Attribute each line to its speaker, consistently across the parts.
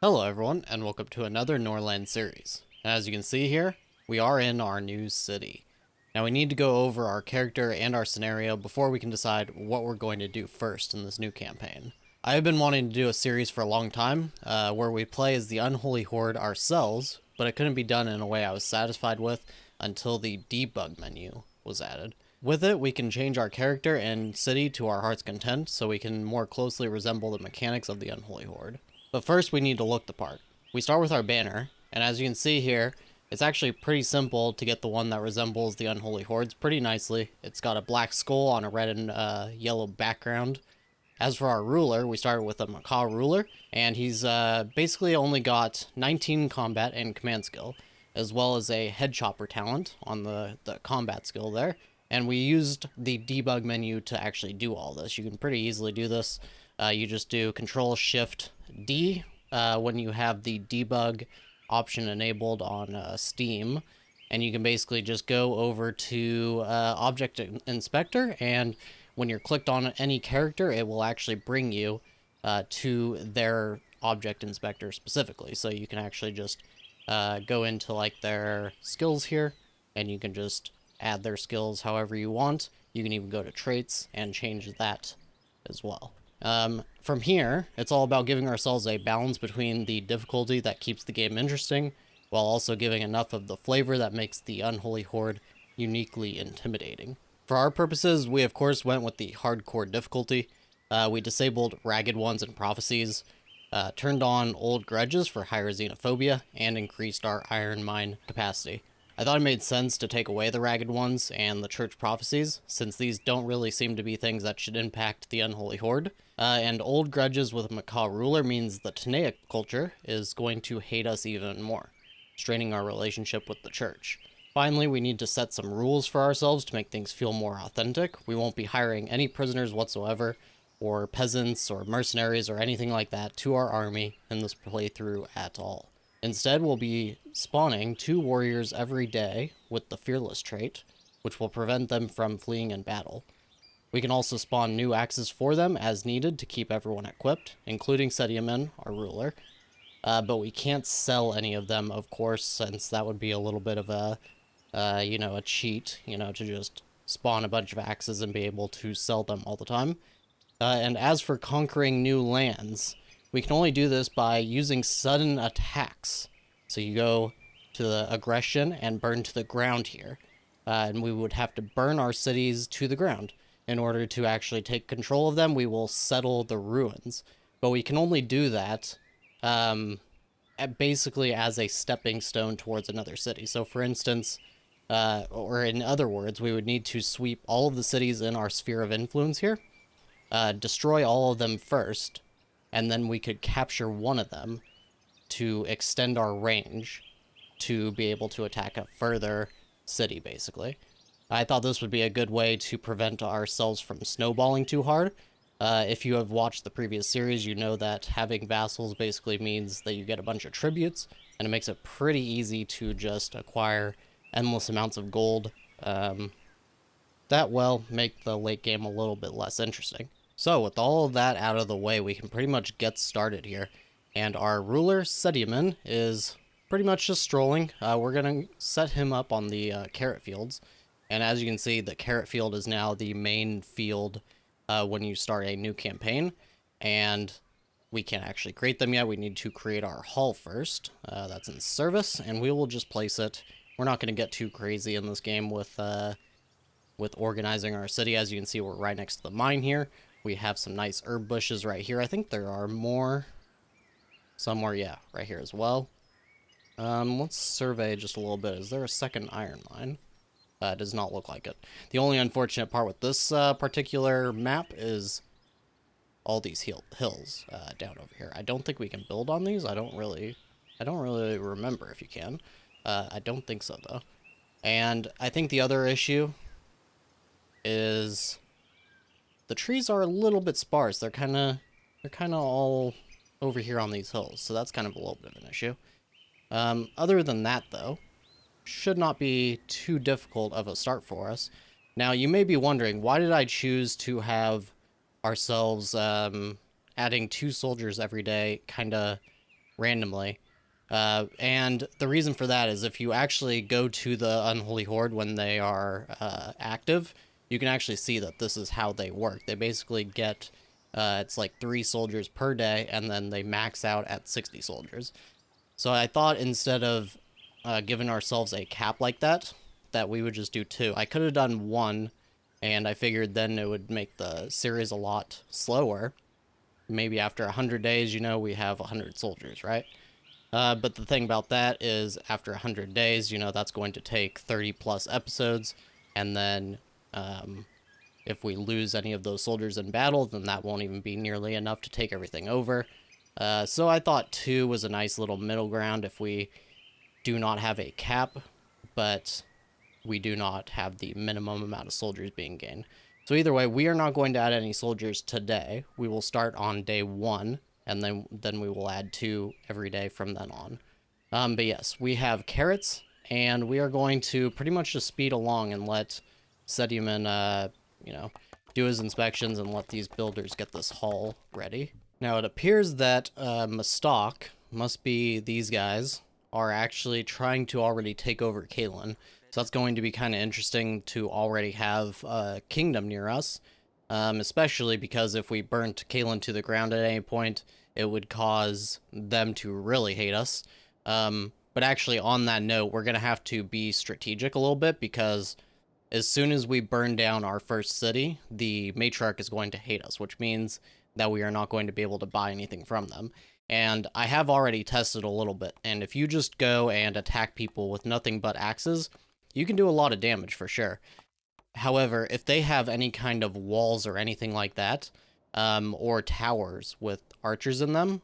Speaker 1: Hello everyone, and welcome to another Norland series. And as you can see here, we are in our new city. Now we need to go over our character and our scenario before we can decide what we're going to do first in this new campaign. I have been wanting to do a series for a long time, where we play as the Unholy Horde ourselves, but it couldn't be done in a way I was satisfied with until the debug menu was added. With it, we can change our character and city to our heart's content, so we can more closely resemble the mechanics of the Unholy Horde. But first we need to look the part. We start with our banner, and as you can see here, it's actually pretty simple to get the one that resembles the Unholy Hordes pretty nicely. It's got a black skull on a red and yellow background. As for our ruler, we started with a macaw ruler, and he's basically only got 19 combat and command skill, as well as a head chopper talent on the combat skill there. And we used the debug menu to actually do all this. You can pretty easily do this. You just do Control-Shift-D when you have the debug option enabled on Steam, and you can basically just go over to Object Inspector, and when you're clicked on any character, it will actually bring you to their Object Inspector specifically. So you can actually just go into like their skills here, and you can just add their skills however you want. You can even go to traits and change that as well. From here, it's all about giving ourselves a balance between the difficulty that keeps the game interesting, while also giving enough of the flavor that makes the Unholy Horde uniquely intimidating. For our purposes, we of course went with the hardcore difficulty. We disabled Ragged Ones and Prophecies, turned on Old Grudges for higher xenophobia, and increased our Iron Mine capacity. I thought it made sense to take away the Ragged Ones and the Church Prophecies, since these don't really seem to be things that should impact the Unholy Horde. And Old Grudges with a Macaw Ruler means the Nameia culture is going to hate us even more, straining our relationship with the Church. Finally, we need to set some rules for ourselves to make things feel more authentic. We won't be hiring any prisoners whatsoever, or peasants or mercenaries or anything like that to our army in this playthrough at all. Instead, we'll be spawning 2 warriors every day with the Fearless trait, which will prevent them from fleeing in battle. We can also spawn new axes for them as needed to keep everyone equipped, including Sediamen, our ruler. But we can't sell any of them, of course, since that would be a little bit of a, a cheat, to just spawn a bunch of axes and be able to sell them all the time. And as for conquering new lands, we can only do this by using sudden attacks. So you go to the aggression and burn to the ground here. And we would have to burn our cities to the ground. In order to actually take control of them, we will settle the ruins. But we can only do that basically as a stepping stone towards another city. So for instance, or in other words, we would need to sweep all of the cities in our sphere of influence here, destroy all of them first, and then we could capture one of them to extend our range to be able to attack a further city, basically. I thought this would be a good way to prevent ourselves from snowballing too hard. If you have watched the previous series, you know that having vassals basically means that you get a bunch of tributes, and it makes it pretty easy to just acquire endless amounts of gold. That will make the late game a little bit less interesting. So with all of that out of the way, we can pretty much get started here. And our ruler, Sediamen, is pretty much just strolling. We're going to set him up on the carrot fields. And as you can see, the carrot field is now the main field when you start a new campaign. And we can't actually create them yet. We need to create our hall first. That's in service, and we will just place it. We're not going to get too crazy in this game with organizing our city. As you can see, we're right next to the mine here. We have some nice herb bushes right here. I think there are more somewhere, yeah, right here as well. Let's survey just a little bit. Is there a second iron mine? It does not look like it. The only unfortunate part with this particular map is all these hills down over here. I don't think we can build on these. I don't really remember if you can. I don't think so though. And I think the other issue is the trees are a little bit sparse. They're kind of all over here on these hills, so that's kind of a little bit of an issue. Other than that, though, should not be too difficult of a start for us. Now, you may be wondering, why did I choose to have ourselves adding 2 soldiers every day kind of randomly. And the reason for that is if you actually go to the Unholy Horde when they are active, you can actually see that this is how they work. They basically get, it's like 3 soldiers per day, and then they max out at 60 soldiers. So I thought instead of giving ourselves a cap like that, that we would just do 2. I could have done 1, and I figured then it would make the series a lot slower. Maybe after 100 days, we have 100 soldiers, right? But the thing about that is after 100 days, that's going to take 30 plus episodes. And then if we lose any of those soldiers in battle, then that won't even be nearly enough to take everything over. So I thought 2 was a nice little middle ground if we do not have a cap, but we do not have the minimum amount of soldiers being gained. So either way, we are not going to add any soldiers today. We will start on day 1, and then we will add 2 every day from then on. But yes, we have carrots, and we are going to pretty much just speed along and let Sediman, do his inspections and let these builders get this hall ready. Now, it appears that Mastok, must be these guys, are actually trying to already take over Kalen. So that's going to be kind of interesting to already have a kingdom near us, especially because if we burnt Kalen to the ground at any point, it would cause them to really hate us. But actually, on that note, we're going to have to be strategic a little bit because as soon as we burn down our first city, the matriarch is going to hate us, which means that we are not going to be able to buy anything from them. And I have already tested a little bit, and if you just go and attack people with nothing but axes, you can do a lot of damage for sure. However, if they have any kind of walls or anything like that, or towers with archers in them,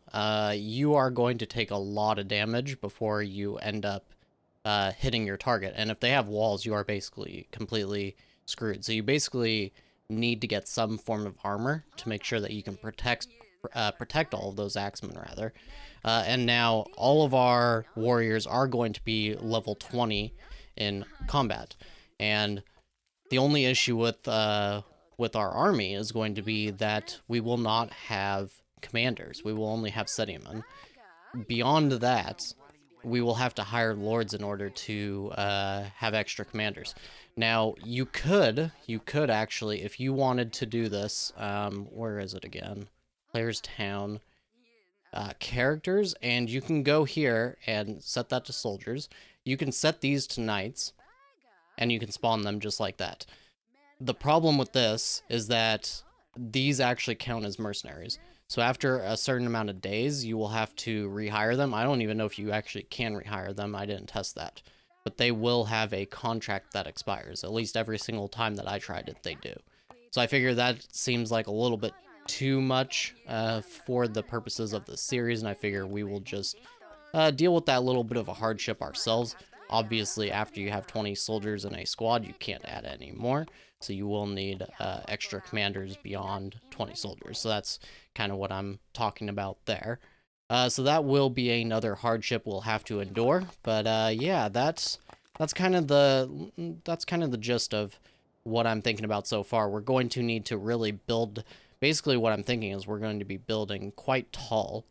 Speaker 1: you are going to take a lot of damage before you end up hitting your target. And if they have walls, you are basically completely screwed. So you basically need to get some form of armor to make sure that you can protect all of those axemen, rather. And now all of our warriors are going to be level 20 in combat. And the only issue with our army is going to be that we will not have commanders. We will only have Sediman. Beyond that, we will have to hire lords in order to have extra commanders. Now, you could actually, if you wanted to do this, where is it again? Players Town, characters, and you can go here and set that to soldiers. You can set these to knights, and you can spawn them just like that. The problem with this is that these actually count as mercenaries. So after a certain amount of days, you will have to rehire them. I don't even know if you actually can rehire them. I didn't test that. But they will have a contract that expires. At least every single time that I tried it, they do. So I figure that seems like a little bit too much for the purposes of the series, and I figure we will just deal with that little bit of a hardship ourselves. Obviously, after you have 20 soldiers in a squad, you can't add any more. So you will need extra commanders beyond 20 soldiers. So that's kind of what I'm talking about there. So that will be another hardship we'll have to endure. But yeah, that's kind of the gist of what I'm thinking about so far. We're going to need to really build. Basically, what I'm thinking is we're going to be building quite tall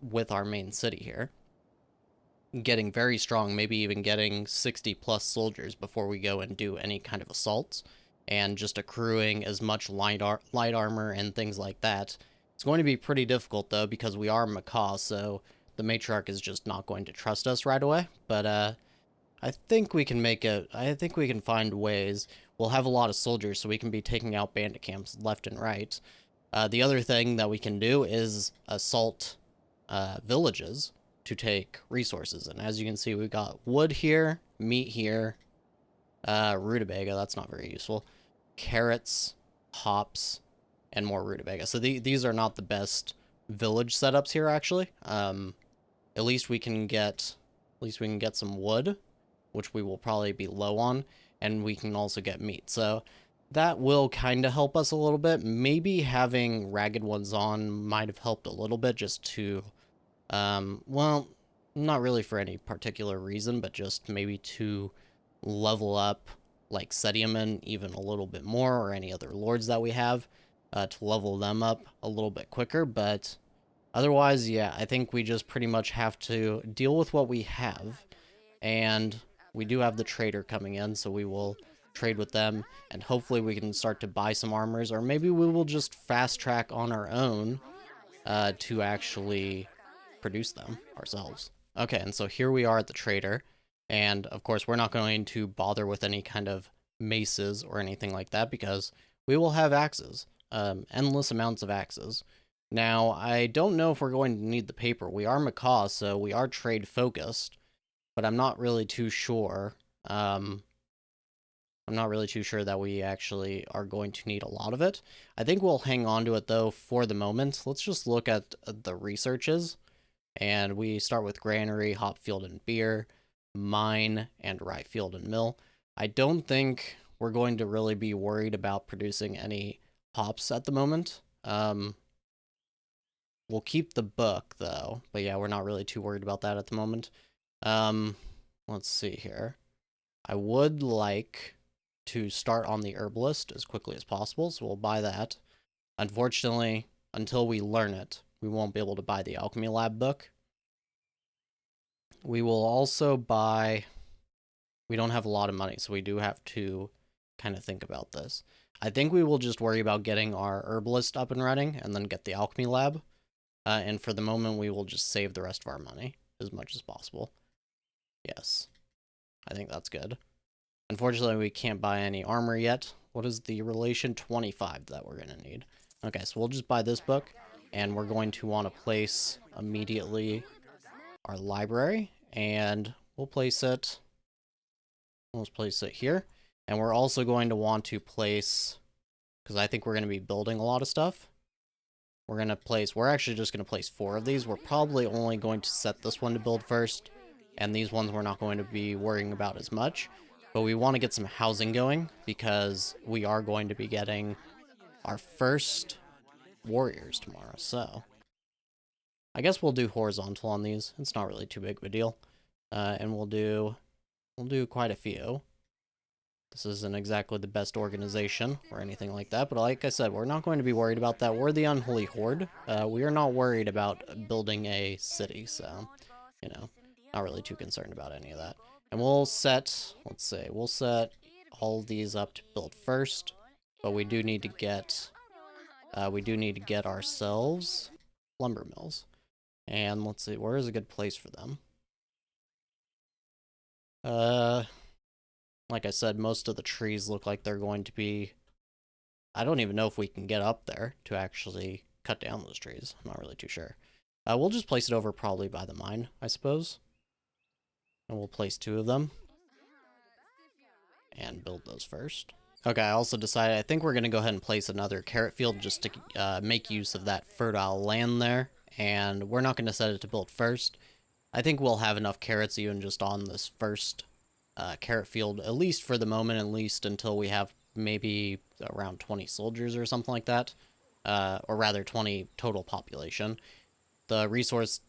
Speaker 1: with our main city here. Getting very strong, maybe even getting 60 plus soldiers before we go and do any kind of assaults, and just accruing as much light armor and things like that. It's going to be pretty difficult though, because we are Macaw, so the matriarch is just not going to trust us right away. But I think we can make it. I think we can find ways. We'll have a lot of soldiers, so we can be taking out bandit camps left and right. The other thing that we can do is assault villages to take resources. And as you can see, we've got wood here, meat here, rutabaga, that's not very useful, carrots, hops, and more rutabaga. So these are not the best village setups here, actually. At least we can get some wood, which we will probably be low on, and we can also get meat. So that will kind of help us a little bit. Maybe having ragged ones on might have helped a little bit, just to well, not really for any particular reason, but just maybe to level up, like, Sediman even a little bit more, or any other lords that we have, to level them up a little bit quicker. But Otherwise, yeah, I think we just pretty much have to deal with what we have. And we do have the trader coming in, so we will trade with them, and hopefully we can start to buy some armors, or maybe we will just fast track on our own to actually produce them ourselves. Okay, and so here we are at the trader, and of course we're not going to bother with any kind of maces or anything like that because we will have axes, endless amounts of axes. Now, I don't know if we're going to need the paper. We are macaw, so we are trade focused, but I'm not really too sure. I'm not really too sure that we actually are going to need a lot of it. I think we'll hang on to it though for the moment. Let's just look at the researches. And we start with granary, hop field, and beer, mine, and rye field and mill. I don't think we're going to really be worried about producing any hops at the moment. We'll keep the book though, but yeah, we're not really too worried about that at the moment. Let's see here. I would like to start on the herbalist as quickly as possible, so we'll buy that. Unfortunately, until we learn it, we won't be able to buy the alchemy lab book. We will also buy... We don't have a lot of money, so we do have to kind of think about this. I think we will just worry about getting our herbalist up and running and then get the alchemy lab. And for the moment, we will just save the rest of our money as much as possible. Yes, I think that's good. Unfortunately, we can't buy any armor yet. What is the relation? 25 that we're going to need. Okay, so we'll just buy this book, and we're going to want to place immediately our library, and we'll place it... Let's place it here. And we're also going to want to place, because I think we're going to be building a lot of stuff. We're actually just going to place 4 of these. We're probably only going to set this one to build first, and these ones we're not going to be worrying about as much. But we want to get some housing going, because we are going to be getting our first warriors tomorrow, so... I guess we'll do horizontal on these. It's not really too big of a deal. And we'll do quite a few. This isn't exactly the best organization or anything like that, but like I said, we're not going to be worried about that. We're the Unholy Horde. We are not worried about building a city, so, you know, not really too concerned about any of that. And we'll set, let's say, we'll set all of these up to build first, but we do need to get ourselves lumber mills. And let's see, where is a good place for them? Like I said, most of the trees look like they're going to be... I don't even know if we can get up there to actually cut down those trees. I'm not really too sure. We'll just place it over probably by the mine, I suppose. And we'll place 2 of them. And build those first. Okay, I also decided I think we're going to go ahead and place another carrot field just to make use of that fertile land there. And we're not going to set it to build first. I think we'll have enough carrots even just on this first carrot field, at least for the moment, at least until we have maybe around 20 soldiers or something like that. Or rather 20 total population. The resource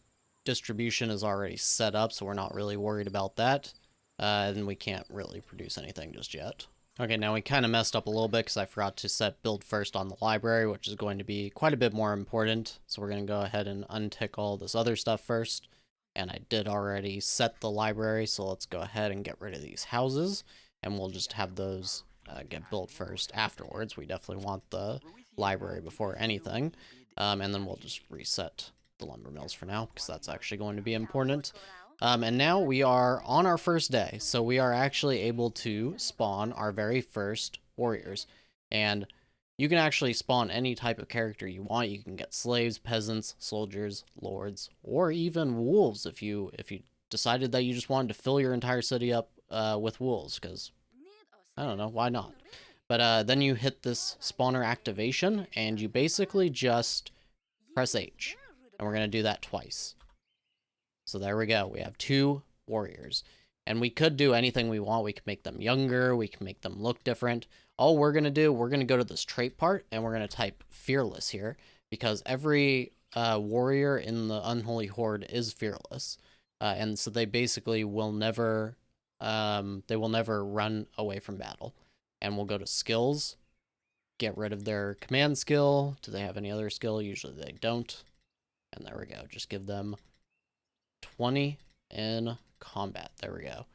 Speaker 1: distribution is already set up, so we're not really worried about that. And we can't really produce anything just yet. Okay, now we kind of messed up a little bit because I forgot to set build first on the library, which is going to be quite a bit more important. So we're going to go ahead and untick all this other stuff first. And I did already set the library, so let's go ahead and get rid of these houses. And we'll just have those get built first afterwards. We definitely want the library before anything. And then we'll just reset the lumber mills for now, because that's actually going to be important. And now we are on our first day, so we are actually able to spawn our very first warriors. And you can actually spawn any type of character you want. You can get slaves, peasants, soldiers, lords, or even wolves if you decided that you just wanted to fill your entire city up with wolves, because, I don't know, why not? But then you hit this spawner activation, and you basically just press H. And we're going to do that twice. So there we go. We have 2 warriors. And we could do anything we want. We could make them younger. We can make them look different. All we're going to do, we're going to go to this trait part, and we're going to type fearless here, because every warrior in the Unholy Horde is fearless. And so they basically will never, run away from battle. And we'll go to skills, get rid of their command skill. Do they have any other skill? Usually they don't. And there we go. Just give them 20 in combat. There we go.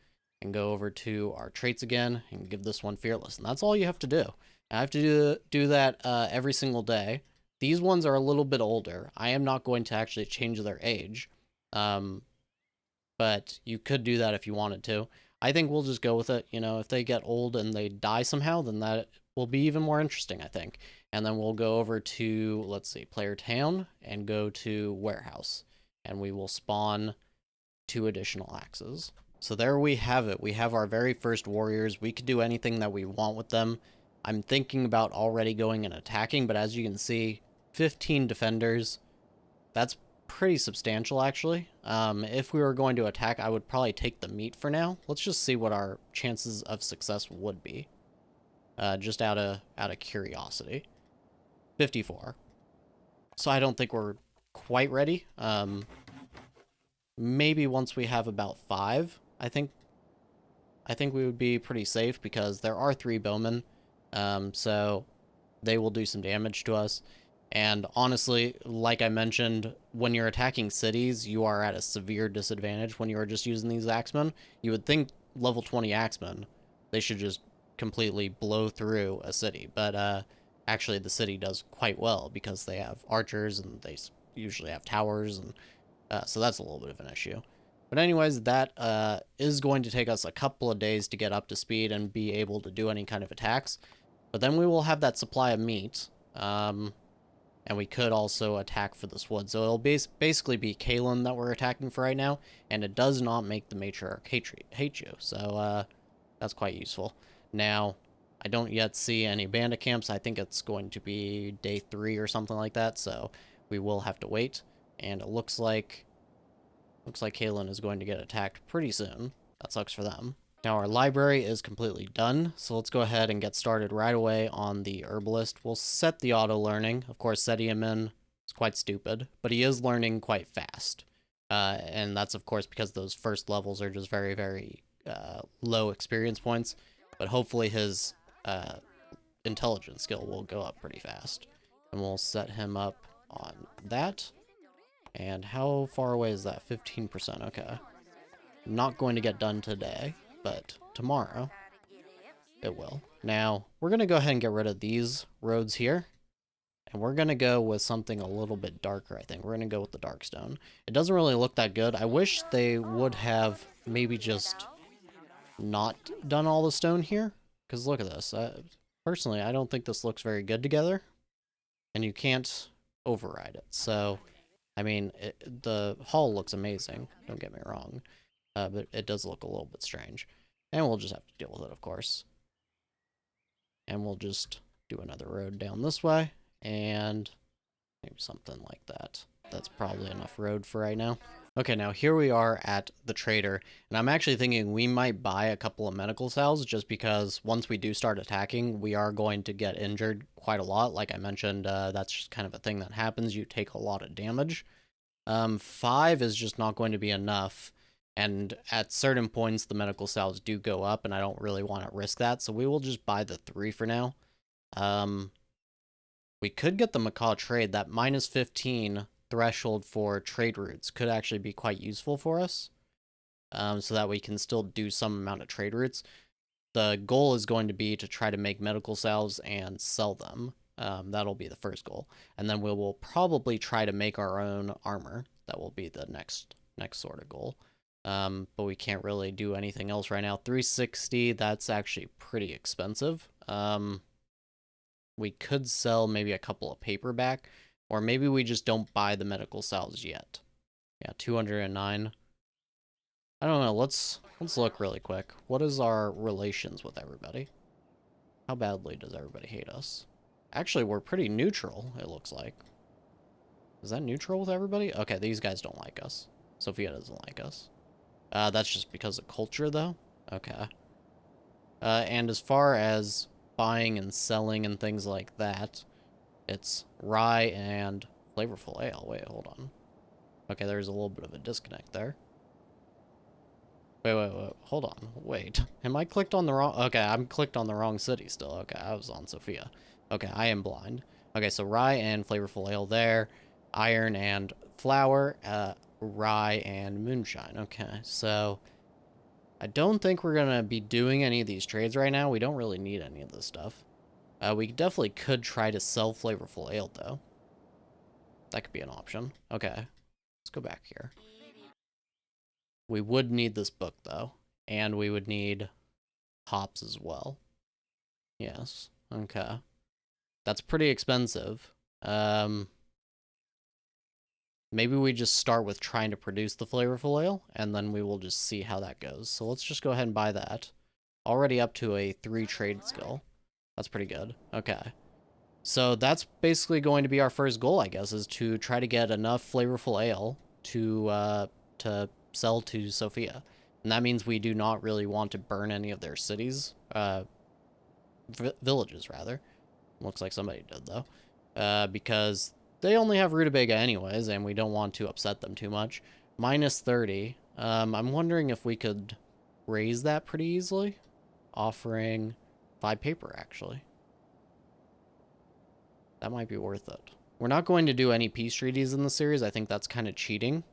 Speaker 1: And go over to our traits again and give this one fearless. And that's all you have to do. I have to do that every single day. These ones are a little bit older. I am not going to actually change their age. But you could do that if you wanted to. I think we'll just go with it. You know, if they get old and they die somehow, then that will be even more interesting, I think. And then we'll go over to, let's see, player town and go to warehouse. And we will spawn 2 additional axes. So there we have it. We have our very first warriors. We could do anything that we want with them. I'm thinking about already going and attacking, but as you can see, 15 defenders. That's pretty substantial, actually. If we were going to attack, I would probably take the meat for now. Let's just see what our chances of success would be. Just out of curiosity. 54. So I don't think we're quite ready. Maybe once we have about 5, I think we would be pretty safe because there are 3 bowmen. So they will do some damage to us. And honestly, like I mentioned, when you're attacking cities, you are at a severe disadvantage when you are just using these axemen. You would think level 20 axemen, they should just completely blow through a city. But actually, the city does quite well because they have archers and they usually have towers. And so that's a little bit of an issue. But anyways, that is going to take us a couple of days to get up to speed and be able to do any kind of attacks. But then we will have that supply of meat. And we could also attack for this wood. So it'll basically be Kalen that we're attacking for right now, and it does not make the matriarch hate you. So that's quite useful. Now, I don't yet see any bandit camps. I think it's going to be day 3 or something like that, so we will have to wait. And it looks like Kalen is going to get attacked pretty soon. That sucks for them. Now our library is completely done, so let's go ahead and get started right away on the herbalist. We'll set the auto learning. Of course, setting him in is quite stupid, but he is learning quite fast. And that's of course because those first levels are just very, very low experience points, but hopefully his intelligence skill will go up pretty fast. And we'll set him up on that. And how far away is that? 15%, okay. Not going to get done today, but tomorrow it will. Now, we're going to go ahead and get rid of these roads here, and we're going to go with something a little bit darker, I think. We're going to go with the dark stone. It doesn't really look that good. I wish they would have maybe just not done all the stone here, because look at this. Personally, I don't think this looks very good together, and you can't override it. So, I mean, the hull looks amazing, don't get me wrong. But it does look a little bit strange. And we'll just have to deal with it, of course. And we'll just do another road down this way. And maybe something like that. That's probably enough road for right now. Okay, now here we are at the trader. And I'm actually thinking we might buy a couple of medical cells just because once we do start attacking, we are going to get injured quite a lot. Like I mentioned, that's just kind of a thing that happens. You take a lot of damage. 5 is just not going to be enough. And at certain points, the medical cells do go up, and I don't really want to risk that, so we will just buy the 3 for now. We could get the Macaw trade. That minus 15 threshold for trade routes could actually be quite useful for us, so that we can still do some amount of trade routes. The goal is going to be to try to make medical cells and sell them. That'll be the first goal. And then we will probably try to make our own armor. That will be the next sort of goal. But we can't really do anything else right now. 360, that's actually pretty expensive. We could sell maybe a couple of paperback, or maybe we just don't buy the medical cells yet. Yeah, 209. I don't know, let's look really quick. What is our relations with everybody? How badly does everybody hate us? Actually, we're pretty neutral, it looks like. Is that neutral with everybody? Okay, these guys don't like us. Sophia doesn't like us. That's just because of culture, though? Okay. And as far as buying and selling and things like that, it's rye and flavorful ale. Wait, hold on. Okay, there's a little bit of a disconnect there. Wait, hold on. Wait. Am I clicked on the wrong... Okay, I'm clicked on the wrong city still. Okay, I was on Sophia. Okay, I am blind. Okay, so rye and flavorful ale there. Iron and flour, rye, and moonshine. Okay, so I don't think we're going to be doing any of these trades right now. We don't really need any of this stuff. We definitely could try to sell flavorful ale, though. That could be an option. Okay, let's go back here. We would need this book, though. And we would need hops as well. Yes, okay. That's pretty expensive. Maybe we just start with trying to produce the flavorful ale, and then we will just see how that goes. So let's just go ahead and buy that. Already up to a 3 trade skill. That's pretty good. Okay. So that's basically going to be our first goal, I guess, is to try to get enough flavorful ale to sell to Sophia. And that means we do not really want to burn any of their cities, villages, rather. Looks like somebody did, though. Because they only have rutabaga anyways, and we don't want to upset them too much. Minus 30. I'm wondering if we could raise that pretty easily. Offering 5 paper, actually. That might be worth it. We're not going to do any peace treaties in the series. I think that's kind of cheating.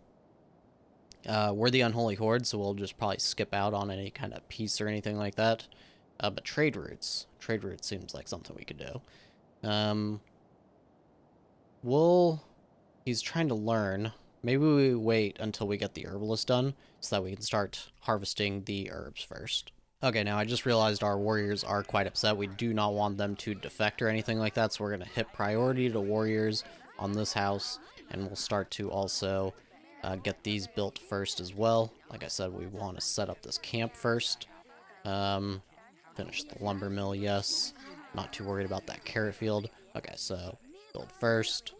Speaker 1: We're the Unholy Horde, so we'll just probably skip out on any kind of peace or anything like that. But trade routes. Trade routes seems like something we could do. He's trying to learn. Maybe we wait until we get the herbalist done so that we can start harvesting the herbs first. Okay, now I just realized our warriors are quite upset. We do not want them to defect or anything like that, so we're going to hit priority to warriors on this house, and we'll start to also get these built first as well. Like I said, we want to set up this camp first. Finish the lumber mill, yes. Not too worried about that carrot field. Okay, so build first,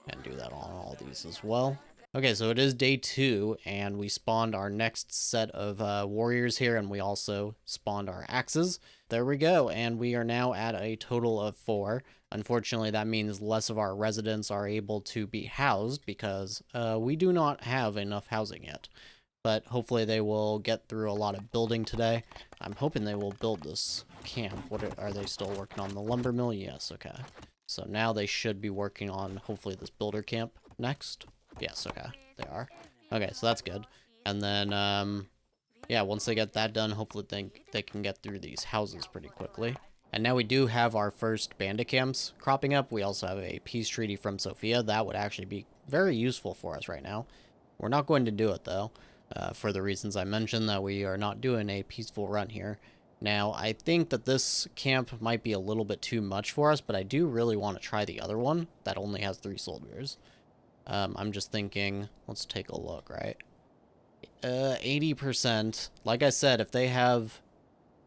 Speaker 1: and do that on all these as well. Okay, so it is day 2, and we spawned our next set of warriors here, and we also spawned our axes. There we go, and we are now at a total of 4. Unfortunately, that means less of our residents are able to be housed because we do not have enough housing yet. But hopefully they will get through a lot of building today. I'm hoping they will build this camp. Are they still working on the lumber mill? Yes, okay. So now they should be working on, hopefully, this builder camp next. Yes, okay, they are. Okay, so that's good. And then, yeah, once they get that done, hopefully they can get through these houses pretty quickly. And now we do have our first bandit camps cropping up. We also have a peace treaty from Sophia. That would actually be very useful for us right now. We're not going to do it, though, for the reasons I mentioned, that we are not doing a peaceful run here. Now, I think that this camp might be a little bit too much for us, but I do really want to try the other one that only has 3 soldiers. I'm just thinking, let's take a look, right? 80%. Like I said, if they have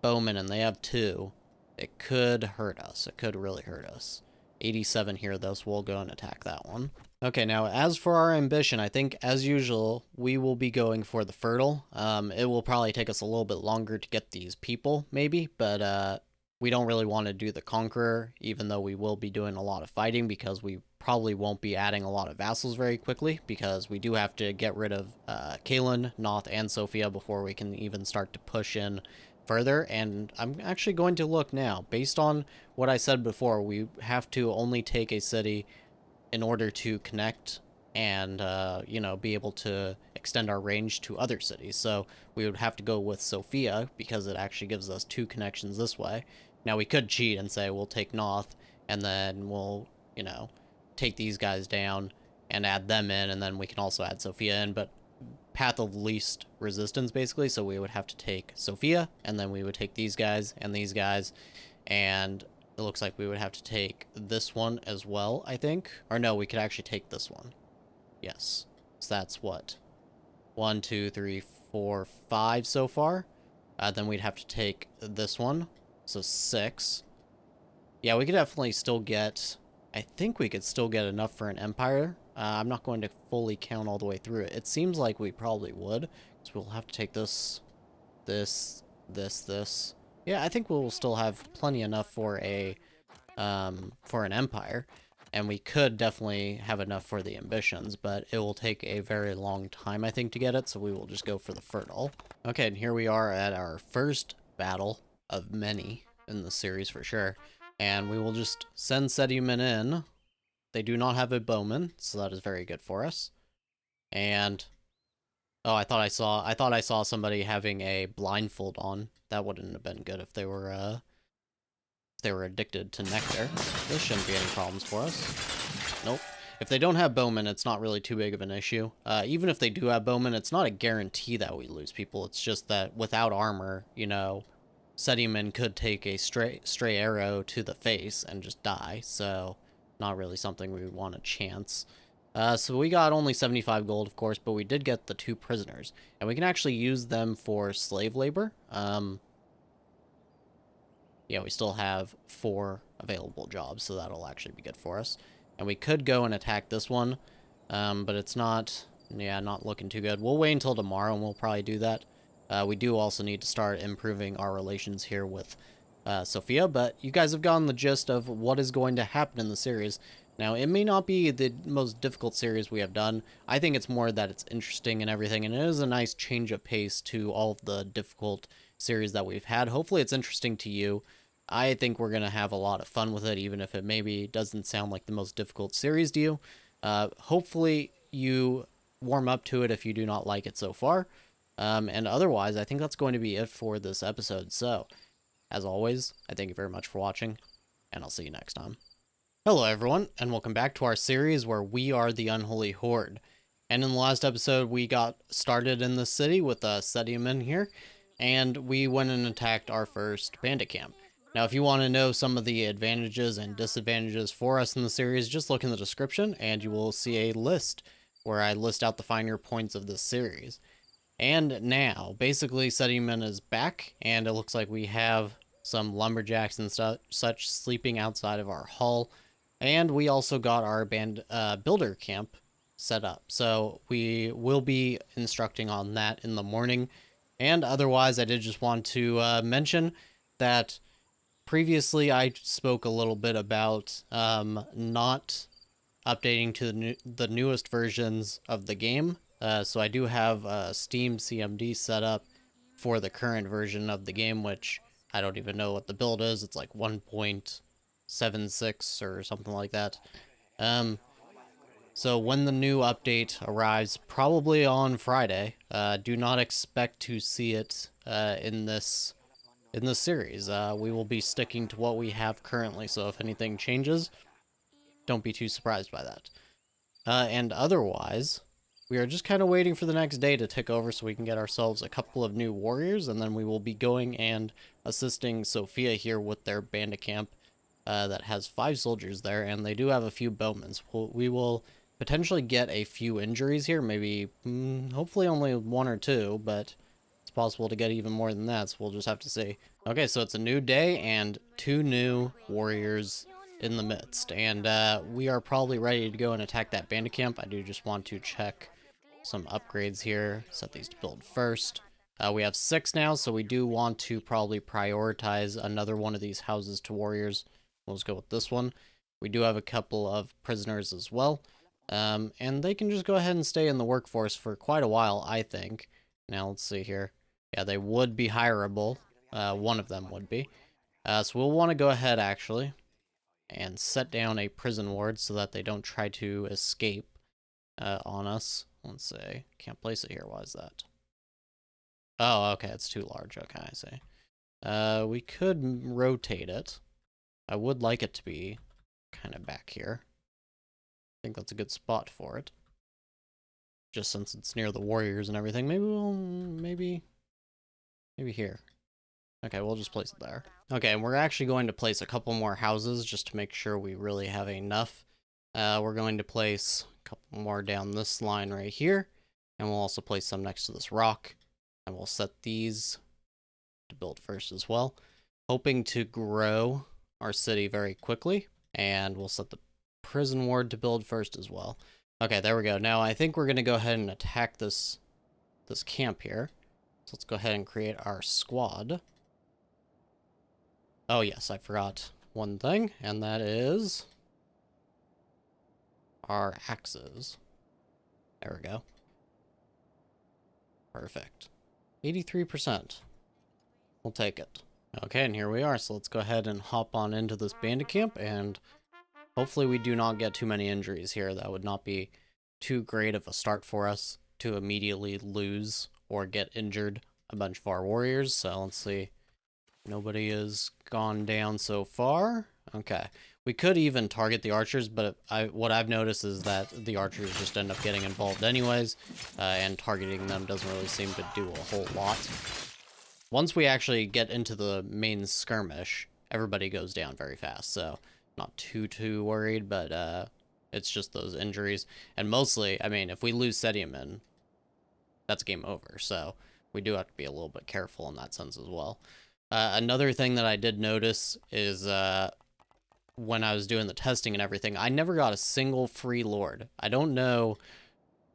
Speaker 1: bowmen and they have 2, it could hurt us. It could really hurt us. 87 here, though, so we'll go and attack that one. Okay, now, as for our ambition, I think, as usual, we will be going for the fertile. It will probably take us a little bit longer to get these people, maybe, but we don't really want to do the conqueror, even though we will be doing a lot of fighting, because we probably won't be adding a lot of vassals very quickly, because we do have to get rid of Kaelin, Noth, and Sophia before we can even start to push in further. And I'm actually going to look now. Based on what I said before, we have to only take a city in order to connect and, you know, be able to extend our range to other cities. So we would have to go with Sophia, because it actually gives us 2 connections this way. Now, we could cheat and say we'll take Noth, and then we'll, you know, take these guys down and add them in, and then we can also add Sophia in, but path of least resistance, basically. So we would have to take Sophia, and then we would take these guys, and it looks like we would have to take this one as well, I think. Or no, we could actually take this one. Yes. So that's what? 1, 2, 3, 4, 5 so far. Then we'd have to take this one. So 6. Yeah, we could definitely still get... I think we could still get enough for an empire. I'm not going to fully count all the way through it. It seems like we probably would. So we'll have to take this, this. Yeah, I think we'll still have plenty enough for an empire. And we could definitely have enough for the ambitions, but it will take a very long time, I think, to get it, so we will just go for the fertile. Okay, and here we are at our first battle of many in the series for sure. And we will just send Sedumen in. They do not have a bowman, so that is very good for us. And oh, I thought I saw somebody having a blindfold on. That wouldn't have been good if they were addicted to nectar. This shouldn't be any problems for us. Nope. If they don't have bowmen, it's not really too big of an issue. Even if they do have bowmen, it's not a guarantee that we lose people. It's just that without armor, you know, Sedimen could take a stray arrow to the face and just die. So, not really something we would want to chance. So we got only 75 gold, of course, but we did get the 2 prisoners. And we can actually use them for slave labor. Yeah, we still have 4 available jobs, so that'll actually be good for us. And we could go and attack this one, but it's not, yeah, not looking too good. We'll wait until tomorrow, and we'll probably do that. We do also need to start improving our relations here with Sophia, but you guys have gotten the gist of what is going to happen in the series. Now, it may not be the most difficult series we have done. I think it's more that it's interesting and everything, and it is a nice change of pace to all of the difficult series that we've had. Hopefully it's interesting to you. I think we're going to have a lot of fun with it, even if it maybe doesn't sound like the most difficult series to you. Hopefully you warm up to it if you do not like it so far. And otherwise, I think that's going to be it for this episode. So, as always, I thank you very much for watching, and I'll see you next time. Hello everyone, and welcome back to our series where we are the Unholy Horde. And in the last episode, we got started in the city with Sedimen here, and we went and attacked our first bandit camp. Now, if you want to know some of the advantages and disadvantages for us in the series, just look in the description, and you will see a list where I list out the finer points of this series. And now, basically, Sedimen is back, and it looks like we have some lumberjacks and such sleeping outside of our hull. And we also got our builder camp set up. So we will be instructing on that in the morning. And otherwise, I did just want to mention that previously I spoke a little bit about not updating to the newest versions of the game. So I do have Steam CMD set up for the current version of the game, which I don't even know what the build is. It's like 1.76 or something like that. So when the new update arrives, probably on Friday, do not expect to see it in this series. We will be sticking to what we have currently, so if anything changes, don't be too surprised by that. And otherwise, we are just kind of waiting for the next day to tick over so we can get ourselves a couple of new warriors, and then we will be going and assisting Sophia here with their bandit camp that has 5 soldiers there, and they do have a few bowmen. We will potentially get a few injuries here, maybe, hopefully only 1 or 2, but it's possible to get even more than that, so we'll just have to see. Okay, so it's a new day and 2 new warriors in the midst, and we are probably ready to go and attack that bandit camp. I do just want to check some upgrades here, set these to build first. We have 6 now, so we do want to probably prioritize another one of these houses to warriors. We'll just go with this one. We do have a couple of prisoners as well, and they can just go ahead and stay in the workforce for quite a while, I think. Now, let's see here. Yeah, they would be hireable. One of them would be. So we'll want to go ahead, actually, and set down a prison ward so that they don't try to escape on us. Let's see. Can't place it here. Why is that? Oh, okay. It's too large. Okay, I see. We could rotate it. I would like it to be kind of back here. I think that's a good spot for it. Just since it's near the warriors and everything. Maybe we'll... Maybe here. Okay, we'll just place it there. Okay, and we're actually going to place a couple more houses just to make sure we really have enough. We're going to place a couple more down this line right here. And we'll also place some next to this rock. And we'll set these to build first as well. Hoping to grow our city very quickly. And we'll set the prison ward to build first as well. Okay, there we go. Now I think we're going to go ahead and attack this camp here. So let's go ahead and create our squad. Oh yes, I forgot one thing, and that is our axes. There we go. Perfect. 83%. We'll take it. Okay, and here we are. So let's go ahead and hop on into this bandit camp, and hopefully we do not get too many injuries here. That would not be too great of a start for us to immediately lose or get injured a bunch of our warriors. So let's see. Nobody has gone down so far. Okay. We could even target the archers, but what I've noticed is that the archers just end up getting involved anyways, and targeting them doesn't really seem to do a whole lot. Once we actually get into the main skirmish, everybody goes down very fast, so not too worried, but it's just those injuries. And mostly, I mean, if we lose Sediaman, that's game over, so we do have to be a little bit careful in that sense as well. Another thing that I did notice is when I was doing the testing and everything, I never got a single free lord. I don't know,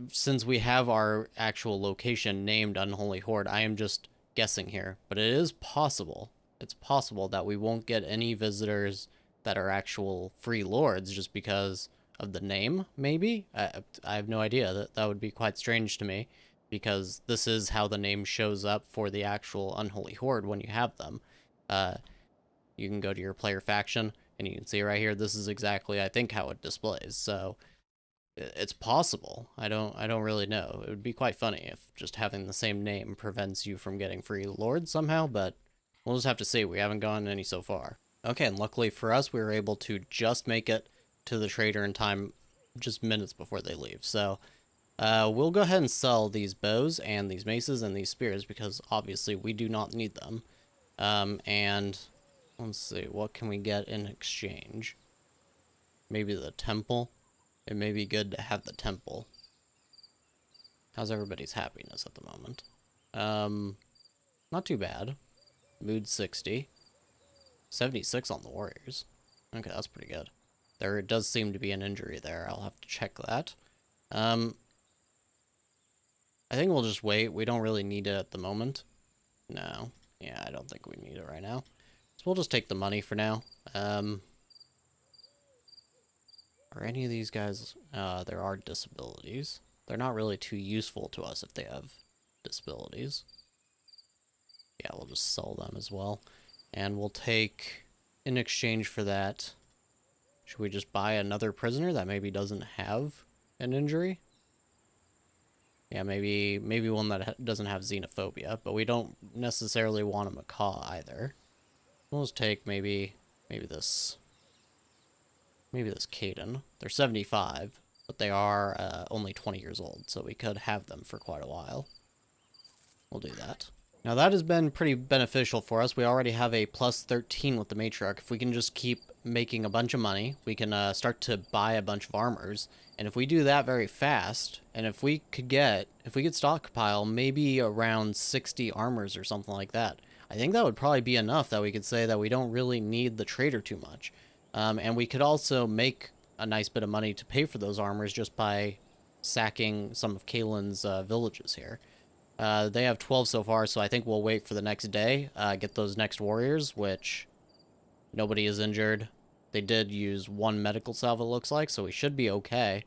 Speaker 1: since we have our actual location named Unholy Horde, I am just guessing here, but it is possible. It's possible that we won't get any visitors that are actual free lords just because of the name, maybe? I have no idea. That would be quite strange to me, because this is how the name shows up for the actual Unholy Horde when you have them. You can go to your player faction, and you can see right here, this is exactly, I think, how it displays. So it's possible. I don't really know. It would be quite funny if just having the same name prevents you from getting free lords somehow, but we'll just have to see. We haven't gotten any so far. Okay, and luckily for us, we were able to just make it to the trader in time, just minutes before they leave. So we'll go ahead and sell these bows and these maces and these spears, because obviously we do not need them. And let's see, what can we get in exchange? Maybe the temple. It may be good to have the temple. How's everybody's happiness at the moment? Not too bad. Mood 60. 76 on the warriors. Okay, that's pretty good. There does seem to be an injury there. I'll have to check that. I think we'll just wait. We don't really need it at the moment. No. Yeah, I don't think we need it right now. So we'll just take the money for now. Are any of these guys... there are disabilities. They're not really too useful to us if they have disabilities. Yeah, we'll just sell them as well. And we'll take, in exchange for that, should we just buy another prisoner that maybe doesn't have an injury? Yeah, maybe one that doesn't have xenophobia, but we don't necessarily want a macaw either. We'll just take maybe this Caden. They're 75, but they are only 20 years old, so we could have them for quite a while. We'll do that. Now that has been pretty beneficial for us. We already have a plus 13 with the matriarch. If we can just keep making a bunch of money, we can start to buy a bunch of armors. And if we do that very fast, and if we could stockpile maybe around 60 armors or something like that, I think that would probably be enough that we could say that we don't really need the trader too much. And we could also make a nice bit of money to pay for those armors just by sacking some of Kaelin's villages here. They have 12 so far, so I think we'll wait for the next day, get those next warriors, which nobody is injured. They did use one medical salve, it looks like, so we should be okay.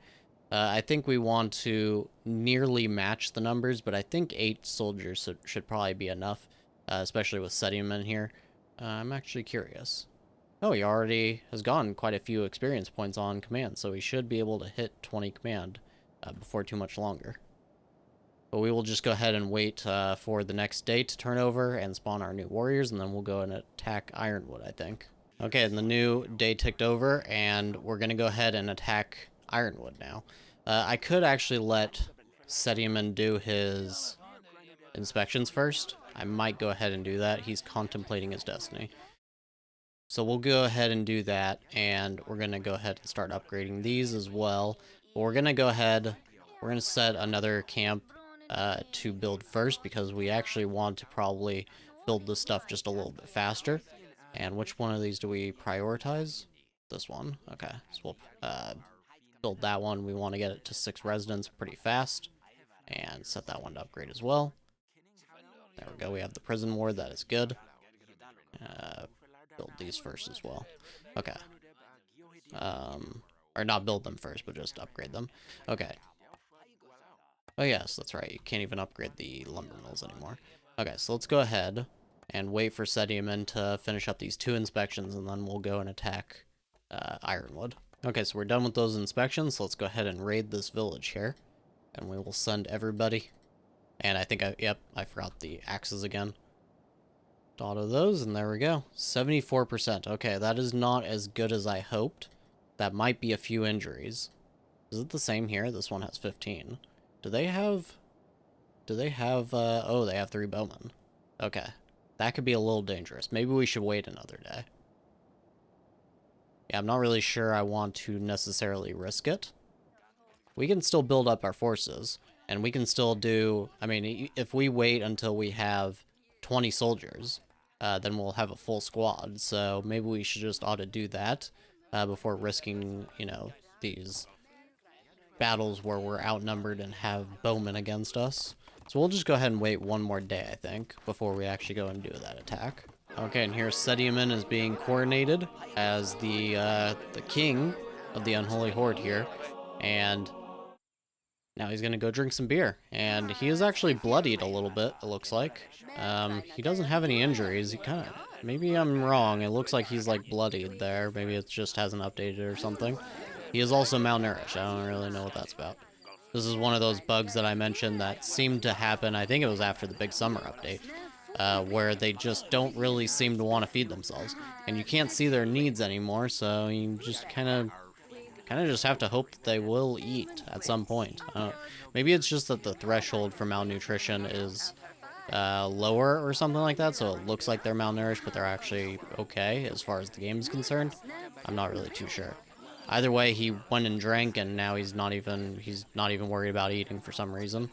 Speaker 1: I think we want to nearly match the numbers, but I think 8 soldiers should probably be enough, especially with Sedium here. I'm actually curious. Oh, he already has gotten quite a few experience points on command, so he should be able to hit 20 command before too much longer. But we will just go ahead and wait for the next day to turn over and spawn our new warriors, and then we'll go and attack Ironwood, I think. Okay, and the new day ticked over, and we're going to go ahead and attack Ironwood now. I could actually let Sediaman do his inspections first. I might go ahead and do that. He's contemplating his destiny. So we'll go ahead and do that, and we're going to go ahead and start upgrading these as well. But we're going to go ahead, we're going to set another camp to build first, because we actually want to probably build this stuff just a little bit faster. And which one of these do we prioritize? This one. Okay, so we'll build that one. We want to get it to 6 residents pretty fast, and set that one to upgrade as well. There we go, we have the prison ward, that is good. Build these first as well. Okay. Or not build them first, but just upgrade them. Okay. Oh yes, that's right. You can't even upgrade the lumber mills anymore. Okay, so let's go ahead and wait for Sediaman to finish up these 2 inspections, and then we'll go and attack Ironwood. Okay, so we're done with those inspections. So let's go ahead and raid this village here. And we will send everybody. And I think yep, I forgot the axes again. Auto those, and there we go. 74%. Okay, that is not as good as I hoped. That might be a few injuries. Is it the same here? This one has 15. Do they have... oh, they have 3 bowmen. Okay. That could be a little dangerous. Maybe we should wait another day. Yeah, I'm not really sure I want to necessarily risk it. We can still build up our forces, and we can still do... I mean, if we wait until we have 20 soldiers, then we'll have a full squad, so maybe we should just ought to do that before risking, you know, these battles where we're outnumbered and have bowmen against us. So we'll just go ahead and wait one more day, I think, before we actually go and do that attack. Okay, and here Sediaman is being coronated as the king of the Unholy Horde here, and now he's gonna go drink some beer, and he is actually bloodied a little bit, it looks like. He doesn't have any injuries. He kind of... Maybe I'm wrong. It looks like he's, like, bloodied there. Maybe it just hasn't updated or something. He is also malnourished. I don't really know what that's about. This is one of those bugs that I mentioned that seemed to happen, I think it was after the big summer update, where they just don't really seem to want to feed themselves. And you can't see their needs anymore, so you just kind of just have to hope that they will eat at some point. Maybe it's just that the threshold for malnutrition is lower or something like that, so it looks like they're malnourished, but they're actually okay as far as the game is concerned. I'm not really too sure. Either way, he went and drank, and now he's not even worried about eating for some reason,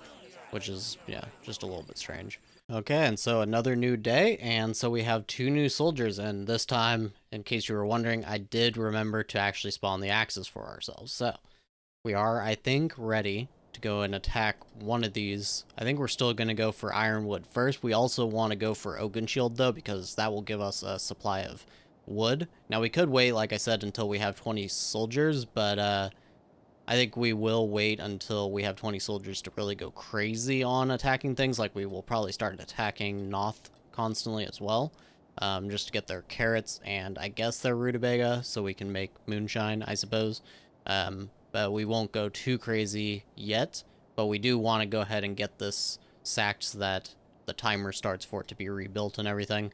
Speaker 1: which is, yeah, just a little bit strange. Okay, and so another new day, and so we have 2 new soldiers, and this time, in case you were wondering, I did remember to actually spawn the axes for ourselves. So we are, I think, ready to go and attack one of these. I think we're still going to go for Ironwood first. We also want to go for Oaken Shield, though, because that will give us a supply of wood. Now, we could wait, like I said, until we have 20 soldiers, but I think we will wait until we have 20 soldiers to really go crazy on attacking things. Like, we will probably start attacking Noth constantly as well, just to get their carrots and I guess their rutabaga, so we can make moonshine, I suppose. But we won't go too crazy yet, but we do want to go ahead and get this sacked so that the timer starts for it to be rebuilt and everything.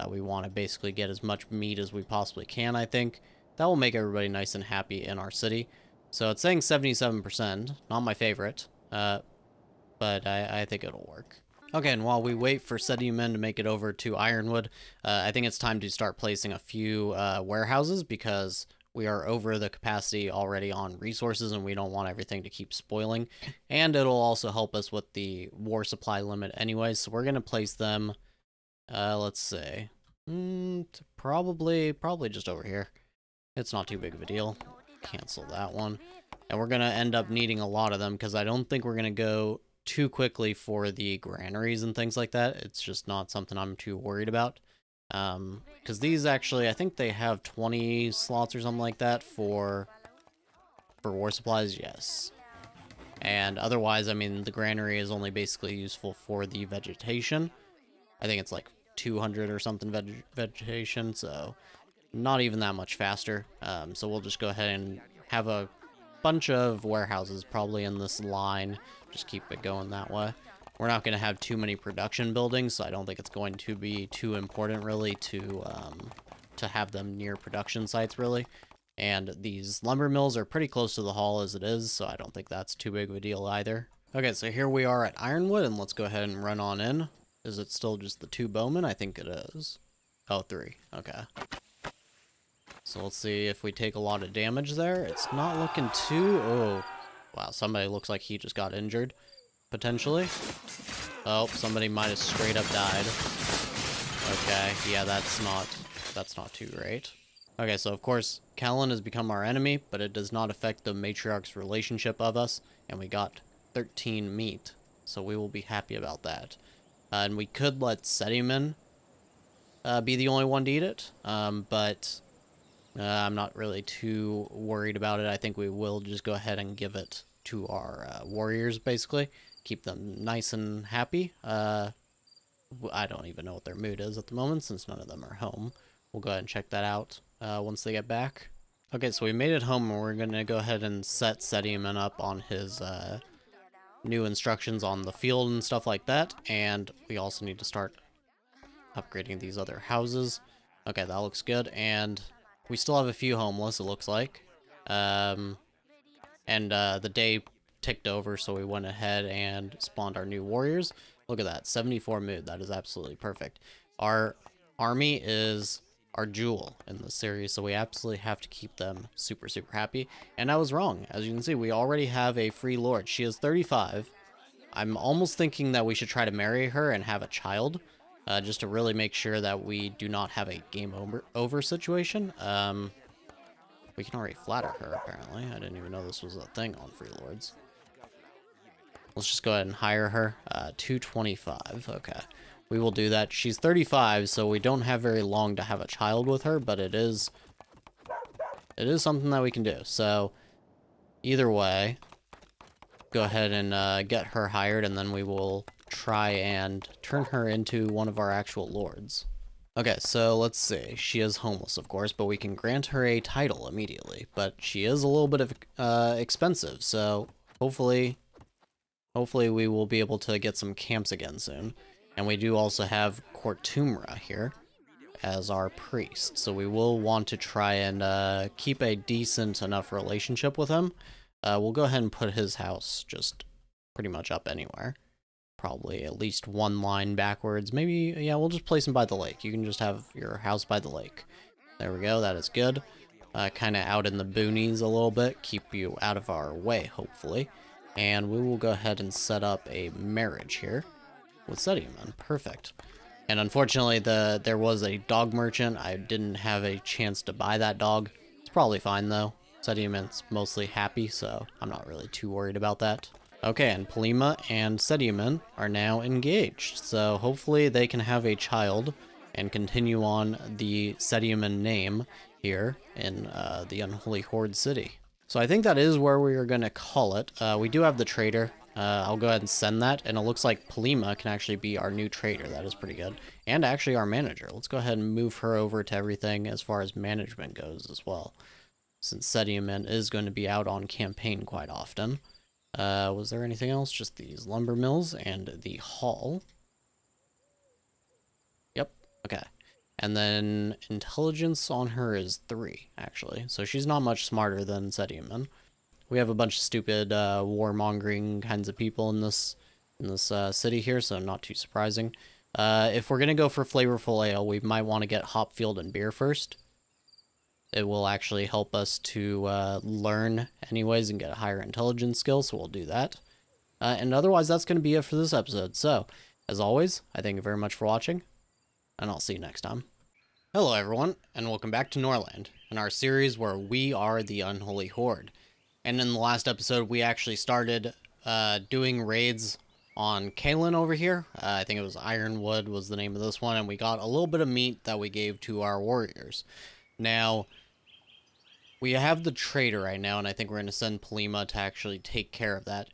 Speaker 1: We want to basically get as much meat as we possibly can, I think. That will make everybody nice and happy in our city. So it's saying 77%, not my favorite, but I think it'll work. Okay, and while we wait for Sediamen to make it over to Ironwood, I think it's time to start placing a few warehouses, because we are over the capacity already on resources, and we don't want everything to keep spoiling. And it'll also help us with the war supply limit anyway, so we're going to place them, let's say, probably just over here. It's not too big of a deal. Cancel that one. And we're going to end up needing a lot of them, because I don't think we're going to go too quickly for the granaries and things like that. It's just not something I'm too worried about. Because these actually, I think they have 20 slots or something like that for war supplies, yes. And otherwise, I mean, the granary is only basically useful for the vegetation. I think it's like 200 or something vegetation, so not even that much faster. So we'll just go ahead and have a bunch of warehouses probably in this line. Just keep it going that way. We're not going to have too many production buildings, so I don't think it's going to be too important really to have them near production sites really. And these lumber mills are pretty close to the hall as it is, so I don't think that's too big of a deal either. Okay, so here we are at Ironwood, and let's go ahead and run on in. Is it still just the 2 bowmen? I think it is. Oh, 3. Okay. So let's see if we take a lot of damage there. It's not looking too... Oh, wow, somebody looks like he just got injured, potentially. Oh, somebody might have straight up died. Okay, yeah, that's not too great. Okay, so of course, Callan has become our enemy, but it does not affect the matriarch's relationship of us, and we got 13 meat, so we will be happy about that. And we could let Sediamen be the only one to eat it, but I'm not really too worried about it. I think we will just go ahead and give it to our warriors, basically. Keep them nice and happy. I don't even know what their mood is at the moment, since none of them are home. We'll go ahead and check that out once they get back. Okay, so we made it home, and we're gonna go ahead and set Sedium up on his new instructions on the field and stuff like that. And we also need to start upgrading these other houses. Okay, that looks good. And we still have a few homeless, it looks like. The day ticked over, so we went ahead and spawned our new warriors. Look at that, 74 mood. That is absolutely perfect. Our army is our jewel in the series, so we absolutely have to keep them super, super happy. And I was wrong. As you can see, we already have a free lord. She is 35. I'm almost thinking that we should try to marry her and have a child, just to really make sure that we do not have a game over situation. We can already flatter her, apparently. I didn't even know this was a thing on Free Lords. Let's just go ahead and hire her. 225. Okay. We will do that. She's 35, so we don't have very long to have a child with her, but it is something that we can do. So, either way, go ahead and get her hired, and then we will try and turn her into one of our actual lords. Okay, so let's see. She is homeless, of course, but we can grant her a title immediately. But she is a little bit of expensive, so hopefully we will be able to get some camps again soon. And we do also have Kortumra here as our priest, so we will want to try and keep a decent enough relationship with him. We'll go ahead and put his house just pretty much up anywhere. Probably at least one line backwards. Maybe, yeah, we'll just place him by the lake. You can just have your house by the lake. There we go, that is good. Kind of out in the boonies a little bit. Keep you out of our way, hopefully. And we will go ahead and set up a marriage here with Sedium. Perfect. And unfortunately, there was a dog merchant. I didn't have a chance to buy that dog. It's probably fine, though. Sedium's mostly happy, so I'm not really too worried about that. Okay, and Polima and Sedium are now engaged, so hopefully they can have a child and continue on the Sedium name here in the Unholy Horde city. So I think that is where we are going to call it. We do have the trader. I'll go ahead and send that, and it looks like Polima can actually be our new trader. That is pretty good. And actually our manager. Let's go ahead and move her over to everything as far as management goes as well, since Sedium is going to be out on campaign quite often. Was there anything else? Just these lumber mills and the hall. Yep, okay. And then intelligence on her is 3, actually. So she's not much smarter than Sedium. We have a bunch of stupid warmongering kinds of people in this city here, so not too surprising. If we're gonna go for flavorful ale, we might want to get hop field and beer first. It will actually help us to learn anyways and get a higher intelligence skill, so we'll do that. And otherwise, that's going to be it for this episode. So, as always, I thank you very much for watching, and I'll see you next time. Hello everyone, and welcome back to Norland, in our series where we are the Unholy Horde. And in the last episode, we actually started doing raids on Kalen over here. I think it was Ironwood was the name of this one, and we got a little bit of meat that we gave to our warriors. Now, we have the trader right now, and I think we're going to send Polima to actually take care of that.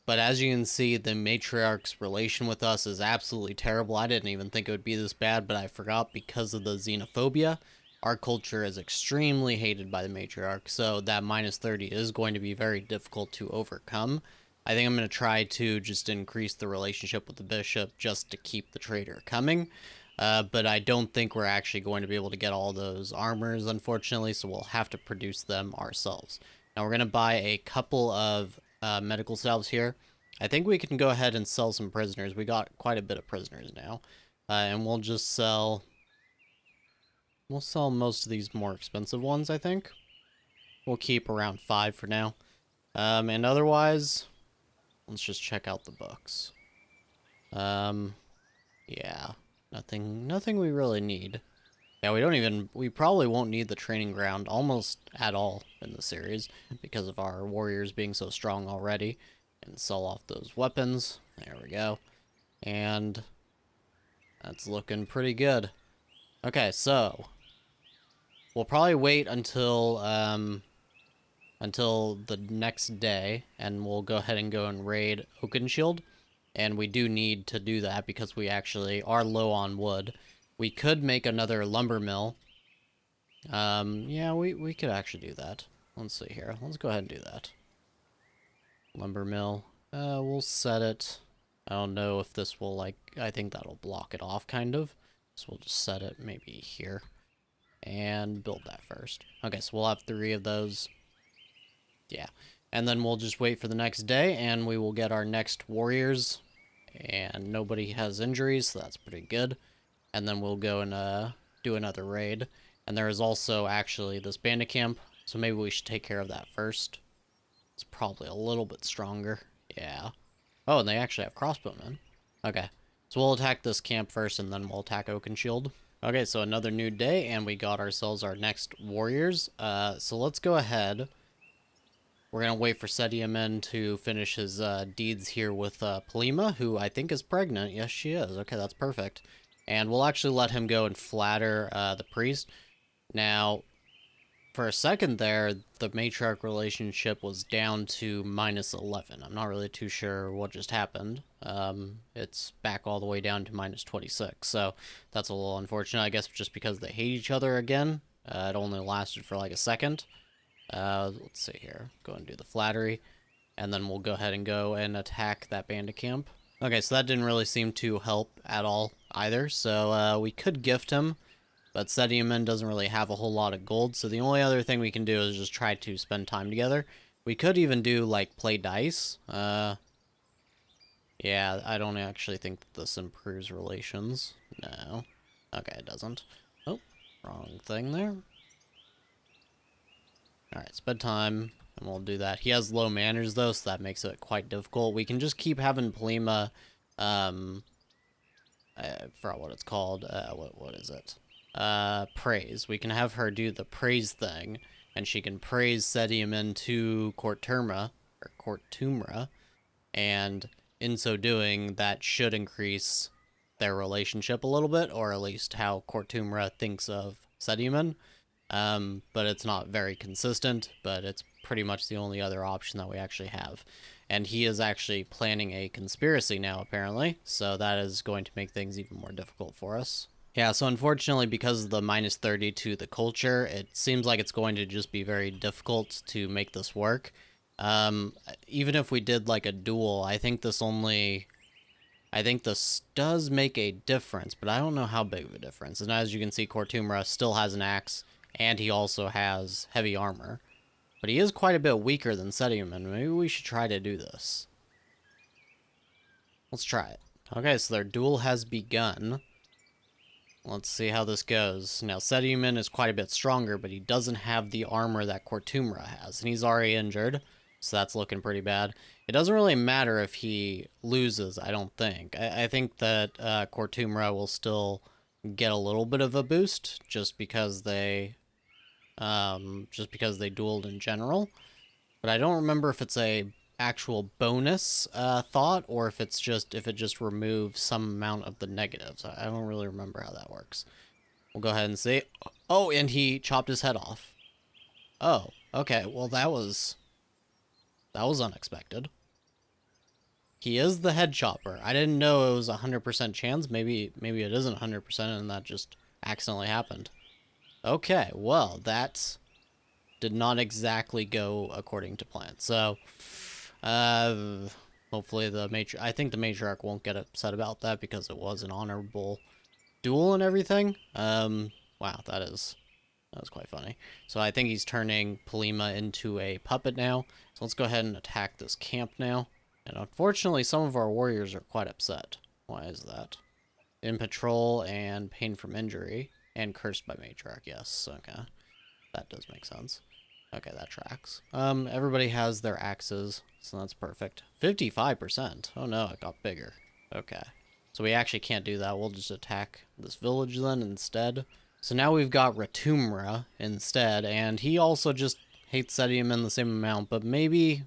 Speaker 1: But as you can see, the matriarch's relation with us is absolutely terrible. I didn't even think it would be this bad, but I forgot because of the xenophobia. Our culture is extremely hated by the matriarch, so that -30 is going to be very difficult to overcome. I think I'm going to try to just increase the relationship with the bishop just to keep the trader coming. But I don't think we're actually going to be able to get all those armors, unfortunately, so we'll have to produce them ourselves. Now, we're going to buy a couple of medical salves here. I think we can go ahead and sell some prisoners. We got quite a bit of prisoners now. And we'll just sell... We'll sell most of these more expensive ones, I think. We'll keep around 5 for now. And otherwise, let's just check out the books. Yeah. Nothing we really need. Yeah, we probably won't need the training ground almost at all in the series because of our warriors being so strong already. And sell off those weapons. There we go. And that's looking pretty good. Okay, so we'll probably wait until the next day, and we'll go ahead and go and raid Oakenshield. And we do need to do that because we actually are low on wood. We could make another lumber mill Yeah, we could actually do that. Let's see here. Let's go ahead and do that. Lumber mill. We'll set it. I don't know if this will, like, I think that'll block it off, kind of. So we'll just set it maybe here. And build that first. Okay, so we'll have 3 of those. Yeah. And then we'll just wait for the next day, and we will get our next warriors. And nobody has injuries, so that's pretty good. And then we'll go and do another raid. And there is also actually this bandit camp, so maybe we should take care of that first. It's probably a little bit stronger. Yeah. Oh, and they actually have crossbowmen. Okay. So we'll attack this camp first, and then we'll attack Oakenshield. Okay, so another new day, and we got ourselves our next warriors. So let's go ahead. We're going to wait for Sediamen to finish his deeds here with Polima, who I think is pregnant. Yes, she is. Okay, that's perfect. And we'll actually let him go and flatter the priest. Now, for a second there, the matriarch relationship was down to -11. I'm not really too sure what just happened. It's back all the way down to -26, so that's a little unfortunate, I guess, just because they hate each other again. It only lasted for like a second. Let's see here. Go and do the flattery, and then we'll go ahead and go and attack that bandit camp. Okay, so that didn't really seem to help at all either, so we could gift him, but Sediamen doesn't really have a whole lot of gold, so the only other thing we can do is just try to spend time together. We could even do, like, play dice. Yeah, I don't actually think that this improves relations. No. Okay, it doesn't. Oh, wrong thing there. Alright, it's bedtime, and we'll do that. He has low manners, though, so that makes it quite difficult. We can just keep having Polima, I forgot what it's called. What is it? Praise. We can have her do the praise thing, and she can praise Sediamen to Cortumra, and in so doing, that should increase their relationship a little bit, or at least how Cortumra thinks of Sediamen. But it's not very consistent, but it's pretty much the only other option that we actually have. And he is actually planning a conspiracy now, apparently, so that is going to make things even more difficult for us. Yeah, so unfortunately, because of the -30 to the culture, it seems like it's going to just be very difficult to make this work. Even if we did like a duel, I think this does make a difference, but I don't know how big of a difference. And as you can see, Cortumra still has an axe, and he also has heavy armor. But he is quite a bit weaker than Sediamen. Maybe we should try to do this. Let's try it. Okay, so their duel has begun. Let's see how this goes. Now, Sediamen is quite a bit stronger, but he doesn't have the armor that Cortumra has, and he's already injured, so that's looking pretty bad. It doesn't really matter if he loses, I don't think. I think that Cortumra will still get a little bit of a boost, just because they dueled in general. But I don't remember if it's a actual bonus thought, or if it just removes some amount of the negatives. I don't really remember how that works. We'll go ahead and see. Oh, and he chopped his head off. Oh, okay. Well, that was unexpected. He is the head chopper. I didn't know it was 100% chance. Maybe it isn't 100%, and that just accidentally happened. Okay, well, that did not exactly go according to plan. So, hopefully I think the matriarch won't get upset about that, because it was an honorable duel and everything. Wow, that was quite funny. So I think he's turning Polima into a puppet now. So let's go ahead and attack this camp now. And unfortunately, some of our warriors are quite upset. Why is that? In patrol and pain from injury. And cursed by matriarch, yes. Okay. That does make sense. Okay, that tracks. Everybody has their axes, so that's perfect. 55%. Oh no, it got bigger. Okay. So we actually can't do that. We'll just attack this village then instead. So now we've got Ratumra instead, and he also just hates Sediamen the same amount, but maybe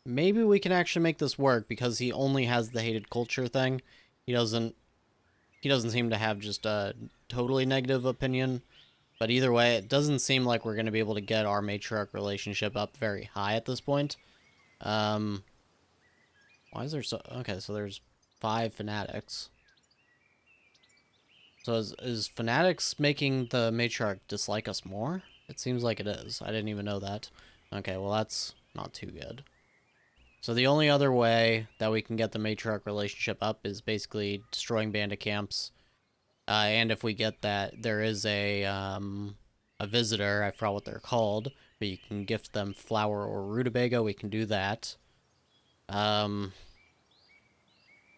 Speaker 1: we can actually make this work, because he only has the hated culture thing. He doesn't seem to have just a totally negative opinion. But either way, it doesn't seem like we're going to be able to get our matriarch relationship up very high at this point. Why is there so... Okay, so there's 5 fanatics. So is Fanatics making the matriarch dislike us more? It seems like it is. I didn't even know that. Okay, well that's not too good. So the only other way that we can get the matriarch relationship up is basically destroying bandit camps. And if we get that, there is a visitor, I forgot what they're called, but you can gift them flour or rutabaga, we can do that.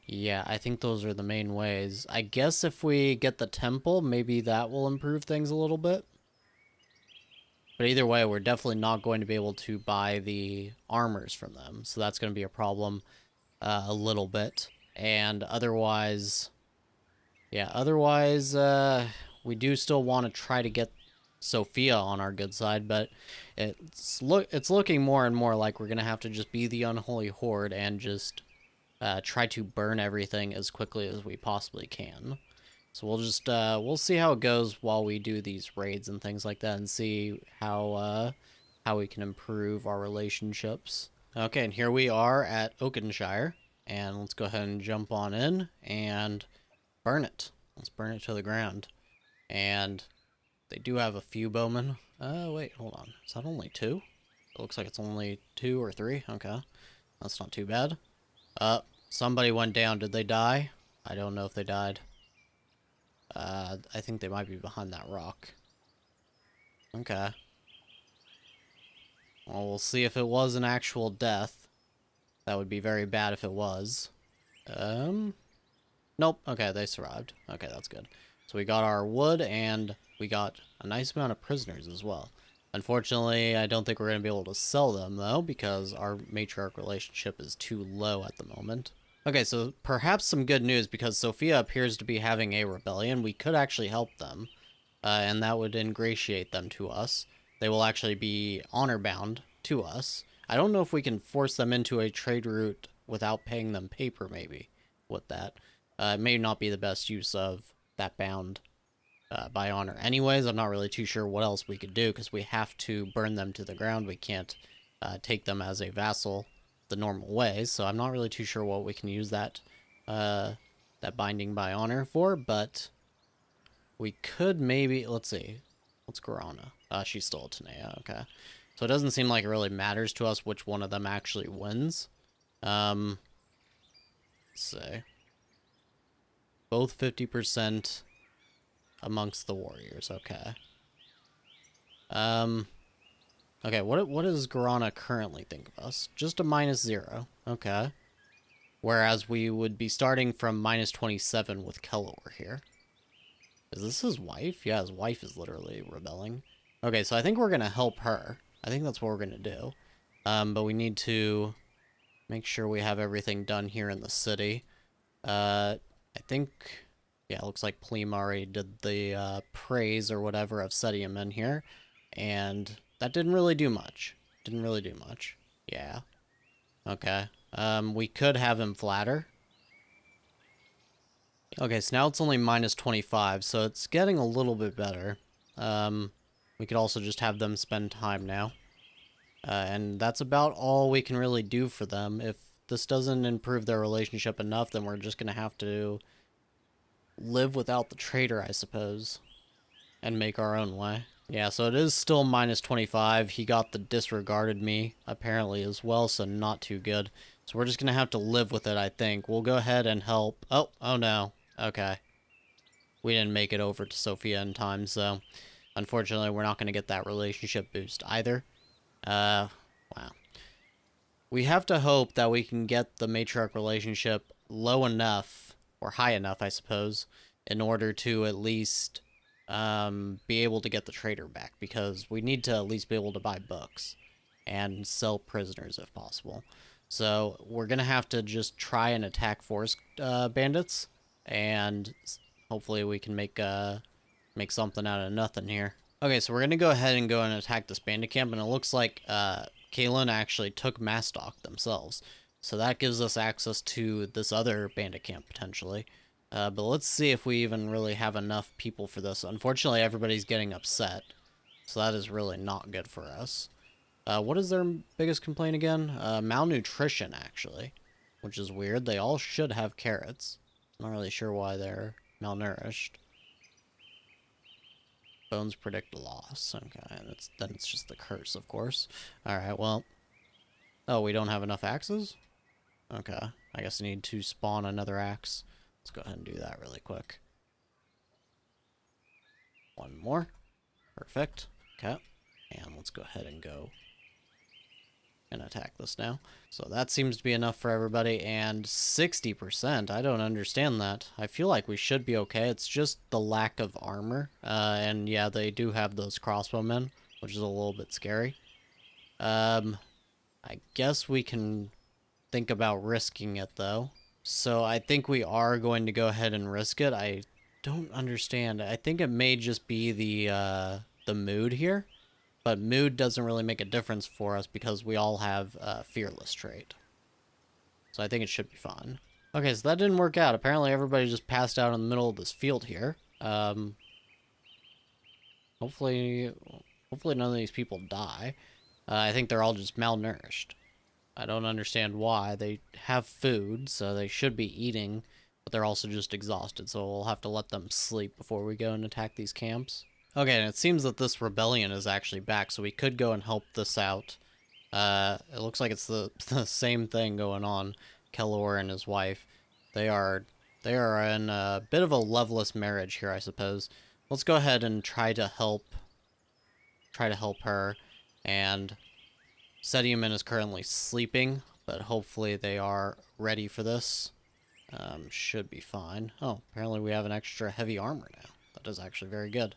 Speaker 1: Yeah, I think those are the main ways. I guess if we get the temple, maybe that will improve things a little bit. But either way, we're definitely not going to be able to buy the armors from them. So that's going to be a problem a little bit. And otherwise, yeah, otherwise, we do still want to try to get Sophia on our good side, but it's looking more and more like we're going to have to just be the Unholy Horde and just try to burn everything as quickly as we possibly can. So we'll just we'll see how it goes while we do these raids and things like that, and see how we can improve our relationships. Okay, and here we are at Oakenshire, and let's go ahead and jump on in and burn it. Let's burn it to the ground. And they do have a few bowmen. Wait, hold on. Is that only two? It looks like it's only 2 or 3. Okay, that's not too bad. Somebody went down. Did they die? I don't know if they died. I think they might be behind that rock. Okay. Well, we'll see if it was an actual death. That would be very bad if it was. Nope. Okay, they survived. Okay, that's good. So we got our wood, and we got a nice amount of prisoners as well. Unfortunately, I don't think we're going to be able to sell them, though, because our matriarch relationship is too low at the moment. Okay, so perhaps some good news, because Sophia appears to be having a rebellion. We could actually help them, and that would ingratiate them to us. They will actually be honor-bound to us. I don't know if we can force them into a trade route without paying them paper, maybe, with that. It may not be the best use of that bound by honor. Anyways, I'm not really too sure what else we could do, because we have to burn them to the ground. We can't take them as a vassal the normal way, so I'm not really too sure what we can use that that binding by honor for, but we could maybe, let's see, what's Garana? She's still a Nameia, okay. So it doesn't seem like it really matters to us which one of them actually wins. Let's see. Both 50% amongst the warriors, okay. Okay, what does Garana currently think of us? Just a -0, okay. Whereas we would be starting from -27 with Kellor here. Is this his wife? Yeah, his wife is literally rebelling. Okay, so I think we're gonna help her. I think that's what we're gonna do. But we need to make sure we have everything done here in the city. I think, yeah, it looks like Pleem already did the praise or whatever of setting him in here. And that didn't really do much. Didn't really do much. Yeah. Okay. We could have him flatter. Okay, so now it's only -25, so it's getting a little bit better. We could also just have them spend time now. And that's about all we can really do for them. If this doesn't improve their relationship enough, then we're just going to have to live without the traitor, I suppose, and make our own way. Yeah, so it is still -25. He got the disregarded me, apparently, as well, so not too good. So we're just going to have to live with it, I think. We'll go ahead and help. Oh no. Okay. We didn't make it over to Sophia in time, so unfortunately we're not going to get that relationship boost either. Wow. We have to hope that we can get the matriarch relationship low enough, or high enough, I suppose, in order to at least be able to get the trader back, because we need to at least be able to buy books and sell prisoners if possible. So we're going to have to just try and attack forest bandits, and hopefully we can make something out of nothing here. Okay, so we're going to go ahead and go and attack this bandit camp, and it looks like Kalen actually took Mastock themselves. So that gives us access to this other bandit camp, potentially. But let's see if we even really have enough people for this. Unfortunately, everybody's getting upset. So that is really not good for us. What is their biggest complaint again? Malnutrition, actually. Which is weird. They all should have carrots. I'm not really sure why they're malnourished. Bones predict loss. Okay, then it's just the curse, of course. Alright, well. Oh, we don't have enough axes? Okay, I guess I need to spawn another axe. Let's go ahead and do that really quick. One more. Perfect. Okay. And let's go ahead and go and attack this now. So that seems to be enough for everybody. And 60%, I don't understand that. I feel like we should be okay. It's just the lack of armor. And yeah, they do have those crossbowmen, which is a little bit scary. I guess we can think about risking it, though. So I think we are going to go ahead and risk it. I don't understand. I think it may just be the mood here. But mood doesn't really make a difference for us because we all have a fearless trait. So I think it should be fine. Okay, so that didn't work out. Apparently everybody just passed out in the middle of this field here. Hopefully none of these people die. I think they're all just malnourished. I don't understand why. They have food, so they should be eating, but they're also just exhausted, so we'll have to let them sleep before we go and attack these camps. Okay, and it seems that this rebellion is actually back, so we could go and help this out. It looks like it's the same thing going on. Kellor and his wife. They are in a bit of a loveless marriage here, I suppose. Let's go ahead and try to help her. And Sediaman is currently sleeping, but hopefully they are ready for this. Should be fine. Oh, apparently we have an extra heavy armor now. That is actually very good.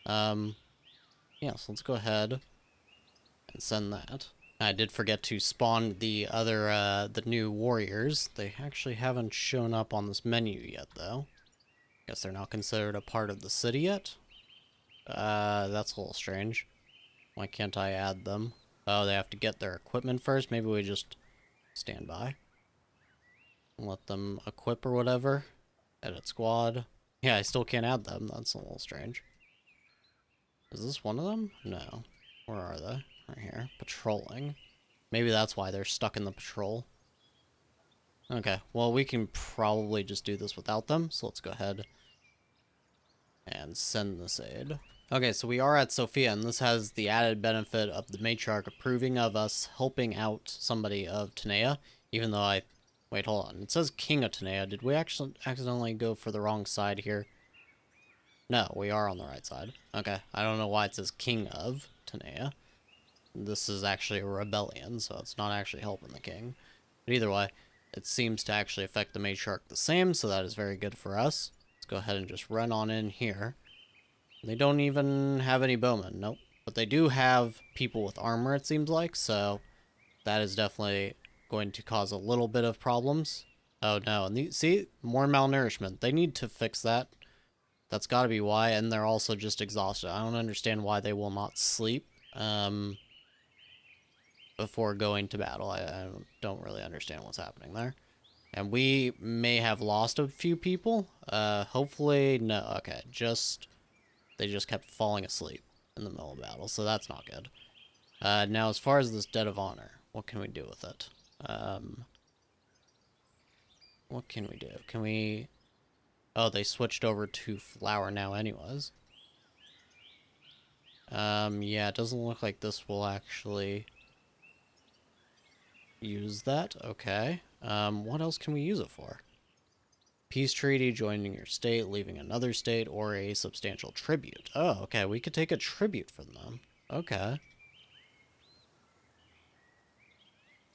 Speaker 1: Yeah, so let's go ahead and send that. I did forget to spawn the other, the new warriors. They actually haven't shown up on this menu yet, though. Guess they're not considered a part of the city yet. That's a little strange. Why can't I add them? Oh, they have to get their equipment first? Maybe we just stand by. Let them equip or whatever. Edit squad. Yeah, I still can't add them. That's a little strange. Is this one of them? No. Where are they? Right here. Patrolling. Maybe that's why they're stuck in the patrol. Okay, well, we can probably just do this without them, so let's go ahead and send this aid. Okay, so we are at Sophia, and this has the added benefit of the matriarch approving of us helping out somebody of Nameia, even though I... Wait, hold on. It says King of Nameia. Did we actually accidentally go for the wrong side here? No, we are on the right side. Okay, I don't know why it says King of Nameia. This is actually a rebellion, so it's not actually helping the king. But either way, it seems to actually affect the matriarch the same, so that is very good for us. Let's go ahead and just run on in here. They don't even have any bowmen, nope. But they do have people with armor, it seems like, so that is definitely going to cause a little bit of problems. Oh no, and see, more malnourishment. They need to fix that. That's gotta be why, and they're also just exhausted. I don't understand why they will not sleep before going to battle. I don't really understand what's happening there. And we may have lost a few people. Hopefully, no. Okay, they just kept falling asleep in the middle of battle, so that's not good. Now, as far as this Debt of Honor, what can we do with it? What can we do? Can we... Oh, they switched over to Flower now anyways. Yeah, it doesn't look like this will actually use that. Okay. What else can we use it for? Peace treaty, joining your state, leaving another state, or a substantial tribute. Oh, okay, we could take a tribute from them. Okay.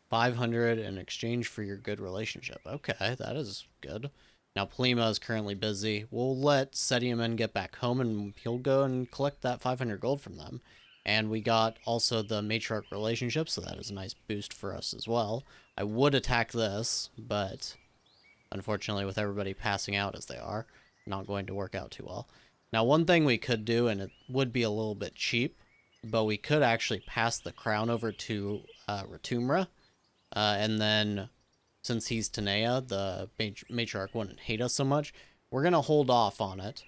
Speaker 1: 500 in exchange for your good relationship. Okay, that is good. Now, Plima is currently busy. We'll let Sediaman get back home, and he'll go and collect that 500 gold from them. And we got also the matriarch relationship, so that is a nice boost for us as well. I would attack this, but... unfortunately, with everybody passing out as they are, not going to work out too well. Now, one thing we could do, and it would be a little bit cheap, but we could actually pass the crown over to Ratumra, and then, since he's Nameia, the matriarch wouldn't hate us so much. We're going to hold off on it,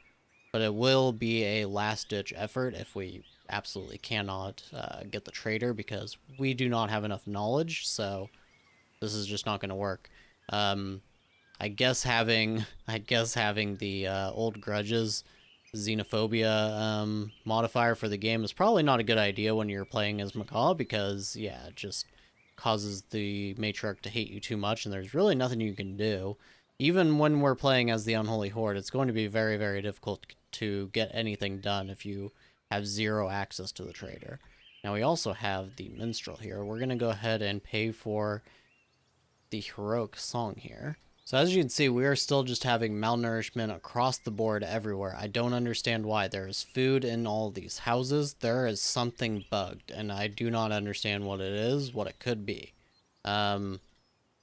Speaker 1: but it will be a last-ditch effort if we absolutely cannot get the trader, because we do not have enough knowledge, so this is just not going to work. I guess having the old grudges xenophobia modifier for the game is probably not a good idea when you're playing as Macaw, because, yeah, it just causes the matriarch to hate you too much, and there's really nothing you can do. Even when we're playing as the Unholy Horde, it's going to be very, very difficult to get anything done if you have zero access to the trader. Now, we also have the minstrel here. We're going to go ahead and pay for the heroic song here. So as you can see, we are still just having malnourishment across the board everywhere. I don't understand why. There is food in all of these houses. There is something bugged, and I do not understand what it is, what it could be. Let's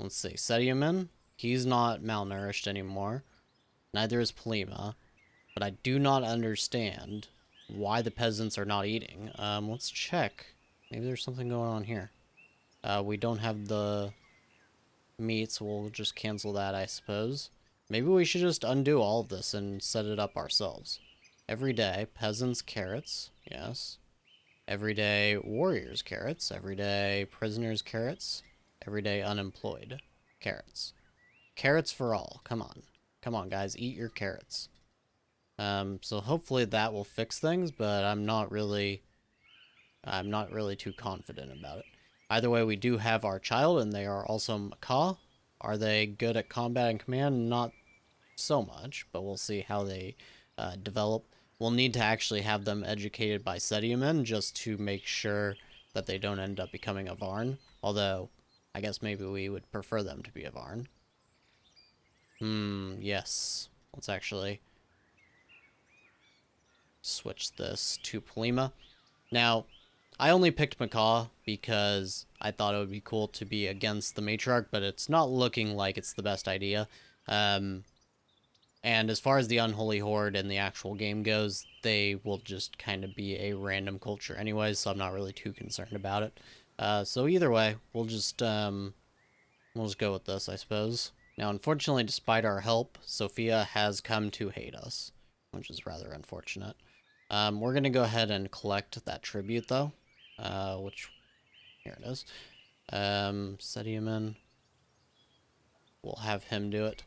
Speaker 1: see. Sediaman, he's not malnourished anymore. Neither is Polima. But I do not understand why the peasants are not eating. Let's check. Maybe there's something going on here. We don't have the meat, so we'll just cancel that, I suppose. Maybe we should just undo all of this and set it up ourselves. Every day, peasants, carrots, yes. Every day, warriors, carrots. Every day, prisoners, carrots. Every day, unemployed, carrots. Carrots for all, come on. Come on, guys, eat your carrots. So hopefully that will fix things, but I'm not really too confident about it. Either way, we do have our child, and they are also Macaw. Are they good at combat and command? Not so much, but we'll see how they develop. We'll need to actually have them educated by Sediamen just to make sure that they don't end up becoming a Varn. Although, I guess maybe we would prefer them to be a Varn. Yes. Let's actually switch this to Polima. Now, I only picked Macaw because I thought it would be cool to be against the matriarch, but it's not looking like it's the best idea. And as far as the Unholy Horde and the actual game goes, they will just kind of be a random culture anyways, so I'm not really too concerned about it. So either way, we'll just go with this, I suppose. Now, unfortunately, despite our help, Sophia has come to hate us, which is rather unfortunate. We're going to go ahead and collect that tribute, though. Which, here it is. Sediaman. We'll have him do it.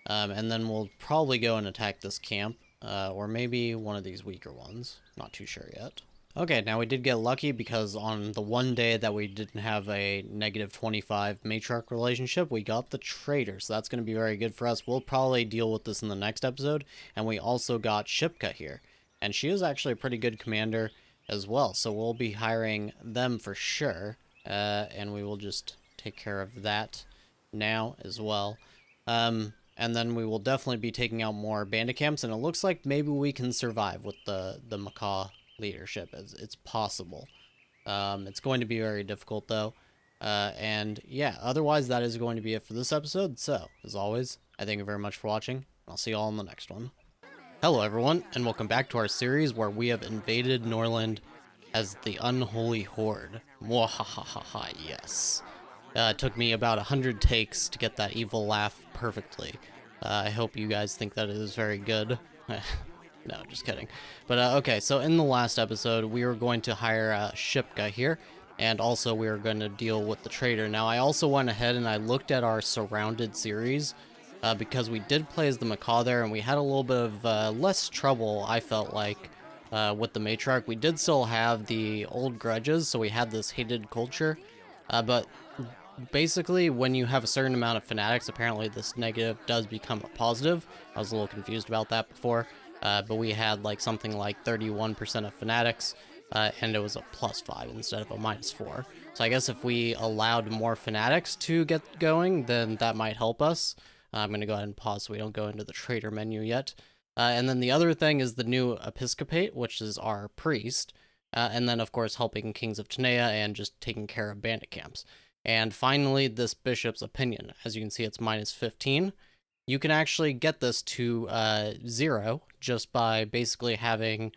Speaker 1: And then we'll probably go and attack this camp, or maybe one of these weaker ones. Not too sure yet. Okay, now we did get lucky because on the one day that we didn't have a -25 matriarch relationship, we got the traitor, so that's going to be very good for us. We'll probably deal with this in the next episode, and we also got Shipka here, and she is actually a pretty good commander as well, so we'll be hiring them for sure, and we will just take care of that now as well. And then we will definitely be taking out more bandit camps, and it looks like maybe we can survive with the Macaw leadership. It's possible. It's going to be very difficult, though. And yeah, otherwise that is going to be it for this episode. So, as always, I thank you very much for watching. I'll see you all in the next one. Hello everyone, and welcome back to our series where we have invaded Norland as the Unholy Horde. Mwahahaha, yes. It took me about 100 takes to get that evil laugh perfectly. I hope you guys think that it is very good. No, just kidding. But okay, so in the last episode, we were going to hire Shipka here, and also we were going to deal with the trader. Now, I also went ahead and I looked at our Surrounded series, because we did play as the Macaw there, and we had a little bit of less trouble, I felt like, with the matriarch. We did still have the old grudges, so we had this hated culture, but basically, when you have a certain amount of fanatics, apparently this negative does become a positive. I was a little confused about that before, but we had like something like 31% of fanatics, and it was a +5 instead of a -4. So I guess if we allowed more fanatics to get going, then that might help us. I'm going to go ahead and pause so we don't go into the trader menu yet. And then the other thing is the new episcopate, which is our priest, and then of course helping kings of Nameia and just taking care of bandit camps. And finally, this bishop's opinion. As you can see, it's -15. You can actually get this to 0 just by basically having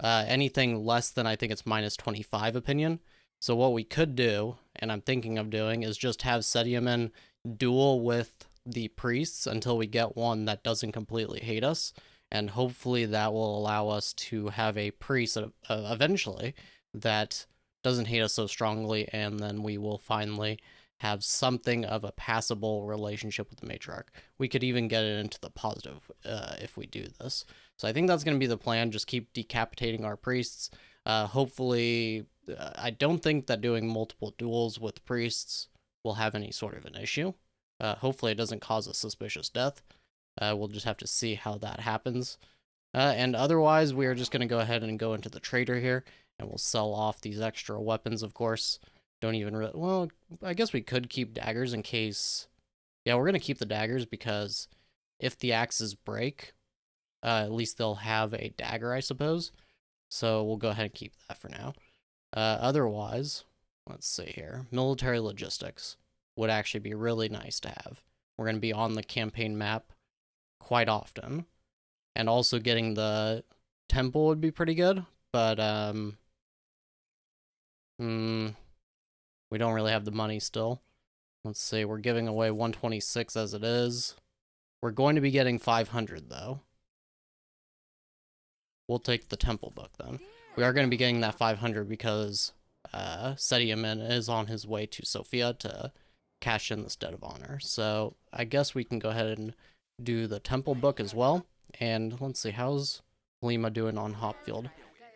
Speaker 1: anything less than, I think it's -25 opinion. So what we could do, and I'm thinking of doing, is just have Sediamen duel with the priests until we get one that doesn't completely hate us. And hopefully that will allow us to have a priest eventually that doesn't hate us so strongly, and then we will finally have something of a passable relationship with the matriarch. We could even get it into the positive if we do this. So I think that's going to be the plan. Just keep decapitating our priests. Hopefully, I don't think that doing multiple duels with priests will have any sort of an issue. Hopefully it doesn't cause a suspicious death. We'll just have to see how that happens. And otherwise, we are just going to go ahead and go into the trader here, and we'll sell off these extra weapons, of course. Don't even really... Well, I guess we could keep daggers in case... Yeah, we're going to keep the daggers because if the axes break, at least they'll have a dagger, I suppose. So we'll go ahead and keep that for now. Otherwise, let's see here. Military logistics would actually be really nice to have. We're going to be on the campaign map quite often. And also getting the temple would be pretty good, but we don't really have the money still. Let's see, we're giving away 126 as it is. We're going to be getting 500 though. We'll take the temple book then. We are going to be getting that 500 because Sediaman is on his way to Sofia to cash in this debt of honor. So I guess we can go ahead and do the temple book as well. And let's see, how's Lima doing on Hopfield?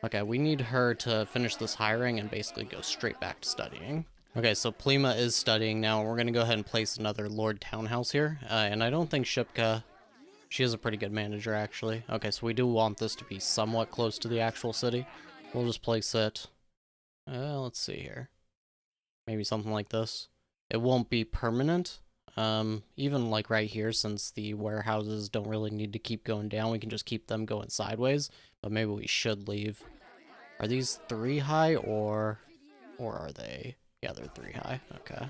Speaker 1: Okay, we need her to finish this hiring and basically go straight back to studying. Okay, so Plima is studying now. We're going to go ahead and place another Lord Townhouse here. And I don't think Shipka... She is a pretty good manager, actually. Okay, so we do want this to be somewhat close to the actual city. We'll just place it... let's see here. Maybe something like this. It won't be permanent. Even like right here, since the warehouses don't really need to keep going down, we can just keep them going sideways. But maybe we should leave. Are these 3 high, or are they? Yeah, they're 3 high. Okay.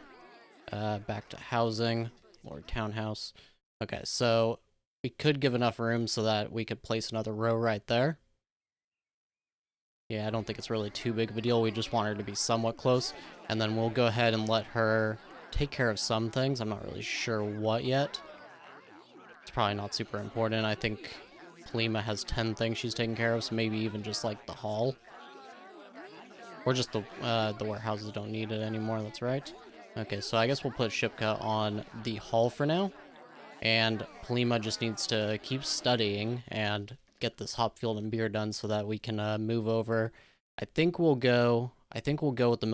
Speaker 1: Back to housing. Lord Townhouse. Okay, so we could give enough room so that we could place another row right there. Yeah, I don't think it's really too big of a deal. We just want her to be somewhat close. And then we'll go ahead and let her take care of some things. I'm not really sure what yet. It's probably not super important. I think Plima has 10 things she's taking care of, so maybe even just like the hall. Or just the warehouses don't need it anymore, that's right. Okay, so I guess we'll put Shipka on the hall for now. And Plima just needs to keep studying and get this Hopfield and beer done so that we can move over. I think we'll go with the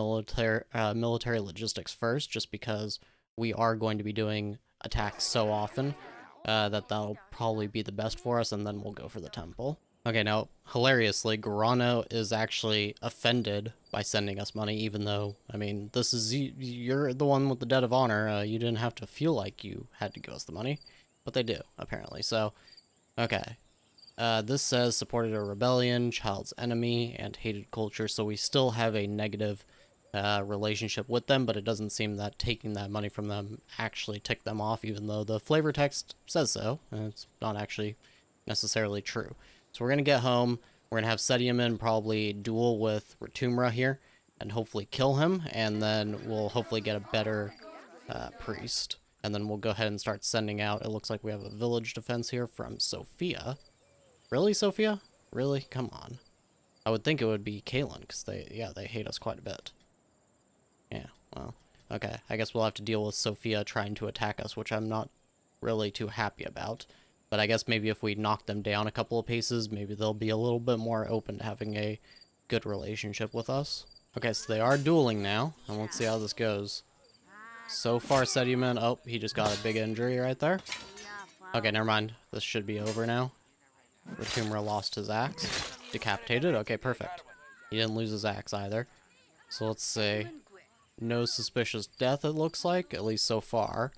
Speaker 1: military logistics first, just because we are going to be doing attacks so often that'll probably be the best for us, and then we'll go for the temple. Okay, now, hilariously, Guarano is actually offended by sending us money, even though, I mean, this is, you're the one with the debt of honor. You didn't have to feel like you had to give us the money, but they do, apparently. So, okay. This says supported a rebellion, child's enemy, and hated culture, so we still have a negative relationship with them, but it doesn't seem that taking that money from them actually ticked them off, even though the flavor text says so, and it's not actually necessarily true. So we're going to get home, we're going to have Sediaman probably duel with Retumra here, and hopefully kill him, and then we'll hopefully get a better priest. And then we'll go ahead and start sending out, it looks like we have a village defense here from Sofia. Really, Sofia? Really? Come on. I would think it would be Kalen, because they hate us quite a bit. Yeah, well, okay. I guess we'll have to deal with Sofia trying to attack us, which I'm not really too happy about. But I guess maybe if we knock them down a couple of paces, maybe they'll be a little bit more open to having a good relationship with us. Okay, so they are dueling now, and let's see how this goes. So far, Sediaman, oh, he just got a big injury right there. Okay, never mind. This should be over now. Retumra lost his axe. Decapitated? Okay, perfect. He didn't lose his axe either. So let's see. No suspicious death, it looks like, at least so far.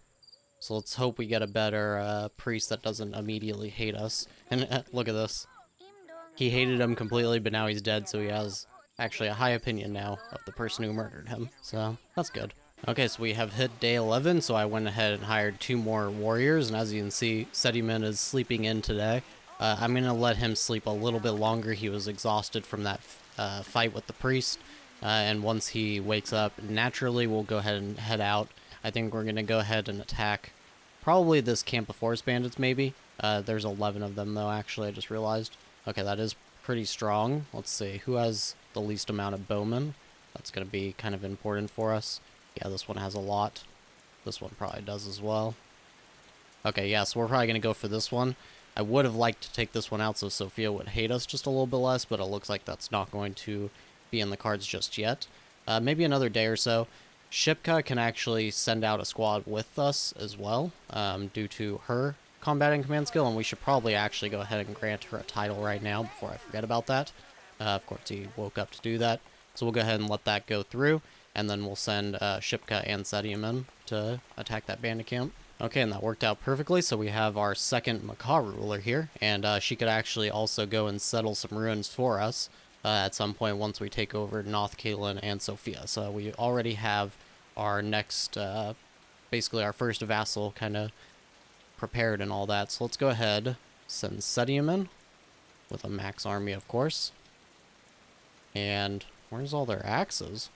Speaker 1: So let's hope we get a better priest that doesn't immediately hate us. And look at this. He hated him completely, but now he's dead, so he has actually a high opinion now of the person who murdered him. So that's good. Okay, so we have hit day 11, so I went ahead and hired 2 more warriors, and as you can see, Sediman is sleeping in today. I'm going to let him sleep a little bit longer. He was exhausted from that fight with the priest, and once he wakes up naturally, we'll go ahead and head out. I think we're going to go ahead and attack probably this camp of forest bandits, maybe. There's 11 of them, though, actually, I just realized. Okay, that is pretty strong. Let's see, who has the least amount of bowmen? That's going to be kind of important for us. Yeah, this one has a lot. This one probably does as well. Okay, yeah, so we're probably going to go for this one. I would have liked to take this one out so Sophia would hate us just a little bit less, but it looks like that's not going to be in the cards just yet. Maybe another day or so. Shipka can actually send out a squad with us as well, due to her combating command skill, and we should probably actually go ahead and grant her a title right now before I forget about that. Of course, he woke up to do that, so we'll go ahead and let that go through, and then we'll send Shipka and Setium in to attack that bandit camp. Okay, and that worked out perfectly, so we have our second Macaw ruler here, and she could actually also go and settle some ruins for us at some point once we take over Noth, Caitlin, and Sophia. So we already have our next, basically our first vassal kind of prepared and all that. So let's go ahead, send Setium in, with a max army, of course. And where's all their axes?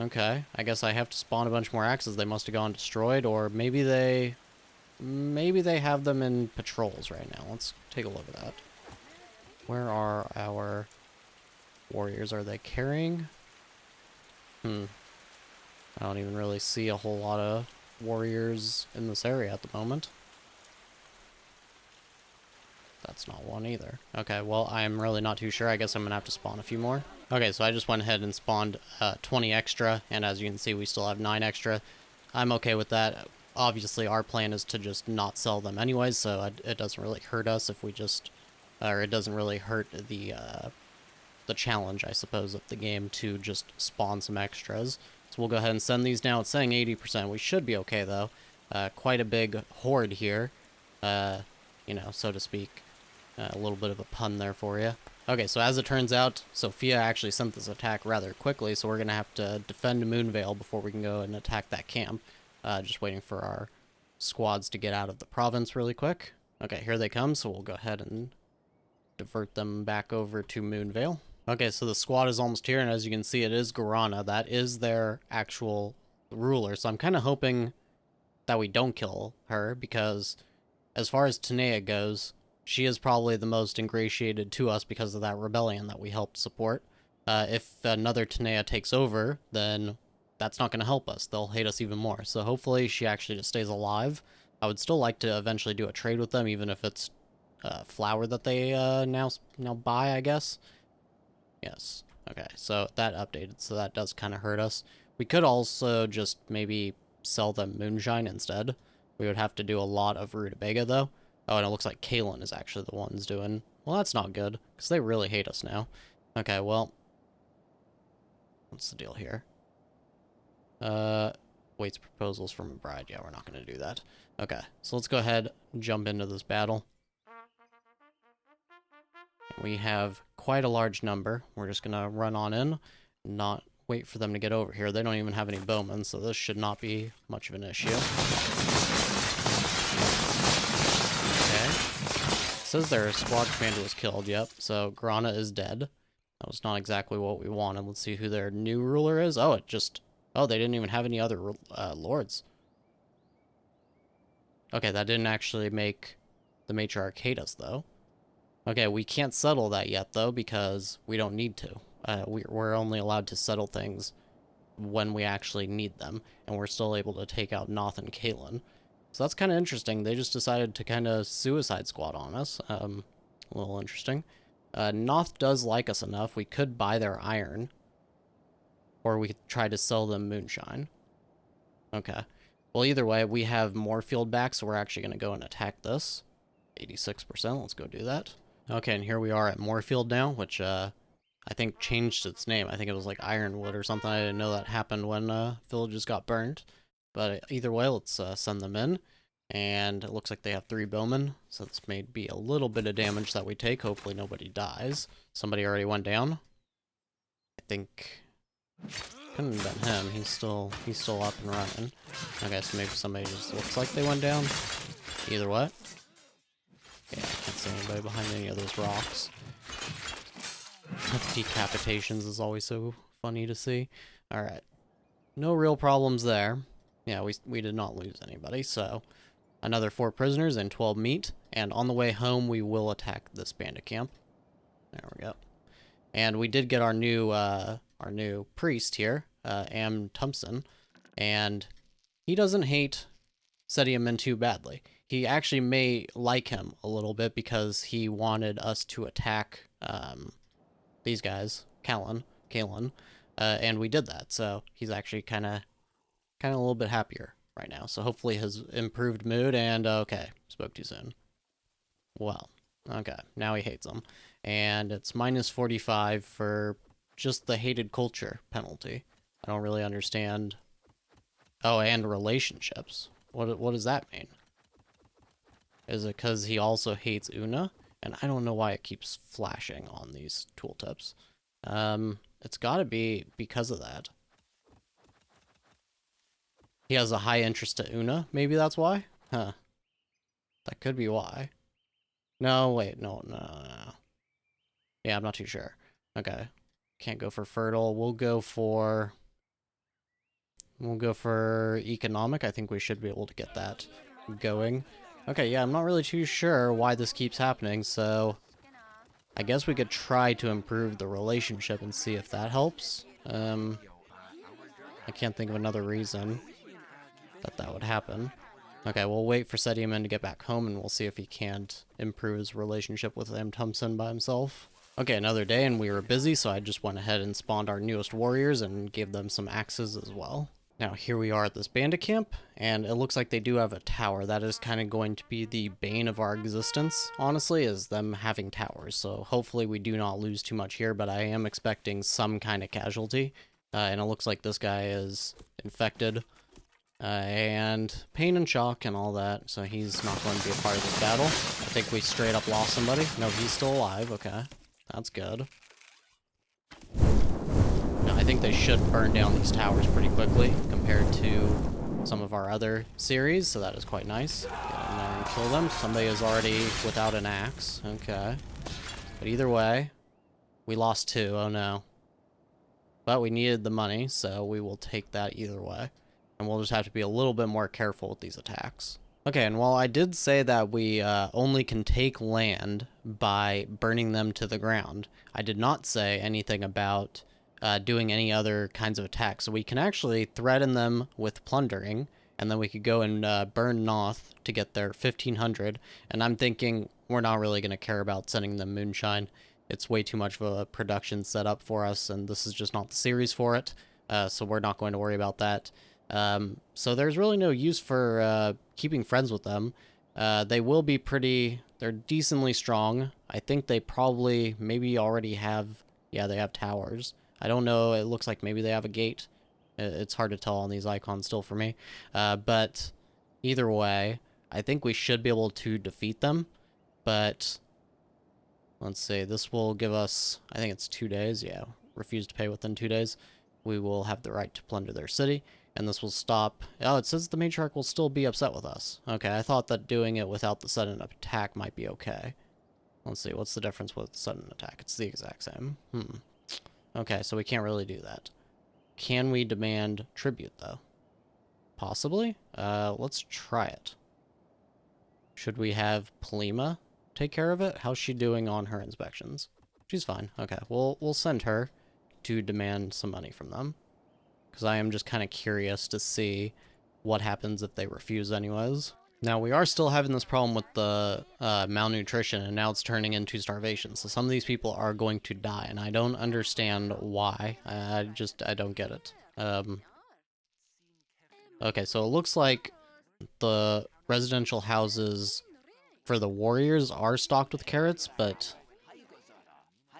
Speaker 1: Okay, I guess I have to spawn a bunch more axes. They must have gone destroyed, or maybe they have them in patrols right now. Let's take a look at that. Where are our warriors? Are they carrying? I don't even really see a whole lot of warriors in this area at the moment. That's not one either. Okay, well, I'm really not too sure. I guess I'm gonna have to spawn a few more. Okay, so I just went ahead and spawned 20 extra, and as you can see, we still have 9 extra. I'm okay with that. Obviously, our plan is to just not sell them anyways, so it doesn't really hurt us if we just... or it doesn't really hurt the challenge, I suppose, of the game to just spawn some extras. So we'll go ahead and send these now. It's saying 80%. We should be okay, though. Quite a big horde here, you know, so to speak. A little bit of a pun there for you. Okay, so as it turns out, Sophia actually sent this attack rather quickly, so we're going to have to defend Moonvale before we can go and attack that camp. Just waiting for our squads to get out of the province really quick. Okay, here they come, so we'll go ahead and divert them back over to Moonvale. Okay, so the squad is almost here, and as you can see, it is Guarana. That is their actual ruler, so I'm kind of hoping that we don't kill her, because as far as Nameia goes, she is probably the most ingratiated to us because of that rebellion that we helped support. If another Nameia takes over, then that's not going to help us. They'll hate us even more. So hopefully she actually just stays alive. I would still like to eventually do a trade with them, even if it's flour that they now buy, I guess. Yes. Okay, so that updated, so that does kind of hurt us. We could also just maybe sell them moonshine instead. We would have to do a lot of rutabaga, though. Oh, and it looks like Caitlin is actually the ones doing... Well, that's not good, because they really hate us now. Okay, well... What's the deal here? Waits proposals from a bride. Yeah, we're not going to do that. Okay, so let's go ahead and jump into this battle. We have quite a large number. We're just going to run on in, not wait for them to get over here. They don't even have any bowmen, so this should not be much of an issue. Says their squad commander was killed, yep, so Grana is dead. That was not exactly what we wanted. Let's see who their new ruler is. Oh, they didn't even have any other lords. Okay, that didn't actually make the matriarch hate us, though. Okay, we can't settle that yet, though, because we don't need to. We're only allowed to settle things when we actually need them, and we're still able to take out Noth and Caitlin. So that's kind of interesting. They just decided to kind of suicide squad on us. A little interesting. Noth does like us enough. We could buy their iron. Or we could try to sell them moonshine. Okay. Well, either way, we have more field back, so we're actually going to go and attack this. 86%. Let's go do that. Okay, and here we are at Moorfield now, which I think changed its name. I think it was like Ironwood or something. I didn't know that happened when villages got burned. But either way, let's send them in. And it looks like they have 3 bowmen, so this may be a little bit of damage that we take. Hopefully nobody dies. Somebody already went down. I think... couldn't have been him. He's still up and running. Okay, so maybe somebody just looks like they went down. Either way. Yeah, I can't see anybody behind any of those rocks. Decapitations is always so funny to see. Alright. No real problems there. Yeah, we did not lose anybody, so... Another 4 prisoners and 12 meat. And on the way home, we will attack this bandit camp. There we go. And we did get our new priest here, Am Thompson. And he doesn't hate Sediaman too badly. He actually may like him a little bit because he wanted us to attack these guys, Kalen, and we did that. So he's actually kind of a little bit happier right now. So hopefully his improved mood and okay, spoke too soon. Well, okay, now he hates them, and it's minus 45 for just the hated culture penalty. I don't really understand. Oh, and relationships. What does that mean? Is it because he also hates Una? And I don't know why it keeps flashing on these tooltips. It's gotta be because of that. He has a high interest to Una, maybe that's why? Huh. That could be why. No, wait, no. Yeah, I'm not too sure. Okay. Can't go for fertile. We'll go for economic. I think we should be able to get that going. Okay, yeah, I'm not really too sure why this keeps happening, so I guess we could try to improve the relationship and see if that helps. I can't think of another reason that would happen. Okay, we'll wait for Sediaman to get back home and we'll see if he can't improve his relationship with M. Thompson by himself. Okay, another day and we were busy, so I just went ahead and spawned our newest warriors and gave them some axes as well. Now here we are at this bandit camp, and it looks like they do have a tower. That is kind of going to be the bane of our existence, honestly, is them having towers. So hopefully we do not lose too much here, but I am expecting some kind of casualty. And it looks like this guy is infected. And pain and shock and all that, so he's not going to be a part of this battle. I think we straight up lost somebody. No, he's still alive, okay. That's good. Now, I think they should burn down these towers pretty quickly compared to some of our other series, so that is quite nice. Get in there and kill them. Somebody is already without an axe, okay. But either way, we lost 2, oh no. But we needed the money, so we will take that either way. And we'll just have to be a little bit more careful with these attacks. Okay, and while I did say that we only can take land by burning them to the ground, I did not say anything about doing any other kinds of attacks. So we can actually threaten them with plundering, and then we could go and burn Noth to get their 1,500. And I'm thinking we're not really going to care about sending them moonshine. It's way too much of a production setup for us, and this is just not the series for it. So we're not going to worry about that. So there's really no use for keeping friends with them. They will be they're decently strong. I think they probably maybe already have, yeah, they have towers. I don't know, it looks like maybe they have a gate. It's hard to tell on these icons still for me. But either way, I think we should be able to defeat them. But let's see, this will give us, I think it's 2 days, yeah. Refuse to pay within 2 days. We will have the right to plunder their city. And this will stop. Oh, it says the matriarch will still be upset with us. Okay, I thought that doing it without the sudden attack might be okay. Let's see, what's the difference with sudden attack? It's the exact same. Okay, so we can't really do that. Can we demand tribute, though? Possibly? Let's try it. Should we have Polima take care of it? How's she doing on her inspections? She's fine. Okay, we'll send her to demand some money from them. Because I am just kind of curious to see what happens if they refuse anyways. Now, we are still having this problem with the malnutrition, and now it's turning into starvation. So some of these people are going to die, and I don't understand why. I don't get it. Okay, so it looks like the residential houses for the warriors are stocked with carrots, but...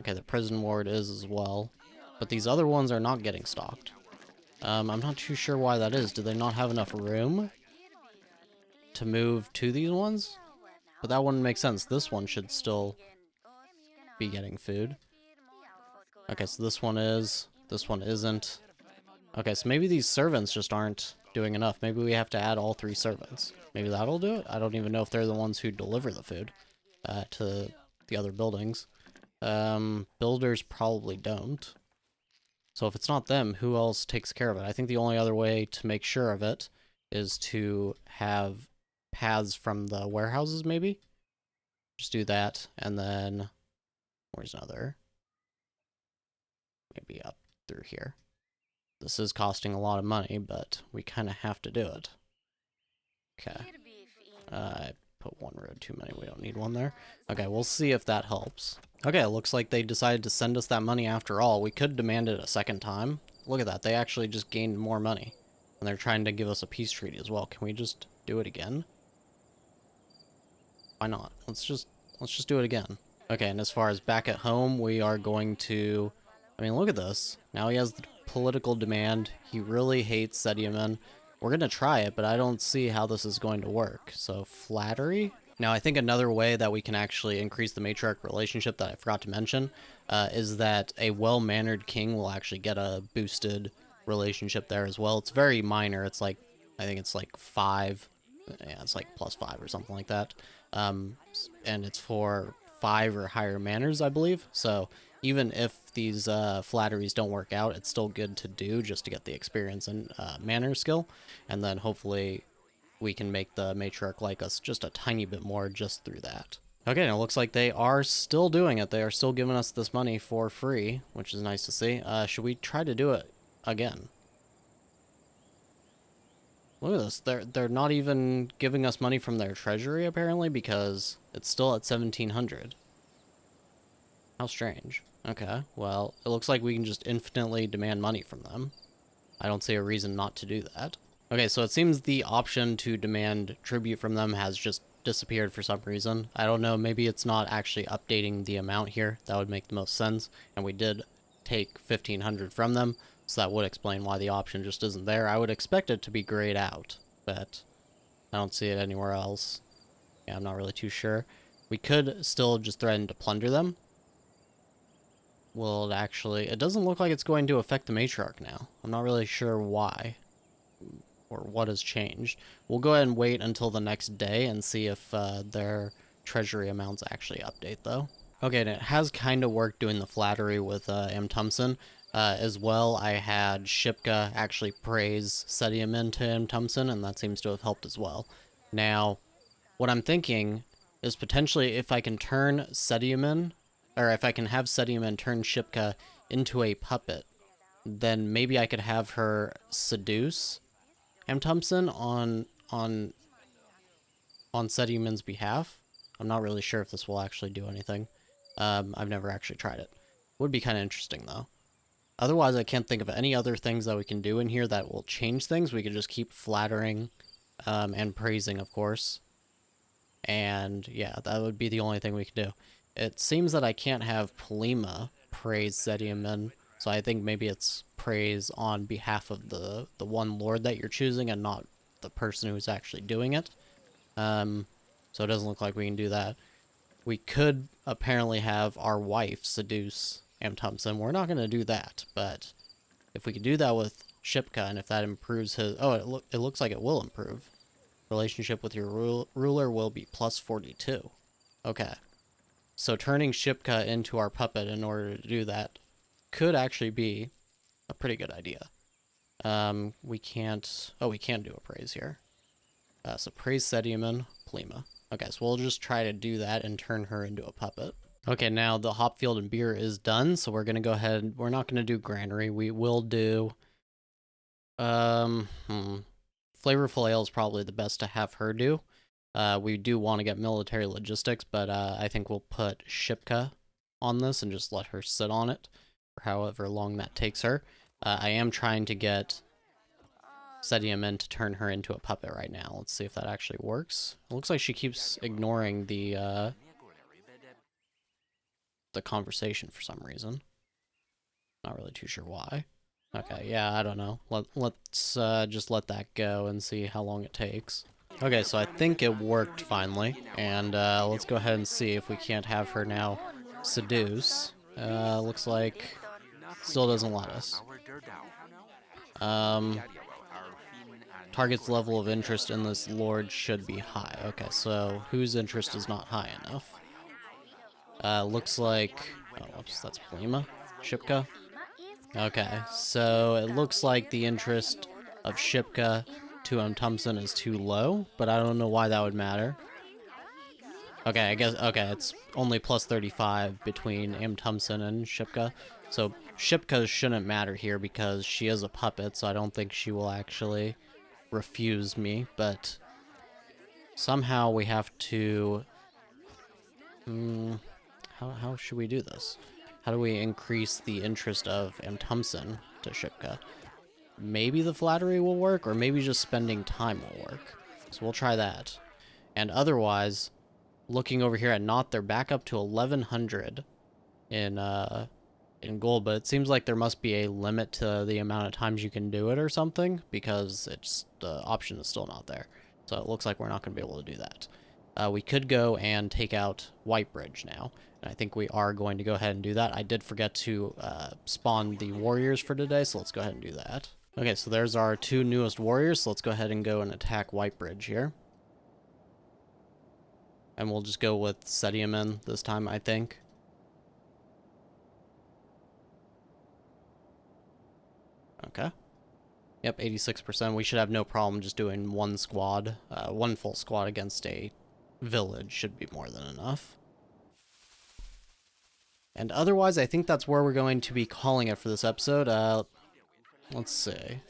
Speaker 1: Okay, the prison ward is as well. But these other ones are not getting stocked. I'm not too sure why that is. Do they not have enough room to move to these ones? But that wouldn't make sense. This one should still be getting food. Okay, so this one is. This one isn't. Okay, so maybe these servants just aren't doing enough. Maybe we have to add all 3 servants. Maybe that'll do it? I don't even know if they're the ones who deliver the food to the other buildings. Builders probably don't. So if it's not them, who else takes care of it? I think the only other way to make sure of it is to have paths from the warehouses, maybe? Just do that, and then... Where's another? Maybe up through here. This is costing a lot of money, but we kind of have to do it. Okay. I put one road too many. We don't need one there. Okay, we'll see if that helps. Okay, it looks like they decided to send us that money after all. We could demand it a second time. Look at that. They actually just gained more money. And they're trying to give us a peace treaty as well. Can we just do it again? Why not? Let's just do it again. Okay, and as far as back at home, we are going to... I mean, look at this. Now he has the political demand. He really hates Sediamen. We're going to try it, but I don't see how this is going to work. So, flattery? Now, I think another way that we can actually increase the matriarch relationship that I forgot to mention is that a well-mannered king will actually get a boosted relationship there as well. It's very minor. It's like, I think it's like 5. Yeah, it's like +5 or something like that. And it's for 5 or higher manners, I believe. So even if these flatteries don't work out, it's still good to do just to get the experience and manner skill. And then hopefully we can make the matriarch like us just a tiny bit more just through that. Okay, and it looks like they are still doing it. They are still giving us this money for free, which is nice to see. Should we try to do it again? Look at this. They're not even giving us money from their treasury, apparently, because it's still at 1,700. How strange. Okay, well, it looks like we can just infinitely demand money from them. I don't see a reason not to do that. Okay, so it seems the option to demand tribute from them has just disappeared for some reason. I don't know, maybe it's not actually updating the amount here. That would make the most sense. And we did take 1,500 from them, so that would explain why the option just isn't there. I would expect it to be grayed out, but I don't see it anywhere else. Yeah, I'm not really too sure. We could still just threaten to plunder them. Will it actually... It doesn't look like it's going to affect the matriarch now. I'm not really sure why or what has changed. We'll go ahead and wait until the next day and see if their treasury amounts actually update, though. Okay, and it has kind of worked doing the flattery with M. Thompson. As well, I had Shipka actually praise Sediamen to M. Thompson, and that seems to have helped as well. Now, what I'm thinking is potentially if I can turn Sediamen, or if I can have Sediamen turn Shipka into a puppet, then maybe I could have her seduce M. Thompson on Sediamen's behalf. I'm not really sure if this will actually do anything. I've never actually tried it. Would be kind of interesting, though. Otherwise, I can't think of any other things that we can do in here that will change things. We could just keep flattering and praising, of course. And, yeah, that would be the only thing we can do. It seems that I can't have Polima praise Sediamen, so I think maybe it's praise on behalf of the one lord that you're choosing and not the person who's actually doing it. So it doesn't look like we can do that. We could apparently have our wife seduce M. Thompson. We're not going to do that, but if we could do that with Shipka, and if that improves his... Oh, it looks like it will improve. Relationship with your ruler will be +42. Okay. So turning Shipka into our puppet in order to do that could actually be a pretty good idea. We can't... Oh, we can do a praise here. So praise Sediamen, Polima. Okay, so we'll just try to do that and turn her into a puppet. Okay, now the hop field and beer is done, so we're gonna go ahead. We're not gonna do granary. We will do... Flavorful ale is probably the best to have her do. We do want to get military logistics, but I think we'll put Shipka on this and just let her sit on it for however long that takes her. I am trying to get Sediamen to turn her into a puppet right now. Let's see if that actually works. It looks like she keeps ignoring the conversation for some reason. Not really too sure why. Okay, yeah, I don't know. Let's just let that go and see how long it takes. Okay, so I think it worked finally, and let's go ahead and see if we can't have her now seduce. Looks like still doesn't let us. Target's level of interest in this lord should be high. Okay, so whose interest is not high enough? Looks like... Oh, whoops, that's Polima? Shipka? Okay, so it looks like the interest of Shipka to M. Thompson is too low, but I don't know why that would matter. Okay, I guess... Okay, it's only +35 between M. Thompson and Shipka. So Shipka shouldn't matter here because she is a puppet, so I don't think she will actually refuse me, but somehow we have to... how should we do this? How do we increase the interest of Amtumsen to Shipka? Maybe the flattery will work, or maybe just spending time will work. So we'll try that. And otherwise, looking over here at Knot, they're back up to 1100 in gold, but it seems like there must be a limit to the amount of times you can do it or something, because it's the option is still not there. So it looks like we're not going to be able to do that. We could go and take out Whitebridge now, and I think we are going to go ahead and do that. I did forget to spawn the warriors for today, so let's go ahead and do that. Okay, so there's our two newest warriors, so let's go ahead and go and attack Whitebridge here. And we'll just go with Sediamen this time, I think. Okay. Yep, 86%. We should have no problem just doing one squad. One full squad against a village should be more than enough. And otherwise, I think that's where we're going to be calling it for this episode. Let's see.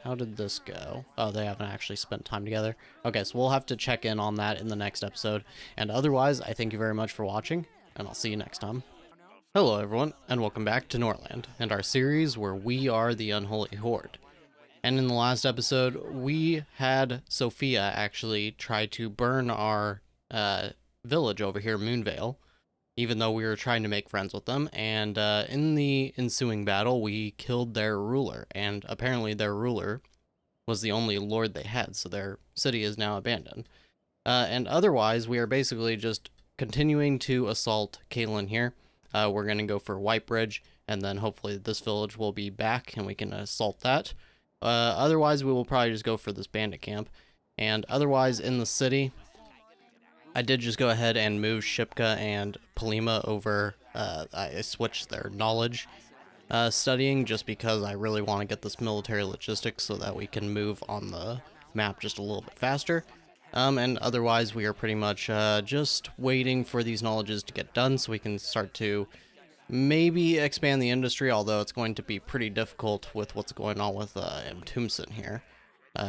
Speaker 1: How did this go? Oh, they haven't actually spent time together. Okay, so we'll have to check in on that in the next episode. And otherwise, I thank you very much for watching, and I'll see you next time. Hello everyone, and welcome back to Norland, and our series where we are the Unholy Horde. And in the last episode, we had Sophia actually try to burn our village over here, Moonvale, even though we were trying to make friends with them, and in the ensuing battle, we killed their ruler, and apparently their ruler was the only lord they had, so their city is now abandoned. And otherwise, we are basically just continuing to assault Caitlin here. We're going to go for Whitebridge, and then hopefully this village will be back, and we can assault that. Otherwise, we will probably just go for this bandit camp. And otherwise, in the city, I did just go ahead and move Shipka and Polima over. I switched their knowledge studying just because I really want to get this military logistics so that we can move on the map just a little bit faster. And otherwise, we are pretty much just waiting for these knowledges to get done so we can start to maybe expand the industry, although it's going to be pretty difficult with what's going on with Amtumsen here.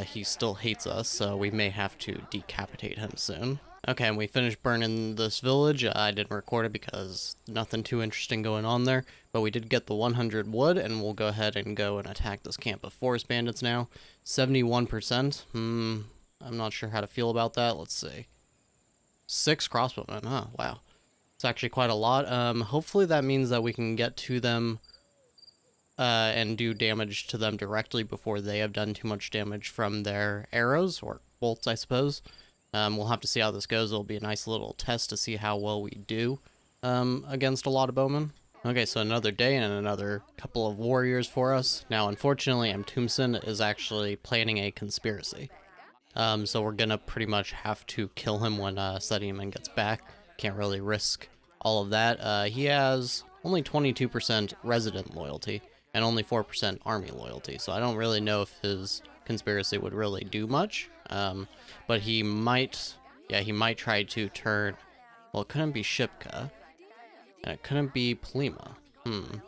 Speaker 1: He still hates us, so we may have to decapitate him soon. Okay, and we finished burning this village. I didn't record it because nothing too interesting going on there, but we did get the 100 wood, and we'll go ahead and go and attack this camp of forest bandits now. 71%. I'm not sure how to feel about that. Let's see. 6 crossbowmen. Oh, wow. It's actually quite a lot. Hopefully that means that we can get to them and do damage to them directly before they have done too much damage from their arrows, or bolts, I suppose. We'll have to see how this goes. It'll be a nice little test to see how well we do against a lot of bowmen. Okay, so another day and another couple of warriors for us. Now, unfortunately, Amtumsen is actually planning a conspiracy. So we're gonna pretty much have to kill him when Sediamen gets back. Can't really risk all of that. He has only 22% resident loyalty and only 4% army loyalty, so I don't really know if his conspiracy would really do much. But he might, yeah, he might try to turn, well, it couldn't be Shipka, and it couldn't be Polima.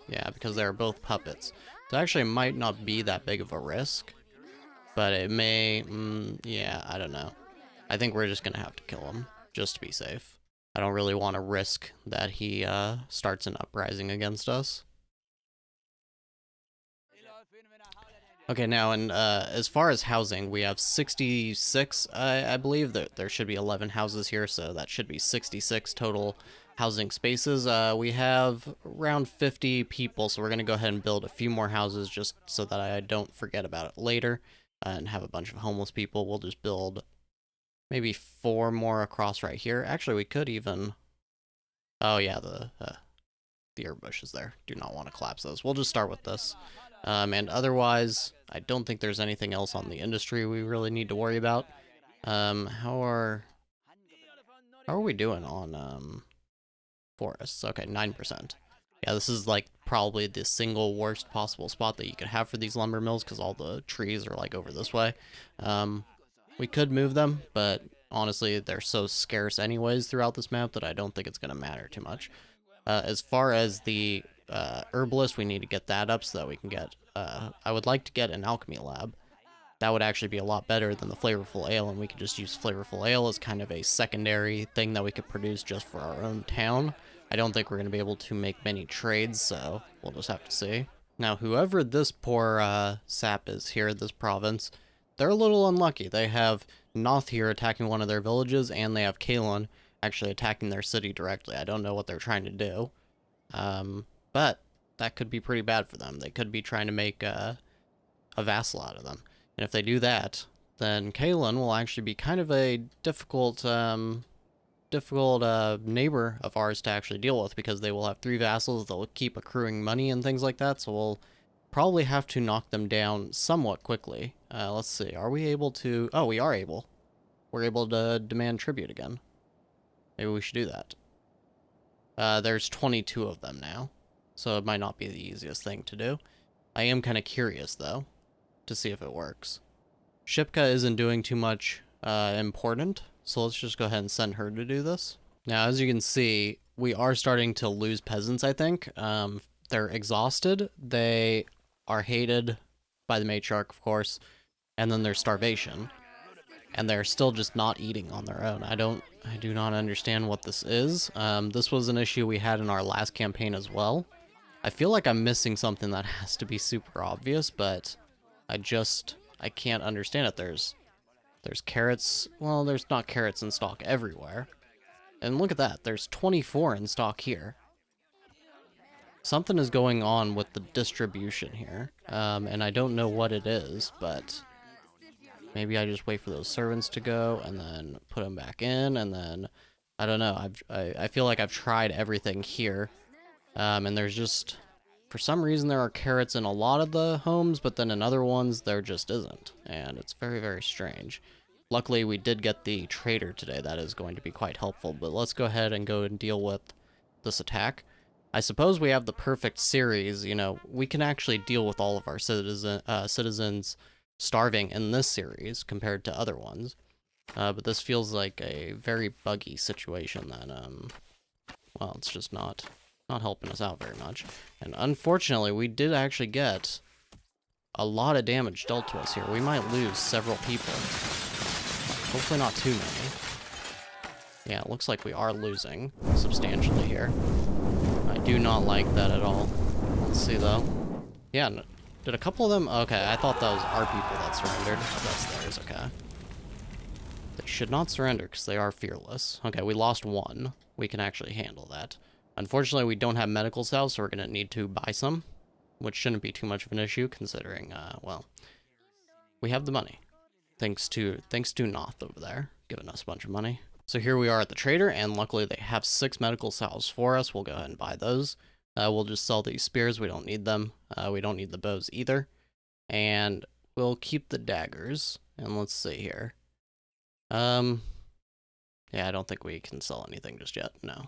Speaker 1: Yeah, because they're both puppets. So actually it might not be that big of a risk, but it may, yeah, I don't know. I think we're just gonna have to kill him, just to be safe. I don't really want to risk that he starts an uprising against us. Okay, now, and as far as housing, we have 66, I believe. There should be 11 houses here, so that should be 66 total housing spaces. We have around 50 people, so we're going to go ahead and build a few more houses just so that I don't forget about it later and have a bunch of homeless people. We'll just build maybe 4 more across right here. Actually, we could even... Oh, yeah, the herb bush is there. Do not want to collapse those. We'll just start with this. And otherwise, I don't think there's anything else on the industry we really need to worry about. How are we doing on forests? Okay, 9%. Yeah, this is like probably the single worst possible spot that you could have for these lumber mills because all the trees are like over this way. We could move them, but honestly, they're so scarce anyways throughout this map that I don't think it's going to matter too much. As far as the herbalist, we need to get that up so that we can get... I would like to get an alchemy lab. that would actually be a lot better than the flavorful ale, and we could just use flavorful ale as kind of a secondary thing that we could produce just for our own town. I don't think we're going to be able to make many trades, so we'll just have to see. Now, whoever this poor sap is here in this province, they're a little unlucky. They have Noth here attacking one of their villages, and they have Kalon actually attacking their city directly. I don't know what they're trying to do, but that could be pretty bad for them. They could be trying to make a vassal out of them. And if they do that, then Kalon will actually be kind of a difficult neighbor of ours to actually deal with, because they will have 3 vassals. They'll keep accruing money and things like that, so we'll probably have to knock them down somewhat quickly. Let's see, are we able to... Oh, we are able. We're able to demand tribute again. Maybe we should do that. There's 22 of them now, so it might not be the easiest thing to do. I am kind of curious, though, to see if it works. Shipka isn't doing too much important, so let's just go ahead and send her to do this. Now, as you can see, we are starting to lose peasants, I think. They're exhausted, they are hated by the matriarch, of course, and then there's starvation. And they're still just not eating on their own. I do not understand what this is. This was an issue we had in our last campaign as well. I feel like I'm missing something that has to be super obvious, but I can't understand it. There's carrots. Well, there's not carrots in stock everywhere. And look at that. There's 24 in stock here. Something is going on with the distribution here. And I don't know what it is, but maybe I just wait for those servants to go and then put them back in, and then I don't know. I feel like I've tried everything here. And there's just, for some reason, there are carrots in a lot of the homes, but then in other ones, there just isn't. And it's very, very strange. Luckily, we did get the trader today. That is going to be quite helpful. But let's go ahead and go and deal with this attack. I suppose we have the perfect series. You know, we can actually deal with all of our citizens starving in this series compared to other ones. But this feels like a very buggy situation that, well, it's just not helping us out very much. And unfortunately, we did actually get a lot of damage dealt to us here. We might lose several people. Hopefully not too many. Yeah, it looks like we are losing substantially here. I do not like that at all. Let's see, though. Yeah, did a couple of them... Okay, I thought that was our people that surrendered. That's theirs, okay. They should not surrender because they are fearless. Okay, we lost one. We can actually handle that. Unfortunately, we don't have medical cells, so we're going to need to buy some, which shouldn't be too much of an issue, considering, well, we have the money. Thanks to Noth over there, giving us a bunch of money. So here we are at the trader, and luckily they have 6 medical cells for us. We'll go ahead and buy those. We'll just sell these spears. We don't need them. We don't need the bows either. And we'll keep the daggers. And let's see here. Yeah, I don't think we can sell anything just yet. No.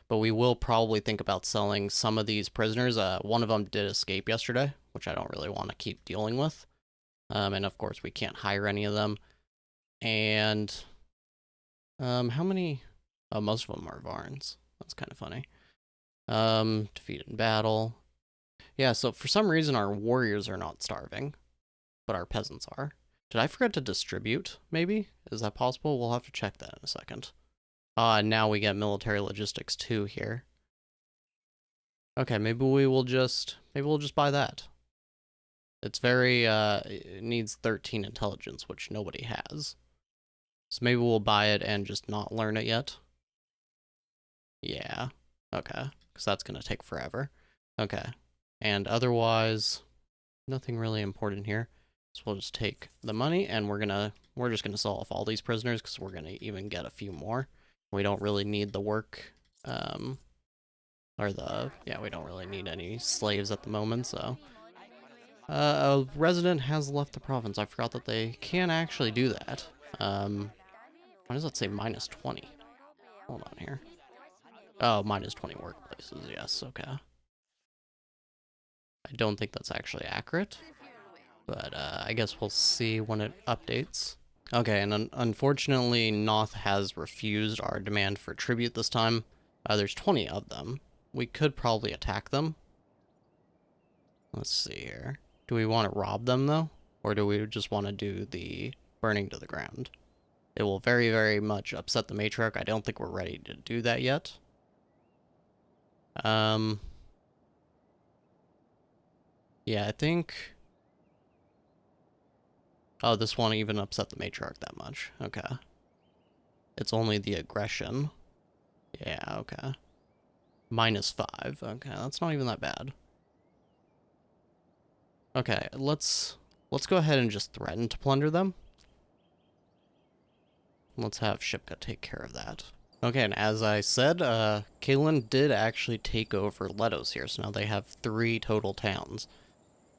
Speaker 1: But we will probably think about selling some of these prisoners. One of them did escape yesterday, which I don't really want to keep dealing with. And of course, we can't hire any of them. And how many? Oh, most of them are Varns. That's kind of funny. Defeated in battle. Yeah, so for some reason our warriors are not starving, but our peasants are. Did I forget to distribute, maybe? Is that possible? We'll have to check that in a second. Now we get military logistics too here. Okay, maybe we'll just buy that. It's very, it needs 13 intelligence, which nobody has. So maybe we'll buy it and just not learn it yet. Yeah, okay, because that's gonna take forever. Okay, and otherwise, nothing really important here. So we'll just take the money, and we're just gonna sell off all these prisoners because we're gonna even get a few more. We don't really need the work, yeah, we don't really need any slaves at the moment. So, a resident has left the province. I forgot that they can actually do that. Why does that say -20? Hold on here. Oh, -20 workplaces. Yes, okay. I don't think that's actually accurate. But I guess we'll see when it updates. Okay, and unfortunately, Noth has refused our demand for tribute this time. There's 20 of them. We could probably attack them. Let's see here. Do we want to rob them, though? Or do we just want to do the burning to the ground? It will very, very much upset the matriarch. I don't think we're ready to do that yet. Yeah, I think... Oh, this won't even upset the matriarch that much. Okay. It's only the aggression. Yeah, okay. -5. Okay, that's not even that bad. Okay, let's go ahead and just threaten to plunder them. Let's have Shipka take care of that. Okay, and as I said, Kalen did actually take over Letos here, so now they have 3 total towns.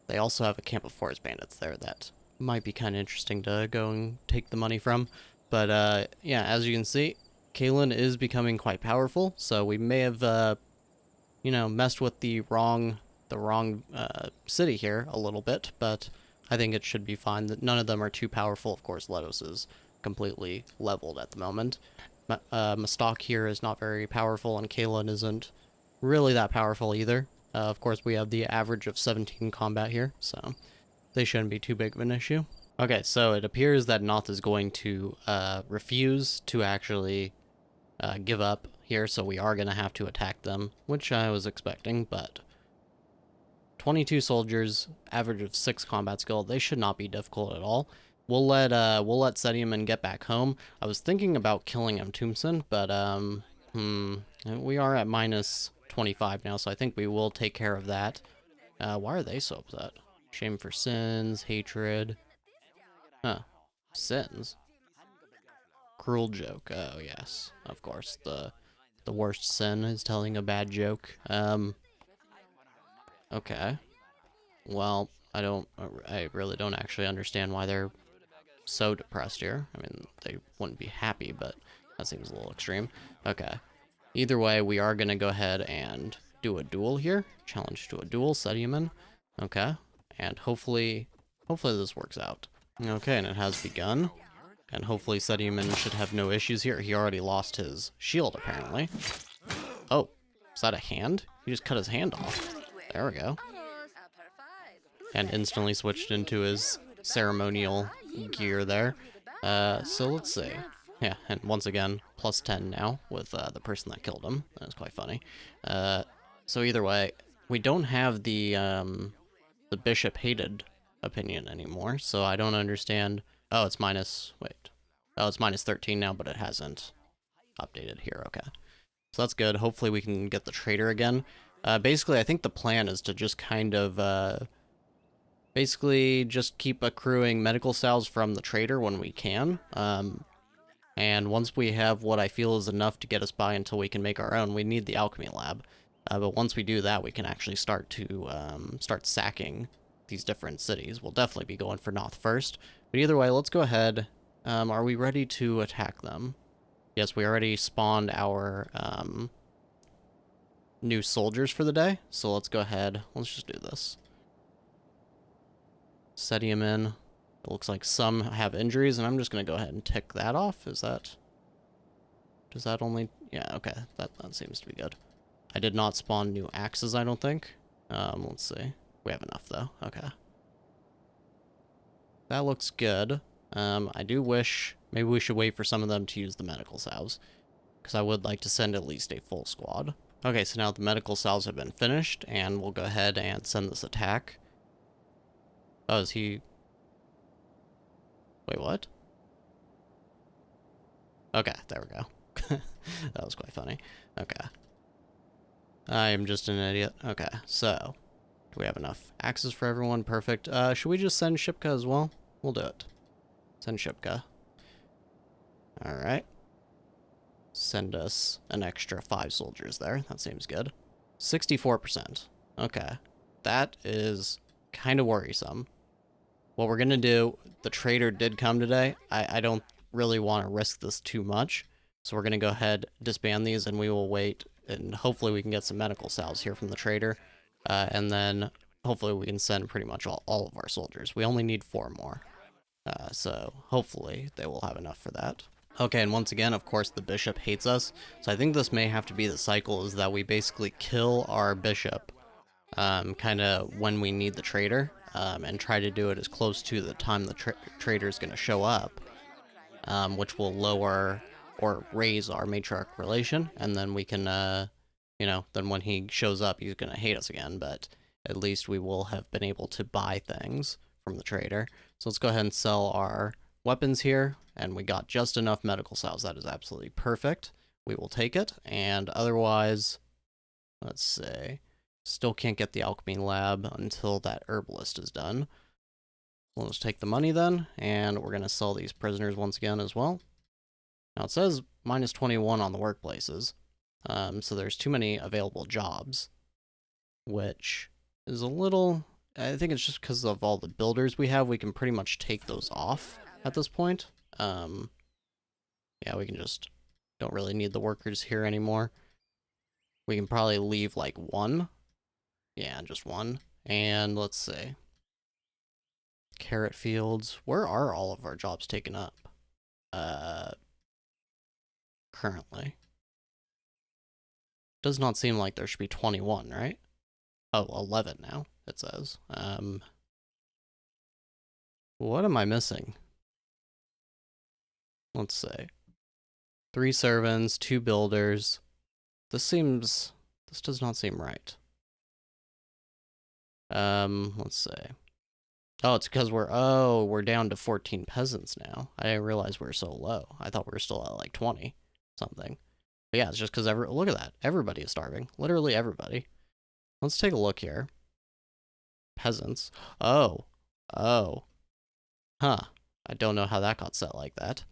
Speaker 1: They also have a camp of forest bandits there that might be kind of interesting to go and take the money from. But yeah, as you can see, Kalen is becoming quite powerful, so we may have, you know, messed with the wrong city here a little bit, but I think it should be fine. That none of them are too powerful. Of course, Letos is completely leveled at the moment. Mastok here is not very powerful, and Kalen isn't really that powerful either. Of course, we have the average of 17 combat here, so they shouldn't be too big of an issue. Okay, so it appears that Noth is going to refuse to actually give up here, so we are going to have to attack them, which I was expecting, but 22 soldiers, average of 6 combat skill, they should not be difficult at all. We'll let Sediaman get back home. I was thinking about killing him, Tombson, but we are at -25 now, so I think we will take care of that. Why are they so upset? Shame for sins, hatred. Huh. Sins. Cruel joke. Oh yes, of course. The worst sin is telling a bad joke. Okay. Well, I really don't actually understand why they're so depressed here. I mean, they wouldn't be happy, but that seems a little extreme. Okay. Either way, we are going to go ahead and do a duel here. Challenge to a duel, Sediaman. Okay. And hopefully this works out. Okay, and it has begun. And hopefully Sediaman should have no issues here. He already lost his shield, apparently. Oh, is that a hand? He just cut his hand off. There we go. And instantly switched into his ceremonial gear there. So let's see. Yeah, and once again, +10 now with the person that killed him. That was quite funny. So either way, we don't have the bishop hated opinion anymore, so I don't understand. Oh, it's Oh, it's -13 now, but it hasn't updated here. Okay. So that's good. Hopefully we can get the traitor again. Basically, I think the plan is to just kind of, basically just keep accruing medical salves from the traitor when we can. And once we have what I feel is enough to get us by until we can make our own, we need the alchemy lab. But once we do that, we can actually start to start sacking these different cities. We'll definitely be going for Noth first. But either way, let's go ahead. Are we ready to attack them? Yes, we already spawned our new soldiers for the day. So let's go ahead. Let's just do this. Sediaman. It looks like some have injuries, and I'm just going to go ahead and tick that off. Does that only... Yeah, okay. That seems to be good. I did not spawn new axes, I don't think. Let's see. We have enough, though. Okay. That looks good. I do wish... Maybe we should wait for some of them to use the medical salves, because I would like to send at least a full squad. Okay, so now the medical salves have been finished, and we'll go ahead and send this attack. Oh, is he... Wait, what? Okay, there we go. That was quite funny. Okay. I am just an idiot. Okay, so... Do we have enough axes for everyone? Perfect. Should we just send Shipka as well? We'll do it. Send Shipka. Alright. Send us an extra 5 soldiers there. That seems good. 64%. Okay. That is kind of worrisome. What we're going to do, the traitor did come today. I don't really want to risk this too much. So we're going to go ahead, disband these, and we will wait. And hopefully we can get some medical salves here from the traitor. And then hopefully we can send pretty much all of our soldiers. We only need 4 more. So hopefully they will have enough for that. Okay, and once again, of course, the bishop hates us. So I think this may have to be the cycle, is that we basically kill our bishop kind of when we need the traitor. and try to do it as close to the time the trader is going to show up, which will lower or raise our matriarch relation, and then we can, then when he shows up, he's going to hate us again, but at least we will have been able to buy things from the trader. So let's go ahead and sell our weapons here, and we got just enough medical salves. That is absolutely perfect. We will take it, and otherwise, let's see, still can't get the alchemy lab until that herbalist is done. We'll just take the money then, and we're going to sell these prisoners once again as well. Now it says minus 21 on the workplaces, so there's too many available jobs, which is a little... I think it's just because of all the builders we have, we can pretty much take those off at this point. Yeah, we can just... don't really need the workers here anymore. We can probably leave like one. Yeah, just one. And let's see. Carrot fields. Where are all of our jobs taken up? Currently. Does not seem like there should be 21, right? Oh, 11 now, it says. What am I missing? Let's see. 3 servants, 2 builders. This does not seem right. Let's see. Oh, it's because we're down to 14 peasants now. I didn't realize we were so low. I thought we were still at like 20 something. But yeah, it's just because look at that. Everybody is starving. Literally everybody. Let's take a look here. Peasants. Oh. Huh. I don't know how that got set like that.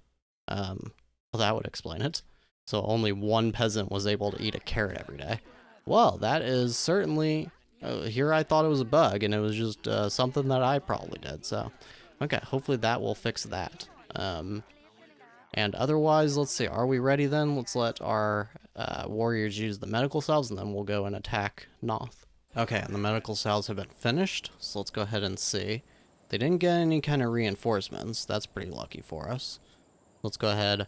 Speaker 1: Well, that would explain it. So only one peasant was able to eat a carrot every day. Well, that is certainly... here I thought it was a bug, and it was just something that I probably did, so... Okay, hopefully that will fix that. And otherwise, let's see, are we ready then? Let's let our warriors use the medical salves, and then we'll go and attack Noth. Okay, and the medical salves have been finished, so let's go ahead and see. They didn't get any kind of reinforcements. That's pretty lucky for us. Let's go ahead,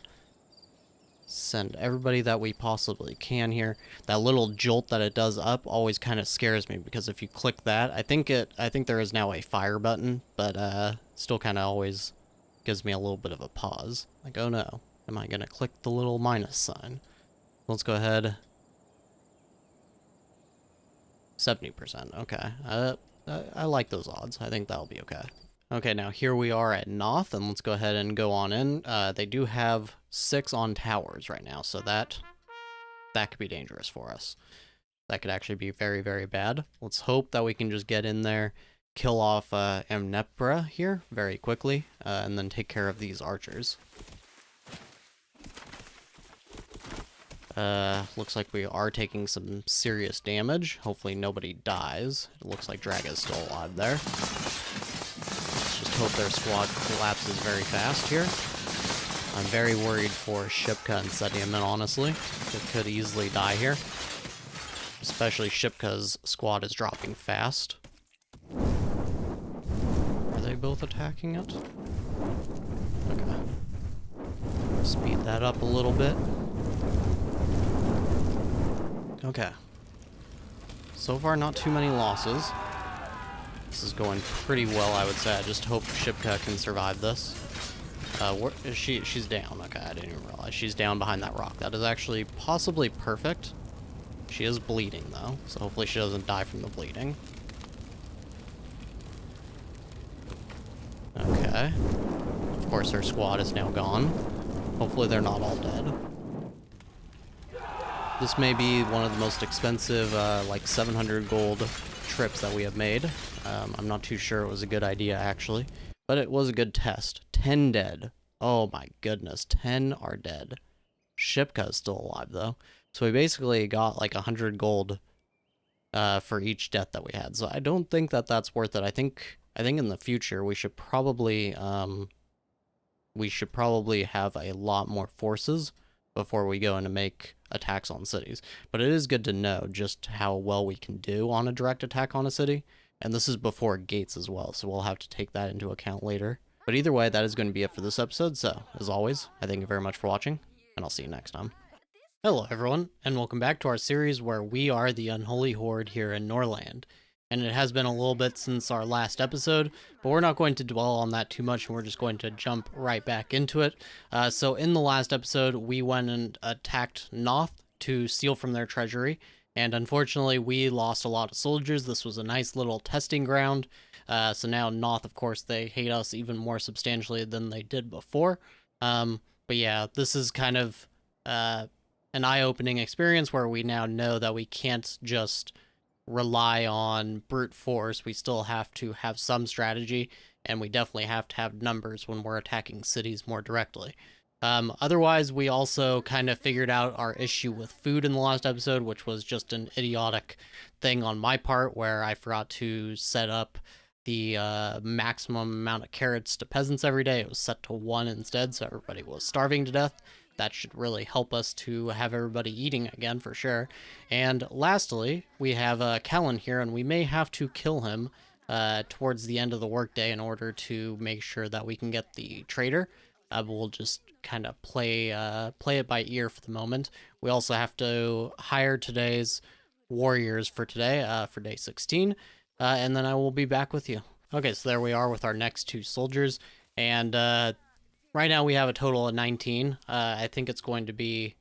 Speaker 1: send everybody that we possibly can here. That little jolt that it does up always kind of scares me, because if you click that, I think there is now a fire button, but still kind of always gives me a little bit of a pause. Like, oh no, am I gonna click the little minus sign? Let's go ahead. 70%, okay. I like those odds. I think that'll be okay. Okay, now here we are at Noth, and let's go ahead and go on in. They do have 6 on towers right now, so that could be dangerous for us. That could actually be very, very bad. Let's hope that we can just get in there, kill off Amnepra here very quickly, and then take care of these archers. Looks like we are taking some serious damage. Hopefully nobody dies. It looks like Draga's still alive there. Let's just hope their squad collapses very fast here. I'm very worried for Shipka and Sediaman, honestly. It could easily die here. Especially Shipka's squad is dropping fast. Are they both attacking it? Okay. Speed that up a little bit. Okay. So far, not too many losses. This is going pretty well, I would say. I just hope Shipka can survive this. Where is she? She's down. Okay, I didn't even realize. She's down behind that rock. That is actually possibly perfect. She is bleeding, though, so hopefully she doesn't die from the bleeding. Okay. Of course, her squad is now gone. Hopefully they're not all dead. This may be one of the most expensive, like 700 gold trips that we have made. I'm not too sure it was a good idea, actually. But it was a good test. 10 dead. Oh my goodness, 10 are dead. Shipka is still alive, though. So we basically got like 100 gold for each death that we had. So I don't think that that's worth it. I think in the future we should probably have a lot more forces before we go in to make attacks on cities. But it is good to know just how well we can do on a direct attack on a city. And this is before gates as well, so we'll have to take that into account later. But either way, that is going to be it for this episode. So, as always, I thank you very much for watching, and I'll see you next time. Hello everyone, and welcome back to our series where we are the Unholy Horde here in Norland. and it has been a little bit since our last episode, but we're not going to dwell on that too much, and we're just going to jump right back into it. So in the last episode, we went and attacked Noth to steal from their treasury, and unfortunately, we lost a lot of soldiers. This was a nice little testing ground. So now Noth, of course, they hate us even more substantially than they did before. But yeah, this is kind of an eye-opening experience where we now know that we can't just rely on brute force. We still have to have some strategy, and we definitely have to have numbers when we're attacking cities more directly. Otherwise, we also kind of figured out our issue with food in the last episode, which was just an idiotic thing on my part where I forgot to set up the maximum amount of carrots to peasants every day. It was set to 1 instead, so everybody was starving to death. That should really help us to have everybody eating again for sure. And lastly, we have Callan here, and we may have to kill him towards the end of the workday in order to make sure that we can get the trader. But we'll just kind of play it by ear for the moment. We also have to hire today's warriors for today, for day 16, and then I will be back with you. Okay, so there we are with our next 2 soldiers, and right now we have a total of 19. I think it's going to be...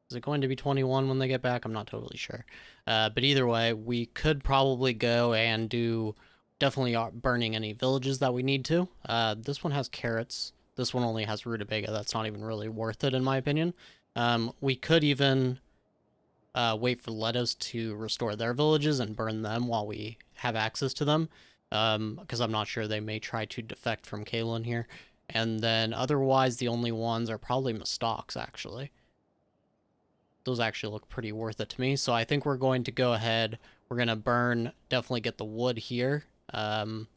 Speaker 1: Is it going to be 21 when they get back? I'm not totally sure. But either way, we could probably go and do... Definitely burning any villages that we need to. This one has carrots. This one only has rutabaga. That's not even really worth it, in my opinion. We could even wait for Letos to restore their villages and burn them while we have access to them. Because I'm not sure, they may try to defect from Kalin here. And then otherwise, the only ones are probably Mastocks, actually. Those actually look pretty worth it to me. So I think we're going to go ahead. We're going to burn, definitely get the wood here.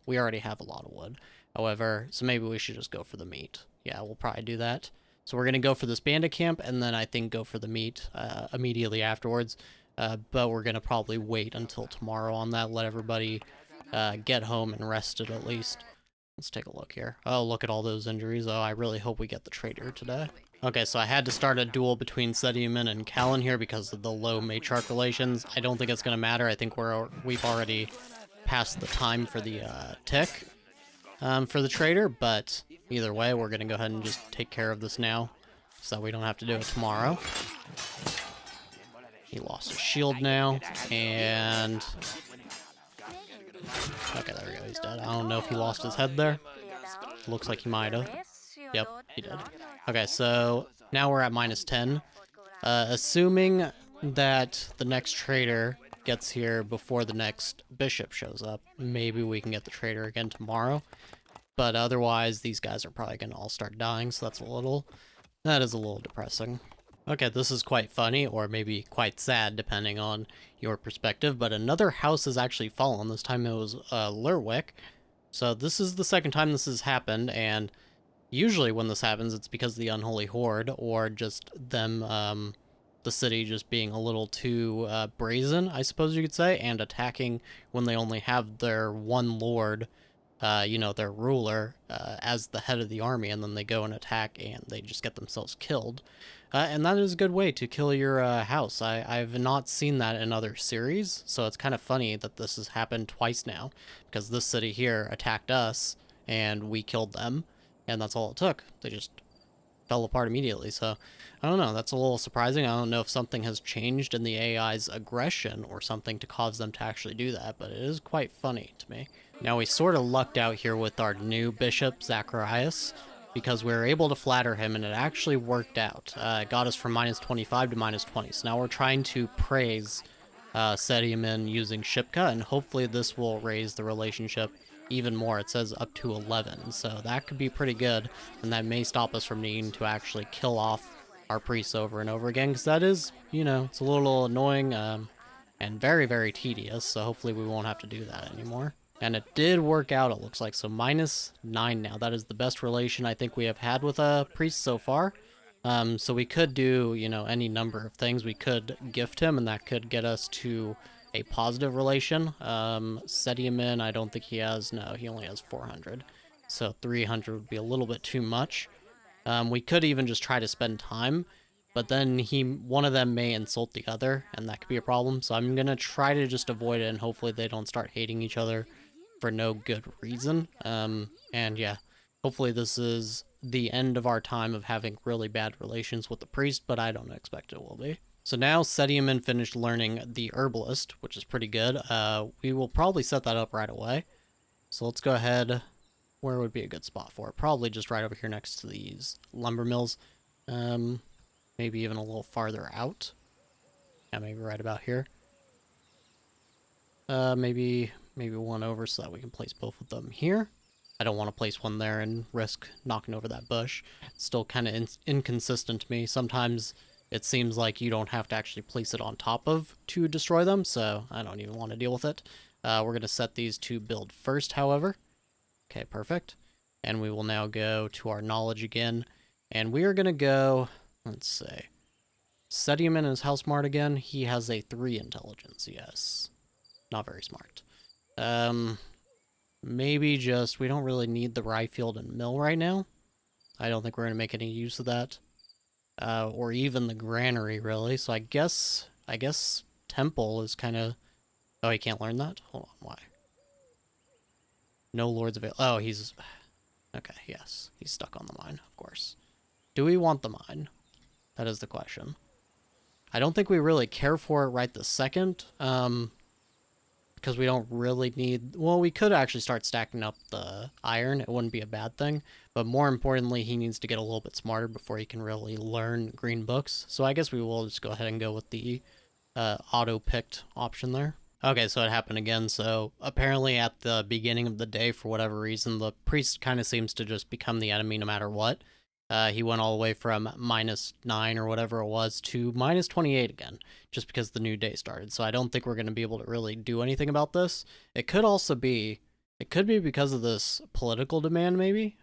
Speaker 1: We already have a lot of wood. However, so maybe we should just go for the meat. Yeah, we'll probably do that. So we're going to go for this bandit camp, and then I think go for the meat immediately afterwards. But we're going to probably wait until tomorrow on that. Let everybody get home and rested at least. Let's take a look here. Oh, look at all those injuries. Oh, I really hope we get the trader today. Okay, so I had to start a duel between Sediaman and Callan here because of the low matriarch relations. I don't think it's going to matter. I think we've already passed the time for the tick for the trader, but either way, we're going to go ahead and just take care of this now so we don't have to do it tomorrow. He lost his shield now, and... Okay, there we go, he's dead. I don't know if he lost his head there. Looks like he might have. Yep, he did. Okay, so now we're at -10. Assuming that the next trader gets here before the next bishop shows up, maybe we can get the trader again tomorrow. But otherwise, these guys are probably going to all start dying, so that is a little depressing. Okay, this is quite funny, or maybe quite sad, depending on your perspective, but another house has actually fallen. This time it was Lerwick. So this is the second time this has happened, and usually when this happens, it's because of the Unholy Horde, or just them, the city just being a little too brazen, I suppose you could say, and attacking when they only have their one lord, their ruler, as the head of the army, and then they go and attack, and they just get themselves killed. And that is a good way to kill your house. I've not seen that in other series, so it's kind of funny that this has happened twice now, because this city here attacked us, and we killed them, and that's all it took. They just fell apart immediately, so I don't know, that's a little surprising. I don't know if something has changed in the AI's aggression or something to cause them to actually do that, but it is quite funny to me. Now, we sort of lucked out here with our new bishop, Zacharias, because we were able to flatter him, and it actually worked out. It got us from -25 to -20, so now we're trying to praise Sediaman using Shipka, and hopefully this will raise the relationship even more. It says up to 11, so that could be pretty good, and that may stop us from needing to actually kill off our priests over and over again, because that is, it's a little annoying and very, very tedious, so hopefully we won't have to do that anymore. And it did work out, it looks like. So -9 now. That is the best relation I think we have had with a priest so far. So we could do, any number of things. We could gift him, and that could get us to a positive relation. Sediaman, I don't think he has. No, he only has 400. So 300 would be a little bit too much. We could even just try to spend time. but then one of them may insult the other, and that could be a problem. So I'm gonna try to just avoid it, and hopefully they don't start hating each other for no good reason. And yeah, hopefully this is the end of our time of having really bad relations with the priest, but I don't expect it will be. So now Sediaman finished learning the herbalist, which is pretty good. We will probably set that up right away. So let's go ahead. Where would be a good spot for it? Probably just right over here next to these lumber mills. Maybe even a little farther out. Yeah, maybe right about here. Maybe one over so that we can place both of them here. I don't want to place one there and risk knocking over that bush. It's still kind of inconsistent to me. Sometimes it seems like you don't have to actually place it on top of to destroy them, so I don't even want to deal with it. We're going to set these to build first, however. Okay, perfect. And we will now go to our knowledge again. And we are going to go, let's see. Sediaman is how smart again? He has a 3 intelligence, yes. Not very smart. Maybe just, we don't really need the rye field and mill right now. I don't think we're going to make any use of that. Or even the granary, really. So I guess temple is kind of... Oh, he can't learn that? Hold on, why? No lords available. Oh, he's... Okay, yes. He's stuck on the mine, of course. Do we want the mine? That is the question. I don't think we really care for it right this second. Because we don't really need... Well, we could actually start stacking up the iron. It wouldn't be a bad thing. But more importantly, he needs to get a little bit smarter before he can really learn green books. So I guess we will just go ahead and go with the auto-picked option there. Okay, so it happened again. So apparently at the beginning of the day, for whatever reason, the priest kind of seems to just become the enemy no matter what. He went all the way from -9 or whatever it was to -28 again, just because the new day started. So I don't think we're going to be able to really do anything about this. It could also be, it could be because of this political demand, maybe.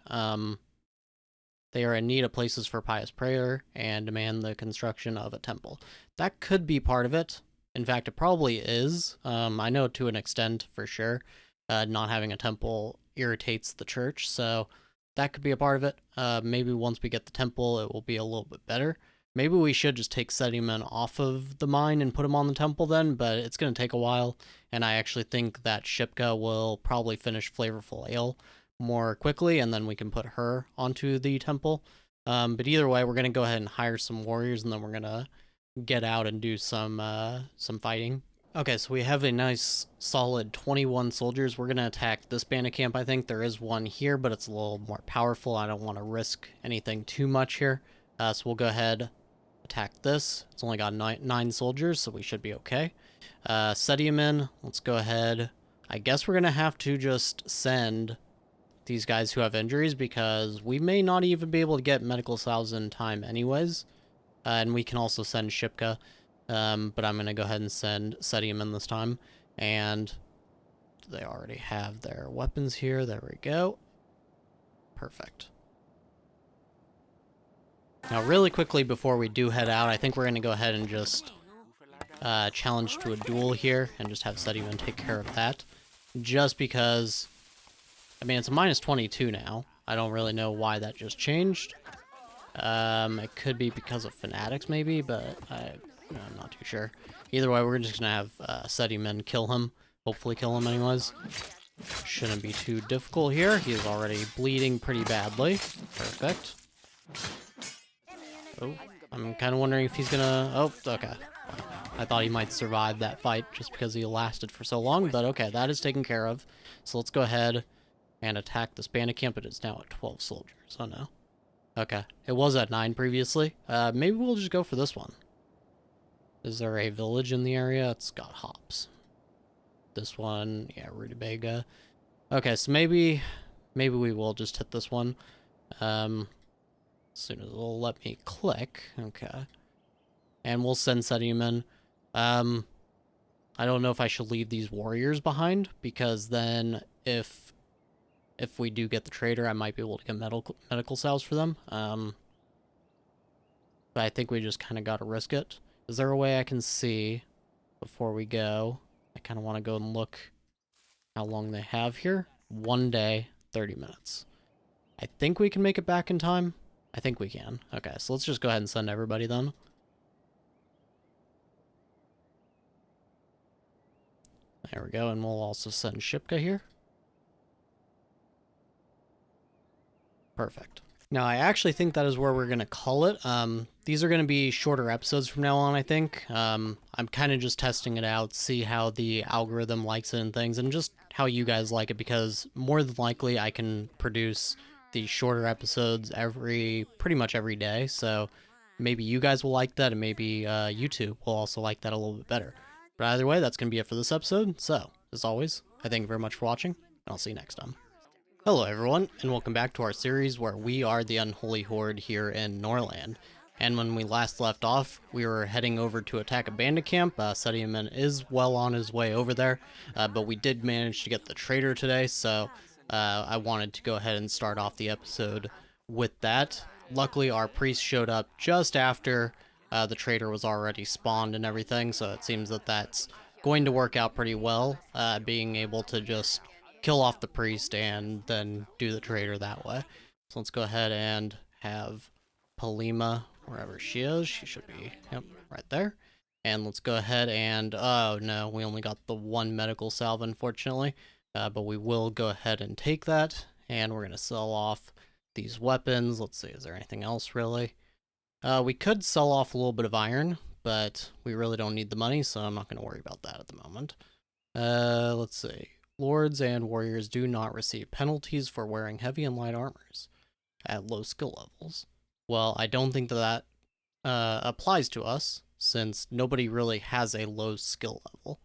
Speaker 1: They are in need of places for pious prayer and demand the construction of a temple. That could be part of it. In fact, it probably is. I know to an extent, for sure. Not having a temple irritates the church, so that could be a part of it. Maybe once we get the temple, it will be a little bit better. Maybe we should just take Sediaman off of the mine and put him on the temple then, but it's going to take a while, and I actually think that Shipka will probably finish Flavorful Ale more quickly, and then we can put her onto the temple. But either way, we're going to go ahead and hire some warriors, and then we're going to get out and do some fighting. Okay, so we have a nice solid 21 soldiers. We're going to attack this bandit camp, I think. There is one here, but it's a little more powerful. I don't want to risk anything too much here. So we'll go ahead, attack this. It's only got nine soldiers, so we should be okay. Sediaman, let's go ahead. I guess we're going to have to just send these guys who have injuries, because we may not even be able to get medical salves in time anyways. And we can also send Shipka. But I'm going to go ahead and send Sediaman this time. And they already have their weapons here. There we go. Perfect. Now, really quickly before we do head out, I think we're going to go ahead and just challenge to a duel here and just have Sediaman take care of that. Just because, I mean, it's a -22 now. I don't really know why that just changed. It could be because of fanatics, maybe, but I'm not too sure. Either way, we're just gonna have Sediaman kill him. Hopefully kill him anyways. Shouldn't be too difficult here. He is already bleeding pretty badly. Perfect. Oh, I'm kind of wondering if he's gonna... Oh, okay. I thought he might survive that fight just because he lasted for so long, but okay, that is taken care of. So let's go ahead and attack this bandit camp. It is now at 12 soldiers. Oh no. Okay, it was at 9 previously. Maybe we'll just go for this one. Is there a village in the area? It's got hops. This one, yeah, Rutabaga. Okay, so maybe we will just hit this one. As soon as it'll let me click. Okay. And we'll send Sediaman. I don't know if I should leave these warriors behind, because then if we do get the trader, I might be able to get medical salves for them. But I think we just kind of got to risk it. Is there a way I can see before we go? I kind of want to go and look how long they have here. 1 day, 30 minutes. I think we can make it back in time. I think we can. Okay, so let's just go ahead and send everybody then. There we go, and we'll also send Shipka here. Perfect. Now, I actually think that is where we're going to call it. These are going to be shorter episodes from now on, I think. I'm kind of just testing it out, see how the algorithm likes it and things, and just how you guys like it, because more than likely I can produce these shorter episodes pretty much every day, so maybe you guys will like that, and maybe YouTube will also like that a little bit better. But either way, that's going to be it for this episode, so, as always, I thank you very much for watching, and I'll see you next time. Hello everyone, and welcome back to our series where we are the Unholy Horde here in Norland. And when we last left off, we were heading over to attack a bandit camp. Sediaman is well on his way over there, but we did manage to get the traitor today, so I wanted to go ahead and start off the episode with that. Luckily, our priest showed up just after the traitor was already spawned and everything, so it seems that that's going to work out pretty well, being able to just kill off the priest and then do the traitor that way. So let's go ahead and have Polima, wherever she is. She should be, yep, right there. And let's go ahead and, oh no, we only got the one medical salve, unfortunately. But we will go ahead and take that, and we're going to sell off these weapons. Let's see, is there anything else, really? We could sell off a little bit of iron, but we really don't need the money, so I'm not going to worry about that at the moment. Let's see. Lords and warriors do not receive penalties for wearing heavy and light armors at low skill levels. Well, I don't think that applies to us, since nobody really has a low skill level.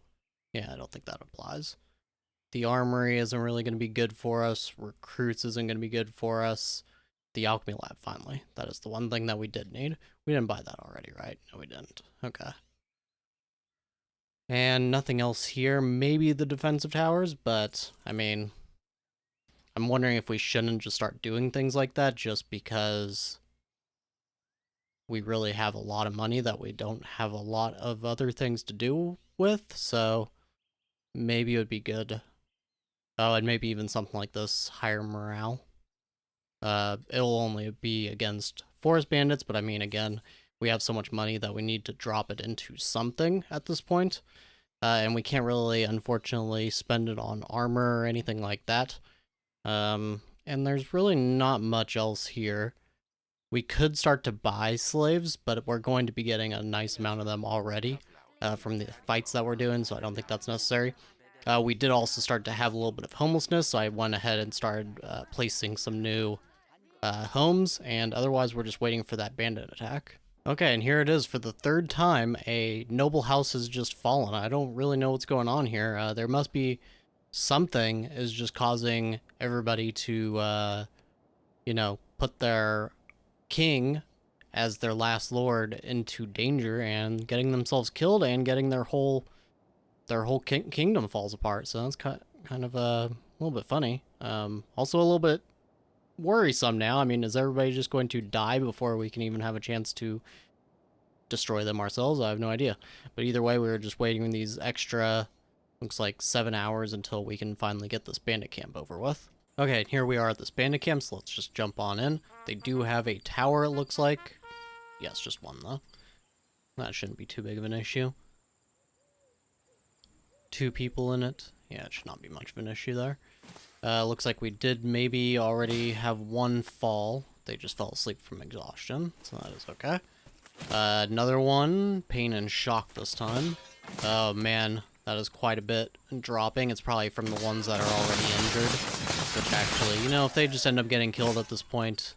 Speaker 1: Yeah, I don't think that applies. The armory isn't really going to be good for us. Recruits isn't going to be good for us. The alchemy lab, finally. That is the one thing that we did need. We didn't buy that already, right? No, we didn't. Okay. And nothing else here. Maybe the defensive towers, but, I mean, I'm wondering if we shouldn't just start doing things like that just because we really have a lot of money that we don't have a lot of other things to do with, so maybe it would be good. Oh, and maybe even something like this, higher morale. It'll only be against forest bandits, but I mean, again, we have so much money that we need to drop it into something at this point. And we can't really, unfortunately, spend it on armor or anything like that. And there's really not much else here. We could start to buy slaves, but we're going to be getting a nice amount of them already from the fights that we're doing, so I don't think that's necessary. We did also start to have a little bit of homelessness, so I went ahead and started placing some new homes, and otherwise we're just waiting for that bandit attack. Okay, and here it is for the third time. A noble house has just fallen. I don't really know what's going on here. There must be something is just causing everybody to, you know, put their king as their last lord into danger and getting themselves killed and getting their whole kingdom falls apart. So that's kind of a little bit funny. Also a little bit worrisome now. I mean, is everybody just going to die before we can even have a chance to destroy them ourselves? I have no idea. But either way, we were just waiting these extra, looks like 7 hours until we can finally get this bandit camp over with. Okay, and here we are at this bandit camp, so let's just jump on in. They do have a tower, it looks like. Yes, just one, though. That shouldn't be too big of an issue. 2 people in it. Yeah, it should not be much of an issue there. Looks like we did maybe already have one fall. They just fell asleep from exhaustion, so that is okay. Another one, pain and shock this time. Oh man, that is quite a bit dropping. It's probably from the ones that are already injured, which actually, you know, if they just end up getting killed at this point,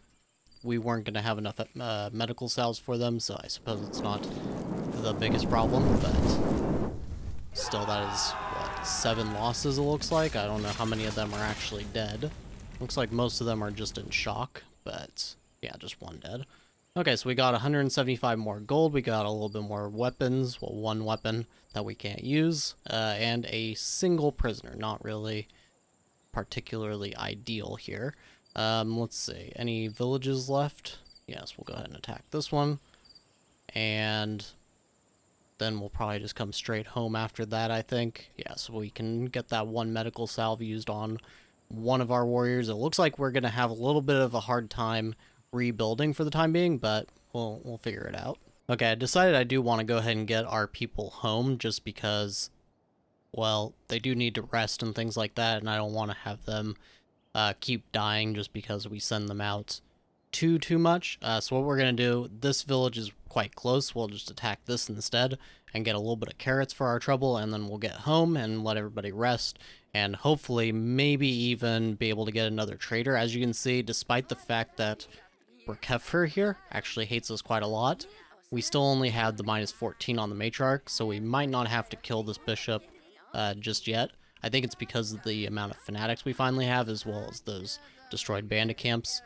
Speaker 1: we weren't going to have enough medical salves for them, so I suppose it's not the biggest problem, but still, that is, what, 7 losses it looks like? I don't know how many of them are actually dead. Looks like most of them are just in shock, but yeah, just 1 dead. Okay, so we got 175 more gold, we got a little bit more weapons, well, 1 weapon that we can't use, and a single prisoner, not really particularly ideal here. Let's see, any villages left? Yes, we'll go ahead and attack this one, and then we'll probably just come straight home after that, I think. Yeah, so we can get that 1 medical salve used on one of our warriors. It looks like we're going to have a little bit of a hard time rebuilding for the time being, but we'll figure it out. Okay, I decided I do want to go ahead and get our people home just because well, they do need to rest and things like that, and I don't want to have them keep dying just because we send them out too much. So what we're going to do, this village is quite close, we'll just attack this instead and get a little bit of carrots for our trouble, and then we'll get home and let everybody rest, and hopefully maybe even be able to get another trader. As you can see, despite the fact that Kefir here actually hates us quite a lot, we still only have the -14 on the matriarch, so we might not have to kill this bishop just yet. I think it's because of the amount of fanatics we finally have, as well as those destroyed bandit camps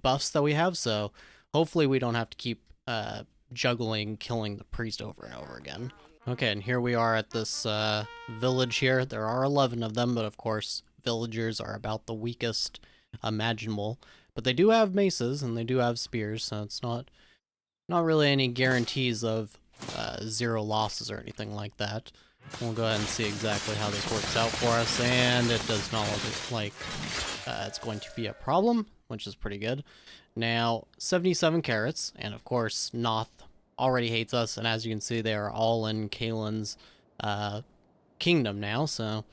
Speaker 1: buffs that we have, so hopefully we don't have to keep juggling killing the priest over and over again. Okay, and here we are at this village here. There are 11 of them, but of course villagers are about the weakest imaginable. But they do have maces and they do have spears, so it's not really any guarantees of 0 losses or anything like that. We'll go ahead and see exactly how this works out for us, and it does not look like it's going to be a problem, which is pretty good. Now, 77 carrots, and of course, Noth already hates us, and as you can see, they are all in Kaelin's kingdom now, so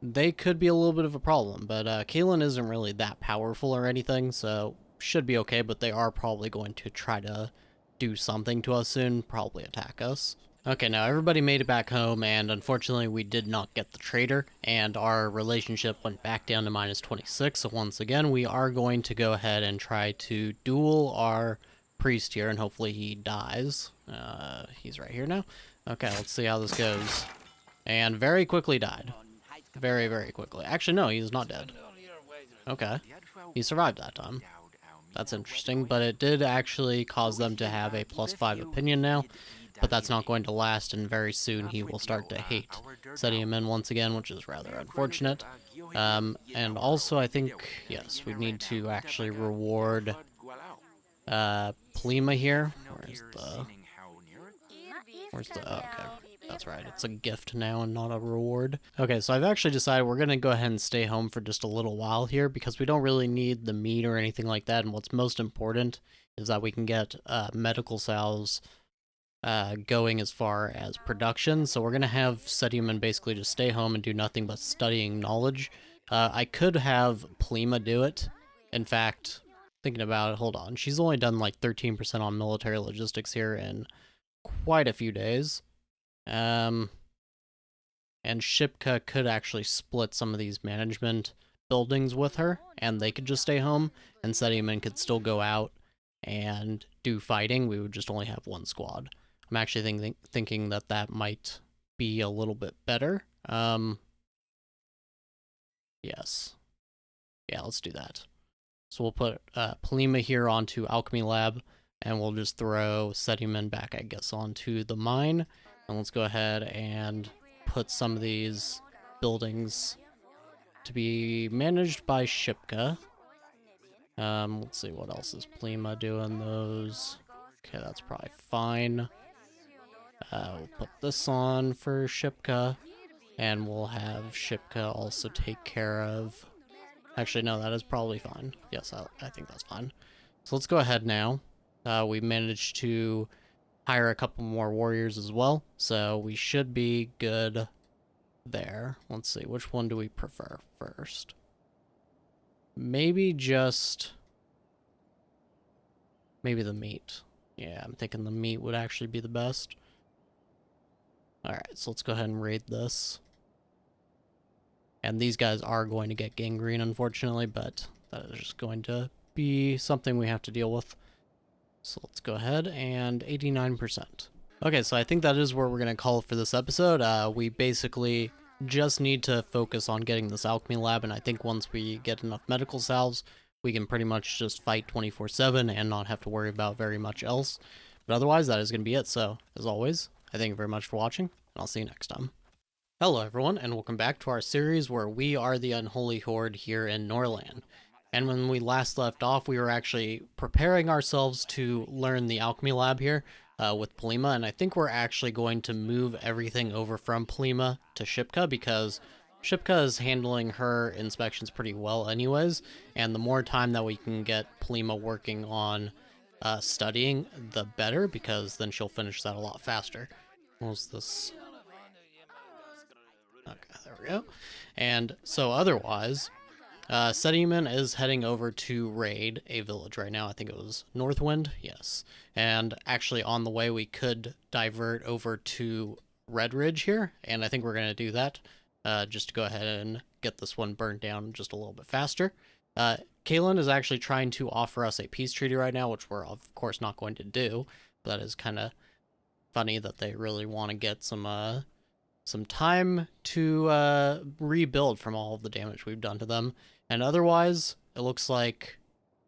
Speaker 1: they could be a little bit of a problem, but Kaelin isn't really that powerful or anything, so should be okay, but they are probably going to try to do something to us soon, probably attack us. Okay, now everybody made it back home, and unfortunately we did not get the trader, and our relationship went back down to -26, so once again we are going to go ahead and try to duel our priest here, and hopefully he dies. He's right here now. Okay, let's see how this goes. And very quickly died. Very, very quickly. Actually, no, he's not dead. Okay. He survived that time. That's interesting, but it did actually cause them to have a +5 opinion now, but that's not going to last, and very soon he will start to hate setting him in once again, which is rather unfortunate. And also, I think, yes, we need to actually reward Plima here. Where's the... Oh, okay. That's right, it's a gift now and not a reward. Okay, so I've actually decided we're going to go ahead and stay home for just a little while here because we don't really need the meat or anything like that, and what's most important is that we can get medical salves going as far as production, so we're going to have Sedium basically just stay home and do nothing but studying knowledge. I could have Plima do it. In fact, thinking about it, hold on, she's only done like 13% on military logistics here in quite a few days. And Shipka could actually split some of these management buildings with her, and they could just stay home, and Sedium could still go out and do fighting. We would just only have one squad. I'm actually thinking that that might be a little bit better. Yes. Yeah, let's do that. So we'll put Plima here onto Alchemy Lab, and we'll just throw Sedium back, I guess, onto the mine. And let's go ahead and put some of these buildings to be managed by Shipka. Let's see, what else is Plima doing those? Okay, that's probably fine. We'll put this on for Shipka, and we'll have Shipka also take care of... Actually, no, that is probably fine. Yes, I think that's fine. So let's go ahead now. We managed to hire a couple more warriors as well, so we should be good there. Let's see, which one do we prefer first? Maybe the meat. Yeah, I'm thinking the meat would actually be the best. Alright, so let's go ahead and raid this. And these guys are going to get gangrene, unfortunately, but that is just going to be something we have to deal with. So let's go ahead, and 89%. Okay, so I think that is where we're going to call it for this episode. We basically just need to focus on getting this alchemy lab, and I think once we get enough medical salves, we can pretty much just fight 24/7 and not have to worry about very much else. But otherwise, that is going to be it. So, as always, I thank you very much for watching, and I'll see you next time. Hello everyone, and welcome back to our series where we are the Unholy Horde here in Norland. And when we last left off, we were actually preparing ourselves to learn the alchemy lab here with Plima, and I think we're actually going to move everything over from Plima to Shipka, because Shipka is handling her inspections pretty well anyways, and the more time that we can get Plima working on studying, the better, because then she'll finish that a lot faster. What was this? there we go. And so otherwise, Sediman is heading over to raid a village right now. I think it was Northwind, yes. And actually on the way we could divert over to Red Ridge here, and I think we're going to do that just to go ahead and get this one burned down just a little bit faster. Kaylin is actually trying to offer us a peace treaty right now, which we're of course not going to do, but that is kind of funny that they really want to get some time to rebuild from all of the damage we've done to them. And otherwise, it looks like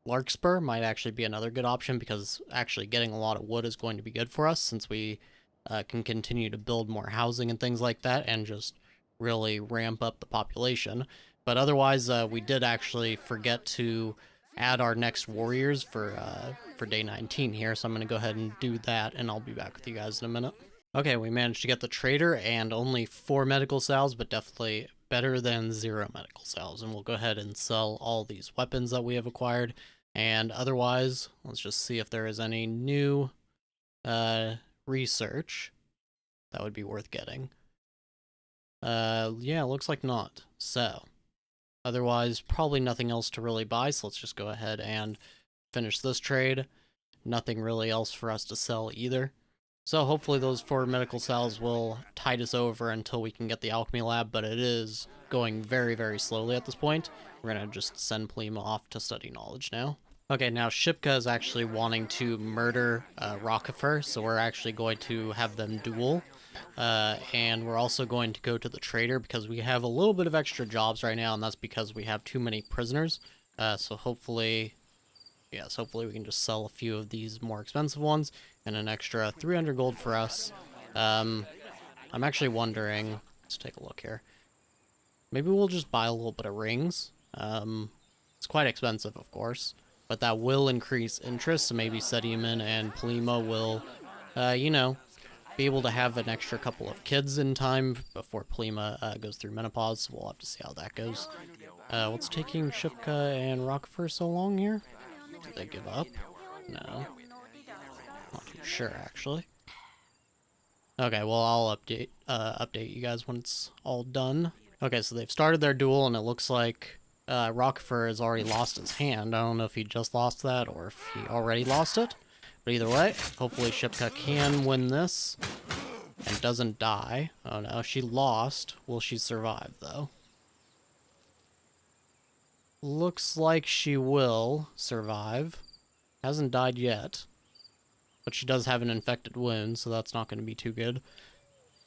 Speaker 1: Larkspur might actually be another good option, because actually getting a lot of wood is going to be good for us, since we can continue to build more housing and things like that, and just really ramp up the population. But otherwise, we did actually forget to add our next warriors for day 19 here, so I'm going to go ahead and do that, and I'll be back with you guys in a minute. Okay, we managed to get the trader and only 4 medical cells, but definitely better than 0 medical cells. And we'll go ahead and sell all these weapons that we have acquired. And otherwise, let's just see if there is any new research that would be worth getting. Yeah, looks like not. So, otherwise, probably nothing else to really buy, so let's just go ahead and finish this trade. Nothing really else for us to sell either. So hopefully those 4 medical cells will tide us over until we can get the alchemy lab, but it is going very, very slowly at this point. We're going to just send Plima off to study knowledge now. Okay, now Shipka is actually wanting to murder Rockefer, so we're actually going to have them duel. And we're also going to go to the trader, because we have a little bit of extra jobs right now, and that's because we have too many prisoners. So hopefully... yes, hopefully we can just sell a few of these more expensive ones, and an extra 300 gold for us. I'm actually wondering, let's take a look here. Maybe we'll just buy a little bit of rings. It's quite expensive, of course, but that will increase interest, so maybe Sediman and Plima will, you know, be able to have an extra couple of kids in time before Plima goes through menopause, so we'll have to see how that goes. What's taking Shipka and Rockefer so long here? Did they give up? No. Not too sure, actually. Okay, well, I'll update you guys when it's all done. Okay, so they've started their duel, and it looks like Rockefer has already lost his hand. I don't know if he just lost that or if he already lost it. But either way, hopefully Shipka can win this and doesn't die. Oh no, she lost. Will she survive, though? Looks like she will survive. Hasn't died yet. But she does have an infected wound, so that's not going to be too good.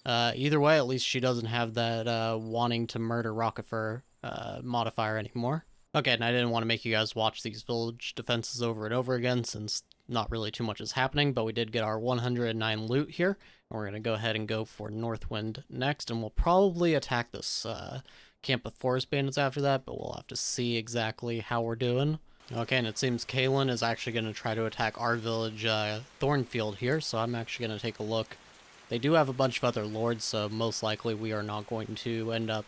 Speaker 1: Either way, at least she doesn't have that wanting to murder Rockefer modifier anymore. Okay, and I didn't want to make you guys watch these village defenses over and over again, since not really too much is happening, but we did get our 109 loot here. And we're going to go ahead and go for Northwind next, and we'll probably attack this camp of forest bandits after that, but we'll have to see exactly how we're doing. Okay, and it seems Kaylin is actually going to try to attack our village, Thornfield here, so I'm actually going to take a look. They do have a bunch of other lords, so most likely we are not going to end up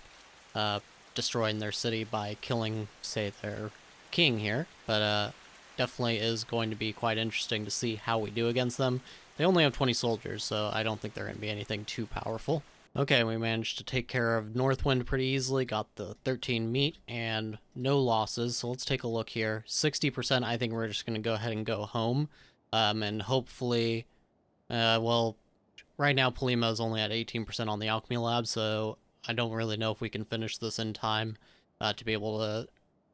Speaker 1: destroying their city by killing, say, their king here, but definitely is going to be quite interesting to see how we do against them. They only have 20 soldiers, so I don't think they're going to be anything too powerful. Okay, we managed to take care of Northwind pretty easily, got the 13 meat, and no losses, so let's take a look here. 60%, I think we're just going to go ahead and go home, and hopefully, well, right now Polima is only at 18% on the alchemy lab, so I don't really know if we can finish this in time to be able to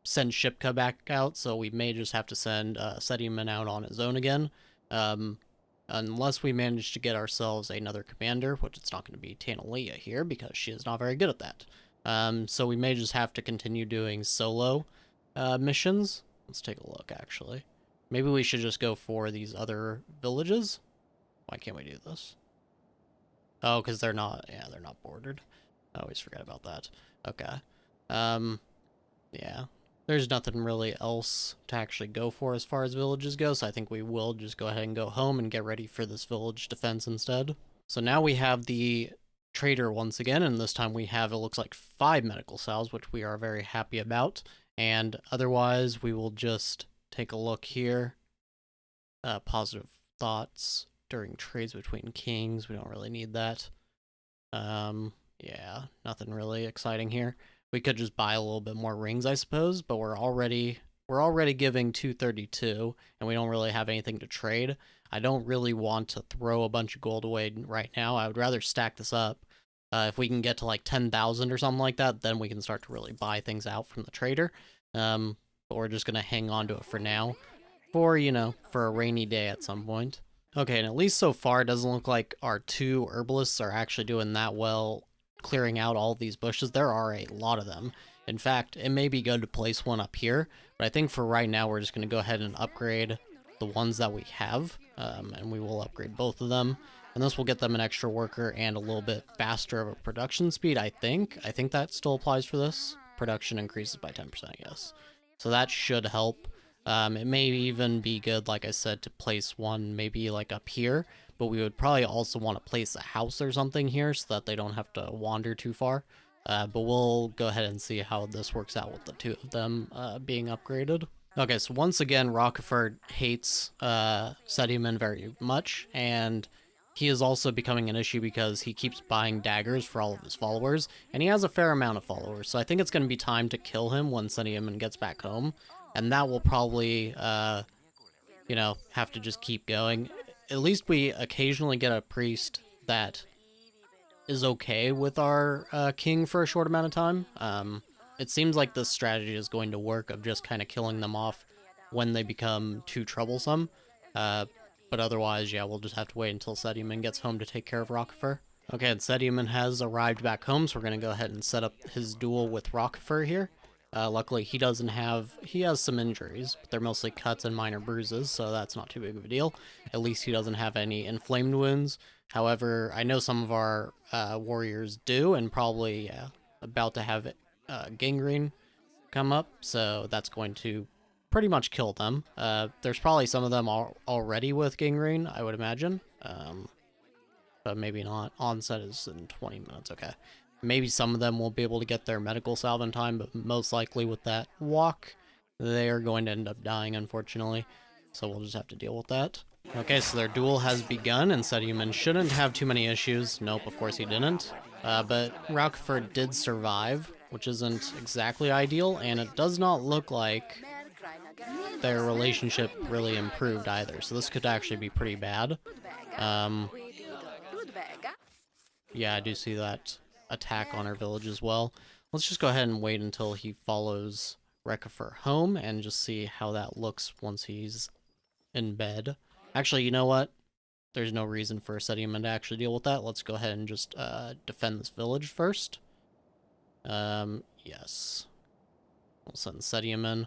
Speaker 1: send Shipka back out, so we may just have to send Sediman out on his own again. Unless we manage to get ourselves another commander, which it's not going to be Nameia here, because she is not very good at that. So we may just have to continue doing solo missions. Let's take a look, actually. Maybe we should just go for these other villages? Why can't we do this? Oh, because they're not, yeah, they're not bordered. I always forget about that. Okay. Yeah. There's nothing really else to actually go for as far as villages go, so I think we will just go ahead and go home and get ready for this village defense instead. So now we have the trader once again, and this time we have, it looks like 5 medical cells, which we are very happy about. And otherwise, we will just take a look here. Positive thoughts during trades between kings. We don't really need that. Yeah, nothing really exciting here. We could just buy a little bit more rings, I suppose, but we're already giving 232, and we don't really have anything to trade. I don't really want to throw a bunch of gold away right now. I would rather stack this up. If we can get to like 10,000 or something like that, then we can start to really buy things out from the trader. But we're just gonna hang on to it for now, for for a rainy day at some point. Okay, and at least so far, it doesn't look like our two herbalists are actually doing that well clearing out all these bushes. There are a lot of them. In fact, it may be good to place one up here, but I think for right now, we're just going to go ahead and upgrade the ones that we have, and we will upgrade both of them. And this will get them an extra worker and a little bit faster of a production speed, I think. I think that still applies for this. Production increases by 10%, yes. So that should help. It may even be good, like I said, to place one maybe like up here, but we would probably also want to place a house or something here so that they don't have to wander too far. But we'll go ahead and see how this works out with the two of them being upgraded. Okay, so once again, Rockefort hates Sediman very much, and he is also becoming an issue because he keeps buying daggers for all of his followers, and he has a fair amount of followers, so I think it's going to be time to kill him when Sediman gets back home, and that will probably, have to just keep going. At least we occasionally get a priest that is okay with our king for a short amount of time. It seems like this strategy is going to work of just kind of killing them off when they become too troublesome. But otherwise, yeah, we'll just have to wait until Sediman gets home to take care of Rockefort. Okay, and Sediman has arrived back home, so we're going to go ahead and set up his duel with Rockefort here. Luckily, he has some injuries, but they're mostly cuts and minor bruises, so that's not too big of a deal. At least he doesn't have any inflamed wounds. However, I know some of our warriors do, and probably about to have gangrene come up, so that's going to pretty much kill them. There's probably some of them already with gangrene, I would imagine, but maybe not. Onset is in 20 minutes, okay. Maybe some of them won't be able to get their medical salve in time, but most likely with that walk, they are going to end up dying, unfortunately. So we'll just have to deal with that. Okay, so their duel has begun, and Sediman shouldn't have too many issues. Nope, of course he didn't. But Rockefort did survive, which isn't exactly ideal, and it does not look like their relationship really improved either. So this could actually be pretty bad. Yeah, I do see that attack on our village as well. Let's just go ahead and wait until he follows Rockefort home and just see how that looks once he's in bed. Actually, you know what? There's no reason for Sediman to actually deal with that. Let's go ahead and just defend this village first. Yes. We'll send Sediman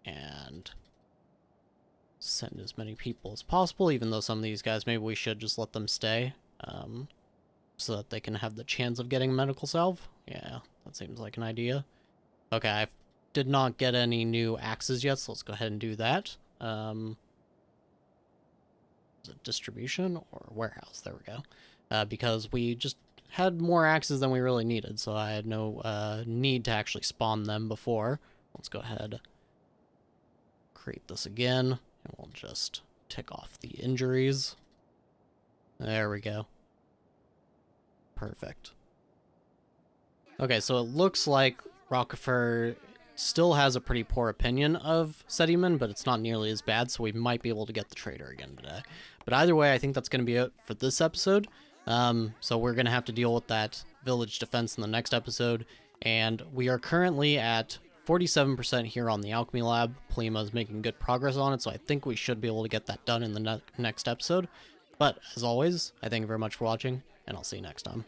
Speaker 1: and send as many people as possible, even though some of these guys, maybe we should just let them stay, so that they can have the chance of getting medical salve. Yeah, that seems like an idea. Okay, I did not get any new axes yet, so let's go ahead and do that. Is it distribution or warehouse? There we go. Because we just had more axes than we really needed, so I had no need to actually spawn them before. Let's go ahead, create this again, and we'll just tick off the injuries. There we go. Perfect. Okay, so it looks like Rockefort still has a pretty poor opinion of Sediman, but it's not nearly as bad, so we might be able to get the trader again today. But either way, I think that's going to be it for this episode. So we're going to have to deal with that village defense in the next episode, and we are currently at 47% here on the Alchemy Lab. Plima is making good progress on it, so I think we should be able to get that done in the next episode. But as always, I thank you very much for watching, and I'll see you next time.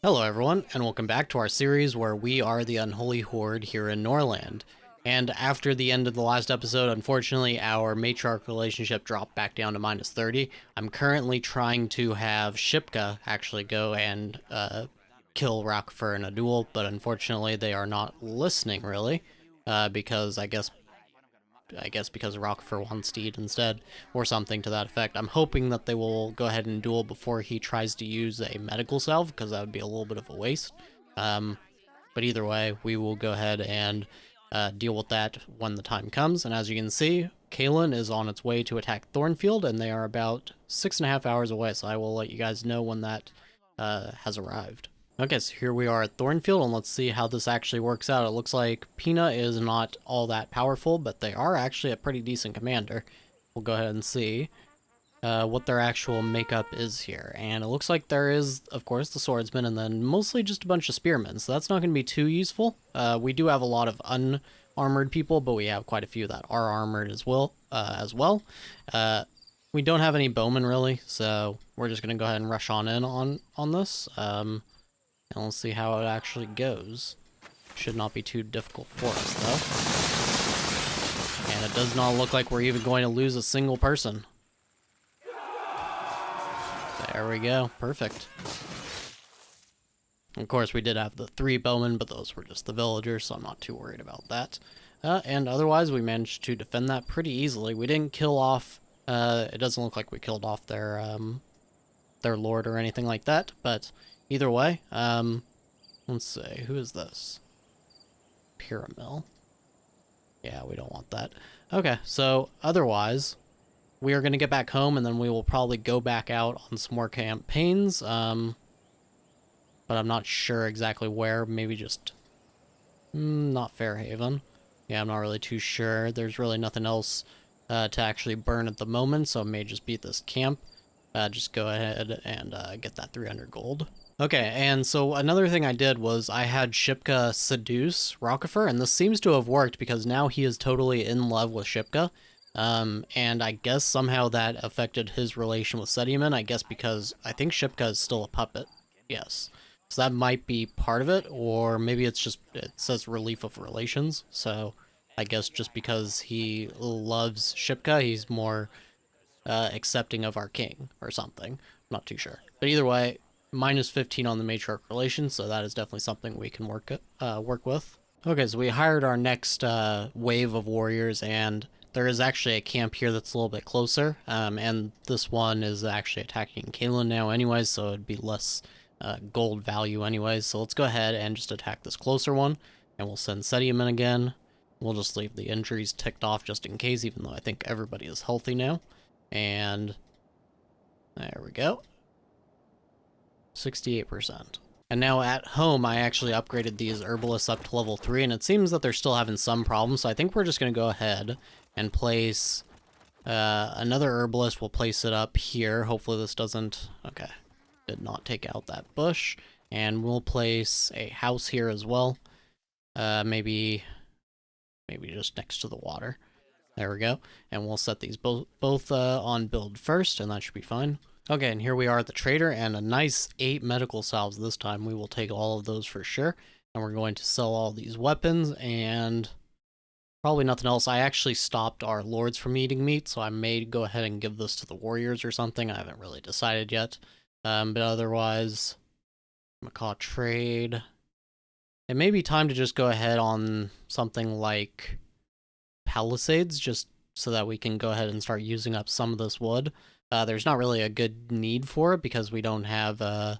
Speaker 1: Hello everyone, and welcome back to our series where we are the Unholy Horde here in Norland. And after the end of the last episode, unfortunately, our matriarch relationship dropped back down to -30. I'm currently trying to have Shipka actually go and kill Rockefort in a duel, but unfortunately they are not listening really, because I guess because Rockefort wants to eat instead, or something to that effect. I'm hoping that they will go ahead and duel before he tries to use a medical salve, because that would be a little bit of a waste. But either way, we will go ahead and deal with that when the time comes. And as you can see, Kalen is on its way to attack Thornfield, and they are about 6.5 hours away, so I will let you guys know when that has arrived. Okay, so here we are at Thornfield, and let's see how this actually works out. It looks like Pina is not all that powerful, but they are actually a pretty decent commander. We'll go ahead and see what their actual makeup is here. And it looks like there is, of course, the swordsman, and then mostly just a bunch of spearmen, so that's not going to be too useful. We do have a lot of unarmored people, but we have quite a few that are armored as well. We don't have any bowmen, really, so we're just going to go ahead and rush on in on this. And we'll see how it actually goes. Should not be too difficult for us, though. And it does not look like we're even going to lose a single person. There we go. Perfect. Of course, we did have the 3 bowmen, but those were just the villagers, so I'm not too worried about that. And otherwise, we managed to defend that pretty easily. We didn't kill off... it doesn't look like we killed off their lord or anything like that, but... Either way, let's see, who is this? Pyramil. Yeah, we don't want that. Okay, so otherwise, we are going to get back home, and then we will probably go back out on some more campaigns, but I'm not sure exactly where. Maybe just, not Fairhaven. Yeah, I'm not really too sure. There's really nothing else to actually burn at the moment, so I may just beat this camp. Just go ahead and get that 300 gold. Okay, and so another thing I did was I had Shipka seduce Rockefer, and this seems to have worked because now he is totally in love with Shipka. And I guess somehow that affected his relation with Sediman, I guess because I think Shipka is still a puppet. Yes. So that might be part of it, or maybe it's just, it says relief of relations, so I guess just because he loves Shipka, he's more accepting of our king, or something. I'm not too sure. But either way, minus 15 on the matriarch relations, so that is definitely something we can work with. Okay, so we hired our next wave of warriors, and there is actually a camp here that's a little bit closer, and this one is actually attacking Kalen now anyways, so it'd be less gold value anyways. So let's go ahead and just attack this closer one, and we'll send Sedium in again. We'll just leave the injuries ticked off just in case, even though I think everybody is healthy now. And there we go. 68%. And now at home, I actually upgraded these herbalists up to level 3, and it seems that they're still having some problems, so I think we're just going to go ahead and place another herbalist. We'll place it up here. Hopefully this doesn't... Okay, did not take out that bush. And we'll place a house here as well. Maybe just next to the water. There we go. And we'll set these both on build first, and that should be fine. Okay, and here we are at the trader, and a nice 8 medical salves this time. We will take all of those for sure. And we're going to sell all these weapons, and probably nothing else. I actually stopped our lords from eating meat, so I may go ahead and give this to the warriors or something. I haven't really decided yet. But otherwise, Macaw trade. It may be time to just go ahead on something like palisades, just so that we can go ahead and start using up some of this wood. There's not really a good need for it because we don't have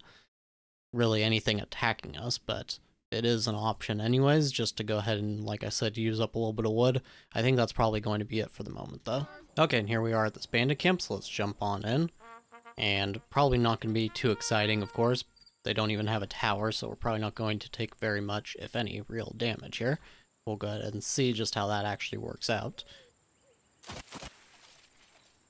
Speaker 1: really anything attacking us, but it is an option anyways, just to go ahead and, like I said, use up a little bit of wood. I think that's probably going to be it for the moment, though. Okay, and here we are at this bandit camp, so let's jump on in. And probably not going to be too exciting, of course. They don't even have a tower, so we're probably not going to take very much, if any, real damage here. We'll go ahead and see just how that actually works out.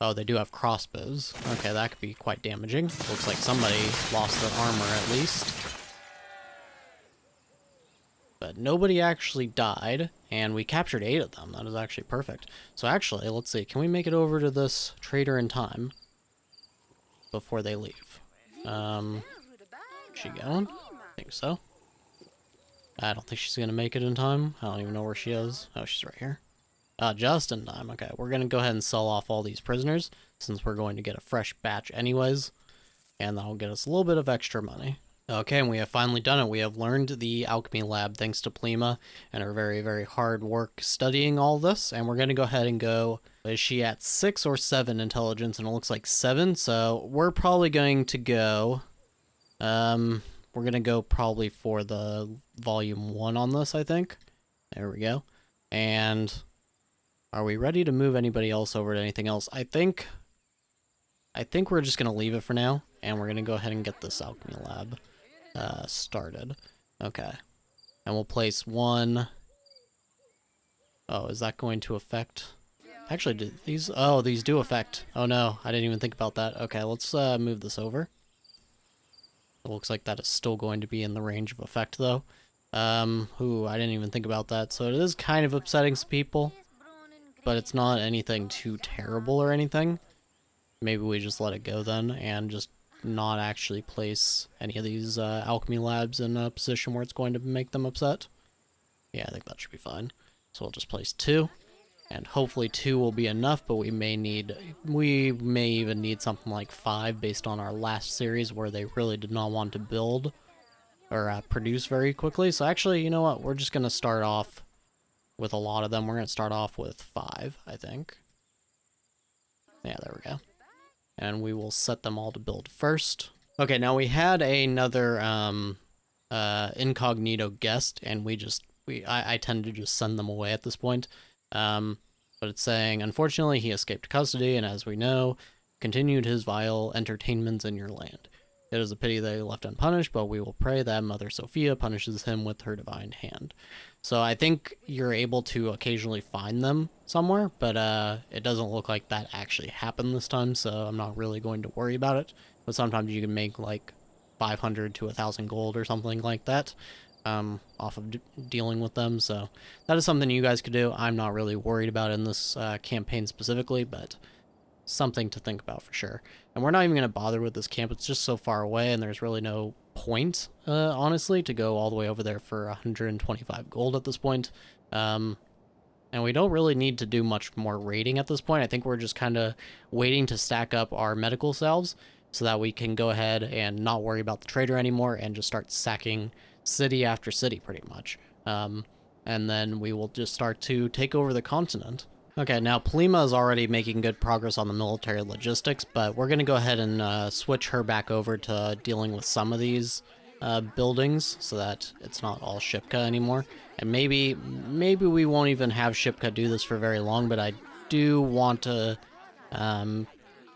Speaker 1: Oh, they do have crossbows. Okay, that could be quite damaging. Looks like somebody lost their armor at least. But nobody actually died, and we captured 8 of them. That is actually perfect. So actually, let's see. Can we make it over to this trader in time before they leave? Is she going? I think so. I don't think she's going to make it in time. I don't even know where she is. Oh, she's right here. Just in time. Okay, we're going to go ahead and sell off all these prisoners, since we're going to get a fresh batch anyways, and that'll get us a little bit of extra money. Okay, and we have finally done it. We have learned the alchemy lab thanks to Plima and her very, very hard work studying all this, and we're going to go ahead and go... Is she at 6 or 7 intelligence? And it looks like 7, so we're probably going to go... we're going to go probably for the volume 1 on this, I think. There we go. And... Are we ready to move anybody else over to anything else? I think I think we're just going to leave it for now, and we're going to go ahead and get this alchemy lab started. Okay. And we'll place one. Oh, is that going to affect? Actually, do these? Oh, these do affect. Oh no, I didn't even think about that. Okay, let's move this over. It looks like that is still going to be in the range of effect, though. Ooh, I didn't even think about that. So it is kind of upsetting some people, but it's not anything too terrible or anything. Maybe we just let it go then and just not actually place any of these alchemy labs in a position where it's going to make them upset. Yeah, I think that should be fine. So we'll just place 2. And hopefully 2 will be enough, but we may even need something like 5 based on our last series where they really did not want to build or produce very quickly. So actually, you know what? We're just going to start off with a lot of them. We're going to start off with 5, I think. Yeah, there we go. And we will set them all to build first. Okay, now we had another incognito guest, and I tend to just send them away at this point. But it's saying, unfortunately, he escaped custody, and as we know, continued his vile entertainments in your land. It is a pity that he left unpunished, but we will pray that Mother Sophia punishes him with her divine hand. So I think you're able to occasionally find them somewhere, but it doesn't look like that actually happened this time, so I'm not really going to worry about it. But sometimes you can make like 500 to 1,000 gold or something like that. Off of dealing with them, so that is something you guys could do. I'm not really worried about in this campaign specifically, but something to think about for sure. And we're not even going to bother with this camp. It's just so far away, and there's really no point, honestly, to go all the way over there for 125 gold at this point. And we don't really need to do much more raiding at this point. I think we're just kind of waiting to stack up our medical salves so that we can go ahead and not worry about the trader anymore and just start sacking city after city, pretty much. And then we will just start to take over the continent. Okay, now Polima is already making good progress on the military logistics, but we're going to go ahead and switch her back over to dealing with some of these buildings so that it's not all Shipka anymore. And maybe we won't even have Shipka do this for very long, but I do want to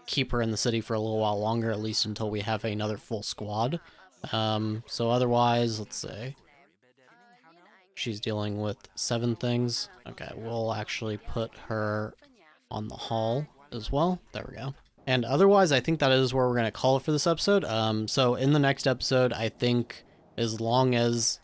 Speaker 1: keep her in the city for a little while longer, at least until we have another full squad. So otherwise, let's see. She's dealing with 7 things. Okay, we'll actually put her on the hall as well. There we go. And otherwise, I think that is where we're going to call it for this episode. So in the next episode, I think as long as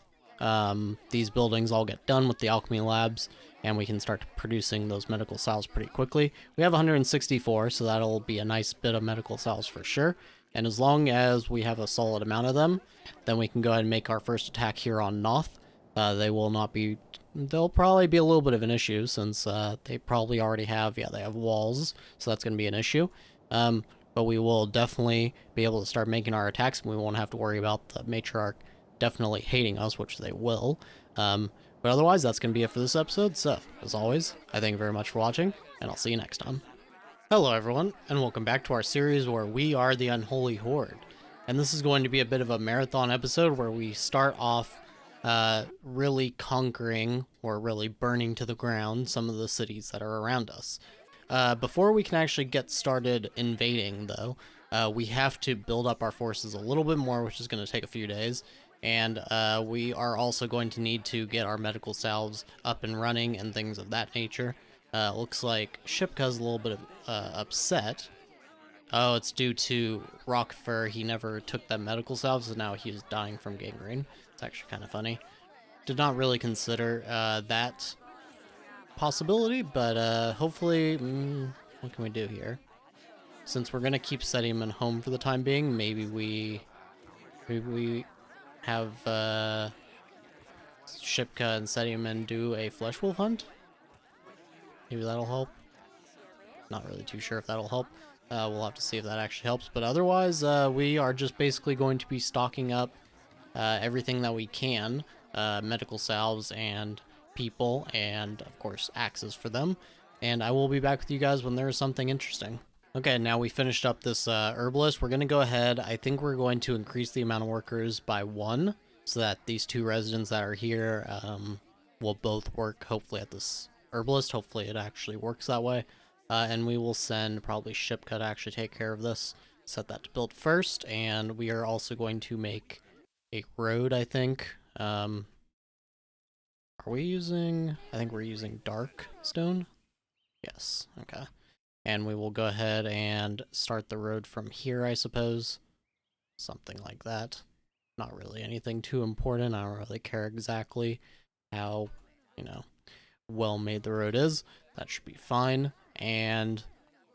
Speaker 1: these buildings all get done with the alchemy labs and we can start producing those medical cells pretty quickly. We have 164, so that'll be a nice bit of medical cells for sure. And as long as we have a solid amount of them, then we can go ahead and make our first attack here on Noth. They'll probably be a little bit of an issue since they probably already have, they have walls, so that's going to be an issue. But we will definitely be able to start making our attacks, and we won't have to worry about the matriarch definitely hating us, which they will. But otherwise, that's going to be it for this episode. So, as always, I thank you very much for watching, and I'll see you next time. Hello everyone, and welcome back to our series where we are the Unholy Horde. And this is going to be a bit of a marathon episode where we start off really conquering, or really burning to the ground, some of the cities that are around us. Before we can actually get started invading, though, we have to build up our forces a little bit more, which is going to take a few days. And we are also going to need to get our medical salves up and running and things of that nature. Looks like Shipka's a little bit upset. Oh, it's due to Rockfur. He never took that medical salve, so now he's dying from gangrene. It's actually kind of funny. Did not really consider that possibility, but hopefully, what can we do here? Since we're gonna keep setting him in home for the time being, maybe we have Shipka and Sedium do a flesh wolf hunt. Maybe that'll help. Not really too sure if that'll help. We'll have to see if that actually helps. But otherwise, we are just basically going to be stocking up everything that we can. Medical salves and people, and of course axes for them. And I will be back with you guys when there is something interesting. Okay, now we finished up this herbalist. We're going to go ahead. I think we're going to increase the amount of workers by 1 so that these 2 residents that are here will both work hopefully at this herbalist. Hopefully it actually works that way. And we will send probably Shipka to actually take care of this. Set that to build first, and we are also going to make a road, I think. Are we using... I think we're using dark stone? Yes, okay. And we will go ahead and start the road from here, I suppose. Something like that. Not really anything too important. I don't really care exactly how, well made the road is. That should be fine. And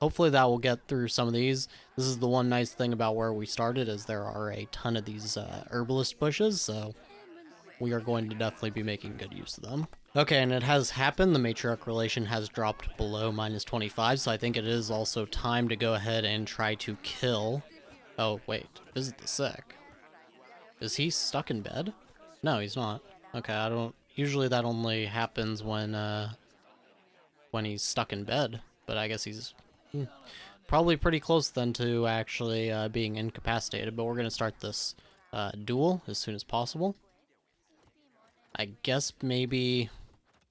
Speaker 1: hopefully that will get through some of these. This is the one nice thing about where we started, is there are a ton of these herbalist bushes, so we are going to definitely be making good use of them. Okay, and it has happened. The matriarch relation has dropped below -25, so I think it is also time to go ahead and try to kill... Oh, wait. Visit the sick. Is he stuck in bed? No, he's not. Okay, I don't... Usually that only happens when he's stuck in bed, but I guess he's probably pretty close then to actually being incapacitated, but we're going to start this duel as soon as possible. I guess maybe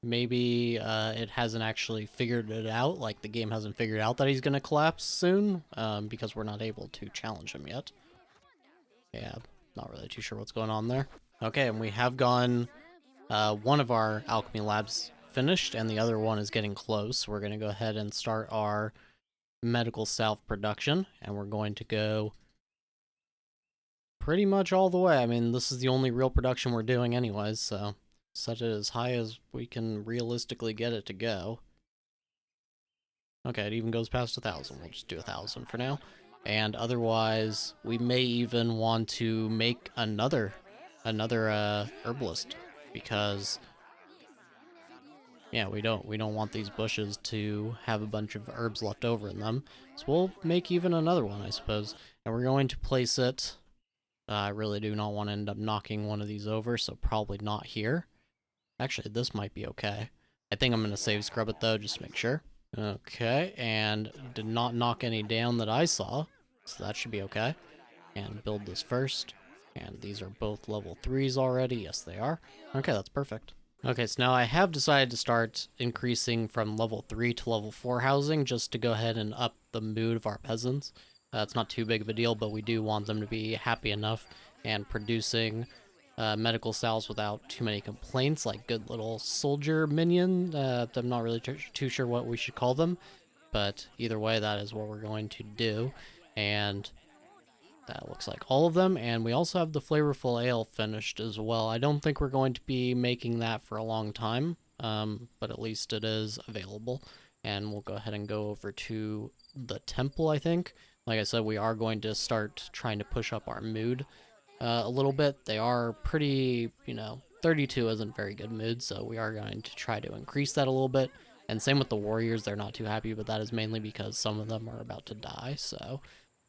Speaker 1: it hasn't actually figured it out, like the game hasn't figured out that he's going to collapse soon, because we're not able to challenge him yet. Yeah, not really too sure what's going on there. Okay, and we have gone one of our alchemy labs finished, and the other one is getting close. We're going to go ahead and start our medical salve production, and we're going to go pretty much all the way. I mean, this is the only real production we're doing anyways, so set it as high as we can realistically get it to go. Okay, it even goes past 1,000. We'll just do 1,000 for now. And otherwise, we may even want to make another herbalist, because yeah, we don't want these bushes to have a bunch of herbs left over in them. So we'll make even another one, I suppose. And we're going to place it... I really do not want to end up knocking one of these over, so probably not here. Actually, this might be okay. I think I'm going to save scrub it, though, just to make sure. Okay, and did not knock any down that I saw, so that should be okay. And build this first. And these are both level 3s already. Yes, they are. Okay, that's perfect. Okay, so now I have decided to start increasing from level 3 to level 4 housing, just to go ahead and up the mood of our peasants. It's not too big of a deal, but we do want them to be happy enough and producing medical salves without too many complaints, like good little soldier minion. I'm not really too sure what we should call them, but either way, that is what we're going to do. And that looks like all of them, and we also have the flavorful ale finished as well. I don't think we're going to be making that for a long time, but at least it is available. And we'll go ahead and go over to the temple, I think. Like I said, we are going to start trying to push up our mood a little bit. They are pretty, 32 isn't very good mood, so we are going to try to increase that a little bit. And same with the warriors, they're not too happy, but that is mainly because some of them are about to die, so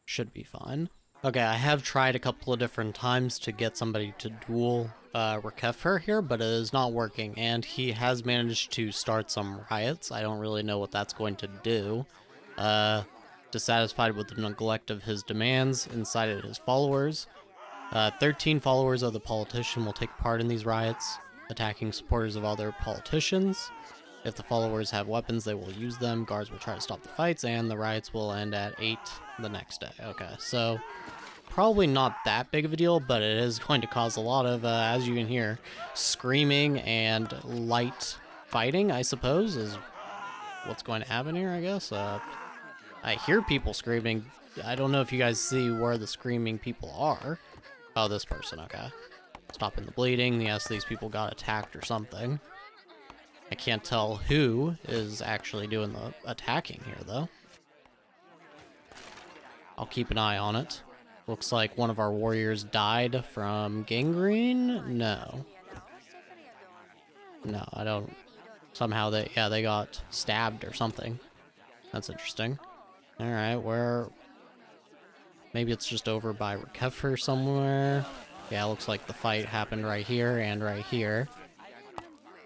Speaker 1: should be fine. Okay, I have tried a couple of different times to get somebody to duel Rakeffer here, but it is not working, and he has managed to start some riots. I don't really know what that's going to do. Dissatisfied with the neglect of his demands, incited his followers. 13 followers of the politician will take part in these riots, attacking supporters of other politicians. If the followers have weapons, they will use them. Guards will try to stop the fights, and the riots will end at 8 the next day. Okay, so probably not that big of a deal, but it is going to cause a lot of, as you can hear, screaming and light fighting, I suppose, is what's going to happen here, I guess. I hear people screaming. I don't know if you guys see where the screaming people are. Oh, this person, okay. Stopping the bleeding. Yes, these people got attacked or something. I can't tell who is actually doing the attacking here, though. I'll keep an eye on it. Looks like one of our warriors died from gangrene? No. No, I don't... Somehow they got stabbed or something. That's interesting. Alright, where... Maybe it's just over by Rakeffer somewhere. Yeah, looks like the fight happened right here and right here.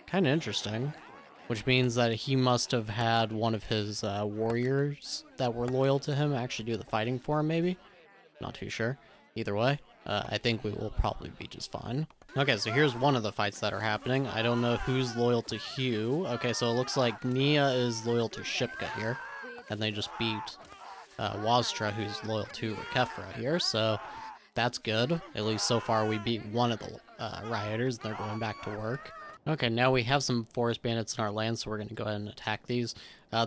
Speaker 1: Kind of interesting. Which means that he must have had one of his warriors that were loyal to him actually do the fighting for him, maybe? Not too sure. Either way, I think we will probably be just fine. Okay, so here's one of the fights that are happening. I don't know who's loyal to Hugh. Okay, so it looks like Nia is loyal to Shipka here. and they just beat Waztra, who's loyal to Rakefra here, so that's good. At least so far we beat one of the rioters, and they're going back to work. Okay, now we have some forest bandits in our land, so we're going to go ahead and attack these.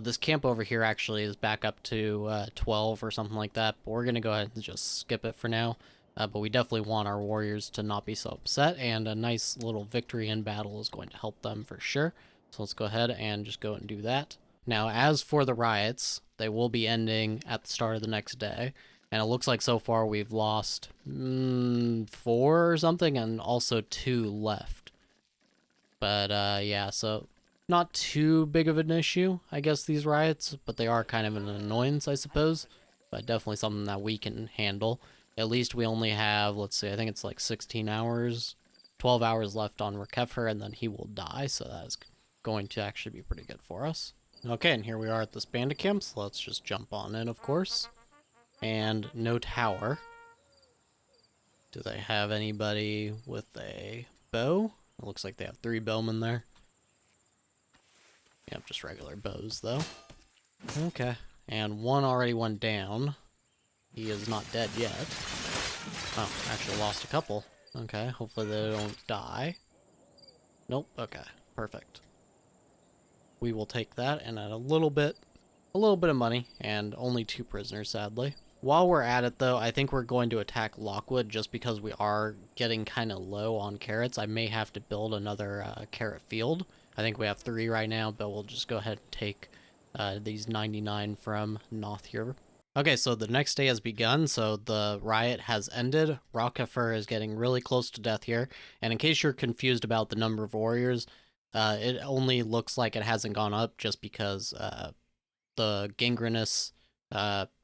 Speaker 1: This camp over here actually is back up to 12 or something like that, but we're going to go ahead and just skip it for now. But we definitely want our warriors to not be so upset, and a nice little victory in battle is going to help them for sure. So let's go ahead and just go and do that. Now, as for the riots, they will be ending at the start of the next day. And it looks like so far we've lost 4 or something, and also 2 left. But yeah, so not too big of an issue, I guess, these riots, but they are kind of an annoyance, I suppose. But definitely something that we can handle. At least we only have, let's see, I think it's like 16 hours, 12 hours left on Rakefra, and then he will die, so that is going to actually be pretty good for us. Okay, and here we are at this bandit camp, so let's just jump on in, of course. And no tower. Do they have anybody with a bow? It looks like they have 3 bowmen there. Yep, just regular bows, though. Okay, and one already went down. He is not dead yet. Oh, actually lost a couple. Okay, hopefully they don't die. Nope, okay, perfect. We will take that and add a little bit of money, and only 2 prisoners, sadly. While we're at it, though, I think we're going to attack Lockwood just because we are getting kind of low on carrots. I may have to build another carrot field. I think we have 3 right now, but we'll just go ahead and take these 99 from Noth here. Okay, so the next day has begun, so the riot has ended. Rakefra is getting really close to death here, and in case you're confused about the number of warriors, it only looks like it hasn't gone up just because the gangrenous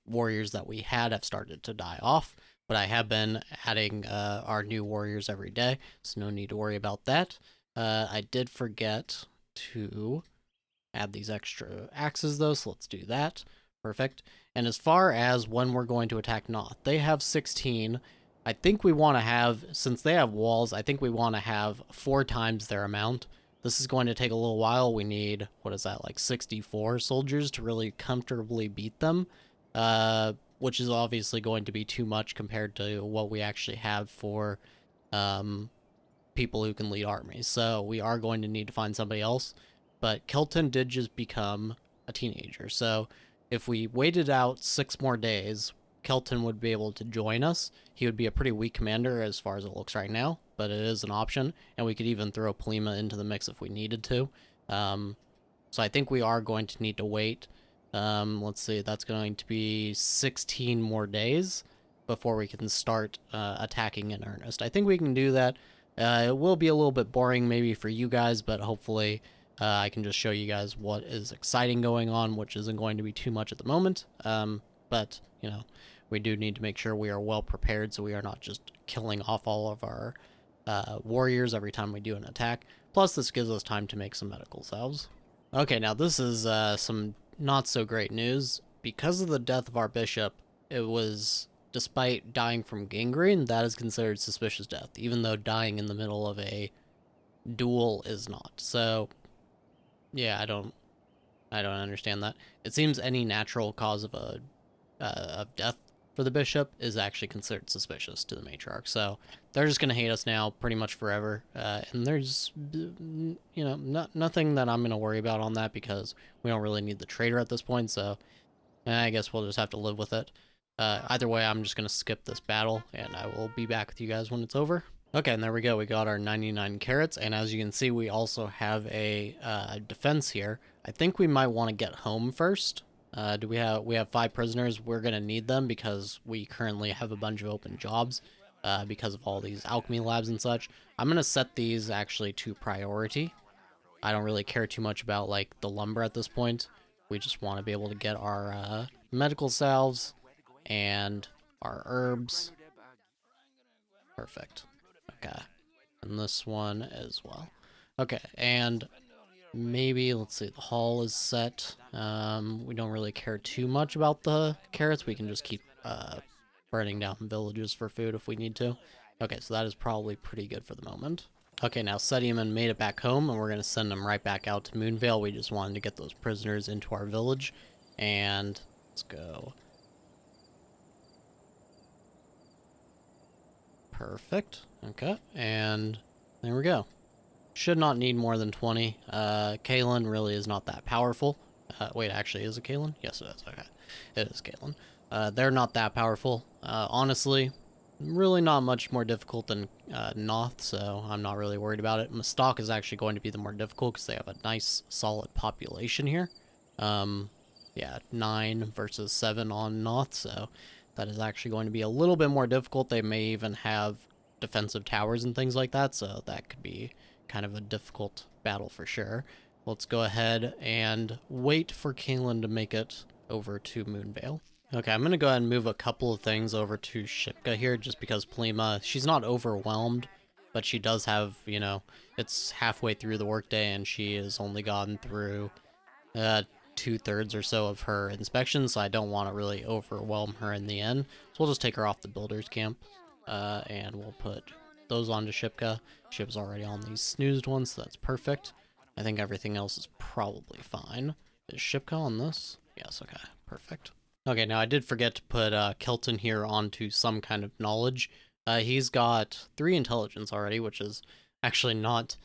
Speaker 1: warriors that we had have started to die off, but I have been adding our new warriors every day, so no need to worry about that. I did forget to add these extra axes, though, so let's do that. Perfect. And as far as when we're going to attack Noth, they have 16. I think we want to have, since they have walls, I think we want to have 4 times their amount. This is going to take a little while. We need, what is that, like 64 soldiers to really comfortably beat them, which is obviously going to be too much compared to what we actually have for people who can lead armies. So we are going to need to find somebody else. But Kelton did just become a teenager, so if we waited out 6 more days, Kelton would be able to join us. He would be a pretty weak commander as far as it looks right now, but it is an option, and we could even throw Polima into the mix if we needed to. So I think we are going to need to wait. Let's see, that's going to be 16 more days before we can start attacking in earnest. I think we can do that. It will be a little bit boring maybe for you guys, but hopefully I can just show you guys what is exciting going on, which isn't going to be too much at the moment. But, you know, we do need to make sure we are well prepared so we are not just killing off all of our warriors every time we do an attack. Plus, this gives us time to make some medical salves. Okay, now this is some not so great news. Because of the death of our bishop, it was, despite dying from gangrene, that is considered suspicious death, even though dying in the middle of a duel is not. So yeah, I don't understand that. It seems any natural cause of of death for the bishop is actually considered suspicious to the matriarch. So they're just gonna hate us now pretty much forever. And there's, you know, nothing that I'm gonna worry about on that because we don't really need the traitor at this point. So I guess we'll just have to live with it. Either way, I'm just gonna skip this battle, and I will be back with you guys when it's over. Okay, and there we go. We got our 99 carrots, and as you can see, we also have a defense here. I think we might want to get home first. We have 5 prisoners. We're gonna need them because we currently have a bunch of open jobs because of all these alchemy labs and such. I'm gonna set these actually to priority. I don't really care too much about like the lumber at this point. We just want to be able to get our medical salves and our herbs. Perfect. Okay, and this one as well. Okay, and maybe, let's see, the hall is set. We don't really care too much about the carrots. We can just keep burning down villages for food if we need to. Okay, so that is probably pretty good for the moment. Okay, now Sedium made it back home, and we're going to send them right back out to Moonvale. We just wanted to get those prisoners into our village, And let's go. Perfect. Okay, and there we go. Should not need more than 20. Kalen really is not that powerful. Wait, actually, is it Kalen? Yes, it is. Okay, it is Kalen. They're not that powerful. Honestly, really not much more difficult than Noth, so I'm not really worried about it. Mastok is actually going to be the more difficult because they have a nice, solid population here. Yeah, 9 versus 7 on Noth, so that is actually going to be a little bit more difficult. They may even have defensive towers and things like that, so that could be kind of a difficult battle for sure. Let's go ahead and wait for Kalen to make it over to Moonvale. Okay, I'm going to go ahead and move a couple of things over to Shipka here, just because Plima, she's not overwhelmed, but she does have, you know, it's halfway through the workday, and she has only gotten through 2/3 or so of her inspection, so I don't want to really overwhelm her in the end. So we'll just take her off the builder's camp, and we'll put those onto Shipka. Ship's already on these snoozed ones, so that's perfect. I think everything else is probably fine. Is Shipka on this? Yes, okay, perfect. Okay, now I did forget to put Kelton here onto some kind of knowledge. He's got 3 intelligence already, which is actually not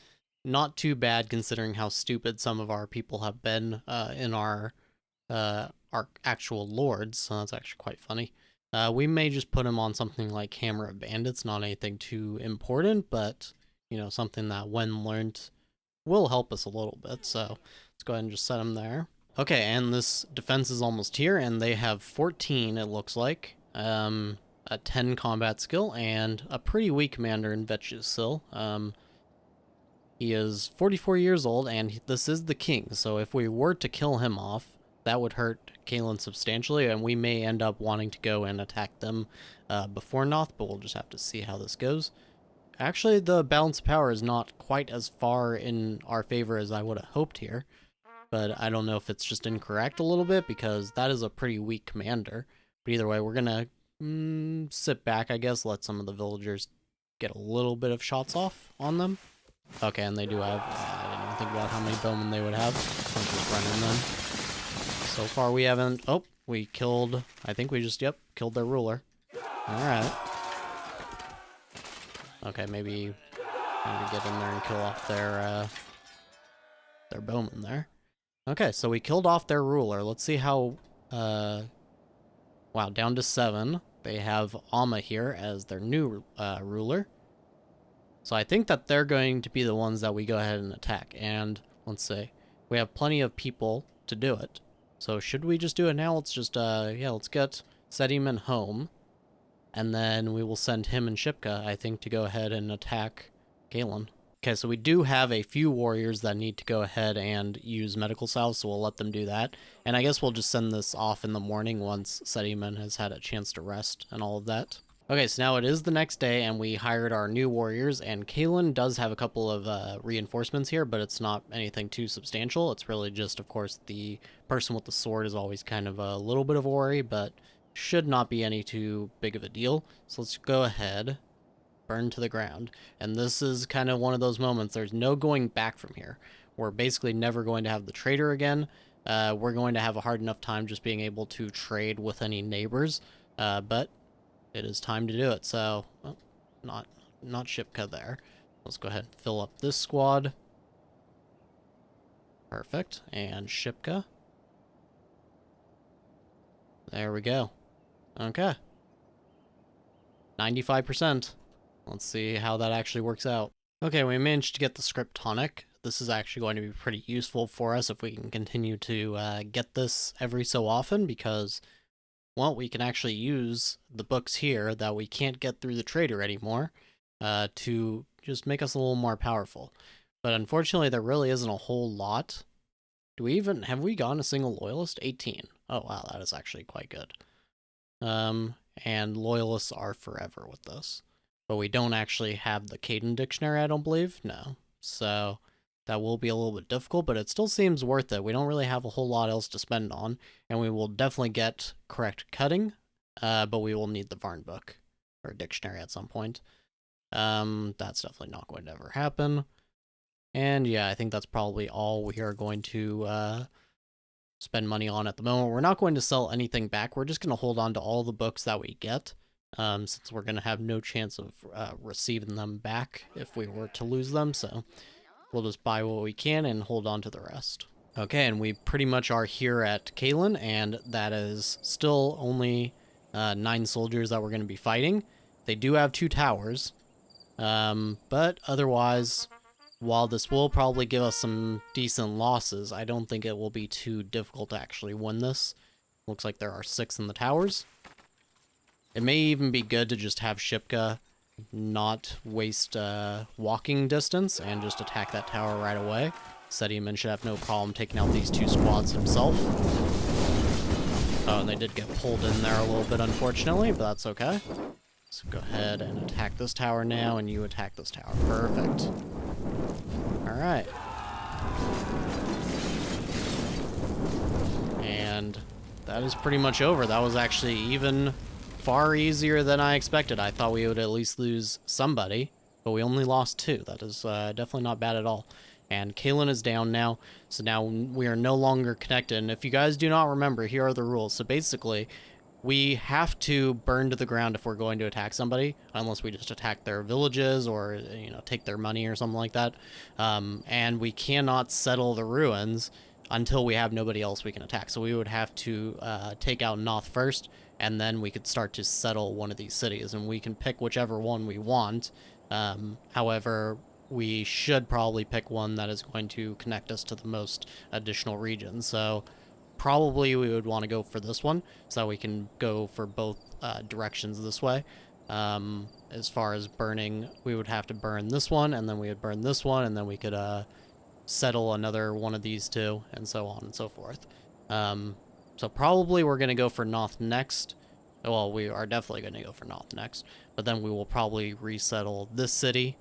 Speaker 1: too bad considering how stupid some of our people have been in our actual lords. So that's actually quite funny. We may just put him on something like Hammer of Bandits, not anything too important, but you know, something that when learned will help us a little bit. So let's go ahead and just set him there. Okay, and this defense is almost here, and they have 14, it looks like. A 10 combat skill, and a pretty weak commander in Vetch's he is 44 years old, and this is the king, so if we were to kill him off, that would hurt Kalen substantially, and we may end up wanting to go and attack them before Noth, but we'll just have to see how this goes. Actually, the balance of power is not quite as far in our favor as I would have hoped here, but I don't know if it's just incorrect a little bit, because that is a pretty weak commander. But either way, we're gonna sit back, I guess, let some of the villagers get a little bit of shots off on them. Okay, and they do have, I didn't even think about how many bowmen they would have. I'll just run in then. So far we haven't, oh, we killed, I think we just, yep, killed their ruler. Alright. Okay, maybe get in there and kill off their bowmen there. Okay, so we killed off their ruler. Let's see how, wow, down to 7. They have Amma here as their new ruler. So I think that they're going to be the ones that we go ahead and attack. And let's see, we have plenty of people to do it. So should we just do it now? Let's just, yeah, let's get Sediman home. And then we will send him and Shipka, I think, to go ahead and attack Galen. Okay, so we do have a few warriors that need to go ahead and use medical salves, so we'll let them do that. And I guess we'll just send this off in the morning once Sediman has had a chance to rest and all of that. Okay, so now it is the next day, and we hired our new warriors, and Kalen does have a couple of reinforcements here, but it's not anything too substantial. It's really just, of course, the person with the sword is always kind of a little bit of a worry, but should not be any too big of a deal. So let's go ahead, burn to the ground. And this is kind of one of those moments, there's no going back from here. We're basically never going to have the trader again. We're going to have a hard enough time just being able to trade with any neighbors, but it is time to do it. So, well, not Shipka there. Let's go ahead and fill up this squad. Perfect. And Shipka. There we go. Okay. 95%. Let's see how that actually works out. Okay, we managed to get the script tonic. This is actually going to be pretty useful for us if we can continue to get this every so often, because, well, we can actually use the books here that we can't get through the trader anymore to just make us a little more powerful. But unfortunately, there really isn't a whole lot. Have we gotten a single loyalist? 18. Oh, wow, that is actually quite good. And loyalists are forever with this. But we don't actually have the Caden dictionary, I don't believe. No. So that will be a little bit difficult, but it still seems worth it. We don't really have a whole lot else to spend on, and we will definitely get correct cutting, but we will need the Varn book or dictionary at some point. That's definitely not going to ever happen. And yeah, I think that's probably all we are going to spend money on at the moment. We're not going to sell anything back. We're just going to hold on to all the books that we get, since we're going to have no chance of receiving them back if we were to lose them. So we'll just buy what we can and hold on to the rest. Okay, and we pretty much are here at Kalen, and that is still only 9 soldiers that we're going to be fighting. They do have 2 towers, but otherwise, while this will probably give us some decent losses, I don't think it will be too difficult to actually win this. Looks like there are 6 in the towers. It may even be good to just have Shipka not waste walking distance and just attack that tower right away. Sediman should have no problem taking out these 2 squads himself. Oh, and they did get pulled in there a little bit, unfortunately, but that's okay. So go ahead and attack this tower now, and you attack this tower. Perfect. Alright. And that is pretty much over. That was actually even far easier than I expected. I thought we would at least lose somebody, but we only lost 2. That is definitely not bad at all. And Kalen is down now, so now we are no longer connected. And if you guys do not remember, here are the rules. So basically, we have to burn to the ground if we're going to attack somebody, unless we just attack their villages or, you know, take their money or something like that. And we cannot settle the ruins until we have nobody else we can attack. So we would have to take out Noth first, and then we could start to settle one of these cities, and we can pick whichever one we want. However, we should probably pick one that is going to connect us to the most additional regions. So probably we would want to go for this one, so we can go for both directions this way. As far as burning, we would have to burn this one, and then we would burn this one, and then we could settle another one of these 2, and so on and so forth. So probably we're going to go for Noth next. Well, we are definitely going to go for Noth next, but then we will probably resettle this city.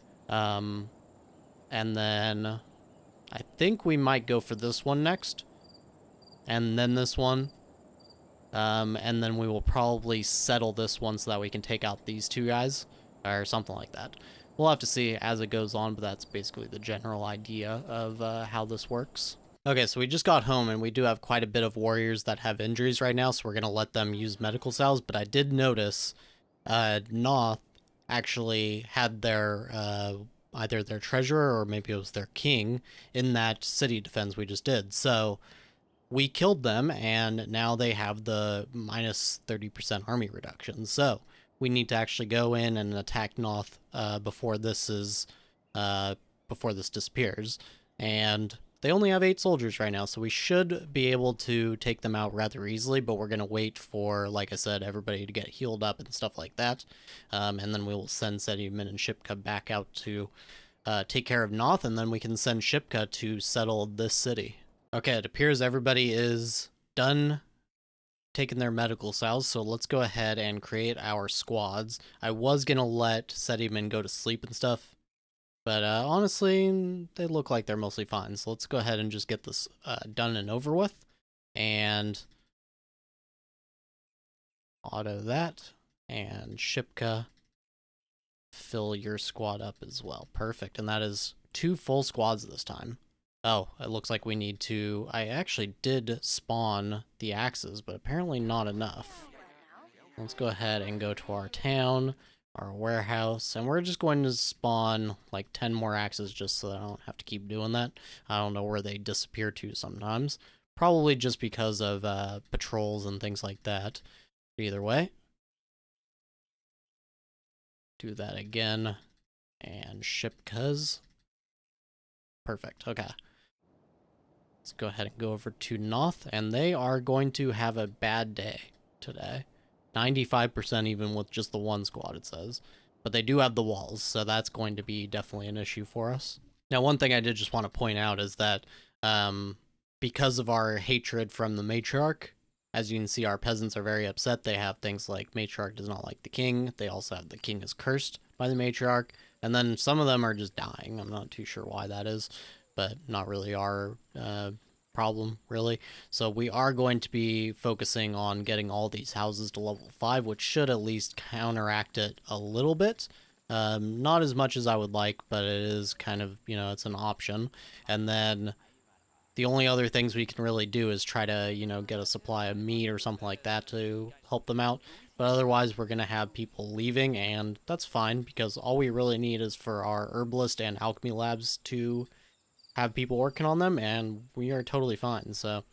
Speaker 1: And then I think we might go for this one next, and then this one, and then we will probably settle this one so that we can take out these 2 guys, or something like that. We'll have to see as it goes on, but that's basically the general idea of how this works. Okay, so we just got home, and we do have quite a bit of warriors that have injuries right now, so we're going to let them use medical salves, but I did notice Noth actually had their either their treasurer or maybe it was their king in that city defense we just did. So we killed them, and now they have the minus 30% army reduction. So we need to actually go in and attack Noth before this disappears. And they only have 8 soldiers right now, so we should be able to take them out rather easily, but we're going to wait for, like I said, everybody to get healed up and stuff like that. And then we will send Sediman and Shipka back out to take care of Noth, and then we can send Shipka to settle this city. Okay, it appears everybody is done taking their medical salves, so let's go ahead and create our squads. I was going to let Sediman go to sleep and stuff, but honestly, they look like they're mostly fine. So let's go ahead and just get this done and over with. And auto that. And Shipka, fill your squad up as well. Perfect. And that is 2 full squads this time. Oh, it looks like we need to... I actually did spawn the axes, but apparently not enough. Let's go ahead and go to our town, our warehouse, and we're just going to spawn like 10 more axes just so that I don't have to keep doing that. I don't know where they disappear to sometimes. Probably just because of patrols and things like that. But either way. Do that again. And Shipka's. Perfect, okay. Let's go ahead and go over to Noth, and they are going to have a bad day today. 95% even with just the 1 squad, it says. But they do have the walls, so that's going to be definitely an issue for us. Now, one thing I did just want to point out is that because of our hatred from the matriarch, as you can see, our peasants are very upset. They have things like matriarch does not like the king. They also have the king is cursed by the matriarch. And then some of them are just dying. I'm not too sure why that is, but not really our problem, really. So we are going to be focusing on getting all these houses to level 5, which should at least counteract it a little bit. Not as much as I would like, but it is kind of, you know, it's an option. And then The only other things we can really do is try to, get a supply of meat or something like that to help them out. But otherwise, we're going to have people leaving, and that's fine because all we really need is for our herbalist and alchemy labs to have people working on them, and we are totally fine. So,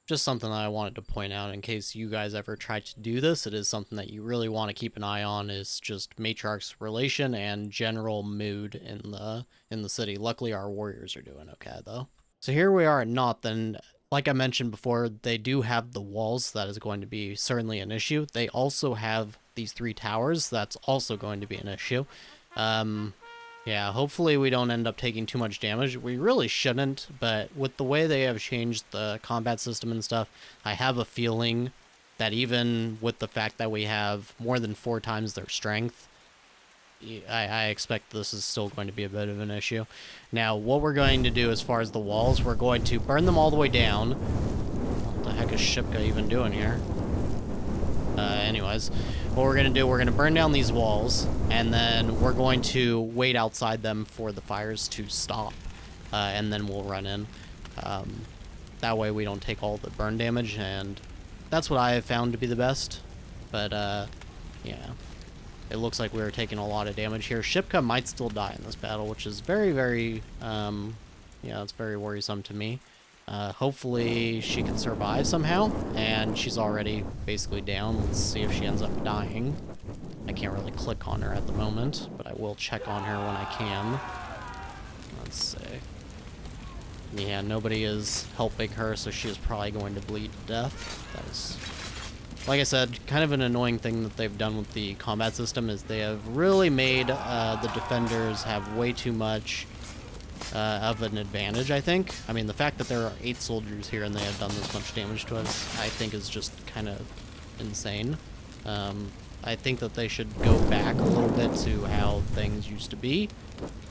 Speaker 1: just something that I wanted to point out in case you guys ever try to do this. It is something that you really want to keep an eye on, is just matriarch's relation and general mood in the city. Luckily, our warriors are doing okay though. So here we are at Noth, and like I mentioned before, they do have the walls. That is going to be certainly an issue. They also have these 3 towers. That's also going to be an issue. Yeah, hopefully we don't end up taking too much damage. We really shouldn't, but with the way they have changed the combat system and stuff, I have a feeling that even with the fact that we have more than 4 times their strength, I expect this is still going to be a bit of an issue. Now, what we're going to do as far as the walls, we're going to burn them all the way down. What the heck is Shipka even doing here? Anyways, what we're going to do, we're going to burn down these walls, and then we're going to wait outside them for the fires to stop, and then we'll run in. That way we don't take all the burn damage, and that's what I have found to be the best. But, yeah. It looks like we're taking a lot of damage here. Shipka might still die in this battle, which is very, very, yeah, it's very worrisome to me. Hopefully she can survive somehow, and she's already basically down. Let's see if she ends up dying. I can't really click on her at the moment, but I will check on her when I can. Let's see. Yeah, nobody is helping her, so she is probably going to bleed to death. That is, like I said, kind of an annoying thing that they've done with the combat system is they have really made the defenders have way too much of an advantage, I think. I mean, the fact that there are 8 soldiers here and they have done this much damage to us, I think is just kind of insane. I think that they should go back a little bit to how things used to be.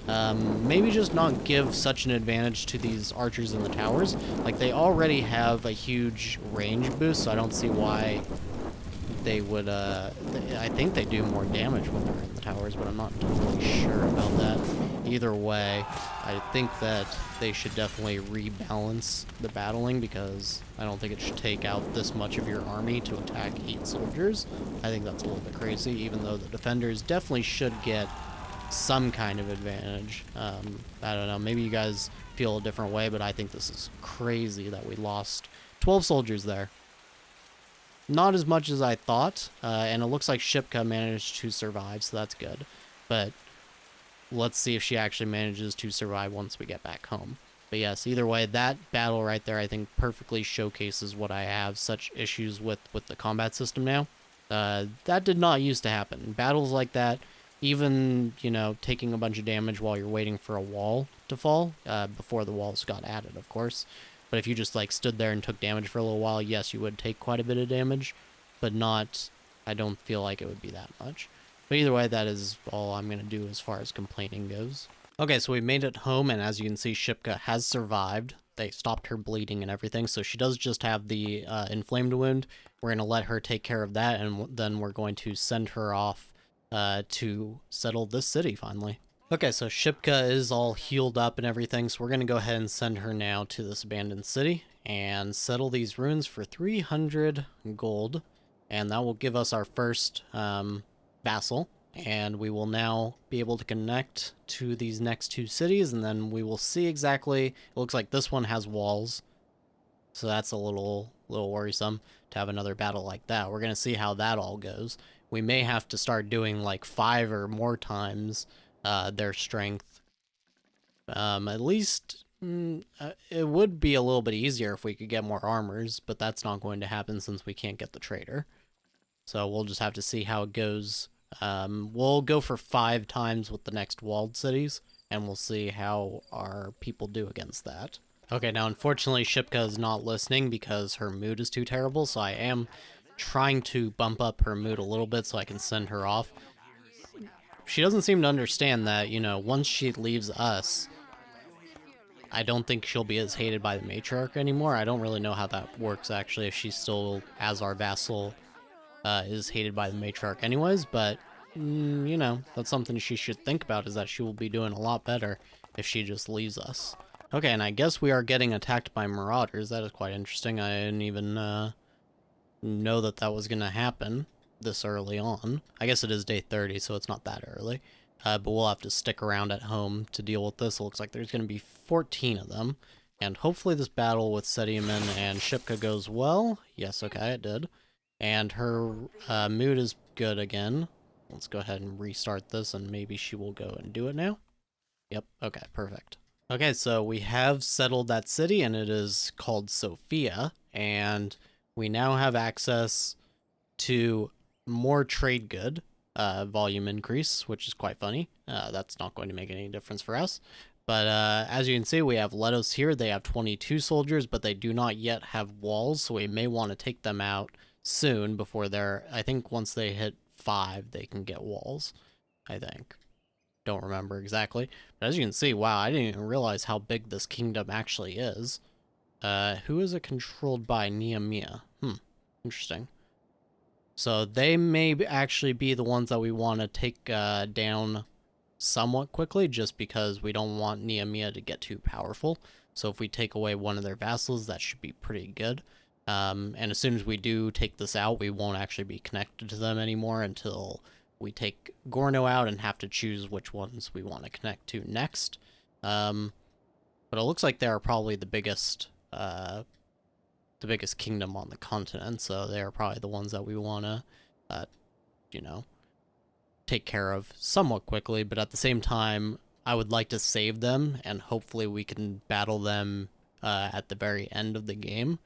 Speaker 1: Maybe just not give such an advantage to these archers in the towers. Like, they already have a huge range boost, so I don't see why they would, I think they do more damage when they're in the towers, but I'm not totally sure about that. Either way, I think that they should definitely rebalance the battling, because I don't think it should take out this much of your army to attack 8 soldiers. I think that's a little bit crazy, even though the defenders definitely should get some kind of advantage. I don't know, maybe you guys feel a different way, but I think this is crazy that we lost 12 soldiers there. Not as much as I thought, and it looks like Shipka managed to survive, so that's good. But let's see if she actually manages to survive once we get back home. But yes, either way, that battle right there, I think, perfectly showcases what I have such issues with the combat system now. That did not used to happen. Battles like that, even, taking a bunch of damage while you're waiting for a wall to fall, before the walls got added, of course. But if you just, stood there and took damage for a little while, yes, you would take quite a bit of damage, but not, I don't feel like it would be that much. But either way, that is all I'm going to do as far as complaining goes. Okay, so we made it home, and as you can see, Shipka has survived. They stopped her bleeding and everything, so she does just have the inflamed wound. We're going to let her take care of that, and then we're going to send her off to settle this city, finally. Okay, so Shipka is all healed up and everything, so we're going to go ahead and send her now to this abandoned city and settle these ruins for 300 gold, and that will give us our first vassal, and we will now be able to connect to these next 2 cities, and then we will see exactly, it looks like this one has walls, so that's a little worrisome to have another battle like that. We're going to see how that all goes. We may have to start doing 5 or more times their strength. At least it would be a little bit easier if we could get more armors, but that's not going to happen since we can't get the trader. So we'll just have to see how it goes. We'll go for 5 times with the next walled cities, and we'll see how our people do against that. Okay, now unfortunately Shipka is not listening because her mood is too terrible, so I am trying to bump up her mood a little bit so I can send her off. She doesn't seem to understand that, once she leaves us, I don't think she'll be as hated by the matriarch anymore. I don't really know how that works, actually, if she's still, as our vassal, is hated by the matriarch anyways, but, that's something she should think about, is that she will be doing a lot better if she just leaves us. Okay, and I guess we are getting attacked by marauders. That is quite interesting. I didn't even know that that was going to happen this early on. I guess it is day 30, so it's not that early. But we'll have to stick around at home to deal with this. It looks like there's going to be 14 of them. And hopefully this battle with Sediaman and Shipka goes well. Yes, okay, it did. And her mood is good again. Let's go ahead and restart this, and maybe she will go and do it now. Yep, okay, perfect. Okay, so we have settled that city, and it is called Sophia, and we now have access to more trade good volume increase, which is quite funny. That's not going to make any difference for us. But as you can see, we have Letos here. They have 22 soldiers, but they do not yet have walls, so we may want to take them out soon before they're... I think once they hit 5, they can get walls, I think. Don't remember exactly. But as you can see, wow, I didn't even realize how big this kingdom actually is. Who is it controlled by? Nameia. Interesting. So they may actually be the ones that we want to take down somewhat quickly, just because we don't want Nameia to get too powerful. So if we take away one of their vassals, that should be pretty good. And as soon as we do take this out, we won't actually be connected to them anymore until we take Gorno out and have to choose which ones we want to connect to next. But it looks like they are probably the biggest kingdom on the continent, so they are probably the ones that we want to, you know, take care of somewhat quickly. But at the same time, I would like to save them, and hopefully we can battle them at the very end of the game.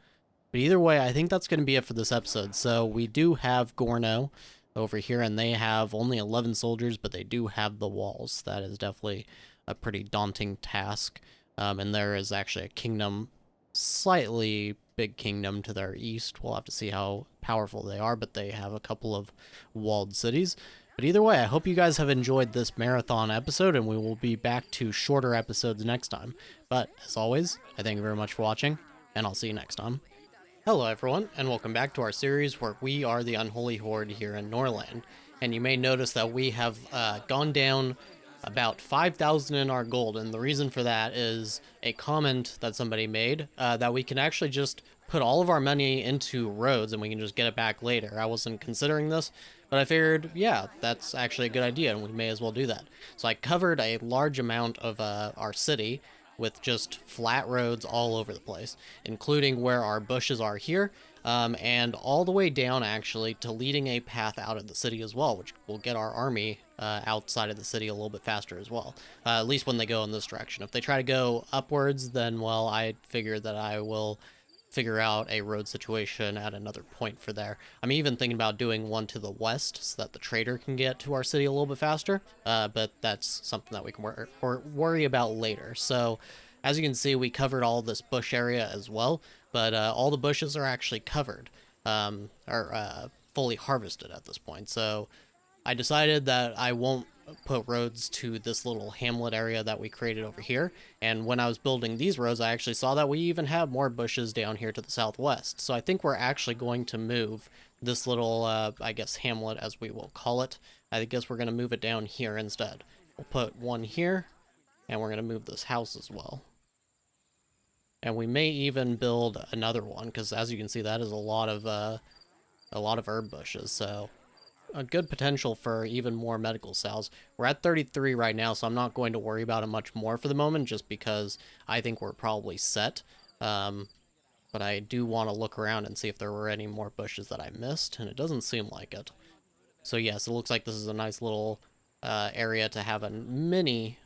Speaker 1: But either way, I think that's going to be it for this episode. So we do have Gorno over here, and they have only 11 soldiers, but they do have the walls. That is definitely a pretty daunting task. And there is actually a kingdom, slightly big kingdom to their east. We'll have to see how powerful they are, but they have a couple of walled cities. But either way, I hope you guys have enjoyed this marathon episode, and we will be back to shorter episodes next time. But as always, I thank you very much for watching, and I'll see you next time. Hello everyone, and welcome back to our series where we are the Unholy Horde here in Norland. And you may notice that we have gone down about 5,000 in our gold, and the reason for that is a comment that somebody made that we can actually just put all of our money into roads and we can just get it back later. I wasn't considering this, but I figured, yeah, that's actually a good idea, and we may as well do that. So I covered a large amount of our city with just flat roads all over the place, including where our bushes are here, and all the way down actually to leading a path out of the city as well, which will get our army outside of the city a little bit faster as well, at least when they go in this direction. If they try to go upwards, then, well, I figure that I will figure out a road situation at another point for there. I'm even thinking about doing one to the west so that the trader can get to our city a little bit faster, but that's something that we can worry about later. So as you can see, we covered all this bush area as well, but all the bushes are actually covered, are fully harvested at this point. So I decided that I won't put roads to this little hamlet area that we created over here, and when I was building these roads, I actually saw that we even have more bushes down here to the southwest. So I think we're actually going to move this little, I guess, hamlet, as we will call it. I guess we're going to move it down here instead. We'll put one here, and we're going to move this house as well. And we may even build another one, because as you can see, that is a lot of herb bushes, so a good potential for even more medical cells. We're at 33 right now, so I'm not going to worry about it much more for the moment, just because I think we're probably set. But I do want to look around and see if there were any more bushes that I missed, and it doesn't seem like it. So yes, it looks like this is a nice little area to have a mini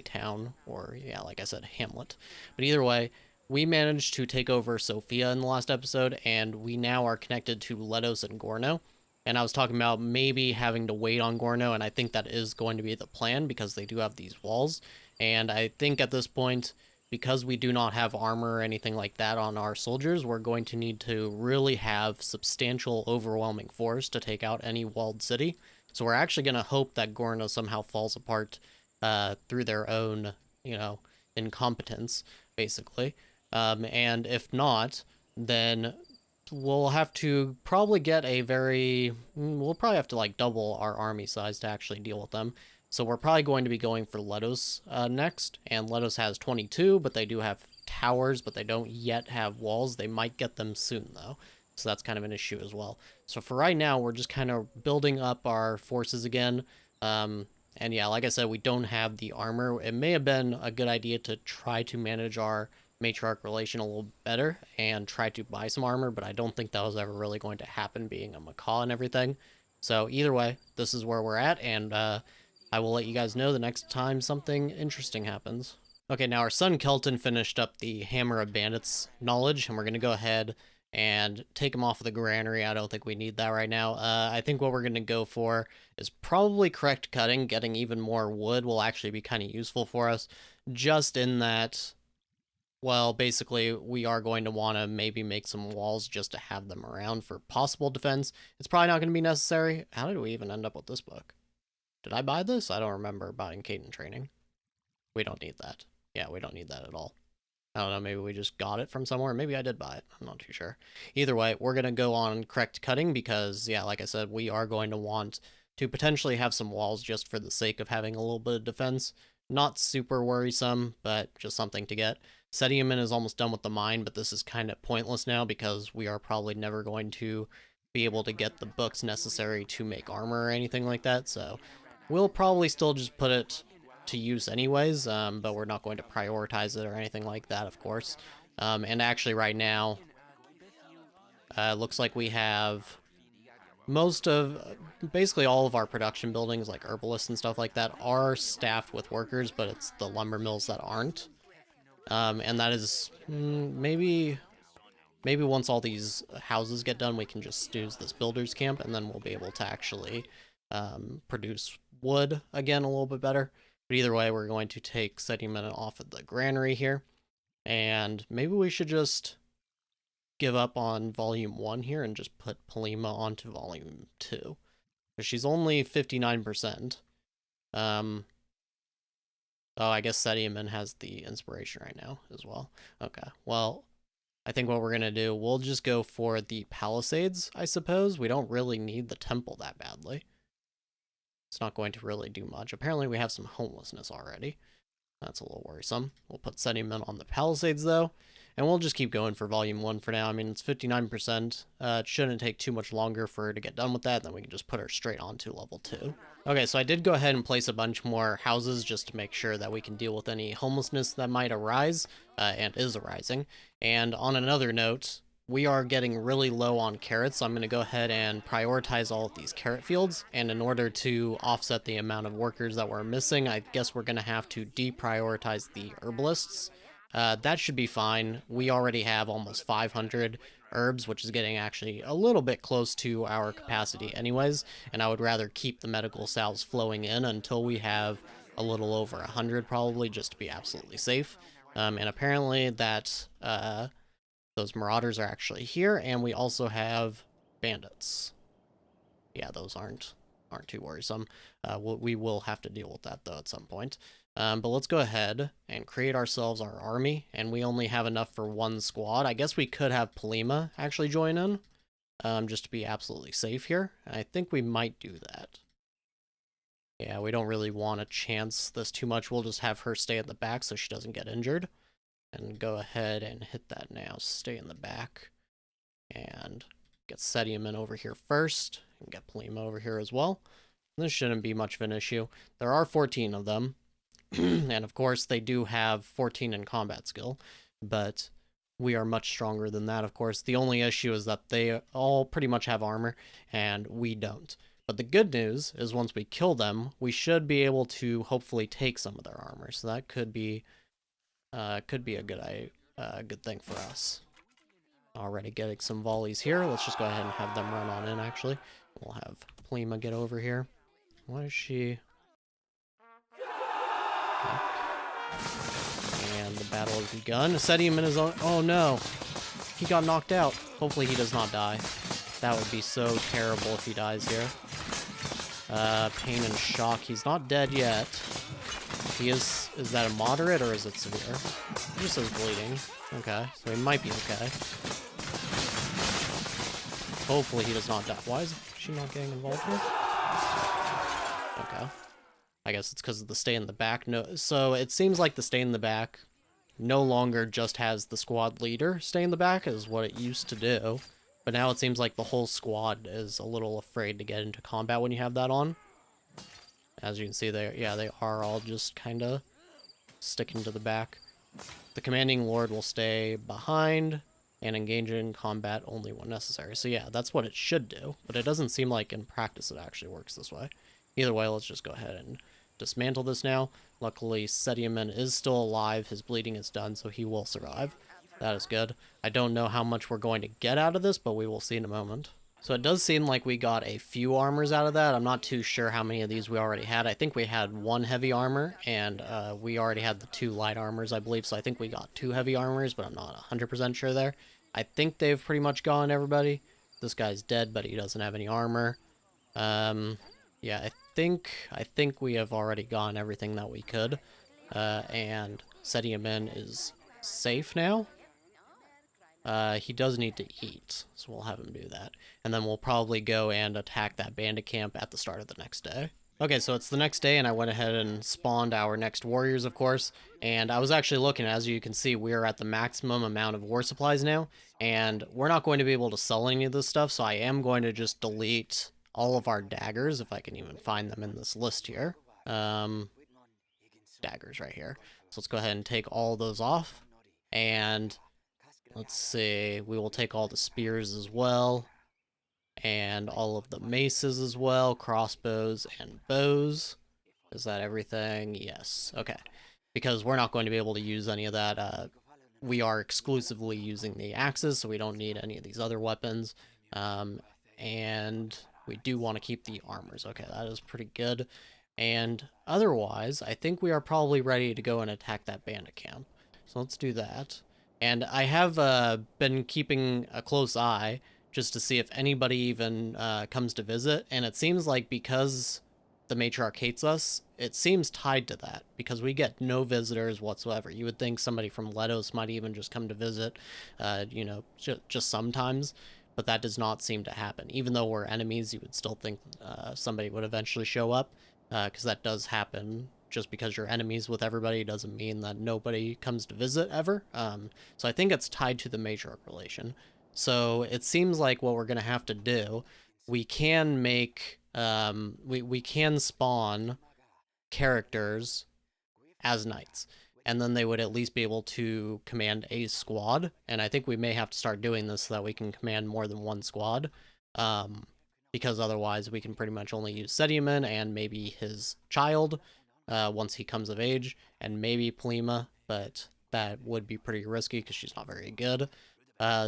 Speaker 1: town, or yeah, like I said, hamlet. But either way, we managed to take over Sophia in the last episode, and we now are connected to Letos and Gorno. And I was talking about maybe having to wait on Gorno, and I think that is going to be the plan because they do have these walls. And I think at this point, because we do not have armor or anything like that on our soldiers, we're going to need to really have substantial, overwhelming force to take out any walled city. So we're actually going to hope that Gorno somehow falls apart through their own, incompetence, basically. And if not, then we'll have to probably get we'll probably have to like double our army size to actually deal with them. So we're probably going to be going for Letos next, and Letos has 22, but they do have towers, but they don't yet have walls. They might get them soon, though, so that's kind of an issue as well. So for right now, we're just kind of building up our forces again, and yeah, like I said, we don't have the armor. It may have been a good idea to try to manage our matriarch relation a little better and try to buy some armor, but I don't think that was ever really going to happen, being a macaw and everything. So either way, this is where we're at, and I will let you guys know the next time something interesting happens. Okay, now our son Kelton finished up the Hammer of Bandits knowledge, and we're going to go ahead and take him off of the granary. I don't think we need that right now. I think what we're going to go for is probably correct cutting. Getting even more wood will actually be kind of useful for us, just in that, well, basically, we are going to want to maybe make some walls just to have them around for possible defense. It's probably not going to be necessary. How did we even end up with this book? Did I buy this? I don't remember buying Caden Training. We don't need that. Yeah, we don't need that at all. I don't know, maybe we just got it from somewhere. Maybe I did buy it. I'm not too sure. Either way, we're going to go on correct cutting because, yeah, like I said, we are going to want to potentially have some walls just for the sake of having a little bit of defense. Not super worrisome, but just something to get. Sediaman is almost done with the mine, but this is kind of pointless now because we are probably never going to be able to get the books necessary to make armor or anything like that, so we'll probably still just put it to use anyways, but we're not going to prioritize it or anything like that, of course. And actually right now, looks like we have most of, basically all of our production buildings, like herbalists and stuff like that, are staffed with workers, but it's the lumber mills that aren't. And that is, maybe once all these houses get done, we can just use this builder's camp, and then we'll be able to actually produce wood again a little bit better. But either way, we're going to take Sediaman off of the granary here, and maybe we should just give up on volume 1 here and just put Polima onto volume 2, because she's only 59%. Oh, I guess Sediaman has the inspiration right now as well. Okay, well, I think what we're going to do, we'll just go for the Palisades, I suppose. We don't really need the temple that badly. It's not going to really do much. Apparently we have some homelessness already. That's a little worrisome. We'll put Sediaman on the Palisades, though, and we'll just keep going for volume 1 for now. I mean, it's 59%. It shouldn't take too much longer for her to get done with that, then we can just put her straight onto level 2. Okay, so I did go ahead and place a bunch more houses just to make sure that we can deal with any homelessness that might arise, and is arising. And on another note, we are getting really low on carrots, so I'm going to go ahead and prioritize all of these carrot fields, and in order to offset the amount of workers that we're missing, I guess we're going to have to deprioritize the herbalists. That should be fine. We already have almost 500 herbs, which is getting actually a little bit close to our capacity anyways, and I would rather keep the medical salves flowing in until we have a little over 100 probably, just to be absolutely safe. And apparently that those marauders are actually here, and we also have bandits. Yeah, those aren't too worrisome. We will have to deal with that, though, at some point. But let's go ahead and create ourselves our army, and we only have enough for one squad. I guess we could have Polima actually join in, just to be absolutely safe here. I think we might do that. Yeah, we don't really want to chance this too much. We'll just have her stay at the back so she doesn't get injured. And go ahead and hit that now. Stay in the back. And get Sediaman over here first. And get Polima over here as well. This shouldn't be much of an issue. There are 14 of them. And of course, they do have 14 in combat skill. But we are much stronger than that, of course. The only issue is that they all pretty much have armor, and we don't. But the good news is once we kill them, we should be able to hopefully take some of their armor. So that could be a good thing for us. Already getting some volleys here. Let's just go ahead and have them run on in, actually. We'll have Polima get over here. What is she? Okay. And the battle has begun. Sediaman is on. Oh no! He got knocked out. Hopefully he does not die. That would be so terrible if he dies here. Pain and shock. He's not dead yet. He is that a moderate or is it severe? It just says bleeding. Okay, so he might be okay. Hopefully he does not die. Why is she not getting involved here? Okay. I guess it's because of the stay in the back. No, so it seems like the stay in the back no longer just has the squad leader stay in the back as what it used to do. But now it seems like the whole squad is a little afraid to get into combat when you have that on. As you can see, they are all just kind of sticking to the back. The commanding lord will stay behind and engage in combat only when necessary. So yeah, that's what it should do, but it doesn't seem like in practice it actually works this way. Either way, let's just go ahead and dismantle this now. Luckily, Sediaman is still alive. His bleeding is done, so he will survive. That is good. I don't know how much we're going to get out of this, but we will see in a moment. So it does seem like we got a few armors out of that. I'm not too sure how many of these we already had. I think we had one heavy armor, and we already had the 2 light armors, I believe. So I think we got 2 heavy armors, but I'm not 100% sure there. I think they've pretty much gone, everybody. This guy's dead, but he doesn't have any armor. Yeah, I think we have already gone everything that we could. And Sediaman is safe now. He does need to eat, so we'll have him do that. And then we'll probably go and attack that bandit camp at the start of the next day. Okay, so it's the next day, and I went ahead and spawned our next warriors, of course. And I was actually looking, as you can see, we are at the maximum amount of war supplies now. And we're not going to be able to sell any of this stuff, so I am going to just delete all of our daggers, if I can even find them in this list here. Daggers right here. So let's go ahead and take all those off. And let's see, we will take all the spears as well, and all of the maces as well, crossbows and bows. Is that everything? Yes. Okay. Because we're not going to be able to use any of that. We are exclusively using the axes, so we don't need any of these other weapons. And we do want to keep the armors. Okay, that is pretty good. And otherwise, I think we are probably ready to go and attack that bandit camp. So let's do that. And I have been keeping a close eye just to see if anybody even comes to visit. And it seems like because the matriarch hates us, it seems tied to that because we get no visitors whatsoever. You would think somebody from Letos might even just come to visit, you know, just sometimes, but that does not seem to happen. Even though we're enemies, you would still think somebody would eventually show up, because that does happen. Just because you're enemies with everybody doesn't mean that nobody comes to visit ever. So I think it's tied to the matriarch relation. So it seems like what we're going to have to do, we can make, we can spawn characters as knights, and then they would at least be able to command a squad. And I think we may have to start doing this so that we can command more than one squad. Because otherwise we can pretty much only use Sediaman and maybe his child once he comes of age, and maybe Polima, but that would be pretty risky because she's not very good.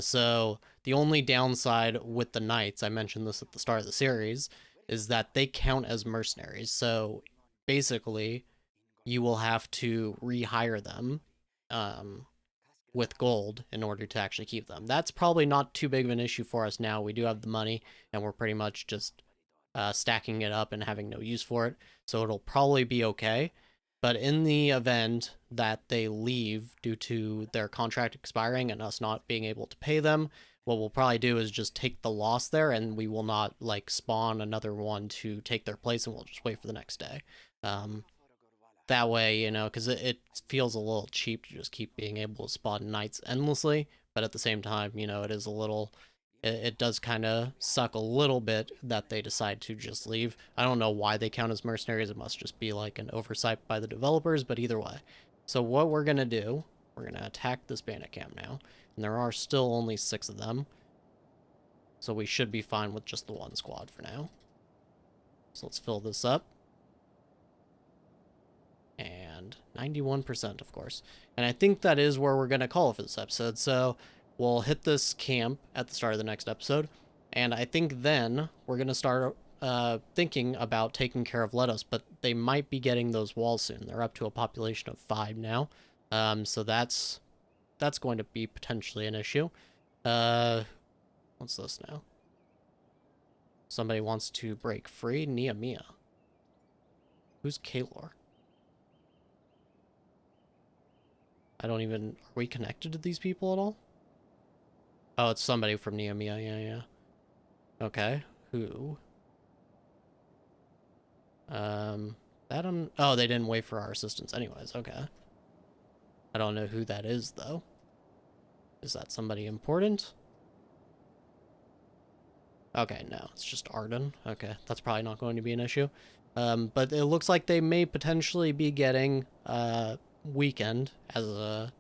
Speaker 1: So the only downside with the knights, I mentioned this at the start of the series, is that they count as mercenaries. So basically, you will have to rehire them with gold in order to actually keep them. That's probably not too big of an issue for us now. We do have the money, and we're pretty much just stacking it up and having no use for it. So it'll probably be okay. But in the event that they leave due to their contract expiring and us not being able to pay them, what we'll probably do is just take the loss there, and we will not like spawn another one to take their place, and we'll just wait for the next day. That way, you know, because it feels a little cheap to just keep being able to spawn knights endlessly, but at the same time, you know, it is a little, it does kind of suck a little bit that they decide to just leave. I don't know why they count as mercenaries. It must just be like an oversight by the developers, but either way. So what we're going to do, we're going to attack this bandit camp now, and there are still only 6 of them, so we should be fine with just the 1 squad for now. So let's fill this up. And 91%, of course. And I think that is where we're going to call it for this episode. So we'll hit this camp at the start of the next episode. And I think then we're going to start thinking about taking care of Letos. But they might be getting those walls soon. They're up to a population of 5 now. So that's going to be potentially an issue. What's this now? Somebody wants to break free. Nameia. Who's Kalor? I don't even... Are we connected to these people at all? Oh, it's somebody from Nameia. Yeah. Okay. Who? Oh, they didn't wait for our assistance anyways. Okay. I don't know who that is, though. Is that somebody important? Okay, no, it's just Arden. Okay, that's probably not going to be an issue. But it looks like they may potentially be getting weakened as a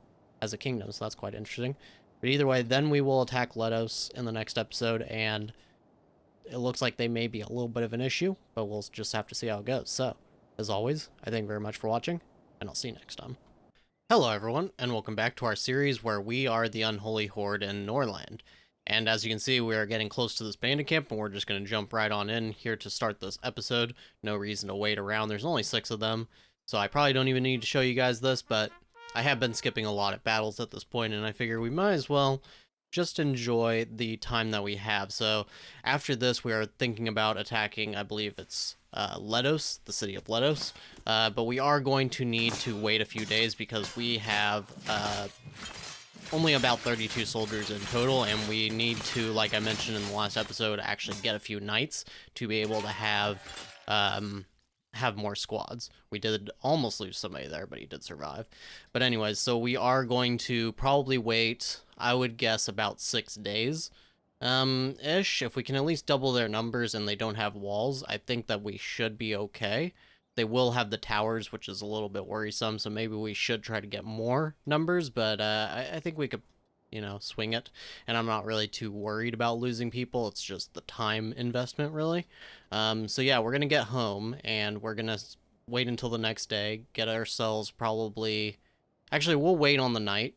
Speaker 1: kingdom, so that's quite interesting. But either way, then we will attack Letos in the next episode, and it looks like they may be a little bit of an issue, but we'll just have to see how it goes. So, as always, I thank you very much for watching, and I'll see you next time. Hello everyone, and welcome back to our series where we are the Unholy Horde in Norland. And as you can see, we are getting close to this bandit camp, and we're just going to jump right on in here to start this episode. No reason to wait around, there's only 6 of them, so I probably don't even need to show you guys this, but I have been skipping a lot of battles at this point, and I figure we might as well just enjoy the time that we have. So after this, we are thinking about attacking, I believe it's Letos, the city of Letos, but we are going to need to wait a few days because we have only about 32 soldiers in total, and we need to, like I mentioned in the last episode, actually get a few knights to be able to have more squads. We did almost lose somebody there, but he did survive. But anyways, so we are going to probably wait, I would guess, about 6 days ish. If we can at least double their numbers and they don't have walls, I think that we should be okay. They will have the towers, which is a little bit worrisome, so maybe we should try to get more numbers, but I think we could, swing it. And I'm not really too worried about losing people. It's just the time investment, really. So yeah, we're going to get home, and we're going to wait until the next day, get ourselves probably... Actually, we'll wait on the night.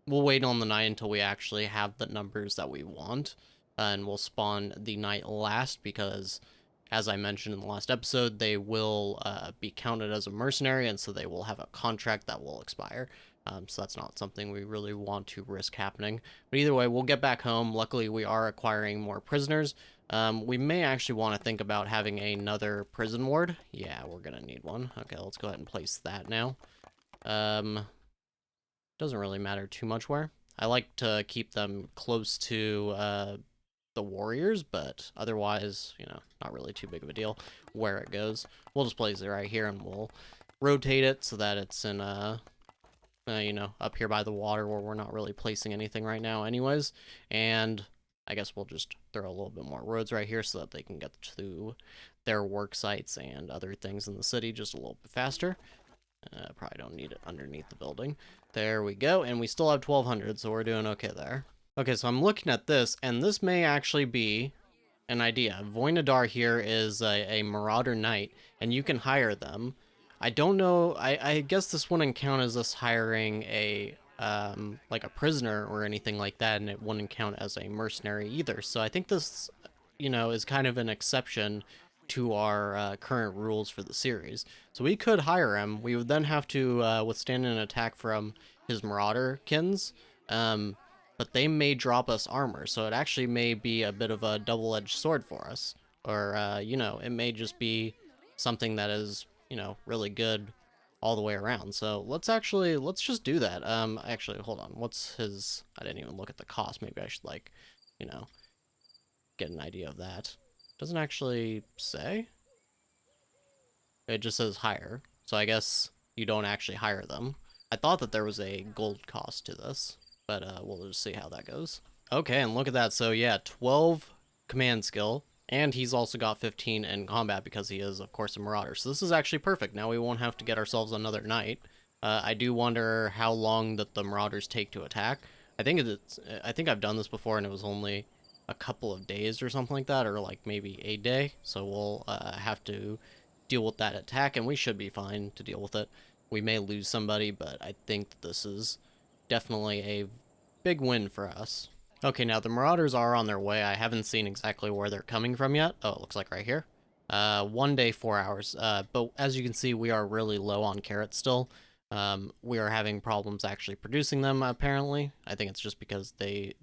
Speaker 1: We'll wait on the night until we actually have the numbers that we want, and we'll spawn the night last because, as I mentioned in the last episode, they will be counted as a mercenary, and so they will have a contract that will expire. So that's not something we really want to risk happening. But either way, we'll get back home. Luckily, we are acquiring more prisoners. We may actually want to think about having another prison ward. Yeah, we're going to need one. Okay, let's go ahead and place that now. Doesn't really matter too much where. I like to keep them close to the warriors, but otherwise, not really too big of a deal where it goes. We'll just place it right here, and we'll rotate it so that it's in, up here by the water where we're not really placing anything right now anyways. And I guess we'll just throw a little bit more roads right here so that they can get to their work sites and other things in the city just a little bit faster. Probably don't need it underneath the building. There we go, and we still have 1,200, so we're doing okay there. Okay, so I'm looking at this, and this may actually be an idea. Voynadar here is a Marauder Knight, and you can hire them. I don't know, I guess this wouldn't count as us hiring like a prisoner or anything like that, and it wouldn't count as a mercenary either. So I think this, is kind of an exception to our current rules for the series. So we could hire him. We would then have to withstand an attack from his Marauder kins, but they may drop us armor, so it actually may be a bit of a double-edged sword for us. Or, it may just be something that is, really good all the way around. So let's just do that. Actually, hold on. What's his... I didn't even look at the cost. Maybe I should, get an idea of that. Doesn't actually say. It just says hire. So I guess you don't actually hire them. I thought that there was a gold cost to this, but we'll just see how that goes. Okay, and look at that. So yeah, 12 command skill, and he's also got 15 in combat because he is, of course, a marauder. So this is actually perfect. Now we won't have to get ourselves another knight. I do wonder how long that the marauders take to attack. I think I've done this before, and it was only a couple of days or something like that, or like maybe a day. So we'll have to deal with that attack, and we should be fine to deal with it. We may lose somebody, but I think that this is definitely a big win for us. Okay, now the marauders are on their way. I haven't seen exactly where they're coming from yet. Oh, it looks like right here. 1 day, 4 hours. But as you can see, we are really low on carrots still. We are having problems actually producing them, apparently. I think it's just because the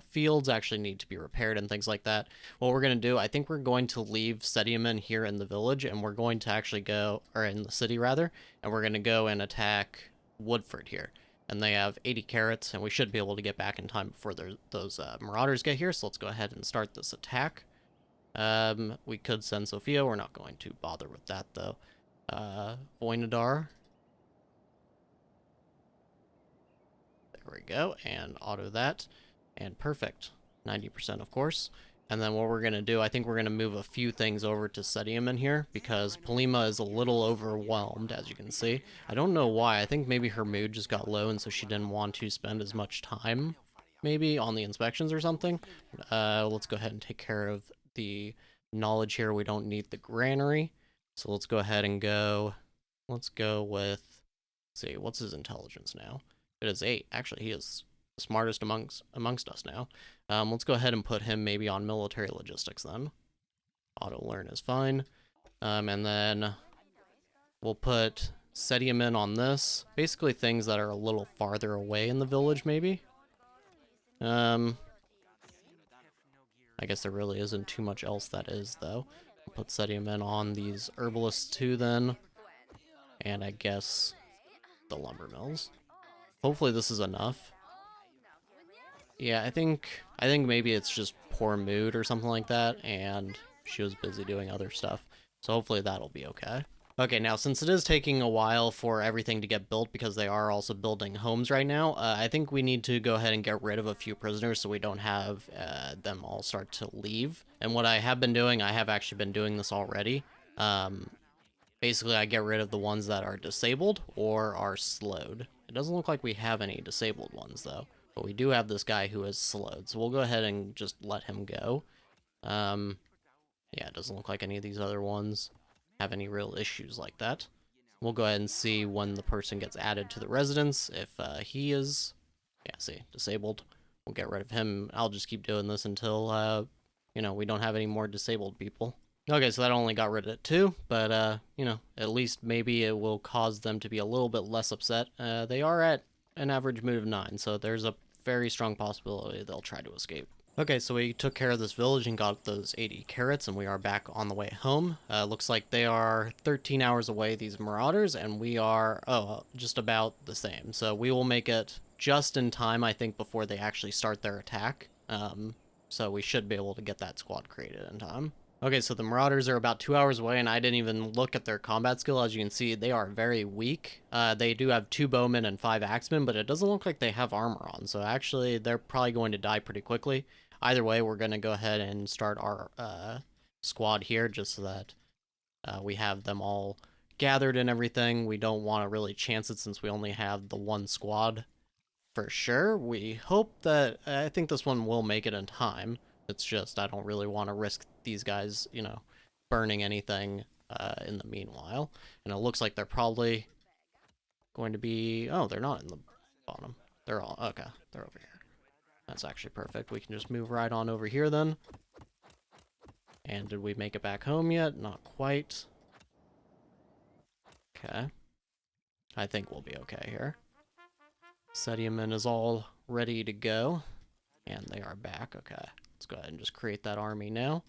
Speaker 1: fields actually need to be repaired and things like that. What we're going to do, I think we're going to leave Sediamen here in the village, and we're going to actually go, or in the city rather, and we're going to go and attack Woodford here. And they have 80 carrots, and we should be able to get back in time before those marauders get here, so let's go ahead and start this attack. We could send Sophia. We're not going to bother with that, though. Voinadar. There we go, and auto that, and perfect. 90% of course. And then what we're going to do, I think we're going to move a few things over to Setium in here, because Polima is a little overwhelmed, as you can see. I don't know why, I think maybe her mood just got low, and so she didn't want to spend as much time, maybe, on the inspections or something. Let's go ahead and take care of the knowledge here. We don't need the granary, so let's go ahead and go, let's go with, let's see, what's his intelligence now? It is 8. Actually, he is the smartest amongst us now. Let's go ahead and put him maybe on military logistics then. Auto learn is fine. And then we'll put Setium in on this. Basically things that are a little farther away in the village, maybe. I guess there really isn't too much else that is, though. We'll put Setium in on these herbalists too, then. And I guess the lumber mills. Hopefully this is enough. Yeah, I think maybe it's just poor mood or something like that, and she was busy doing other stuff. So hopefully that'll be okay. Okay, now since it is taking a while for everything to get built because they are also building homes right now, I think we need to go ahead and get rid of a few prisoners so we don't have them all start to leave. And what I have been doing, I have actually been doing this already. Basically, I get rid of the ones that are disabled or are slowed. It doesn't look like we have any disabled ones, though. But we do have this guy who is slowed, so we'll go ahead and just let him go. Yeah, it doesn't look like any of these other ones have any real issues like that. We'll go ahead and see when the person gets added to the residence. If he is, yeah, see, disabled, we'll get rid of him. I'll just keep doing this until, you know, we don't have any more disabled people. Okay, so that only got rid of 2, but, you know, at least maybe it will cause them to be a little bit less upset. They are at an average mood of 9, so there's a very strong possibility they'll try to escape. Okay, so we took care of this village and got those 80 carrots, and we are back on the way home. Looks like they are 13 hours away, these marauders, and we are, just about the same. So we will make it just in time, I think, before they actually start their attack. So we should be able to get that squad created in time. Okay, so the Marauders are about 2 hours away, and I didn't even look at their combat skill. As you can see, they are very weak. They do have 2 bowmen and 5 axemen, but it doesn't look like they have armor on, so actually they're probably going to die pretty quickly. Either way, we're going to go ahead and start our squad here, just so that we have them all gathered and everything. We don't want to really chance it since we only have the 1 squad for sure. We hope that, I think this one will make it in time. It's just, I don't really want to risk these guys, you know, burning anything in the meanwhile. And it looks like they're probably going to be, oh, they're not in the bottom. They're all, okay, they're over here. That's actually perfect. We can just move right on over here then. And did we make it back home yet? Not quite. Okay. I think we'll be okay here. Sedium is all ready to go. And they are back, okay. Let's go ahead and just create that army now.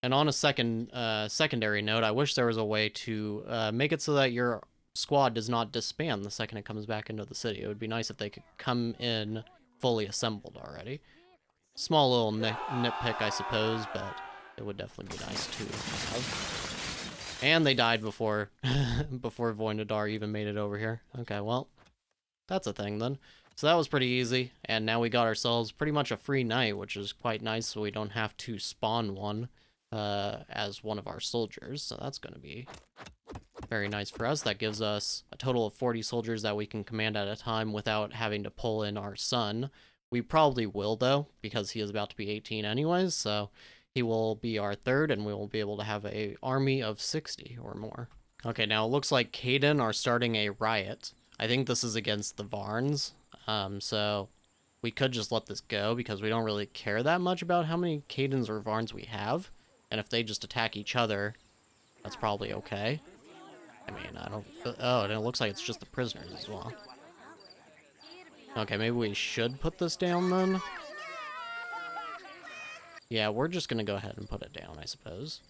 Speaker 1: And on a secondary note, I wish there was a way to make it so that your squad does not disband the second it comes back into the city. It would be nice if they could come in fully assembled already. Small little nitpick, I suppose, but it would definitely be nice to have. And they died before before Voinadar even made it over here. Okay, well, that's a thing then. So that was pretty easy, and now we got ourselves pretty much a free knight, which is quite nice, so we don't have to spawn one as one of our soldiers, so that's going to be very nice for us. That gives us a total of 40 soldiers that we can command at a time without having to pull in our son. We probably will, though, because he is about to be 18 anyways, so he will be our 3rd, and we will be able to have an army of 60 or more. Okay, now it looks like Caden are starting a riot. I think this is against the Varns. So we could just let this go because we don't really care that much about how many Cadens or Varns we have. And if they just attack each other, that's probably okay. I mean, I don't... Oh, and it looks like it's just the prisoners as well. Okay, maybe we should put this down then? Yeah, we're just gonna go ahead and put it down, I suppose.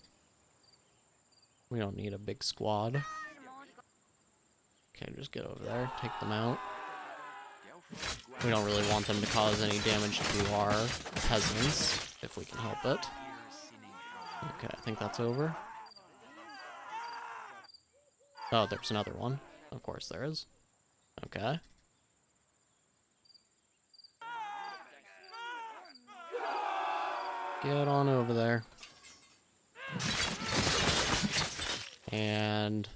Speaker 1: We don't need a big squad. Okay, just get over there, take them out. We don't really want them to cause any damage to our peasants, if we can help it. Okay, I think that's over. Oh, there's another one. Of course there is. Okay. Get on over there. And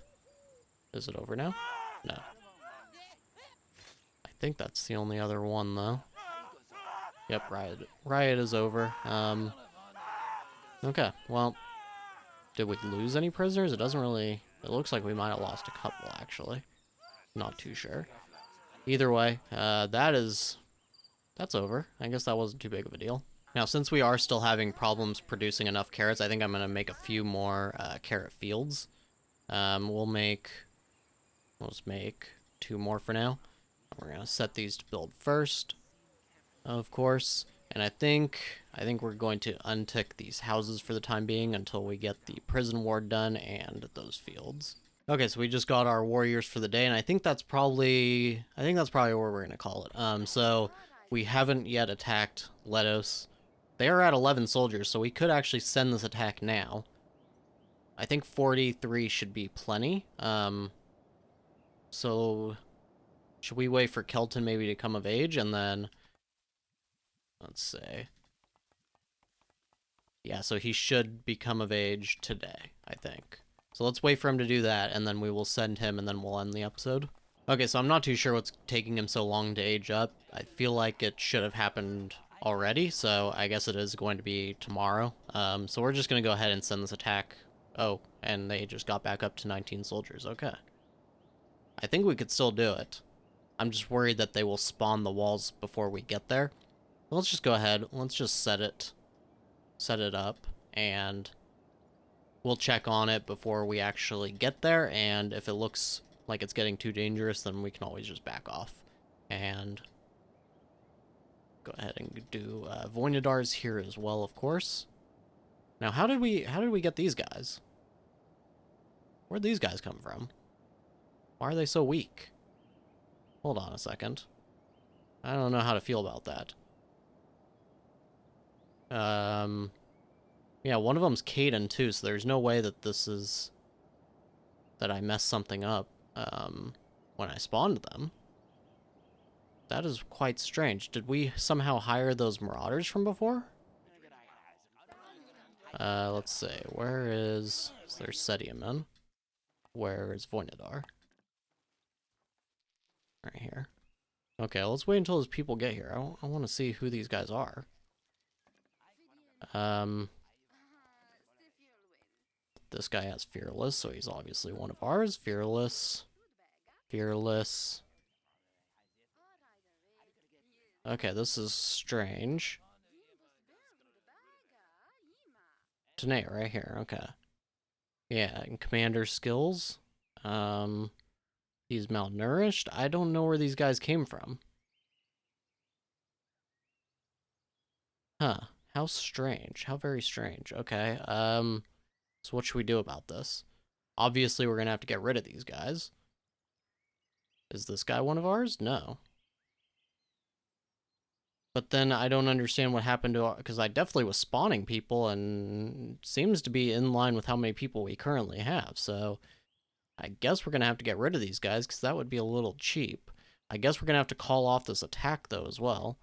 Speaker 1: is it over now? No. I think that's the only other one though. Yep, riot is over. Okay, well, did we lose any prisoners? It doesn't really, it looks like we might have lost a couple actually. Not too sure. Either way, that's over. I guess that wasn't too big of a deal. Now, since we are still having problems producing enough carrots, I think I'm going to make a few more carrot fields. We'll just make 2 more for now. We're going to set these to build first, of course. And I think we're going to untick these houses for the time being until we get the prison ward done and those fields. Okay, so we just got our warriors for the day, and I think that's probably what we're going to call it. So we haven't yet attacked Letos. They are at 11 soldiers, so we could actually send this attack now. I think 43 should be plenty. So should we wait for Kelton maybe to come of age, and then let's see. Yeah, so he should become of age today, I think. So let's wait for him to do that, and then we will send him, and then we'll end the episode. Okay, so I'm not too sure what's taking him so long to age up. I feel like it should have happened already, so I guess it is going to be tomorrow. So we're just going to go ahead and send this attack. Oh, and they just got back up to 19 soldiers. Okay. I think we could still do it. I'm just worried that they will spawn the walls before we get there. Let's just go ahead. Let's just set it up, and we'll check on it before we actually get there, and if it looks like it's getting too dangerous, then we can always just back off and go ahead and do Voynadars here as well, of course. Now, how did we get these guys? Where'd these guys come from? Why are they so weak? Hold on a second. I don't know how to feel about that. Yeah, one of them's Caden too, so there's no way that that I messed something up, when I spawned them. That is quite strange. Did we somehow hire those marauders from before? Let's see. Where is there's Sediaman? Where is Voynadar? Right here. Okay, let's wait until those people get here. I want to see who these guys are. This guy has Fearless, so he's obviously one of ours. Fearless. Okay, this is strange. Nameia right here, okay. Yeah, and commander skills. He's malnourished. I don't know where these guys came from. Huh. How strange. How very strange. Okay, so what should we do about this? Obviously, we're gonna have to get rid of these guys. Is this guy one of ours? No. But then I don't understand what happened to, because I definitely was spawning people and seems to be in line with how many people we currently have. So I guess we're going to have to get rid of these guys because that would be a little cheap. I guess we're going to have to call off this attack though as well.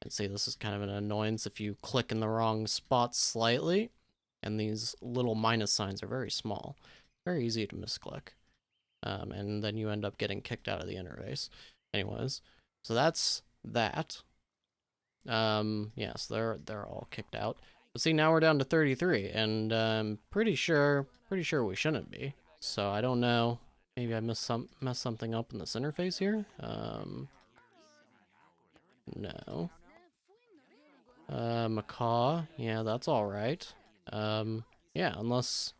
Speaker 1: And see, this is kind of an annoyance if you click in the wrong spot slightly. And these little minus signs are very small. Very easy to misclick. And then you end up getting kicked out of the interface. Anyways, so that's that. Yes, they're all kicked out. But see, now we're down to 33, and pretty sure we shouldn't be. So I don't know. Maybe I messed something up in this interface here. No. Macaw. Yeah, that's all right. Yeah, unless.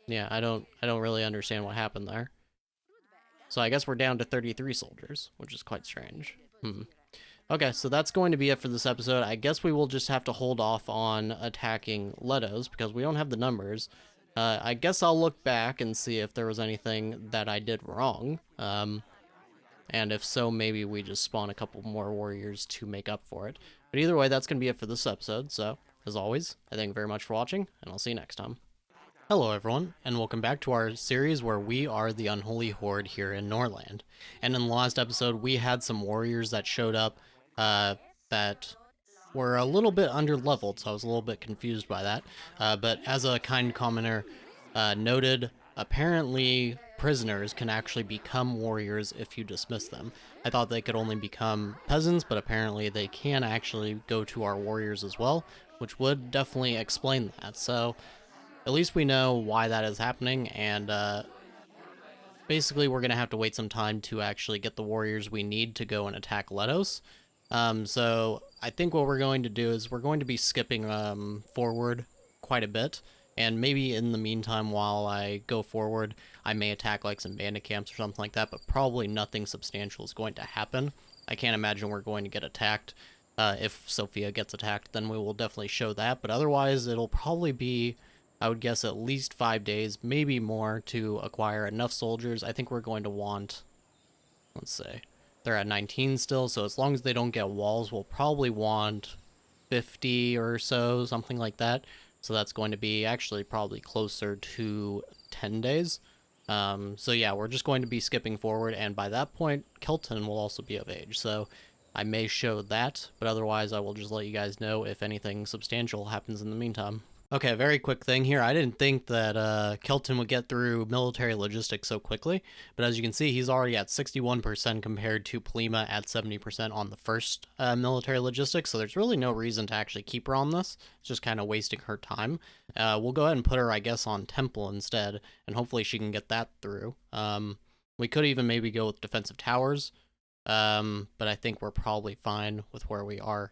Speaker 1: Yeah, I don't really understand what happened there. So I guess we're down to 33 soldiers, which is quite strange. Okay, so that's going to be it for this episode. I guess we will just have to hold off on attacking Letos because we don't have the numbers. I guess I'll look back and see if there was anything that I did wrong. And if so, maybe we just spawn a couple more warriors to make up for it. But either way, that's going to be it for this episode. So, as always, I thank you very much for watching, and I'll see you next time. Hello everyone, and welcome back to our series where we are the Unholy Horde here in Norland. And in the last episode, we had some warriors that showed up that were a little bit under-leveled, so I was a little bit confused by that. But as a kind commenter noted, apparently prisoners can actually become warriors if you dismiss them. I thought they could only become peasants, but apparently they can actually go to our warriors as well, which would definitely explain that. So at least we know why that is happening, and basically we're going to have to wait some time to actually get the warriors we need to go and attack Letos. So I think what we're going to do is we're going to be skipping forward quite a bit, and maybe in the meantime while I go forward, I may attack like some bandit camps or something like that, but probably nothing substantial is going to happen. I can't imagine we're going to get attacked. If Sophia gets attacked, then we will definitely show that, but otherwise it'll probably be, I would guess, at least 5 days, maybe more, to acquire enough soldiers. I think we're going to want, let's say, they're at 19 still, so as long as they don't get walls, we'll probably want 50 or so, something like that. So that's going to be actually probably closer to 10 days. So yeah, we're just going to be skipping forward, and by that point, Kelton will also be of age. So I may show that, but otherwise I will just let you guys know if anything substantial happens in the meantime. Okay, a very quick thing here. I didn't think that Kelton would get through military logistics so quickly, but as you can see, he's already at 61% compared to Polima at 70% on the first military logistics, so there's really no reason to actually keep her on this. It's just kind of wasting her time. We'll go ahead and put her, I guess, on Temple instead, and hopefully she can get that through. We could even maybe go with defensive towers, but I think we're probably fine with where we are.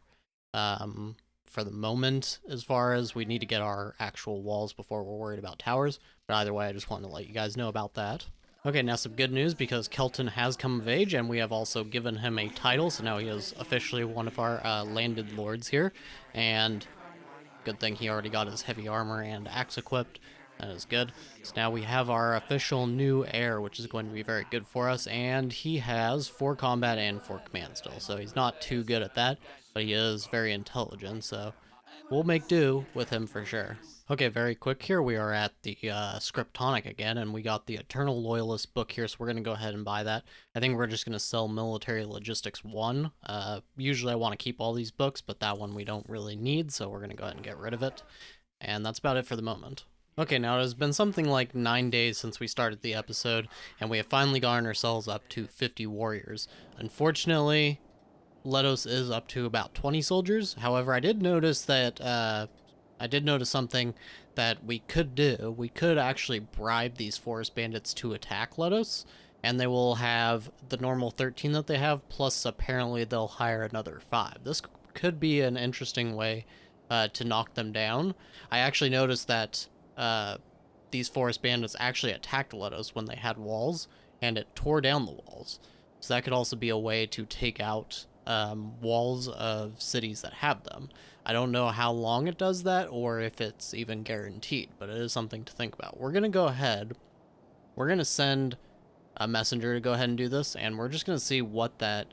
Speaker 1: For the moment, as far as we need to get our actual walls before we're worried about towers. But either way, I just wanted to let you guys know about that. Okay, now some good news, because Kelton has come of age, and we have also given him a title, so now he is officially one of our landed lords here. And good thing he already got his heavy armor and axe equipped. That is good. So now we have our official new heir, which is going to be very good for us, and he has 4 combat and 4 command still, so he's not too good at that, but he is very intelligent, so we'll make do with him for sure. Okay, very quick here. We are at the Scriptonic again, and we got the Eternal Loyalist book here, so we're going to go ahead and buy that. I think we're just going to sell Military Logistics 1. Usually I want to keep all these books, but that one we don't really need, so we're going to go ahead and get rid of it. And that's about it for the moment. Okay, now it has been something like 9 days since we started the episode, and we have finally gotten ourselves up to 50 warriors. Unfortunately, Letos is up to about 20 soldiers. However, I did notice something that we could do. We could actually bribe these forest bandits to attack Letos, and they will have the normal 13 that they have, plus apparently they'll hire another 5. This could be an interesting way to knock them down. I actually noticed that these forest bandits actually attacked Letos when they had walls, and it tore down the walls. So that could also be a way to take out walls of cities that have them. I don't know how long it does that or if it's even guaranteed, but it is something to think about. We're going to go ahead. We're going to send a messenger to go ahead and do this, and we're just going to see what that,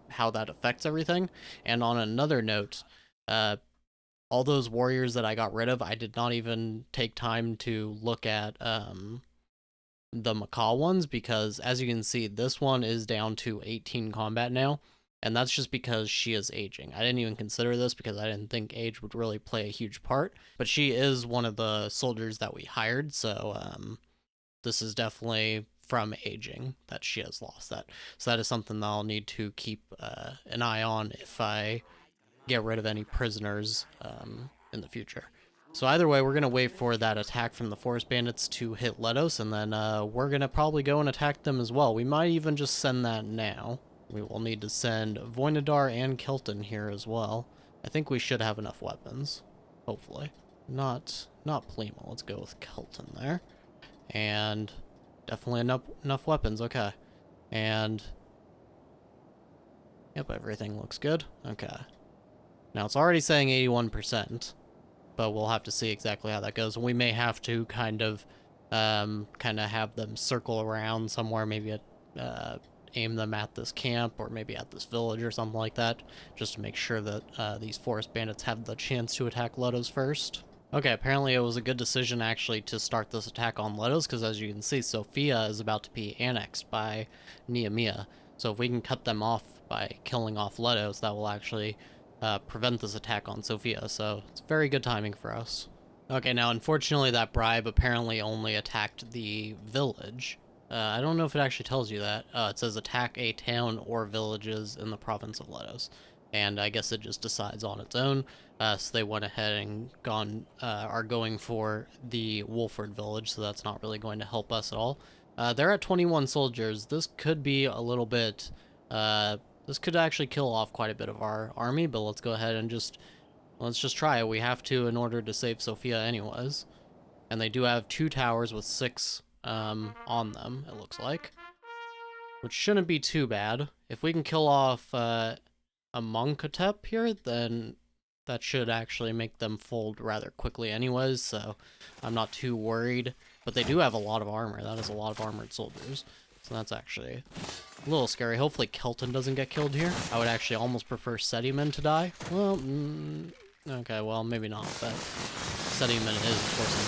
Speaker 1: how that affects everything. And on another note, all those warriors that I got rid of, I did not even take time to look at the macaw ones, because as you can see, this one is down to 18 combat now, and that's just because she is aging. I didn't even consider this because I didn't think age would really play a huge part, but she is one of the soldiers that we hired, so this is definitely from aging that she has lost that. So that is something that I'll need to keep an eye on if I get rid of any prisoners in the future. So either way, we're going to wait for that attack from the forest bandits to hit Letos, and then we're going to probably go and attack them as well. We might even just send that now. We will need to send Voynadar and Kelton here as well. I think we should have enough weapons, hopefully. Not Plima. Let's go with Kelton there. And definitely enough weapons, okay. And yep, everything looks good. Okay. Now it's already saying 81%, but we'll have to see exactly how that goes. And we may have to kind of have them circle around somewhere, maybe aim them at this camp or maybe at this village or something like that, just to make sure that these forest bandits have the chance to attack Letos first. Okay, apparently it was a good decision actually to start this attack on Letos, because as you can see, Sofia is about to be annexed by Nameia. So if we can cut them off by killing off Letos, that will actually prevent this attack on Sofia. So it's very good timing for us. Okay, now unfortunately that bribe apparently only attacked the village. I don't know if it actually tells you that. It says attack a town or villages in the province of Letos. And I guess it just decides on its own. So they went ahead and are going for the Wolford village, so that's not really going to help us at all. They're at 21 soldiers. This could be a little bit, this could actually kill off quite a bit of our army, but let's go ahead and let's just try it. We have to in order to save Sofia anyways. And they do have 2 towers with 6 on them, it looks like. Which shouldn't be too bad. If we can kill off a Monkotep here, then that should actually make them fold rather quickly anyways, so I'm not too worried. But they do have a lot of armor. That is a lot of armored soldiers. So that's actually a little scary. Hopefully Kelton doesn't get killed here. I would actually almost prefer Sedimen to die. Well, okay, well, maybe not, but Sedimen is, of course, in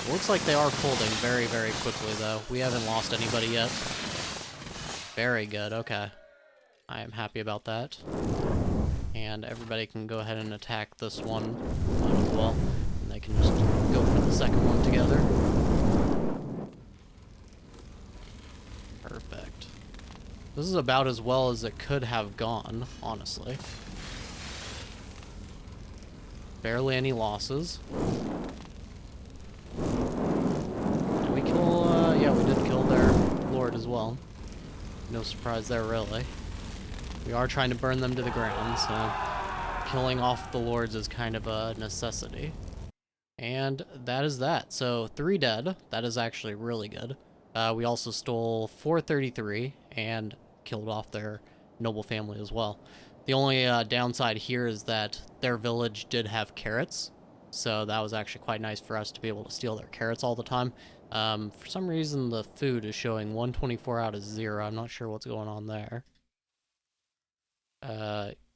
Speaker 1: 40s. Looks like they are folding very, very quickly, though. We haven't lost anybody yet. Very good, okay. I am happy about that. And everybody can go ahead and attack this one as well. And they can just go for the second one together. Perfect. This is about as well as it could have gone, honestly. Barely any losses. Did we kill, yeah, we did kill their lord as well. No surprise there, really. We are trying to burn them to the ground, so killing off the lords is kind of a necessity. And that is that. So 3 dead. That is actually really good. We also stole 433 and killed off their noble family as well. The only downside here is that their village did have carrots, so that was actually quite nice for us to be able to steal their carrots all the time. For some reason, the food is showing 124 out of 0. I'm not sure what's going on there.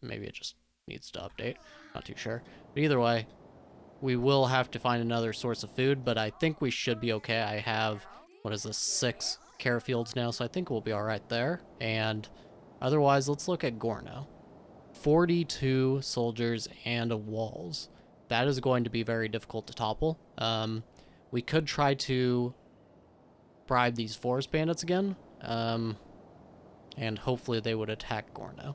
Speaker 1: Maybe it just needs to update. Not too sure. But either way, we will have to find another source of food, but I think we should be okay. I have, what is this, 6 carrot fields now, so I think we'll be alright there. And otherwise, let's look at Gorno. 42 soldiers and walls. That is going to be very difficult to topple. We could try to bribe these forest bandits again, and hopefully they would attack Gorno.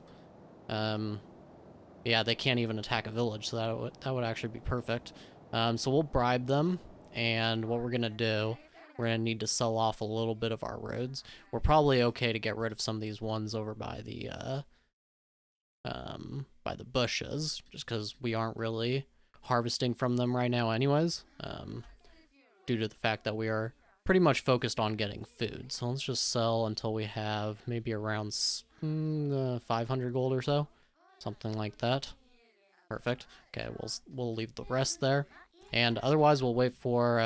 Speaker 1: Yeah, they can't even attack a village, so that would actually be perfect. So we'll bribe them, and what we're gonna do, we're gonna need to sell off a little bit of our roads. We're probably okay to get rid of some of these ones over by the bushes, just because we aren't really harvesting from them right now anyways, due to the fact that we are pretty much focused on getting food. So let's just sell until we have maybe around 500 gold or so. Something like that. Perfect. Okay, we'll leave the rest there. And otherwise, we'll wait for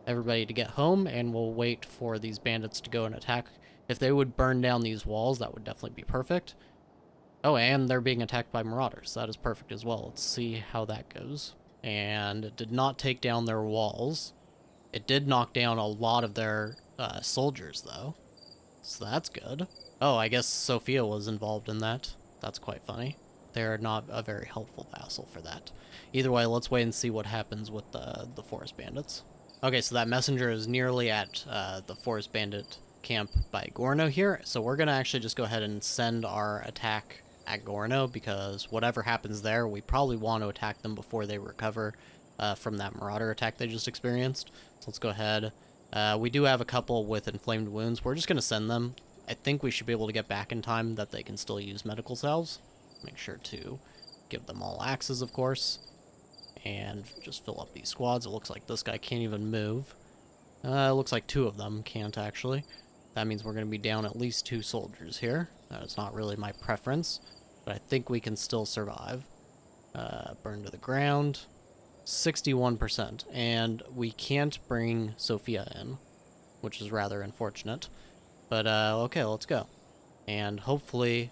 Speaker 1: everybody to get home, and we'll wait for these bandits to go and attack. If they would burn down these walls, that would definitely be perfect. Oh, and they're being attacked by marauders. That is perfect as well. Let's see how that goes. And it did not take down their walls. It did knock down a lot of their soldiers, though. So that's good. Oh, I guess Sofia was involved in that. That's quite funny. They're not a very helpful vassal for that. Either way, let's wait and see what happens with the forest bandits. Okay, so that messenger is nearly at the forest bandit camp by Gorno here. So we're going to actually just go ahead and send our attack at Gorno, because whatever happens there, we probably want to attack them before they recover from that marauder attack they just experienced. So let's go ahead. We do have a couple with inflamed wounds. We're just going to send them. I think we should be able to get back in time that they can still use medical salves. Make sure to give them all axes, of course. And just fill up these squads. It looks like this guy can't even move. It looks like 2 of them can't, actually. That means we're going to be down at least 2 soldiers here. That is not really my preference, but I think we can still survive. Burn to the ground. 61%. And we can't bring Sofia in, which is rather unfortunate. But, okay, let's go. And hopefully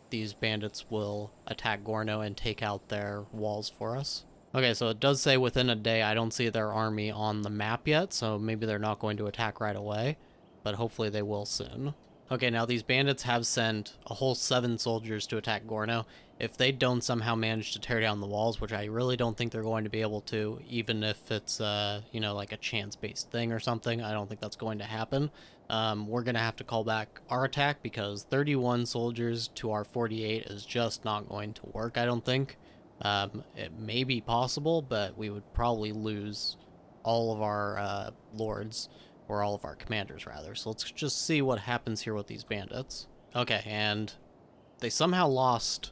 Speaker 1: these bandits will attack Gorno and take out their walls for us. Okay, so it does say within a day. I don't see their army on the map yet, so maybe they're not going to attack right away, but hopefully they will soon. Okay, now these bandits have sent a whole 7 soldiers to attack Gorno. If they don't somehow manage to tear down the walls, which I really don't think they're going to be able to, even if it's, you know, like a chance-based thing or something, I don't think that's going to happen. We're going to have to call back our attack because 31 soldiers to our 48 is just not going to work, I don't think. It may be possible, but we would probably lose all of our lords, or all of our commanders, rather. So let's just see what happens here with these bandits. Okay, and they somehow lost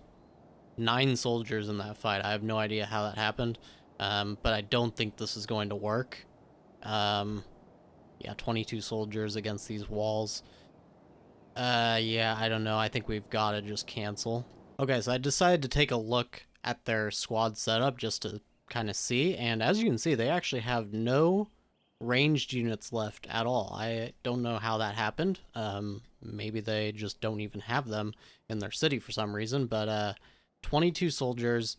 Speaker 1: 9 soldiers in that fight. I have no idea how that happened, but I don't think this is going to work. Yeah, 22 soldiers against these walls. Yeah, I don't know. I think we've got to just cancel. Okay, so I decided to take a look at their squad setup just to kind of see, and as you can see, they actually have no ranged units left at all. I don't know how that happened. Maybe they just don't even have them in their city for some reason, but 22 soldiers.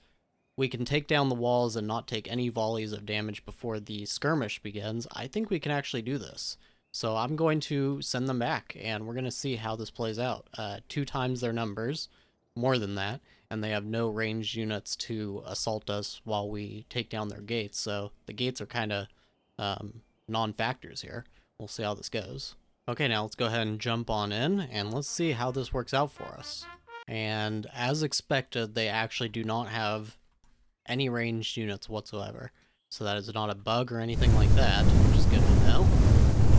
Speaker 1: We can take down the walls and not take any volleys of damage before the skirmish begins. I think we can actually do this. So I'm going to send them back, and we're going to see how this plays out. 2 times their numbers, more than that, and they have no ranged units to assault us while we take down their gates. So the gates are kind of non-factors here. We'll see how this goes. Okay, now let's go ahead and jump on in, and let's see how this works out for us. And as expected, they actually do not have any ranged units whatsoever. So that is not a bug or anything like that, which is good to know.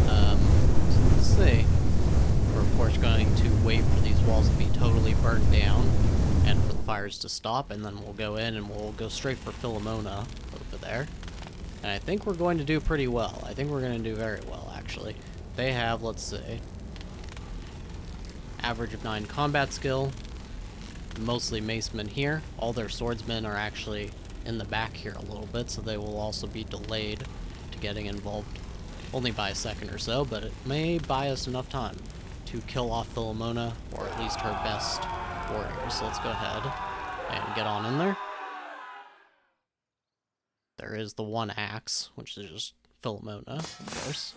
Speaker 1: So let's see. We're of course going to wait for these walls to be totally burnt down and for the fires to stop, and then we'll go in and we'll go straight for Philomona over there. And I think we're going to do pretty well. I think we're going to do very well, actually. They have, let's see, average of 9 combat skill, mostly macemen here. All their swordsmen are actually in the back here a little bit, so they will also be delayed to getting involved only by a second or so, but it may buy us enough time to kill off Philomona, or at least her best warriors. So let's go ahead and get on in there. There is the one axe, which is just Philomona, of course.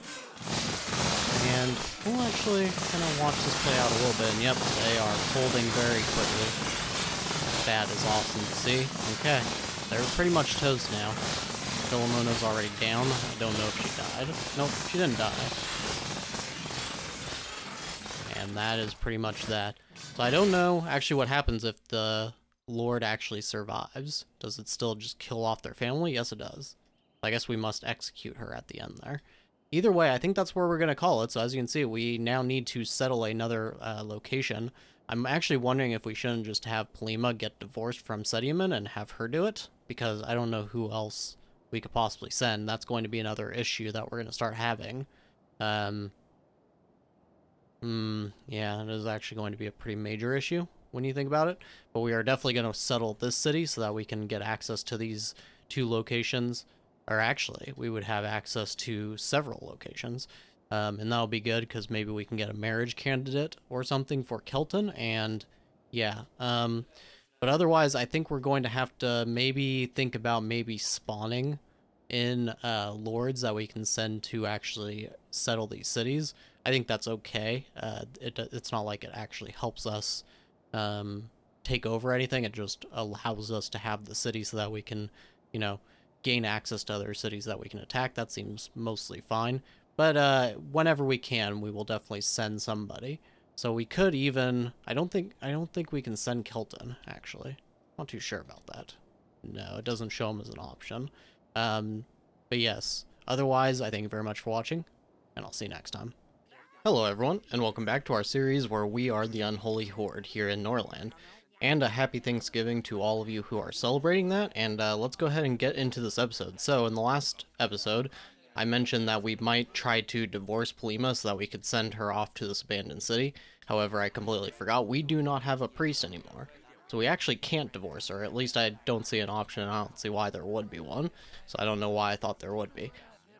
Speaker 1: And we'll actually kind of watch this play out a little bit. And yep, they are folding very quickly. That is awesome to see. Okay, they're pretty much toast now. Philomona's already down. I don't know if she died. Nope, she didn't die. And that is pretty much that. So I don't know actually what happens if the Lord actually survives. Does it still just kill off their family? Yes, it does. I guess we must execute her at the end there. Either way, I think that's where we're going to call it. So as you can see, we now need to settle another location. I'm actually wondering if we shouldn't just have Polima get divorced from Sediaman and have her do it, because I don't know who else we could possibly send. That's going to be another issue that we're going to start having. Yeah, it is actually going to be a pretty major issue when you think about it. But we are definitely going to settle this city so that we can get access to these 2 locations. Or actually, we would have access to several locations. And that'll be good because maybe we can get a marriage candidate or something for Kelton. And yeah, but otherwise, I think we're going to have to maybe think about maybe spawning in lords that we can send to actually settle these cities. I think that's okay. It's not like it actually helps us take over anything. It just allows us to have the city so that we can, you know, gain access to other cities that we can attack. That seems mostly fine. But whenever we can, we will definitely send somebody. So we could even, I don't think we can send Kelton, actually. Not too sure about that. No, it doesn't show him as an option. But yes, otherwise, I thank you very much for watching, and I'll see you next time. Hello everyone, and welcome back to our series where we are the Unholy Horde here in Norland. And a happy Thanksgiving to all of you who are celebrating that, and let's go ahead and get into this episode. So, in the last episode, I mentioned that we might try to divorce Polima so that we could send her off to this abandoned city. However, I completely forgot we do not have a priest anymore. So we actually can't divorce her, at least I don't see an option, and I don't see why there would be one. So I don't know why I thought there would be.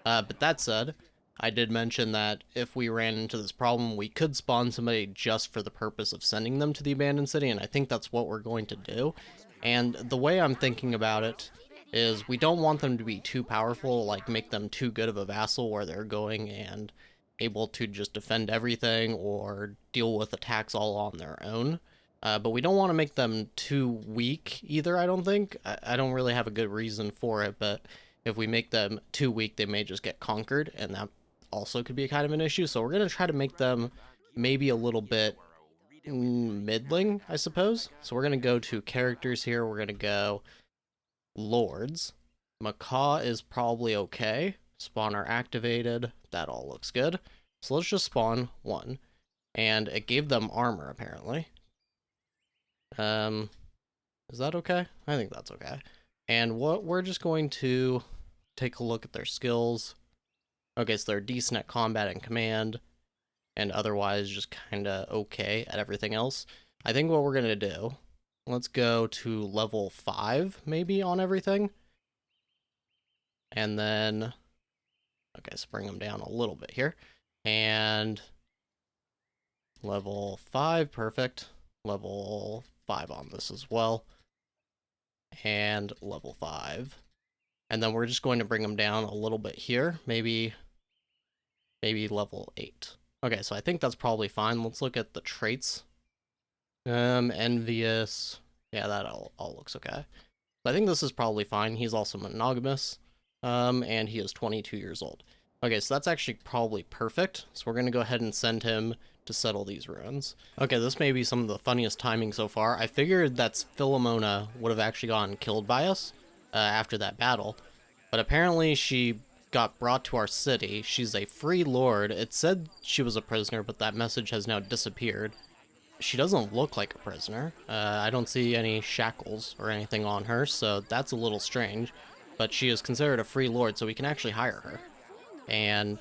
Speaker 1: But that said, I did mention that if we ran into this problem, we could spawn somebody just for the purpose of sending them to the abandoned city, and I think that's what we're going to do. And the way I'm thinking about it is we don't want them to be too powerful, like make them too good of a vassal where they're going and able to just defend everything or deal with attacks all on their own. But we don't want to make them too weak either, I don't think. I don't really have a good reason for it, but if we make them too weak, they may just get conquered, and that also could be kind of an issue. So we're going to try to make them maybe a little bit middling, I suppose. So we're going to go to characters here. We're going to go lords. Macaw is probably okay. Spawner activated. That all looks good. So let's just spawn one. And it gave them armor, apparently. Is that okay? I think that's okay. And what we're just going to take a look at their skills. Okay, so they're decent at combat and command, and otherwise just kind of okay at everything else. I think what we're going to do, let's go to level 5 maybe on everything. And then, okay, so bring them down a little bit here. And level 5, perfect. Level 5 on this as well. And level 5. And then we're just going to bring them down a little bit here, maybe level 8. Okay, so I think that's probably fine. Let's look at the traits. Envious. Yeah, that all looks okay. I think this is probably fine. He's also monogamous, and he is 22 years old. Okay, so that's actually probably perfect. So we're going to go ahead and send him to settle these ruins. Okay, this may be some of the funniest timing so far. I figured that Philomona would have actually gotten killed by us after that battle, but apparently she got brought to our city. She's a free lord. It said she was a prisoner, but that message has now disappeared. She doesn't look like a prisoner. I don't see any shackles or anything on her, so that's a little strange. But she is considered a free lord, so we can actually hire her. And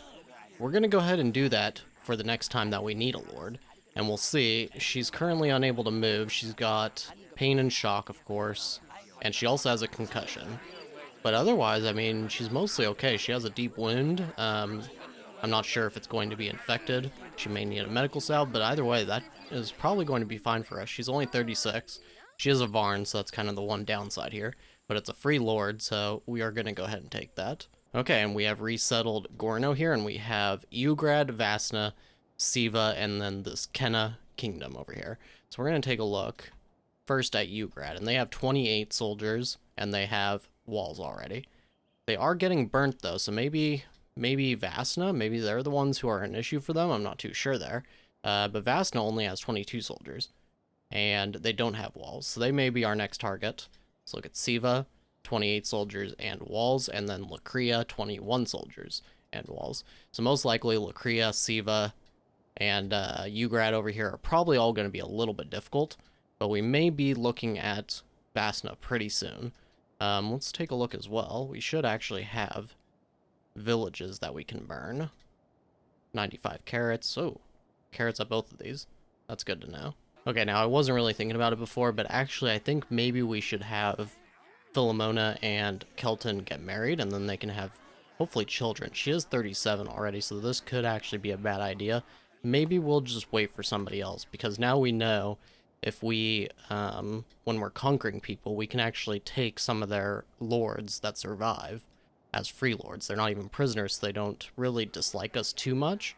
Speaker 1: we're going to go ahead and do that for the next time that we need a lord. And we'll see. She's currently unable to move. She's got pain and shock, of course. And she also has a concussion. But otherwise, I mean, she's mostly okay. She has a deep wound. I'm not sure if it's going to be infected. She may need a medical salve, but either way, that is probably going to be fine for us. She's only 36. She is a Varn, so that's kind of the one downside here. But it's a free lord, so we are going to go ahead and take that. Okay, and we have resettled Gorno here, and we have Ugrad, Vasna, Siva, and then this Kenna kingdom over here. So we're going to take a look first at Ugrad, and they have 28 soldiers, and they have walls already. They are getting burnt, though, so maybe Vasna, maybe they're the ones who are an issue for them. I'm not too sure there. But Vasna only has 22 soldiers, and they don't have walls, so they may be our next target. Let's look at Siva, 28 soldiers and walls, and then Lacria, 21 soldiers and walls. So most likely Lacria, Siva, and Ugrad over here are probably all going to be a little bit difficult, but we may be looking at Vasna pretty soon. Let's take a look as well. We should actually have villages that we can burn. 95 carrots. Oh, carrots at both of these. That's good to know. Okay, now I wasn't really thinking about it before, but actually I think maybe we should have Philomona and Kelton get married, and then they can have, hopefully, children. She is 37 already, so this could actually be a bad idea. Maybe we'll just wait for somebody else, because now we know if we, when we're conquering people, we can actually take some of their lords that survive as free lords. They're not even prisoners, so they don't really dislike us too much.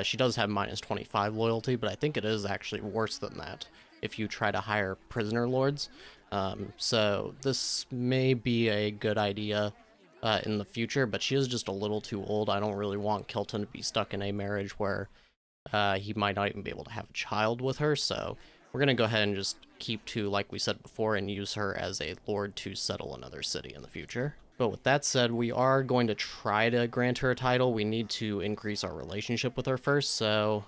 Speaker 1: She does have minus 25 loyalty, but I think it is actually worse than that if you try to hire prisoner lords. So this may be a good idea in the future, but she is just a little too old. I don't really want Kelton to be stuck in a marriage where he might not even be able to have a child with her, so we're going to go ahead and just keep to, like we said before, and use her as a lord to settle another city in the future. But with that said, we are going to try to grant her a title. We need to increase our relationship with her first, so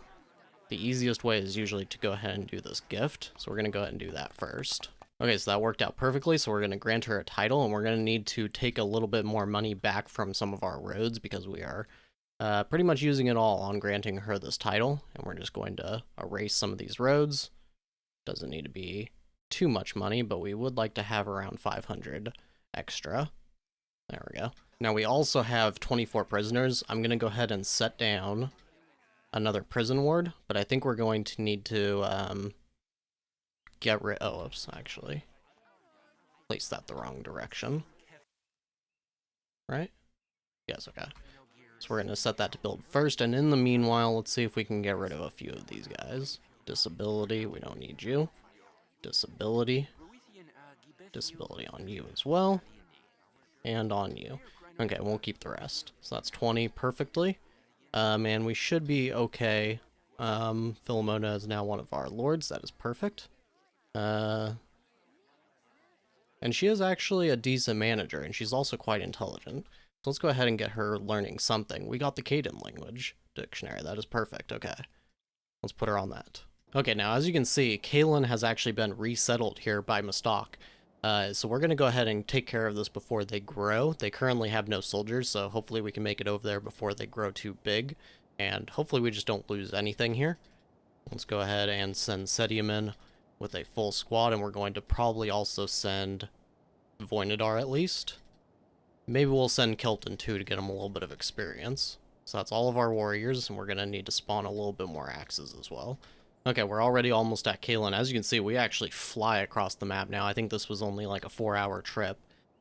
Speaker 1: the easiest way is usually to go ahead and do this gift. So we're going to go ahead and do that first. Okay, so that worked out perfectly, so we're going to grant her a title, and we're going to need to take a little bit more money back from some of our roads because we are pretty much using it all on granting her this title, and we're just going to erase some of these roads. Doesn't need to be too much money, but we would like to have around 500 extra. There we go. Now we also have 24 prisoners. I'm going to go ahead and set down another prison ward, but I think we're going to need to get rid... Oh, oops, actually. Place that the wrong direction. Right? Yes, okay. So we're going to set that to build first, and in the meanwhile, let's see if we can get rid of a few of these guys. Disability, we don't need you. Disability. Disability on you as well. And on you. Okay, we'll keep the rest. So that's 20 perfectly. And we should be okay. Philomona is now one of our lords. That is perfect. And she is actually a decent manager, and she's also quite intelligent. So let's go ahead and get her learning something. We got the Caden language dictionary. That is perfect. Okay. Let's put her on that. Okay, now as you can see, Kaelin has actually been resettled here by Mistok. So we're going to go ahead and take care of this before they grow. They currently have no soldiers, so hopefully we can make it over there before they grow too big. And hopefully we just don't lose anything here. Let's go ahead and send Sedium in with a full squad, and we're going to probably also send Voynadar at least. Maybe we'll send Kelton too to get him a little bit of experience. So that's all of our warriors, and we're going to need to spawn a little bit more axes as well. Okay, we're already almost at Kaelin. As you can see, we actually fly across the map now. I think this was only like a 4-hour trip.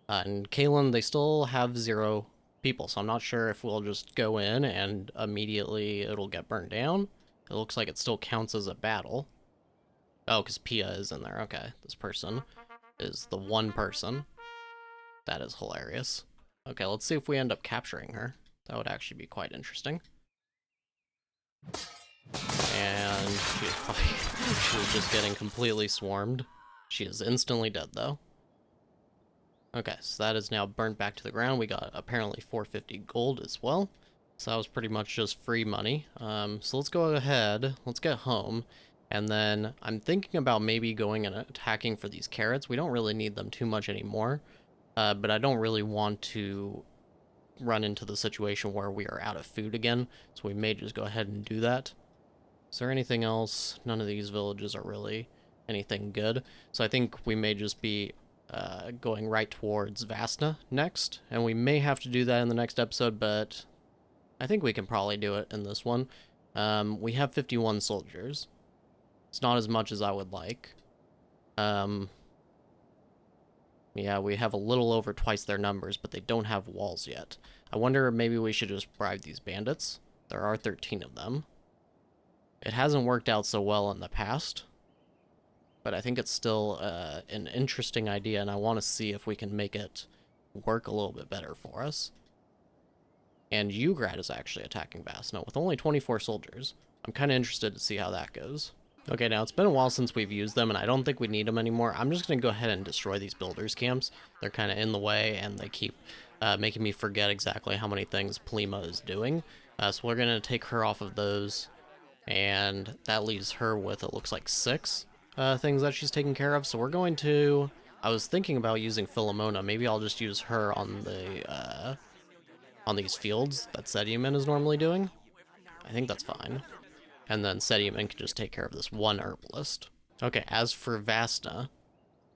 Speaker 1: And Kaelin, they still have 0 people, so I'm not sure if we'll just go in and immediately it'll get burned down. It looks like it still counts as a battle. Oh, because Pia is in there. Okay, this person is the one person. That is hilarious. Okay, let's see if we end up capturing her. That would actually be quite interesting. And she was just getting completely swarmed. She is instantly dead, though. Okay, so that is now burnt back to the ground. We got apparently 450 gold as well. So that was pretty much just free money. So let's go ahead, let's get home. And then I'm thinking about maybe going and attacking for these carrots. We don't really need them too much anymore. But I don't really want to run into the situation where we are out of food again. So we may just go ahead and do that. Is there anything else? None of these villages are really anything good. So I think we may just be going right towards Vasna next. And we may have to do that in the next episode, but I think we can probably do it in this one. We have 51 soldiers. It's not as much as I would like. Yeah, we have a little over twice their numbers, but they don't have walls yet. I wonder if maybe we should just bribe these bandits. There are 13 of them. It hasn't worked out so well in the past, but I think it's still an interesting idea, and I want to see if we can make it work a little bit better for us. And Ugrad is actually attacking Vasna with only 24 soldiers. I'm kind of interested to see how that goes. Okay, now it's been a while since we've used them, and I don't think we need them anymore. I'm just going to go ahead and destroy these builders' camps. They're kind of in the way, and they keep making me forget exactly how many things Plima is doing. So we're going to take her off of those, and that leaves her with, it looks like 6 things that she's taking care of. So we're going to... I was thinking about using Philomona. Maybe I'll just use her on the on these fields that Sediumin is normally doing. I think that's fine. And then Sediumin can just take care of this one herbalist. Okay, as for Vasna,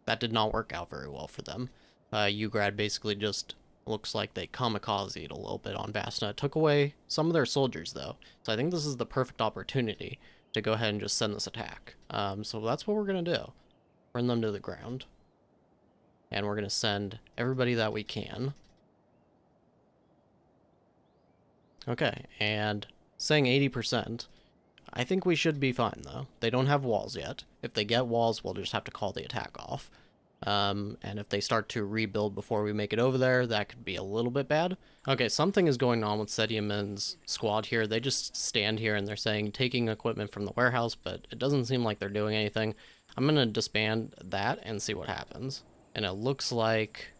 Speaker 1: that did not work out very well for them. Ugrad basically just looks like they kamikazed a little bit on Vasna. It took away some of their soldiers, though. So I think this is the perfect opportunity to go ahead and just send this attack. So that's what we're going to do. Burn them to the ground. And we're going to send everybody that we can. Okay, and saying 80%. I think we should be fine, though. They don't have walls yet. If they get walls, we'll just have to call the attack off. And if they start to rebuild before we make it over there, that could be a little bit bad. Okay, something is going on with Sediumin's squad here. They just stand here and they're saying taking equipment from the warehouse, but it doesn't seem like they're doing anything. I'm going to disband that and see what happens. And it looks like...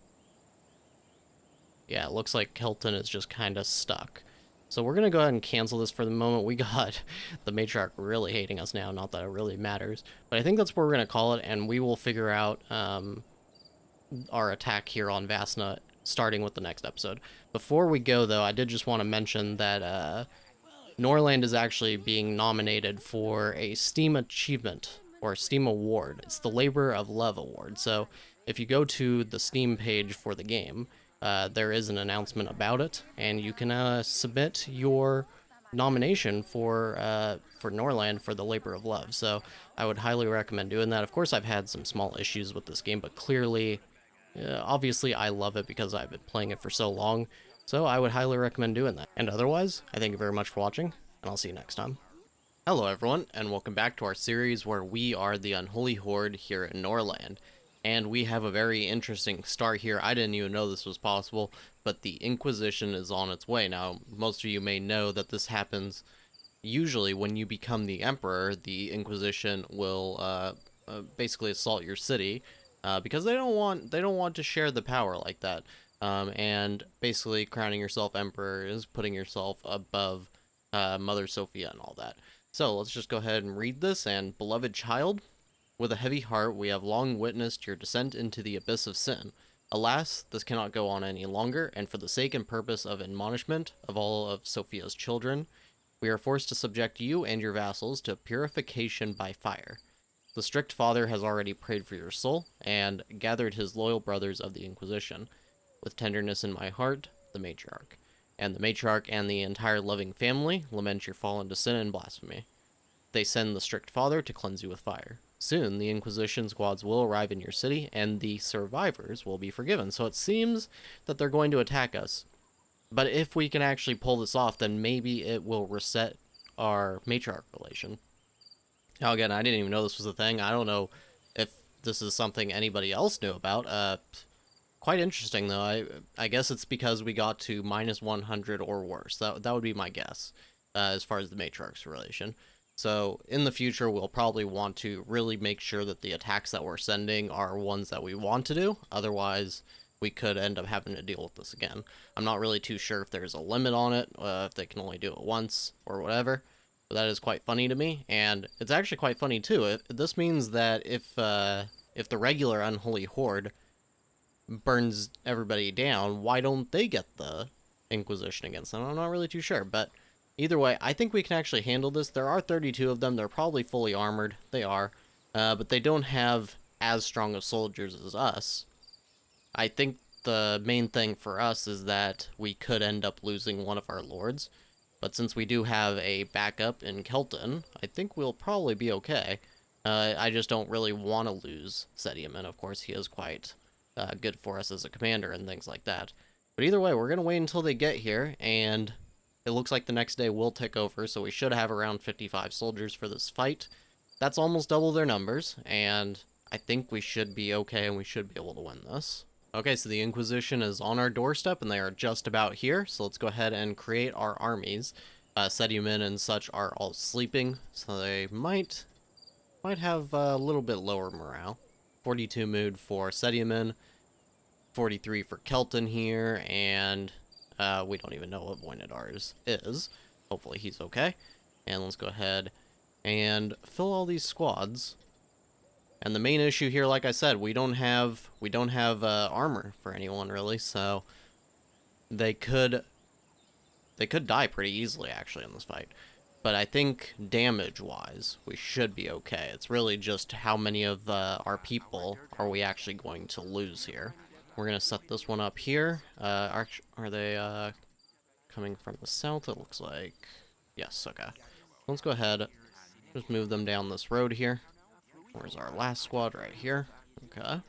Speaker 1: yeah, it looks like Kelton is just kind of stuck. So we're going to go ahead and cancel this for the moment. We got the matriarch really hating us now, not that it really matters. But I think that's what we're going to call it, and we will figure out our attack here on Vasna starting with the next episode. Before we go, though, I did just want to mention that Norland is actually being nominated for a Steam Achievement, or Steam Award. It's the Labor of Love Award. So if you go to the Steam page for the game, there is an announcement about it, and you can submit your nomination for Norland for the Labor of Love. So I would highly recommend doing that. Of course, I've had some small issues with this game, but clearly, obviously, I love it because I've been playing it for so long. So I would highly recommend doing that. And otherwise, I thank you very much for watching, and I'll see you next time. Hello everyone, and welcome back to our series where we are the Unholy Horde here in Norland. And we have a very interesting start here. I didn't even know this was possible, but the Inquisition is on its way. Now, most of you may know that this happens usually when you become the Emperor. The Inquisition will basically assault your city because they don't want to share the power like that. And basically crowning yourself Emperor is putting yourself above Mother Sophia and all that. So let's just go ahead and read this. And beloved child, with a heavy heart, we have long witnessed your descent into the abyss of sin. Alas, this cannot go on any longer, and for the sake and purpose of admonishment of all of Sophia's children, we are forced to subject you and your vassals to purification by fire. The strict father has already prayed for your soul, and gathered his loyal brothers of the Inquisition. With tenderness in my heart, the matriarch. And the matriarch and the entire loving family lament your fall into sin and blasphemy. They send the strict father to cleanse you with fire. Soon, the Inquisition squads will arrive in your city, and the survivors will be forgiven. So it seems that they're going to attack us. But if we can actually pull this off, then maybe it will reset our matriarch relation. Now, again, I didn't even know this was a thing. I don't know if this is something anybody else knew about. Quite interesting, though. I guess it's because we got to minus 100 or worse. That would be my guess, as far as the matriarch's relation. So in the future, we'll probably want to really make sure that the attacks that we're sending are ones that we want to do. Otherwise, we could end up having to deal with this again. I'm not really too sure if there's a limit on it, if they can only do it once or whatever. But that is quite funny to me, and it's actually quite funny too. This means that if the regular Unholy Horde burns everybody down, why don't they get the Inquisition against them? I'm not really too sure, but either way, I think we can actually handle this. There are 32 of them. They're probably fully armored. They are. But they don't have as strong of soldiers as us. I think the main thing for us is that we could end up losing one of our lords. But since we do have a backup in Kelton, I think we'll probably be okay. I just don't really want to lose Sedium, and of course he is quite good for us as a commander and things like that. But either way, we're going to wait until they get here, and it looks like the next day will tick over, so we should have around 55 soldiers for this fight. That's almost double their numbers, and I think we should be okay, and we should be able to win this. Okay, so the Inquisition is on our doorstep, and they are just about here, so let's go ahead and create our armies. Sediumen and such are all sleeping, so they might have a little bit lower morale. 42 mood for Sediumen, 43 for Kelton here, and we don't even know what Voyned ours is. Hopefully he's okay. And let's go ahead and fill all these squads. And the main issue here, like I said, we don't have armor for anyone really, so they could die pretty easily actually in this fight. But I think damage-wise, we should be okay. It's really just how many of our people are we actually going to lose here. We're going to set this one up here. Are they coming from the south, it looks like? Yes, okay. Let's go ahead, just move them down this road here. Where's our last squad? Right here. Okay.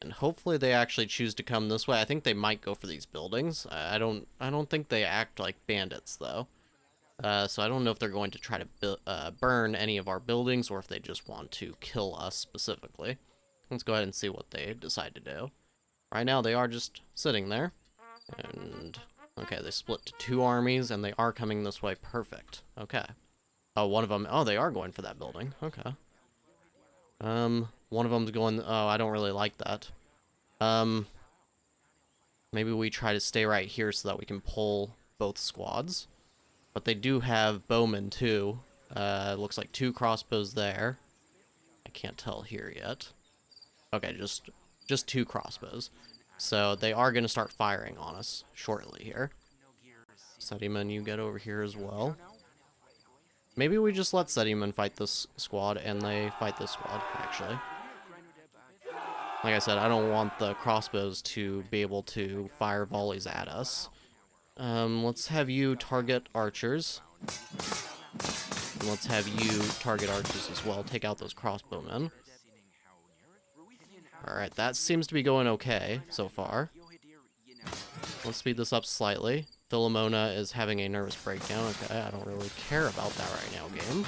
Speaker 1: And hopefully they actually choose to come this way. I think they might go for these buildings. I don't think they act like bandits, though. So I don't know if they're going to try to burn any of our buildings or if they just want to kill us specifically. Let's go ahead and see what they decide to do. Right now they are just sitting there. And okay, they split to 2 armies and they are coming this way. Perfect. Okay. Oh, one of them. Oh, they are going for that building. Okay. One of them's going. Oh, I don't really like that. Maybe we try to stay right here so that we can pull both squads. But they do have bowmen too. Looks like 2 crossbows there. I can't tell here yet. Okay, just 2 crossbows. So they are going to start firing on us shortly here. Sediman, you get over here as well. Maybe we just let Sediman fight this squad and they fight this squad, actually. Like I said, I don't want the crossbows to be able to fire volleys at us. Let's have you target archers. And let's have you target archers as well. Take out those crossbowmen. Alright, that seems to be going okay so far. Let's speed this up slightly. Philomona is having a nervous breakdown. Okay, I don't really care about that right now, game.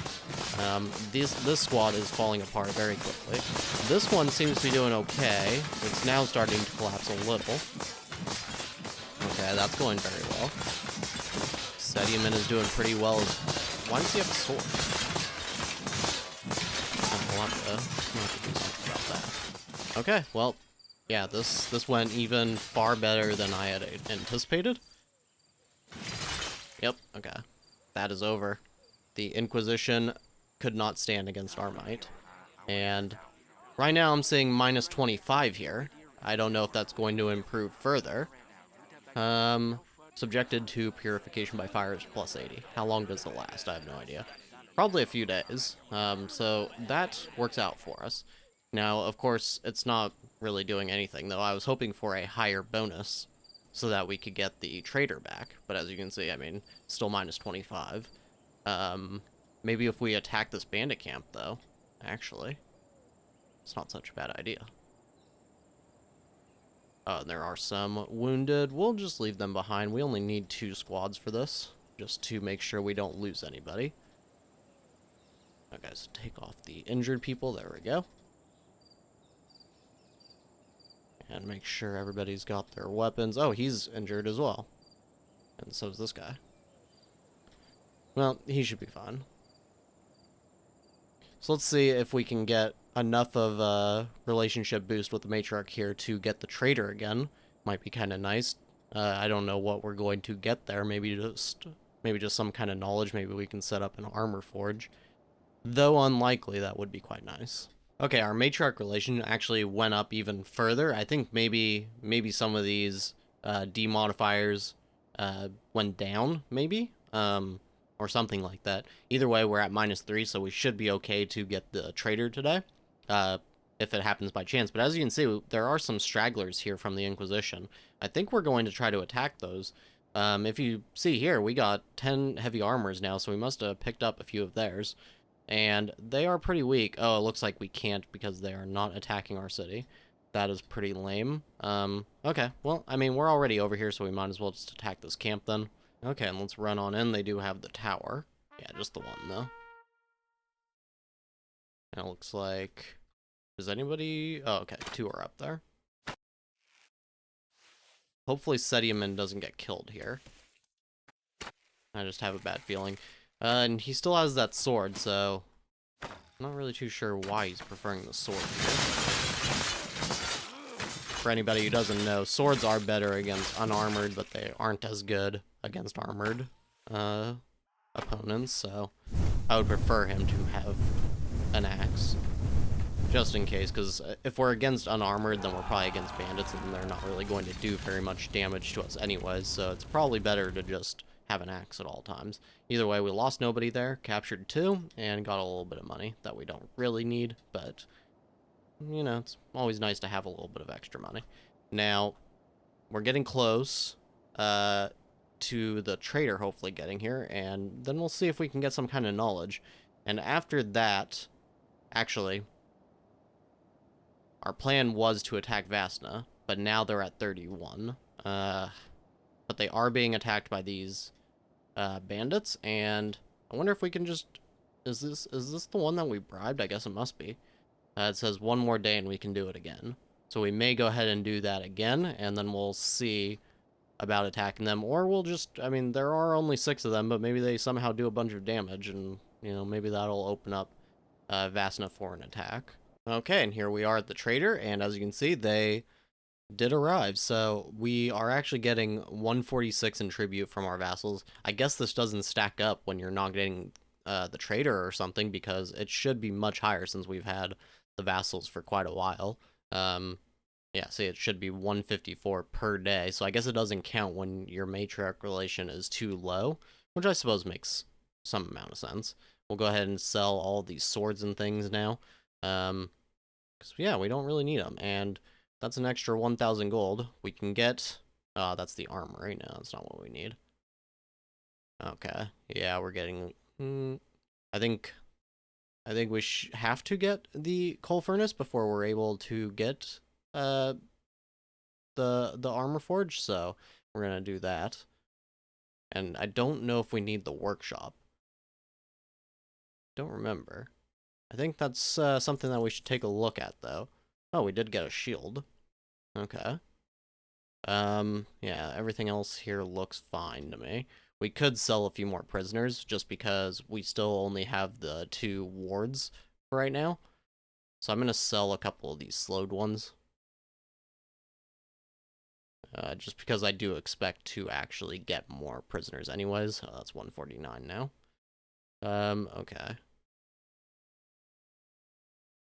Speaker 1: This squad is falling apart very quickly. This one seems to be doing okay. It's now starting to collapse a little. Okay, that's going very well. Sediaman is doing pretty well. Why does he have a sword? We'll have to do something about that. Okay, well, yeah, this went even far better than I had anticipated. Yep, okay. That is over. The Inquisition could not stand against our might. And right now I'm seeing minus 25 here. I don't know if that's going to improve further. Subjected to purification by fire is plus 80. How long does it last? I have no idea. Probably a few days. So that works out for us. Now, of course, it's not really doing anything, though. I was hoping for a higher bonus so that we could get the trader back. But as you can see, I mean, still minus 25. Maybe if we attack this bandit camp, though, actually, it's not such a bad idea. Oh, and there are some wounded. We'll just leave them behind. We only need 2 squads for this, just to make sure we don't lose anybody. Okay, so take off the injured people. There we go. And make sure everybody's got their weapons. Oh, he's injured as well. And so is this guy. Well, he should be fine. So let's see if we can get enough of a relationship boost with the matriarch here to get the trader again. Might be kind of nice. I don't know what we're going to get there. Maybe just some kind of knowledge. Maybe we can set up an armor forge. Though unlikely, that would be quite nice. Okay, our matriarch relation actually went up even further. I think maybe some of these demodifiers went down, maybe, or something like that. Either way, we're at -3, so we should be okay to get the trader today, if it happens by chance. But as you can see, there are some stragglers here from the Inquisition. I think we're going to try to attack those. If you see here, we got 10 heavy armors now, so we must have picked up a few of theirs. And they are pretty weak. Oh, it looks like we can't because they are not attacking our city. That is pretty lame. Okay, well, I mean, we're already over here, so we might as well just attack this camp then. Okay, and let's run on in. They do have the tower. Yeah, just the one, though. And it looks like... Does anybody... Oh, okay, 2 are up there. Hopefully Sediaman doesn't get killed here. I just have a bad feeling. And he still has that sword, so... I'm not really too sure why he's preferring the sword here. For anybody who doesn't know, swords are better against unarmored, but they aren't as good against armored opponents, so I would prefer him to have an axe. Just in case, because if we're against unarmored, then we're probably against bandits, and they're not really going to do very much damage to us anyways, so it's probably better to just have an axe at all times. Either way, we lost nobody there, captured 2, and got a little bit of money that we don't really need, but, you know, it's always nice to have a little bit of extra money. Now, we're getting close to the trader hopefully getting here, and then we'll see if we can get some kind of knowledge. And after that, actually, our plan was to attack Vasna, but now they're at 31. But they are being attacked by these bandits, and I wonder if we can just... Is this the one that we bribed? I guess it must be. It says 1 more day and we can do it again. So we may go ahead and do that again, and then we'll see about attacking them. Or we'll just... I mean, there are only 6 of them, but maybe they somehow do a bunch of damage, and, you know, maybe that'll open up Vasna for an attack. Okay, and here we are at the trader, and as you can see, they did arrive. So we are actually getting 146 in tribute from our vassals. I guess this doesn't stack up when you're not getting the trader or something, because it should be much higher since we've had the vassals for quite a while. Yeah, see, it should be 154 per day, so I guess it doesn't count when your matriarch relation is too low, which I suppose makes some amount of sense. We'll go ahead and sell all these swords and things now. Because, yeah, we don't really need them. And that's an extra 1,000 gold. We can get... that's the armor right now. That's not what we need. Okay. Yeah, we're getting... I think we have to get the coal furnace before we're able to get the armor forge, so we're gonna do that. And I don't know if we need the workshop. Don't remember. I think that's something that we should take a look at, though. Oh, we did get a shield. Okay. Yeah, everything else here looks fine to me. We could sell a few more prisoners, just because we still only have the 2 wards for right now. So I'm gonna sell a couple of these slowed ones. Just because I do expect to actually get more prisoners anyways. That's 149 now. Okay.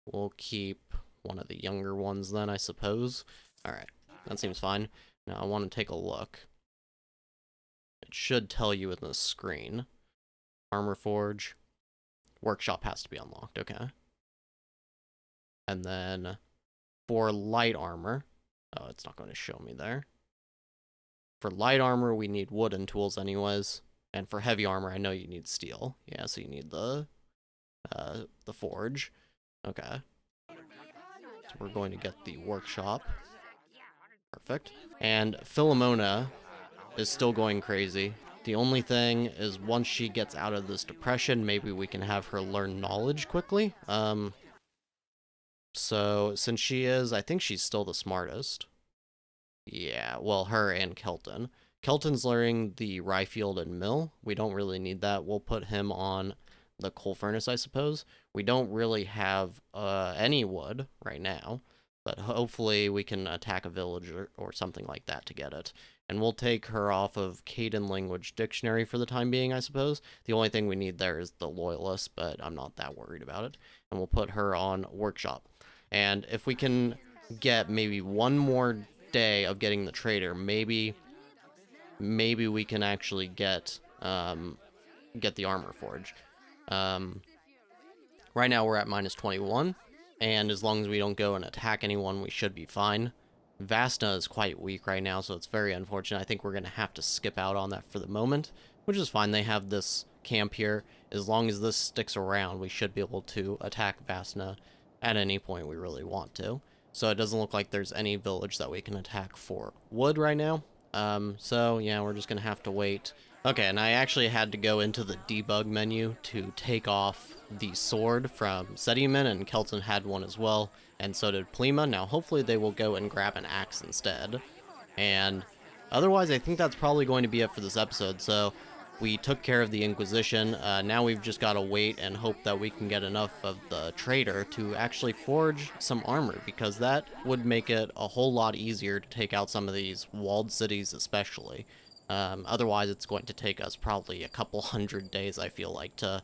Speaker 1: We'll keep one of the younger ones then, I suppose. Alright, that seems fine. Now I want to take a look. It should tell you in the screen. Armor Forge. Workshop has to be unlocked, okay. And then for light armor... Oh, it's not going to show me there. For light armor, we need wooden tools anyways. And for heavy armor, I know you need steel. Yeah, so you need the forge. Okay. So we're going to get the workshop. Perfect. And Philomona is still going crazy. The only thing is once she gets out of this depression, maybe we can have her learn knowledge quickly. So since she is, I think she's still the smartest. Yeah, well, her and Kelton. Kelton's learning the rye field and mill. We don't really need that. We'll put him on the coal furnace, I suppose. We don't really have any wood right now, but hopefully we can attack a village or something like that to get it. And we'll take her off of Caden Language Dictionary for the time being, I suppose. The only thing we need there is the Loyalist, but I'm not that worried about it. And we'll put her on Workshop. And if we can get maybe one more day of getting the trader, maybe we can actually get the armor forge. Right now we're at minus 21, and as long as we don't go and attack anyone, we should be fine. Vasta is quite weak right now, so it's very unfortunate. I think we're going to have to skip out on that for the moment, which is fine. They have this camp here. As long as this sticks around, we should be able to attack Vasta at any point we really want to. So it doesn't look like there's any village that we can attack for wood right now. So yeah, we're just going to have to wait. Okay, and I actually had to go into the debug menu to take off the sword from Sediman, and Kelton had one as well, and so did Plima. Now, hopefully they will go and grab an axe instead. And otherwise, I think that's probably going to be it for this episode. So we took care of the Inquisition. Now we've just got to wait and hope that we can get enough of the trader to actually forge some armor, because that would make it a whole lot easier to take out some of these walled cities especially. Otherwise, it's going to take us probably a couple 100 days, I feel like, to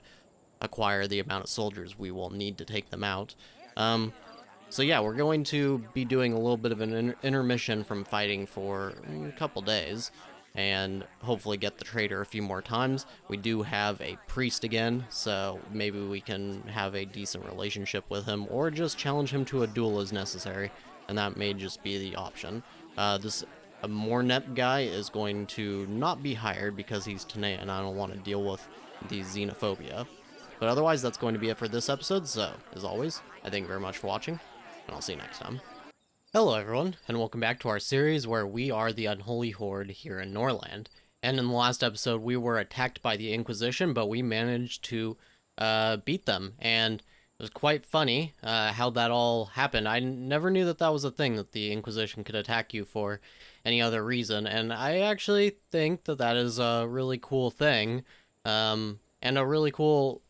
Speaker 1: acquire the amount of soldiers we will need to take them out. So yeah, we're going to be doing a little bit of an intermission from fighting for a couple days, and hopefully get the trader a few more times. We do have a priest again, so maybe we can have a decent relationship with him, or just challenge him to a duel as necessary, and that may just be the option. This Mornet guy is going to not be hired because he's Nameia, and I don't want to deal with the xenophobia. But otherwise, that's going to be it for this episode, so, as always, I thank you very much for watching, and I'll see you next time. Hello everyone, and welcome back to our series where we are the Unholy Horde here in Norland. And in the last episode, we were attacked by the Inquisition, but we managed to beat them, and it was quite funny how that all happened. I never knew that that was a thing, that the Inquisition could attack you for any other reason, and I actually think that that is a really cool thing, and a really cool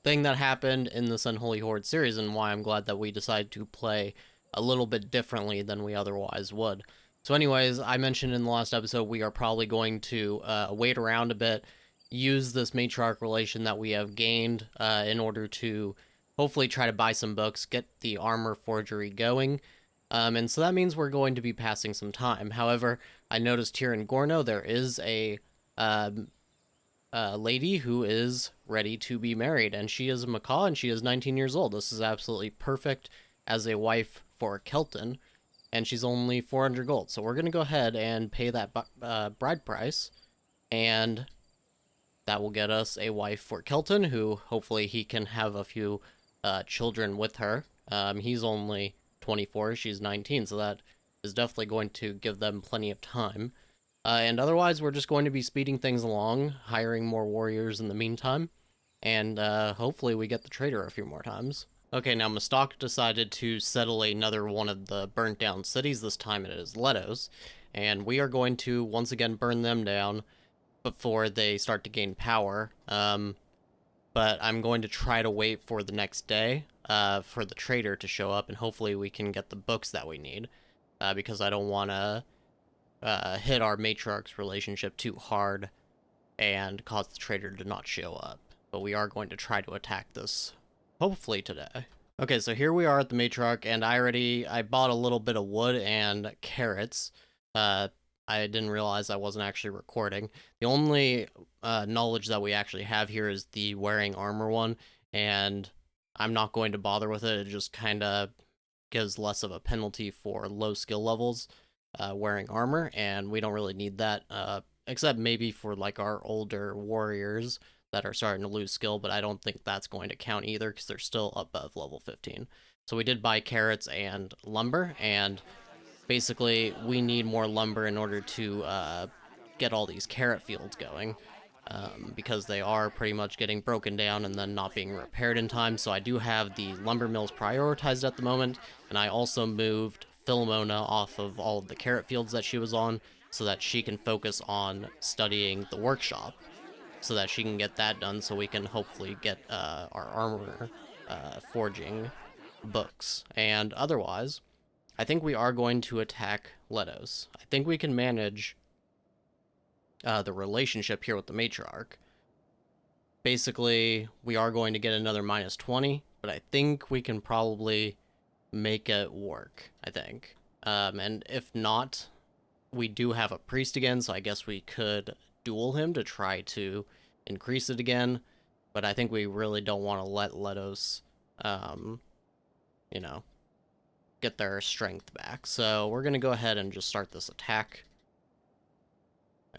Speaker 1: thing that happened in this Unholy Horde series, and why I'm glad that we decided to play a little bit differently than we otherwise would. So anyways, I mentioned in the last episode we are probably going to wait around a bit, use this matriarch relation that we have gained in order to hopefully try to buy some books, get the armor forgery going, and so that means we're going to be passing some time. However, I noticed here in Gorno there is a lady who is ready to be married, and she is a macaw, and she is 19 years old. This is absolutely perfect. as a wife for Kelton, and she's only 400 gold. So we're going to go ahead and pay that bride price, and that will get us a wife for Kelton, who hopefully he can have a few children with her. He's only 24, she's 19, so that is definitely going to give them plenty of time. And otherwise, we're just going to be speeding things along, hiring more warriors in the meantime, and hopefully we get the trader a few more times. Okay, now Mustok decided to settle another one of the burnt down cities. This time it is Letos, and we are going to once again burn them down before they start to gain power. But I'm going to try to wait for the next day for the trader to show up, and hopefully we can get the books that we need, because I don't want to hit our matriarch's relationship too hard and cause the trader to not show up. But we are going to try to attack this, hopefully today. Okay, so here we are at the matriarch, and I bought a little bit of wood and carrots. I didn't realize I wasn't actually recording. The only knowledge that we actually have here is the wearing armor one, and I'm not going to bother with it. It just kind of gives less of a penalty for low skill levels wearing armor, and we don't really need that, except maybe for like our older warriors that are starting to lose skill, but I don't think that's going to count either because they're still above level 15. So we did buy carrots and lumber, and basically we need more lumber in order to get all these carrot fields going, because they are pretty much getting broken down and then not being repaired in time. So I do have the lumber mills prioritized at the moment, and I also moved Philomona off of all of the carrot fields that she was on so that she can focus on studying the workshop, so that she can get that done, so we can hopefully get our armor forging books. And otherwise, I think we are going to attack Letos. I think we can manage the relationship here with the matriarch. Basically, we are going to get another minus 20, but I think we can probably make it work, I think. And if not, we do have a priest again, so I guess we could duel him to try to increase it again, but I think we really don't want to let Letos, you know, get their strength back. So we're going to go ahead and just start this attack.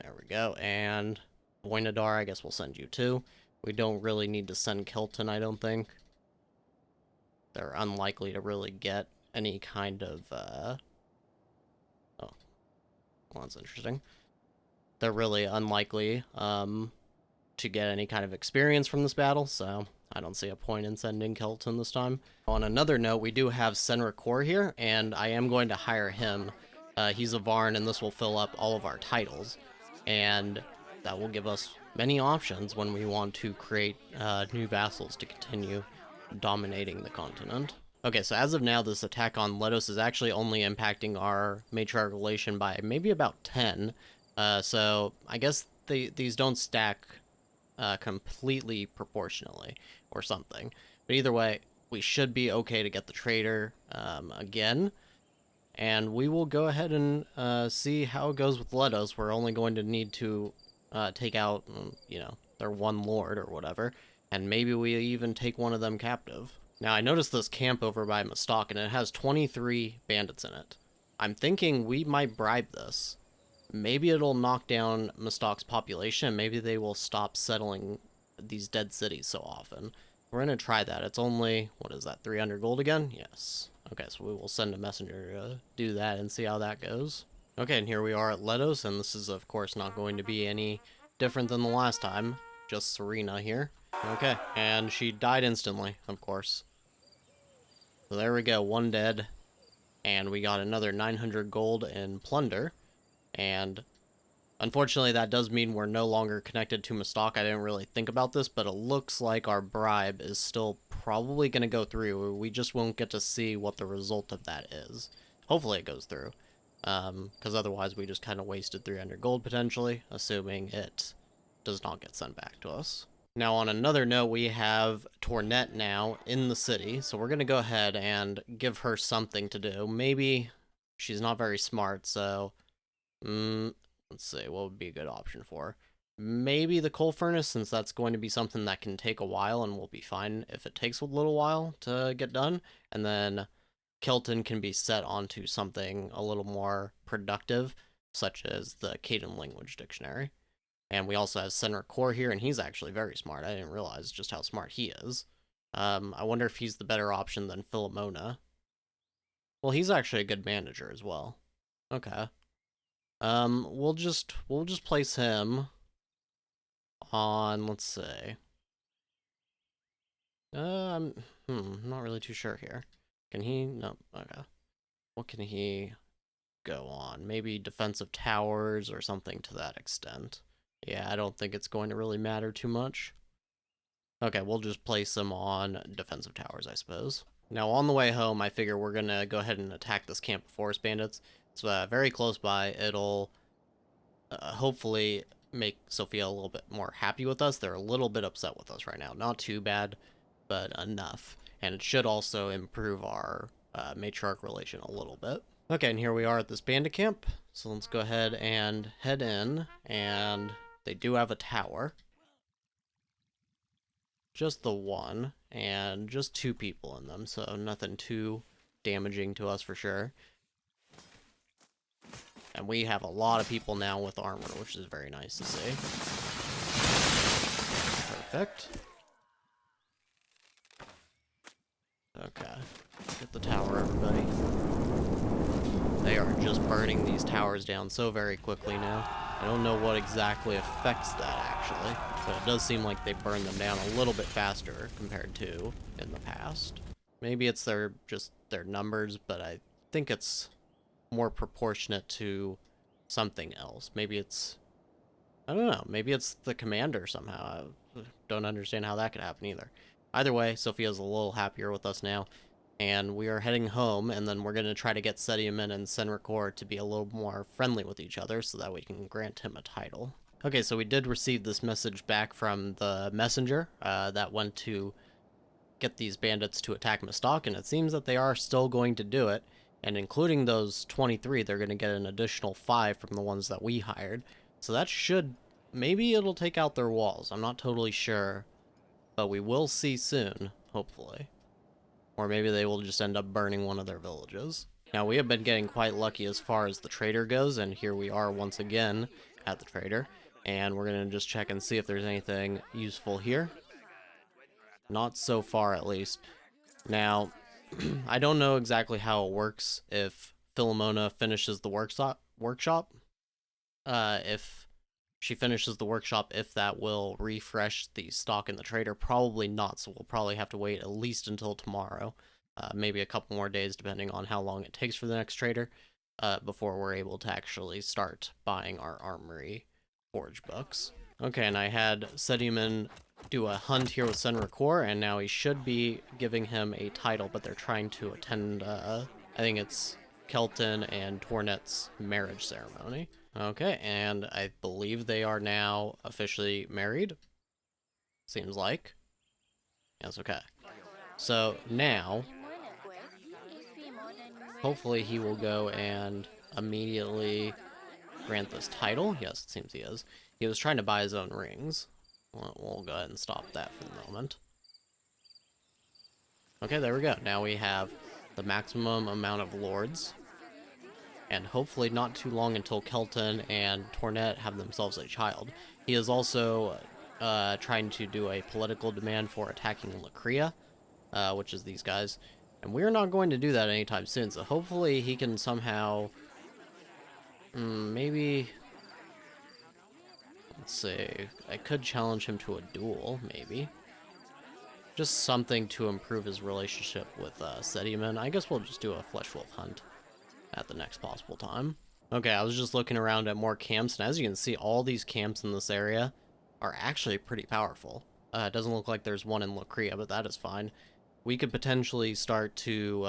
Speaker 1: There we go, and Voinadar, I guess we'll send you too. We don't really need to send Kelton, I don't think. They're unlikely to really get any kind of, oh, well, that's interesting. They're really unlikely, to get any kind of experience from this battle, so I don't see a point in sending Kelton this time. On another note, we do have Senra Core here, and I am going to hire him. He's a Varn, and this will fill up all of our titles, and that will give us many options when we want to create new vassals to continue dominating the continent. Okay, so as of now, this attack on Letos is actually only impacting our matriarch relation by maybe about 10. So I guess these don't stack completely proportionally or something. But either way, we should be okay to get the trader again. And we will go ahead and see how it goes with Letos. We're only going to need to take out, you know, their one lord or whatever. And maybe we even take one of them captive. Now, I noticed this camp over by Mustok, and it has 23 bandits in it. I'm thinking we might bribe this. Maybe it'll knock down Mustok's population. Maybe they will stop settling these dead cities so often. We're going to try that. It's only, what is that, 300 gold again? Yes. Okay, so we will send a messenger to do that and see how that goes. Okay, and here we are at Letos, and this is, of course, not going to be any different than the last time. Just Serena here. Okay, and she died instantly, of course. So there we go, one dead. And we got another 900 gold in plunder. And unfortunately, that does mean we're no longer connected to Mustok. I didn't really think about this, but it looks like our bribe is still probably going to go through. We just won't get to see what the result of that is. Hopefully it goes through, because otherwise we just kind of wasted 300 gold potentially, assuming it does not get sent back to us. Now, on another note, we have Tornet now in the city, so we're going to go ahead and give her something to do. Maybe she's not very smart, so let's see, what would be a good option for her? Maybe the coal furnace, since that's going to be something that can take a while and we'll be fine if it takes a little while to get done. And then Kelton can be set onto something a little more productive, such as the Caden Language Dictionary. And we also have Senric Core here, and he's actually very smart. I didn't realize just how smart he is. I wonder if he's the better option than Philomona. Well, he's actually a good manager as well. Okay. We'll just place him on, let's say. I'm not really too sure here. Can he? No. Okay. What can he go on? Maybe defensive towers or something to that extent. Yeah, I don't think it's going to really matter too much. Okay, we'll just place him on defensive towers, I suppose. Now, on the way home, I figure we're going to go ahead and attack this camp of forest bandits. It's very close by. It'll hopefully make Sophia a little bit more happy with us. They're a little bit upset with us right now. Not too bad, but enough. And it should also improve our matriarch relation a little bit. Okay, and here we are at this bandit camp. So let's go ahead and head in. And they do have a tower. Just the one, and just 2 people in them, so nothing too damaging to us for sure. And we have a lot of people now with armor, which is very nice to see. Perfect. Okay. Get the tower, everybody. They are just burning these towers down so very quickly now. I don't know what exactly affects that, actually, but it does seem like they burn them down a little bit faster compared to in the past. Maybe it's just their numbers, but I think it's more proportionate to something else. Maybe it's, I don't know, maybe it's the commander somehow. I don't understand how that could happen either. Either way, Sophia's a little happier with us now, and we are heading home, and then we're going to try to get Sedium and Senric Core to be a little more friendly with each other so that we can grant him a title. Okay, so we did receive this message back from the messenger that went to get these bandits to attack Mistok, and it seems that they are still going to do it, and including those 23, they're going to get an additional 5 from the ones that we hired. So that should, maybe it'll take out their walls. I'm not totally sure, but we will see soon, hopefully. Or maybe they will just end up burning one of their villages. Now, we have been getting quite lucky as far as the trader goes, and here we are once again at the trader. And we're going to just check and see if there's anything useful here. Not so far, at least. Now, I don't know exactly how it works if Philomona finishes the workshop. If she finishes the workshop, if that will refresh the stock in the trader. Probably not, so we'll probably have to wait at least until tomorrow. Maybe a couple more days, depending on how long it takes for the next trader, before we're able to actually start buying our armory forge books. Okay, and I had Sedium do a hunt here with Senric Core, and now he should be giving him a title, but they're trying to attend, I think it's Kelton and Tornet's marriage ceremony. Okay, and I believe they are now officially married. Seems like. Yes, okay. So now, hopefully he will go and immediately grant this title. Yes, it seems he is. He was trying to buy his own rings. We'll go ahead and stop that for the moment. Okay, there we go. Now we have the maximum amount of lords. And hopefully not too long until Kelton and Tornet have themselves a child. He is also trying to do a political demand for attacking Lacria, which is these guys. And we're not going to do that anytime soon, so hopefully he can somehow... maybe... Let's see, I could challenge him to a duel, maybe. Just something to improve his relationship with Sedium. I guess we'll just do a flesh wolf hunt at the next possible time. Okay, I was just looking around at more camps, and as you can see, all these camps in this area are actually pretty powerful. It doesn't look like there's one in Lacria, but that is fine. We could potentially start to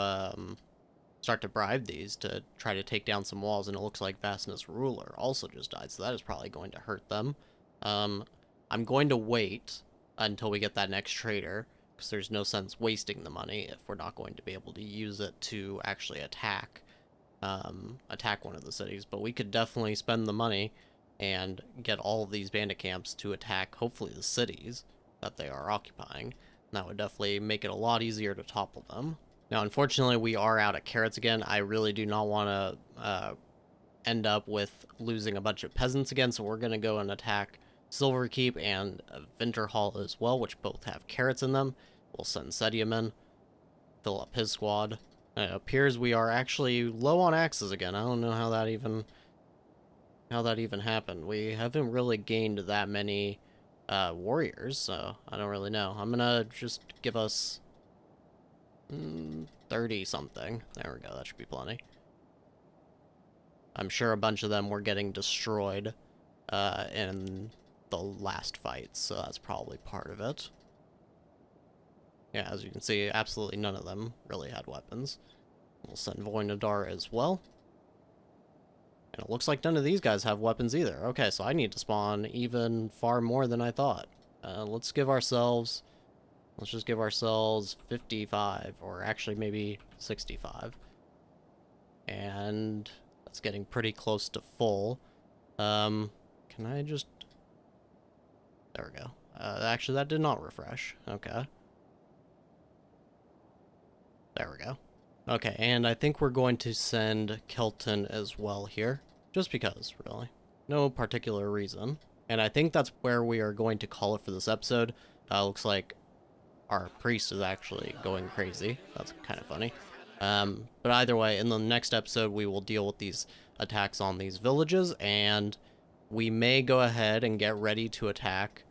Speaker 1: bribe these to try to take down some walls, and it looks like Vasna's ruler also just died, so that is probably going to hurt them. I'm going to wait until we get that next trader, because there's no sense wasting the money if we're not going to be able to use it to actually attack one of the cities. But we could definitely spend the money and get all of these bandit camps to attack, hopefully, the cities that they are occupying. That would definitely make it a lot easier to topple them. Now, unfortunately, we are out of carrots again. I really do not want to end up with losing a bunch of peasants again, so we're going to go and attack Silverkeep and Winterhall as well, which both have carrots in them. We'll send Sedium in, fill up his squad. It appears we are actually low on axes again. I don't know how that even happened. We haven't really gained that many warriors, so I don't really know. I'm gonna just give us 30 something. There we go, that should be plenty. I'm sure a bunch of them were getting destroyed in the last fight, so that's probably part of it. Yeah, as you can see, absolutely none of them really had weapons. We'll send Voynadar as well. And it looks like none of these guys have weapons either. Okay, so I need to spawn even far more than I thought. Let's just give ourselves 55, or actually maybe 65. And that's getting pretty close to full. Can I just... There we go. Actually, that did not refresh. Okay. There we go. Okay, and I think we're going to send Kelton as well here. Just because, really. No particular reason. And I think that's where we are going to call it for this episode. Looks like our priest is actually going crazy. That's kind of funny. But either way, in the next episode, we will deal with these attacks on these villages, and we may go ahead and get ready to attack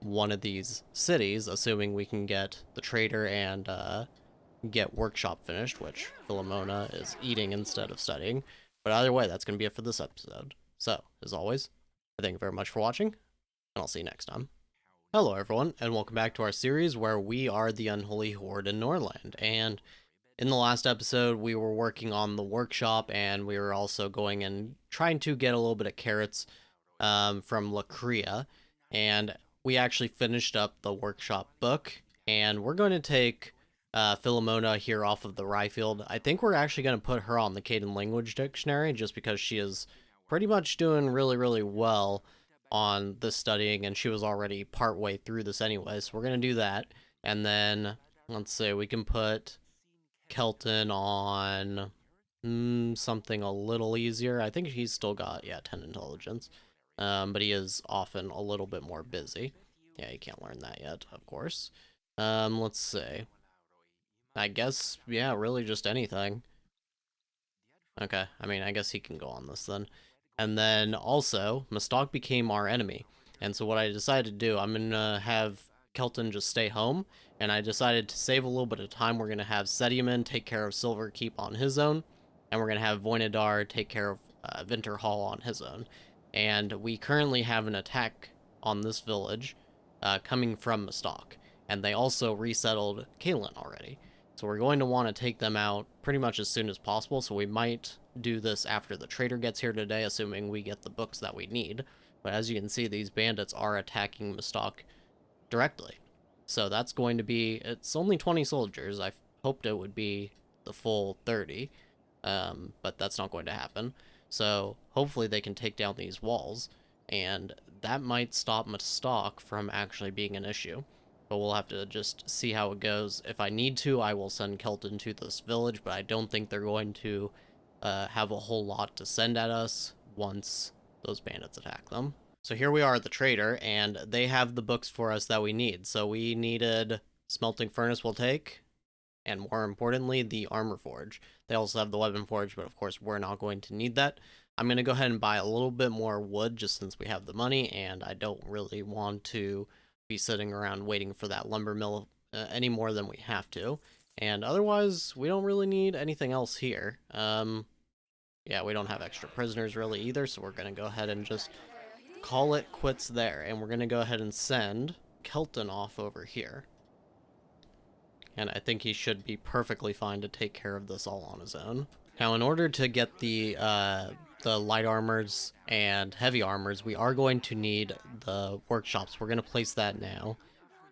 Speaker 1: one of these cities, assuming we can get the trader and get workshop finished, which Philomona is eating instead of studying. But either way, that's going to be it for this episode. So, as always, I thank you very much for watching, and I'll see you next time. Hello everyone, and welcome back to our series where we are the Unholy Horde in Norland, and in the last episode we were working on the workshop, and we were also going and trying to get a little bit of carrots from Lacria, and we actually finished up the workshop book, and we're going to take Philomona here off of the rye field. I think we're actually going to put her on the Caden language dictionary just because she is pretty much doing really, really well on this studying, and she was already part way through this anyway, so we're going to do that. And then, let's see, we can put Kelton on something a little easier. I think he's still got, yeah, 10 intelligence, but he is often a little bit more busy. Yeah, you can't learn that yet, of course. Let's see. I guess, yeah, really just anything. Okay, I mean, I guess he can go on this then. And then also, Mastok became our enemy. And so what I decided to do, I'm going to have Kelton just stay home. And I decided to save a little bit of time. We're going to have Sedium take care of Silverkeep on his own. And we're going to have Voynadar take care of Winterhall on his own. And we currently have an attack on this village coming from Mastok. And they also resettled Kalen already. So we're going to want to take them out pretty much as soon as possible, so we might do this after the trader gets here today, assuming we get the books that we need. But as you can see, these bandits are attacking Mastok directly. So that's going to be... It's only 20 soldiers. I hoped it would be the full 30, but that's not going to happen. So hopefully they can take down these walls, and that might stop Mastok from actually being an issue. But we'll have to just see how it goes. If I need to, I will send Kelton to this village, but I don't think they're going to have a whole lot to send at us once those bandits attack them. So here we are at the trader, and they have the books for us that we need. So we needed smelting furnace we'll take, and more importantly, the armor forge. They also have the weapon forge, but of course we're not going to need that. I'm going to go ahead and buy a little bit more wood just since we have the money, and I don't really want to be sitting around waiting for that lumber mill any more than we have to. And otherwise, we don't really need anything else here. Yeah, we don't have extra prisoners really either, so we're going to go ahead and just call it quits there. And we're going to go ahead and send Kelton off over here. And I think he should be perfectly fine to take care of this all on his own. Now, in order to get the light armors and heavy armors, we are going to need the workshops. We're going to place that now.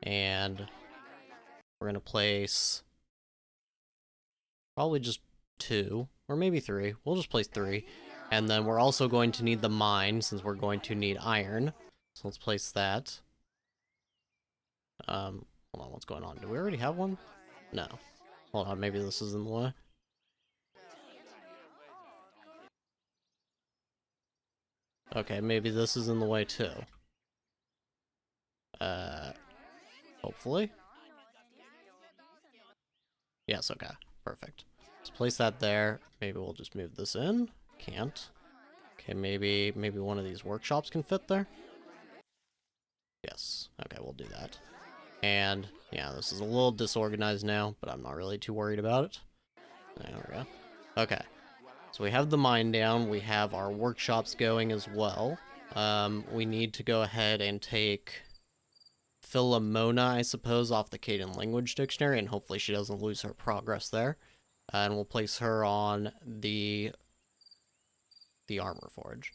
Speaker 1: And we're going to place probably just 2, or maybe 3. We'll just place 3. And then we're also going to need the mine, since we're going to need iron. So let's place that. Hold on, what's going on? Do we already have one? No. Hold on, maybe this is in the way. Okay, maybe this is in the way too. Hopefully. Yes, okay. Perfect. Let's place that there. Maybe we'll just move this in. Can't. Okay, maybe one of these workshops can fit there. Yes. Okay, we'll do that. And yeah, this is a little disorganized now, but I'm not really too worried about it. There we go. Okay. So we have the mine down. We have our workshops going as well. We need to go ahead and take Philomona, I suppose, off the Caden language dictionary, and hopefully she doesn't lose her progress there. And we'll place her on the armor forge.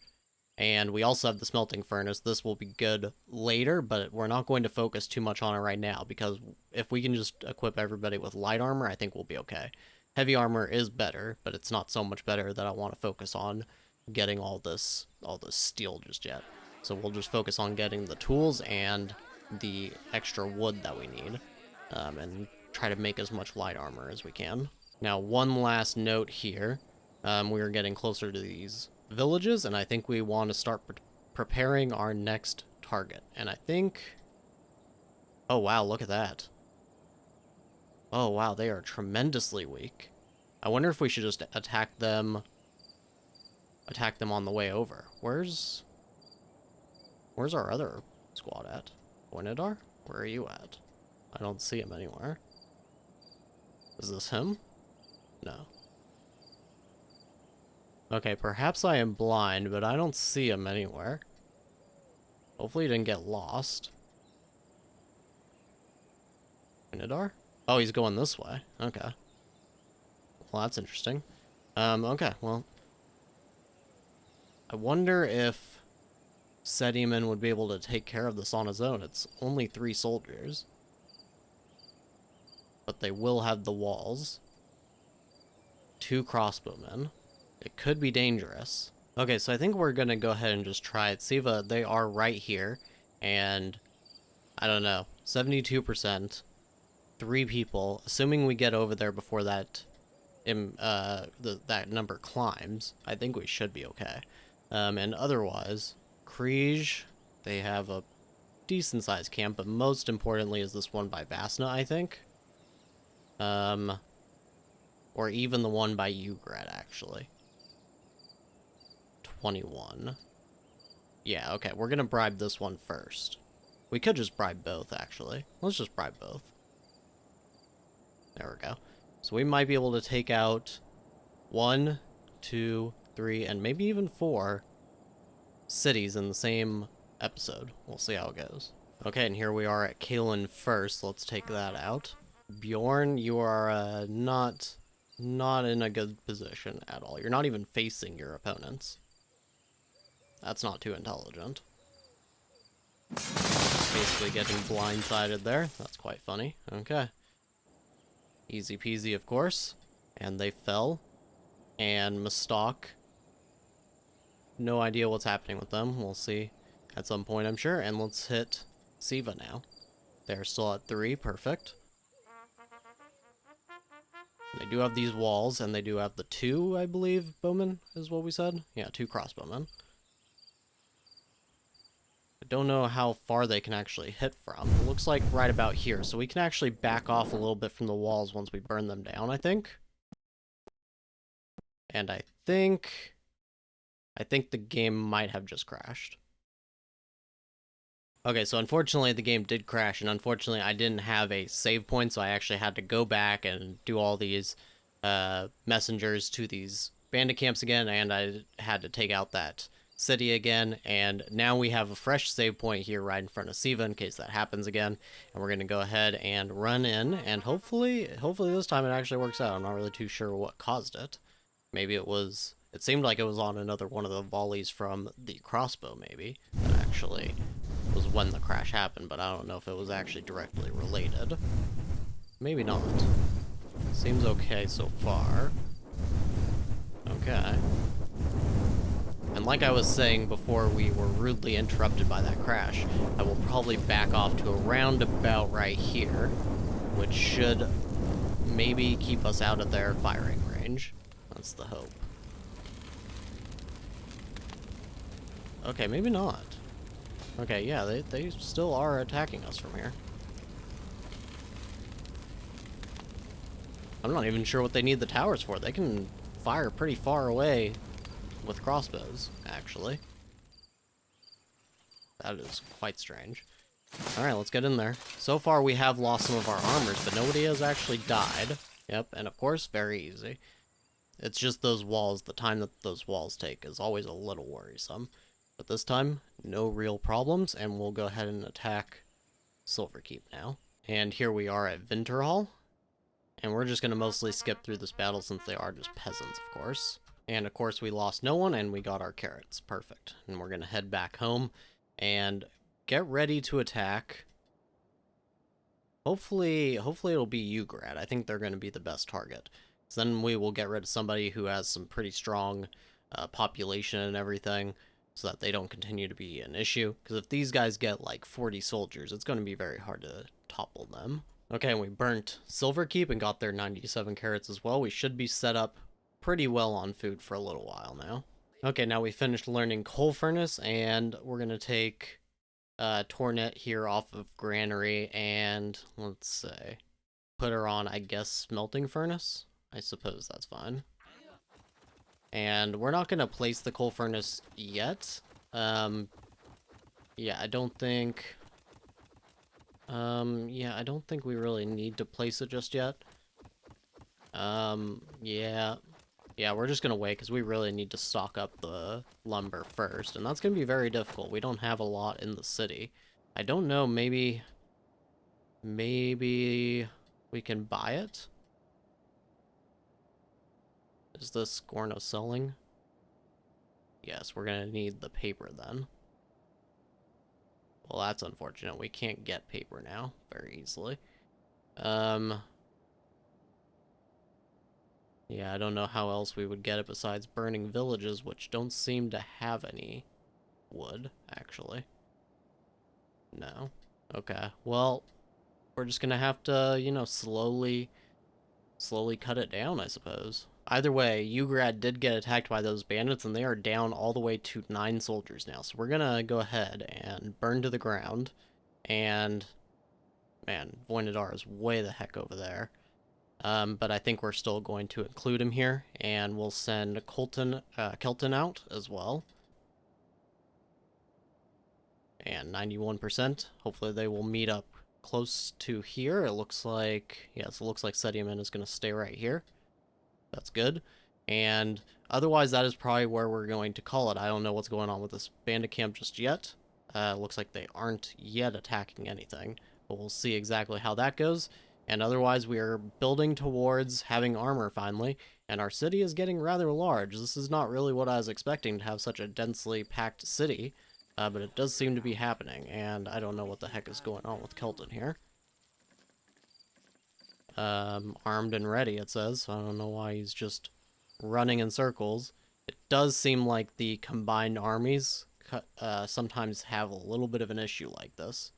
Speaker 1: And we also have the smelting furnace. This will be good later, but we're not going to focus too much on it right now, because if we can just equip everybody with light armor, I think we'll be okay. Heavy armor is better, but it's not so much better that I want to focus on getting all this steel just yet. So we'll just focus on getting the tools and the extra wood that we need, and try to make as much light armor as we can. Now, one last note here. We are getting closer to these villages, and I think we want to start preparing our next target. And I think... Oh, wow, look at that. Oh, wow, they are tremendously weak. I wonder if we should just attack them on the way over. Where's our other squad at? Oinadar? Where are you at? I don't see him anywhere. Is this him? No. Okay, perhaps I am blind, but I don't see him anywhere. Hopefully he didn't get lost. Oinadar? Oh, he's going this way. Okay. Well, that's interesting. Okay, well. I wonder if Sediman would be able to take care of this on his own. It's only 3 soldiers. But they will have the walls. 2 crossbowmen. It could be dangerous. Okay, so I think we're gonna go ahead and just try it. Siva, they are right here. And, I don't know, 72%. 3 people. Assuming we get over there before that that number climbs, I think we should be okay. And otherwise, Kriege, they have a decent-sized camp, but most importantly is this one by Vasna, I think. Or even the one by Ugrad, actually. 21. Yeah, okay, we're gonna bribe this one first. We could just bribe both, actually. Let's just bribe both. There we go. So we might be able to take out 1, 2, 3, and maybe even 4 cities in the same episode. We'll see how it goes. Okay, and here we are at Kalen first. Let's take that out. Bjorn, you are not in a good position at all. You're not even facing your opponents. That's not too intelligent. Basically getting blindsided there. That's quite funny. Okay. Easy peasy, of course. And they fell. And Mustok. No idea what's happening with them. We'll see at some point, I'm sure. And let's hit Siva now. They're still at 3. Perfect. They do have these walls, and they do have the 2, I believe, bowmen, is what we said. Yeah, 2 crossbowmen. I don't know how far they can actually hit from. It looks like right about here, so we can actually back off a little bit from the walls once we burn them down, I think. And I think the game might have just crashed. Okay, so unfortunately the game did crash, and unfortunately I didn't have a save point, so I actually had to go back and do all these messengers to these bandit camps again, and I had to take out that city again, and now we have a fresh save point here right in front of Siva in case that happens again, and we're going to go ahead and run in, and hopefully this time it actually works out. I'm not really too sure what caused it. Maybe it seemed like it was on another one of the volleys from the crossbow, maybe, that actually was when the crash happened, but I don't know if it was actually directly related. Maybe not. Seems okay so far. Okay. And like I was saying before we were rudely interrupted by that crash, I will probably back off to around about right here, which should maybe keep us out of their firing range. That's the hope. Okay, maybe not. Okay, yeah, they still are attacking us from here. I'm not even sure what they need the towers for. They can fire pretty far away with crossbows, actually. That is quite strange. Alright, let's get in there. So far, we have lost some of our armors, but nobody has actually died. Yep, and of course, very easy. It's just those walls. The time that those walls take is always a little worrisome. But this time, no real problems, and we'll go ahead and attack Silverkeep now. And here we are at Winterhall. And we're just going to mostly skip through this battle since they are just peasants, of course. And of course, we lost no one, and we got our carrots. Perfect. And we're going to head back home and get ready to attack. Hopefully it'll be Ugrad. I think they're going to be the best target. So then we will get rid of somebody who has some pretty strong population and everything, so that they don't continue to be an issue. Because if these guys get like 40 soldiers, it's going to be very hard to topple them. Okay, and we burnt Silverkeep and got their 97 carrots as well. We should be set up pretty well on food for a little while now. Okay, now we finished learning Coal Furnace, and we're going to take Tornet here off of Granary, and let's say, put her on, I guess, Smelting Furnace? I suppose that's fine. And we're not going to place the Coal Furnace yet. Yeah, I don't think... yeah, I don't think we really need to place it just yet. Yeah. Yeah, we're just gonna wait, because we really need to stock up the lumber first, and that's gonna be very difficult. We don't have a lot in the city. I don't know, maybe we can buy it? Is this Gorno selling? Yes, we're gonna need the paper then. Well, that's unfortunate. We can't get paper now very easily. Yeah, I don't know how else we would get it besides burning villages, which don't seem to have any wood, actually. No. Okay, well, we're just gonna have to, you know, slowly cut it down, I suppose. Either way, Ugrad did get attacked by those bandits, and they are down all the way to 9 soldiers now. So we're gonna go ahead and burn to the ground. And, man, Voynedar is way the heck over there. But I think we're still going to include him here, and we'll send Kelton out as well. And 91%. Hopefully they will meet up close to here. It looks like, yes, it looks like Sedimen is going to stay right here. That's good. And otherwise, that is probably where we're going to call it. I don't know what's going on with this bandit camp just yet. Looks like they aren't yet attacking anything, but we'll see exactly how that goes. And otherwise, we are building towards having armor finally, and our city is getting rather large. This is not really what I was expecting, to have such a densely packed city, but it does seem to be happening, and I don't know what the heck is going on with Kelton here. Armed and ready, it says, so I don't know why he's just running in circles. It does seem like the combined armies sometimes have a little bit of an issue like this.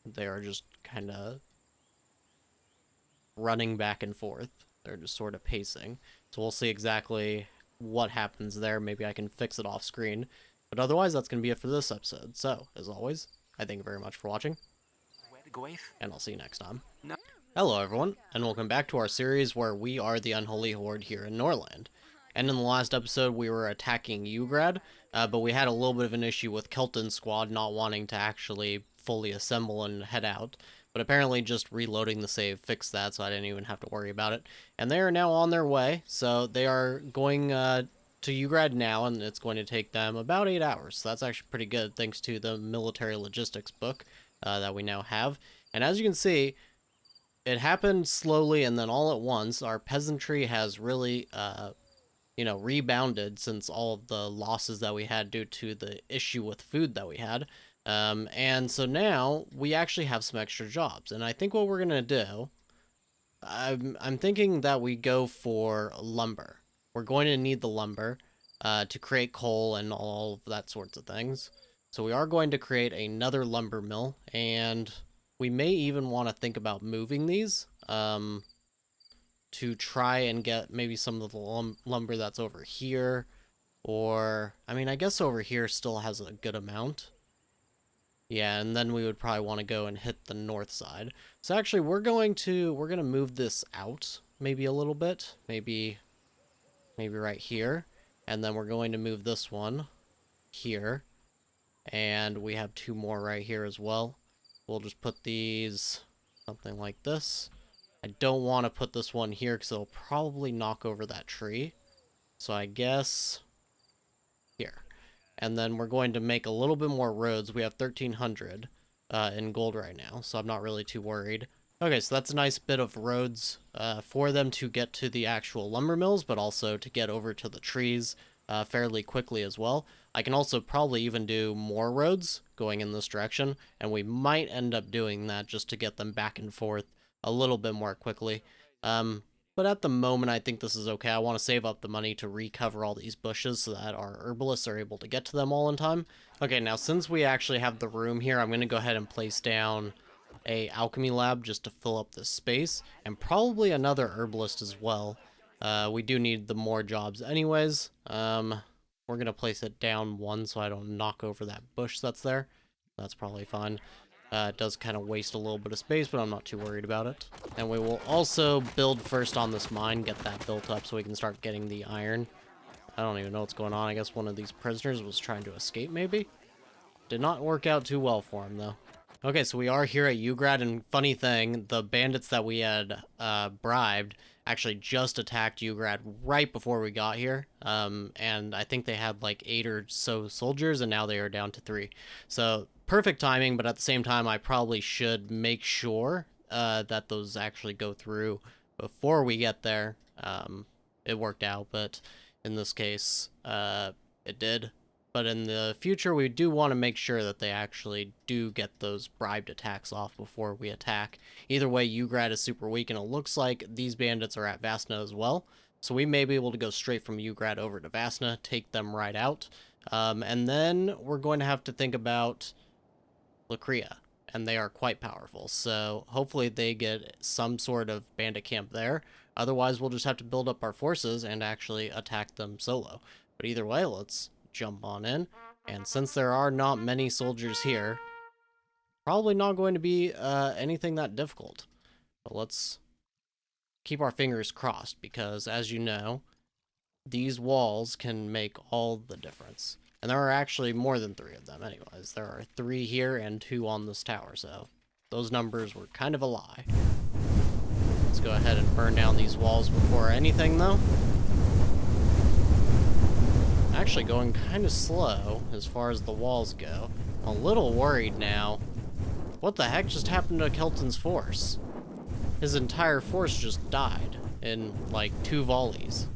Speaker 1: They are just kind of running back and forth. They're just sort of pacing. So we'll see exactly what happens there. Maybe I can fix it off screen. But otherwise, that's going to be it for this episode. So, as always, I thank you very much for watching. And I'll see you next time. Hello everyone, and welcome back to our series where we are the Unholy Horde here in Norland. And in the last episode, we were attacking Ugrad, but we had a little bit of an issue with Kelton's squad not wanting to actually fully assemble and head out. But apparently just reloading the save fixed that, so I didn't even have to worry about it. And they are now on their way, so they are going to Ugrad now, and it's going to take them about 8 hours. So that's actually pretty good, thanks to the military logistics book that we now have. And as you can see, it happened slowly, and then all at once, our peasantry has really, you know, rebounded since all of the losses that we had due to the issue with food that we had. And so now we actually have some extra jobs, and I think what we're gonna do, I'm thinking that we go for lumber. We're going to need the lumber to create coal and all of that sorts of things. So we are going to create another lumber mill, and we may even want to think about moving these. to try and get maybe some of the lumber that's over here. Or, I mean, I guess over here still has a good amount. Yeah, and then we would probably want to go and hit the north side. So actually, we're gonna move this out maybe a little bit, maybe right here, and then we're going to move this one here, and we have two more right here as well. We'll just put these something like this. I don't want to put this one here because it'll probably knock over that tree. So I guess here. And then we're going to make a little bit more roads. We have 1,300 in gold right now, so I'm not really too worried. Okay, so that's a nice bit of roads for them to get to the actual lumber mills, but also to get over to the trees fairly quickly as well. I can also probably even do more roads going in this direction, and we might end up doing that just to get them back and forth a little bit more quickly. But at the moment, I think this is okay. I want to save up the money to recover all these bushes so that our herbalists are able to get to them all in time. Okay, now since we actually have the room here, I'm going to go ahead and place down a alchemy lab just to fill up this space, and probably another herbalist as well. We do need the more jobs anyways. We're going to place it down one so I don't knock over that bush that's there. That's probably fine. It does kind of waste a little bit of space, but I'm not too worried about it. And we will also build first on this mine, get that built up so we can start getting the iron. I don't even know what's going on. I guess one of these prisoners was trying to escape, maybe? Did not work out too well for him, though. Okay, so we are here at Ugrad, and funny thing, the bandits that we had bribed actually just attacked Ugrad right before we got here, and I think they had like 8 or so soldiers, and now they are down to 3. So, perfect timing, but at the same time, I probably should make sure that those actually go through before we get there. It worked out, but in this case, it did. But in the future, we do want to make sure that they actually do get those bribed attacks off before we attack. Either way, Ugrad is super weak, and it looks like these bandits are at Vasna as well. So we may be able to go straight from Ugrad over to Vasna, take them right out. And then we're going to have to think about Lacria, and they are quite powerful. So hopefully they get some sort of bandit camp there. Otherwise, we'll just have to build up our forces and actually attack them solo. But either way, let's jump on in. And since there are not many soldiers here, probably not going to be anything that difficult. But let's keep our fingers crossed, because as you know, these walls can make all the difference. And there are actually more than 3 of them anyways. There are 3 here and 2 on this tower, so those numbers were kind of a lie. Let's go ahead and burn down these walls before anything, though. Actually going kind of slow as far as the walls go. I'm a little worried now. What the heck just happened to Kelton's force? His entire force just died in like 2 volleys.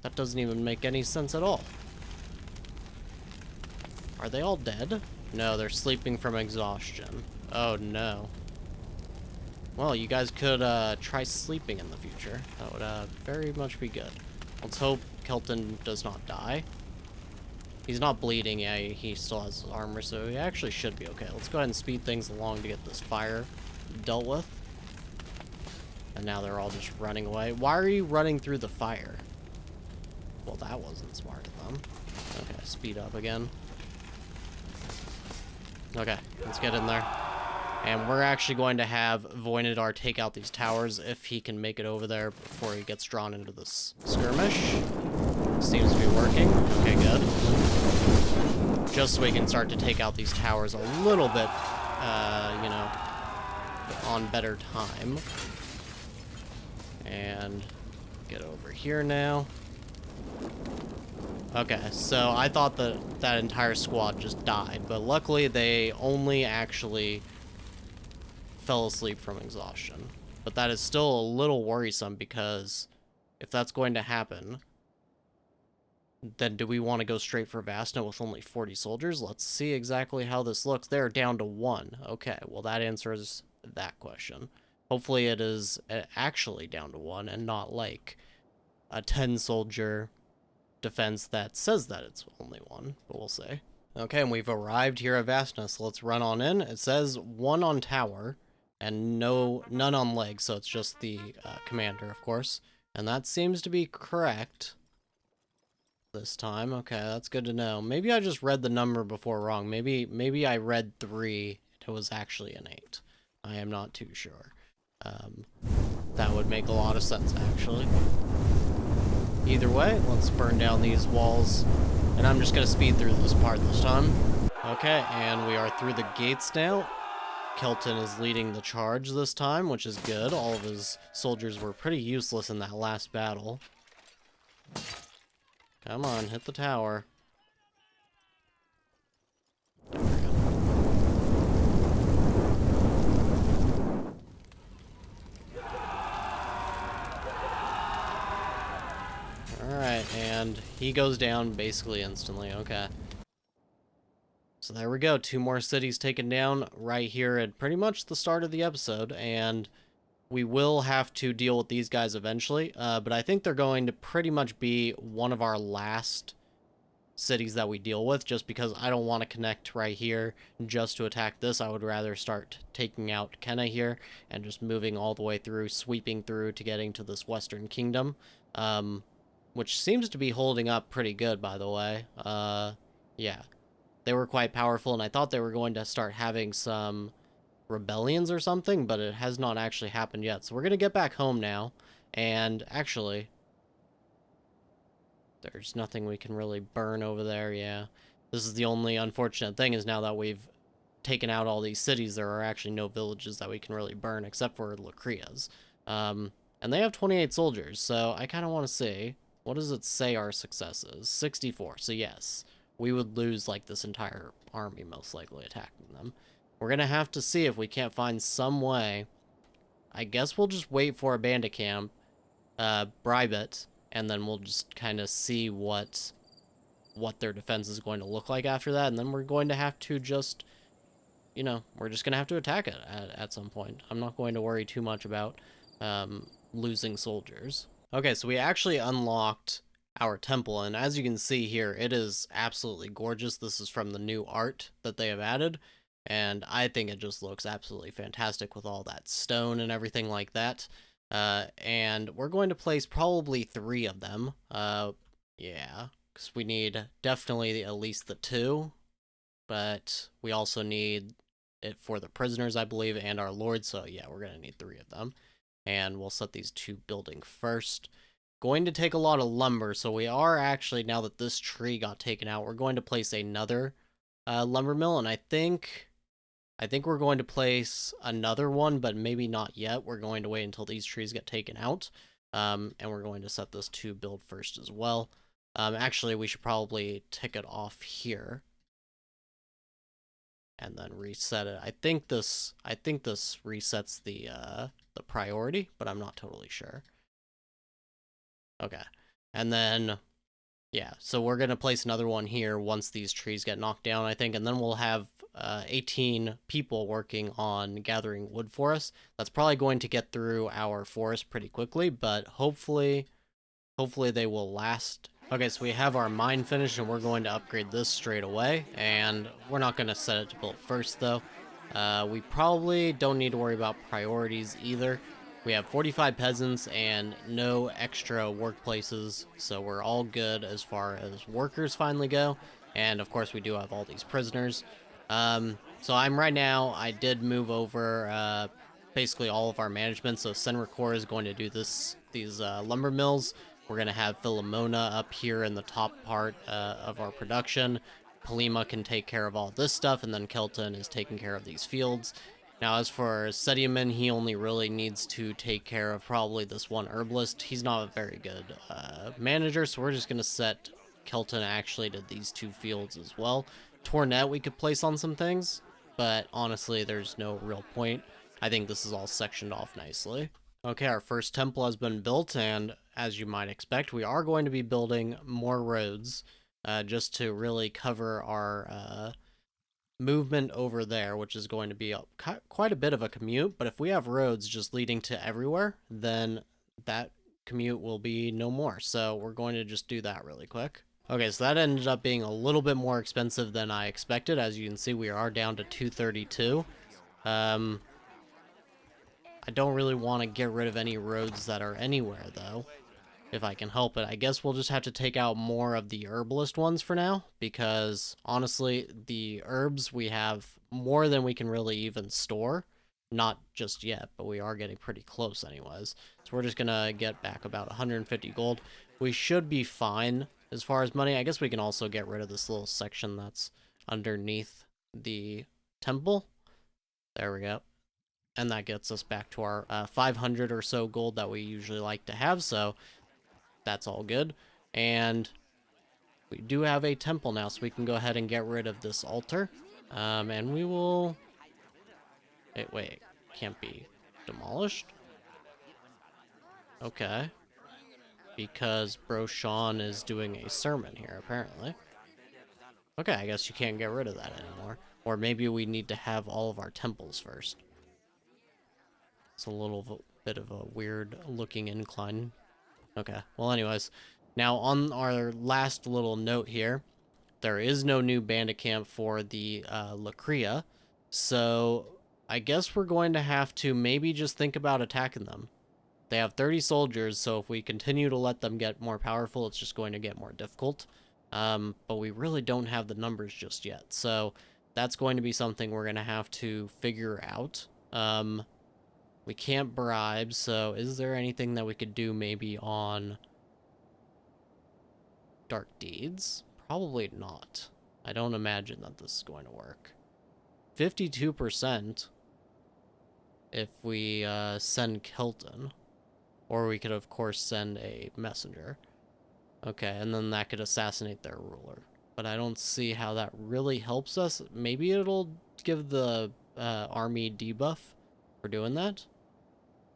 Speaker 1: That doesn't even make any sense at all. Are they all dead? No, they're sleeping from exhaustion. Oh no. Well, you guys could try sleeping in the future. That would very much be good. Let's hope Kelton does not die. He's not bleeding, yeah, he still has his armor, so he actually should be okay. Let's go ahead and speed things along to get this fire dealt with. And now they're all just running away. Why are you running through the fire? Well, that wasn't smart of them. Okay, speed up again. Okay, let's get in there. And we're actually going to have Voynadar take out these towers if he can make it over there before he gets drawn into this skirmish. Seems to be working. Okay, good. Just so we can start to take out these towers a little bit, you know, on better time. And get over here now. Okay, so I thought that that entire squad just died, but luckily they only actually fell asleep from exhaustion. But that is still a little worrisome, because if that's going to happen, then do we want to go straight for Vasna with only 40 soldiers? Let's see exactly how this looks. They're down to 1. Okay, well that answers that question. Hopefully it is actually down to 1 and not like a 10-soldier defense that says that it's only 1, but we'll see. Okay, and we've arrived here at Vasna, so let's run on in. It says 1 on tower, And none on legs, so it's just the commander, of course. And that seems to be correct this time. Okay, that's good to know. Maybe I just read the number before wrong. Maybe I read 3. It was actually an 8. I am not too sure. That would make a lot of sense, actually. Either way, let's burn down these walls. And I'm just going to speed through this part this time. Okay, and we are through the gates now. Kelton is leading the charge this time, which is good. All of his soldiers were pretty useless in that last battle. Come on, hit the tower. There we go. Alright, and he goes down basically instantly. Okay. So there we go. 2 more cities taken down right here at pretty much the start of the episode, and we will have to deal with these guys eventually, but I think they're going to pretty much be one of our last cities that we deal with, just because I don't want to connect right here just to attack this. I would rather start taking out Kenna here and just moving all the way through, sweeping through to getting to this Western Kingdom, which seems to be holding up pretty good, by the way. Yeah. They were quite powerful, and I thought they were going to start having some rebellions or something, but it has not actually happened yet. So we're going to get back home now, and actually, there's nothing we can really burn over there, yeah. This is the only unfortunate thing, is now that we've taken out all these cities, there are actually no villages that we can really burn, except for Lakria's. And they have 28 soldiers, so I kind of want to see, what does it say our success is? 64, so yes. We would lose, like, this entire army, most likely, attacking them. We're going to have to see if we can't find some way. I guess we'll just wait for a bandit camp, bribe it, and then we'll just kind of see what their defense is going to look like after that, and then we're going to have to just, you know, we're just going to have to attack it at some point. I'm not going to worry too much about losing soldiers. Okay, so we actually unlocked our temple, and as you can see here, it is absolutely gorgeous. This is from the new art that they have added, and I think it just looks absolutely fantastic with all that stone and everything like that. And we're going to place probably 3 of them. Yeah, because we need definitely at least the 2, but we also need it for the prisoners, I believe, and our lords, so yeah, we're going to need 3 of them. And we'll set these 2 building first. Going to take a lot of lumber, so we are actually, now that this tree got taken out, we're going to place another lumber mill, and I think we're going to place another one, but maybe not yet. We're going to wait until these trees get taken out, and we're going to set this to build first as well. Actually, we should probably tick it off here, and then reset it. I think this resets the priority, but I'm not totally sure. Okay, and then, yeah, so we're going to place another one here once these trees get knocked down, I think, and then we'll have 18 people working on gathering wood for us. That's probably going to get through our forest pretty quickly, but hopefully they will last. Okay, so we have our mine finished, and we're going to upgrade this straight away, and we're not going to set it to build first, though. We probably don't need to worry about priorities either. We have 45 peasants and no extra workplaces, so we're all good as far as workers finally go. And of course, we do have all these prisoners. So right now, I did move over basically all of our management. So Senra Corps is going to do these lumber mills. We're going to have Philomona up here in the top part of our production. Polima can take care of all this stuff, and then Kelton is taking care of these fields. Now, as for Sediaman, he only really needs to take care of probably this one herbalist. He's not a very good manager, so we're just going to set Kelton actually to these 2 fields as well. Tornet we could place on some things, but honestly, there's no real point. I think this is all sectioned off nicely. Okay, our first temple has been built, and as you might expect, we are going to be building more roads just to really cover our movement over there, which is going to be quite a bit of a commute. But if we have roads just leading to everywhere, then that commute will be no more. So we're going to just do that really quick. Okay, so that ended up being a little bit more expensive than I expected. As you can see, we are down to 232. I don't really want to get rid of any roads that are anywhere, though, if I can help it. I guess we'll just have to take out more of the herbalist ones for now, because honestly, the herbs, we have more than we can really even store. Not just yet, but we are getting pretty close anyways. So we're just gonna get back about 150 gold. We should be fine as far as money. I guess we can also get rid of this little section that's underneath the temple. There we go. And that gets us back to our 500 or so gold that we usually like to have, so that's all good. And we do have a temple now, so we can go ahead and get rid of this altar. And we will... Wait, can't be demolished? Okay. Because Bro Sean is doing a sermon here, apparently. Okay, I guess you can't get rid of that anymore. Or maybe we need to have all of our temples first. It's a little bit of a weird looking incline. Okay, well anyways, now on our last little note here, there is no new bandit camp for the Lacria, so I guess we're going to have to maybe just think about attacking them. They have 30 soldiers, so if we continue to let them get more powerful, it's just going to get more difficult. But we really don't have the numbers just yet, so that's going to be something we're going to have to figure out. We can't bribe, so is there anything that we could do maybe on Dark Deeds? Probably not. I don't imagine that this is going to work. 52% if we send Kelton. Or we could, of course, send a messenger. Okay, and then that could assassinate their ruler. But I don't see how that really helps us. Maybe it'll give the army debuff for doing that?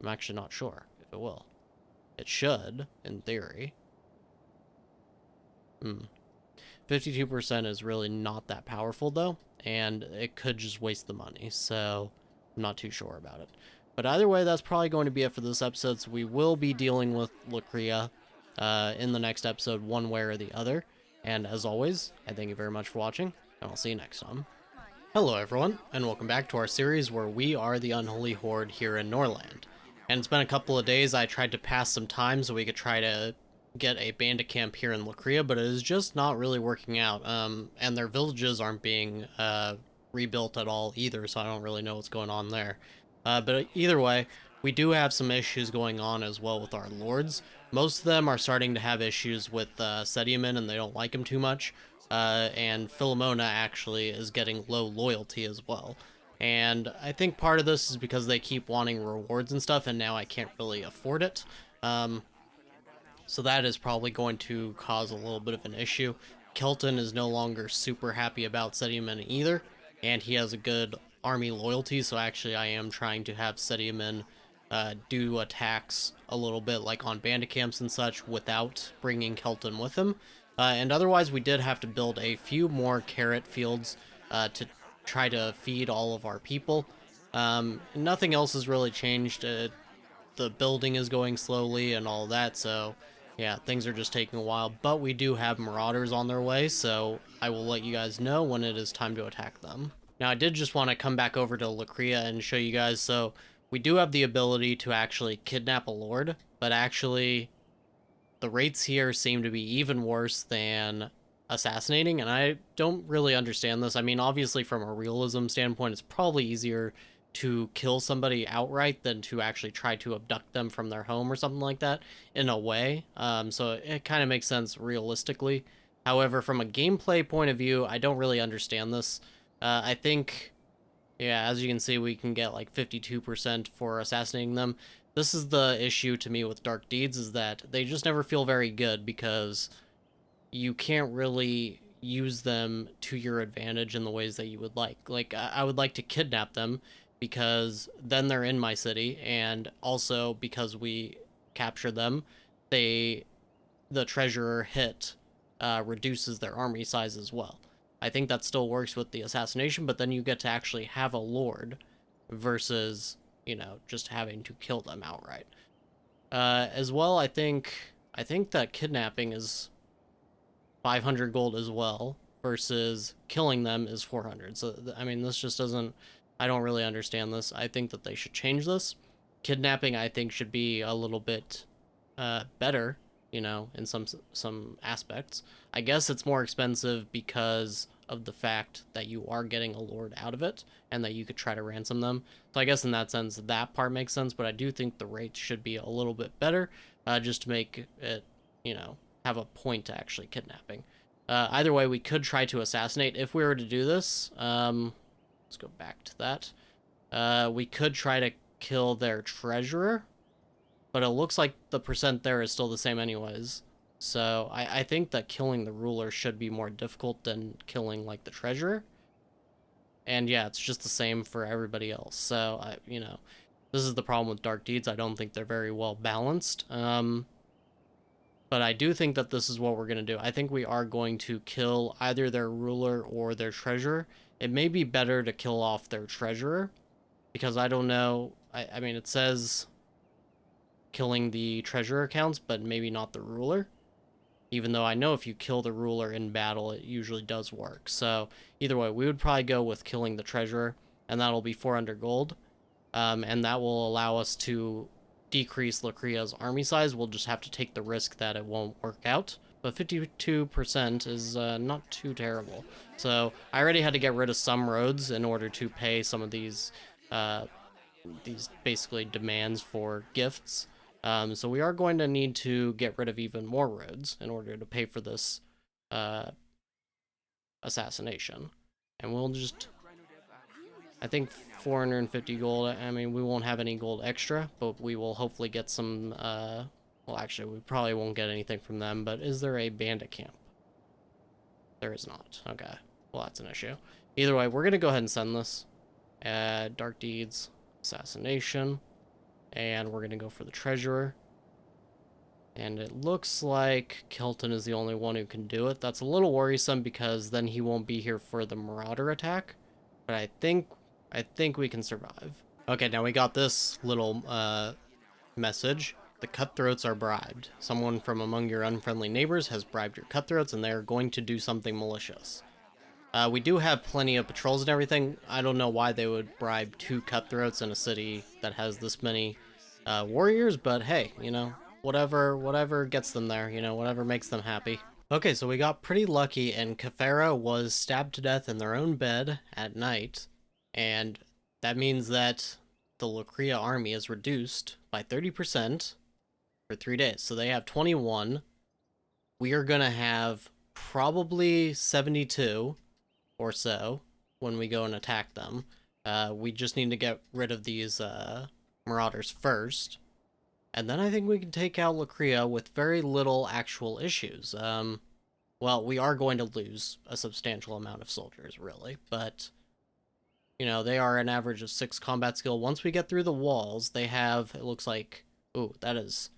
Speaker 1: I'm actually not sure if it will. It should, in theory. 52% is really not that powerful, though, and it could just waste the money, so I'm not too sure about it. But either way, that's probably going to be it for this episode, so we will be dealing with Lacria in the next episode one way or the other. And as always, I thank you very much for watching, and I'll see you next time. Hello everyone, and welcome back to our series where we are the Unholy Horde here in Norland. And it's been a couple of days. I tried to pass some time so we could try to get a bandit camp here in Lacria, but it is just not really working out. And their villages aren't being rebuilt at all either, so I don't really know what's going on there. But either way, we do have some issues going on as well with our lords. Most of them are starting to have issues with Sediaman, and they don't like him too much. And Philomona actually is getting low loyalty as well. And I think part of this is because they keep wanting rewards and stuff, and now I can't really afford it. So that is probably going to cause a little bit of an issue. Kelton is no longer super happy about Sediaman either, and he has a good army loyalty, so actually I am trying to have Sediaman do attacks a little bit like on bandit camps and such without bringing Kelton with him. And otherwise we did have to build a few more carrot fields to try to feed all of our people. Nothing else has really changed. The building is going slowly and all that, so yeah, things are just taking a while. But we do have marauders on their way, so I will let you guys know when it is time to attack them. Now, I did just want to come back over to Lacria and show you guys, so we do have the ability to actually kidnap a lord, but actually the rates here seem to be even worse than assassinating, and I don't really understand this. I mean, obviously from a realism standpoint, it's probably easier to kill somebody outright than to actually try to abduct them from their home or something like that, in a way. So it kind of makes sense realistically. However, from a gameplay point of view, I don't really understand this. I think, yeah, as you can see, we can get like 52% for assassinating them. This is the issue to me with Dark Deeds, is that they just never feel very good because you can't really use them to your advantage in the ways that you would like. Like, I would like to kidnap them because then they're in my city, and also because we capture them, the treasurer hit reduces their army size as well. I think that still works with the assassination, but then you get to actually have a lord versus, you know, just having to kill them outright. As well, I think that kidnapping is 500 gold as well, versus killing them is 400. So, I mean, this just doesn't... I don't really understand this. I think that they should change this. Kidnapping, I think, should be a little bit better, you know, in some aspects. I guess it's more expensive because of the fact that you are getting a lord out of it and that you could try to ransom them. So I guess in that sense, that part makes sense, but I do think the rates should be a little bit better, just to make it, you know, have a point to actually kidnapping. Either way, we could try to assassinate if we were to do this. Let's go back to that. We could try to kill their treasurer, but it looks like the percent there is still the same anyways. So I think that killing the ruler should be more difficult than killing, like, the treasurer. And yeah, it's just the same for everybody else. So, you know, this is the problem with Dark Deeds. I don't think they're very well balanced. But I do think that this is what we're going to do. I think we are going to kill either their ruler or their treasurer. It may be better to kill off their treasurer, because I don't know. I mean, it says killing the treasurer counts, but maybe not the ruler. Even though I know if you kill the ruler in battle, it usually does work. So either way, we would probably go with killing the treasurer, and that'll be 400 gold. And that will allow us to decrease Lakria's army size. We'll just have to take the risk that it won't work out. But 52% is not too terrible. So I already had to get rid of some roads in order to pay some of these basically demands for gifts. So we are going to need to get rid of even more roads in order to pay for this assassination. And we'll just, I think 450 gold. I mean, we won't have any gold extra, but we will hopefully get some, well, actually, we probably won't get anything from them, but is there a bandit camp? There is not. Okay. Well, that's an issue. Either way, we're going to go ahead and send this. Dark Deeds, assassination. And we're going to go for the treasurer. And it looks like Kelton is the only one who can do it. That's a little worrisome because then he won't be here for the marauder attack. But I think we can survive. Okay, now we got this little message. The cutthroats are bribed. Someone from among your unfriendly neighbors has bribed your cutthroats and they are going to do something malicious. We do have plenty of patrols and everything. I don't know why they would bribe 2 cutthroats in a city that has this many warriors, but hey, you know, whatever gets them there, you know, whatever makes them happy. Okay, so we got pretty lucky, and Kefera was stabbed to death in their own bed at night, and that means that the Lakria army is reduced by 30% for 3 days. So they have 21. We are gonna have probably 72 or so when we go and attack them. We just need to get rid of these marauders first, and then I think we can take out Lakria with very little actual issues. Well, we are going to lose a substantial amount of soldiers, really, but you know, they are an average of 6 combat skill. Once we get through the walls, they have, it looks like, ooh, that is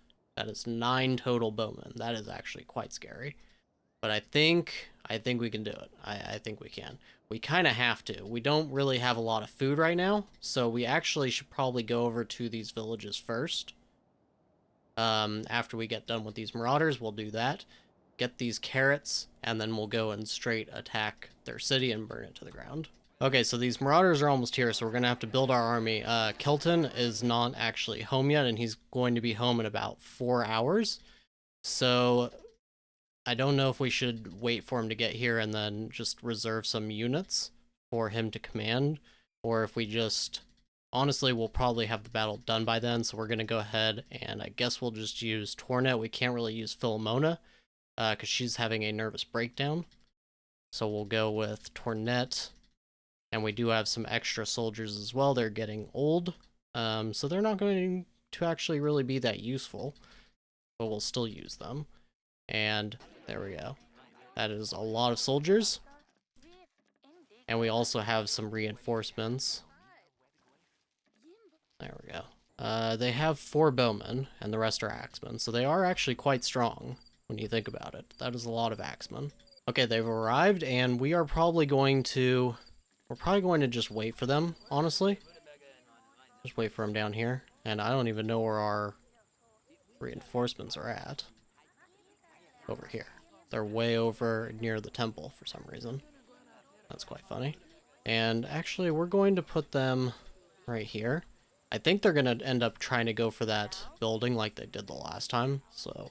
Speaker 1: 9 total bowmen. That is actually quite scary. But I think we can do it. I think we can. We kind of have to. We don't really have a lot of food right now, so we actually should probably go over to these villages first. After we get done with these marauders, we'll do that. Get these carrots, and then we'll go and straight attack their city and burn it to the ground. Okay, so these marauders are almost here, so we're going to have to build our army. Kelton is not actually home yet, and he's going to be home in about 4 hours. So I don't know if we should wait for him to get here and then just reserve some units for him to command, or if we just, honestly, we'll probably have the battle done by then, so we're going to go ahead and I guess we'll just use Tornet. We can't really use Philomona because she's having a nervous breakdown. So we'll go with Tornet, and we do have some extra soldiers as well. They're getting old, so they're not going to actually really be that useful, but we'll still use them. And there we go. That is a lot of soldiers. And we also have some reinforcements. There we go. They have 4 bowmen, and the rest are axemen, so they are actually quite strong when you think about it. That is a lot of axemen. Okay, they've arrived, and we are probably going to... We're probably going to just wait for them, honestly. Just wait for them down here. And I don't even know where our reinforcements are at. Over here. They're way over near the temple for some reason. That's quite funny. And actually, we're going to put them right here. I think they're gonna end up trying to go for that building like they did the last time, so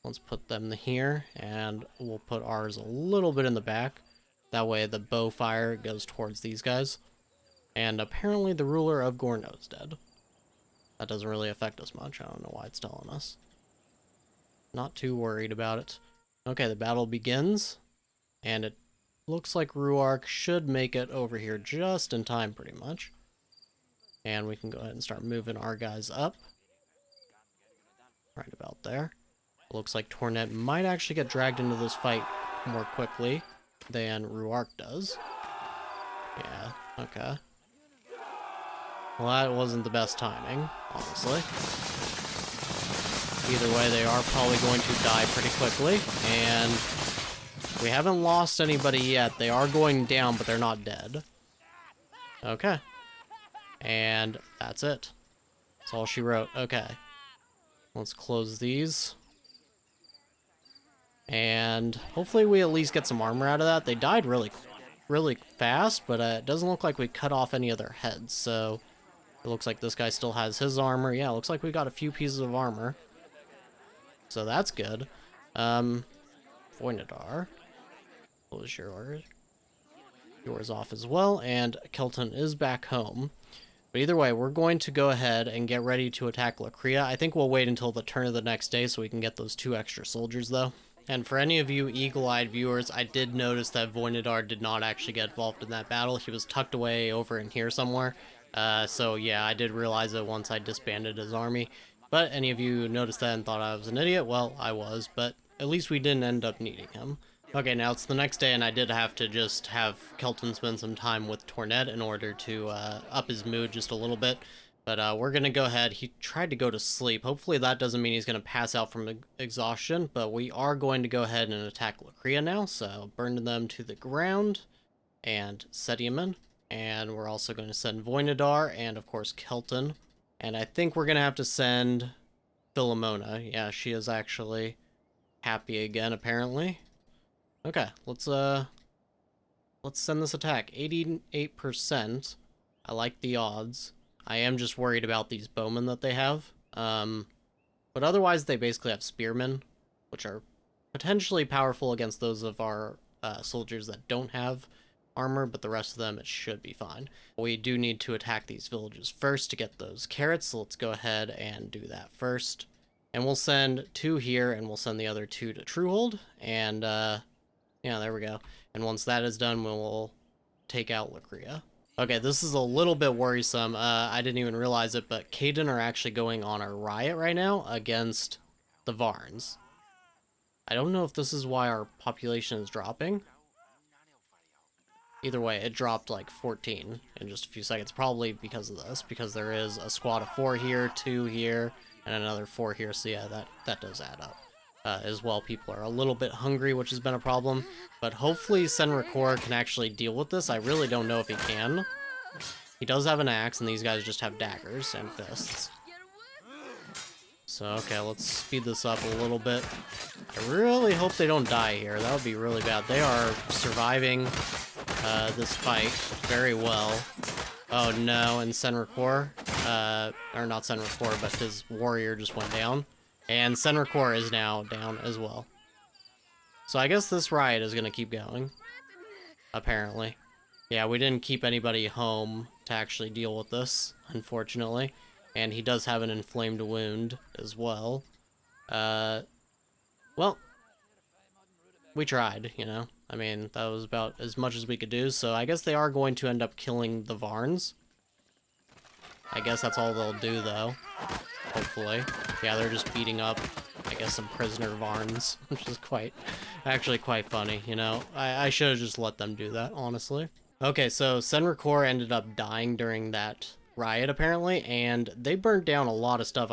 Speaker 1: let's put them here, and we'll put ours a little bit in the back. That way the bow fire goes towards these guys. And apparently the ruler of Gorno is dead. That doesn't really affect us much. I don't know why it's telling us. Not too worried about it. Okay, the battle begins. And it looks like Ruark should make it over here just in time, pretty much. And we can go ahead and start moving our guys up. Right about there. Looks like Tornet might actually get dragged into this fight more quickly than Ruark does. Yeah, okay. Well, that wasn't the best timing, honestly. Either way, they are probably going to die pretty quickly, and we haven't lost anybody yet. They are going down, but they're not dead. Okay. And that's it. That's all she wrote. Okay. Let's close these. And hopefully we at least get some armor out of that. They died really fast, but it doesn't look like we cut off any of their heads, so it looks like this guy still has his armor. Yeah, it looks like we got a few pieces of armor. So that's good. Voynadar. Close yours off as well, and Kelton is back home. But either way, we're going to go ahead and get ready to attack Lacria. I think we'll wait until the turn of the next day so we can get those 2 extra soldiers, though. And for any of you eagle-eyed viewers, I did notice that Voynadar did not actually get involved in that battle. He was tucked away over in here somewhere. So yeah, I did realize it once I disbanded his army. But any of you noticed that and thought I was an idiot? Well, I was, but at least we didn't end up needing him. Okay, now it's the next day, and I did have to just have Kelton spend some time with Tornet in order to up his mood just a little bit. But we're going to go ahead. He tried to go to sleep. Hopefully that doesn't mean he's going to pass out from exhaustion, but we are going to go ahead and attack Lacria now. So burn them to the ground and Sediaman. And we're also going to send Voynadar and, of course, Kelton. And I think we're going to have to send Philomona. Yeah, she is actually happy again, apparently. Okay, let's send this attack. 88%. I like the odds. I am just worried about these bowmen that they have. But otherwise, they basically have spearmen, which are potentially powerful against those of our soldiers that don't have armor, but the rest of them, it should be fine. We do need to attack these villages first to get those carrots, so let's go ahead and do that first. And we'll send 2 here, and we'll send the other 2 to Truehold, and yeah, there we go. And once that is done, we'll take out Lacria. Okay, this is a little bit worrisome. I didn't even realize it, but Caden are actually going on a riot right now against the Varns. I don't know if this is why our population is dropping. Either way, it dropped like 14 in just a few seconds, probably because of this, because there is a squad of 4 here, 2 here, and another 4 here, so yeah, that does add up. As well, people are a little bit hungry, which has been a problem, but hopefully Senricor can actually deal with this. I really don't know if he can. He does have an axe, and these guys just have daggers and fists. So, okay, let's speed this up a little bit. I really hope they don't die here. That would be really bad. They are surviving this fight very well. Oh no, and Senricor, or not Senricor, but his warrior just went down. And Senricor is now down as well. So I guess this riot is going to keep going. Apparently. Yeah, we didn't keep anybody home to actually deal with this, unfortunately. And he does have an inflamed wound as well. Well, we tried, you know. I mean, that was about as much as we could do. So I guess they are going to end up killing the Varns. I guess that's all they'll do, though. Hopefully. Yeah, they're just beating up, I guess, some prisoner Varns, which is actually quite funny, you know? I should have just let them do that, honestly. Okay, so Senricor ended up dying during that riot, apparently, and they burnt down a lot of stuff.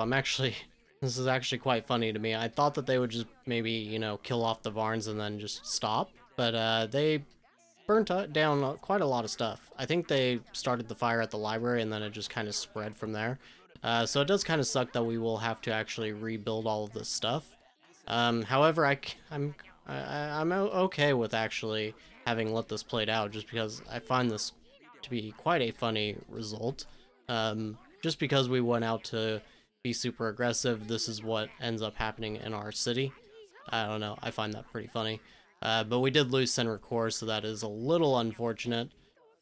Speaker 1: This is actually quite funny to me. I thought that they would just maybe, you know, kill off the Varns and then just stop, but they burnt down quite a lot of stuff. I think they started the fire at the library and then it just kind of spread from there. So it does kind of suck that we will have to actually rebuild all of this stuff. However, I'm okay with actually having let this played out just because I find this to be quite a funny result. Just because we went out to be super aggressive, this is what ends up happening in our city. I don't know, I find that pretty funny. But we did lose center core, so that is a little unfortunate.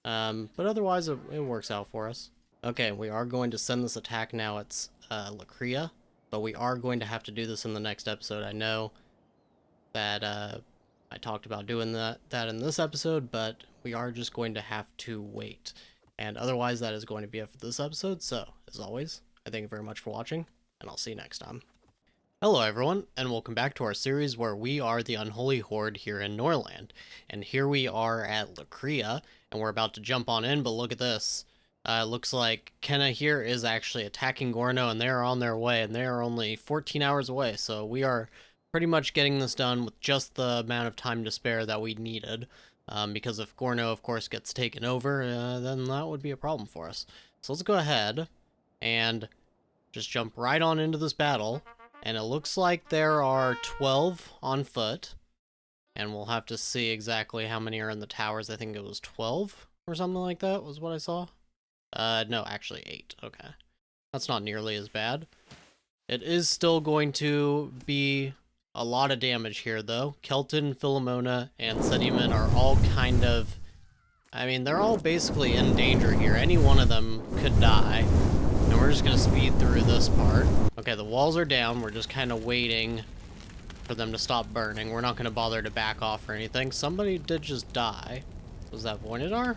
Speaker 1: But otherwise, it works out for us. Okay, we are going to send this attack now. It's Lacria, but we are going to have to do this in the next episode. I know that I talked about doing that in this episode, but we are just going to have to wait. And otherwise, that is going to be it for this episode. So, as always, I thank you very much for watching, and I'll see you next time. Hello everyone, and welcome back to our series where we are the Unholy Horde here in Norland. And here we are at Lacria, and we're about to jump on in, but look at this. Looks like Kenna here is actually attacking Gorno, and they are on their way, and they are only 14 hours away, so we are pretty much getting this done with just the amount of time to spare that we needed. Because if Gorno, of course, gets taken over, then that would be a problem for us. So let's go ahead and just jump right on into this battle. And it looks like there are 12 on foot. And we'll have to see exactly how many are in the towers. I think it was 12 or something like that was what I saw. No, actually 8. Okay. That's not nearly as bad. It is still going to be a lot of damage here, though. Kelton, Philomona, and Sediman are all kind of... I mean, they're all basically in danger here. Any one of them could die. And we're just going to speed through this part. Okay, the walls are down. We're just kind of waiting for them to stop burning. We're not going to bother to back off or anything. Somebody did just die. Was that Voinidar?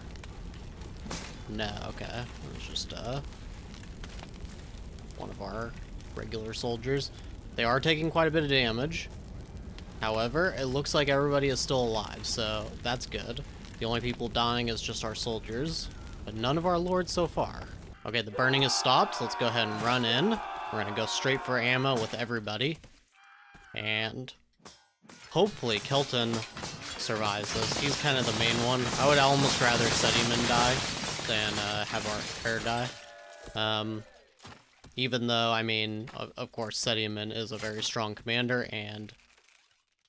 Speaker 1: No, okay. It was just one of our regular soldiers. They are taking quite a bit of damage. However, it looks like everybody is still alive, so that's good. The only people dying is just our soldiers, but none of our lords so far. Okay, the burning has stopped. Let's go ahead and run in. We're going to go straight for ammo with everybody. And hopefully Kelton survives this. He's kind of the main one. I would almost rather Sediman die than have our pair die. Even though, I mean, of course, Sediman is a very strong commander, and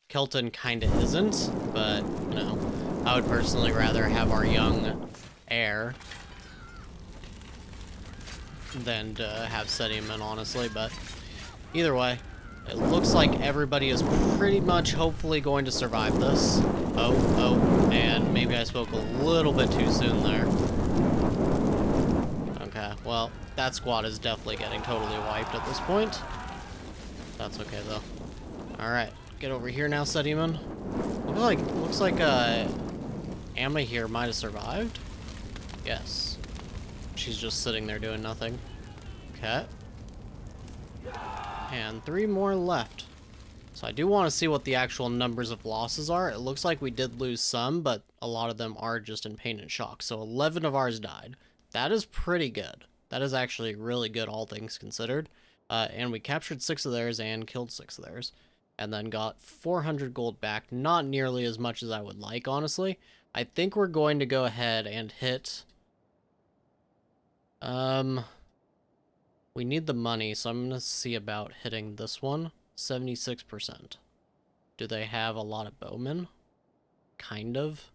Speaker 1: Kelton kind of isn't. But, you know, I would personally rather have our young heir than to have Sediman, honestly, but either way, it looks like everybody is pretty much hopefully going to survive this. Oh, and maybe I spoke a little bit too soon there. Okay, well, that squad is definitely getting totally wiped at this point. That's okay, though. Alright, get over here now, Sediman. Looks like Amma here might have survived. Yes. She's just sitting there doing nothing. Okay. And 3 more left. So I do want to see what the actual numbers of losses are. It looks like we did lose some, but a lot of them are just in pain and shock. So 11 of ours died. That is pretty good. That is actually really good, all things considered. And we captured 6 of theirs and killed 6 of theirs. And then got 400 gold back. Not nearly as much as I would like, honestly. I think we're going to go ahead and hit... we need the money, so I'm gonna see about hitting this one. 76%. Do they have a lot of bowmen? Kind of.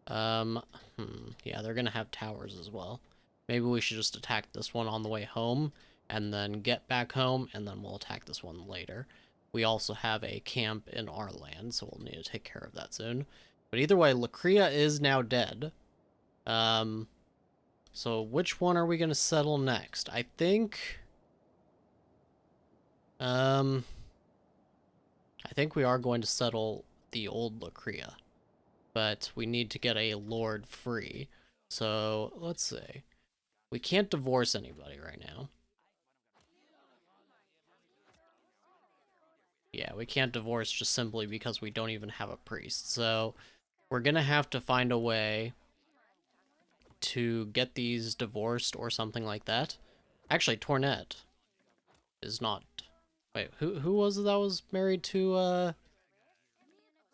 Speaker 1: Yeah, they're gonna have towers as well. Maybe we should just attack this one on the way home, and then get back home, and then we'll attack this one later. We also have a camp in our land, so we'll need to take care of that soon. But either way, Lacria is now dead. So which one are we going to settle next? I think we are going to settle the old Lacria. But we need to get a lord free. So let's see. We can't divorce anybody right now. Yeah, we can't divorce just simply because we don't even have a priest. So we're going to have to find a way to get these divorced or something like that. Actually, Tornet is not... Wait, who was it that was married to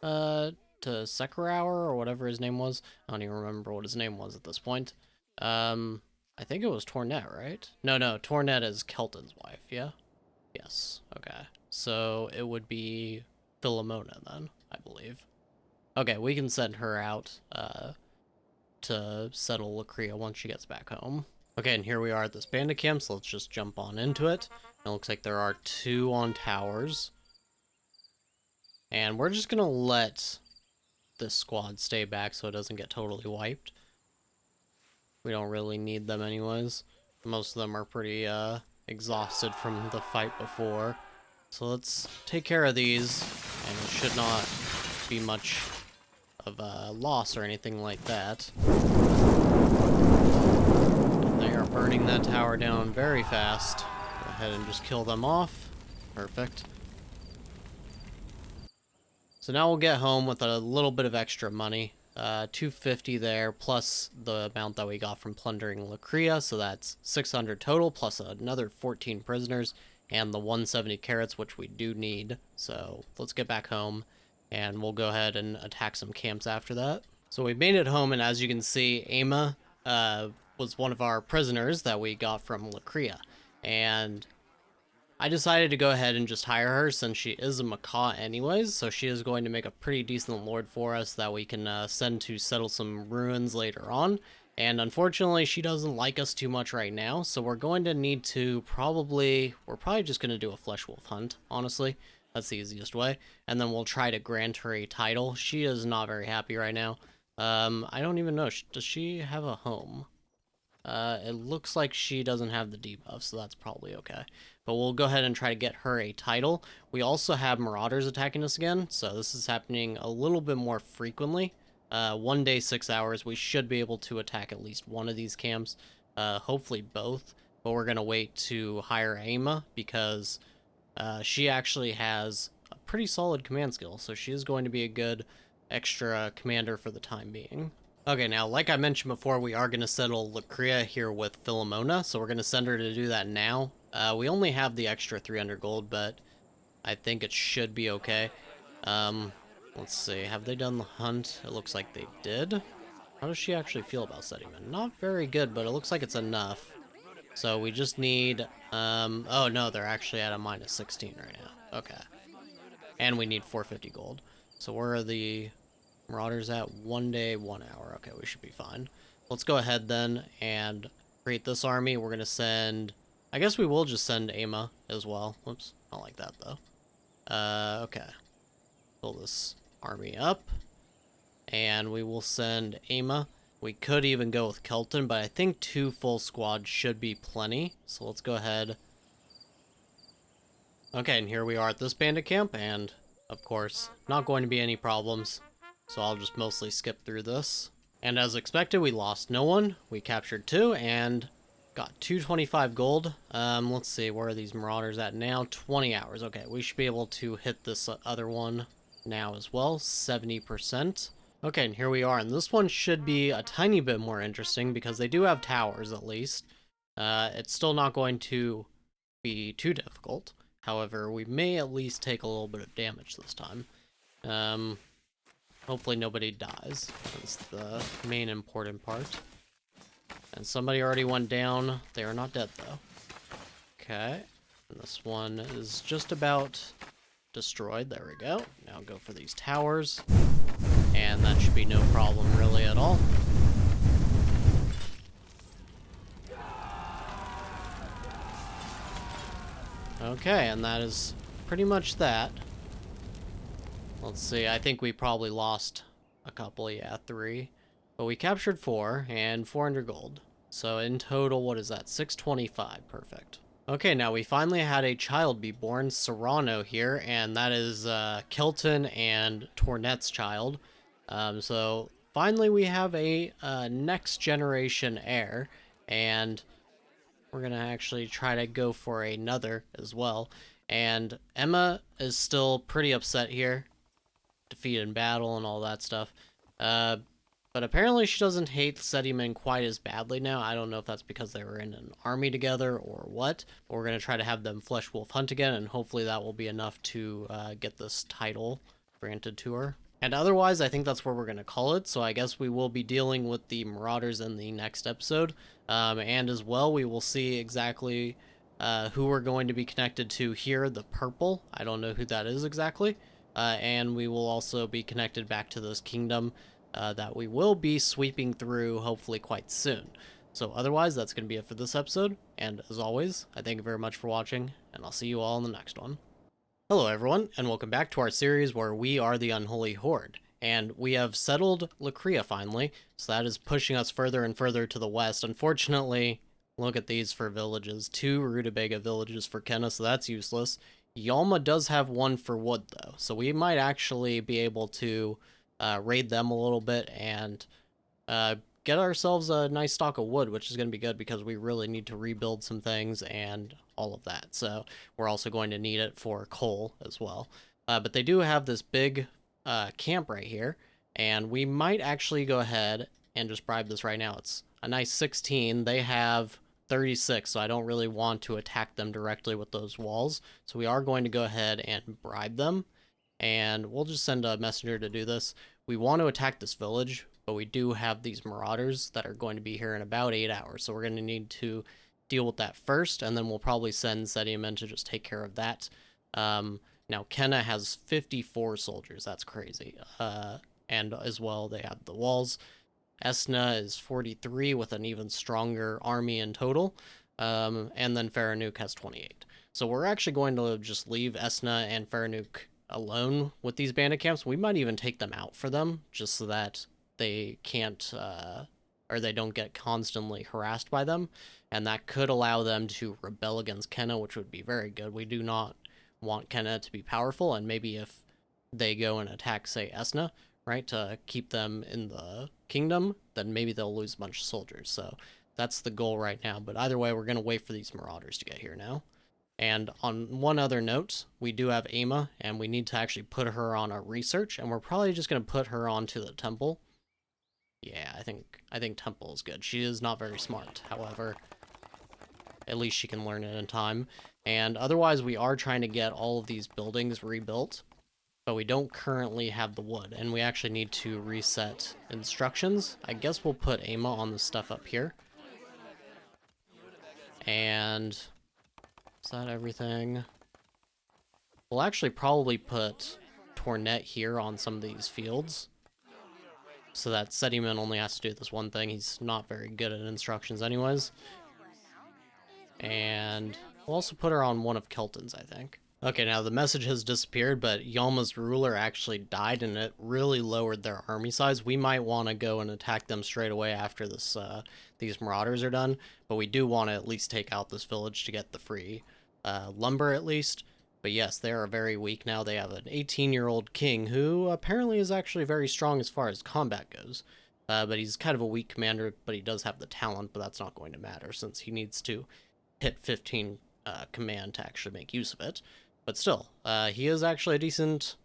Speaker 1: Sekarauer or whatever his name was? I don't even remember what his name was at this point. I think it was Tornet, right? No, Tornet is Kelton's wife, yeah? Yes, okay. So it would be Philomona then, I believe. Okay, we can send her out, to settle Lacria once she gets back home. Okay, and here we are at this bandit camp, so let's just jump on into it. It looks like there are 2 on towers. And we're just gonna let this squad stay back so it doesn't get totally wiped. We don't really need them anyways. Most of them are pretty exhausted from the fight before. So let's take care of these, and it should not be much of a loss or anything like that. And they are burning that tower down very fast. Go ahead and just kill them off. Perfect. So now we'll get home with a little bit of extra money. 250 there, plus the amount that we got from plundering Lacria, so that's 600 total, plus another 14 prisoners, and the 170 carrots, which we do need. So let's get back home, and we'll go ahead and attack some camps after that. So we made it home, and as you can see, Nameia was one of our prisoners that we got from Lacria, and I decided to go ahead and just hire her since she is a macaw anyways, so she is going to make a pretty decent lord for us that we can send to settle some ruins later on. And unfortunately, she doesn't like us too much right now, so we're going to need to we're probably just going to do a flesh wolf hunt, honestly. That's the easiest way. And then we'll try to grant her a title. She is not very happy right now. I don't even know, does she have a home? It looks like she doesn't have the debuff, so that's probably okay. But we'll go ahead and try to get her a title. We also have marauders attacking us again, so this is happening a little bit more frequently. 1 day, 6 hours, we should be able to attack at least one of these camps. Hopefully both, but we're going to wait to hire Nameia because she actually has a pretty solid command skill, so she is going to be a good extra commander for the time being. Okay, now, like I mentioned before, we are going to settle Lacria here with Philomona, so we're going to send her to do that now. We only have the extra 300 gold, but I think it should be okay. Let's see, have they done the hunt? It looks like they did. How does she actually feel about Sedimen? Not very good, but it looks like it's enough. So we just need, oh no, they're actually at a minus 16 right now. Okay. And we need 450 gold. So where are the Marauders at? 1 day, 1 hour. Okay, we should be fine. Let's go ahead then and create this army. We're going to send... I guess we will just send Nameia as well. Whoops. I don't like that, though. Okay. Fill this army up. And we will send Nameia. We could even go with Kelton, but I think 2 full squads should be plenty. So let's go ahead. Okay, and here we are at this bandit camp, and, of course, not going to be any problems. So I'll just mostly skip through this. And as expected, we lost no one. We captured 2 and got 225 gold. Let's see, where are these marauders at now? 20 hours. Okay, we should be able to hit this other one now as well. 70%. Okay, and here we are. And this one should be a tiny bit more interesting because they do have towers at least. It's still not going to be too difficult. However, we may at least take a little bit of damage this time. Hopefully nobody dies. That's the main important part. And somebody already went down. They are not dead, though. Okay. And this one is just about destroyed. There we go. Now go for these towers. And that should be no problem really at all. Okay, and that is pretty much that. Let's see, I think we probably lost a couple, yeah, 3. But we captured 4, and 400 gold. So in total, what is that? 625, perfect. Okay, now we finally had a child be born, Serrano here, and that is Kelton and Tornet's child. So finally we have a next generation heir, and we're gonna actually try to go for another as well. And Emma is still pretty upset here. Defeated in battle and all that stuff. But apparently she doesn't hate Sedimen quite as badly now. I don't know if that's because they were in an army together or what. But we're going to try to have them Flesh Wolf hunt again, and hopefully that will be enough to get this title granted to her. And otherwise, I think that's where we're going to call it. So I guess we will be dealing with the Marauders in the next episode. And as well, we will see exactly who we're going to be connected to here, the purple. I don't know who that is exactly. And we will also be connected back to this kingdom that we will be sweeping through hopefully quite soon. So otherwise, that's going to be it for this episode, and as always, I thank you very much for watching, and I'll see you all in the next one. Hello everyone, and welcome back to our series where we are the Unholy Horde, and we have settled Lacria finally, so that is pushing us further and further to the west. Unfortunately, look at these for villages. 2 Rutabaga villages for Kenna, so that's useless. Yalma does have 1 for wood, though, so we might actually be able to raid them a little bit and get ourselves a nice stock of wood, which is going to be good because we really need to rebuild some things and all of that. So we're also going to need it for coal as well. But they do have this big camp right here, and we might actually go ahead and just bribe this right now. It's a nice 16. They have 36, so I don't really want to attack them directly with those walls. So we are going to go ahead and bribe them, and we'll just send a messenger to do this. We want to attack this village, but we do have these marauders that are going to be here in about 8 hours, so we're going to need to deal with that first, and then we'll probably send Sedium to just take care of that. Now, Kenna has 54 soldiers. That's crazy. And as well, they have the walls. Esna is 43 with an even stronger army in total. And then Faranuk has 28. So we're actually going to just leave Esna and Faranuk alone with these bandit camps. We might even take them out for them, just so that they can't, or they don't get constantly harassed by them. And that could allow them to rebel against Kenna, which would be very good. We do not want Kenna to be powerful, and maybe if they go and attack, say, Esna, right, to keep them in the kingdom, then maybe they'll lose a bunch of soldiers. So that's the goal right now. But either way, we're going to wait for these marauders to get here now. And on one other note, we do have Ama, and we need to actually put her on a research, and we're probably just going to put her onto the temple. Yeah, I think temple is good. She is not very smart, however, at least she can learn it in time. And otherwise, we are trying to get all of these buildings rebuilt, but we don't currently have the wood, and we actually need to reset instructions. I guess we'll put Ama on the stuff up here. And is that everything? We'll actually probably put Tornet here on some of these fields, so that Sediman only has to do this one thing. He's not very good at instructions anyways. And we'll also put her on one of Kelton's, I think. Okay, now the message has disappeared, but Yalma's ruler actually died, and it really lowered their army size. We might want to go and attack them straight away after this these marauders are done, but we do want to at least take out this village to get the free lumber at least. But yes, they are very weak now. They have an 18-year-old king who apparently is actually very strong as far as combat goes. But he's kind of a weak commander, but he does have the talent, but that's not going to matter since he needs to hit 15 command to actually make use of it. But still, he is actually a decent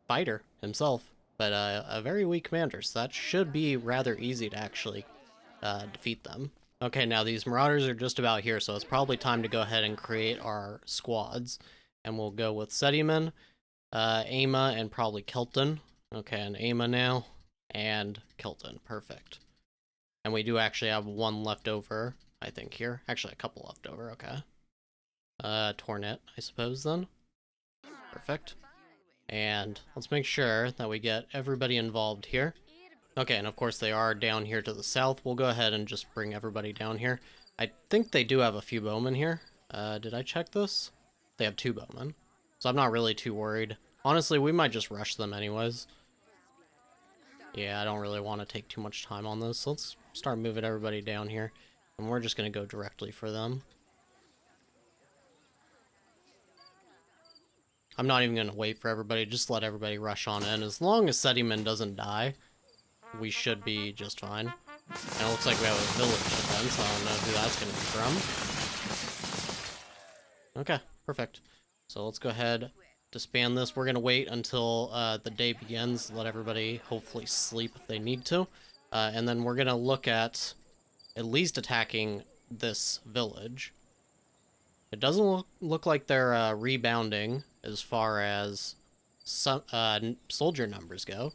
Speaker 1: fighter himself, but a very weak commander, so that should be rather easy to actually defeat them. Okay, now these marauders are just about here, so it's probably time to go ahead and create our squads. And we'll go with Sediman, Ama, and probably Kelton. Okay, and Ama now, and Kelton. Perfect. And we do actually have 1 left over, I think, here. Actually, a couple left over, okay. Tornet, I suppose, then. Perfect. And let's make sure that we get everybody involved here. Okay, and of course they are down here to the south. We'll go ahead and just bring everybody down here. I think they do have a few bowmen here. Did I check this? They have 2 bowmen, so I'm not really too worried. Honestly, we might just rush them anyways. Yeah, I don't really want to take too much time on this. So let's start moving everybody down here, and we're just going to go directly for them. I'm not even going to wait for everybody, just let everybody rush on in. As long as Sediman doesn't die, we should be just fine. And it looks like we have a village defense, so I don't know who that's going to be from. Okay, perfect. So let's go ahead, disband this. We're going to wait until the day begins, let everybody hopefully sleep if they need to. And then we're going to look at least attacking this village. It doesn't look like they're rebounding as far as some, soldier numbers go.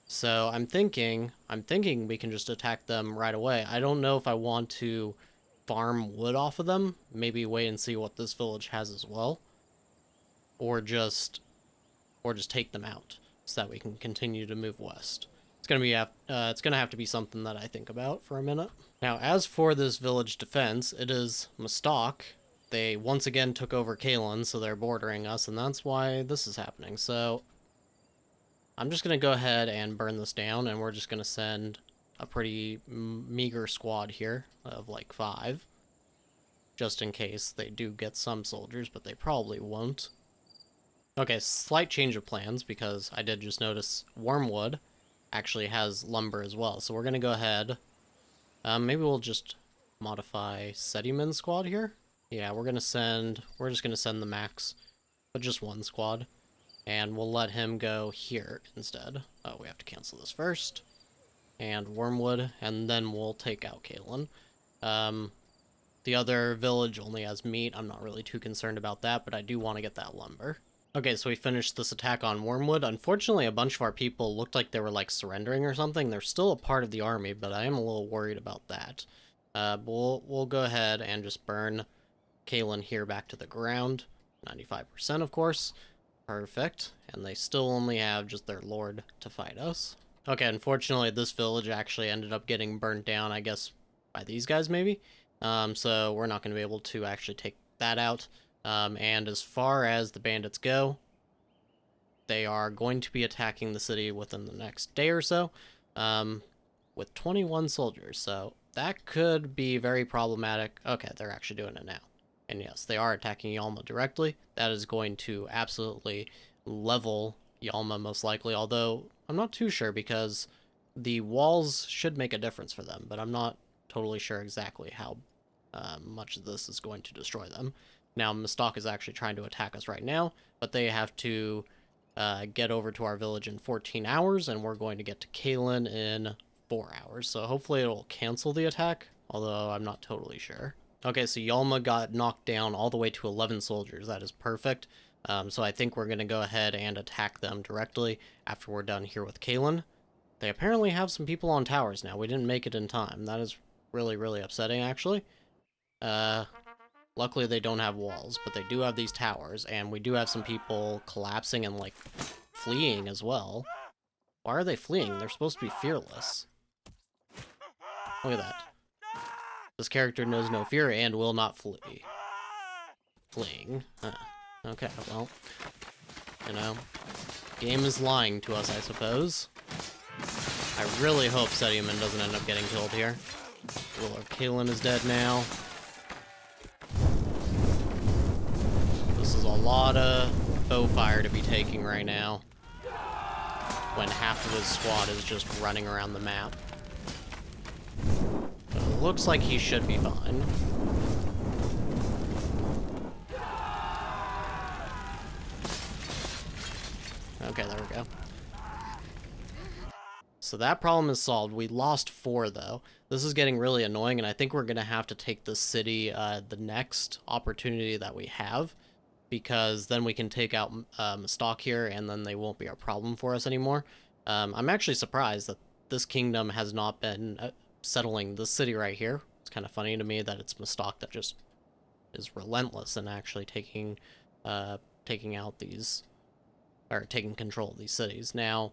Speaker 1: So I'm thinking we can just attack them right away. I don't know if I want to farm wood off of them. Maybe wait and see what this village has as well. Or just take them out so that we can continue to move west. It's It's gonna have to be something that I think about for a minute. Now, as for this village defense, it is Mustok. They once again took over Kalen, so they're bordering us, and that's why this is happening. So I'm just gonna go ahead and burn this down, and we're just gonna send a pretty meager squad here of like 5, just in case they do get some soldiers, but they probably won't. Okay, slight change of plans, because I did just notice Wormwood actually has lumber as well. So we're going to go ahead. Maybe we'll just modify Sediman squad here. Yeah, we're just going to send the max, but just 1 squad. And we'll let him go here instead. Oh, we have to cancel this first. And Wormwood, and then we'll take out Caitlin. The other village only has meat. I'm not really too concerned about that, but I do want to get that lumber. Okay, so we finished this attack on Wormwood. Unfortunately, a bunch of our people looked like they were, like, surrendering or something. They're still a part of the army, but I am a little worried about that. But we'll go ahead and just burn Kalen here back to the ground. 95%, of course. Perfect. And they still only have just their lord to fight us. Okay, unfortunately, this village actually ended up getting burnt down, I guess, by these guys, maybe? So we're not going to be able to actually take that out. And as far as the bandits go, they are going to be attacking the city within the next day or so, with 21 soldiers, so that could be very problematic. Okay, they're actually doing it now. And yes, they are attacking Yalma directly. That is going to absolutely level Yalma most likely, although I'm not too sure because the walls should make a difference for them, but I'm not totally sure exactly how much of this is going to destroy them. Now, Mustok is actually trying to attack us right now, but they have to get over to our village in 14 hours, and we're going to get to Kalen in 4 hours. So hopefully it'll cancel the attack, although I'm not totally sure. Okay, so Yalma got knocked down all the way to 11 soldiers. That is perfect. So I think we're going to go ahead and attack them directly after we're done here with Kalen. They apparently have some people on towers now. We didn't make it in time. That is really, really upsetting, actually. Luckily, they don't have walls, but they do have these towers, and we do have some people collapsing and, like, fleeing as well. Why are they fleeing? They're supposed to be fearless. Look at that. This character knows no fear and will not flee. Fleeing. Okay, well, you know, game is lying to us, I suppose. I really hope Sediman doesn't end up getting killed here. Lord Kalen is dead now. This is a lot of bow fire to be taking right now, when half of his squad is just running around the map. But it looks like he should be fine. Okay, there we go. So that problem is solved. We lost 4, though. This is getting really annoying, and I think we're going to have to take this city the next opportunity that we have, because then we can take out Mustok here, and then they won't be a problem for us anymore. I'm actually surprised that this kingdom has not been settling this city right here. It's kind of funny to me that it's Mustok that just is relentless in actually taking out these, or taking control of these cities. Now,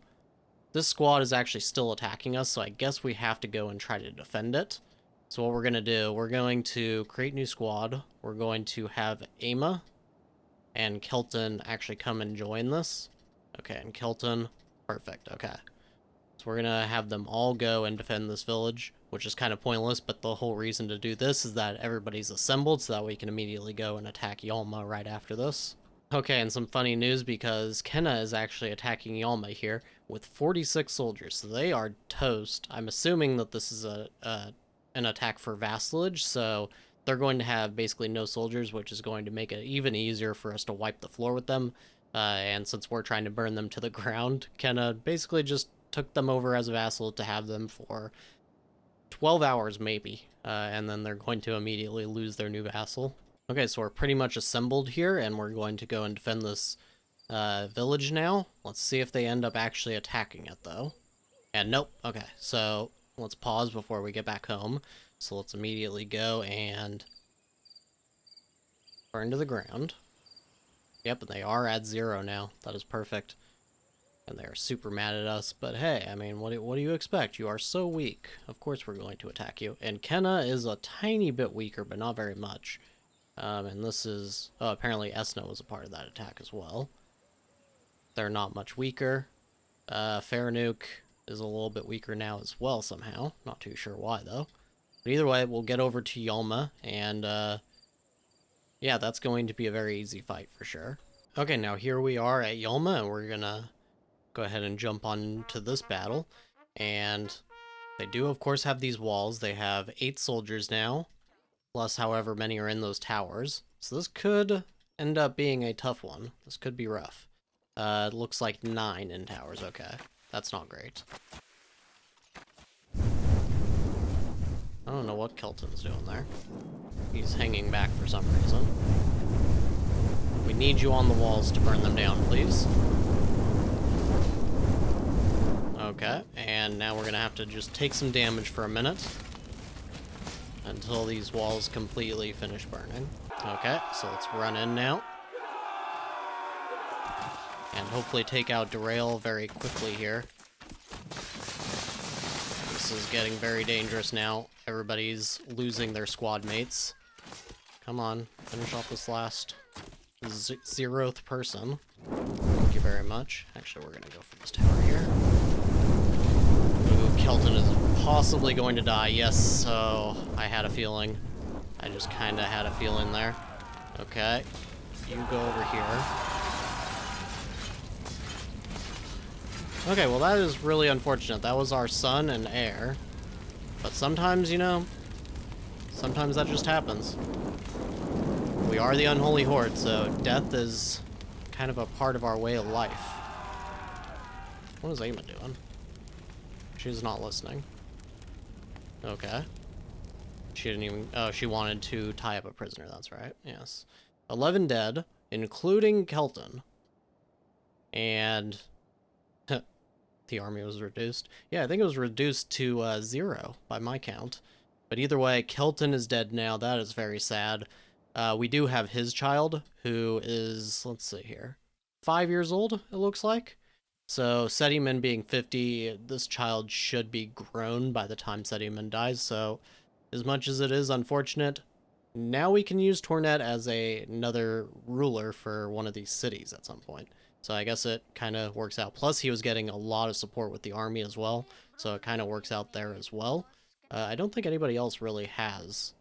Speaker 1: this squad is actually still attacking us, so I guess we have to go and try to defend it. So what we're going to do, we're going to create new squad. We're going to have Ama and Kelton actually come and join this. Okay, and Kelton, perfect, okay. So we're gonna have them all go and defend this village, which is kind of pointless, but the whole reason to do this is that everybody's assembled so that we can immediately go and attack Yalma right after this. Okay, and some funny news, because Kenna is actually attacking Yalma here with 46 soldiers, so they are toast. I'm assuming that this is an attack for vassalage, so they're going to have basically no soldiers, which is going to make it even easier for us to wipe the floor with them. And since we're trying to burn them to the ground, Kenna basically just took them over as a vassal to have them for 12 hours maybe. And then they're going to immediately lose their new vassal. Okay, so we're pretty much assembled here, and we're going to go and defend this village now. Let's see if they end up actually attacking it, though. And nope. Okay, so let's pause before we get back home. So let's immediately go and burn to the ground. Yep, and they are at 0 now. That is perfect. And they're super mad at us, but hey, I mean, what do you expect? You are so weak. Of course we're going to attack you. And Kenna is a tiny bit weaker, but not very much. And this is... Oh, apparently Esna was a part of that attack as well. They're not much weaker. Faranuk is a little bit weaker now as well somehow. Not too sure why, though. But either way, we'll get over to Yalma, and yeah, that's going to be a very easy fight for sure. Okay, now here we are at Yalma, and we're gonna go ahead and jump on to this battle. And they do, of course, have these walls. They have 8 soldiers now, plus however many are in those towers. So this could end up being a tough one. This could be rough. It looks like 9 in towers. Okay, that's not great. I don't know what Kelton's doing there. He's hanging back for some reason. We need you on the walls to burn them down, please. Okay, and now we're gonna have to just take some damage for a minute until these walls completely finish burning. Okay, so let's run in now. And hopefully take out Derail very quickly here. This is getting very dangerous now. Everybody's losing their squad mates. Come on, finish off this last 0th person. Thank you very much. Actually, we're gonna go for this tower here. Ooh, Kelton is possibly going to die. Yes, so I had a feeling. I just kind of had a feeling there. Okay, you go over here. Okay, well that is really unfortunate. That was our son and heir. But sometimes, you know, sometimes that just happens. We are the Unholy Horde, so death is kind of a part of our way of life. What is Aima doing? She's not listening. Okay. She didn't even... Oh, she wanted to tie up a prisoner, that's right. Yes. 11 dead, including Kelton. And... the army was reduced. Yeah, I think it was reduced to 0 by my count. But either way, Kelton is dead now. That is very sad. We do have his child, who is, let's see here, 5 years old, it looks like. So Sediman being 50, this child should be grown by the time Sediman dies. So as much as it is unfortunate, now we can use Tornet as another ruler for one of these cities at some point. So I guess it kind of works out. Plus, he was getting a lot of support with the army as well, so it kind of works out there as well. I don't think anybody else really has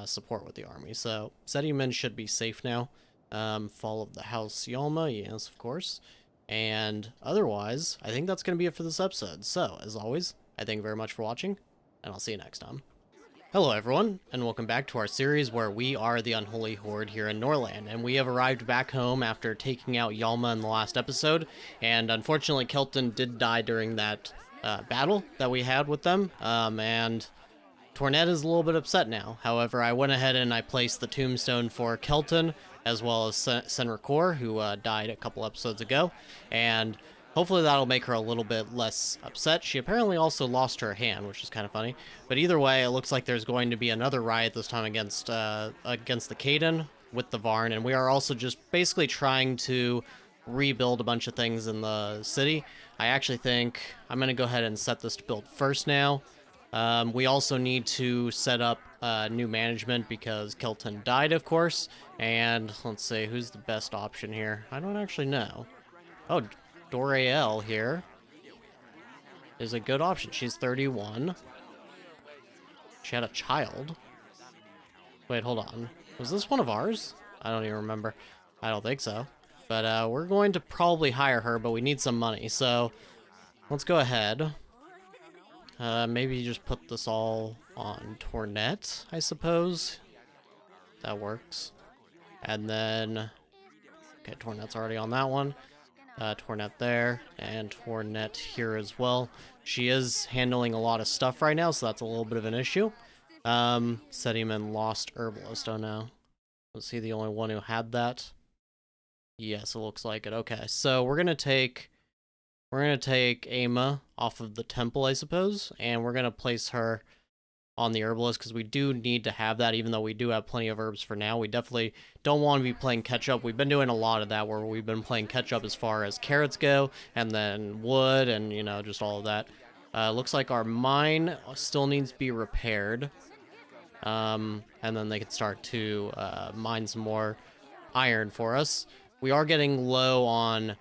Speaker 1: support with the army, so Sediman should be safe now. Fall of the House Yalma, yes, of course. And otherwise, I think that's going to be it for this episode. So, as always, I thank you very much for watching, and I'll see you next time. Hello everyone, and welcome back to our series where we are the Unholy Horde here in Norland, and we have arrived back home after taking out Yalma in the last episode, and unfortunately Kelton did die during that battle that we had with them, and Tornet is a little bit upset now. However, I went ahead and I placed the tombstone for Kelton, as well as Senricor, who died a couple episodes ago, and hopefully that'll make her a little bit less upset. She apparently also lost her hand, which is kind of funny. But either way, it looks like there's going to be another riot this time against the Kaidan with the Varn, and we are also just basically trying to rebuild a bunch of things in the city. I actually think I'm going to go ahead and set this to build first now. We also need to set up new management because Kelton died, of course. And let's see, who's the best option here? I don't actually know. Oh, Doriel here is a good option. She's 31. She had a child. Wait, hold on. Was this one of ours? I don't even remember. I don't think so. But we're going to probably hire her, but we need some money. So let's go ahead. Maybe just put this all on Tornet, I suppose. That works. And then... Okay, Tornet's already on that one. Tornet there, and Tornet here as well. She is handling a lot of stuff right now, so that's a little bit of an issue. Sediman lost Herbalist, oh no. Was he the only one who had that? Yes, it looks like it. Okay, so we're gonna take Aima off of the temple, I suppose, and we're gonna place her on the herbalist, because we do need to have that, even though we do have plenty of herbs for now. We definitely don't want to be playing catch-up. We've been doing a lot of that, where we've been playing catch-up as far as carrots go, and then wood, and, you know, just all of that. Looks like our mine still needs to be repaired. And then they can start to mine some more iron for us. We are getting low on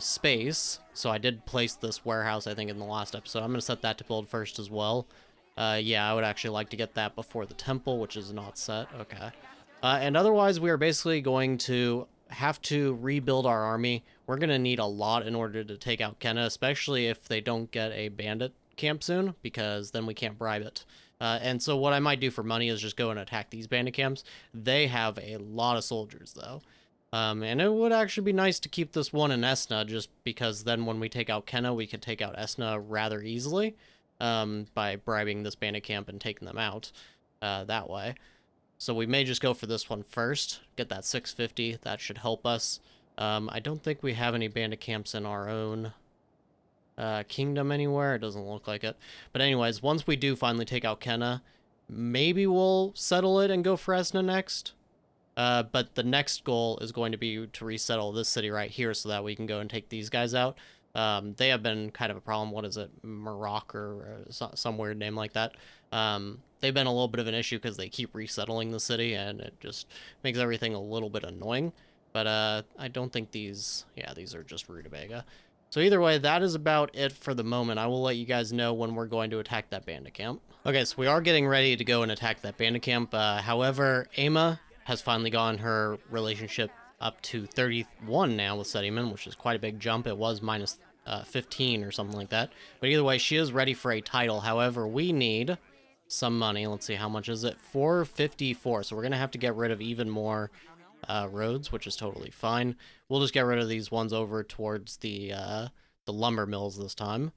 Speaker 1: space, so I did place this warehouse, I think, in the last episode. I'm going to set that to build first as well. Yeah, I would actually like to get that before the temple, which is not set. Okay. And otherwise, we are basically going to have to rebuild our army. We're going to need a lot in order to take out Kenna, especially if they don't get a bandit camp soon, because then we can't bribe it. And so what I might do for money is just go and attack these bandit camps. They have a lot of soldiers, though. And it would actually be nice to keep this one in Esna, just because then when we take out Kenna, we could take out Esna rather easily by bribing this bandit camp and taking them out that way. So we may just go for this one first, get that 650. That should help us. I don't think we have any bandit camps in our own kingdom anywhere. It doesn't look like it. But anyways, once we do finally take out Kenna, maybe we'll settle it and go for Esna next. But the next goal is going to be to resettle this city right here so that we can go and take these guys out. They have been kind of a problem. What is it? Morocco or some weird name like that. They've been a little bit of an issue because they keep resettling the city, and it just makes everything a little bit annoying. But I don't think these... Yeah, these are just rutabaga. So either way, that is about it for the moment. I will let you guys know when we're going to attack that bandit camp. Okay, so we are getting ready to go and attack that bandit camp. However, Nameia has finally gotten her relationship up to 31 now with Sediman, which is quite a big jump. It was minus 15 or something like that. But either way, she is ready for a title. However, we need some money. Let's see, how much is it? 454. So we're going to have to get rid of even more roads, which is totally fine. We'll just get rid of these ones over towards the lumber mills this time.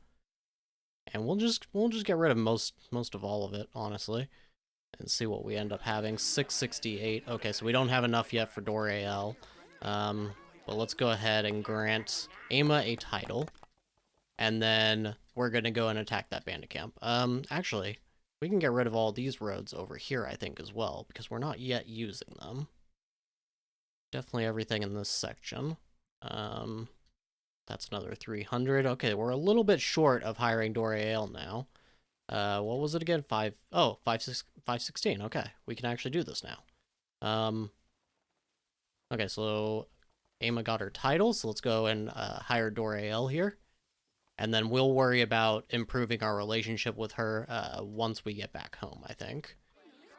Speaker 1: And we'll just get rid of most of all of it, honestly. And see what we end up having. 668. Okay, so we don't have enough yet for Doriel. But let's go ahead and grant Nameia a title. And then we're going to go and attack that bandit camp. Actually, we can get rid of all these roads over here, I think, as well, because we're not yet using them. Definitely everything in this section. That's another 300. Okay, we're a little bit short of hiring Doriel now. What was it again? 516. Okay, we can actually do this now. Okay, so Nameia got her title, so let's go and hire Doriel here. And then we'll worry about improving our relationship with her once we get back home, I think.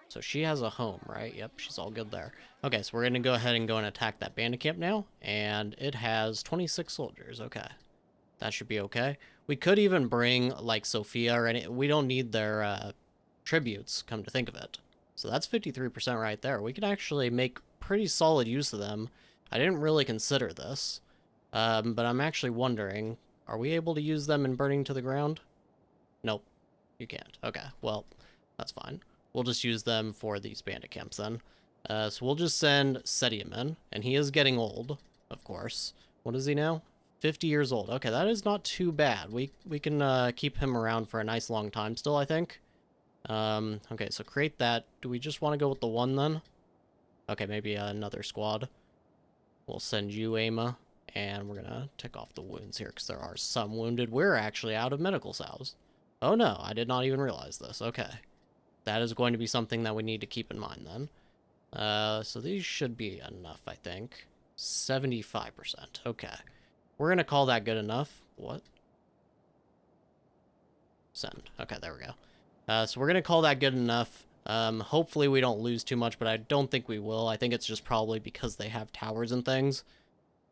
Speaker 1: So she has a home, right? Yep, she's all good there. Okay, so we're going to go ahead and go and attack that bandit camp now. And it has 26 soldiers. Okay, that should be okay. We could even bring, like, Sophia or any... We don't need their tributes, come to think of it. So that's 53% right there. We can actually make pretty solid use of them. I didn't really consider this. But I'm actually wondering, are we able to use them in burning to the ground? Nope, you can't. Okay, well, that's fine. We'll just use them for these bandit camps then. So we'll just send Sediman, and he is getting old, of course. What is he now? 50 years old. Okay, that is not too bad. We can keep him around for a nice long time still, I think. Okay, so create that. Do we just want to go with the one then? Okay, maybe another squad. We'll send you, Nameia, and we're gonna tick off the wounds here because there are some wounded. We're actually out of medical salves. Oh no, I did not even realize this. Okay. That is going to be something that we need to keep in mind then. So these should be enough, I think. 75%. Okay. We're going to call that good enough. What? Send. Okay, there we go. So we're going to call that good enough. Hopefully we don't lose too much, but I don't think we will. I think it's just probably because they have towers and things.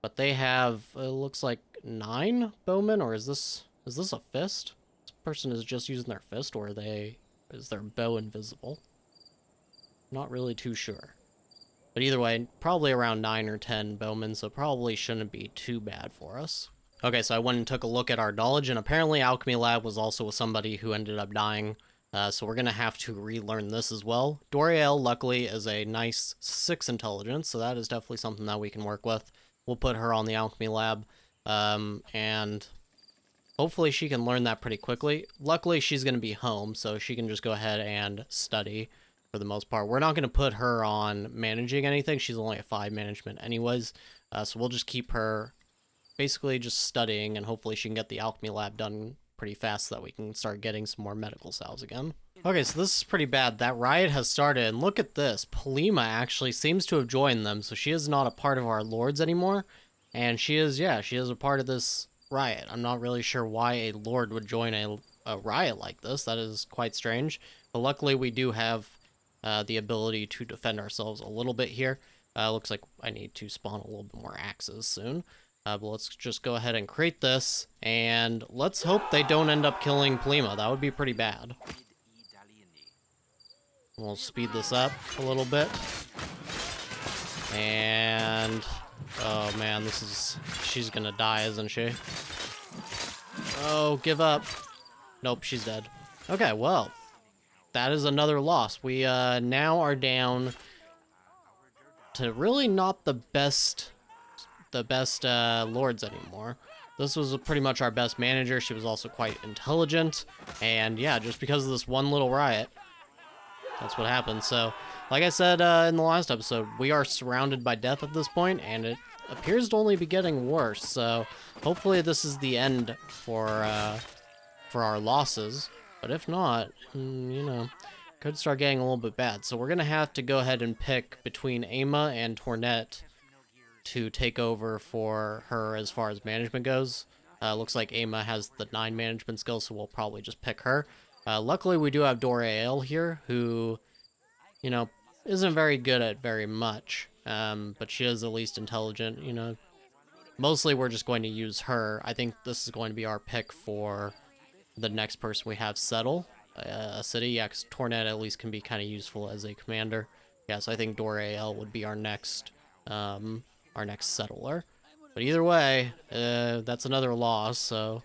Speaker 1: But they have, it looks like 9 bowmen, or is this a fist? This person is just using their fist, or are they... Is their bow invisible? Not really too sure. But either way, probably around 9 or 10 bowmen, so probably shouldn't be too bad for us. Okay, so I went and took a look at our knowledge, and apparently Alchemy Lab was also somebody who ended up dying. So we're going to have to relearn this as well. Doriel, luckily, is a nice 6 intelligence, so that is definitely something that we can work with. We'll put her on the Alchemy Lab. And Hopefully she can learn that pretty quickly. Luckily, she's going to be home, so she can just go ahead and study for the most part. We're not going to put her on managing anything. She's only at 5 management anyways, so we'll just keep her basically just studying, and hopefully she can get the alchemy lab done pretty fast so that we can start getting some more medical cells again. Okay, so this is pretty bad. That riot has started, and look at this. Polima actually seems to have joined them, so she is not a part of our lords anymore, and she is, yeah, she is a part of this riot. I'm not really sure why a lord would join a riot like this. That is quite strange, but luckily we do have the ability to defend ourselves a little bit here. Looks like I need to spawn a little bit more axes soon. But let's just go ahead and create this, and let's hope they don't end up killing Polima. That would be pretty bad. We'll speed this up a little bit. And... oh man, this is... she's gonna die, isn't she? Oh, give up. Nope, she's dead. Okay, well, that is another loss. We now are down to really not the best lords anymore. This was pretty much our best manager. She was also quite intelligent, and yeah, just because of this one little riot, that's what happened. So, like I said in the last episode, we are surrounded by death at this point, and it appears to only be getting worse. So, hopefully this is the end for our losses. But if not, you know, could start getting a little bit bad. So we're gonna have to go ahead and pick between Ama and Tornet to take over for her as far as management goes. Looks like Ama has the 9 management skills, so we'll probably just pick her. Luckily, we do have Dorael here, who, you know, isn't very good at very much, but she is at least intelligent, you know. Mostly, we're just going to use her. I think this is going to be our pick for the next person we have settle a city. Yeah, because Tornet at least can be kind of useful as a commander. Yeah, so I think Dorael would be our next settler. But either way, that's another loss, so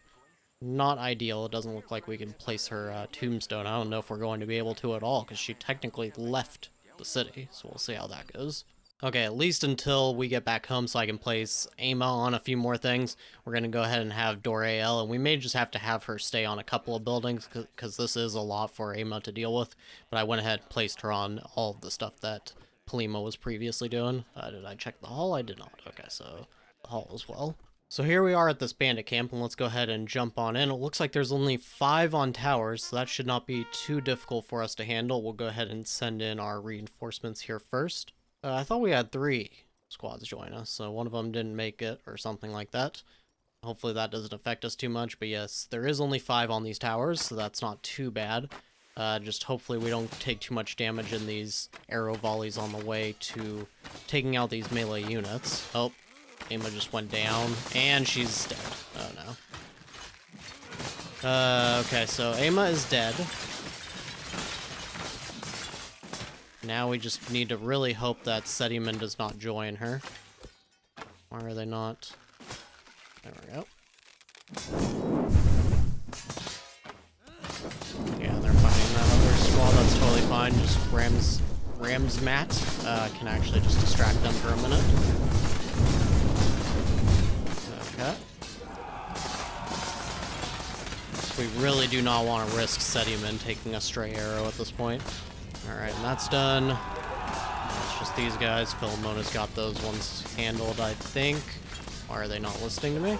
Speaker 1: not ideal. It doesn't look like we can place her tombstone. I don't know if we're going to be able to at all, because she technically left the city, so we'll see how that goes. Okay, at least until we get back home so I can place Ama on a few more things, we're going to go ahead and have Dorael, and we may just have to have her stay on a couple of buildings, because this is a lot for Ama to deal with, but I went ahead and placed her on all of the stuff that Polima was previously doing. Did I check the hall? I did not. Okay, so the hall as well. So here we are at this bandit camp, and let's go ahead and jump on in. It looks like there's only 5 on towers, so that should not be too difficult for us to handle. We'll go ahead and send in our reinforcements here first. I thought we had 3 squads join us, so one of them didn't make it or something like that. Hopefully that doesn't affect us too much, but yes, there is only 5 on these towers, so that's not too bad. Just hopefully we don't take too much damage in these arrow volleys on the way to taking out these melee units. Oh, Ama just went down, and she's dead. Oh no. Okay, so Ama is dead. Now we just need to really hope that Sediman does not join her. Why are they not? There we go. Yeah, they're fighting that other squad. That's totally fine. Just Rams Matt can actually just distract them for a minute. Okay. So we really do not want to risk Sediman taking a stray arrow at this point. Alright, and that's done. It's just these guys. Philomona's got those ones handled, I think. Why are they not listening to me?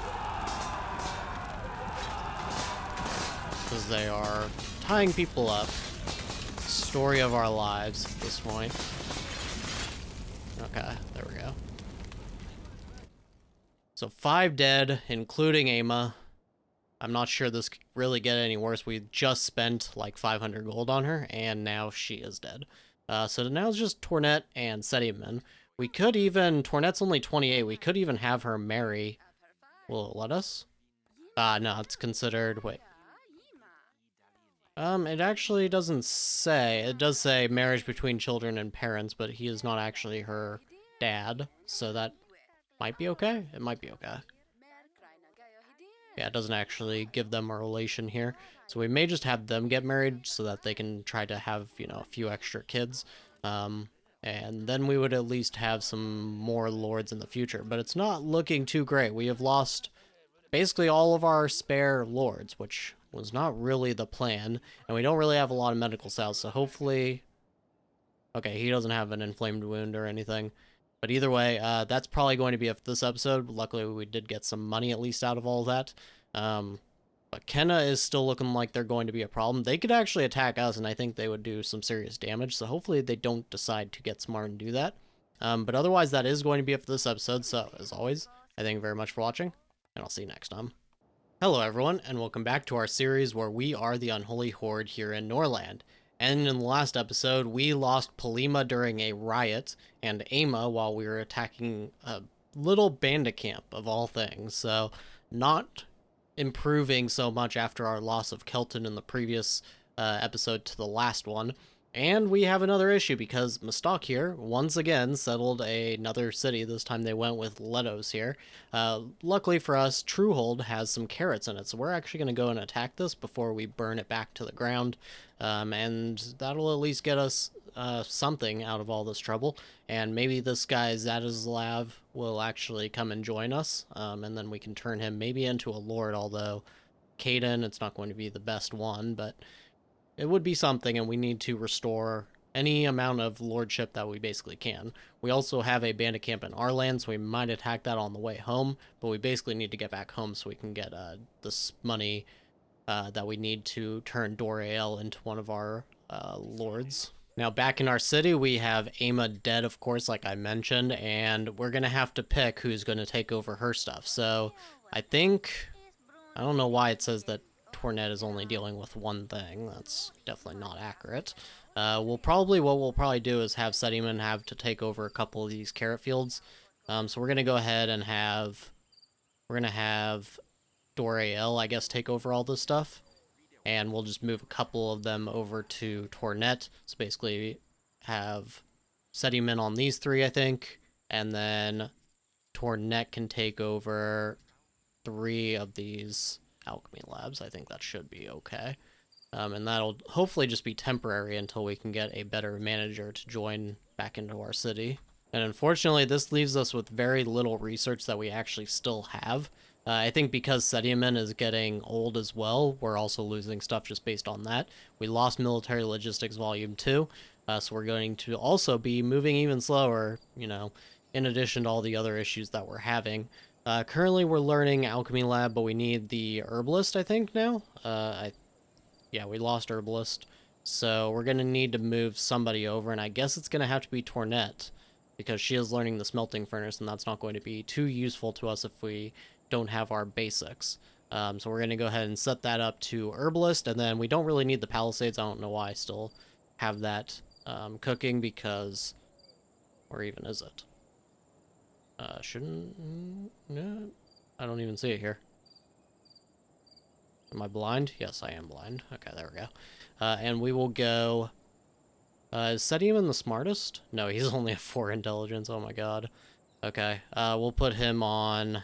Speaker 1: Because they are tying people up. Story of our lives at this point. Okay, there we go. So 5 dead, including Ama. I'm not sure this could really get any worse. We just spent like 500 gold on her, and now she is dead. So now it's just Tornet and Sediman. We could even... Tornet's only 28. We could even have her marry... Will it let us? No, it's considered... Wait. It actually doesn't say. It does say marriage between children and parents, but he is not actually her dad, so that might be okay. It might be okay. Yeah, it doesn't actually give them a relation here. So we may just have them get married so that they can try to have, you know, a few extra kids. And then we would at least have some more lords in the future. But it's not looking too great. We have lost basically all of our spare lords, which was not really the plan, and we don't really have a lot of medical cells, so hopefully... Okay, he doesn't have an inflamed wound or anything. But either way, that's probably going to be it for this episode. Luckily, we did get some money at least out of all of that. But Kenna is still looking like they're going to be a problem. They could actually attack us, and I think they would do some serious damage. So hopefully they don't decide to get smart and do that. But otherwise, that is going to be it for this episode. So as always, I thank you very much for watching, and I'll see you next time. Hello everyone, and welcome back to our series where we are the Unholy Horde here in Norland. And in the last episode, we lost Polima during a riot, and Ama while we were attacking a little bandit camp, of all things. So, not improving so much after our loss of Kelton in the previous episode to the last one. And we have another issue because Mustok here, once again, settled another city. This time they went with Letos here. Luckily for us, Truehold has some carrots in it, so we're actually going to go and attack this before we burn it back to the ground. And that'll at least get us something out of all this trouble. And maybe this guy, Zadislav, will actually come and join us. And then we can turn him maybe into a lord, although Caden, it's not going to be the best one, but... it would be something, and we need to restore any amount of lordship that we basically can. We also have a bandit camp in our land, so we might attack that on the way home, but we basically need to get back home so we can get this money that we need to turn Dorael into one of our lords. Now, back in our city, we have Ama dead, of course, like I mentioned, and we're going to have to pick who's going to take over her stuff. So, I think... I don't know why it says that Tornet is only dealing with one thing. That's definitely not accurate. What we'll probably do is have Sediman have to take over a couple of these carrot fields. So we're gonna go ahead and we're gonna have Dorael, I guess, take over all this stuff, and we'll just move a couple of them over to Tornet. So basically, have Sediman on these three, I think, and then Tornet can take over 3 of these alchemy labs. I think that should be okay. And that'll hopefully just be temporary until we can get a better manager to join back into our city. And unfortunately, this leaves us with very little research that we actually still have. I think because Sediman is getting old as well, we're also losing stuff just based on that. We lost Military Logistics Volume 2, so we're going to also be moving even slower, you know, in addition to all the other issues that we're having. Currently, we're learning Alchemy Lab, but we need the Herbalist, I think, now. Yeah, we lost Herbalist. So we're going to need to move somebody over, and I guess it's going to have to be Tornet, because she is learning the Smelting Furnace, and that's not going to be too useful to us if we don't have our basics. So we're going to go ahead and set that up to Herbalist, and then we don't really need the Palisades. I don't know why I still have that cooking, because... or even is it? No, I don't even see it here. Am I blind? Yes, I am blind. Okay, there we go. And we will go... is Sediman the smartest? No, he's only a 4 intelligence. Oh my god. Okay, we'll put him on...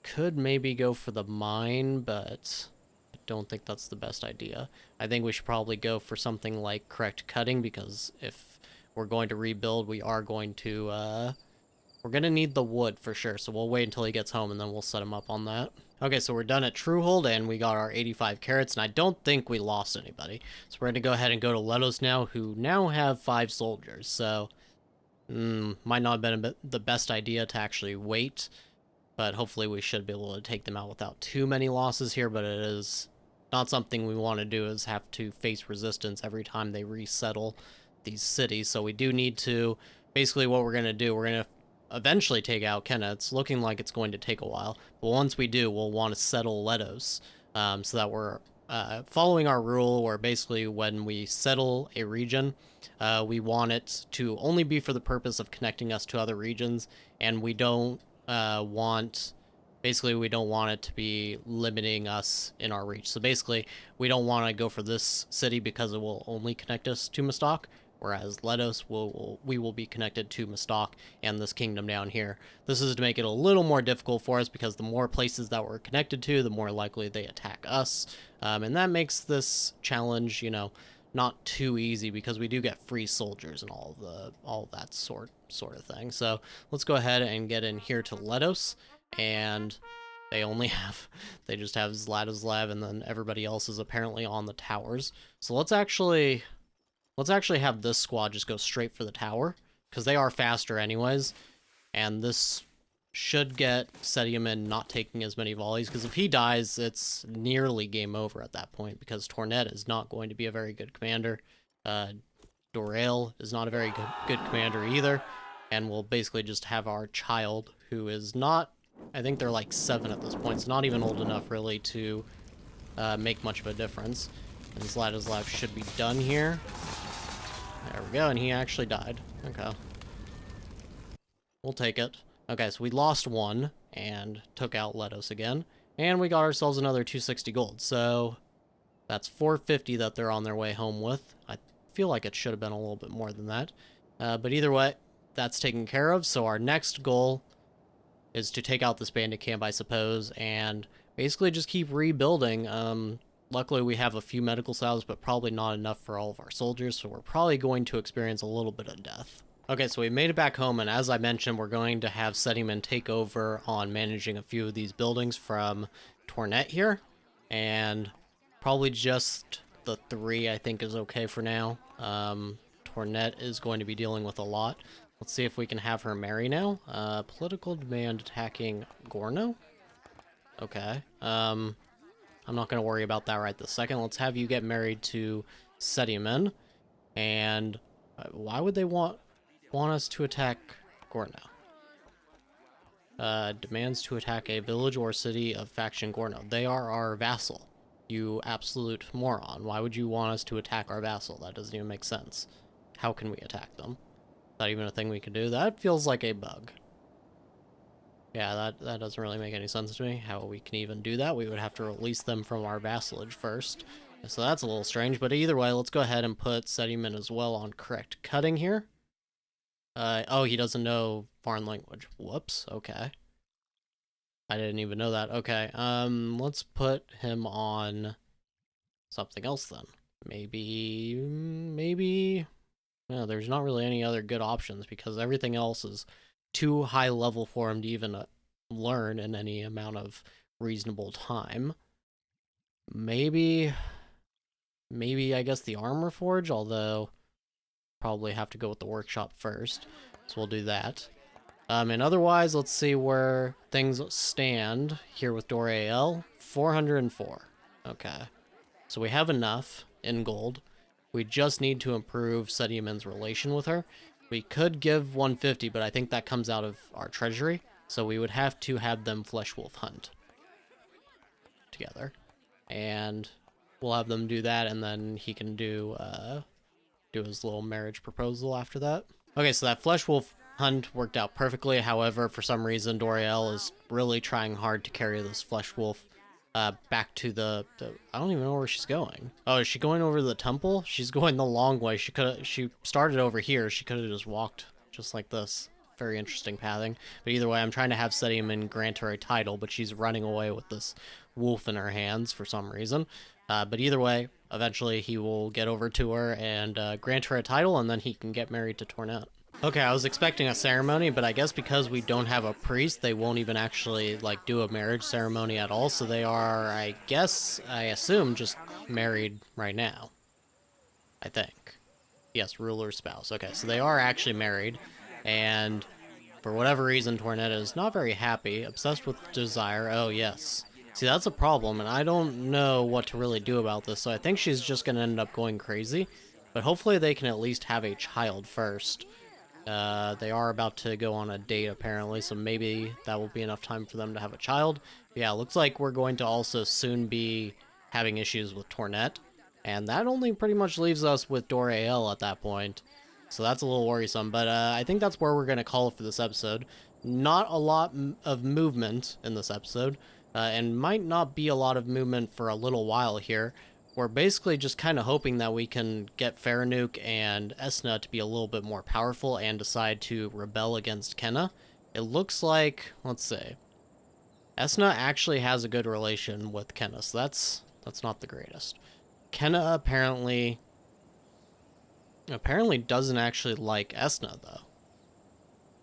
Speaker 1: could maybe go for the mine, but I don't think that's the best idea. I think we should probably go for something like correct cutting, because if we're going to rebuild, we are going to... we're going to need the wood for sure, so we'll wait until he gets home and then we'll set him up on that. Okay, so we're done at Truehold and we got our 85 carrots, and I don't think we lost anybody. So we're going to go ahead and go to Letos now, who now have 5 soldiers, so... might not have been the best idea to actually wait, but hopefully we should be able to take them out without too many losses here, but it is not something we want to do, is have to face resistance every time they resettle these cities, so we do need to... basically what we're going to do, we're going to eventually take out Kenna. It's looking like it's going to take a while, but once we do, we'll want to settle Letos, so that we're following our rule where basically when we settle a region, we want it to only be for the purpose of connecting us to other regions, and we don't want... basically, we don't want it to be limiting us in our reach. So basically, we don't want to go for this city because it will only connect us to Mustok, whereas Letos we will be connected to Mustok and this kingdom down here. This is to make it a little more difficult for us, because the more places that we're connected to, the more likely they attack us. And that makes this challenge, you know, not too easy, because we do get free soldiers and all of that sort of thing. So let's go ahead and get in here to Letos and They only have, they just have Zlatoslav, and then everybody else is apparently on the towers. So let's actually have this squad just go straight for the tower, because they are faster anyways, and this should get Sediaman not taking as many volleys, because if he dies, it's nearly game over at that point, because Tornet is not going to be a very good commander. Dorail is not a very good commander either, and we'll basically just have our child, who is not, I think they're like 7 at this point, so not even old enough really to make much of a difference. And Zlatoslav should be done here. There we go, and he actually died. Okay. We'll take it. Okay, so we lost 1, and took out Letos again, and we got ourselves another 260 gold, so that's 450 that they're on their way home with. I feel like it should have been a little bit more than that. But either way, that's taken care of, so our next goal is to take out this bandit camp, I suppose, and basically just keep rebuilding. Luckily, we have a few medical salves, but probably not enough for all of our soldiers, so we're probably going to experience a little bit of death. Okay, so we made it back home, and as I mentioned, we're going to have Sediman take over on managing a few of these buildings from Tornet here, and probably just the 3 I think is okay for now. Tornet is going to be dealing with a lot. Let's see if we can have her marry now. Political demand attacking Gorno? Okay. I'm not going to worry about that right this second. Let's have you get married to Sediman. And why would they want us to attack Gorno? Demands to attack a village or city of faction Gorno. They are our vassal. You absolute moron. Why would you want us to attack our vassal? That doesn't even make sense. How can we attack them? Is that even a thing we can do? That feels like a bug. Yeah, that doesn't really make any sense to me, how we can even do that. We would have to release them from our vassalage first. So that's a little strange, but either way, let's go ahead and put Sediman as well on correct cutting here. Oh, he doesn't know foreign language. Whoops, okay. I didn't even know that. Okay, let's put him on something else then. Maybe... No, there's not really any other good options because everything else is too high level for him to even learn in any amount of reasonable time. Maybe I guess the armor forge, although probably have to go with the workshop first, so we'll do that. And otherwise, let's see where things stand here with Dorael. 404. Okay, so we have enough in gold. We just need to improve Sediaman's relation with her. We could give 150, but I think that comes out of our treasury, so we would have to have them Flesh Wolf hunt together. And we'll have them do that, and then he can do his little marriage proposal after that. Okay, so that Flesh Wolf hunt worked out perfectly. However, for some reason, Dorael is really trying hard to carry this Flesh Wolf back to the I don't even know where she's going. Oh, is she going over the temple? She's going the long way. She started over here. She could have just walked just like this. Very interesting pathing. But either way, I'm trying to have Sediman grant her a title, but she's running away with this wolf in her hands for some reason. But either way, eventually he will get over to her and grant her a title, and then he can get married to Tornet. Okay, I was expecting a ceremony, but I guess because we don't have a priest, they won't even actually, like, do a marriage ceremony at all, so they are, I assume, just married right now. I think. Yes, ruler spouse. Okay, so they are actually married, and for whatever reason, Tornet is not very happy, obsessed with desire. Oh, yes. See, that's a problem, and I don't know what to really do about this, so I think she's just going to end up going crazy, but hopefully they can at least have a child first. They are about to go on a date, apparently, so maybe that will be enough time for them to have a child. But yeah, looks like we're going to also soon be having issues with Tornet, and that only pretty much leaves us with Dorael at that point. So that's a little worrisome, but I think that's where we're going to call it for this episode. Not a lot of movement in this episode, and might not be a lot of movement for a little while here. We're basically just kind of hoping that we can get Faranuk and Esna to be a little bit more powerful and decide to rebel against Kenna. It looks like, let's see, Esna actually has a good relation with Kenna, so that's not the greatest. Kenna apparently doesn't actually like Esna, though.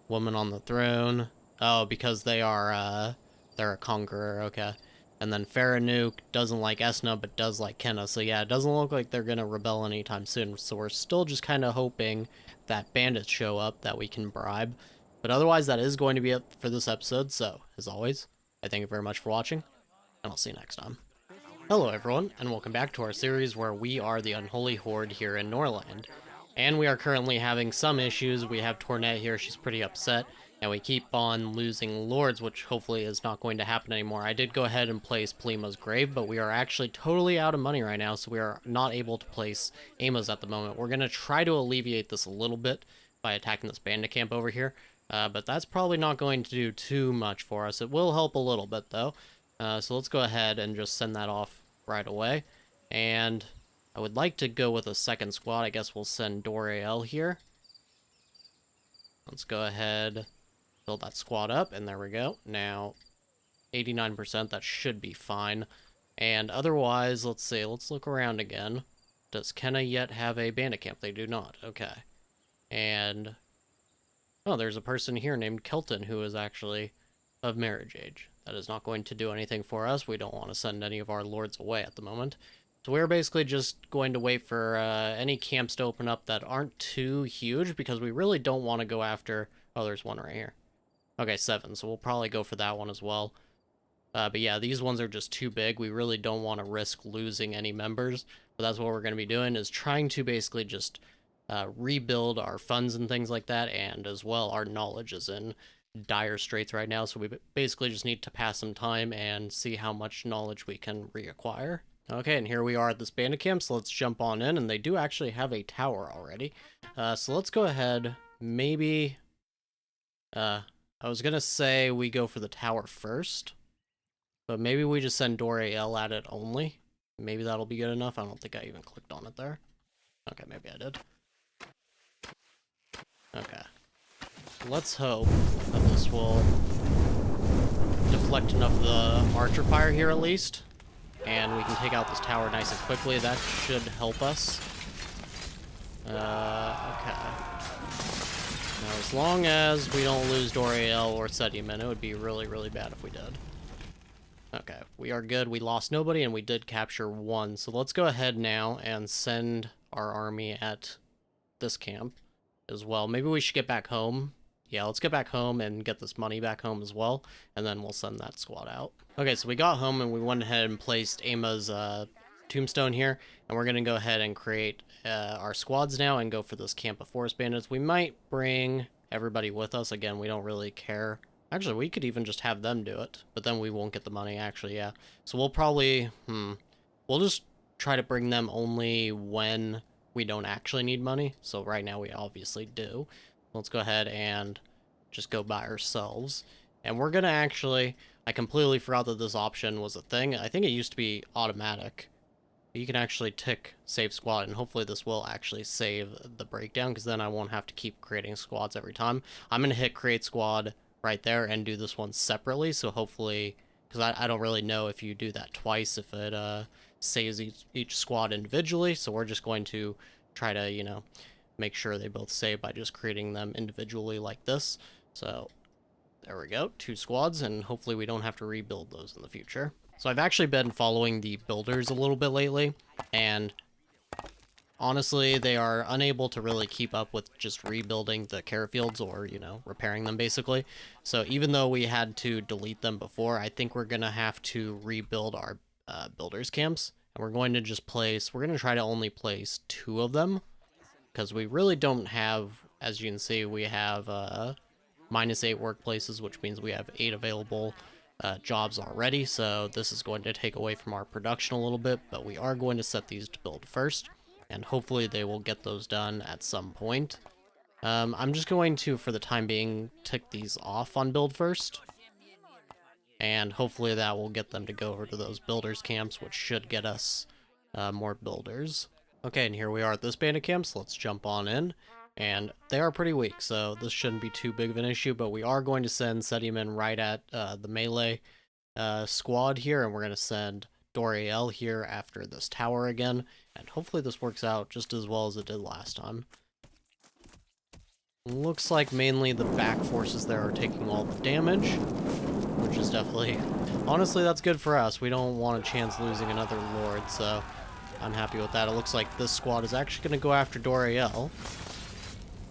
Speaker 1: Woman on the throne. Oh, because they are They're a conqueror, okay. And then Faranuk doesn't like Esna, but does like Kenna. So yeah, it doesn't look like they're gonna rebel anytime soon. So we're still just kind of hoping that bandits show up that we can bribe. But otherwise, that is going to be it for this episode. So, as always, I thank you very much for watching, and I'll see you next time. Hello everyone, and welcome back to our series where we are the Unholy Horde here in Norland. And we are currently having some issues. We have Tornet here, she's pretty upset, and we keep on losing lords, which hopefully is not going to happen anymore. I did go ahead and place Plima's grave, but we are actually totally out of money right now, so we are not able to place Ama's at the moment. We're going to try to alleviate this a little bit by attacking this bandit camp over here, but that's probably not going to do too much for us. It will help a little bit, though. So let's go ahead and just send that off right away. And I would like to go with a second squad. I guess we'll send Doriel here. Let's go ahead, build that squad up, and there we go. Now, 89%, that should be fine. And otherwise, let's see, let's look around again. Does Kenna yet have a bandit camp? They do not. Okay. And, oh, there's a person here named Kelton who is actually of marriage age. That is not going to do anything for us. We don't want to send any of our lords away at the moment. So we're basically just going to wait for any camps to open up that aren't too huge, because we really don't want to go after... Oh, there's one right here. Okay, 7, so we'll probably go for that one as well. But yeah, these ones are just too big. We really don't want to risk losing any members. But that's what we're going to be doing, is trying to basically just rebuild our funds and things like that, and as well our knowledge is in dire straits right now, so we basically just need to pass some time and see how much knowledge we can reacquire. Okay, and here we are at this bandit camp, so let's jump on in, and they do actually have a tower already. So let's go ahead, maybe, I was gonna say we go for the tower first, but maybe we just send Doriel at it only. Maybe that'll be good enough. I don't think I even clicked on it there. Okay, maybe I did. Okay. Let's hope that this will deflect enough of the archer fire here at least, and we can take out this tower nice and quickly. That should help us. Okay. Now, as long as we don't lose Doriel or Sediman, it would be really, really bad if we did. Okay, we are good. We lost nobody, and we did capture 1. So let's go ahead now and send our army at this camp as well. Maybe we should get back home. Yeah, let's get back home and get this money back home as well, and then we'll send that squad out. Okay, so we got home and we went ahead and placed Ama's tombstone here, and we're going to go ahead and create our squads now and go for this camp of forest bandits. We might bring everybody with us. Again, we don't really care. Actually, we could even just have them do it, but then we won't get the money, actually, yeah. So we'll probably, we'll just try to bring them only when we don't actually need money. So right now we obviously do. Let's go ahead and just go by ourselves. And we're going to actually... I completely forgot that this option was a thing. I think it used to be automatic. You can actually tick save squad, and hopefully this will actually save the breakdown, because then I won't have to keep creating squads every time. I'm going to hit create squad right there and do this one separately, so hopefully... Because I don't really know if you do that twice, if it saves each squad individually, so we're just going to try to, you know, make sure they both save by just creating them individually like this. So there we go, 2 squads, and hopefully we don't have to rebuild those in the future. So I've actually been following the builders a little bit lately, and honestly, they are unable to really keep up with just rebuilding the care fields, or, you know, repairing them basically. So even though we had to delete them before, I think we're gonna have to rebuild our builders camps, and we're going to just place, we're going to try to only place 2 of them, because we really don't have, as you can see, we have -8 workplaces, which means we have 8 available jobs already, so this is going to take away from our production a little bit, but we are going to set these to build first, and hopefully they will get those done at some point. I'm just going to, for the time being, tick these off on build first, and hopefully that will get them to go over to those builders camps, which should get us more builders. Okay, and here we are at this bandit camp, so let's jump on in. And they are pretty weak, so this shouldn't be too big of an issue, but we are going to send Sediman right at the melee squad here, and we're going to send Doriel here after this tower again, and hopefully this works out just as well as it did last time. Looks like mainly the back forces there are taking all the damage, which which is definitely... Honestly, that's good for us. We don't want a chance losing another Lord, so I'm happy with that. It looks like this squad is actually going to go after Doriel.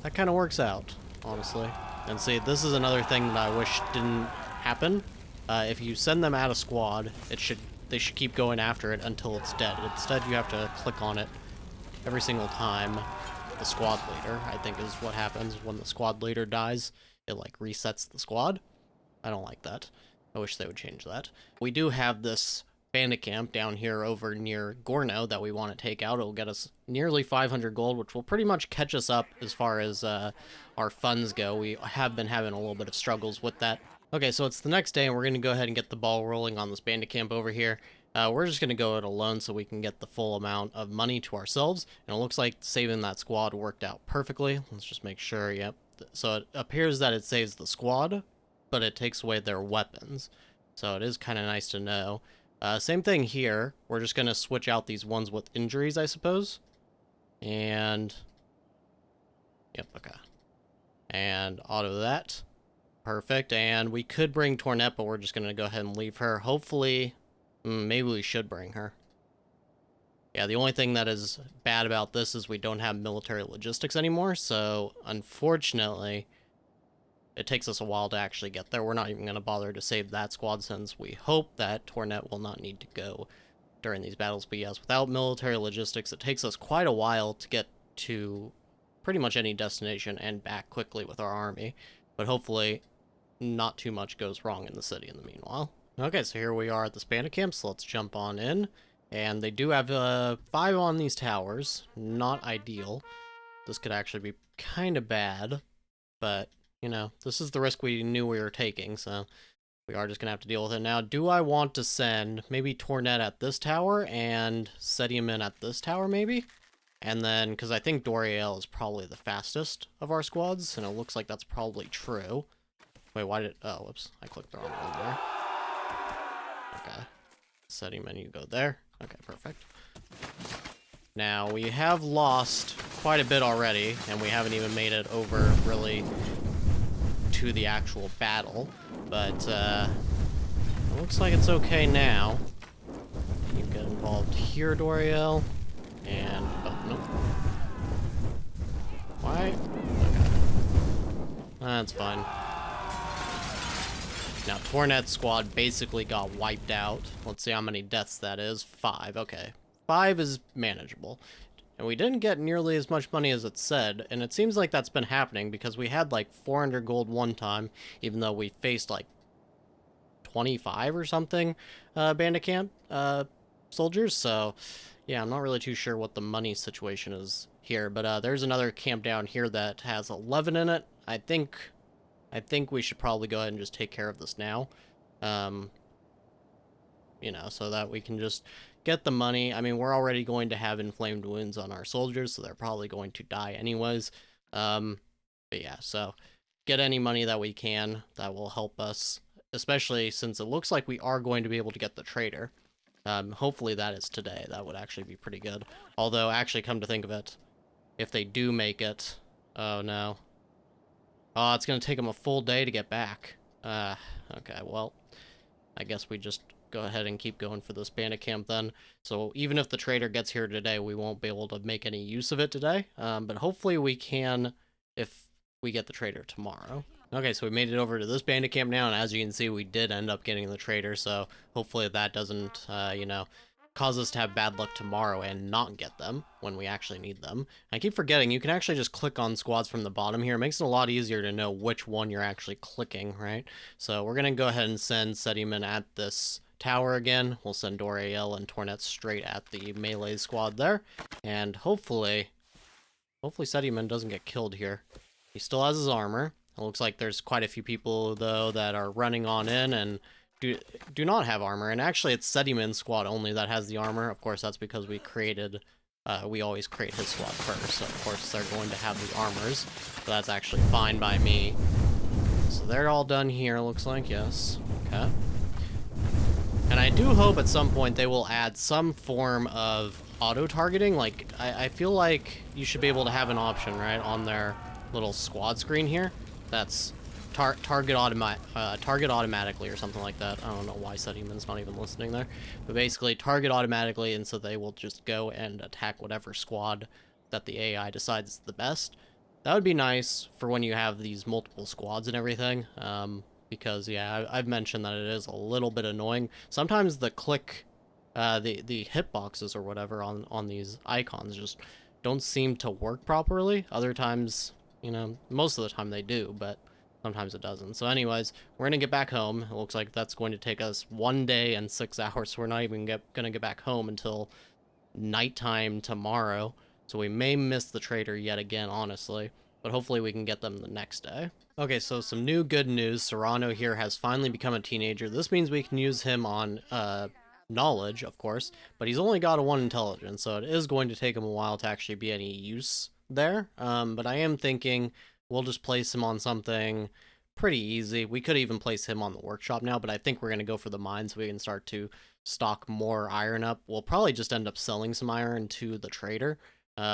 Speaker 1: That kind of works out, honestly. And see, this is another thing that I wish didn't happen. If you send them out a squad, they should keep going after it until it's dead. Instead, you have to click on it every single time the squad leader, I think, is what happens when the squad leader dies. It, like, resets the squad. I don't like that. I wish they would change that. We do have this bandit camp down here over near Gorno that we want to take out. It'll get us nearly 500 gold, which will pretty much catch us up as far as our funds go. We have been having a little bit of struggles with that. Okay, so it's the next day, and we're going to go ahead and get the ball rolling on this bandit camp over here. We're just going to go it alone so we can get the full amount of money to ourselves. And it looks like saving that squad worked out perfectly. Let's just make sure, yep. So it appears that it saves the squad, but it takes away their weapons. So it is kind of nice to know. Same thing here. We're just going to switch out these ones with injuries, I suppose. And... Yep, okay. And auto that. Perfect. And we could bring Tornet, but we're just going to go ahead and leave her. Hopefully... maybe we should bring her. Yeah, the only thing that is bad about this is we don't have military logistics anymore, so unfortunately, it takes us a while to actually get there. We're not even going to bother to save that squad since we hope that Tornet will not need to go during these battles. But yes, without military logistics, it takes us quite a while to get to pretty much any destination and back quickly with our army. But hopefully, not too much goes wrong in the city in the meanwhile. Okay, so here we are at this bandit camp, so let's jump on in. And they do have 5 on these towers. Not ideal. This could actually be kind of bad. But, you know, this is the risk we knew we were taking, so we are just going to have to deal with it. Now, do I want to send maybe Tornet at this tower and Sedium at this tower, maybe? And then, because I think Doriel is probably the fastest of our squads, and it looks like that's probably true. Wait, why did... Oh, whoops. I clicked the wrong one there. Okay. Setting menu, go there. Okay, perfect. Now, we have lost quite a bit already, and we haven't even made it over, really, to the actual battle. But, it looks like it's okay now. You get involved here, Doriel. And, oh, no. Why? Okay. That's fine. Now, Tornet's squad basically got wiped out. Let's see how many deaths that is. 5. Okay. 5 is manageable. And we didn't get nearly as much money as it said, and it seems like that's been happening because we had like 400 gold one time, even though we faced like 25 or something bandit camp soldiers. So, yeah, I'm not really too sure what the money situation is here. But there's another camp down here that has 11 in it. I think we should probably go ahead and just take care of this now. You know, so that we can just get the money. I mean, we're already going to have inflamed wounds on our soldiers, so they're probably going to die anyways. But yeah, so get any money that we can. That will help us, especially since it looks like we are going to be able to get the trader. Hopefully that is today. That would actually be pretty good. Although, actually, come to think of it, if they do make it... Oh, no. Oh, it's going to take them a full day to get back. Okay, well, I guess we just go ahead and keep going for this bandit camp then. So even if the trader gets here today, we won't be able to make any use of it today. But hopefully we can if we get the trader tomorrow. Okay, so we made it over to this bandit camp now, and as you can see, we did end up getting the trader, so hopefully that doesn't, you know, cause us to have bad luck tomorrow and not get them when we actually need them. I keep forgetting, you can actually just click on squads from the bottom here. It makes it a lot easier to know which one you're actually clicking, right? So we're going to go ahead and send Sedium at this tower again. We'll send Doriel and Tornet straight at the melee squad there. And hopefully Sedium doesn't get killed here. He still has his armor. It looks like there's quite a few people, though, that are running on in and do not have armor, and actually it's Sedium's squad only that has the armor. Of course, that's because we created, we always create his squad first, so of course they're going to have the armors, so that's actually fine by me. So they're all done here, looks like, yes. Okay. And I do hope at some point they will add some form of auto-targeting. Like, I feel like you should be able to have an option, right, on their little squad screen here. That's target automatically or something like that. I don't know why Sediman's not even listening there, but basically target automatically, and so they will just go and attack whatever squad that the AI decides is the best. That would be nice for when you have these multiple squads and everything, because yeah, I've mentioned that it is a little bit annoying. Sometimes the the hitboxes or whatever on these icons just don't seem to work properly. Other times, you know, most of the time they do, but sometimes it doesn't. So anyways, we're gonna get back home. It looks like that's going to take us 1 day and 6 hours, so we're not even gonna get back home until nighttime tomorrow. So we may miss the trader yet again, honestly, but hopefully we can get them the next day. Okay, so some new good news. Serrano here has finally become a teenager. This means we can use him on knowledge, of course, but he's only got a 1 intelligence, so it is going to take him a while to actually be any use there. But I am thinking we'll just place him on something pretty easy. We could even place him on the workshop now, but I think we're going to go for the mine so we can start to stock more iron up. We'll probably just end up selling some iron to the trader,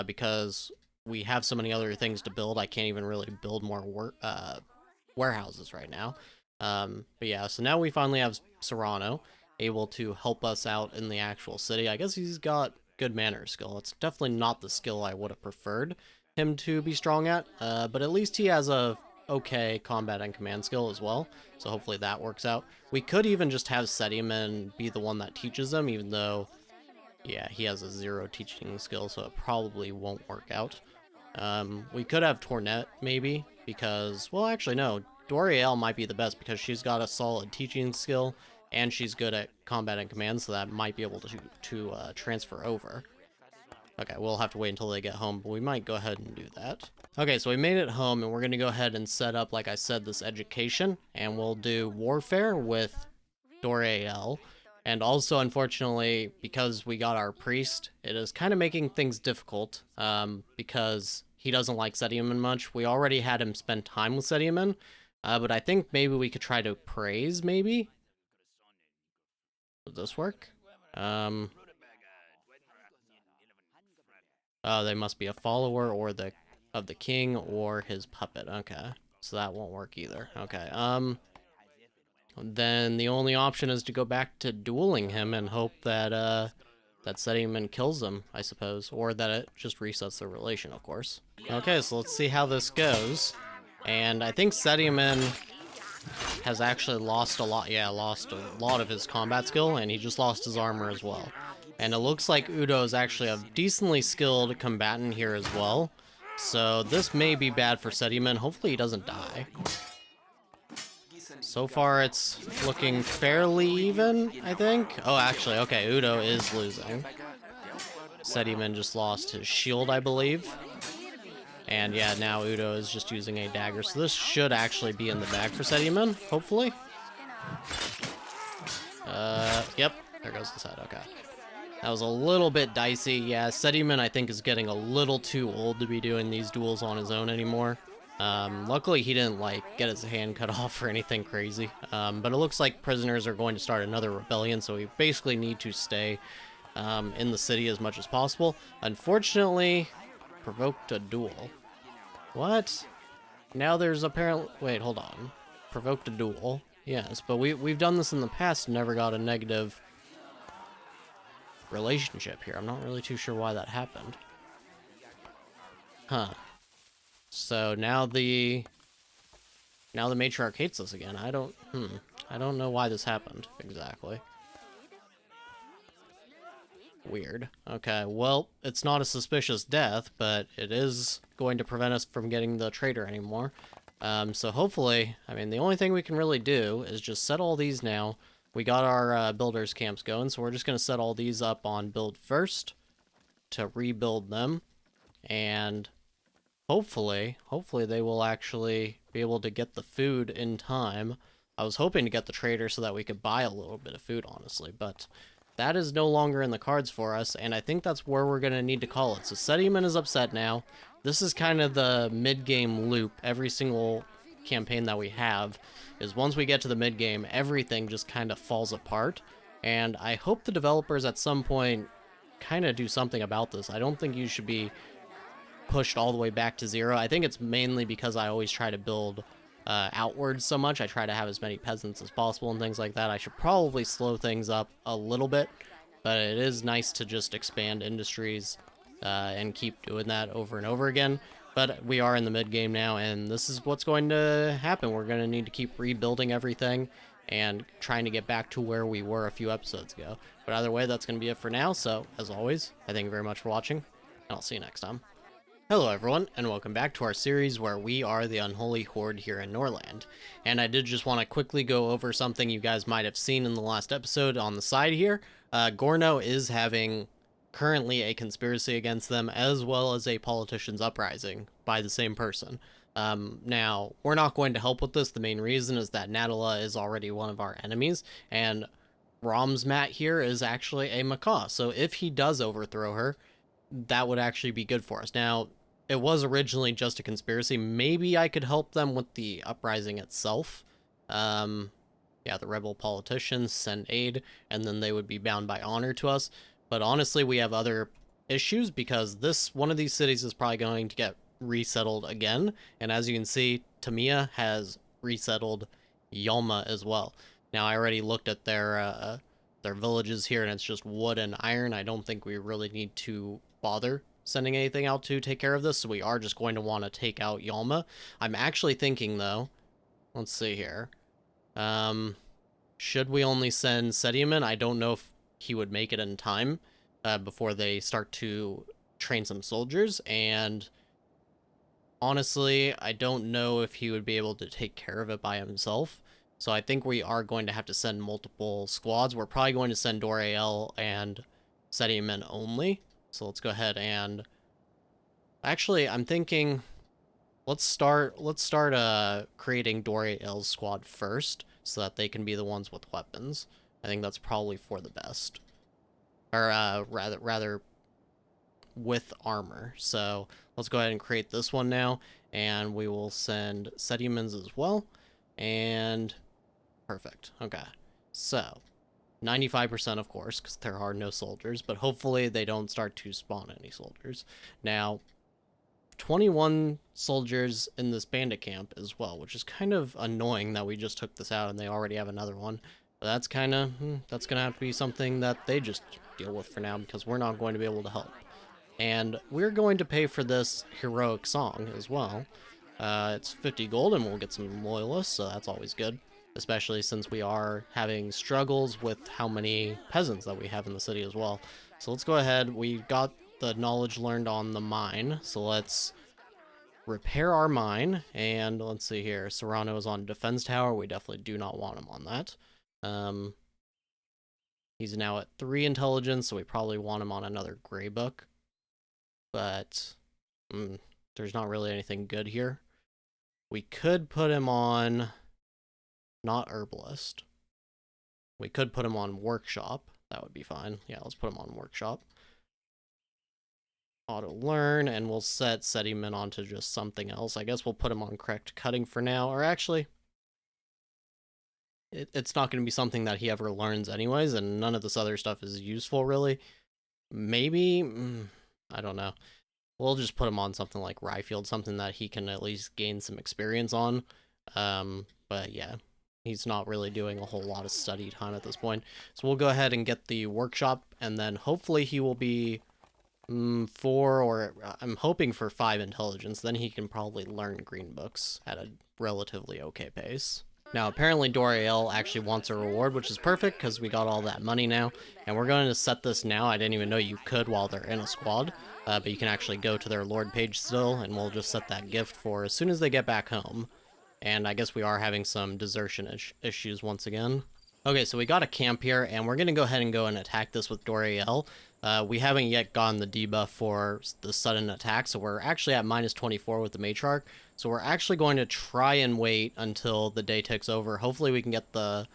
Speaker 1: because we have so many other things to build. I can't even really build more warehouses right now. But yeah, so now we finally have Serrano able to help us out in the actual city. I guess he's got good manners skill. It's definitely not the skill I would have preferred him to be strong at, but at least he has a okay combat and command skill as well, so hopefully that works out. We could even just have Sediman be the one that teaches them, even though, yeah, he has a 0 teaching skill, so it probably won't work out. We could have Tornet, maybe, because, well, actually, no, Doriel might be the best, because she's got a solid teaching skill, and she's good at combat and command, so that might be able to transfer over. Okay, we'll have to wait until they get home, but we might go ahead and do that. Okay, so we made it home, and we're going to go ahead and set up, like I said, this education, and we'll do warfare with Doriel. And also, unfortunately, because we got our priest, it is kind of making things difficult, because he doesn't like Sediman much. We already had him spend time with Sediman, but I think maybe we could try to praise, maybe? Does this work? Oh, they must be a follower or of the king or his puppet. Okay, so that won't work either. Okay, then the only option is to go back to dueling him and hope that that Sediman kills him, I suppose, or that it just resets the relation, of course. Okay, so let's see how this goes. And I think Sediman has actually lost a lot. Yeah, lost a lot of his combat skill, and he just lost his armor as well. And it looks like Udo is actually a decently skilled combatant here as well. So this may be bad for Sediman. Hopefully he doesn't die. So far it's looking fairly even, I think. Oh, actually, okay, Udo is losing. Sediman just lost his shield, I believe. And yeah, now Udo is just using a dagger. So this should actually be in the bag for Sediman, hopefully. Yep, there goes his head, okay. That was a little bit dicey. Yeah, Sediman, I think, is getting a little too old to be doing these duels on his own anymore. Luckily, he didn't, like, get his hand cut off or anything crazy. But it looks like prisoners are going to start another rebellion, so we basically need to stay in the city as much as possible. Unfortunately, provoked a duel. What? Now there's apparently... Wait, hold on. Provoked a duel. Yes, but we've done this in the past and never got a negative relationship here. I'm not really too sure why that happened. Huh. So now the matriarch hates us again. I don't know why this happened exactly. Weird. Okay, well, it's not a suspicious death, but it is going to prevent us from getting the trader anymore. So hopefully, I mean, the only thing we can really do is just set all these now. We got our builders camps going, so we're just going to set all these up on build first to rebuild them. And hopefully they will actually be able to get the food in time. I was hoping to get the trader so that we could buy a little bit of food, honestly, but that is no longer in the cards for us, and I think that's where we're going to need to call it. So Sediman is upset now. This is kind of the mid-game loop. Every single campaign that we have is once we get to the mid-game, everything just kind of falls apart, and I hope the developers at some point kind of do something about this. I don't think you should be pushed all the way back to 0. I think it's mainly because I always try to build outwards so much. I try to have as many peasants as possible and things like that. I should probably slow things up a little bit, but it is nice to just expand industries and keep doing that over and over again. But we are in the mid game now, and this is what's going to happen. We're going to need to keep rebuilding everything and trying to get back to where we were a few episodes ago. But either way, that's going to be it for now. So, as always, I thank you very much for watching, and I'll see you next time. Hello everyone, and welcome back to our series where we are the Unholy Horde here in Norland. And I did just want to quickly go over something you guys might have seen in the last episode on the side here. Gorno is having currently a conspiracy against them, as well as a politician's uprising by the same person. Now, we're not going to help with this. The main reason is that Natala is already one of our enemies, and Romsmat here is actually a macaw. So if he does overthrow her, that would actually be good for us. Now, it was originally just a conspiracy. Maybe I could help them with the uprising itself. Yeah, the rebel politicians send aid, and then they would be bound by honor to us. But honestly, we have other issues because one of these cities is probably going to get resettled again. And as you can see, Nameia has resettled Yalma as well. Now, I already looked at their villages here, and it's just wood and iron. I don't think we really need to bother sending anything out to take care of this, so we are just going to want to take out Yalma. I'm actually thinking, though, let's see here. Should we only send Sediaman? I don't know if he would make it in time before they start to train some soldiers, and honestly, I don't know if he would be able to take care of it by himself. So I think we are going to have to send multiple squads. We're probably going to send Doriel and Sediaman only. So let's go ahead and... Actually, I'm thinking... Let's start creating Doriel's squad first, so that they can be the ones with weapons. I think that's probably for the best. Or, rather, with armor. So, let's go ahead and create this one now, and we will send Sediamans as well. And... Perfect. Okay. So... 95% of course, because there are no soldiers, but hopefully they don't start to spawn any soldiers. Now, 21 soldiers in this bandit camp as well, which is kind of annoying that we just took this out and they already have another one. But that's kind of, that's going to have to be something that they just deal with for now, because we're not going to be able to help. And we're going to pay for this heroic song as well. It's 50 gold and we'll get some loyalists, so that's always good. Especially since we are having struggles with how many peasants that we have in the city as well. So let's go ahead. We got the knowledge learned on the mine, so let's repair our mine. And let's see here. Serrano is on defense tower. We definitely do not want him on that. He's now at 3 intelligence, so we probably want him on another gray book. But there's not really anything good here. We could put him on... Not herbalist. We could put him on workshop. That would be fine. Yeah, let's put him on workshop. Auto learn, and we'll set Sediaman onto just something else. I guess we'll put him on correct cutting for now. Or actually, it's not going to be something that he ever learns anyways, and none of this other stuff is useful really. Maybe, I don't know. We'll just put him on something like Ryefield, something that he can at least gain some experience on. But yeah. He's not really doing a whole lot of study time at this point. So we'll go ahead and get the workshop, and then hopefully he will be 4, or I'm hoping for 5 intelligence. Then he can probably learn green books at a relatively okay pace. Now, apparently Doriel actually wants a reward, which is perfect, because we got all that money now. And we're going to set this now. I didn't even know you could while they're in a squad. But you can actually go to their Lord page still, and we'll just set that gift for as soon as they get back home. And I guess we are having some desertion issues once again. Okay, so we got a camp here, and we're going to go ahead and go and attack this with Doriel. We haven't yet gotten the debuff for the sudden attack, so we're actually at -24 with the Matriarch. So we're actually going to try and wait until the day ticks over. Hopefully we can get the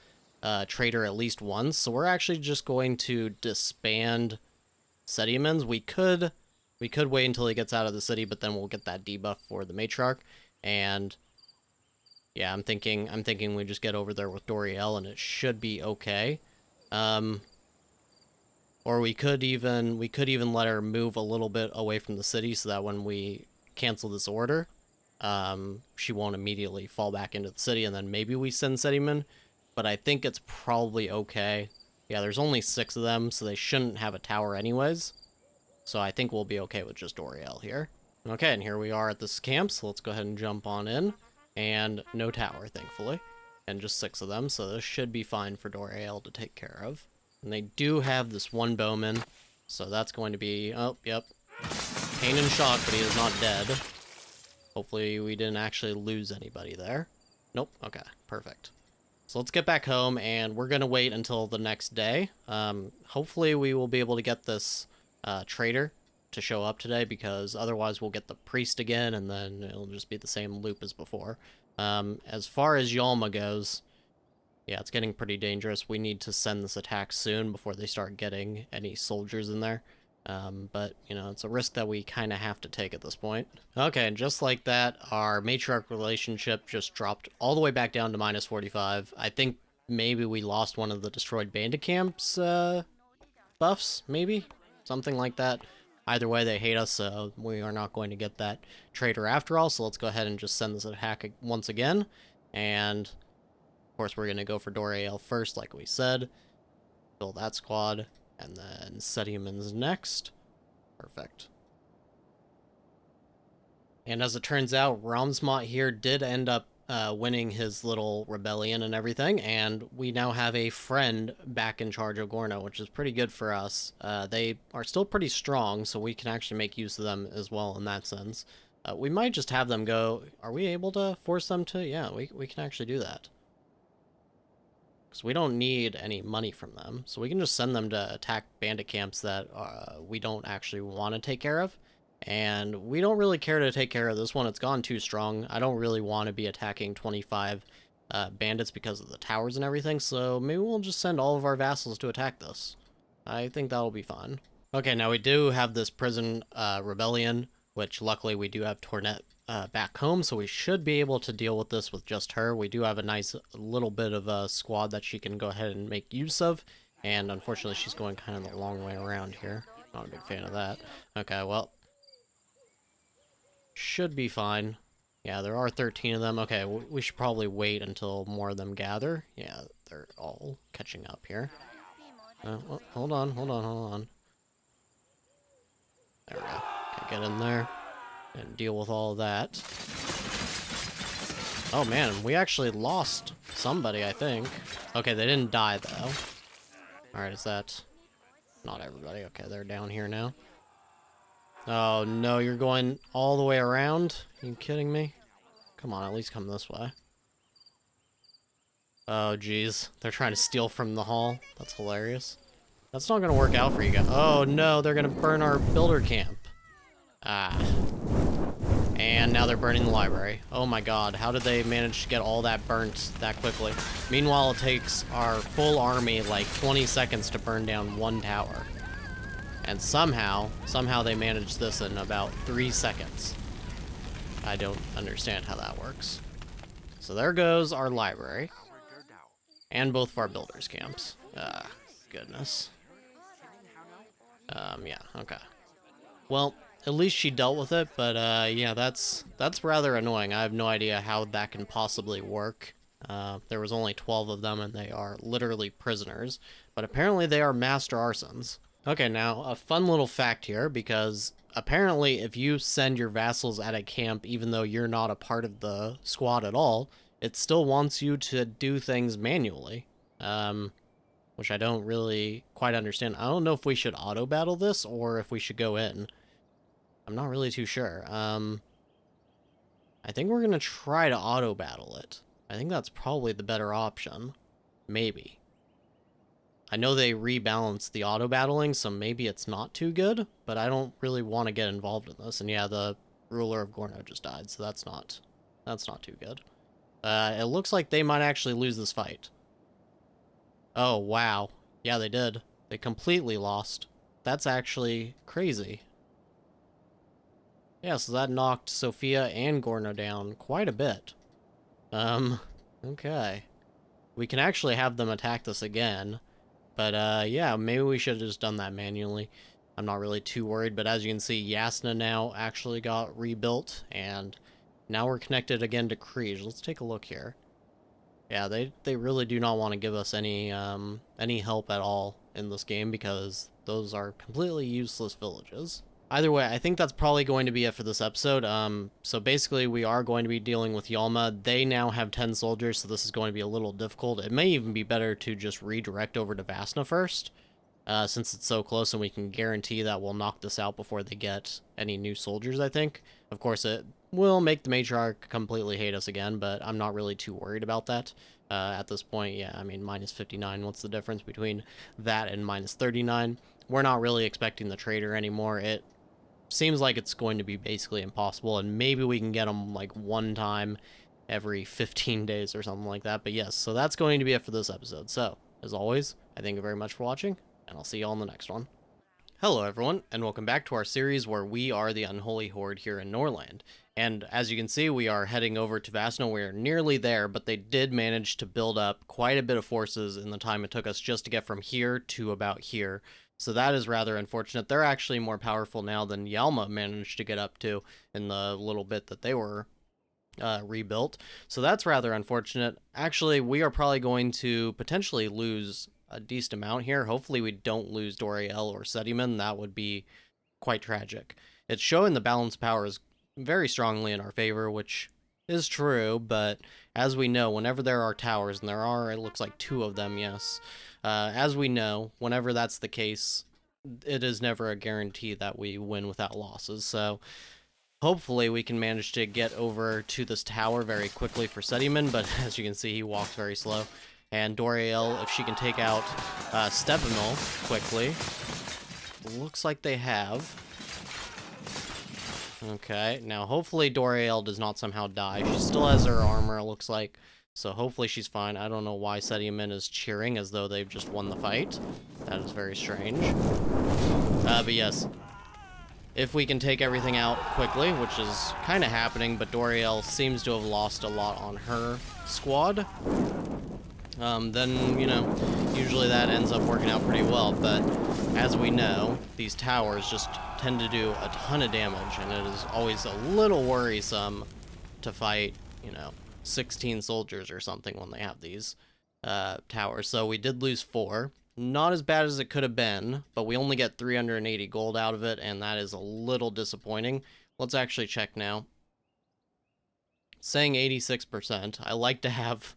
Speaker 1: traitor at least once. So we're actually just going to disband Sediamans. We could wait until he gets out of the city, but then we'll get that debuff for the Matriarch. And... yeah, I'm thinking we just get over there with Doriel and it should be okay. Or we could even let her move a little bit away from the city so that when we cancel this order, she won't immediately fall back into the city, and then maybe we send Sedimen. But I think it's probably okay. Yeah, there's only 6 of them, so they shouldn't have a tower anyways. So I think we'll be okay with just Doriel here. Okay, and here we are at this camp, so let's go ahead and jump on in. And no tower, thankfully. And just 6 of them, so this should be fine for Doriel to take care of. And they do have this one bowman, so that's going to be... Oh, yep. Pain and shock, but he is not dead. Hopefully we didn't actually lose anybody there. Nope, okay, perfect. So let's get back home, and we're going to wait until the next day. Hopefully we will be able to get this trader to show up today, because otherwise we'll get the priest again, and then it'll just be the same loop as before. As far as Yalma goes, yeah, it's getting pretty dangerous. We need to send this attack soon before they start getting any soldiers in there. But, you know, it's a risk that we kind of have to take at this point. Okay, and just like that, our matriarch relationship just dropped all the way back down to minus 45. I think maybe we lost one of the destroyed bandit camps buffs, maybe? Something like that. Either way, they hate us, so we are not going to get that trader after all, so let's go ahead and just send this attack once again. And, of course, we're going to go for Doriel first, like we said. Kill that squad. And then Sedimen's next. Perfect. And as it turns out, Ramsmot here did end up winning his little rebellion and everything, and we now have a friend back in charge of Gorno, which is pretty good for us. They are still pretty strong, so we can actually make use of them as well in that sense. We might just have them go... Are we able to force them to? Yeah, we can actually do that. Because we don't need any money from them, so we can just send them to attack bandit camps that we don't actually want to take care of. And we don't really care to take care of this one. It's gone too strong. I don't really want to be attacking 25 bandits because of the towers and everything, so maybe we'll just send all of our vassals to attack this. I think that'll be fun. Okay, now we do have this prison rebellion, which luckily we do have Tornet back home, so we should be able to deal with this with just her. We do have a nice little bit of a squad that she can go ahead and make use of, and unfortunately she's going kind of the long way around here. Not a big fan of that. Okay, well, should be fine. Yeah, there are 13 of them. Okay, we should probably wait until more of them gather. Yeah, they're all catching up here. Hold on. There we go. Okay, get in there and deal with all of that. Oh man, we actually lost somebody, I think. Okay, they didn't die though. Alright, is that... Not everybody. Okay, they're down here now. Oh no, you're going all the way around? Are you kidding me? Come on, at least come this way. Oh geez, they're trying to steal from the hall. That's hilarious. That's not gonna work out for you guys. Oh no, they're gonna burn our builder camp. Ah. And now they're burning the library. Oh my god, how did they manage to get all that burnt that quickly? Meanwhile, it takes our full army like 20 seconds to burn down one tower. And somehow they managed this in about 3 seconds. I don't understand how that works. So there goes our library. And both of our builders' camps. Ah, goodness. Yeah, okay. Well, at least she dealt with it, but yeah, that's rather annoying. I have no idea how that can possibly work. There was only 12 of them, and they are literally prisoners. But apparently they are master arsons. Okay, now, a fun little fact here, because apparently if you send your vassals at a camp, even though you're not a part of the squad at all, it still wants you to do things manually. Which I don't really quite understand. I don't know if we should auto-battle this, or if we should go in. I'm not really too sure. I think we're gonna try to auto-battle it. I think that's probably the better option. Maybe. I know they rebalanced the auto-battling, so maybe it's not too good, but I don't really want to get involved in this. And yeah, the ruler of Gorno just died, so that's not too good. It looks like they might actually lose this fight. Oh, wow. Yeah, they did. They completely lost. That's actually crazy. Yeah, so that knocked Sophia and Gorno down quite a bit. Okay. We can actually have them attack this again. But, yeah, maybe we should have just done that manually. I'm not really too worried, but as you can see, Yasna now actually got rebuilt, and Now we're connected again to crises. Let's take a look here. Yeah, they really do not want to give us any help at all in this game because those are completely useless villages. Either way, I think that's probably going to be it for this episode. So basically, we are going to be dealing with Yalma. They now have 10 soldiers, so this is going to be a little difficult. It may even be better to just redirect over to Vasna first, since it's so close and we can guarantee that we'll knock this out before they get any new soldiers, I think. Of course, it will make the matriarch completely hate us again, but I'm not really too worried about that. At this point, yeah, I mean, minus 59, what's the difference between that and minus 39? We're not really expecting the traitor anymore. It seems like it's going to be basically impossible, and maybe we can get them like one time every 15 days or something like that. But yes, so that's going to be it for this episode. So, as always, I thank you very much for watching, and I'll see you all in the next one. Hello everyone, and welcome back to our series where we are the Unholy Horde here in Norland. And as you can see, we are heading over to Vasna. We're nearly there, but they did manage to build up quite a bit of forces in the time it took us just to get from here to about here. So that is rather unfortunate. They're actually more powerful now than Yalma managed to get up to in the little bit that they were rebuilt. So that's rather unfortunate. Actually, we are probably going to potentially lose a decent amount here. Hopefully we don't lose Doriel or Sediman. That would be quite tragic. It's showing the balance power is very strongly in our favor, which is true, but as we know, whenever there are towers, and there are, it looks like 2 of them, yes, as we know, whenever that's the case, it is never a guarantee that we win without losses. So hopefully we can manage to get over to this tower very quickly for Sediman, but as you can see, he walks very slow. And Doriel, if she can take out Stepanel quickly, looks like they have. Okay, now hopefully Doriel does not somehow die. She still has her armor, it looks like. So hopefully she's fine. I don't know why Sediman is cheering as though they've just won the fight. That is very strange. But yes, if we can take everything out quickly, which is kind of happening, but Doriel seems to have lost a lot on her squad, then, you know, usually that ends up working out pretty well. But as we know, these towers just tend to do a ton of damage, and it is always a little worrisome to fight, you know, 16 soldiers or something when they have these towers. So we did lose 4. Not as bad as it could have been, but we only get 380 gold out of it, and that is a little disappointing. Let's actually check now. Saying 86%. I like to have,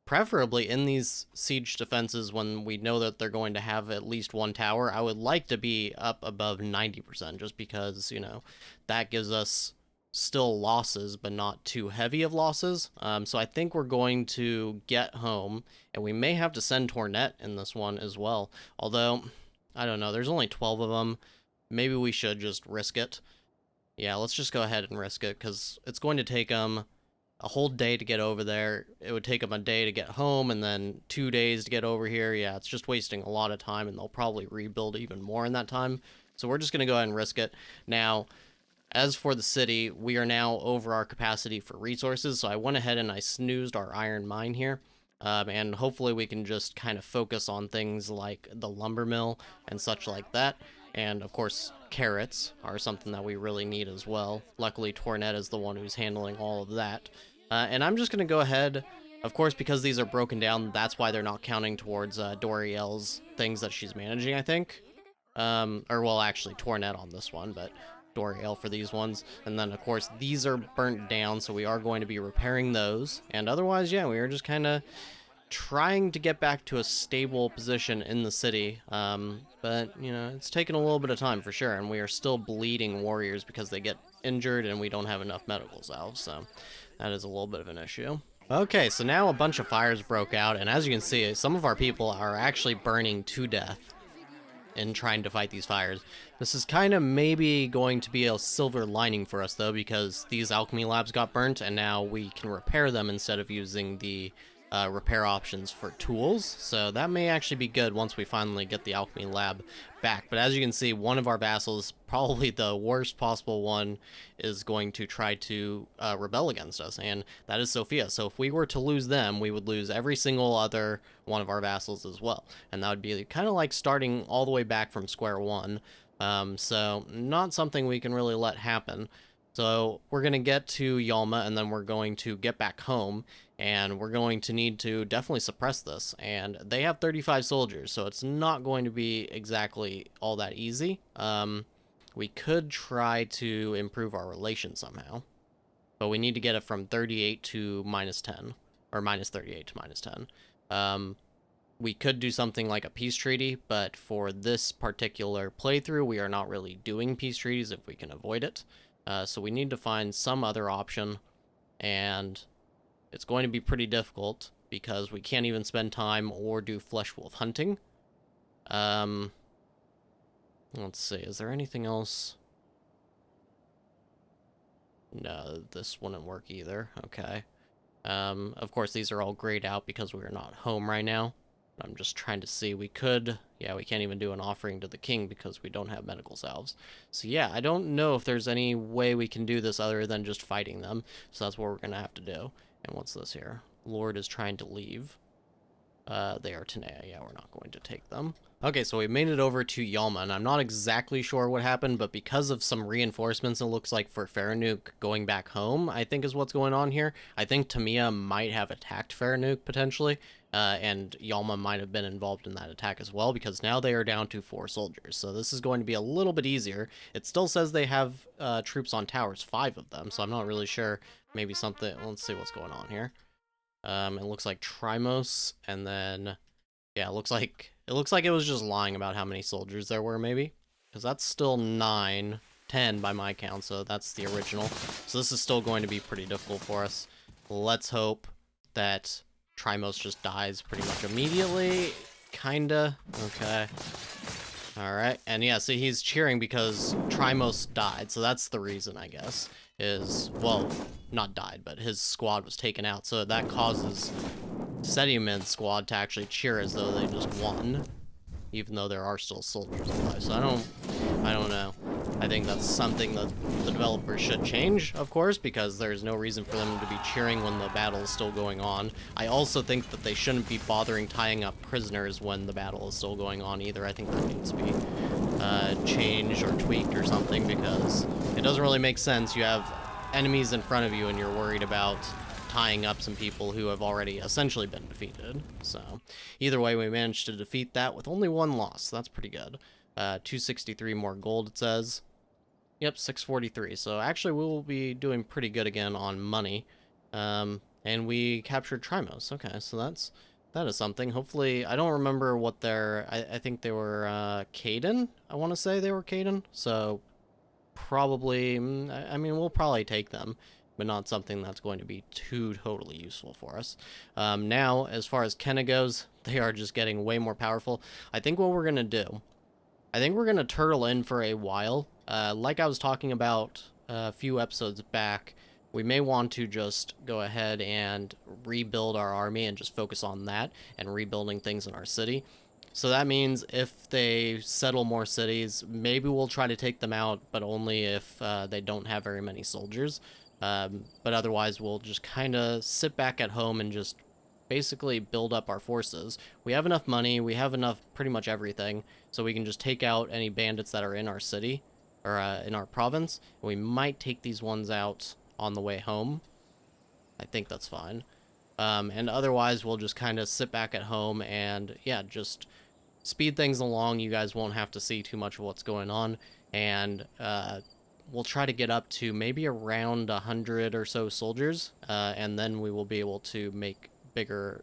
Speaker 1: preferably in these siege defenses when we know that they're going to have at least 1 tower, I would like to be up above 90%, just because, you know, that gives us still losses, but not too heavy of losses. So I think we're going to get home, and we may have to send Tornet in this one as well. Although, I don't know, there's only 12 of them. Maybe we should just risk it. Yeah, let's just go ahead and risk it, because it's going to take them a whole day to get over there. It would take them a day to get home, and then 2 days to get over here. Yeah, it's just wasting a lot of time, and they'll probably rebuild even more in that time. So we're just going to go ahead and risk it. Now, as for the city, we are now over our capacity for resources, so I went ahead and I snoozed our iron mine here. And hopefully we can just kind of focus on things like the lumber mill and such like that. And of course, carrots are something that we really need as well. Luckily, Tornet is the one who's handling all of that. And I'm just going to go ahead, of course, because these are broken down, that's why they're not counting towards Doriel's things that she's managing, I think. Or, well, actually, Tornet on this one, but Doriel for these ones. And then, of course, these are burnt down, so we are going to be repairing those. And otherwise, yeah, we are just kind of trying to get back to a stable position in the city. But, you know, it's taken a little bit of time for sure, and we are still bleeding warriors because they get injured and we don't have enough medical salves, so that is a little bit of an issue. Okay, so now a bunch of fires broke out, and as you can see, some of our people are actually burning to death in trying to fight these fires. This is kind of maybe going to be a silver lining for us, though, because these alchemy labs got burnt, and now we can repair them instead of using the repair options for tools. So that may actually be good once we finally get the alchemy lab back. But as you can see, one of our vassals, probably the worst possible one, is going to try to rebel against us, and that is Sophia. So if we were to lose them, we would lose every single other one of our vassals as well, and that would be kind of like starting all the way back from square one. So not something we can really let happen. So we're going to get to Yalma, and then we're going to get back home, and we're going to need to definitely suppress this. And they have 35 soldiers, so it's not going to be exactly all that easy. We could try to improve our relation somehow, but we need to get it from 38 to -10, or -38 to -10. We could do something like a peace treaty, but for this particular playthrough, we are not really doing peace treaties if we can avoid it. So we need to find some other option, and it's going to be pretty difficult because we can't even spend time or do flesh wolf hunting. Let's see, is there anything else? No, this wouldn't work either. Okay. Of course, these are all grayed out because we are not home right now. I'm just trying to see. We could... Yeah, we can't even do an offering to the king because we don't have medical salves. So yeah, I don't know if there's any way we can do this other than just fighting them. So that's what we're going to have to do. And what's this here? Lord is trying to leave. They are Nameia. Yeah, we're not going to take them. Okay, so we made it over to Yalma, and I'm not exactly sure what happened, but because of some reinforcements, it looks like for Faranuk going back home, I think is what's going on here. I think Nameia might have attacked Faranuk, potentially, and Yalma might have been involved in that attack as well, because now they are down to 4 soldiers, so this is going to be a little bit easier. It still says they have troops on towers, 5 of them, so I'm not really sure. Maybe something... Let's see what's going on here. It looks like Trimos, and then... Yeah, it looks like it was just lying about how many soldiers there were, maybe. Because that's still 9, 10 by my count, so that's the original. So this is still going to be pretty difficult for us. Let's hope that Trimos just dies pretty much immediately. Kinda. Okay. Alright, and yeah, see, he's cheering because Trimos died, so that's the reason, I guess, is, well, not died, but his squad was taken out, so that causes Sediment's squad to actually cheer as though they just won, even though there are still soldiers alive, so I don't know. I think that's something that the developers should change, of course, because there's no reason for them to be cheering when the battle is still going on. I also think that they shouldn't be bothering tying up prisoners when the battle is still going on either. I think that needs to be changed or tweaked or something, because it doesn't really make sense. You have enemies in front of you and you're worried about tying up some people who have already essentially been defeated. So either way, we managed to defeat that with only 1 loss. So that's pretty good. 263 more gold, it says. Yep, 643. So actually, we will be doing pretty good again on money. And we captured Trimos. Okay, so that is something. Hopefully, I don't remember what their... I think they were Caden. I want to say they were Caden. So probably... I mean, we'll probably take them, but not something that's going to be too totally useful for us. Now, as far as Kenna goes, they are just getting way more powerful. I think what we're going to do... I think we're going to turtle in for a while. Like I was talking about a few episodes back, we may want to just go ahead and rebuild our army and just focus on that and rebuilding things in our city. So that means if they settle more cities, maybe we'll try to take them out, but only if they don't have very many soldiers. But otherwise, we'll just kind of sit back at home and just basically build up our forces. We have enough money, we have enough pretty much everything, so we can just take out any bandits that are in our city, or in our province. We might take these ones out on the way home. I think that's fine. And otherwise, we'll just kind of sit back at home and, yeah, just speed things along. You guys won't have to see too much of what's going on, and we'll try to get up to maybe around 100 or so soldiers, and then we will be able to make bigger,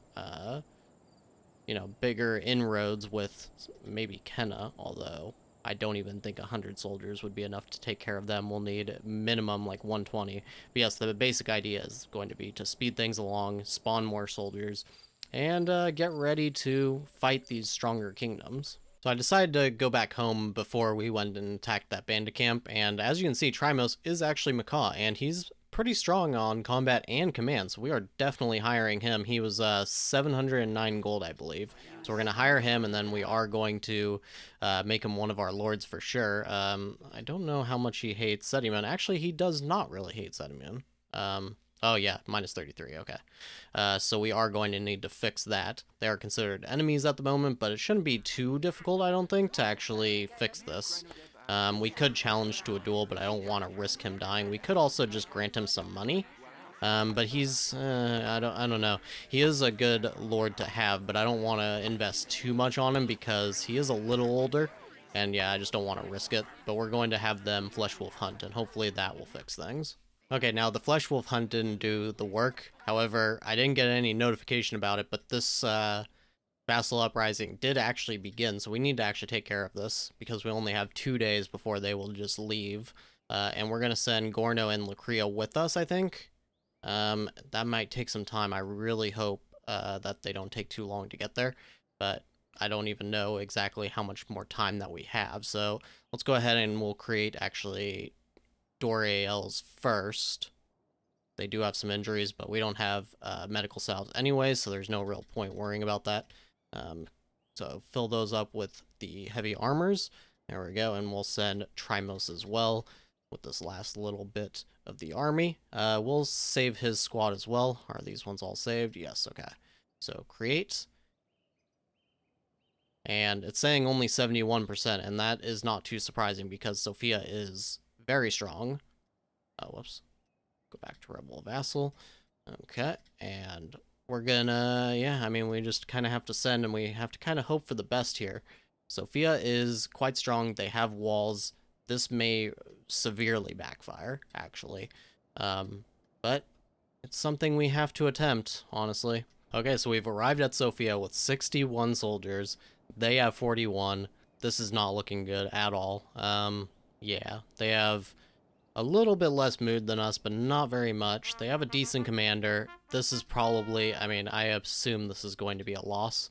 Speaker 1: bigger inroads with maybe Kenna, although I don't even think 100 soldiers would be enough to take care of them. We'll need minimum like 120. But yes, the basic idea is going to be to speed things along, spawn more soldiers, and get ready to fight these stronger kingdoms. So I decided to go back home before we went and attacked that bandit camp, and as you can see, Trimos is actually Macaw, and he's pretty strong on combat and command, so we are definitely hiring him. He was 709 gold, I believe. So we're going to hire him, and then we are going to make him one of our lords for sure. I don't know how much he hates Sediman. Actually, he does not really hate Sediman. Oh yeah, -33, okay. So we are going to need to fix that. They are considered enemies at the moment, but it shouldn't be too difficult, I don't think, to actually fix this. We could challenge to a duel, but I don't want to risk him dying. We could also just grant him some money. But he's, I don't know. He is a good lord to have, but I don't want to invest too much on him because he is a little older. And yeah, I just don't want to risk it. But we're going to have them Flesh Wolf hunt, and hopefully that will fix things. Okay, now the Flesh Wolf hunt didn't do the work. However, I didn't get any notification about it, but this, Vassal Uprising did actually begin, so we need to actually take care of this, because we only have 2 days before they will just leave. And we're going to send Gorno and Lucria with us, I think. That might take some time. I really hope that they don't take too long to get there, but I don't even know exactly how much more time that we have. So let's go ahead and we'll create actually Doriel's first. They do have some injuries, but we don't have medical salves anyway, so there's no real point worrying about that. So fill those up with the heavy armors. There we go, and we'll send Trimos as well with this last little bit of the army. We'll save his squad as well. Are these ones all saved? Yes, okay. So create. And it's saying only 71%, and that is not too surprising because Sophia is very strong. Oh, whoops. Go back to Rebel Vassal. Okay, and we're gonna, yeah, I mean, we just kind of have to send, and we have to kind of hope for the best here. Sophia is quite strong. They have walls. This may severely backfire, actually. But it's something we have to attempt, honestly. Okay, so we've arrived at Sophia with 61 soldiers. They have 41. This is not looking good at all. Yeah, they have a little bit less mood than us, but not very much. They have a decent commander. This is probably, I mean, I assume this is going to be a loss.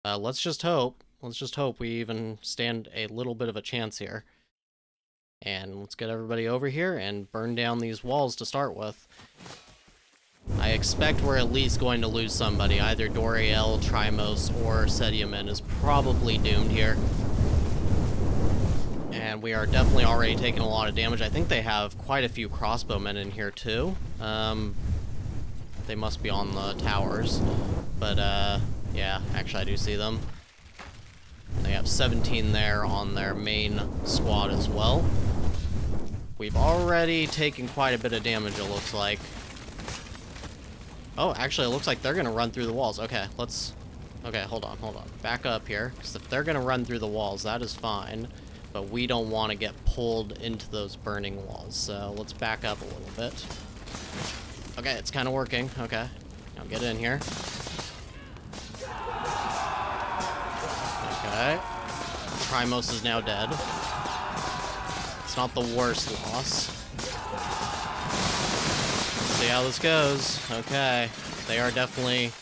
Speaker 1: Let's just hope. Let's just hope we even stand a little bit of a chance here. And let's get everybody over here and burn down these walls to start with. I expect we're at least going to lose somebody. Either Doriel, Trimos, or Sediamen is probably doomed here. And we are definitely already taking a lot of damage. I think they have quite a few crossbowmen in here too. They must be on the towers. But yeah, actually I do see them. They have 17 there on their main squad as well. We've already taken quite a bit of damage, it looks like. Oh, actually, it looks like they're going to run through the walls. Okay, let's... Okay, hold on. Back up here, because if they're going to run through the walls, that is fine. But we don't want to get pulled into those burning walls, so let's back up a little bit. Okay, it's kind of working. Okay, now get in here. Okay. Trimos is now dead. It's not the worst loss. Let's see how this goes. Okay. They are definitely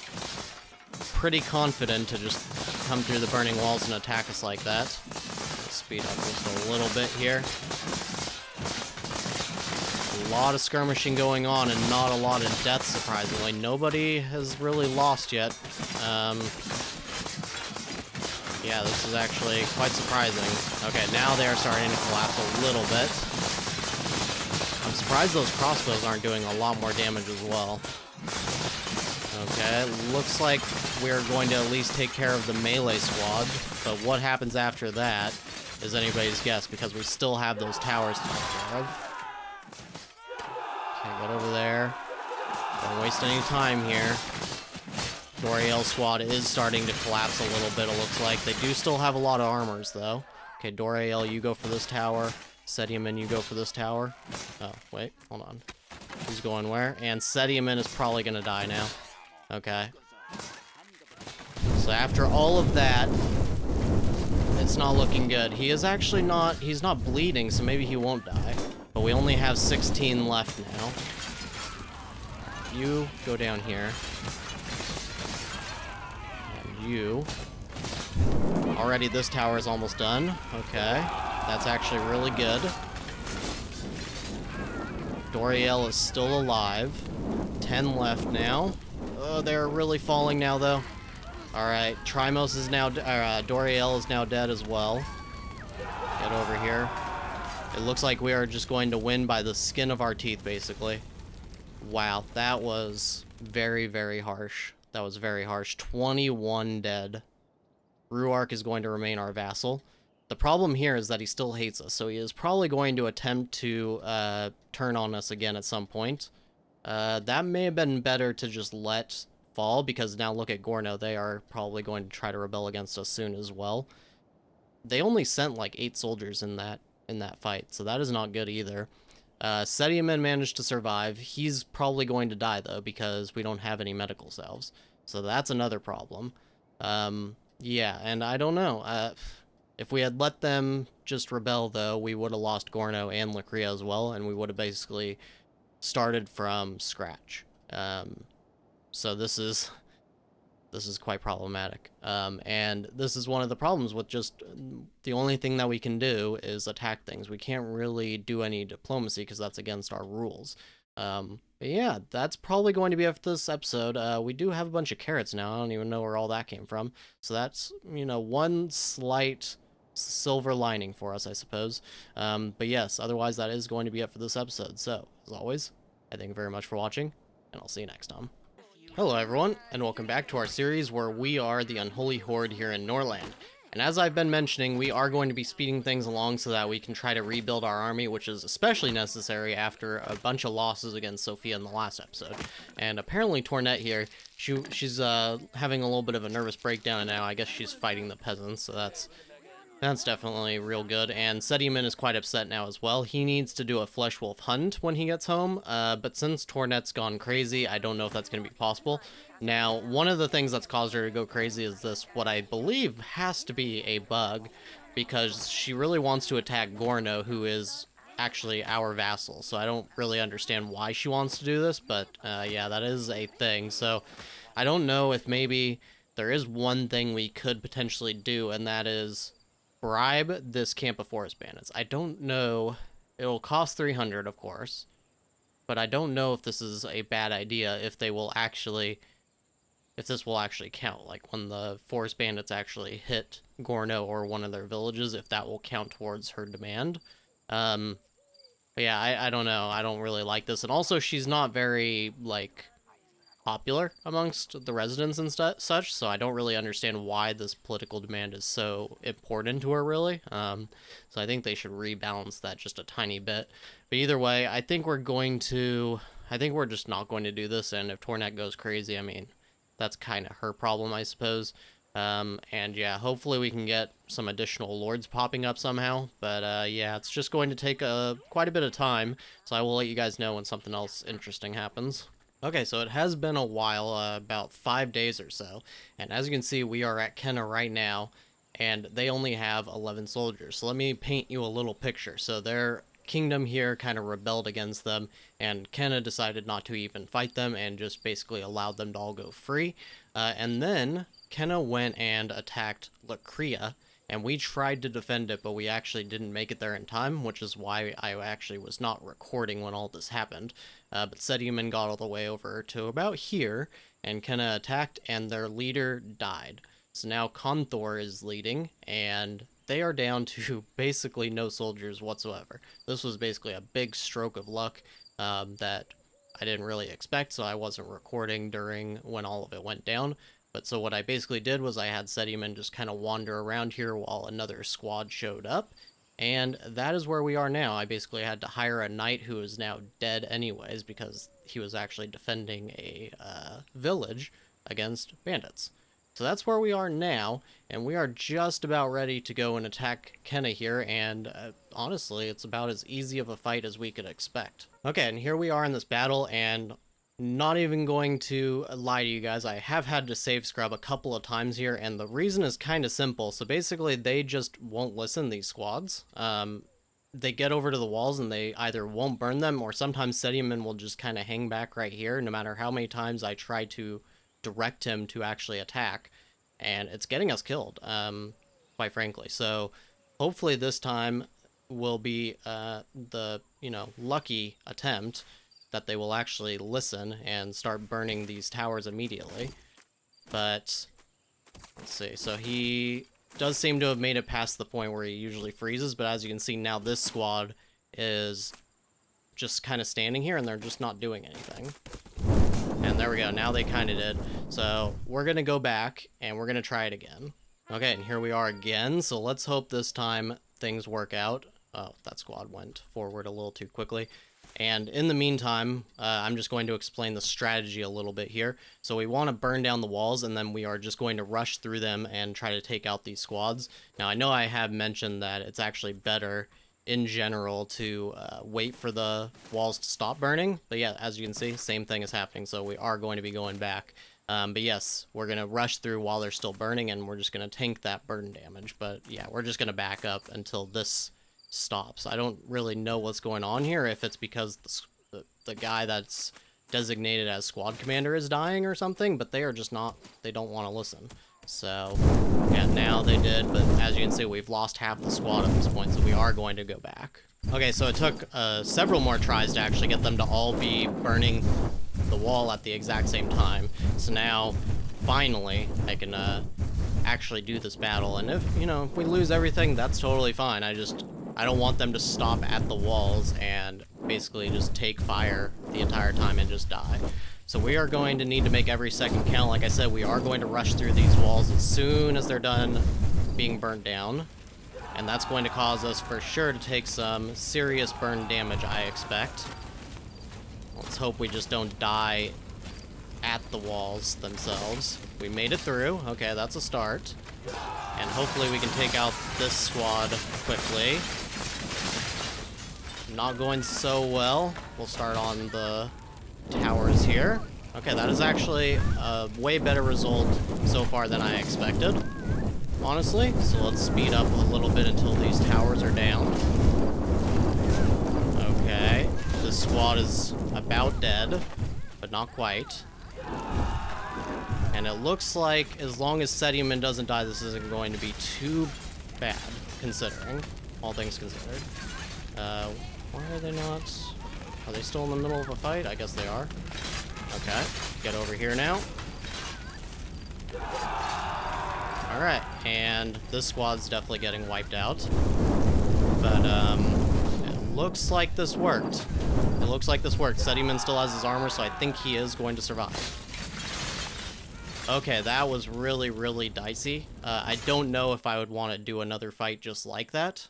Speaker 1: pretty confident to just come through the burning walls and attack us like that. Let's speed up just a little bit here. A lot of skirmishing going on and not a lot of deaths, surprisingly. Nobody has really lost yet. Yeah, this is actually quite surprising. Okay, now they are starting to collapse a little bit. I'm surprised those crossbows aren't doing a lot more damage as well. Okay, looks like we're going to at least take care of the melee squad, but what happens after that is anybody's guess, because we still have those towers to take care of. Okay, get over there. Don't waste any time here. Doriel's squad is starting to collapse a little bit, it looks like. They do still have a lot of armors, though. Okay, Doriel, you go for this tower. Sediamen, you go for this tower. Oh, wait, hold on. Who's going where? And Sediamen is probably going to die now. Okay. So after all of that, it's not looking good. He is actually not, he's not bleeding, so maybe he won't die. But we only have 16 left now. You go down here. You. Already this tower is almost done. Okay. That's actually really good. Doriel is still alive. 10 left now. Oh, they're really falling now, though. Alright, Trimos is now... Doriel is now dead as well. Get over here. It looks like we are just going to win by the skin of our teeth, basically. Wow, that was very, very harsh. That was very harsh. 21 dead. Ruark is going to remain our vassal. The problem here is that he still hates us, so he is probably going to attempt to turn on us again at some point. That may have been better to just let fall, because now look at Gorno. They are probably going to try to rebel against us soon as well. They only sent like 8 soldiers in that fight, so that is not good either. Sediaman managed to survive. He's probably going to die, though, because we don't have any medical salves. So that's another problem. Yeah, and I don't know. If we had let them just rebel, though, we would have lost Gorno and Lacria as well, and we would have basically started from scratch. So this is quite problematic. And this is one of the problems with just the only thing that we can do is attack things. We can't really do any diplomacy because that's against our rules. But yeah, that's probably going to be it for this episode. We do have a bunch of carrots now. I don't even know where all that came from. So that's, you know, one slight silver lining for us, I suppose. But yes, otherwise that is going to be it for this episode. So, as always, I thank you very much for watching, and I'll see you next time. Hello everyone, and welcome back to our series where we are the Unholy Horde here in Norland. And as I've been mentioning, we are going to be speeding things along so that we can try to rebuild our army, which is especially necessary after a bunch of losses against Sophia in the last episode. And apparently Tornet here, she's having a little bit of a nervous breakdown, and now I guess she's fighting the peasants, so that's definitely real good. And Sediaman is quite upset now as well. He needs to do a flesh wolf hunt when he gets home, but since Tornet's gone crazy, I don't know if that's going to be possible. Now, one of the things that's caused her to go crazy is this, what I believe has to be a bug, because she really wants to attack Gorno, who is actually our vassal. So I don't really understand why she wants to do this, but yeah, that is a thing. So I don't know if maybe there is one thing we could potentially do, and that is bribe this camp of forest bandits. I don't know. It'll cost 300, of course, but I don't know if this is a bad idea, if this will actually count, like when the forest bandits actually hit Gorno or one of their villages, if that will count towards her demand. But yeah, I don't know. I don't really like this, and also she's not very, like, popular amongst the residents and such, so I don't really understand why this political demand is so important to her, really. So I think they should rebalance that just a tiny bit. But either way, I think we're just not going to do this, and if Tornet goes crazy, I mean, that's kind of her problem, I suppose. And yeah, hopefully we can get some additional lords popping up somehow, but yeah, it's just going to take quite a bit of time, so I will let you guys know when something else interesting happens. Okay, so it has been a while, about 5 days or so, and as you can see, we are at Kenna right now, and they only have 11 soldiers. So let me paint you a little picture. So their kingdom here kind of rebelled against them, and Kenna decided not to even fight them and just basically allowed them to all go free. And then Kenna went and attacked Lacria, and we tried to defend it, but we actually didn't make it there in time, which is why I actually was not recording when all this happened. But Sediaman got all the way over to about here, and Kenna attacked, and their leader died. So now Conthor is leading, and they are down to basically no soldiers whatsoever. This was basically a big stroke of luck that I didn't really expect, so I wasn't recording during when all of it went down. But so what I basically did was I had Sediaman just kind of wander around here while another squad showed up, and that is where we are now. I basically had to hire a knight who is now dead anyways, because he was actually defending a village against bandits. So that's where we are now, and we are just about ready to go and attack Kenna here, and honestly, it's about as easy of a fight as we could expect. Okay, and here we are in this battle, and not even going to lie to you guys, I have had to save scrub a couple of times here, and the reason is kind of simple. So basically, they just won't listen, these squads. They get over to the walls, and they either won't burn them, or sometimes Sediaman will just kind of hang back right here, no matter how many times I try to direct him to actually attack, and it's getting us killed, quite frankly. So hopefully this time will be the, you know, lucky attempt that they will actually listen and start burning these towers immediately. But let's see, so he does seem to have made it past the point where he usually freezes, but as you can see now, this squad is just kind of standing here and they're just not doing anything. And there we go, now they kind of did. So we're gonna go back and we're gonna try it again. Okay, and here we are again, so let's hope this time things work out. Oh, that squad went forward a little too quickly. And in the meantime, I'm just going to explain the strategy a little bit here. So we want to burn down the walls, and then we are just going to rush through them and try to take out these squads. Now, I know I have mentioned that it's actually better in general to wait for the walls to stop burning. But yeah, as you can see, same thing is happening, so we are going to be going back. But yes, we're going to rush through while they're still burning, and we're just going to tank that burn damage. But yeah, we're just going to back up until this stops. I don't really know what's going on here, if it's because the guy that's designated as squad commander is dying or something, but they are just not, they don't want to listen. So, yeah, now they did, but as you can see, we've lost half the squad at this point, so we are going to go back. Okay, so it took several more tries to actually get them to all be burning the wall at the exact same time. So now, finally, I can actually do this battle, and if, you know, if we lose everything, that's totally fine. I don't want them to stop at the walls and basically just take fire the entire time and just die. So we are going to need to make every second count. Like I said, we are going to rush through these walls as soon as they're done being burnt down. And that's going to cause us for sure to take some serious burn damage, I expect. Let's hope we just don't die at the walls themselves. We made it through. Okay, that's a start. And hopefully we can take out this squad quickly. Not going so well. We'll start on the towers here. Okay, that is actually a way better result so far than I expected, honestly. So let's speed up a little bit until these towers are down. Okay, this squad is about dead, but not quite. And it looks like as long as Sediman doesn't die, this isn't going to be too bad, considering, all things considered. Why are they not? Are they still in the middle of a fight? I guess they are. Okay, get over here now. Alright, and this squad's definitely getting wiped out. But, it looks like this worked. It looks like this worked. Sediman still has his armor, so I think he is going to survive. Okay, that was really, really dicey. I don't know if I would want to do another fight just like that.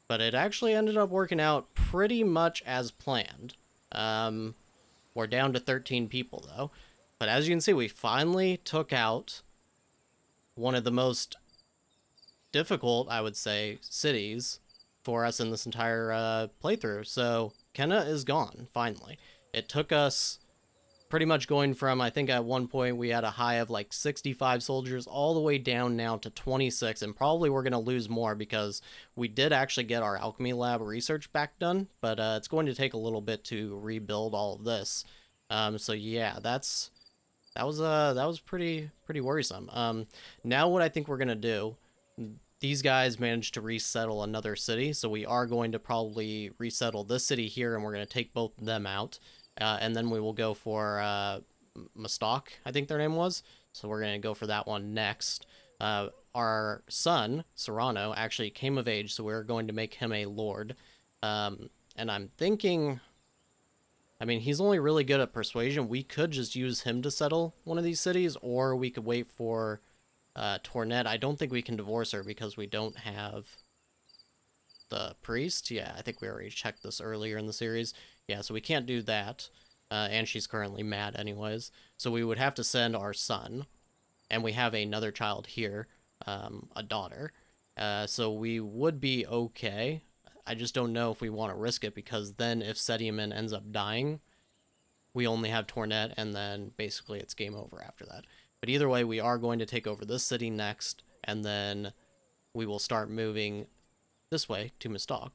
Speaker 1: But it actually ended up working out pretty much as planned. We're down to 13 people, though. But as you can see, we finally took out one of the most difficult, I would say, cities for us in this entire playthrough. So Kenna is gone, finally. It took us pretty much going from, I think at one point we had a high of like 65 soldiers all the way down now to 26, and probably we're going to lose more because we did actually get our alchemy lab research back done, but it's going to take a little bit to rebuild all of this. So yeah, that was pretty worrisome. Now what I think we're going to do, these guys managed to resettle another city, so we are going to probably resettle this city here, and we're going to take both of them out. And then we will go for Mastok, I think their name was. So we're going to go for that one next. Our son, Serrano, actually came of age, so we're going to make him a lord. And I'm thinking, I mean, he's only really good at persuasion. We could just use him to settle one of these cities, or we could wait for Tornet. I don't think we can divorce her because we don't have the priest. Yeah, I think we already checked this earlier in the series. Yeah, so we can't do that, and she's currently mad anyways. So we would have to send our son, and we have another child here, a daughter. So we would be okay. I just don't know if we want to risk it, because then if Sediman ends up dying, we only have Tornet, and then basically it's game over after that. But either way, we are going to take over this city next, and then we will start moving this way to Mastok.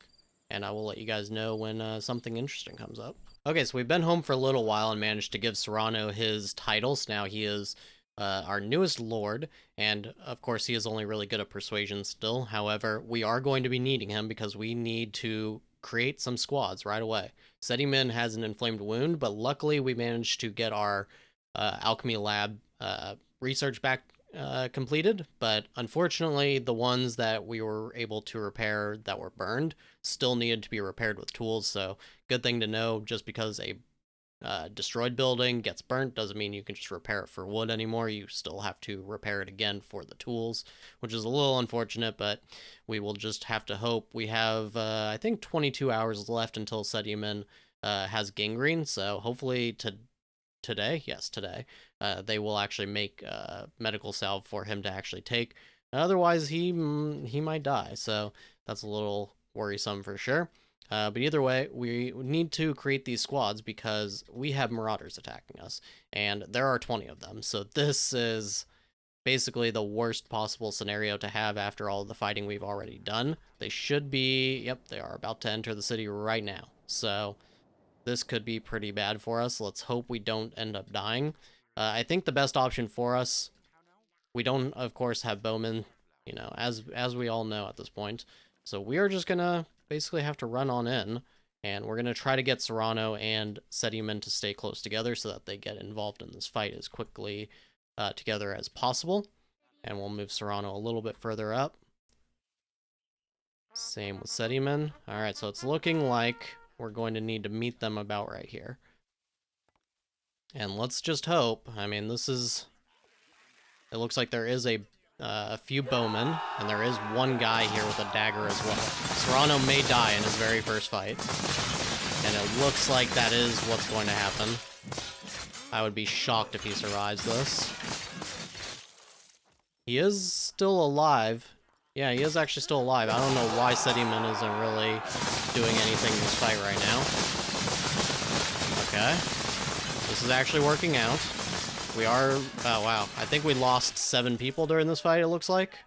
Speaker 1: And I will let you guys know when something interesting comes up. Okay, so we've been home for a little while and managed to give Serrano his titles. Now he is our newest lord, and of course he is only really good at persuasion still. However, we are going to be needing him because we need to create some squads right away. Sediman has an inflamed wound, but luckily we managed to get our alchemy lab research back completed, but unfortunately the ones that we were able to repair that were burned still needed to be repaired with tools. So good thing to know, just because destroyed building gets burnt, doesn't mean you can just repair it for wood anymore. You still have to repair it again for the tools, which is a little unfortunate, but we will just have to hope. We have, I think, 22 hours left until Sedimen has gangrene, so hopefully today, they will actually make medical salve for him to actually take. Otherwise, he might die, so that's a little worrisome for sure. But either way, we need to create these squads because we have marauders attacking us, and there are 20 of them. So this is basically the worst possible scenario to have after all the fighting we've already done. They should be, yep, they are about to enter the city right now. So this could be pretty bad for us. Let's hope we don't end up dying. I think the best option for us, we don't, of course, have bowmen, you know, as we all know at this point. So we are just gonna basically have to run on in, and we're gonna try to get Serrano and Sedimen to stay close together so that they get involved in this fight as quickly together as possible. And we'll move Serrano a little bit further up. Same with Sedimen. Alright, so it's looking like we're going to need to meet them about right here. And let's just hope, I mean, this is... It looks like there is a few bowmen, and there is one guy here with a dagger as well. Serrano may die in his very first fight, and it looks like that is what's going to happen. I would be shocked if he survives this. He is still alive. Yeah, he is actually still alive. I don't know why Sedimen isn't really doing anything in this fight right now. Okay. This is actually working out. We are... Oh, wow. I think we lost 7 people during this fight, it looks like.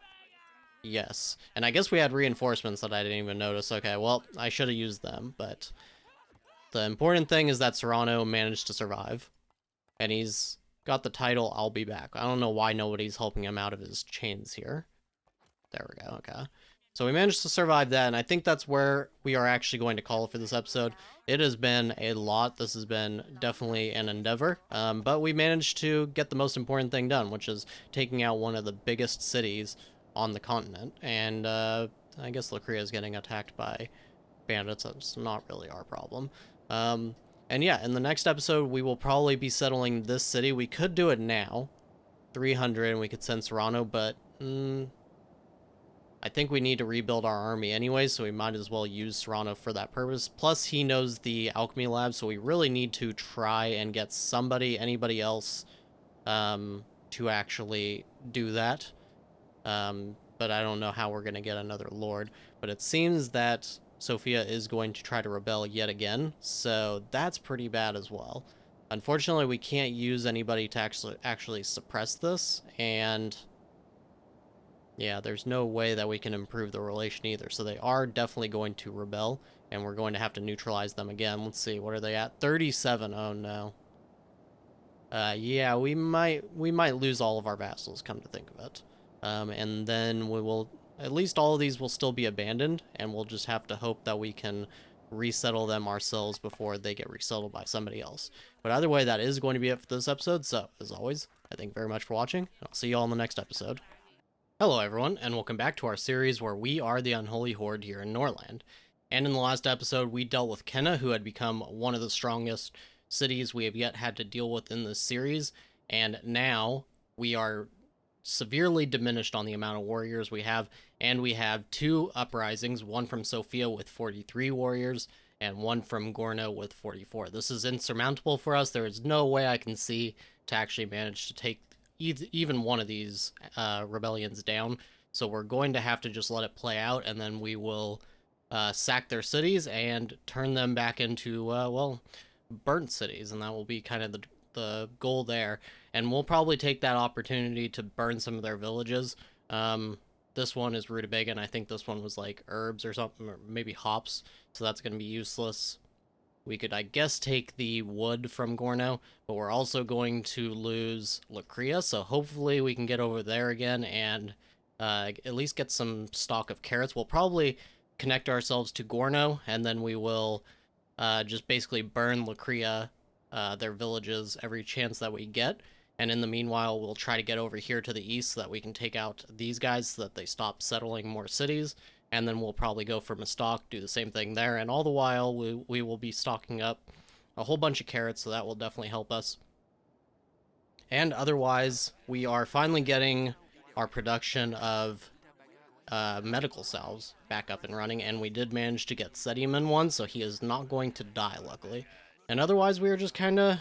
Speaker 1: Yes. And I guess we had reinforcements that I didn't even notice. Okay, well, I should have used them, but... The important thing is that Serrano managed to survive. And he's got the title, I'll be back. I don't know why nobody's helping him out of his chains here. There we go, okay. So we managed to survive that, and I think that's where we are actually going to call it for this episode. It has been a lot. This has been definitely an endeavor, but we managed to get the most important thing done, which is taking out one of the biggest cities on the continent. And I guess Lacria is getting attacked by bandits. That's not really our problem. And yeah, in the next episode, we will probably be settling this city. We could do it now, 300, and we could send Serrano, but... I think we need to rebuild our army anyway, so we might as well use Serrano for that purpose. Plus, he knows the alchemy lab, so we really need to try and get anybody else, to actually do that. But I don't know how we're going to get another lord. But it seems that Sophia is going to try to rebel yet again, so that's pretty bad as well. Unfortunately, we can't use anybody to actually suppress this, and... yeah, there's no way that we can improve the relation either. So they are definitely going to rebel, and we're going to have to neutralize them again. Let's see, what are they at? 37. Oh no. Yeah, we might lose all of our vassals, come to think of it. And then we will, at least all of these will still be abandoned, and we'll just have to hope that we can resettle them ourselves before they get resettled by somebody else. But either way, that is going to be it for this episode. So, as always, I thank you very much for watching. I'll see you all in the next episode. Hello everyone, and welcome back to our series where we are the Unholy Horde here in Norland. And in the last episode, we dealt with Kenna, who had become one of the strongest cities we have yet had to deal with in this series, and now we are severely diminished on the amount of warriors we have, and we have 2 uprisings, one from Sophia with 43 warriors, and one from Gorno with 44. This is insurmountable for us. There is no way I can see to actually manage to take even one of these rebellions down, so we're going to have to just let it play out, and then we will sack their cities and turn them back into, well, burnt cities, and that will be kind of the goal there. And we'll probably take that opportunity to burn some of their villages. This one is rutabaga, and I think this one was like herbs or something, or maybe hops, so that's going to be useless. We could, I guess, take the wood from Gorno, but we're also going to lose Lacria, so hopefully we can get over there again and at least get some stock of carrots. We'll probably connect ourselves to Gorno, and then we will just basically burn Lacria, their villages, every chance that we get. And in the meanwhile, we'll try to get over here to the east so that we can take out these guys so that they stop settling more cities. And then we'll probably go for Mistok, do the same thing there, and all the while we will be stocking up a whole bunch of carrots, so that will definitely help us. And otherwise, we are finally getting our production of medical salves back up and running, and we did manage to get Sedium in one, so he is not going to die, luckily. And otherwise, we are just kind of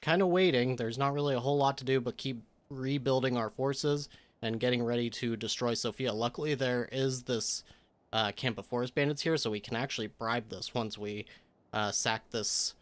Speaker 1: waiting. There's not really a whole lot to do but keep rebuilding our forces and getting ready to destroy Sophia. Luckily, there is this camp of forest bandits here, so we can actually bribe this once we sack this,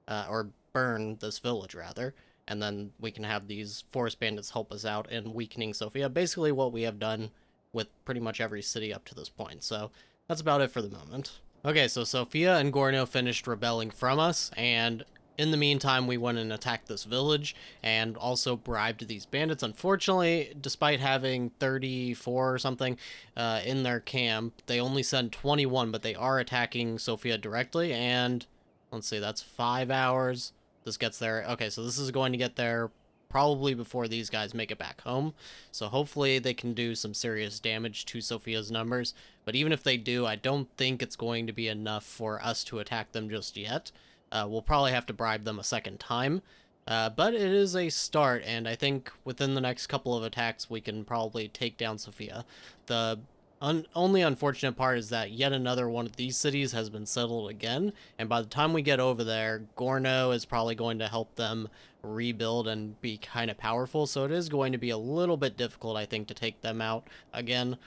Speaker 1: or burn this village, rather. And then we can have these forest bandits help us out in weakening Sophia. Basically what we have done with pretty much every city up to this point. So that's about it for the moment. Okay, so Sophia and Gorno finished rebelling from us, and in the meantime, we went and attacked this village and also bribed these bandits. Unfortunately, despite having 34 or something in their camp, they only sent 21, but they are attacking Sophia directly. And let's see, that's 5 hours. This gets there. Okay, so this is going to get there probably before these guys make it back home. So hopefully they can do some serious damage to Sophia's numbers. But even if they do, I don't think it's going to be enough for us to attack them just yet. We'll probably have to bribe them a second time. But it is a start, and I think within the next couple of attacks we can probably take down Sophia. The only unfortunate part is that yet another one of these cities has been settled again, and by the time we get over there, Gorno is probably going to help them rebuild and be kind of powerful, so it is going to be a little bit difficult, I think, to take them out again.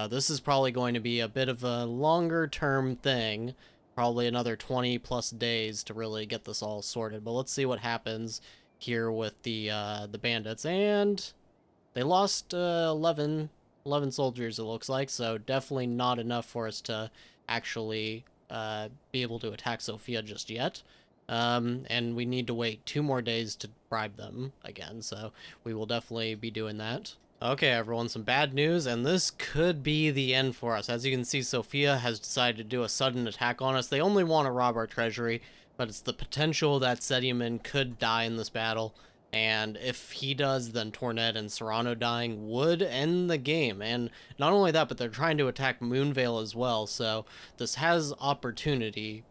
Speaker 1: This is probably going to be a bit of a longer term thing, probably another 20 plus days to really get this all sorted, but let's see what happens here with the bandits. And they lost 11 soldiers, it looks like, so definitely not enough for us to actually be able to attack Sophia just yet. And we need to wait 2 more days to bribe them again, so we will definitely be doing that. Okay, everyone, some bad news, and this could be the end for us. As you can see, Sophia has decided to do a sudden attack on us. They only want to rob our treasury, but it's the potential that Sedium could die in this battle. And if he does, then Tornet and Serrano dying would end the game. And not only that, but they're trying to attack Moonvale as well. So this has opportunity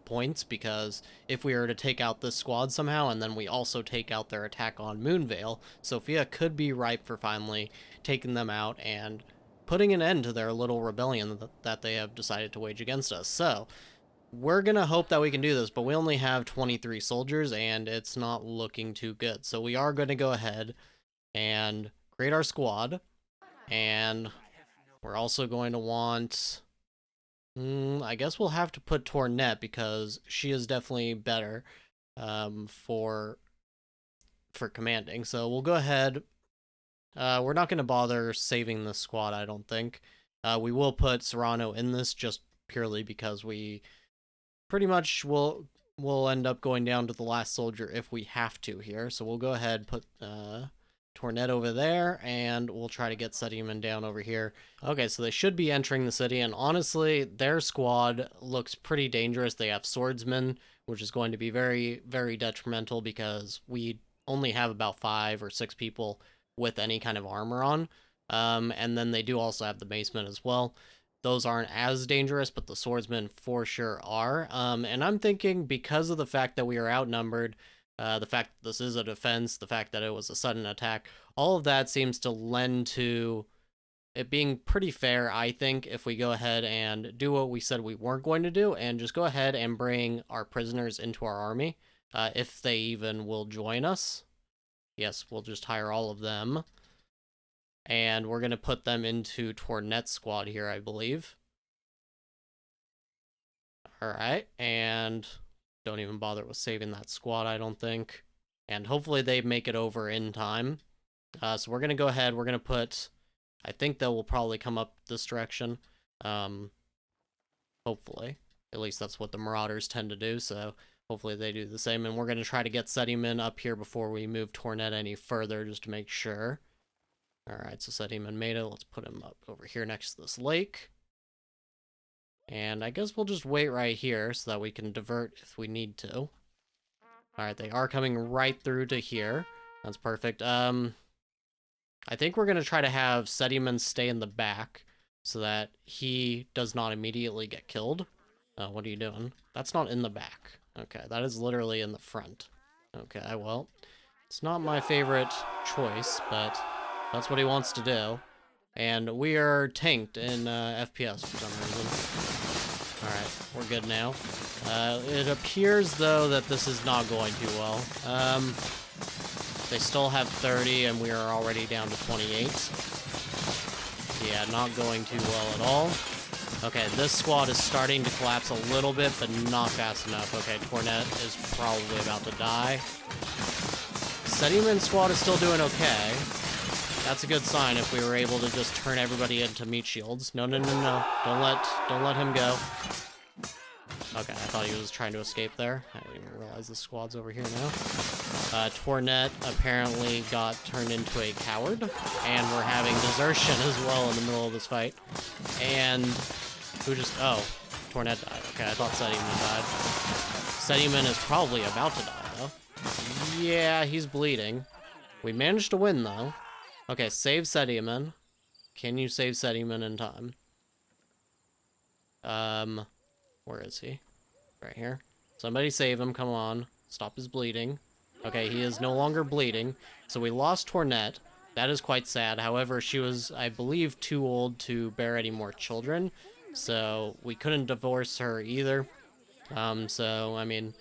Speaker 1: points, because if we were to take out this squad somehow, and then we also take out their attack on Moonvale, Sophia could be ripe for finally taking them out and putting an end to their little rebellion that they have decided to wage against us. So we're gonna hope that we can do this, but we only have 23 soldiers, and it's not looking too good. So we are going to go ahead and create our squad, and we're also going to want... I guess we'll have to put Tornet, because she is definitely better for commanding. So we'll go ahead. We're not going to bother saving this squad, I don't think. We will put Serrano in this just purely because we pretty much will end up going down to the last soldier if we have to here. So we'll go ahead, put Tornet over there, and we'll try to get Sedium down over here. Okay, so they should be entering the city, and honestly, their squad looks pretty dangerous. They have swordsmen, which is going to be very, very detrimental, because we only have about 5 or 6 people with any kind of armor on. And then they do also have the macemen as well. Those aren't as dangerous, but the swordsmen for sure are. And I'm thinking, because of the fact that we are outnumbered, the fact that this is a defense, the fact that it was a sudden attack, all of that seems to lend to it being pretty fair, I think, if we go ahead and do what we said we weren't going to do, and just go ahead and bring our prisoners into our army, if they even will join us. Yes, we'll just hire all of them. And we're going to put them into Tornet's squad here, I believe. Alright, and... don't even bother with saving that squad, I don't think. And hopefully they make it over in time. So we're going to go ahead. We're going to put... I think they will probably come up this direction. Hopefully. At least that's what the Marauders tend to do, so hopefully they do the same. And we're going to try to get Sedium up here before we move Tornet any further, just to make sure. Alright, so Sedium made it. Let's put him up over here next to this lake. And I guess we'll just wait right here so that we can divert if we need to. Alright, they are coming right through to here. That's perfect. I think we're going to try to have Sedium stay in the back so that he does not immediately get killed. What are you doing? That's not in the back. Okay, that is literally in the front. Okay, well, it's not my favorite choice, but that's what he wants to do. And we are tanked in FPS for some reason. Alright, we're good now. It appears, though, that this is not going too well. They still have 30, and we are already down to 28. Yeah, not going too well at all. Okay, this squad is starting to collapse a little bit, but not fast enough. Okay, Tornet is probably about to die. Sediman squad is still doing okay. That's a good sign if we were able to just turn everybody into meat shields. No, no, no, no. Don't let him go. Okay, I thought he was trying to escape there. I didn't even realize the squad's over here now. Tornet apparently got turned into a coward, and we're having desertion as well in the middle of this fight. And who just... Oh, Tornet died. Okay, I thought Sediman died. Sediman is probably about to die, though. Yeah, he's bleeding. We managed to win, though. Okay, save Sediman. Can you save Sediman in time? Where is he? Right here. Somebody save him, come on. Stop his bleeding. Okay, he is no longer bleeding. So we lost Tornet. That is quite sad. However, she was, I believe, too old to bear any more children. So we couldn't divorce her either. So, I mean,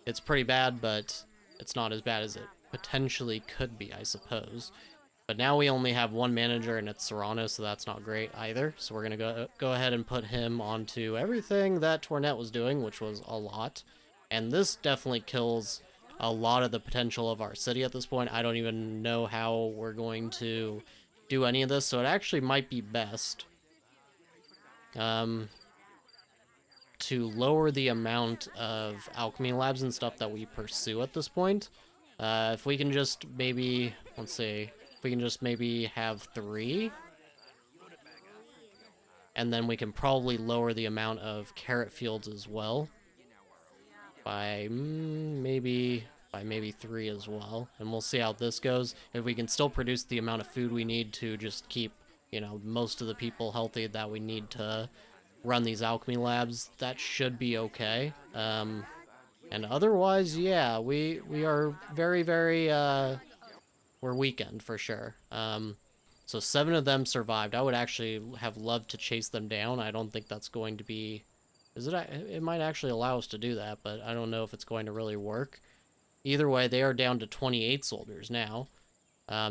Speaker 1: it's pretty bad, but it's not as bad as it potentially could be, I suppose. But now we only have one manager, and it's Serrano, so that's not great either. So we're going to go ahead and put him onto everything that Tornet was doing, which was a lot. And this definitely kills a lot of the potential of our city at this point. I don't even know how we're going to do any of this, so it actually might be best to lower the amount of alchemy labs and stuff that we pursue at this point. If we can just maybe, let's see, if we can just maybe have 3, and then we can probably lower the amount of carrot fields as well by maybe 3 as well, and we'll see how this goes. If we can still produce the amount of food we need to just keep, you know, most of the people healthy that we need to run these alchemy labs, that should be okay. And otherwise, yeah, we are very, very, we're weakened for sure. So 7 of them survived. I would actually have loved to chase them down. I don't think that's going to be... It might actually allow us to do that, but I don't know if it's going to really work. Either way, they are down to 28 soldiers now.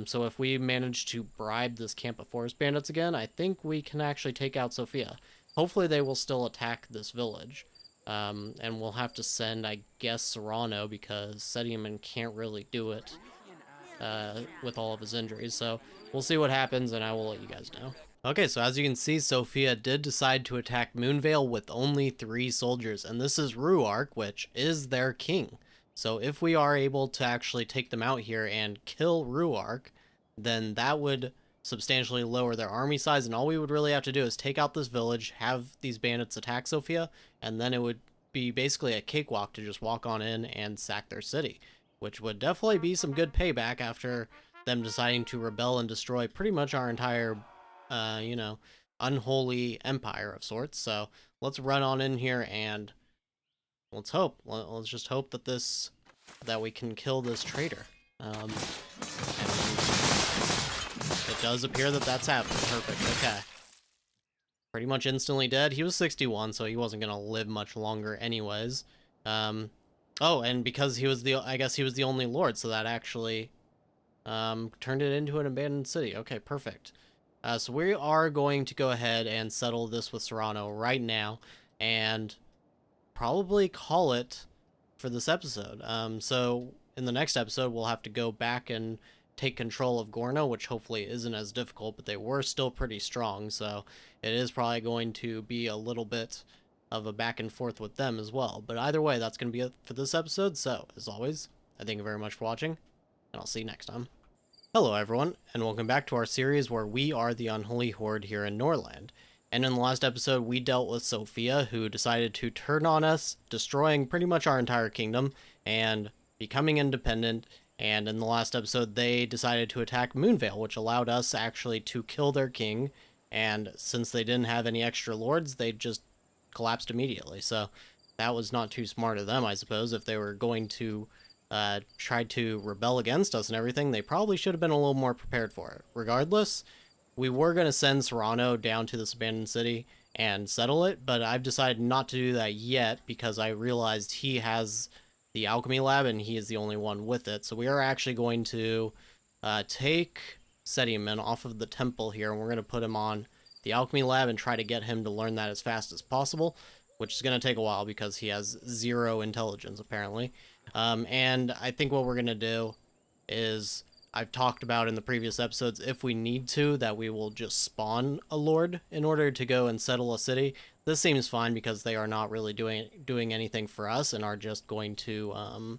Speaker 1: So if we manage to bribe this camp of forest bandits again, I think we can actually take out Sophia. Hopefully they will still attack this village. And we'll have to send, I guess, Serrano, because Sediman can't really do it with all of his injuries. So we'll see what happens, and I will let you guys know. Okay, so as you can see, Sophia did decide to attack Moonvale with only 3 soldiers, and this is Ruark, which is their king. So if we are able to actually take them out here and kill Ruark, then that would substantially lower their army size, and all we would really have to do is take out this village, have these bandits attack Sophia, and then it would be basically a cakewalk to just walk on in and sack their city, which would definitely be some good payback after them deciding to rebel and destroy pretty much our entire, you know, unholy empire of sorts. So let's run on in here and let's hope. Let's just hope that we can kill this traitor. And it does appear that that's happened. Perfect. Okay. Pretty much instantly dead. He was 61, so he wasn't gonna live much longer anyways. Oh, and because he was I guess he was the only lord, so that actually turned it into an abandoned city. Okay, perfect. So we are going to go ahead and settle this with Serrano right now, and probably call it for this episode. So in the next episode, we'll have to go back and take control of Gorno, which hopefully isn't as difficult, but they were still pretty strong, so it is probably going to be a little bit of a back and forth with them as well. But either way, that's going to be it for this episode. So as always, I thank you very much for watching, and I'll see you next time. Hello everyone, and welcome back to our series where we are the Unholy Horde here in Norland. And in the last episode, we dealt with Sophia, who decided to turn on us, destroying pretty much our entire kingdom, and becoming independent. And in the last episode, they decided to attack Moonvale, which allowed us actually to kill their king. And since they didn't have any extra lords, they just collapsed immediately. So that was not too smart of them, I suppose. If they were going to try to rebel against us and everything, they probably should have been a little more prepared for it. Regardless, we were going to send Serrano down to this abandoned city and settle it, but I've decided not to do that yet because I realized he has the alchemy lab and he is the only one with it. So we are actually going to take Sediman off of the temple here, and we're going to put him on the alchemy lab and try to get him to learn that as fast as possible, which is going to take a while because he has 0 intelligence apparently. And I think what we're going to do is, I've talked about in the previous episodes, if we need to, that we will just spawn a lord in order to go and settle a city. This seems fine because they are not really doing anything for us and are just going to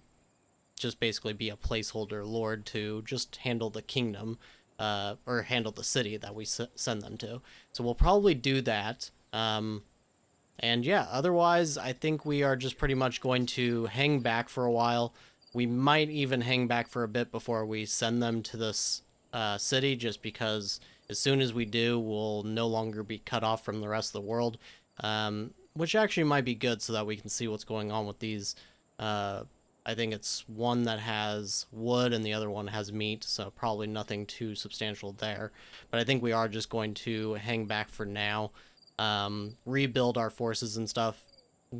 Speaker 1: just basically be a placeholder lord to just handle the kingdom, or handle the city that we send them to. So we'll probably do that. And yeah, otherwise, I think we are just pretty much going to hang back for a while. We might even hang back for a bit before we send them to this city, just because as soon as we do, we'll no longer be cut off from the rest of the world, which actually might be good so that we can see what's going on with these. I think it's one that has wood and the other one has meat, so probably nothing too substantial there. But I think we are just going to hang back for now, rebuild our forces and stuff,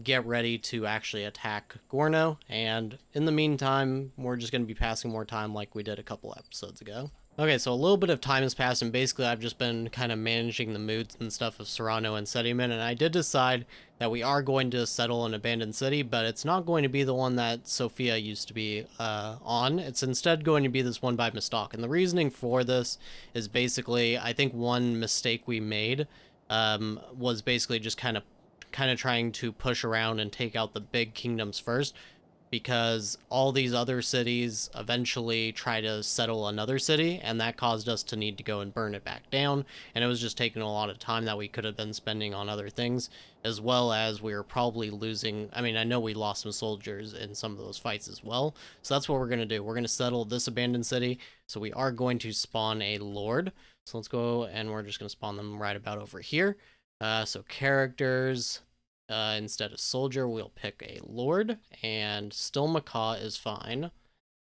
Speaker 1: get ready to actually attack Gorno, and in the meantime, we're just going to be passing more time like we did a couple episodes ago. Okay, so a little bit of time has passed, and basically I've just been kind of managing the moods and stuff of Serrano and Sediman, and I did decide that we are going to settle an abandoned city, but it's not going to be the one that Sophia used to be on. It's instead going to be this one by Mistalk, and the reasoning for this is basically, I think one mistake we made was basically just kind of trying to push around and take out the big kingdoms first, because all these other cities eventually try to settle another city, and that caused us to need to go and burn it back down, and it was just taking a lot of time that we could have been spending on other things, as well as we were probably losing, I mean, I know we lost some soldiers in some of those fights as well, so that's what we're going to do. We're going to settle this abandoned city, so we are going to spawn a lord. So let's go, and we're just going to spawn them right about over here. So characters, instead of soldier, we'll pick a lord, and still Macaw is fine.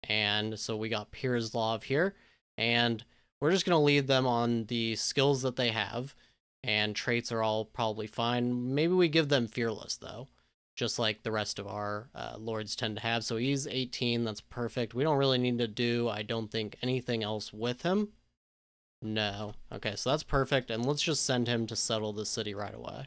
Speaker 1: And so we got Pirslov here, and we're just going to leave them on the skills that they have, and traits are all probably fine. Maybe we give them Fearless, though, just like the rest of our lords tend to have. So he's 18, that's perfect. We don't really need to do, I don't think, anything else with him. No. Okay, so that's perfect, and let's just send him to settle the city right away.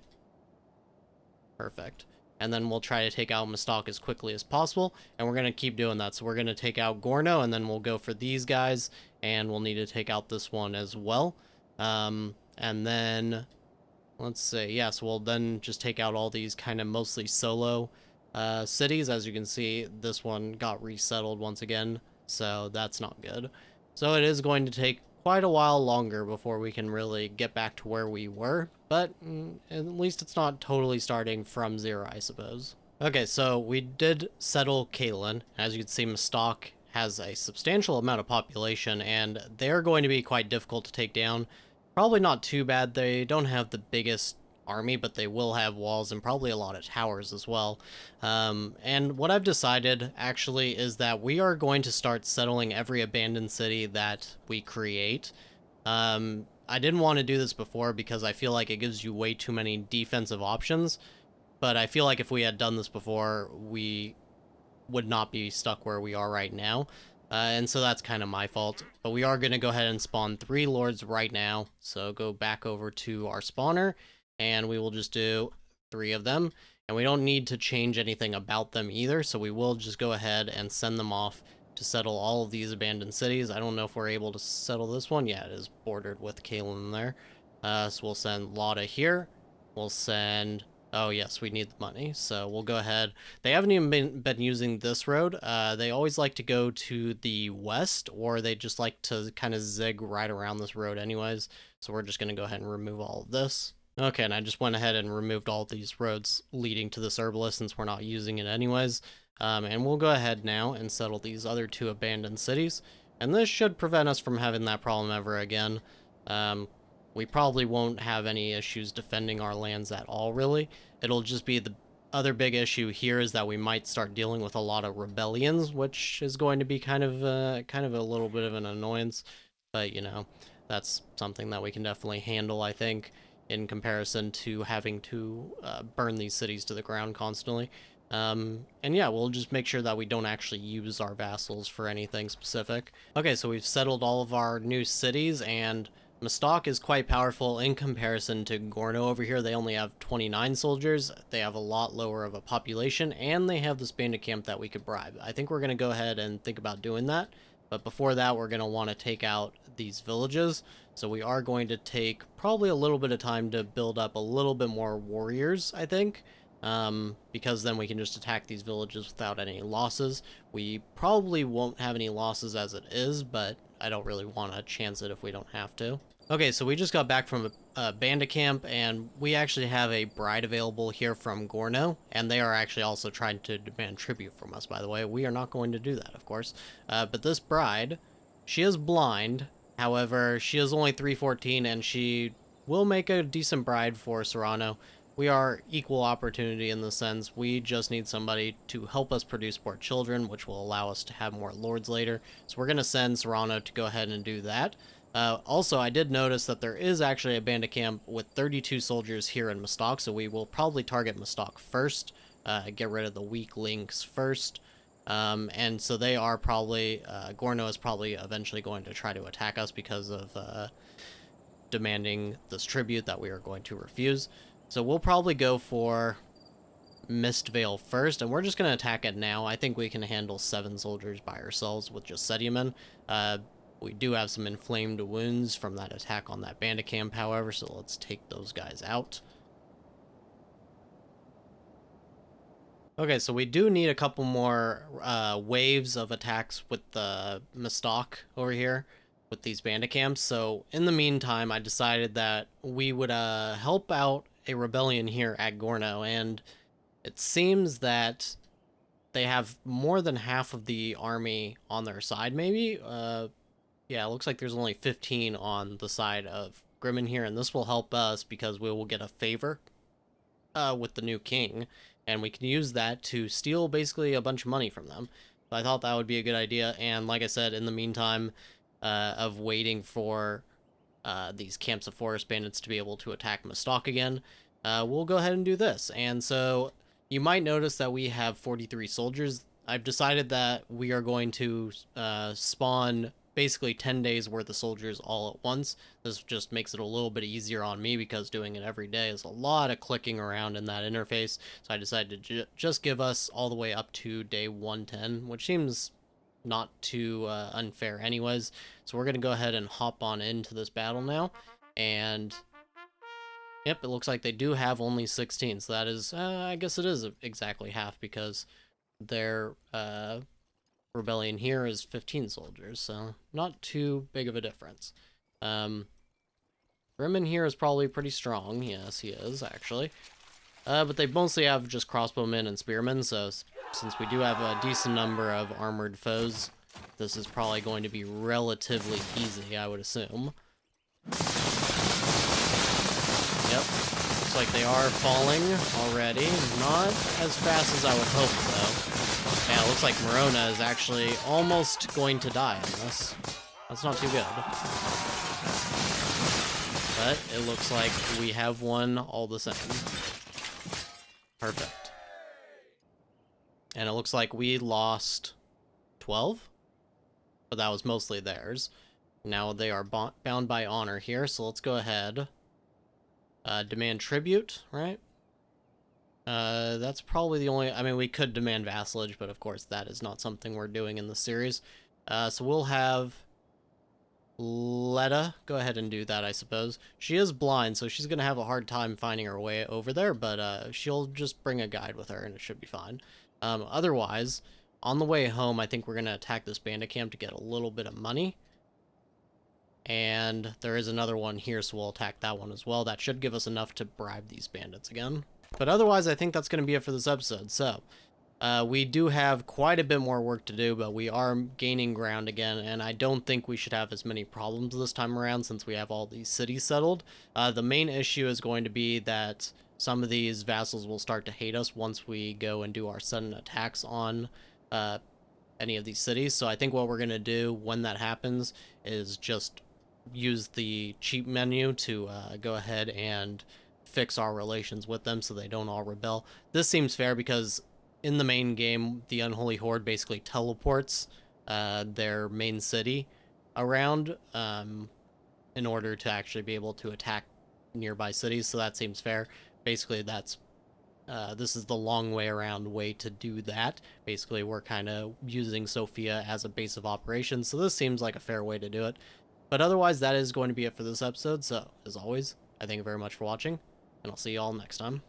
Speaker 1: Perfect. And then we'll try to take out Mistalk as quickly as possible, and we're going to keep doing that. So we're going to take out Gorno, and then we'll go for these guys, and we'll need to take out this one as well. And then, let's see, yeah, so we'll then just take out all these kind of mostly solo cities. As you can see, this one got resettled once again, so that's not good. So it is going to take quite a while longer before we can really get back to where we were, but at least it's not totally starting from zero, I suppose. Okay, so we did settle Caitlin. As you can see, Mistalk has a substantial amount of population, and they're going to be quite difficult to take down. Probably not too bad. They don't have the biggest army, but they will have walls and probably a lot of towers as well. And what I've decided actually is that we are going to start settling every abandoned city that we create. I didn't want to do this before because I feel like it gives you way too many defensive options, but I feel like if we had done this before, we would not be stuck where we are right now. And so that's kind of my fault. But we are going to go ahead and spawn 3 lords right now. So go back over to our spawner, and we will just do 3 of them. And we don't need to change anything about them either, so we will just go ahead and send them off to settle all of these abandoned cities. I don't know if we're able to settle this one. Yeah, it is bordered with Kalen there. So we'll send Lotta here. We'll send... Oh, yes, we need the money, so we'll go ahead. They haven't even been using this road. They always like to go to the west, or they just like to kind of zig right around this road anyways. So we're just going to go ahead and remove all of this. Okay, and I just went ahead and removed all these roads leading to this herbalist since we're not using it anyways. And we'll go ahead now and settle these other 2 abandoned cities. And this should prevent us from having that problem ever again. We probably won't have any issues defending our lands at all, really. It'll just be the other big issue here is that we might start dealing with a lot of rebellions, which is going to be kind of a little bit of an annoyance. But you know, that's something that we can definitely handle, I think, in comparison to having to burn these cities to the ground constantly. And yeah, we'll just make sure that we don't actually use our vassals for anything specific. Okay, so we've settled all of our new cities, and Mistok is quite powerful in comparison to Gorno over here. They only have 29 soldiers, they have a lot lower of a population, and they have this bandit camp that we could bribe. I think we're going to go ahead and think about doing that, but before that we're going to want to take out these villages. So we are going to take probably a little bit of time to build up a little bit more warriors, I think. Because then we can just attack these villages without any losses. We probably won't have any losses as it is, but I don't really want to chance it if we don't have to. Okay, so we just got back from a bandit camp, and we actually have a bride available here from Gorno, and they are actually also trying to demand tribute from us, by the way. We are not going to do that, of course. But this bride, she is blind. However, she is only 314, and she will make a decent bride for Serrano. We are equal opportunity in the sense we just need somebody to help us produce more children, which will allow us to have more lords later. So we're going to send Serrano to go ahead and do that. Also, I did notice that there is actually a bandit camp with 32 soldiers here in Mistok, so we will probably target Mistok first, get rid of the weak links first. And so they are probably, Gorno is probably eventually going to try to attack us because of demanding this tribute that we are going to refuse. So we'll probably go for Mistvale first, and we're just going to attack it now. I think we can handle 7 soldiers by ourselves with just Sediamen. We do have some inflamed wounds from that attack on that bandit camp, however, so let's take those guys out. Okay, so we do need a couple more waves of attacks with the Mistok over here with these bandit camps. So in the meantime, I decided that we would help out a rebellion here at Gorno, and it seems that they have more than half of the army on their side, maybe. Yeah, it looks like there's only 15 on the side of Grimmin here, and this will help us because we will get a favor with the new king, and we can use that to steal basically a bunch of money from them. So I thought that would be a good idea, and like I said, in the meantime of waiting for these camps of forest bandits to be able to attack Mistok again, we'll go ahead and do this. And so you might notice that we have 43 soldiers. I've decided that we are going to spawn basically 10 days worth of soldiers all at once. This just makes it a little bit easier on me because doing it every day is a lot of clicking around in that interface. So I decided to just give us all the way up to day 110, which seems not too unfair anyways. So we're going to go ahead and hop on into this battle now. And yep, it looks like they do have only 16. So that is, I guess it is exactly half because their rebellion here is 15 soldiers, so not too big of a difference. Grimmin here is probably pretty strong. Yes, he is, actually. But they mostly have just crossbowmen and spearmen, so since we do have a decent number of armored foes, this is probably going to be relatively easy, I would assume. Yep, looks like they are falling already. Not as fast as I would hope, though. Yeah, it looks like Morona is actually almost going to die in this. That's not too good. But it looks like we have won all the same. Perfect. And it looks like we lost 12? But that was mostly theirs. Now they are bound by honor here, so let's go ahead. Demand tribute, right? That's probably the only... I mean, we could demand vassalage, but of course that is not something we're doing in the series. So we'll have Letta go ahead and do that, I suppose. She is blind, so she's going to have a hard time finding her way over there, but she'll just bring a guide with her, and it should be fine. Otherwise, on the way home, I think we're going to attack this bandit camp to get a little bit of money. And there is another one here, so we'll attack that one as well. That should give us enough to bribe these bandits again. But otherwise, I think that's going to be it for this episode. So, we do have quite a bit more work to do, but we are gaining ground again, and I don't think we should have as many problems this time around since we have all these cities settled. The main issue is going to be that some of these vassals will start to hate us once we go and do our sudden attacks on any of these cities. So I think what we're going to do when that happens is just use the cheat menu to go ahead and fix our relations with them so they don't all rebel. This seems fair because in the main game, the Unholy Horde basically teleports their main city around in order to actually be able to attack nearby cities, so that seems fair. Basically, this is the long way around way to do that. Basically, we're kind of using Sophia as a base of operations, so this seems like a fair way to do it. But otherwise, that is going to be it for this episode, so as always, I thank you very much for watching, and I'll see you all next time.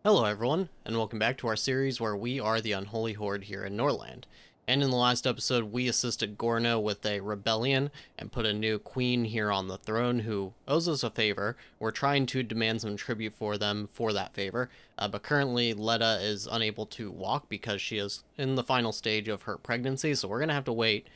Speaker 1: Hello everyone, and welcome back to our series where we are the Unholy Horde here in Norland. And in the last episode, we assisted Gorno with a rebellion and put a new queen here on the throne who owes us a favor. We're trying to demand some tribute for them for that favor, but currently Letta is unable to walk because she is in the final stage of her pregnancy, so we're going to have to wait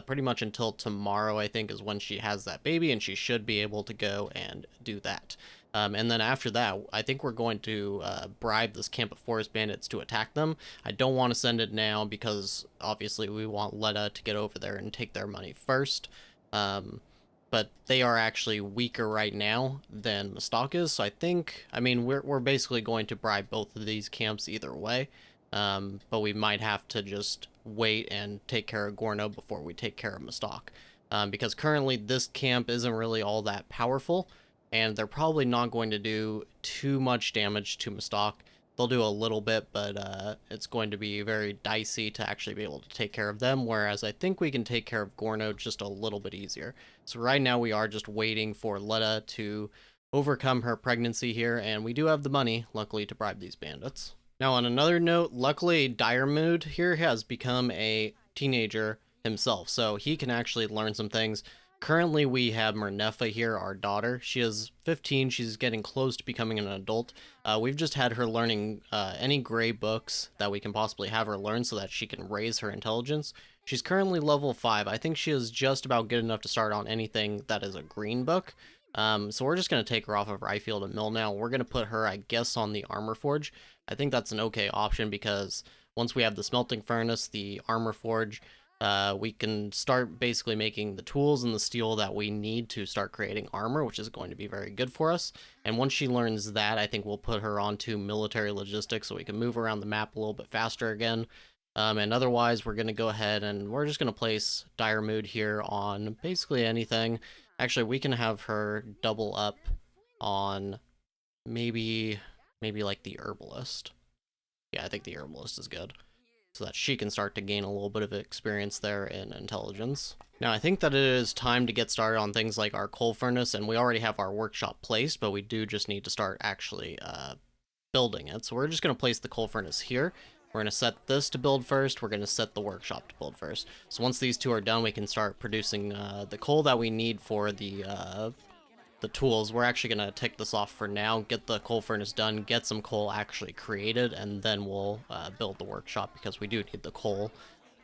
Speaker 1: pretty much until tomorrow, I think, is when she has that baby, and she should be able to go and do that. And then after that, I think we're going to bribe this camp of forest bandits to attack them. I don't want to send it now because obviously we want Letta to get over there and take their money first. But they are actually weaker right now than Mustak is, so I mean, we're basically going to bribe both of these camps either way. But we might have to just wait and take care of Gorno before we take care of Mustak. Because currently this camp isn't really all that powerful, and they're probably not going to do too much damage to Mustak. They'll do a little bit, but it's going to be very dicey to actually be able to take care of them, whereas I think we can take care of Gorno just a little bit easier. So right now we are just waiting for Letta to overcome her pregnancy here, and we do have the money, luckily, to bribe these bandits. Now, on another note, luckily Diarmuid here has become a teenager himself, so he can actually learn some things. Currently, we have Mernefa here, our daughter. She is 15. She's getting close to becoming an adult. We've just had her learning any gray books that we can possibly have her learn so that she can raise her intelligence. She's currently level 5. I think she is just about good enough to start on anything that is a green book. So we're just going to take her off of Ryfield and Mill now. We're going to put her, I guess, on the Armor Forge. I think that's an okay option because once we have the Smelting Furnace, the Armor Forge, we can start basically making the tools and the steel that we need to start creating armor, which is going to be very good for us. And once she learns that, I think we'll put her onto military logistics so we can move around the map a little bit faster again. And otherwise, we're going to go ahead and we're just going to place Diarmuid here on basically anything. Actually, we can have her double up on maybe like the herbalist. Yeah, I think the herbalist is good, so that she can start to gain a little bit of experience there in intelligence. Now, I think that it is time to get started on things like our coal furnace, and we already have our workshop placed, but we do just need to start actually building it. So we're just going to place the coal furnace here. We're going to set this to build first. We're going to set the workshop to build first. So once these two are done, we can start producing the coal that we need for the tools. We're actually going to take this off for now, get the coal furnace done, get some coal actually created, and then we'll build the workshop because we do need the coal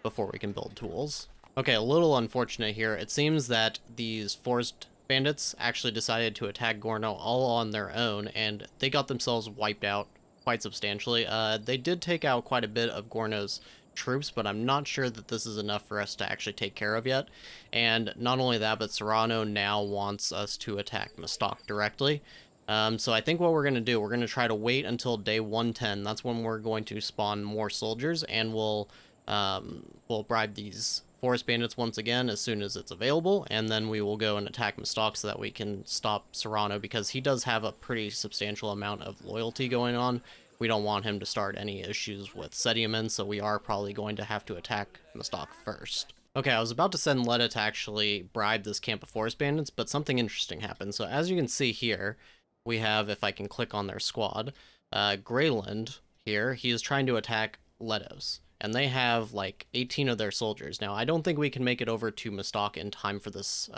Speaker 1: before we can build tools. Okay, a little unfortunate here. It seems that these forest bandits actually decided to attack Gorno all on their own, and they got themselves wiped out quite substantially. They did take out quite a bit of Gorno's troops, but I'm not sure that this is enough for us to actually take care of yet. And not only that, but Serrano now wants us to attack Mustak directly. So I think what we're going to do, we're going to try to wait until day 110. That's when we're going to spawn more soldiers, and we'll bribe these forest bandits once again as soon as it's available, and then we will go and attack Mustak so that we can stop Serrano, because he does have a pretty substantial amount of loyalty going on. We don't want him to start any issues with Sediumens, so we are probably going to have to attack Mustak first. Okay, I was about to send Letta to actually bribe this camp of forest bandits, but something interesting happened. So as you can see here, we have, if I can click on their squad, Greyland here, he is trying to attack Letos, and they have like 18 of their soldiers. Now, I don't think we can make it over to Mustak in time for this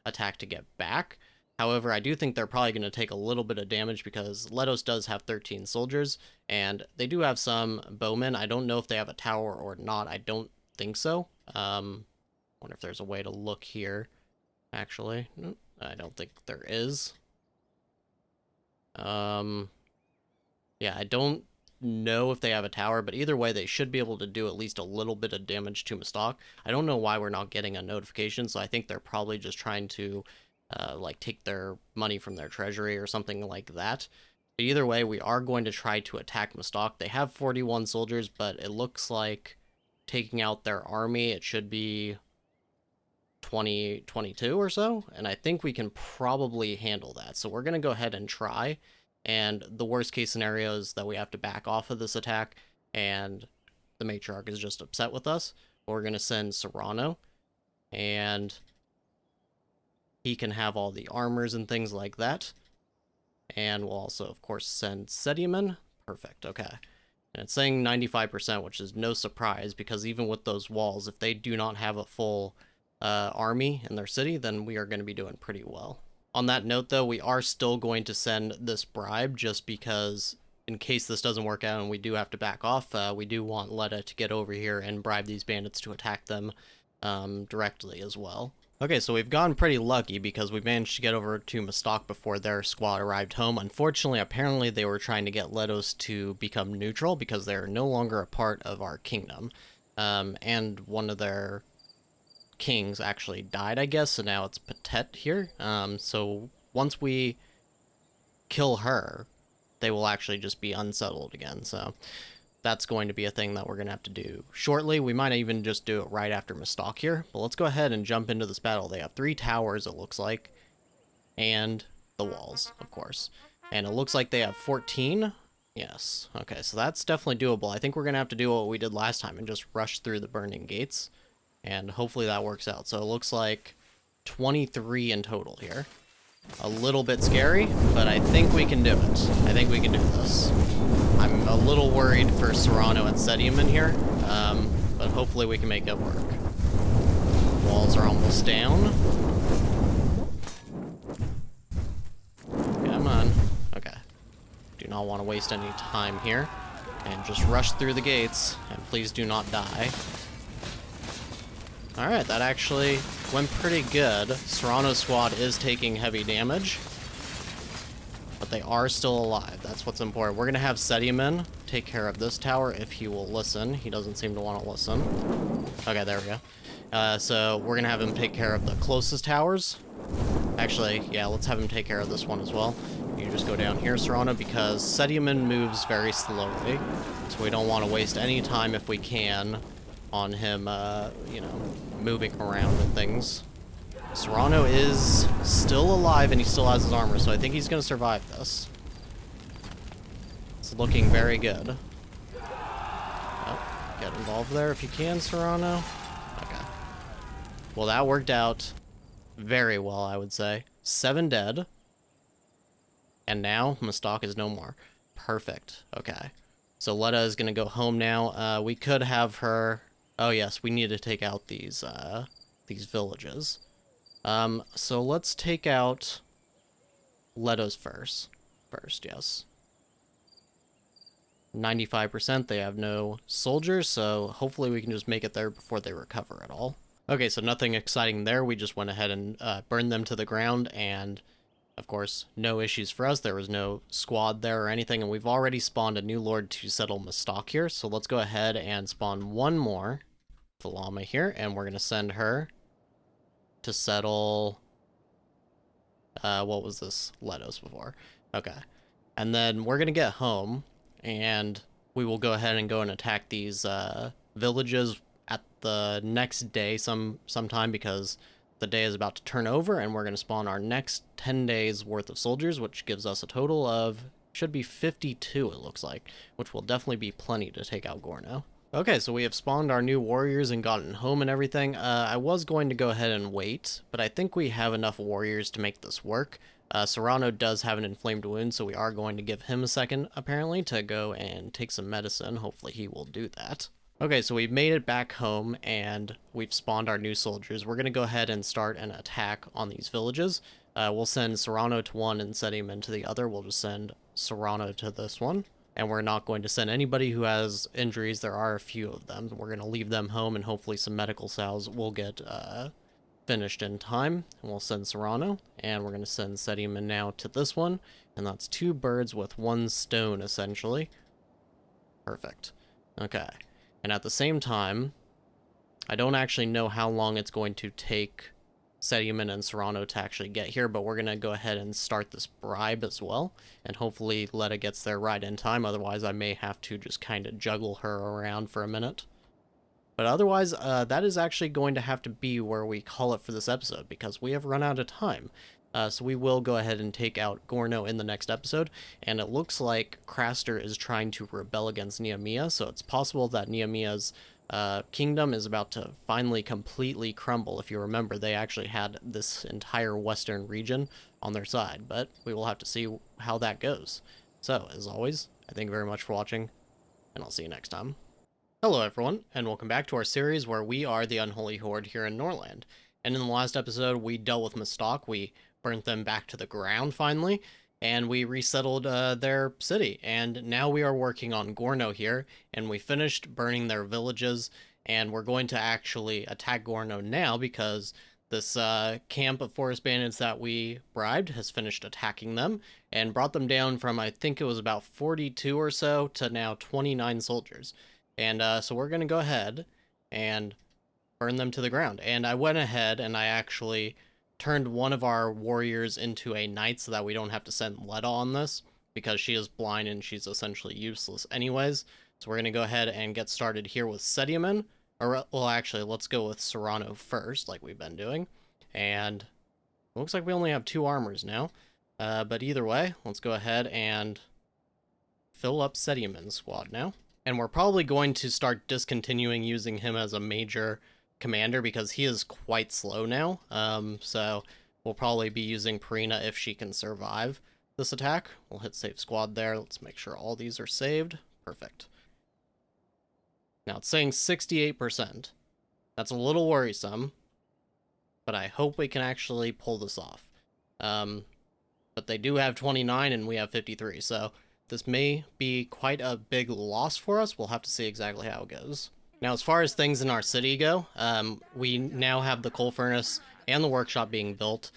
Speaker 1: attack to get back. However, I do think they're probably going to take a little bit of damage because Letos does have 13 soldiers, and they do have some bowmen. I don't know if they have a tower or not. I don't think so. Wonder if there's a way to look here, actually. I don't think there is. Yeah, I don't know if they have a tower, but either way, they should be able to do at least a little bit of damage to Mistok. I don't know why we're not getting a notification, so I think they're probably just trying to, like, take their money from their treasury or something like that. But either way, we are going to try to attack Mistok. They have 41 soldiers, but it looks like taking out their army, it should be 22 or so, and I think we can probably handle that. So we're going to go ahead and try, and the worst case scenario is that we have to back off of this attack, and the matriarch is just upset with us. We're going to send Serrano, and he can have all the armors and things like that. And we'll also, of course, send Sediaman. Perfect, okay. And it's saying 95%, which is no surprise, because even with those walls, if they do not have a full army in their city, then we are going to be doing pretty well. On that note, though, we are still going to send this bribe just because in case this doesn't work out and we do have to back off, we do want Letta to get over here and bribe these bandits to attack them directly as well. Okay, so we've gotten pretty lucky because we managed to get over to Mistok before their squad arrived home. Unfortunately, apparently they were trying to get Letos to become neutral because they're no longer a part of our kingdom. And one of their kings actually died, I guess, so now it's Patet here. So once we kill her, they will actually just be unsettled again, so that's going to be a thing that we're going to have to do shortly. We might even just do it right after Mistok here, but let's go ahead and jump into this battle. They have 3 towers, it looks like, and the walls, of course. And it looks like they have 14. Yes, okay, so that's definitely doable. I think we're going to have to do what we did last time and just rush through the burning gates. And hopefully that works out. So it looks like 23 in total here. A little bit scary, but I think we can do it. I think we can do this. I'm a little worried for Serrano and Sediaman here, but hopefully we can make it work. Walls are almost down. Come on. Okay. Do not want to waste any time here. And just rush through the gates, and please do not die. Alright, that actually went pretty good. Serrano's squad is taking heavy damage, but they are still alive. That's what's important. We're going to have Sediaman take care of this tower if he will listen. He doesn't seem to want to listen. Okay, there we go. So we're going to have him take care of the closest towers. Actually, yeah, let's have him take care of this one as well. You just go down here, Serrano, because Sediaman moves very slowly, so we don't want to waste any time if we can on him, you know, moving around and things. Serrano is still alive and he still has his armor, so I think he's going to survive this. It's looking very good. Oh, get involved there if you can, Serrano. Okay. Well, that worked out very well, I would say. 7 dead. And now, Mistok is no more. Perfect. Okay. So Letta is going to go home now. We could have her... Oh, yes, we need to take out these villages. So let's take out Letos first. Yes. 95%, they have no soldiers, so hopefully we can just make it there before they recover at all. Okay, so nothing exciting there. We just went ahead and burned them to the ground, and of course, no issues for us. There was no squad there or anything, and we've already spawned a new lord to settle Mistok here, so let's go ahead and spawn one more Thalama here, and we're going to send her to settle... what was this? Letos before. Okay. And then we're going to get home, and we will go ahead and go and attack these villages at the next day sometime, because the day is about to turn over, and we're going to spawn our next 10 days worth of soldiers, which gives us a total of, should be 52, it looks like, which will definitely be plenty to take out Gorno. Okay, so we have spawned our new warriors and gotten home and everything. I was going to go ahead and wait, but I think we have enough warriors to make this work. Serrano does have an inflamed wound, so we are going to give him a second, apparently, to go and take some medicine. Hopefully he will do that. Okay, so we've made it back home, and we've spawned our new soldiers. We're going to go ahead and start an attack on these villages. We'll send Serrano to one and Sediaman to the other. We'll just send Serrano to this one. And we're not going to send anybody who has injuries. There are a few of them. We're going to leave them home, and hopefully some medical salves will get finished in time. And we'll send Serrano, and we're going to send Sedium now to this one, and that's 2 birds with 1 stone, essentially. Perfect. Okay. And at the same time, I don't actually know how long it's going to take Sedium and Serrano to actually get here, but we're going to go ahead and start this bribe as well, and hopefully Letta gets there right in time. Otherwise, I may have to just kind of juggle her around for a minute. But otherwise, that is actually going to have to be where we call it for this episode, because we have run out of time. So we will go ahead and take out Gorno in the next episode, and it looks like Craster is trying to rebel against Nameia, so it's possible that Naemeia's kingdom is about to finally completely crumble. If you remember, they actually had this entire western region on their side, but we will have to see how that goes. So, as always, I thank you very much for watching, and I'll see you next time. Hello everyone, and welcome back to our series where we are the Unholy Horde here in Norland. And in the last episode, we dealt with Mistok, we burnt them back to the ground finally, and we resettled their city. And now we are working on Gorno here, and we finished burning their villages, and we're going to actually attack Gorno now because this camp of forest bandits that we bribed has finished attacking them and brought them down from, I think it was about 42 or so to now 29 soldiers. And so we're going to go ahead and burn them to the ground. And I went ahead and I actually turned one of our warriors into a knight so that we don't have to send Letta on this, because she is blind and she's essentially useless anyways. So we're going to go ahead and get started here with Sedium. Or, well, actually, let's go with Serrano first, like we've been doing. And it looks like we only have 2 armors now. But either way, let's go ahead and fill up Sedium's squad now. And we're probably going to start discontinuing using him as a major commander because he is quite slow now. So we'll probably be using Purina if she can survive this attack. We'll hit save squad there. Let's make sure all these are saved. Perfect. Now it's saying 68%. That's a little worrisome, but I hope we can actually pull this off. But they do have 29 and we have 53, so this may be quite a big loss for us. We'll have to see exactly how it goes. Now, as far as things in our city go, we now have the coal furnace and the workshop being built.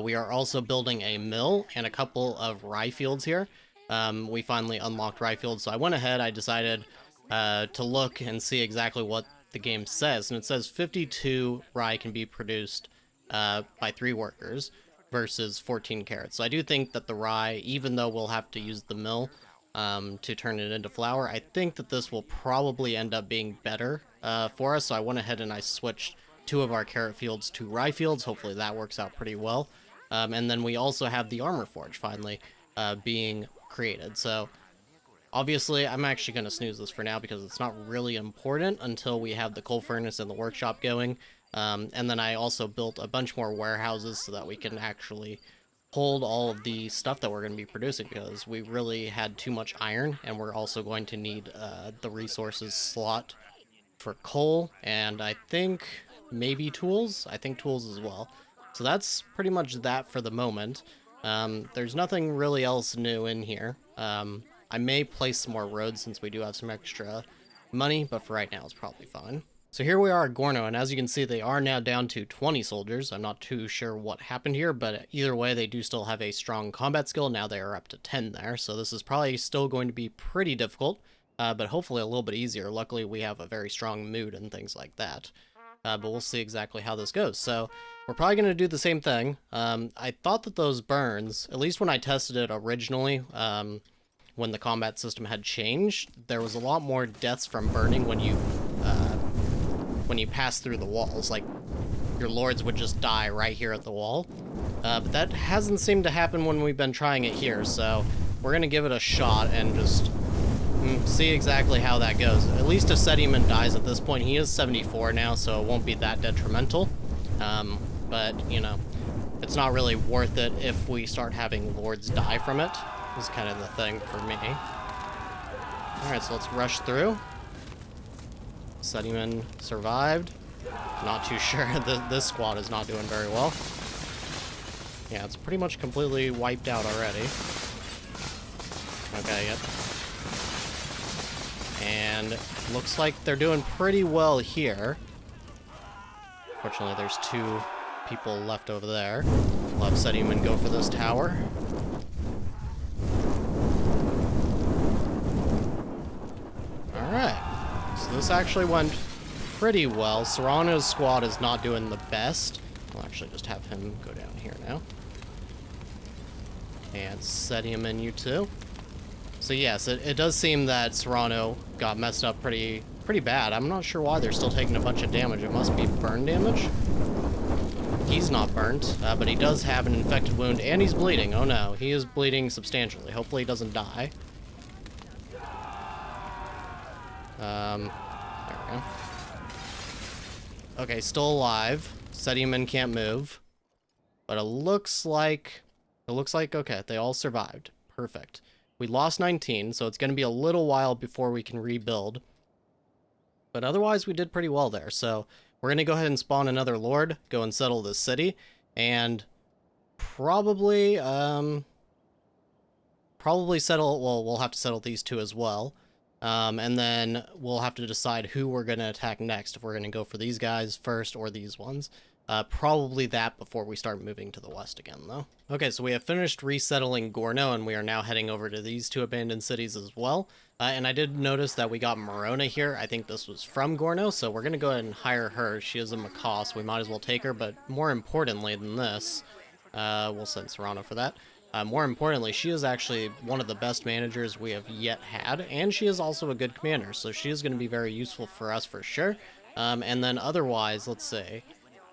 Speaker 1: We are also building a mill and a couple of rye fields here. We finally unlocked rye fields, so I went ahead, I decided to look and see exactly what the game says, and it says 52 rye can be produced by 3 workers versus 14 carrots. So I do think that the rye, even though we'll have to use the mill to turn it into flour, I think that this will probably end up being better for us. So I went ahead and I switched 2 of our carrot fields to rye fields. Hopefully that works out pretty well. And then we also have the armor forge finally being created. So obviously, I'm actually going to snooze this for now because it's not really important until we have the coal furnace and the workshop going. And then I also built a bunch more warehouses so that we can actually hold all of the stuff that we're going to be producing, because we really had too much iron, and we're also going to need the resources slot for coal, and I think maybe tools? I think tools as well. So that's pretty much that for the moment. There's nothing really else new in here. I may place some more roads since we do have some extra money, but for right now it's probably fine. So here we are at Gorno, and as you can see, they are now down to 20 soldiers. I'm not too sure what happened here, but either way, they do still have a strong combat skill. Now they are up to 10 there, so this is probably still going to be pretty difficult, but hopefully a little bit easier. Luckily, we have a very strong mood and things like that, but we'll see exactly how this goes. So we're probably going to do the same thing. I thought that those burns, at least when I tested it originally, when the combat system had changed, there was a lot more deaths from burning when you pass through the walls. Like, your lords would just die right here at the wall. But that hasn't seemed to happen when we've been trying it here, so we're going to give it a shot and just see exactly how that goes. At least if Sedium dies at this point, he is 74 now, so it won't be that detrimental. But, you know, it's not really worth it if we start having lords die from it. Is kind of the thing for me. Alright, so let's rush through. Sedium survived. Not too sure. This squad is not doing very well. Yeah, it's pretty much completely wiped out already. Okay, yep. And looks like they're doing pretty well here. Fortunately, there's 2 people left over there. We'll have Sedium go for this tower. Alright. So this actually went pretty well. Serrano's squad is not doing the best. I'll actually just have him go down here now. And Sedium you too. So yes, it does seem that Serrano got messed up pretty bad. I'm not sure why they're still taking a bunch of damage. It must be burn damage. He's not burnt, but he does have an infected wound, and he's bleeding. Oh no, he is bleeding substantially. Hopefully he doesn't die. There we go. Okay, still alive. Sedium can't move. But it looks like, okay, they all survived. Perfect. We lost 19, so it's going to be a little while before we can rebuild. But otherwise, we did pretty well there. So we're going to go ahead and spawn another lord, go and settle this city, and probably settle, well, we'll have to settle these two as well. And then we'll have to decide who we're going to attack next, if we're going to go for these guys first or these ones. Probably that before we start moving to the west again, though. Okay, so we have finished resettling Gorno, and we are now heading over to these two abandoned cities as well. And I did notice that we got Morona here. I think this was from Gorno, so we're going to go ahead and hire her. She is a Macaw, so we might as well take her, but more importantly than this, we'll send Serrano for that. More importantly, she is actually one of the best managers we have yet had, and she is also a good commander, so she is going to be very useful for us for sure. And then otherwise, let's say,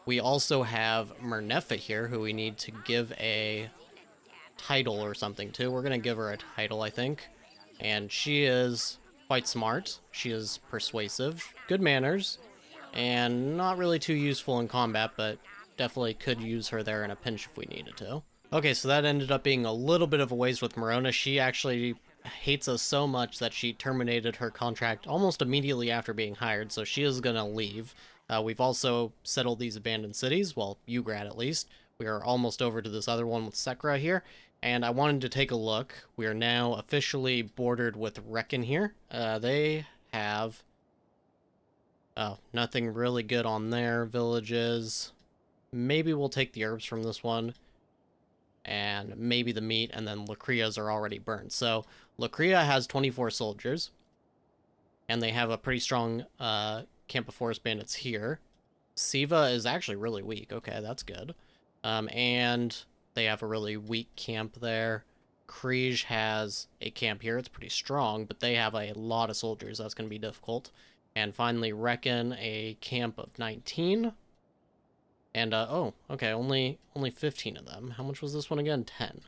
Speaker 1: we also have Mernefa here, who we need to give a title or something to. We're going to give her a title, I think. And she is quite smart. She is persuasive, good manners, and not really too useful in combat, but definitely could use her there in a pinch if we needed to. Okay, so that ended up being a little bit of a waste with Morona. She actually hates us so much that she terminated her contract almost immediately after being hired, so she is going to leave. We've also settled these abandoned cities, well, Ugrad at least. We are almost over to this other one with Sekra here, and I wanted to take a look. We are now officially bordered with Reckon here. They have... oh, nothing really good on their villages. Maybe we'll take the herbs from this one, and maybe the meat, and then Lakria's are already burned. So Lakria has 24 soldiers, and they have a pretty strong camp of forest bandits here. Siva is actually really weak. Okay, that's good. And they have a really weak camp there. Kriege has a camp here. It's pretty strong, but they have a lot of soldiers. That's going to be difficult. And finally, Reckon, a camp of 19. And, oh, okay, only 15 of them. How much was this one again? 10.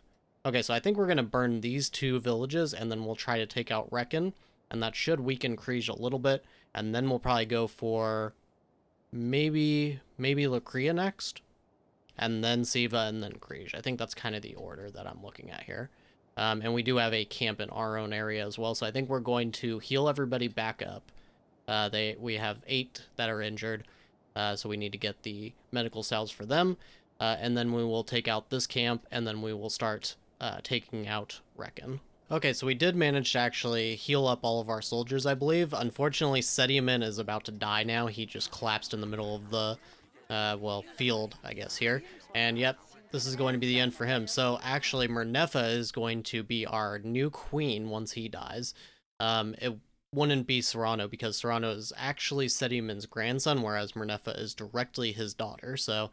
Speaker 1: Okay, so I think we're going to burn these two villages, and then we'll try to take out Reckon, and that should weaken Kriege a little bit, and then we'll probably go for maybe Lakria next, and then Siva, and then Kriege. I think that's kind of the order that I'm looking at here. And we do have a camp in our own area as well, so I think we're going to heal everybody back up. We have 8 that are injured, so we need to get the medical salves for them, and then we will take out this camp, and then we will start taking out Reckon. Okay, so we did manage to actually heal up all of our soldiers, I believe. Unfortunately, Sedium is about to die now. He just collapsed in the middle of the, well, field, I guess, here. And yep, this is going to be the end for him. So actually, Mernefa is going to be our new queen once he dies. It wouldn't be Serrano, because Serrano is actually Sedium's grandson, whereas Mernefa is directly his daughter. So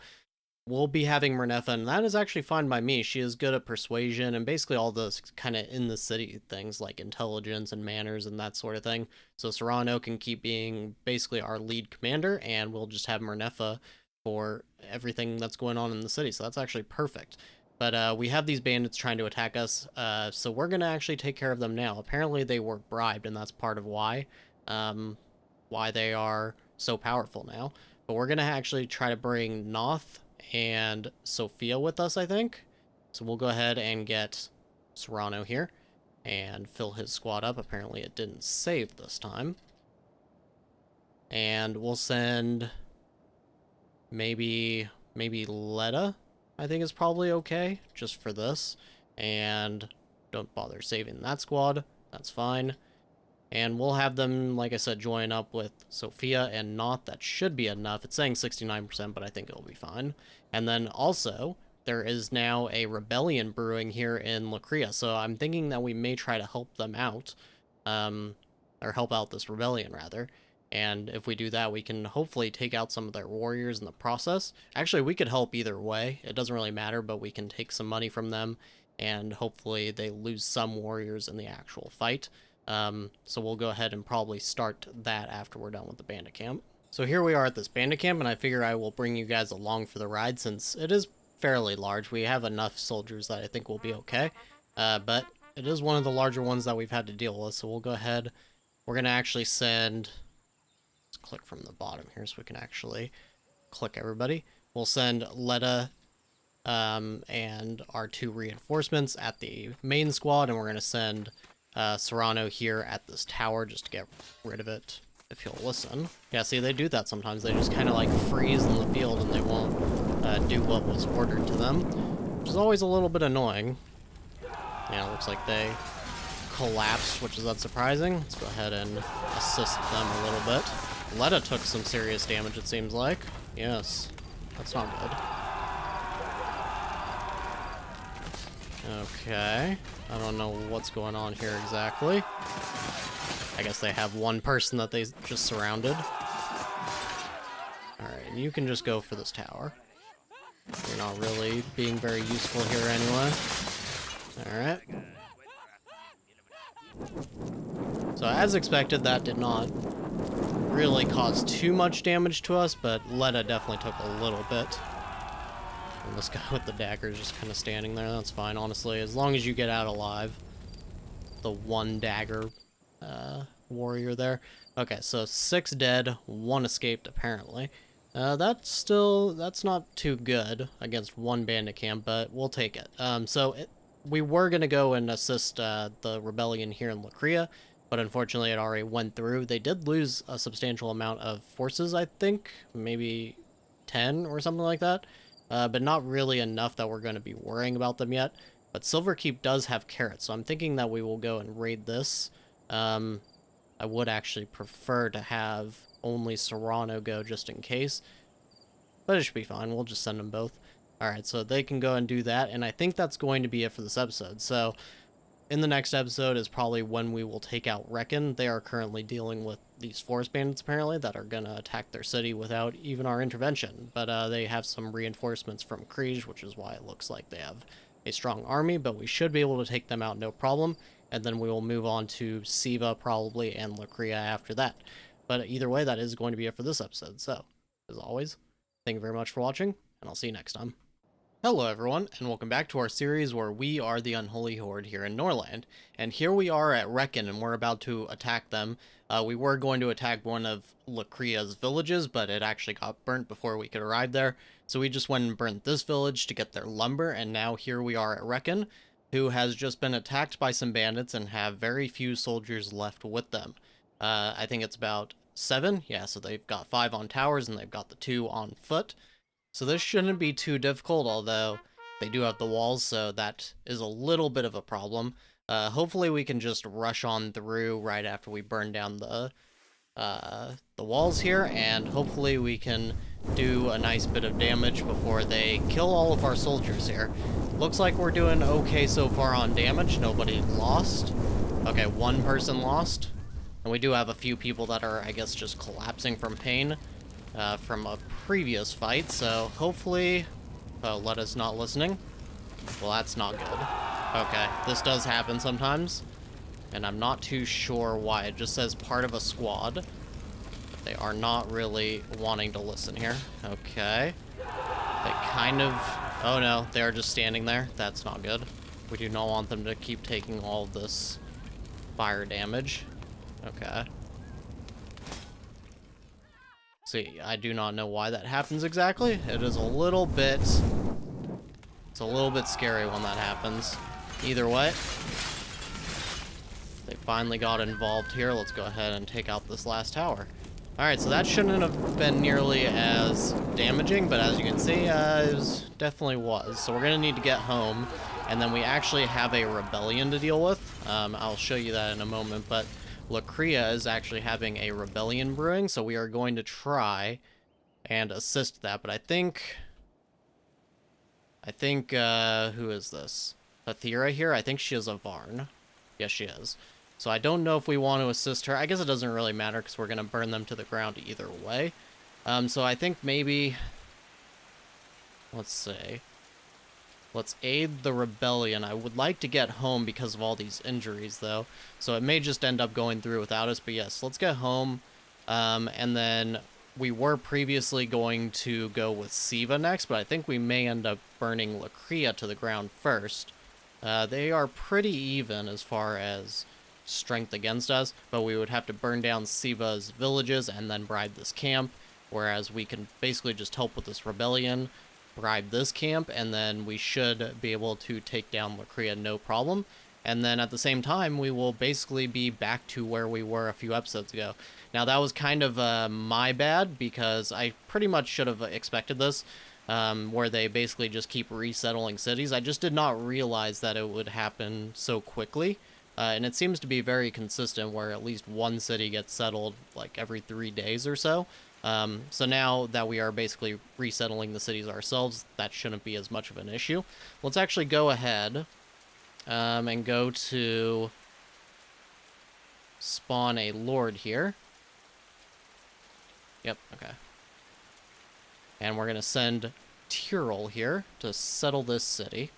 Speaker 1: we'll be having Mernefa, and that is actually fine by me. She is good at persuasion and basically all those kind of in the city things like intelligence and manners and that sort of thing. So Serrano can keep being basically our lead commander, and we'll just have Mernefa for everything that's going on in the city. So that's actually perfect. But we have these bandits trying to attack us, so we're going to actually take care of them now. Apparently they were bribed, and that's part of why they are so powerful now. But we're going to actually try to bring Noth and Sophia with us, I think. So we'll go ahead and get Serrano here and fill his squad up. Apparently it didn't save this time. And we'll send maybe Letta, I think is probably okay, just for this. And don't bother saving that squad. That's fine. And we'll have them, like I said, join up with Sophia and Noth. That should be enough. It's saying 69%, but I think it'll be fine. And then also, there is now a rebellion brewing here in Lacria, so I'm thinking that we may try to help them out, or help out this rebellion, rather. And if we do that, we can hopefully take out some of their warriors in the process. Actually, we could help either way. It doesn't really matter, but we can take some money from them, and hopefully they lose some warriors in the actual fight. So we'll go ahead and probably start that after we're done with the bandit camp. So here we are at this bandit camp, and I figure I will bring you guys along for the ride since it is fairly large. We have enough soldiers that I think will be okay, but it is one of the larger ones that we've had to deal with, so we'll go ahead. We're going to actually send... Let's click from the bottom here so we can actually click everybody. We'll send Letta and our 2 reinforcements at the main squad, and we're going to send Serrano here at this tower just to get rid of it, if he'll listen. Yeah, see, they do that sometimes. They just kind of like freeze in the field and they won't do what was ordered to them, which is always a little bit annoying. Yeah, it looks like they collapsed, which is unsurprising. Let's go ahead and assist them a little bit. Letta took some serious damage, it seems like. Yes, that's not good. Okay, I don't know what's going on here exactly. I guess they have one person that they just surrounded. Alright, you can just go for this tower. You're not really being very useful here anyway. Alright. So as expected, that did not really cause too much damage to us, but Letta definitely took a little bit. And this guy with the dagger is just kind of standing there. That's fine, honestly, as long as you get out alive. The 1 dagger warrior there. Okay, so 6 dead, 1 escaped apparently. That's not too good against 1 bandit camp, but we'll take it. We were gonna go and assist the rebellion here in Lacria, but unfortunately it already went through. They did lose a substantial amount of forces, I think, maybe 10 or something like that. But not really enough that we're going to be worrying about them yet. But Silverkeep does have carrots, so I'm thinking that we will go and raid this. I would actually prefer to have only Serrano go just in case. But it should be fine, we'll just send them both. Alright, so they can go and do that, and I think that's going to be it for this episode. So, in the next episode is probably when we will take out Reckon. They are currently dealing with these forest bandits, apparently, that are going to attack their city without even our intervention. But they have some reinforcements from Crises, which is why it looks like they have a strong army, but we should be able to take them out no problem. And then we will move on to Siva, probably, and Lacria after that. But either way, that is going to be it for this episode. So, as always, thank you very much for watching, and I'll see you next time. Hello everyone, and welcome back to our series where we are the Unholy Horde here in Norland. And here we are at Reckon, and we're about to attack them. We were going to attack one of Lacria's villages, but it actually got burnt before we could arrive there. So we just went and burnt this village to get their lumber, and now here we are at Reckon, who has just been attacked by some bandits and have very few soldiers left with them. I think it's about 7. Yeah, so they've got 5 on towers, and they've got the 2 on foot. So this shouldn't be too difficult, although they do have the walls, so that is a little bit of a problem. Hopefully we can just rush on through right after we burn down the walls here, and hopefully we can do a nice bit of damage before they kill all of our soldiers here. Looks like we're doing okay so far on damage. Nobody lost. Okay, 1 person lost. And we do have a few people that are, I guess, just collapsing from pain. From a previous fight, so hopefully... Oh, Letta's not listening. Well, that's not good. Okay, this does happen sometimes, and I'm not too sure why. It just says part of a squad. They are not really wanting to listen here. Okay. They kind of... Oh no, they're just standing there. That's not good. We do not want them to keep taking all of this fire damage. Okay. See, I do not know why that happens exactly. It is a little bit... It's a little bit scary when that happens. Either way, they finally got involved here. Let's go ahead and take out this last tower. Alright, so that shouldn't have been nearly as damaging, but as you can see, it definitely was. So we're going to need to get home, and then we actually have a rebellion to deal with. I'll show you that in a moment, but Lacria is actually having a rebellion brewing, so we are going to try and assist that. But I think, who is this? Athera here? I think she is a Varn. Yes, she is. So I don't know if we want to assist her. I guess it doesn't really matter because we're going to burn them to the ground either way. So I think maybe, let's see. Let's aid the rebellion. I would like to get home because of all these injuries, though. So it may just end up going through without us. But yes, let's get home. And then we were previously going to go with Siva next, but I think we may end up burning Lacria to the ground first. They are pretty even as far as strength against us, but we would have to burn down Siva's villages and then bribe this camp, whereas we can basically just help with this rebellion, bribe this camp, and then we should be able to take down Lacria no problem. And then at the same time, we will basically be back to where we were a few episodes ago. Now, that was kind of my bad, because I pretty much should have expected this, where they basically just keep resettling cities. I just did not realize that it would happen so quickly. And it seems to be very consistent, where at least one city gets settled like every 3 days or so. So now that we are basically resettling the cities ourselves, that shouldn't be as much of an issue. Let's actually go ahead and go to spawn a lord here. Yep, okay. And we're going to send Tyrol here to settle this city.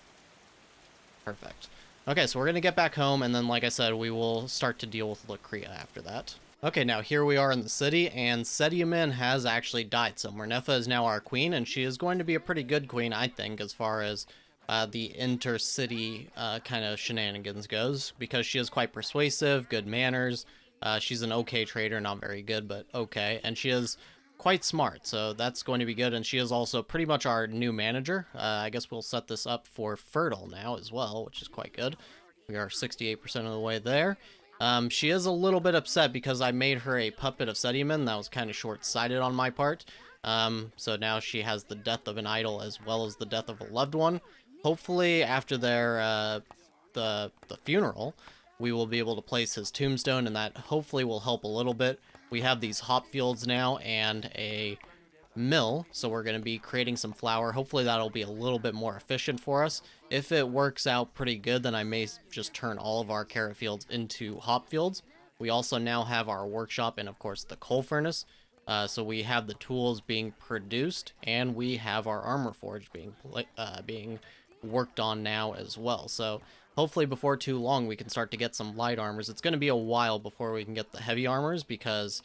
Speaker 1: Perfect. Okay, so we're going to get back home, and then, like I said, we will start to deal with Lacria after that. Okay, now here we are in the city, and Sediaman has actually died. So Murnefa is now our queen, and she is going to be a pretty good queen, I think, as far as the intercity kind of shenanigans goes, because she is quite persuasive, good manners. She's an okay trader, not very good, but okay. And she is quite smart, so that's going to be good. And she is also pretty much our new manager. I guess we'll set this up for fertile now as well, which is quite good. We are 68% of the way there. She is a little bit upset because I made her a puppet of Sediaman. That was kind of short-sighted on my part. So now she has the death of an idol as well as the death of a loved one. Hopefully, after their the funeral, we will be able to place his tombstone, and that hopefully will help a little bit. We have these hop fields now and a mill, so we're going to be creating some flour. Hopefully that'll be a little bit more efficient for us. If it works out pretty good, then I may just turn all of our carrot fields into hop fields. We also now have our workshop and, of course, the coal furnace. So we have the tools being produced, and we have our armor forge being worked on now as well. So hopefully before too long we can start to get some light armors. It's going to be a while before we can get the heavy armors, because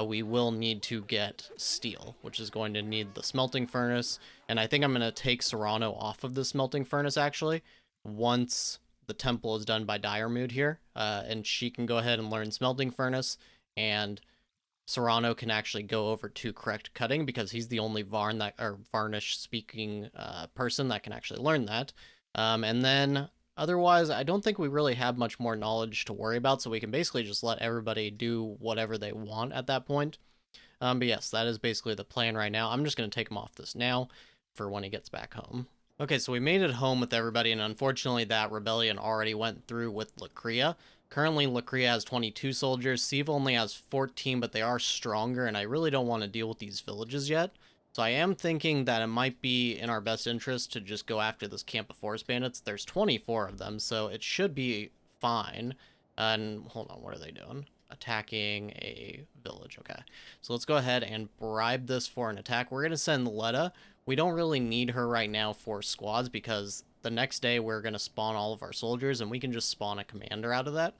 Speaker 1: we will need to get steel, which is going to need the smelting furnace. And I think I'm going to take Serrano off of the smelting furnace, actually, once the temple is done by Diarmude here. And she can go ahead and learn smelting furnace, and Serrano can actually go over to correct cutting, because he's the only Varnish speaking person that can actually learn that. And then otherwise, I don't think we really have much more knowledge to worry about, so we can basically just let everybody do whatever they want at that point. But yes, that is basically the plan right now. I'm just going to take him off this now for when he gets back home. Okay, so we made it home with everybody, and unfortunately that rebellion already went through with Lacria. Currently, Lacria has 22 soldiers. Siva only has 14, but they are stronger, and I really don't want to deal with these villages yet. So I am thinking that it might be in our best interest to just go after this camp of forest bandits. There's 24 of them, so it should be fine. And hold on, what are they doing? Attacking a village. Okay, so let's go ahead and bribe this for an attack. We're going to send Letta. We don't really need her right now for squads, because the next day we're going to spawn all of our soldiers, and we can just spawn a commander out of that.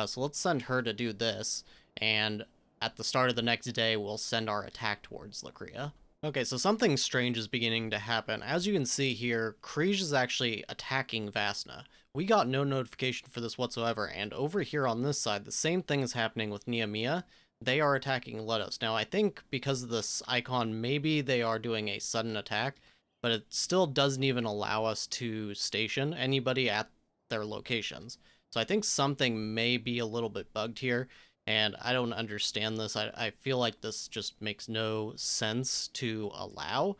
Speaker 1: So let's send her to do this, and at the start of the next day we'll send our attack towards Lacria. Okay, so something strange is beginning to happen. As you can see here, Kriege is actually attacking Vasna. We got no notification for this whatsoever, and over here on this side, the same thing is happening with Nameia. They are attacking Letos. Now, I think because of this icon, maybe they are doing a sudden attack, but it still doesn't even allow us to station anybody at their locations. So I think something may be a little bit bugged here, and I don't understand this. I feel like this just makes no sense to allow,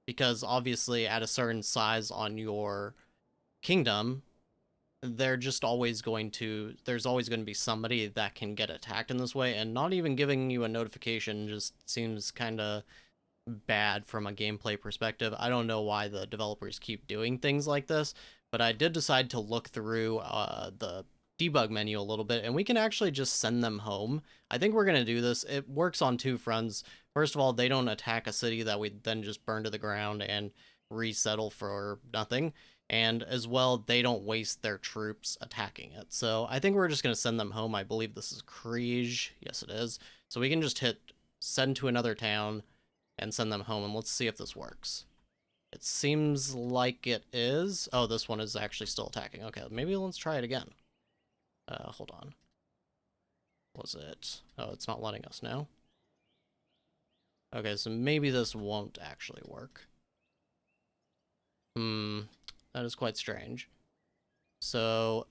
Speaker 1: because obviously at a certain size on your kingdom, they're just always going to, there's always going to be somebody that can get attacked in this way, and not even giving you a notification just seems kind of bad from a gameplay perspective. I don't know why the developers keep doing things like this, but I did decide to look through the debug menu a little bit, and we can actually just send them home. I think we're going to do this. It works on two fronts. First of all, they don't attack a city that we then just burn to the ground and resettle for nothing. And as well, they don't waste their troops attacking it. So I think we're just going to send them home. I believe this is crises. Yes, it is. So we can just hit send to another town and send them home, and let's see if this works. It seems like it is. Oh, this one is actually still attacking. Okay, maybe let's try it again. Hold on. Was it? Oh, it's not letting us now. Okay, so maybe this won't actually work. That is quite strange. So,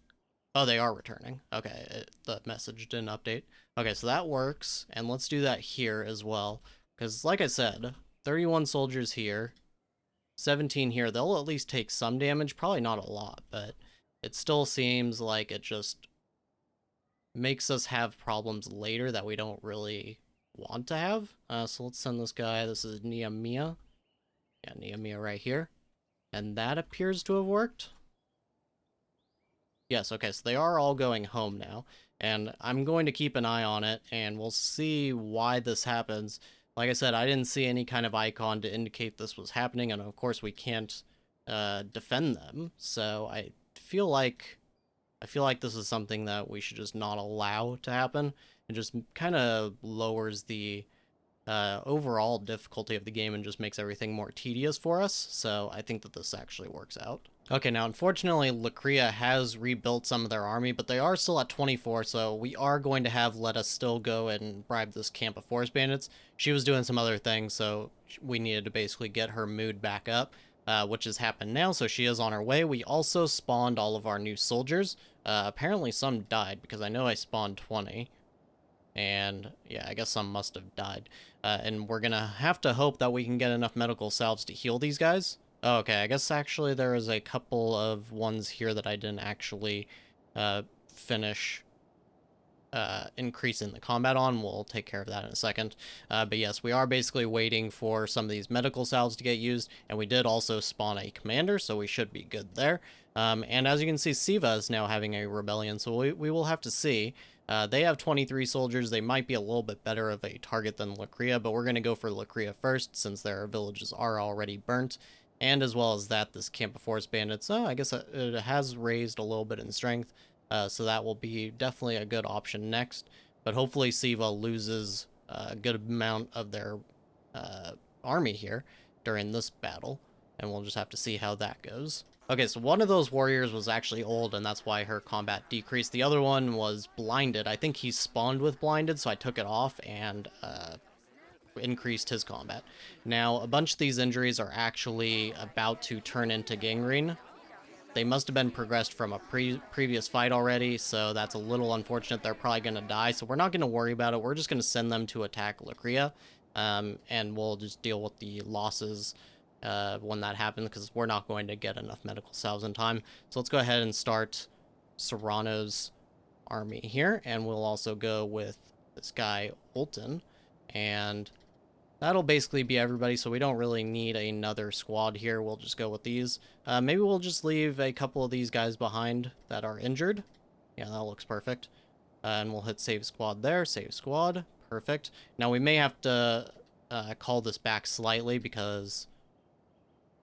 Speaker 1: oh, they are returning. Okay, the message didn't update. Okay, so that works, and let's do that here as well. Because, like I said, 31 soldiers here, 17 here. They'll at least take some damage. Probably not a lot, but it still seems like it just makes us have problems later that we don't really want to have. So let's send this guy. This is Nameia. Yeah, Nameia right here. And that appears to have worked. Yes, okay, so they are all going home now. And I'm going to keep an eye on it, and we'll see why this happens. Like I said, I didn't see any kind of icon to indicate this was happening, and of course we can't defend them. So I feel like this is something that we should just not allow to happen. It just kind of lowers the overall difficulty of the game and just makes everything more tedious for us. So I think that this actually works out. Okay, now unfortunately, Lacria has rebuilt some of their army, but they are still at 24, so we are going to have let us still go and bribe this camp of forest bandits. She was doing some other things, so we needed to basically get her mood back up, which has happened now, so she is on her way. We also spawned all of our new soldiers. Apparently some died, because I know I spawned 20. And yeah, I guess some must have died. And we're gonna have to hope that we can get enough medical salves to heal these guys. Oh, okay, I guess actually there is a couple of ones here that I didn't actually finish increasing the combat on. We'll take care of that in a second. But yes, we are basically waiting for some of these medical salves to get used, and we did also spawn a commander, so we should be good there. And as you can see, Siva is now having a rebellion, so we will have to see. They have 23 soldiers. They might be a little bit better of a target than Lacria, but we're going to go for Lacria first, since their villages are already burnt. And as well as that, this camp of forest bandits, I guess it has raised a little bit in strength. So that will be definitely a good option next. But hopefully Siva loses a good amount of their army here during this battle. And we'll just have to see how that goes. Okay, so one of those warriors was actually old, and that's why her combat decreased. The other one was blinded. I think he spawned with blinded, so I took it off and increased his combat. Now, a bunch of these injuries are actually about to turn into gangrene. They must have been progressed from a previous fight already, so that's a little unfortunate. They're probably going to die, so we're not going to worry about it. We're just going to send them to attack Lacria, and we'll just deal with the losses when that happens, because we're not going to get enough medical salves in time. So let's go ahead and start Serrano's army here, and we'll also go with this guy, Olton, and that'll basically be everybody, so we don't really need another squad here. We'll just go with these. Maybe we'll just leave a couple of these guys behind that are injured. Yeah, that looks perfect. And we'll hit save squad there. Save squad. Perfect. Now we may have to call this back slightly because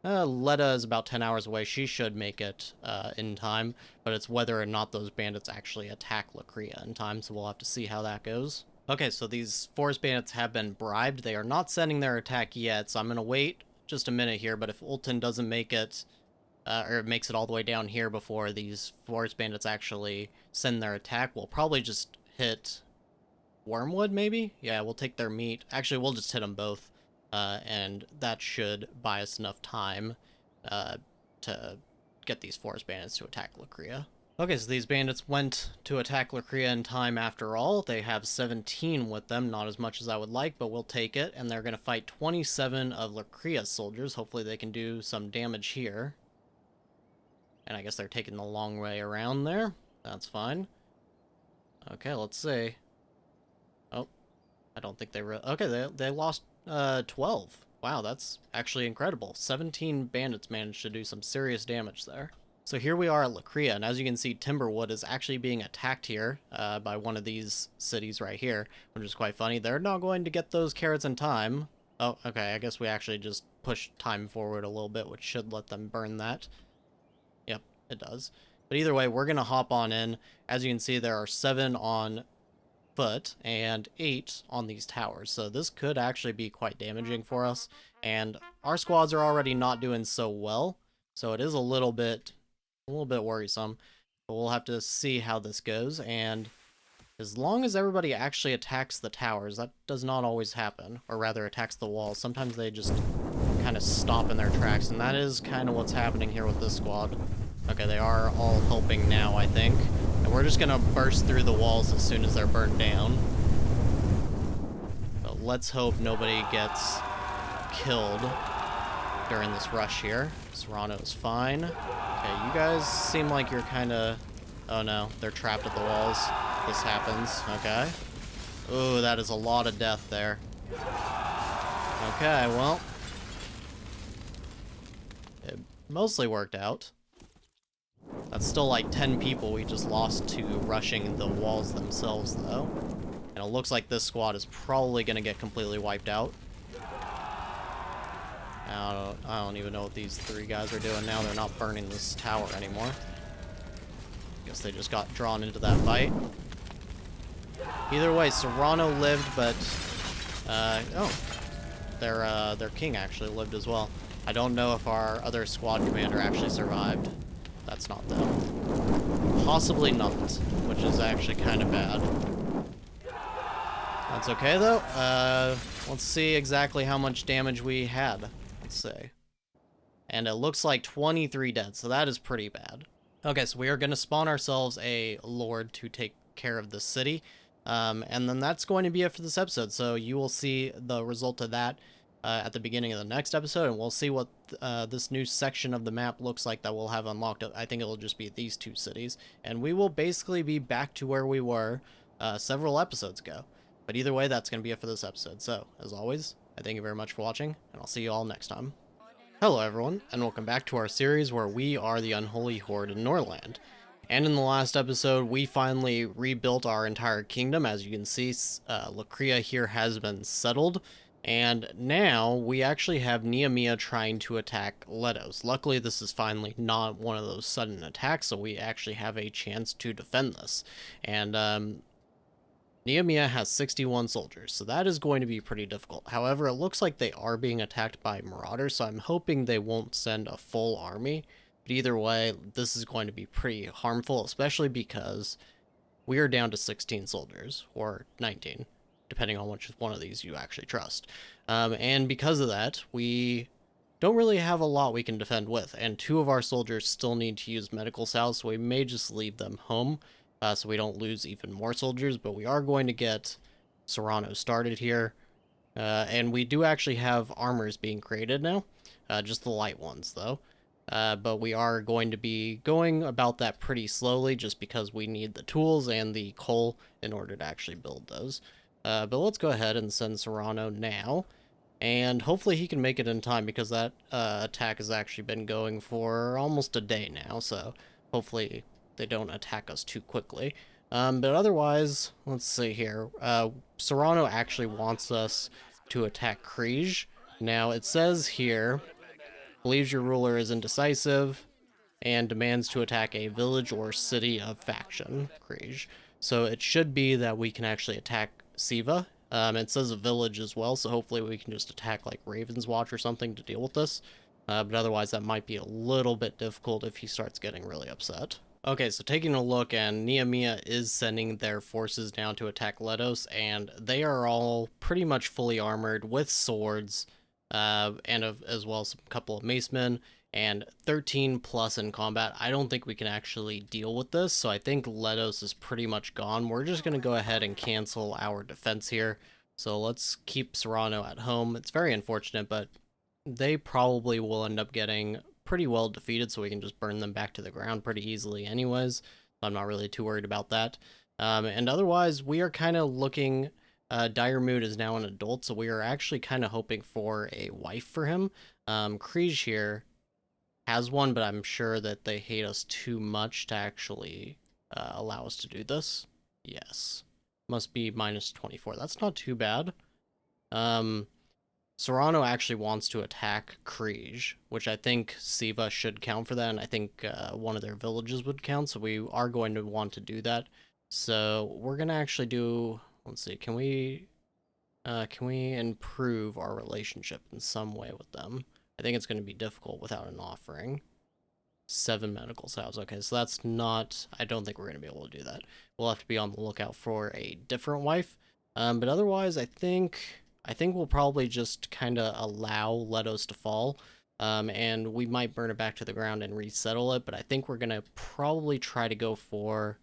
Speaker 1: Letta is about 10 hours away. She should make it in time, but it's whether or not those bandits actually attack Lacria in time, so we'll have to see how that goes. Okay, so these forest bandits have been bribed. They are not sending their attack yet, so I'm going to wait just a minute here, but if Ulton doesn't make it, or makes it all the way down here before these forest bandits actually send their attack, we'll probably just hit Wormwood, maybe? Yeah, we'll take their meat. Actually, we'll just hit them both, and that should buy us enough time to get these forest bandits to attack Lacria. Okay, so these bandits went to attack Lacria in time after all. They have 17 with them, not as much as I would like, but we'll take it. And they're going to fight 27 of Lacria's soldiers. Hopefully they can do some damage here. And I guess they're taking the long way around there. That's fine. Okay, let's see. Oh, I don't think they okay, they lost 12. Wow, that's actually incredible. 17 bandits managed to do some serious damage there. So here we are at Lacria, and as you can see, Timberwood is actually being attacked here by one of these cities right here, which is quite funny. They're not going to get those carrots in time. Oh, okay, I guess we actually just pushed time forward a little bit, which should let them burn that. Yep, it does. But either way, we're going to hop on in. As you can see, there are 7 on foot and 8 on these towers, so this could actually be quite damaging for us. And our squads are already not doing so well, so it is a little bit worrisome. But we'll have to see how this goes, and as long as everybody actually attacks the towers, that does not always happen, or rather attacks the walls. Sometimes they just kind of stop in their tracks, and that is kind of what's happening here with this squad. Okay, they are all helping now, I think. And we're just gonna burst through the walls as soon as they're burned down. But let's hope nobody gets killed during this rush here. Serrano's fine. Okay, you guys seem like you're kind of... Oh no, they're trapped at the walls. This happens. Okay. Ooh, that is a lot of death there. Okay, well... It mostly worked out. That's still like 10 people we just lost to rushing the walls themselves, though. And it looks like this squad is probably going to get completely wiped out. I don't even know what these 3 guys are doing now. They're not burning this tower anymore. Guess they just got drawn into that fight. Either way, Serrano lived, but... oh. Their king actually lived as well. I don't know if our other squad commander actually survived. That's not them. Possibly not, which is actually kind of bad. That's okay, though. Let's see exactly how much damage we had. Let's see. And it looks like 23 dead, so that is pretty bad. Okay, so we are going to spawn ourselves a lord to take care of the city. And then that's going to be it for this episode. So you will see the result of that at the beginning of the next episode, and we'll see what this new section of the map looks like that we'll have unlocked. I think it'll just be these 2 cities, and we will basically be back to where we were several episodes ago. But either way, that's going to be it for this episode. So, as always, I thank you very much for watching, and I'll see you all next time. Hello everyone, and welcome back to our series where we are the Unholy Horde in Norland. And in the last episode, we finally rebuilt our entire kingdom. As you can see, Lacria here has been settled. And now we actually have Nameia trying to attack Letos. Luckily, this is finally not one of those sudden attacks, so we actually have a chance to defend this. And Nameia has 61 soldiers, so that is going to be pretty difficult. However, it looks like they are being attacked by marauders, so I'm hoping they won't send a full army. But either way, this is going to be pretty harmful, especially because we are down to 16 soldiers, or 19. Depending on which one of these you actually trust. And because of that, we don't really have a lot we can defend with, and 2 of our soldiers still need to use medical salves, so we may just leave them home, so we don't lose even more soldiers, but we are going to get Serrano started here, and we do actually have armors being created now, just the light ones, though. But we are going to be going about that pretty slowly, just because we need the tools and the coal in order to actually build those. But let's go ahead and send Serrano now, and hopefully he can make it in time, because that attack has actually been going for almost a day now, so hopefully they don't attack us too quickly. But otherwise, let's see here. Serrano actually wants us to attack Crises. Now, it says here, believes your ruler is indecisive, and demands to attack a village or city of faction, Crises. So it should be that we can actually attack Siva. It says a village as well, so hopefully we can just attack like Raven's Watch or something to deal with this. But otherwise that might be a little bit difficult if he starts getting really upset. Okay, so taking a look, and Nameia is sending their forces down to attack Letos, and they are all pretty much fully armored with swords, as well as a couple of macemen, and 13 plus in combat. I don't think we can actually deal with this, so I think Letos is pretty much gone. We're just going to go ahead and cancel our defense here. So let's keep Serrano at home. It's very unfortunate, but they probably will end up getting pretty well defeated, so we can just burn them back to the ground pretty easily anyways. I'm not really too worried about that. And otherwise, we are kind of looking... Dire Mood is now an adult, so we are actually kind of hoping for a wife for him. Kriege here has one, but I'm sure that they hate us too much to actually allow us to do this. Yes. Must be minus 24. That's not too bad. Serrano actually wants to attack Kriege, which I think Siva should count for that, and I think one of their villages would count, so we are going to want to do that. So we're going to actually do... Let's see, can we improve our relationship in some way with them? I think it's going to be difficult without an offering. 7 medical salves. Okay, so that's not... I don't think we're going to be able to do that. We'll have to be on the lookout for a different wife. But otherwise, I think we'll probably just kind of allow Letos to fall. And we might burn it back to the ground and resettle it, but I think we're going to probably try to go for...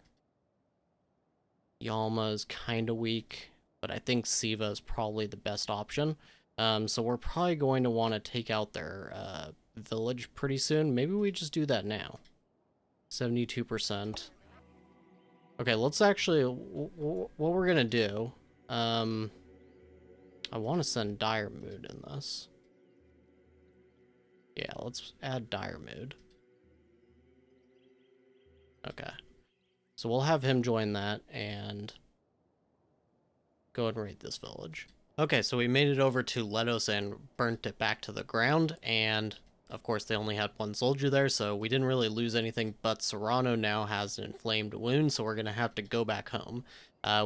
Speaker 1: Yalma's kind of weak, but I think Siva is probably the best option. So we're probably going to want to take out their village pretty soon. Maybe we just do that now. 72%. Okay, let's actually... what we're going to do... I want to send Dire Mood in this. Yeah, let's add Dire Mood. Okay. So we'll have him join that and go and raid this village. Okay, so we made it over to Letos and burnt it back to the ground, and of course they only had one soldier there, so we didn't really lose anything, but Serrano now has an inflamed wound, so we're going to have to go back home.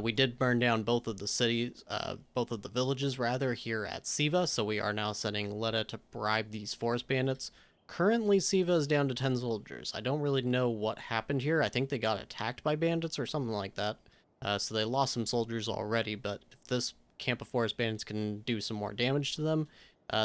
Speaker 1: We did burn down both of the cities, both of the villages rather, here at Siva, so we are now sending Letta to bribe these forest bandits. Currently, Siva is down to 10 soldiers. I don't really know what happened here. I think they got attacked by bandits or something like that. So they lost some soldiers already, but if this camp of forest bandits can do some more damage to them,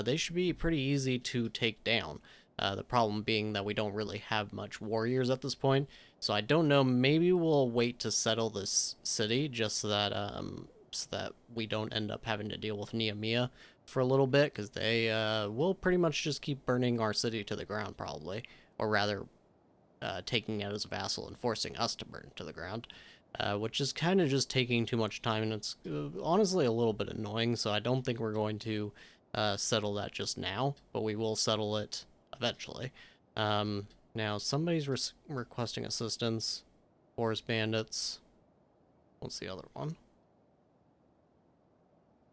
Speaker 1: they should be pretty easy to take down. The problem being that we don't really have much warriors at this point, so I don't know, maybe we'll wait to settle this city just so that we don't end up having to deal with Nameia for a little bit, because they will pretty much just keep burning our city to the ground probably, or rather taking it as a vassal and forcing us to burn to the ground. Which is kind of just taking too much time, and it's honestly a little bit annoying, so I don't think we're going to settle that just now, but we will settle it eventually. Now, somebody's requesting assistance. Forest bandits. What's the other one?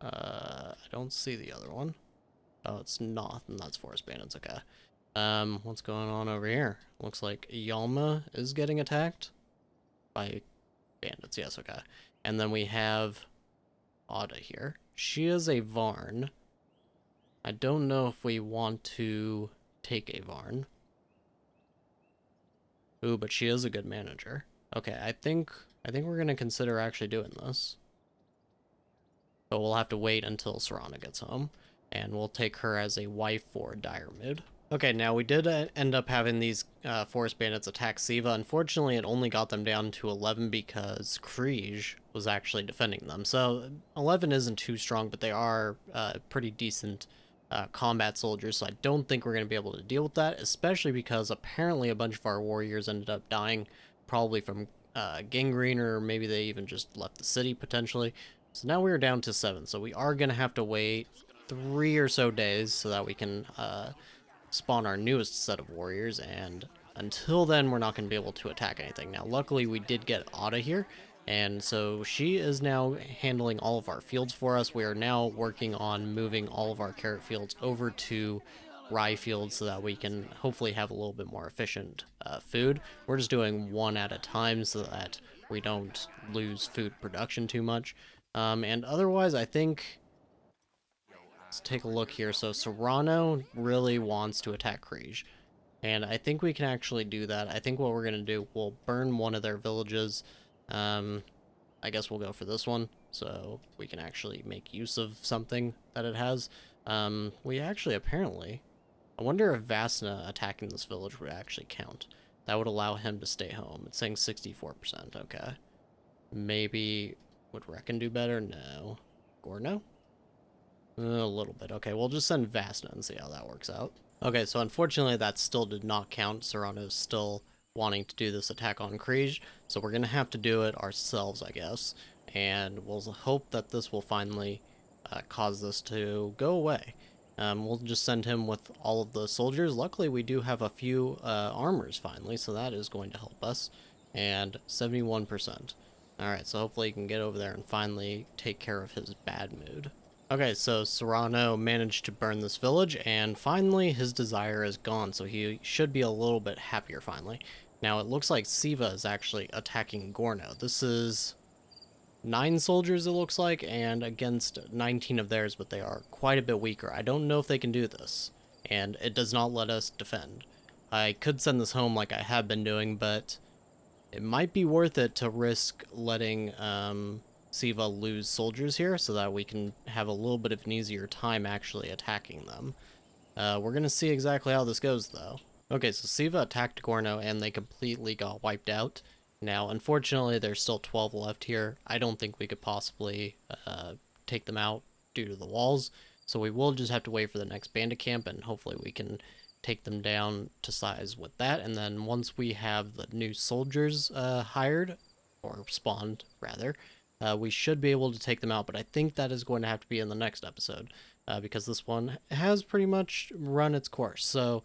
Speaker 1: I don't see the other one. Oh, it's Noth, and that's forest bandits, okay. What's going on over here? Looks like Yalma is getting attacked by... bandits, yes, okay. And then we have Ada here. She is a Varn. I don't know if we want to take a Varn. Ooh, but she is a good manager. Okay, I think we're gonna consider actually doing this. But we'll have to wait until Serrano gets home, and we'll take her as a wife for Dire Mood. Okay, now we did end up having these forest bandits attack Siva. Unfortunately, it only got them down to 11 because Kriege was actually defending them. So 11 isn't too strong, but they are pretty decent combat soldiers, so I don't think we're going to be able to deal with that, especially because apparently a bunch of our warriors ended up dying, probably from gangrene, or maybe they even just left the city, potentially. So now we're down to 7, so we are going to have to wait 3 or so days so that we can... spawn our newest set of warriors, and until then we're not going to be able to attack anything. Now luckily we did get Ada here, and so she is now handling all of our fields for us. We are now working on moving all of our carrot fields over to rye fields so that we can hopefully have a little bit more efficient food. We're just doing one at a time so that we don't lose food production too much. And otherwise I think... Let's take a look here. So Serrano really wants to attack Kriege, and I think we can actually do that. I think what we're going to do, we'll burn one of their villages. I guess we'll go for this one, so we can actually make use of something that it has. We actually, apparently... I wonder if Vasna attacking this village would actually count. That would allow him to stay home. It's saying 64%, okay. Maybe... would Reckon do better? No. Gorno? A little bit. Okay, we'll just send Vasna and see how that works out. Okay, so unfortunately that still did not count. Serrano's still wanting to do this attack on Kriege, so we're going to have to do it ourselves, I guess. And we'll hope that this will finally cause this to go away. We'll just send him with all of the soldiers. Luckily, we do have a few armors finally, so that is going to help us. And 71%. Alright, so hopefully he can get over there and finally take care of his bad mood. Okay, so Serrano managed to burn this village, and finally his desire is gone, so he should be a little bit happier finally. Now, it looks like Siva is actually attacking Gorno. This is 9 soldiers, it looks like, and against 19 of theirs, but they are quite a bit weaker. I don't know if they can do this, and it does not let us defend. I could send this home like I have been doing, but it might be worth it to risk letting Siva lose soldiers here so that we can have a little bit of an easier time actually attacking them. We're going to see exactly how this goes, though. Okay, so Siva attacked Gorno and they completely got wiped out. Now, unfortunately, there's still 12 left here. I don't think we could possibly take them out due to the walls, so we will just have to wait for the next bandit camp, and hopefully we can take them down to size with that. And then once we have the new soldiers hired, or spawned, rather, we should be able to take them out, but I think that is going to have to be in the next episode, because this one has pretty much run its course. So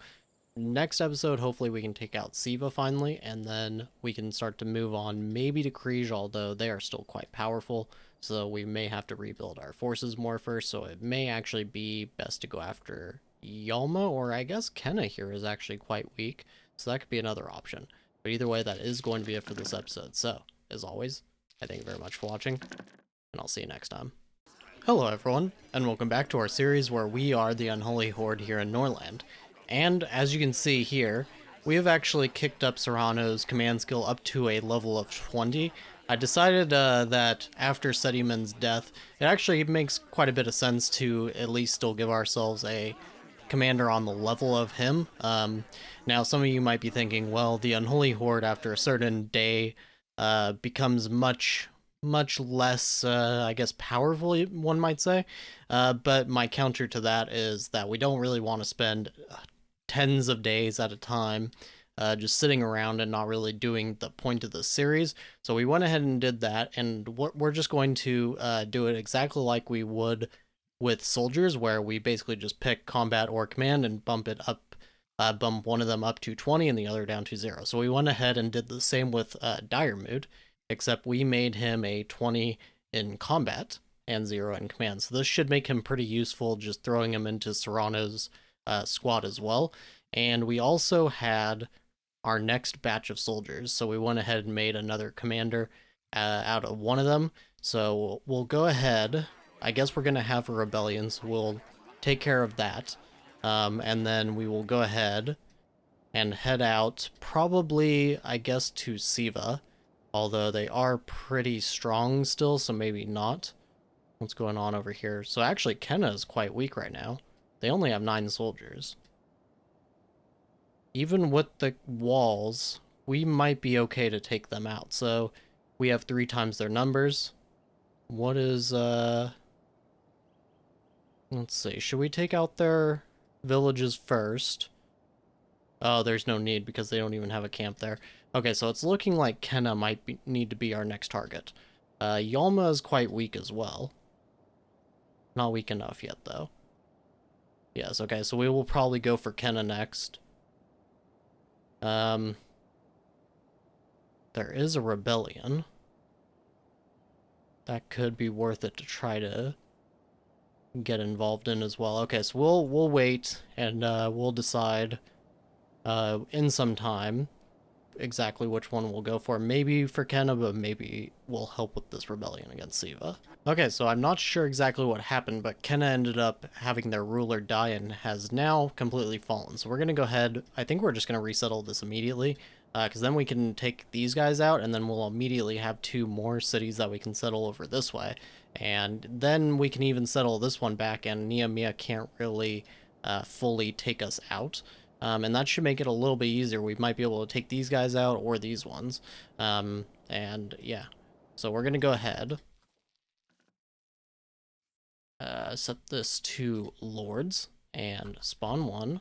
Speaker 1: next episode, hopefully we can take out Siva finally, and then we can start to move on maybe to Kriege, although they are still quite powerful, so we may have to rebuild our forces more first, so it may actually be best to go after Yalma, or I guess Kenna here is actually quite weak, so that could be another option. But either way, that is going to be it for this episode. So, as always, I thank you very much for watching, and I'll see you next time. Hello everyone, and welcome back to our series where we are the Unholy Horde here in Norland. And as you can see here, we have actually kicked up Serrano's command skill up to a level of 20. I decided that after Sediman's death, it actually makes quite a bit of sense to at least still give ourselves a commander on the level of him. Now, some of you might be thinking, well, the Unholy Horde after a certain day becomes much less, I guess, powerful, one might say. But my counter to that is that we don't really want to spend tens of days at a time just sitting around and not really doing the point of the series. So we went ahead and did that, and we're just going to do it exactly like we would with soldiers, where we basically just pick combat or command and bump it up, bump one of them up to 20 and the other down to 0. So we went ahead and did the same with Dire Mood, except we made him a 20 in combat and 0 in command. So this should make him pretty useful, just throwing him into Serrano's squad as well. And we also had our next batch of soldiers, so we went ahead and made another commander out of one of them. So we'll go ahead. I guess we're going to have a rebellion, so we'll take care of that. And then we will go ahead and head out, probably, I guess, to Siva. Although they are pretty strong still, so maybe not. What's going on over here? So actually, Kenna is quite weak right now. They only have 9 soldiers. Even with the walls, we might be okay to take them out. So we have 3 times their numbers. What is, let's see. Should we take out their villages first? Oh, there's no need because they don't even have a camp there. Okay, so it's looking like Kenna might need to be our next target. Yalma is quite weak as well. Not weak enough yet, though. Yes, okay, so we will probably go for Kenna next. There is a rebellion. That could be worth it to try to get involved in as well. Okay, so we'll wait and we'll decide in some time exactly which one we'll go for. Maybe for Kenna, but maybe we'll help with this rebellion against Siva. Okay, so I'm not sure exactly what happened, but Kenna ended up having their ruler die and has now completely fallen. So we're going to go ahead. I think we're just going to resettle this immediately, because then we can take these guys out, and then we'll immediately have 2 more cities that we can settle over this way. And then we can even settle this one back, and Nameia can't really fully take us out. And that should make it a little bit easier. We might be able to take these guys out or these ones. And yeah, so we're going to go ahead. Set this to Lords and spawn 1.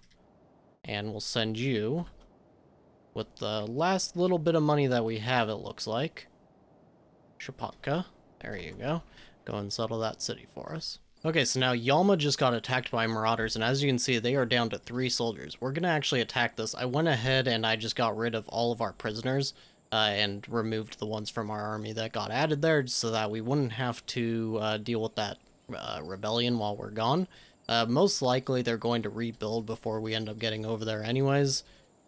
Speaker 1: And we'll send you with the last little bit of money that we have, it looks like. Shapatka. There you go. Go and settle that city for us. Okay, so now Yalma just got attacked by marauders, and as you can see, they are down to 3 soldiers. We're going to actually attack this. I went ahead and I just got rid of all of our prisoners and removed the ones from our army that got added there so that we wouldn't have to deal with that rebellion while we're gone. Most likely they're going to rebuild before we end up getting over there anyways,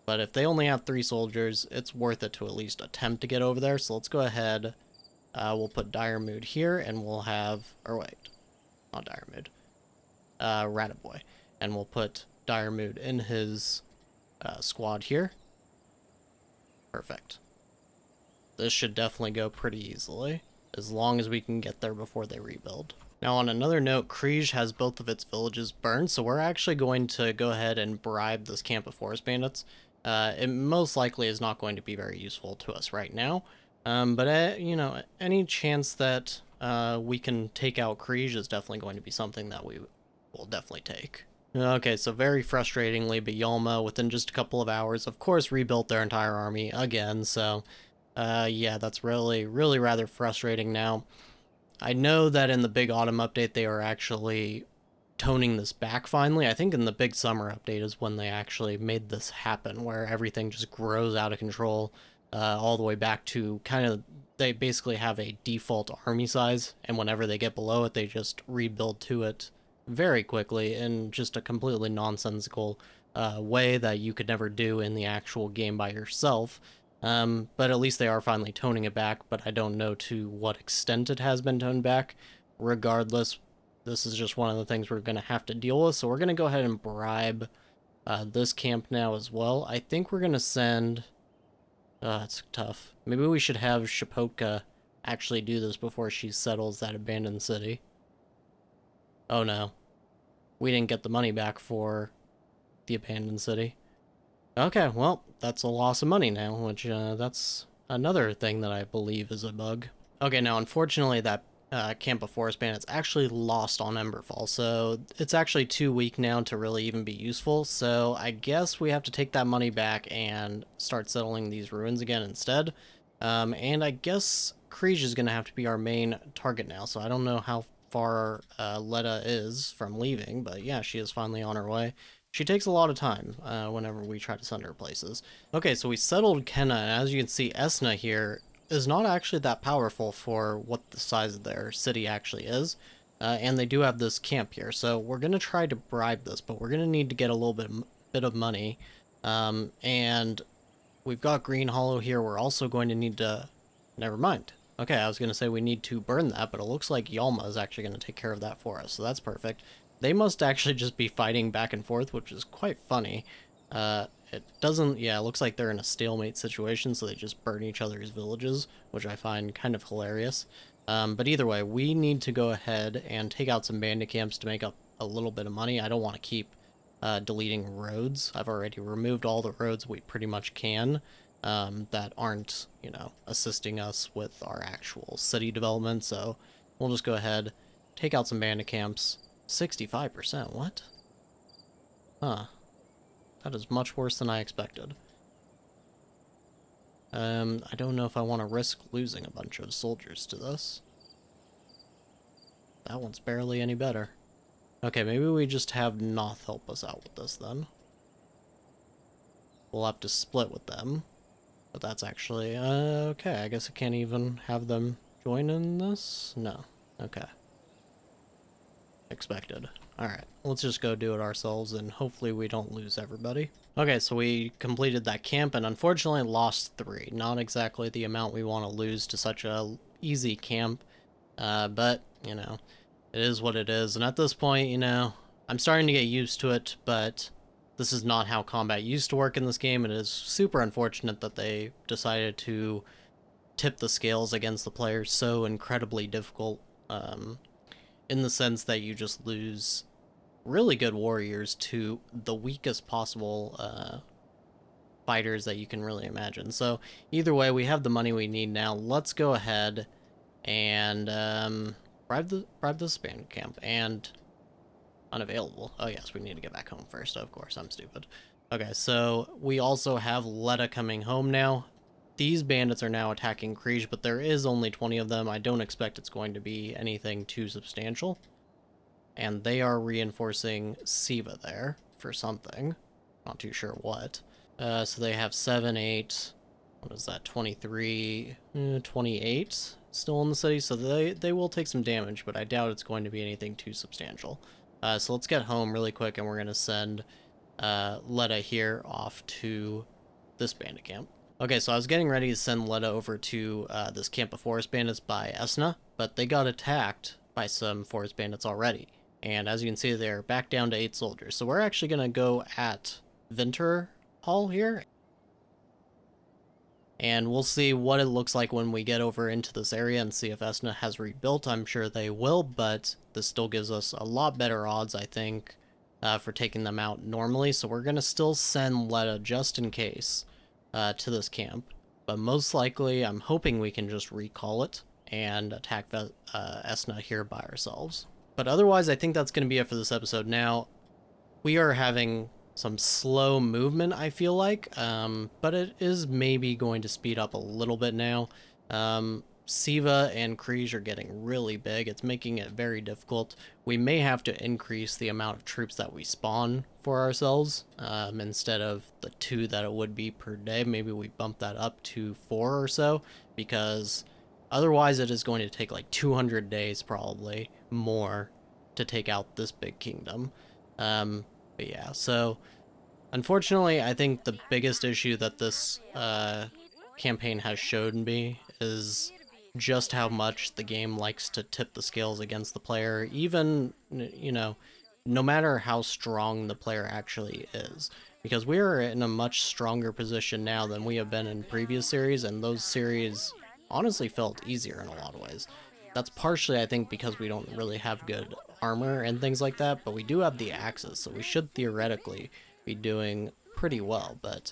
Speaker 1: but if they only have 3 soldiers, it's worth it to at least attempt to get over there, so let's go ahead. We'll put Dire Mood here, and we'll have, or wait, not Dire Mood, Rataboy. And we'll put Dire Mood in his squad here. Perfect. This should definitely go pretty easily, as long as we can get there before they rebuild. Now, on another note, Kriege has both of its villages burned, so we're actually going to go ahead and bribe this camp of forest bandits. It most likely is not going to be very useful to us right now, but you know, any chance that we can take out Kriege is definitely going to be something that we will definitely take. Okay, so very frustratingly, but Yalma, within just a couple of hours, of course, rebuilt their entire army again, so yeah, that's really rather frustrating now. I know that in the Big Autumn update, they are actually toning this back finally. I think in the Big Summer update is when they actually made this happen, where everything just grows out of control all the way back to kind of, they basically have a default army size, and whenever they get below it, they just rebuild to it very quickly in just a completely nonsensical way that you could never do in the actual game by yourself. But at least they are finally toning it back, but I don't know to what extent it has been toned back. Regardless, this is just one of the things we're going to have to deal with, so we're going to go ahead and bribe this camp now as well. I think we're going to send... it's tough. Maybe we should have Shapotka actually do this before she settles that abandoned city. Oh no. We didn't get the money back for the abandoned city. Okay, well, that's a loss of money now, which that's another thing that I believe is a bug. Okay, now unfortunately that camp of forest bandits actually lost on Emberfall, so it's actually too weak now to really even be useful, so I guess we have to take that money back and start settling these ruins again instead. And I guess Kriege is going to have to be our main target now, so I don't know how far Letta is from leaving, but yeah, she is finally on her way. She takes a lot of time whenever we try to send her places. Okay, so we settled Kenna, and as you can see, Esna here is not actually that powerful for what the size of their city actually is. And they do have this camp here, so we're going to try to bribe this, but we're going to need to get a little bit of money. And we've got Green Hollow here. We're also going to need to... Never mind. Okay, I was going to say we need to burn that, but it looks like Yalma is actually going to take care of that for us, so that's perfect. They must actually just be fighting back and forth, which is quite funny. It doesn't, yeah, it looks like they're in a stalemate situation, so they just burn each other's villages, which I find kind of hilarious. But either way, we need to go ahead and take out some bandit camps to make up a little bit of money. I don't want to keep deleting roads. I've already removed all the roads we pretty much can that aren't, you know, assisting us with our actual city development, so we'll just go ahead, take out some bandit camps. 65%, what? Huh. That is much worse than I expected. I don't know if I want to risk losing a bunch of soldiers to this. That one's barely any better. Okay, maybe we just have Noth help us out with this then. We'll have to split with them. But that's actually, okay, I guess I can't even have them join in this? No. Okay. Expected. Alright, let's just go do it ourselves and hopefully we don't lose everybody. Okay, so we completed that camp and unfortunately lost 3. Not exactly the amount we want to lose to such a easy camp, but, you know, it is what it is. And at this point, you know, I'm starting to get used to it, but this is not how combat used to work in this game. It is super unfortunate that they decided to tip the scales against the players so incredibly difficult, in the sense that you just lose really good warriors to the weakest possible fighters that you can really imagine. So either way, we have the money we need now. Let's go ahead and bribe this bandit camp. And unavailable. Oh yes, we need to get back home first. Of course, I'm stupid. Okay, so we also have Letta coming home now. These bandits are now attacking Kriege, but there is only 20 of them. I don't expect it's going to be anything too substantial. And they are reinforcing Siva there for something. Not too sure what. So they have 7, 8, what is that, 23, 28 still in the city. So they will take some damage, but I doubt it's going to be anything too substantial. So let's get home really quick, and we're going to send Letta here off to this bandit camp. Okay, so I was getting ready to send Letta over to this camp of forest bandits by Esna, but they got attacked by some forest bandits already. And as you can see, they're back down to 8 soldiers. So we're actually going to go at Winter Hall here. And we'll see what it looks like when we get over into this area and see if Esna has rebuilt. I'm sure they will, but this still gives us a lot better odds, I think, for taking them out normally. So we're going to still send Letta just in case to this camp. But most likely, I'm hoping we can just recall it and attack Esna here by ourselves. But otherwise, I think that's going to be it for this episode. Now, we are having some slow movement, I feel like, but it is maybe going to speed up a little bit now. Siva and Kriege are getting really big. It's making it very difficult. We may have to increase the amount of troops that we spawn for ourselves, instead of the 2 that it would be per day. Maybe we bump that up to 4 or so, because otherwise it is going to take like 200 days, probably more, to take out this big kingdom. But yeah, so unfortunately, I think the biggest issue that this campaign has showed me is just how much the game likes to tip the scales against the player, even, you know, no matter how strong the player actually is. Because we are in a much stronger position now than we have been in previous series, and those series honestly felt easier in a lot of ways. That's partially, I think, because we don't really have good armor and things like that, but we do have the axes, so we should theoretically be doing pretty well. But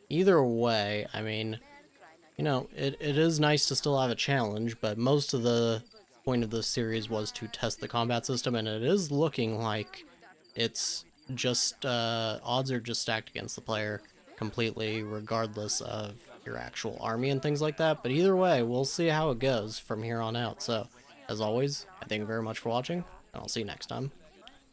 Speaker 1: either way, I mean, you know, it is nice to still have a challenge, but most of the point of this series was to test the combat system, and it is looking like it's just, odds are just stacked against the player completely, regardless of your actual army and things like that. But either way, we'll see how it goes from here on out. So, as always, I thank you very much for watching, and I'll see you next time.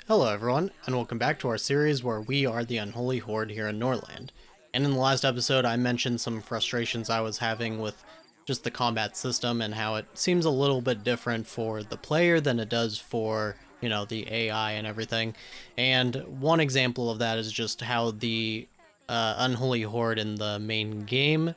Speaker 1: Hello everyone, and welcome back to our series where we are the Unholy Horde here in Norland. And in the last episode, I mentioned some frustrations I was having with just the combat system and how it seems a little bit different for the player than it does for, you know, the AI and everything. And one example of that is just how the Unholy Horde in the main game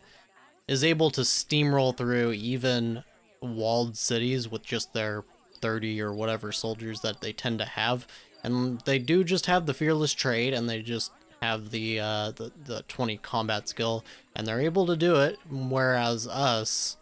Speaker 1: is able to steamroll through even walled cities with just their 30 or whatever soldiers that they tend to have. And they do just have the fearless trait, and they just have the 20 combat skill, and they're able to do it, whereas us,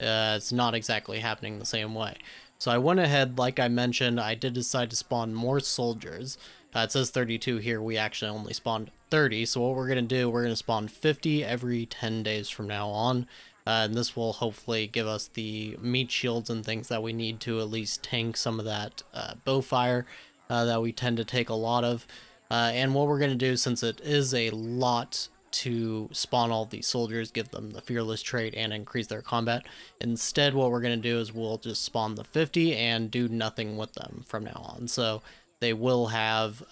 Speaker 1: it's not exactly happening the same way. So I went ahead, like I mentioned, I did decide to spawn more soldiers. It says 32 here, we actually only spawned 30, so what we're going to do, we're going to spawn 50 every 10 days from now on, and this will hopefully give us the meat shields and things that we need to at least tank some of that bow fire that we tend to take a lot of. And what we're going to do, since it is a lot to spawn all these soldiers, give them the fearless trait, and increase their combat, instead what we're going to do is we'll just spawn the 50 and do nothing with them from now on. So they will have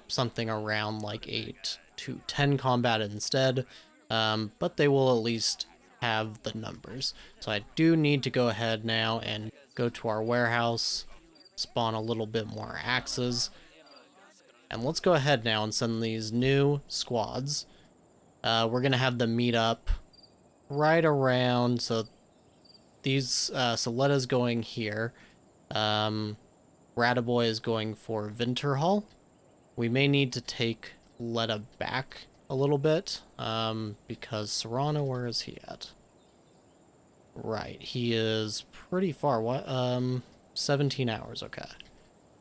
Speaker 1: something around like 8 to 10 combat instead, but they will at least have the numbers. So I do need to go ahead now and go to our warehouse, spawn a little bit more axes, and let's go ahead now and send these new squads. We're going to have them meet up right around, so these, so Letta's going here. Rataboy is going for Winterhall. We may need to take Letta back a little bit, because Serrano, where is he at? Right, he is pretty far. What? 17 hours, okay.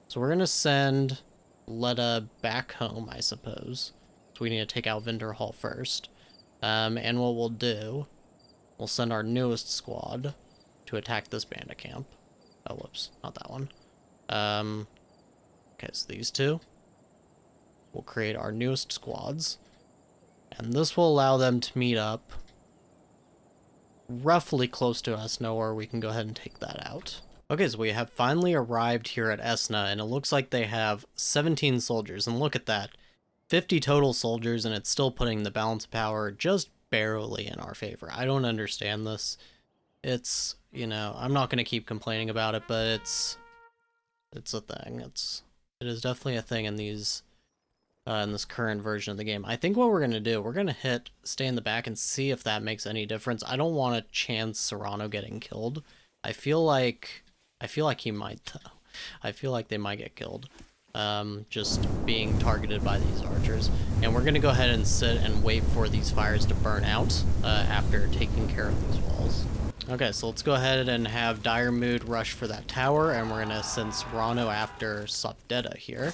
Speaker 1: So we're gonna send Letta back home, I suppose. So we need to take out Winterhall first. And what we'll do, we'll send our newest squad to attack this bandit camp. Oh, whoops, not that one. Okay, so these two. We'll create our newest squads. And this will allow them to meet up roughly close to us, where we can go ahead and take that out. Okay, so we have finally arrived here at Esna, and it looks like they have 17 soldiers, and look at that. 50 total soldiers, and it's still putting the balance of power just barely in our favor. I don't understand this. It's, you know, I'm not going to keep complaining about it, but it's a thing. It is definitely a thing in these in this current version of the game. I think what we're going to do, we're going to hit stay in the back and see if that makes any difference. I don't want to chance Serrano getting killed. I feel like he might, though. I feel like they might get killed. Just being targeted by these archers. And we're going to go ahead and sit and wait for these fires to burn out after taking care of these walls. Okay, so let's go ahead and have Dire Mood rush for that tower, and we're going to send Serrano after Sopdeta here.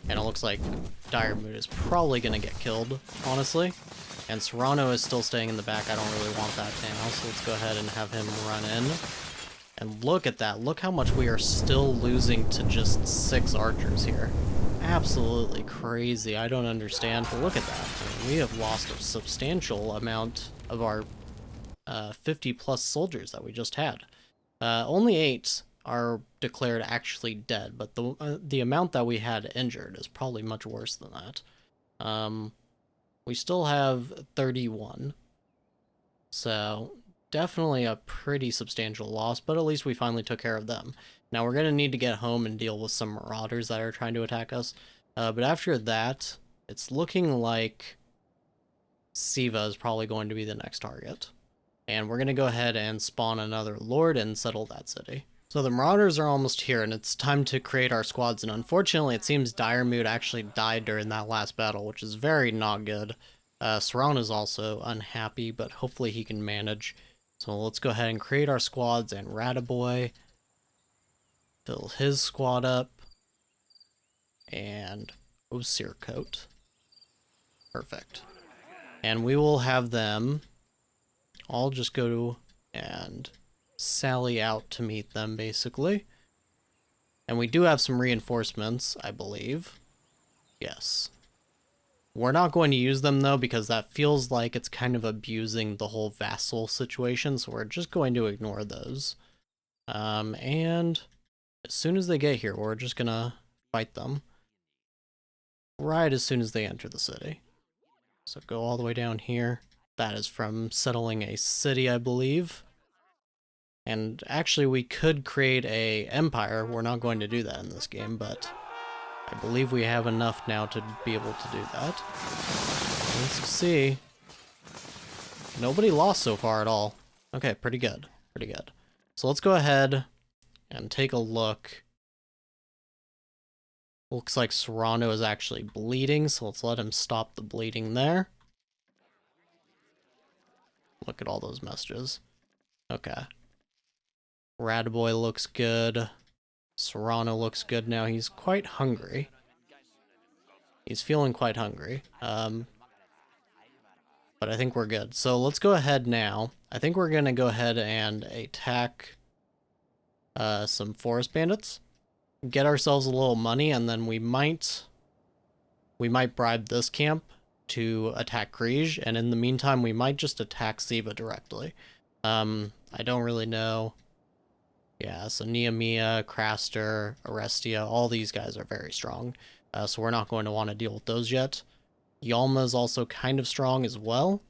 Speaker 1: And it looks like Dire Mood is probably going to get killed, honestly. And Serrano is still staying in the back. I don't really want that now, so let's go ahead and have him run in. And look at that. Look how much we are still losing to just 6 archers here. Absolutely crazy. I don't understand. But look at that. I mean, we have lost a substantial amount of our 50-plus soldiers that we just had. Only 8 are declared actually dead, but the amount that we had injured is probably much worse than that. We still have 31, so definitely a pretty substantial loss, but at least we finally took care of them. Now we're going to need to get home and deal with some marauders that are trying to attack us, but after that, it's looking like Siva is probably going to be the next target. And we're going to go ahead and spawn another lord and settle that city. So the marauders are almost here, and it's time to create our squads, and unfortunately it seems Dire Mood actually died during that last battle, which is very not good. Serrano is also unhappy, but hopefully he can manage. So let's go ahead and create our squads, and Rataboy, fill his squad up, and Osircoat. Perfect. And we will have them all just go and sally out to meet them, basically. And we do have some reinforcements, I believe. Yes. We're not going to use them, though, because that feels like it's kind of abusing the whole vassal situation, so we're just going to ignore those. And as soon as they get here, we're just gonna fight them right as soon as they enter the city. So go all the way down here. That is from settling a city, I believe. And actually, we could create a empire. We're not going to do that in this game, but I believe we have enough now to be able to do that. Let's see. Nobody lost so far at all. Okay, pretty good. Pretty good. So let's go ahead and take a look. Looks like Serrano is actually bleeding, so let's let him stop the bleeding there. Look at all those messages. Okay. Rataboy looks good. Serrano looks good now. He's quite hungry. He's feeling quite hungry. But I think we're good. So let's go ahead now. I think we're going to go ahead and attack some forest bandits. Get ourselves a little money, and then we might bribe this camp to attack Kriege, and in the meantime, we might just attack Siva directly. I don't really know. Yeah, so Nameia, Craster, Orestia, all these guys are very strong, so we're not going to want to deal with those yet. Yalma is also kind of strong as well,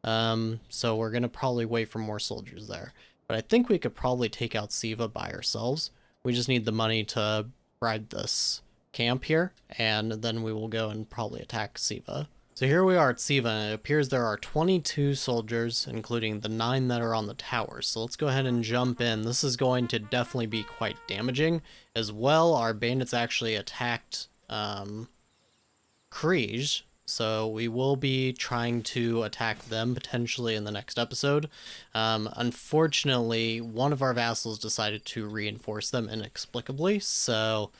Speaker 1: so we're going to probably wait for more soldiers there. But I think we could probably take out Siva by ourselves. We just need the money to bribe this camp here, and then we will go and probably attack Siva. So here we are at Siva, and it appears there are 22 soldiers, including the 9 that are on the towers. So let's go ahead and jump in. This is going to definitely be quite damaging. As well, our bandits actually attacked Kriege, so we will be trying to attack them potentially in the next episode. Unfortunately, one of our vassals decided to reinforce them inexplicably, so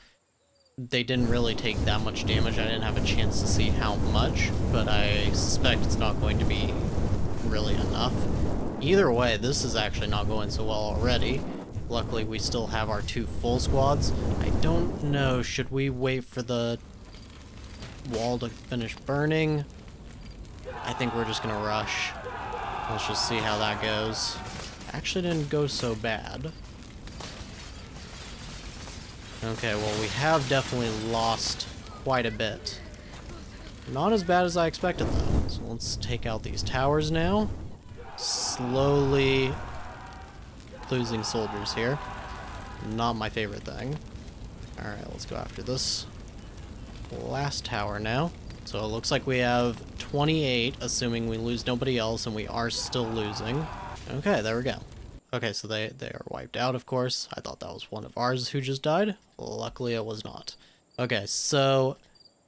Speaker 1: they didn't really take that much damage. I didn't have a chance to see how much, but I suspect it's not going to be really enough. Either way, this is actually not going so well already. Luckily, we still have our 2 full squads. I don't know, should we wait for the wall to finish burning? I think we're just gonna rush. Let's just see how that goes. Actually didn't go so bad. Okay, well we have definitely lost quite a bit. Not as bad as I expected though. So let's take out these towers now. Slowly losing soldiers here. Not my favorite thing. Alright, let's go after this last tower now. So it looks like we have 28, assuming we lose nobody else, and we are still losing. Okay, there we go. Okay, so they are wiped out, of course. I thought that was one of ours who just died. Luckily, it was not. Okay, so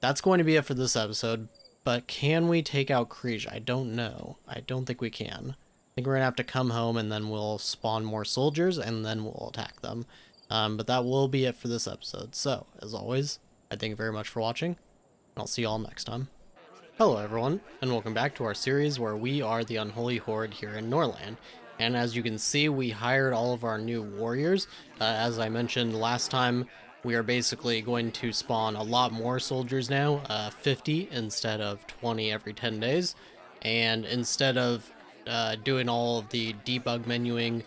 Speaker 1: that's going to be it for this episode. But can we take out Kriege? I don't know. I don't think we can. I think we're gonna have to come home and then we'll spawn more soldiers and then we'll attack them. But that will be it for this episode. So, as always, I thank you very much for watching, and I'll see you all next time. Hello everyone, and welcome back to our series where we are the Unholy Horde here in Norland. And as you can see, we hired all of our new warriors. As I mentioned last time, we are basically going to spawn a lot more soldiers now, 50 instead of 20 every 10 days. And instead of doing all of the debug menuing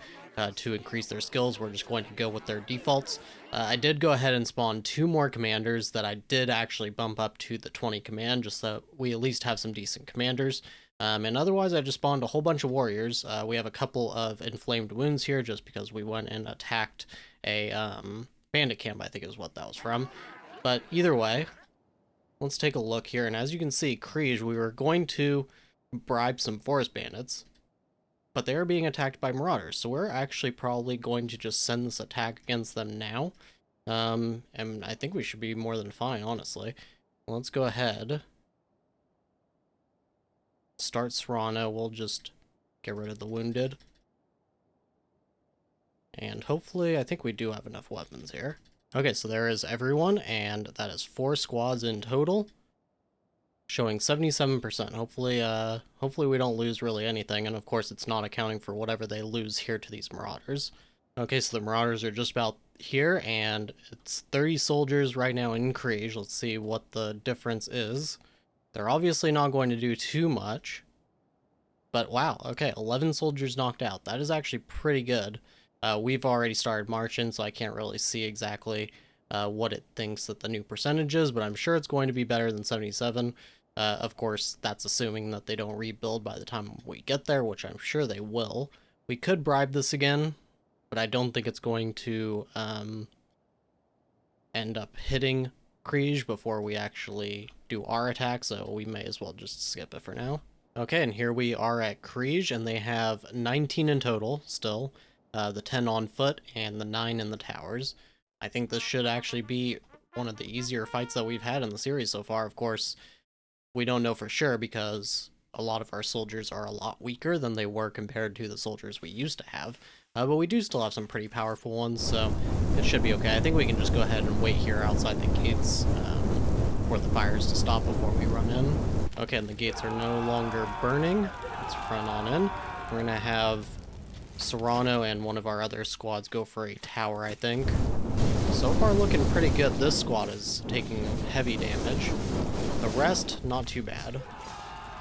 Speaker 1: to increase their skills, we're just going to go with their defaults. I did go ahead and spawn 2 more commanders that I did actually bump up to the 20 command, just so we at least have some decent commanders. And otherwise, I just spawned a whole bunch of warriors. We have a couple of inflamed wounds here just because we went and attacked a bandit camp, I think is what that was from. But either way, let's take a look here. And as you can see, Kriege, we were going to bribe some forest bandits, but they are being attacked by marauders. So we're actually probably going to just send this attack against them now. And I think we should be more than fine, honestly. Let's go ahead. Start Serrano, we'll just get rid of the wounded. And hopefully, I think we do have enough weapons here. Okay, so there is everyone, and that is 4 squads in total, showing 77%. Hopefully we don't lose really anything, and of course it's not accounting for whatever they lose here to these marauders. Okay, so the marauders are just about here, and it's 30 soldiers right now in Kriege. Let's see what the difference is. They're obviously not going to do too much, but wow, okay, 11 soldiers knocked out. That is actually pretty good. We've already started marching, so I can't really see exactly what it thinks that the new percentage is, but I'm sure it's going to be better than 77. Of course, that's assuming that they don't rebuild by the time we get there, which I'm sure they will. We could bribe this again, but I don't think it's going to end up hitting Kriege before we actually do our attack, so we may as well just skip it for now. Okay, and here we are at Kriege, and they have 19 in total still. The 10 on foot and the 9 in the towers. I think this should actually be one of the easier fights that we've had in the series so far. Of course, we don't know for sure because a lot of our soldiers are a lot weaker than they were compared to the soldiers we used to have. But we do still have some pretty powerful ones, so it should be okay. I think we can just go ahead and wait here outside the gates for the fires to stop before we run in. Okay, and the gates are no longer burning. Let's run on in. We're going to have Serrano and one of our other squads go for a tower, I think. So far looking pretty good. This squad is taking heavy damage. The rest, not too bad.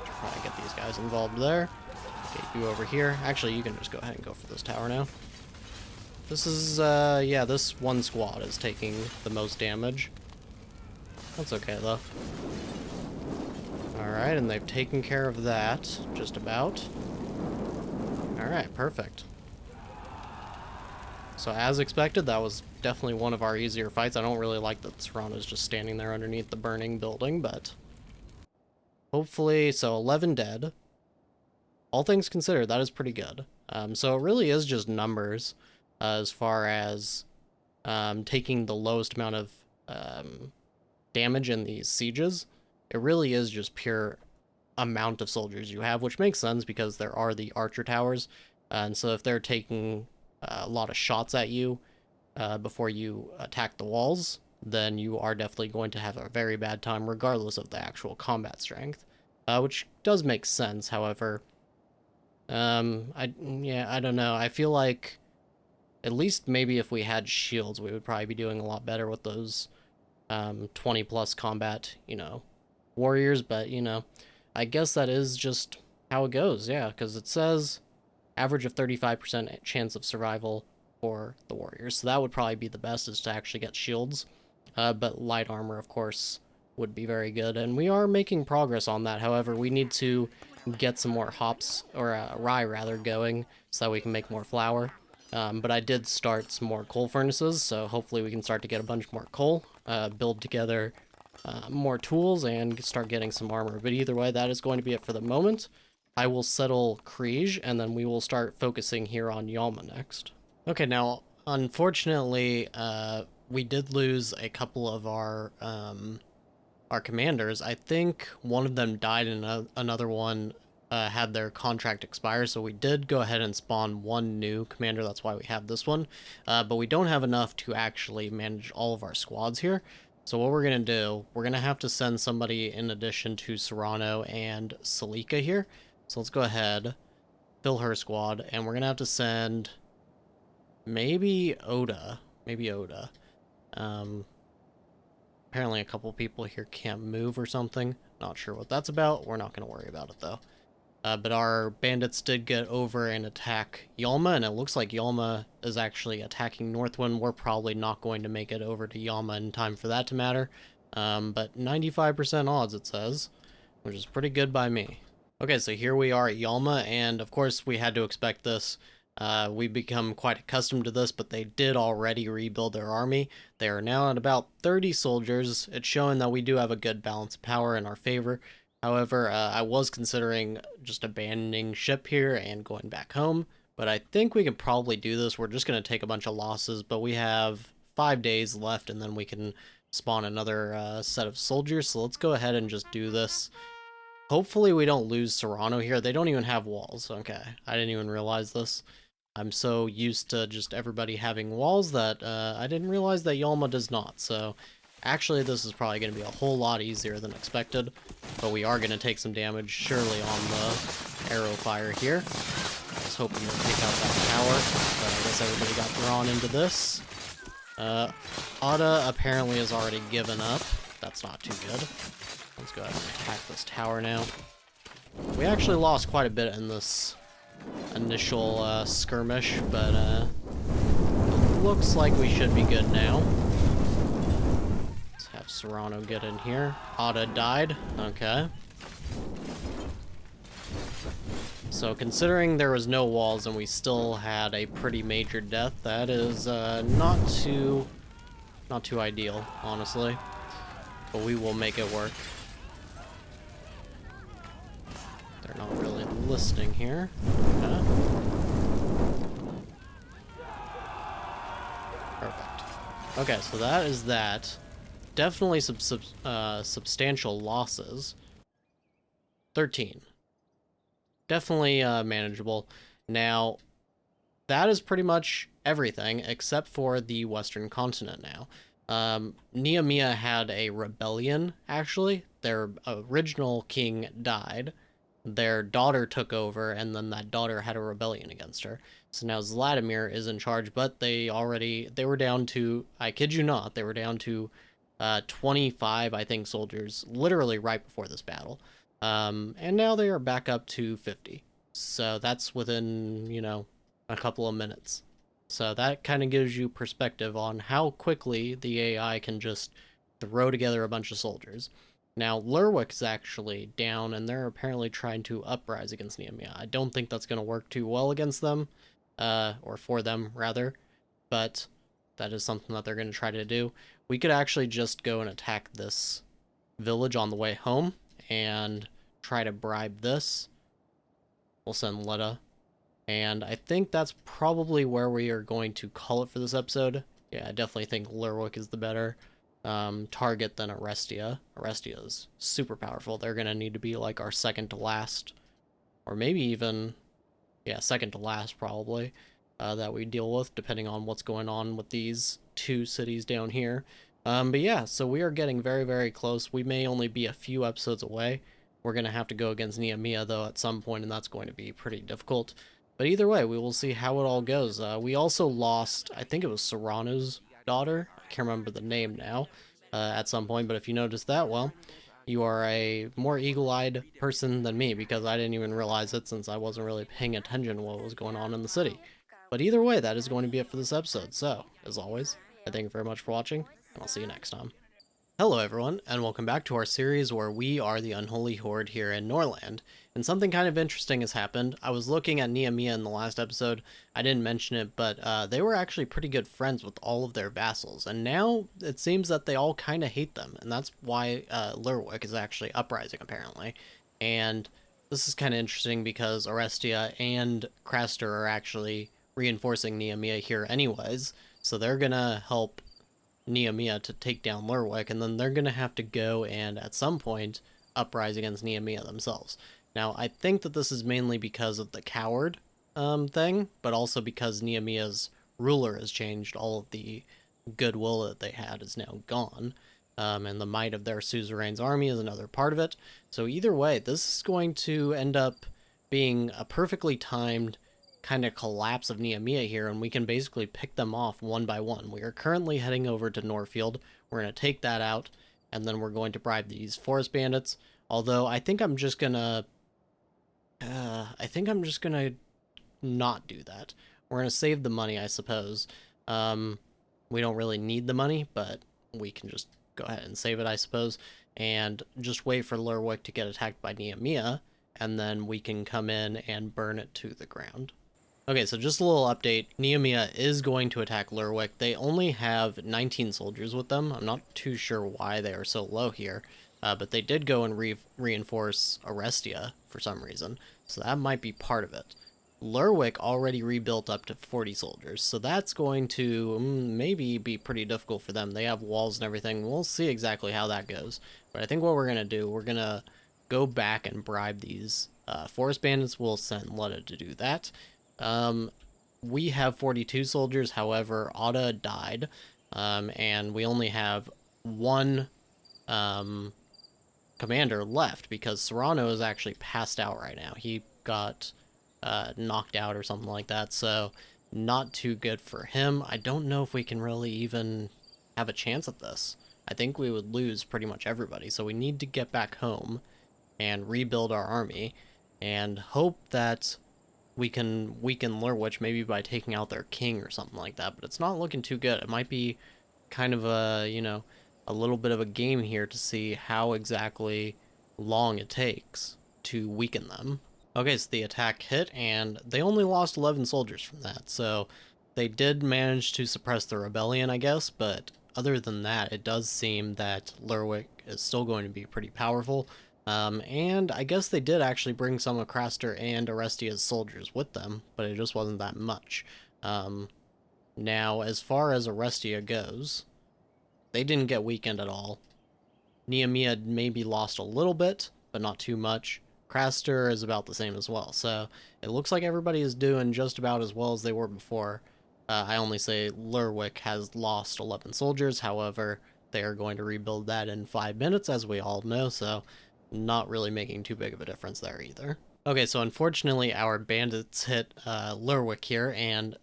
Speaker 1: Try to get these guys involved there. Get you over here. Actually, you can just go ahead and go for this tower now. This is, yeah, this one squad is taking the most damage. That's okay, though. Alright, and they've taken care of that, just about. Alright, perfect. So as expected, that was definitely one of our easier fights. I don't really like that Serrano's just standing there underneath the burning building, but hopefully, so 11 dead. All things considered, that is pretty good. So it really is just numbers as far as taking the lowest amount of damage in these sieges. It really is just pure amount of soldiers you have, which makes sense because there are the archer towers, and so if they're taking a lot of shots at you before you attack the walls, then you are definitely going to have a very bad time regardless of the actual combat strength, which does make sense. However, I don't know, I feel like at least maybe if we had shields we would probably be doing a lot better with those 20 plus combat, you know, warriors, but you know, I guess that is just how it goes, yeah, because it says average of 35% chance of survival for the warriors. So that would probably be the best, is to actually get shields. But light armor, of course, would be very good. And we are making progress on that. However, we need to get some more hops, or rye rather, going so that we can make more flour. But I did start some more coal furnaces, so hopefully we can start to get a bunch more coal, build together more tools, and start getting some armor. But either way, that is going to be it for the moment. I will settle Kriege, and then we will start focusing here on Yalma next. Okay, now, unfortunately, we did lose a couple of our commanders. I think one of them died and another one had their contract expire, so we did go ahead and spawn one new commander. That's why we have this one. But we don't have enough to actually manage all of our squads here. So what we're going to do, we're going to have to send somebody in addition to Serrano and Salika here. So let's go ahead, fill her squad, and we're going to have to send maybe Oda. Maybe Oda. Apparently a couple people here can't move or something. Not sure what that's about. We're not going to worry about it, though. But our bandits did get over and attack Yalma, and it looks like Yalma is actually attacking Northwind. We're probably not going to make it over to Yalma in time for that to matter. But 95% odds, it says, which is pretty good by me. Okay, so here we are at Yalma, and of course we had to expect this. We've become quite accustomed to this, but they did already rebuild their army. They are now at about 30 soldiers. It's showing that we do have a good balance of power in our favor. However, I was considering just abandoning ship here and going back home, but I think we can probably do this. We're just going to take a bunch of losses, but we have 5 days left, and then we can spawn another set of soldiers, so let's go ahead and just do this. Hopefully we don't lose Serrano here. They don't even have walls. Okay, I didn't even realize this. I'm so used to just everybody having walls that I didn't realize that Yalma does not, so actually this is probably going to be a whole lot easier than expected, but we are going to take some damage surely on the arrow fire here. I was hoping to take out that tower, but I guess everybody got drawn into this. Ada apparently has already given up. That's not too good. Let's go ahead and attack this tower now. We actually lost quite a bit in this initial skirmish, but it looks like we should be good now. Let's have Serrano get in here. Ada died. Okay. So considering there was no walls and we still had a pretty major death, that is not too ideal, honestly. But we will make it work. They're not really listening here. Okay. Perfect. Okay, so that is that. Definitely substantial losses. 13. Definitely manageable. Now, that is pretty much everything except for the Western continent now. Nameia had a rebellion, actually. Their original king died. Their daughter took over, and then that daughter had a rebellion against her. So now Vladimir is in charge, but they were down to, I kid you not, they were down to 25, I think, soldiers, literally right before this battle. And now they are back up to 50. So that's within, you know, a couple of minutes. So that kind of gives you perspective on how quickly the AI can just throw together a bunch of soldiers. Now, Lerwick's actually down, and they're apparently trying to uprise against Nameia. I don't think that's going to work too well against them, or for them, rather, but that is something that they're going to try to do. We could actually just go and attack this village on the way home, and try to bribe this. We'll send Letta, and I think that's probably where we are going to call it for this episode. Yeah, I definitely think Lerwick is the better target than Arestia. Arestia is super powerful. They're going to need to be like our second to last, or maybe even, yeah, second to last probably, that we deal with, depending on what's going on with these two cities down here. But yeah, so we are getting very, very close. We may only be a few episodes away. We're going to have to go against Nameia, though, at some point, and that's going to be pretty difficult. But either way, we will see how it all goes. We also lost, I think it was Serrano's daughter. I can't remember the name now at some point, but if you noticed that, well, You are a more eagle-eyed person than me because I didn't even realize it since I wasn't really paying attention to what was going on in the city. But either way, that is going to be it for this episode. So, as always, I thank you very much for watching, and I'll see you next time. Hello everyone, and welcome back to our series where we are the Unholy Horde here in Norland. And something kind of interesting has happened. I was looking at Nameia in the last episode. I didn't mention it, but they were actually pretty good friends with all of their vassals. And now it seems that they all kind of hate them. And that's why Lerwick is actually uprising, apparently. And this is kind of interesting because Orestia and Craster are actually reinforcing Nameia here anyways. So they're gonna help Nameia to take down Lerwick, and then they're going to have to go and, at some point, uprise against Nameia themselves. Now, I think that this is mainly because of the coward thing, but also because Naemeia's ruler has changed. All of the goodwill that they had is now gone, and the might of their suzerain's army is another part of it. So either way, this is going to end up being a perfectly timed kind of collapse of Nameia here, and we can basically pick them off one by one. We are currently heading over to Norfield. We're going to take that out, and then we're going to bribe these forest bandits. Although I think I'm just gonna not do that. We're gonna save the money, I suppose. We don't really need the money, but we can just go ahead and save it, I suppose, and just wait for Lerwick to get attacked by Nameia, and then we can come in and burn it to the ground. Okay, so just a little update. Nameia is going to attack Lerwick. They only have 19 soldiers with them. I'm not too sure why they are so low here, but they did go and reinforce Orestia for some reason, so that might be part of it. Lerwick already rebuilt up to 40 soldiers, so that's going to maybe be pretty difficult for them. They have walls and everything. We'll see exactly how that goes, but I think what we're going to do, we're going to go back and bribe these forest bandits. We'll send Lutta to do that. We have 42 soldiers, however, Otta died, and we only have one, commander left, because Serrano is actually passed out right now. He got, knocked out or something like that, so not too good for him. I don't know if we can really even have a chance at this. I think we would lose pretty much everybody, so we need to get back home and rebuild our army, and hope that we can weaken Lerwick maybe by taking out their king or something like that, but it's not looking too good. It might be kind of a, a little bit of a game here to see how exactly long it takes to weaken them. Okay, so the attack hit, and they only lost 11 soldiers from that, so they did manage to suppress the rebellion, I guess, but other than that, it does seem that Lerwick is still going to be pretty powerful. And I guess they did actually bring some of Craster and Orestia's soldiers with them, but it just wasn't that much. Now, as far as Orestia goes, they didn't get weakened at all. Nameia maybe lost a little bit, but not too much. Craster is about the same as well, so it looks like everybody is doing just about as well as they were before. I only say Lerwick has lost 11 soldiers, however, they are going to rebuild that in 5 minutes, as we all know, so not really making too big of a difference there either. Okay, so unfortunately our bandits hit Lerwick here and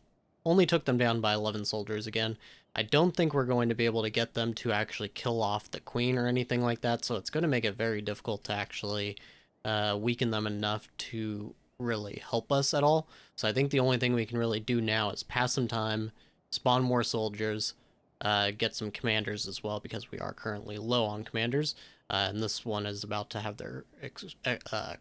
Speaker 1: only took them down by 11 soldiers again. I don't think we're going to be able to get them to actually kill off the queen or anything like that, so it's going to make it very difficult to actually weaken them enough to really help us at all. So I think the only thing we can really do now is pass some time, spawn more soldiers, get some commanders as well, because we are currently low on commanders. And this one is about to have their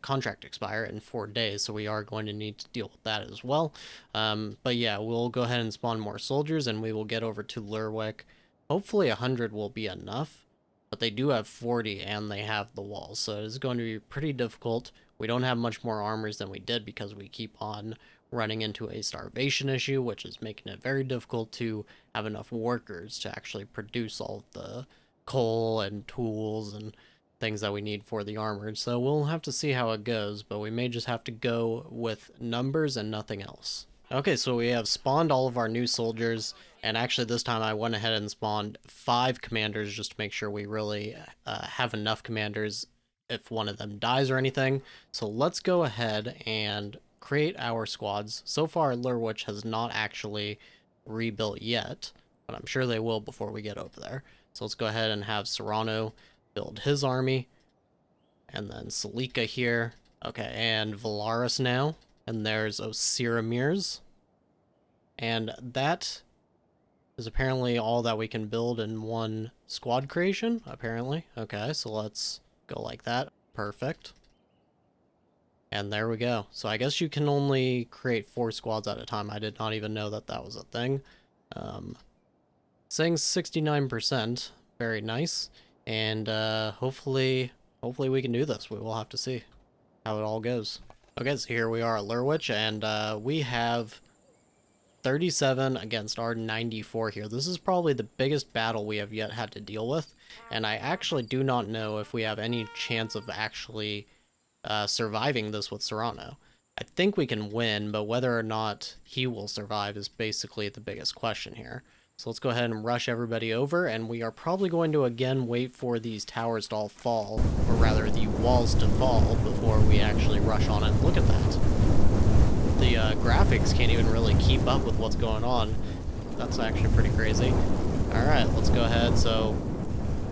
Speaker 1: contract expire in 4 days, so we are going to need to deal with that as well. But yeah, we'll go ahead and spawn more soldiers, and we will get over to Lerwick. Hopefully 100 will be enough, but they do have 40, and they have the walls, so it is going to be pretty difficult. We don't have much more armors than we did because we keep on running into a starvation issue, which is making it very difficult to have enough workers to actually produce all of the coal and tools and things that we need for the armor. So we'll have to see how it goes, but we may just have to go with numbers and nothing else. Okay, so we have spawned all of our new soldiers, and actually this time I went ahead and spawned 5 commanders just to make sure we really have enough commanders if one of them dies or anything. So let's go ahead and create our squads. So far, Lerwick has not actually rebuilt yet, but I'm sure they will before we get over there. So let's go ahead and have Serrano build his army. And then Salika here. Okay, and Valaris now. And there's Osiramirs. And that is apparently all that we can build in one squad creation, apparently. Okay, so let's go like that. Perfect. And there we go. So I guess you can only create 4 squads at a time. I did not even know that that was a thing. Saying 69%. Very nice. And hopefully we can do this. We will have to see how it all goes. Okay, so here we are at Lurwich, and we have 37 against our 94 here. This is probably the biggest battle we have yet had to deal with, and I actually do not know if we have any chance of actually surviving this with Serrano. I think we can win, but whether or not he will survive is basically the biggest question here. So let's go ahead and rush everybody over, and we are probably going to again wait for these towers to all fall, or rather the walls to fall, before we actually rush on it. Look at that. The graphics can't even really keep up with what's going on. That's actually pretty crazy. Alright, let's go ahead. So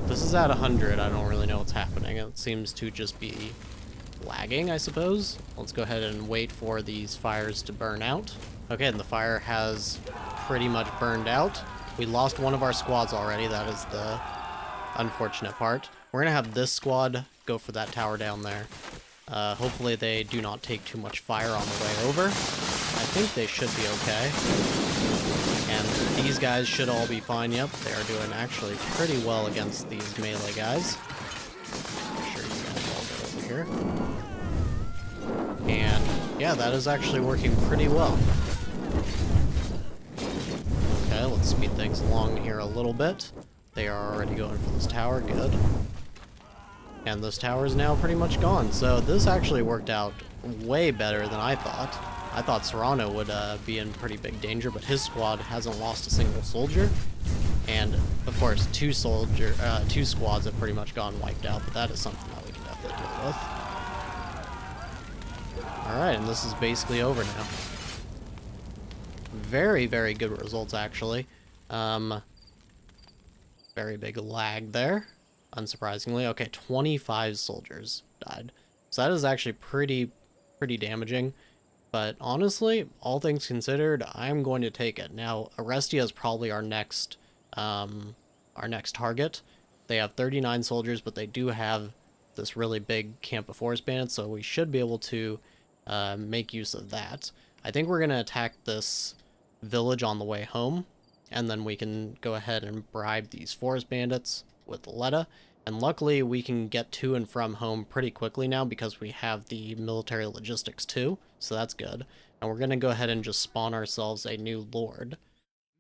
Speaker 1: this is at 100. I don't really know what's happening. It seems to just be lagging, I suppose. Let's go ahead and wait for these fires to burn out. Okay, and the fire has pretty much burned out. We lost one of our squads already. That is the unfortunate part. We're gonna have this squad go for that tower down there. Hopefully they do not take too much fire on the way over. I think they should be okay. And these guys should all be fine. Yep, they are doing actually pretty well against these melee guys. Make sure you guys all go over here. And yeah, that is actually working pretty well. Okay, let's speed things along here a little bit. They are already going for this tower, good. And this tower is now pretty much gone. So this actually worked out way better than I thought. I thought Serrano would be in pretty big danger, but his squad hasn't lost a single soldier. And of course, two squads have pretty much gone wiped out, but that is something that we can definitely deal with. Alright, and this is basically over now. Very, very good results, actually. Very big lag there, unsurprisingly. Okay, 25 soldiers died. So that is actually pretty damaging. But honestly, all things considered, I'm going to take it. Now, Arestia is probably our next target. They have 39 soldiers, but they do have this really big camp of forest bandits, so we should be able to make use of that. I think we're going to attack this village on the way home, and then we can go ahead and bribe these forest bandits with Letta. And luckily, we can get to and from home pretty quickly now because we have the military logistics too, so that's good. And we're going to go ahead and just spawn ourselves a new lord.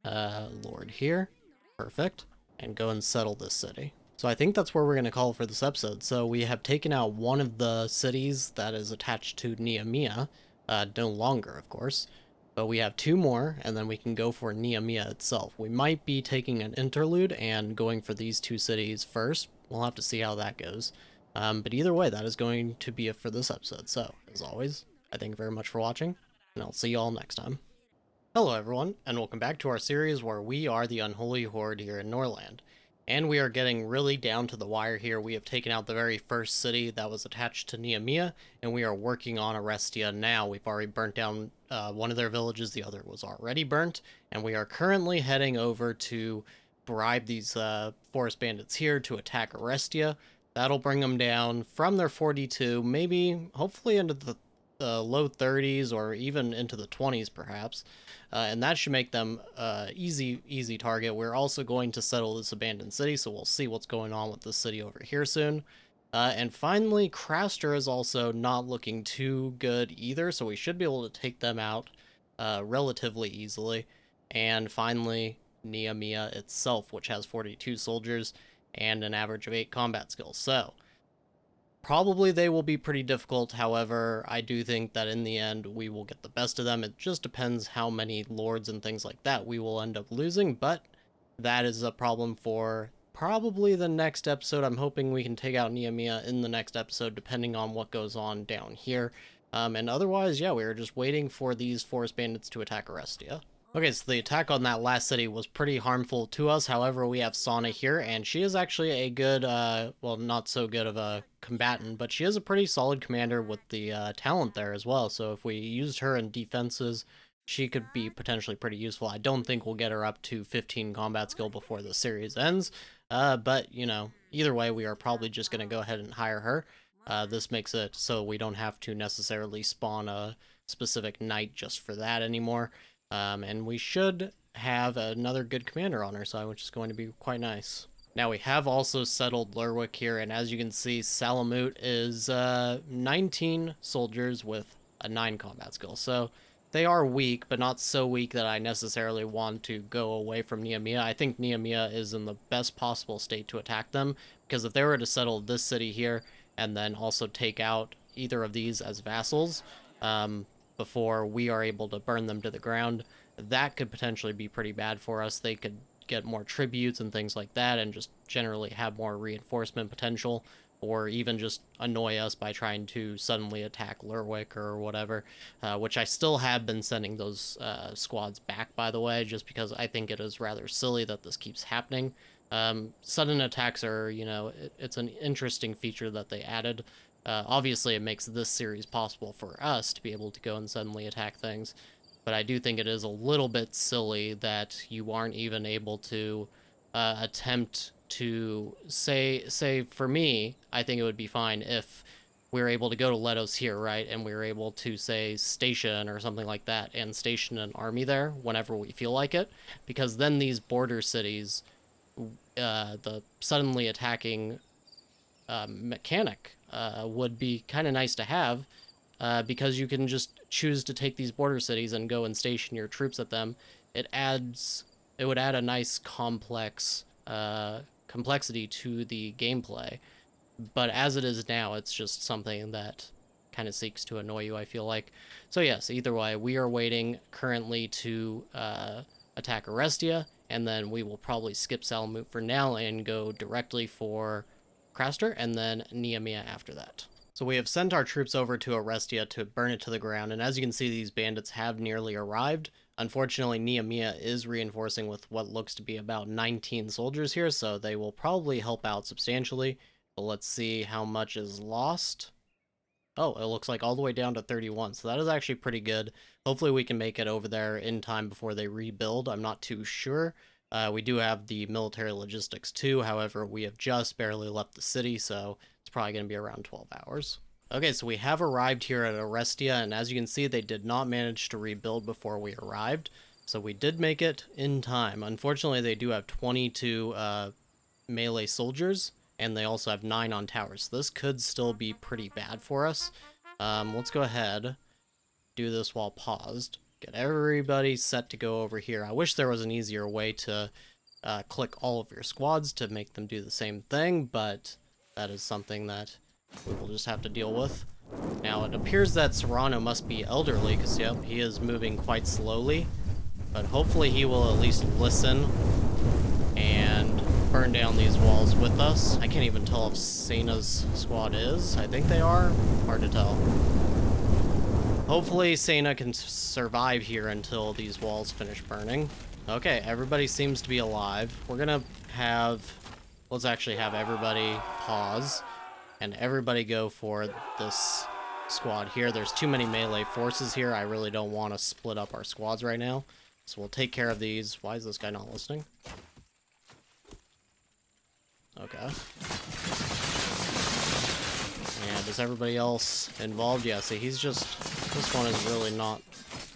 Speaker 1: Lord here. Perfect. And go and settle this city. So I think that's where we're going to call for this episode. So we have taken out one of the cities that is attached to Nameia. No longer, of course. But we have 2 more, and then we can go for Nameia itself. We might be taking an interlude and going for these 2 cities first. We'll have to see how that goes. But either way, that is going to be it for this episode. So, as always, I thank you very much for watching, and I'll see you all next time. Hello everyone, and welcome back to our series where we are the Unholy Horde here in Norland. And we are getting really down to the wire here. We have taken out the very first city that was attached to Nameia, and we are working on Arestia now. We've already burnt down one of their villages, the other was already burnt, and we are currently heading over to bribe these forest bandits here to attack Arestia. That'll bring them down from their 42, maybe, hopefully into the low 30s or even into the 20s perhaps. And that should make them easy target. We're also going to settle this abandoned city, so we'll see what's going on with this city over here soon. And finally, Craster is also not looking too good either, so we should be able to take them out relatively easily. And finally, Nameia itself, which has 42 soldiers and an average of 8 combat skills. So probably they will be pretty difficult. However, I do think that in the end we will get the best of them. It just depends how many lords and things like that we will end up losing, but that is a problem for probably the next episode. I'm hoping we can take out Nameia in the next episode, depending on what goes on down here. And otherwise, yeah, we are just waiting for these forest bandits to attack Arestia. Okay, so the attack on that last city was pretty harmful to us. However, we have Sana here, and she is actually a good, well, not so good of a combatant, but she is a pretty solid commander with the talent there as well. So if we used her in defenses, she could be potentially pretty useful. I don't think we'll get her up to 15 combat skill before the series ends, but, you know, either way, we are probably just going to go ahead and hire her. This makes it so we don't have to necessarily spawn a specific knight just for that anymore. And we should have another good commander on our side, which is going to be quite nice. Now, we have also settled Lerwick here, and as you can see, Salamut is 19 soldiers with a 9 combat skill. So they are weak, but not so weak that I necessarily want to go away from Nameia. I think Nameia is in the best possible state to attack them, because if they were to settle this city here and then also take out either of these as vassals, before we are able to burn them to the ground, that could potentially be pretty bad for us. They could get more tributes and things like that and just generally have more reinforcement potential, or even just annoy us by trying to suddenly attack Lerwick or whatever, which I still have been sending those squads back, by the way, just because I think it is rather silly that this keeps happening. Sudden attacks are, you know, it's an interesting feature that they added. Obviously, it makes this series possible for us to be able to go and suddenly attack things, but I do think it is a little bit silly that you aren't even able to attempt to say for me, I think it would be fine if we were able to go to Letos here, right, and we were able to say station or something like that and station an army there whenever we feel like it, because then these border cities, the suddenly attacking mechanic would be kind of nice to have, because you can just choose to take these border cities and go and station your troops at them. It would add a nice complexity to the gameplay, but as it is now, it's just something that kind of seeks to annoy you, I feel like. So yes, either way, we are waiting currently to attack Orestia, and then we will probably skip Salamut for now and go directly for Craster, and then Nameia after that. So we have sent our troops over to Orestia to burn it to the ground, and as you can see, these bandits have nearly arrived. Unfortunately, Nameia is reinforcing with what looks to be about 19 soldiers here, so they will probably help out substantially, but let's see how much is lost. Oh, it looks like all the way down to 31, so that is actually pretty good. Hopefully we can make it over there in time before they rebuild. I'm not too sure. We do have the military logistics too, however, we have just barely left the city, so it's probably going to be around 12 hours. Okay, so we have arrived here at Orestia, and as you can see, they did not manage to rebuild before we arrived, so we did make it in time. Unfortunately, they do have 22 melee soldiers, and they also have 9 on towers, so this could still be pretty bad for us. Let's go ahead, do this while paused. Get everybody set to go over here. I wish there was an easier way to click all of your squads to make them do the same thing, but that is something that we will just have to deal with. Now, it appears that Serrano must be elderly, because, yep, he is moving quite slowly, but hopefully he will at least listen and burn down these walls with us. I can't even tell if Sena's squad is. I think they are. Hard to tell. Hopefully Sena can survive here until these walls finish burning. Okay, everybody seems to be alive. We're gonna let's actually have everybody pause and everybody go for this squad here. There's too many melee forces here. I really don't want to split up our squads right now. So we'll take care of these. Why is this guy not listening? Okay. And is everybody else involved? Yeah, see, he's just... This one is really not...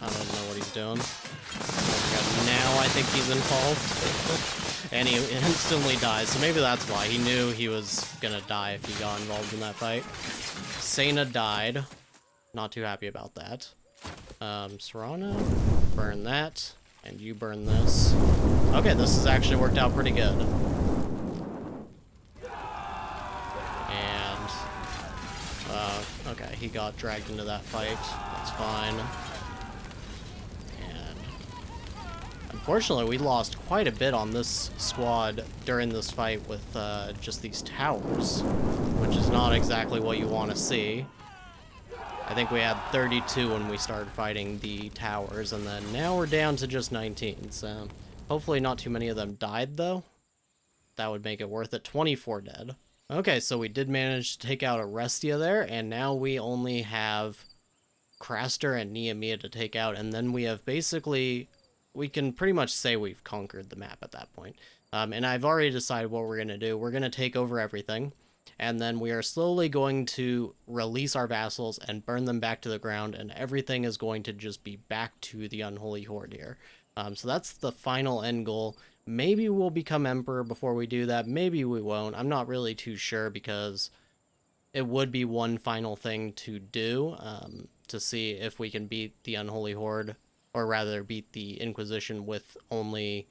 Speaker 1: I don't know what he's doing. Now I think he's involved. And he instantly dies, so maybe that's why. He knew he was gonna die if he got involved in that fight. Sena died. Not too happy about that. Serrano, burn that. And you burn this. Okay, this has actually worked out pretty good. Okay, he got dragged into that fight. That's fine. And unfortunately, we lost quite a bit on this squad during this fight with just these towers, which is not exactly what you want to see. I think we had 32 when we started fighting the towers, and then now we're down to just 19, so hopefully not too many of them died, though. That would make it worth it. 24 dead. Okay, so we did manage to take out Arestia there, and now we only have Craster and Nameia to take out, and then we have basically, we can pretty much say we've conquered the map at that point. And I've already decided what we're going to do. We're going to take over everything, and then we are slowly going to release our vassals and burn them back to the ground, and everything is going to just be back to the Unholy Horde here. So that's the final end goal. Maybe we'll become Emperor before we do that. Maybe we won't. I'm not really too sure because it would be one final thing to do to see if we can beat the Unholy Horde, or rather beat the Inquisition with only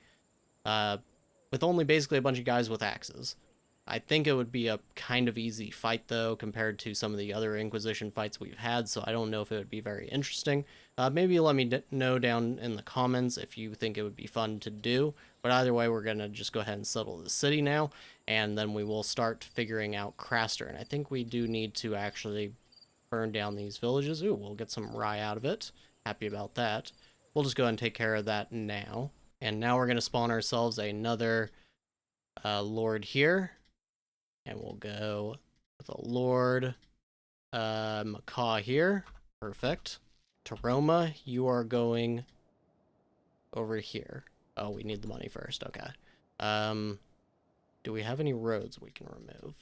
Speaker 1: basically a bunch of guys with axes. I think it would be a kind of easy fight, though, compared to some of the other Inquisition fights we've had, so I don't know if it would be very interesting. Maybe let me know down in the comments if you think it would be fun to do, but either way, we're going to just go ahead and settle the city now, and then we will start figuring out Craster, and I think we do need to actually burn down these villages. Ooh, we'll get some rye out of it. Happy about that. We'll just go ahead and take care of that now, and now we're going to spawn ourselves another lord here. And we'll go with a Lord Macaw here. Perfect. Taroma, you are going over here. Oh, we need the money first. Okay. Do we have any roads we can remove?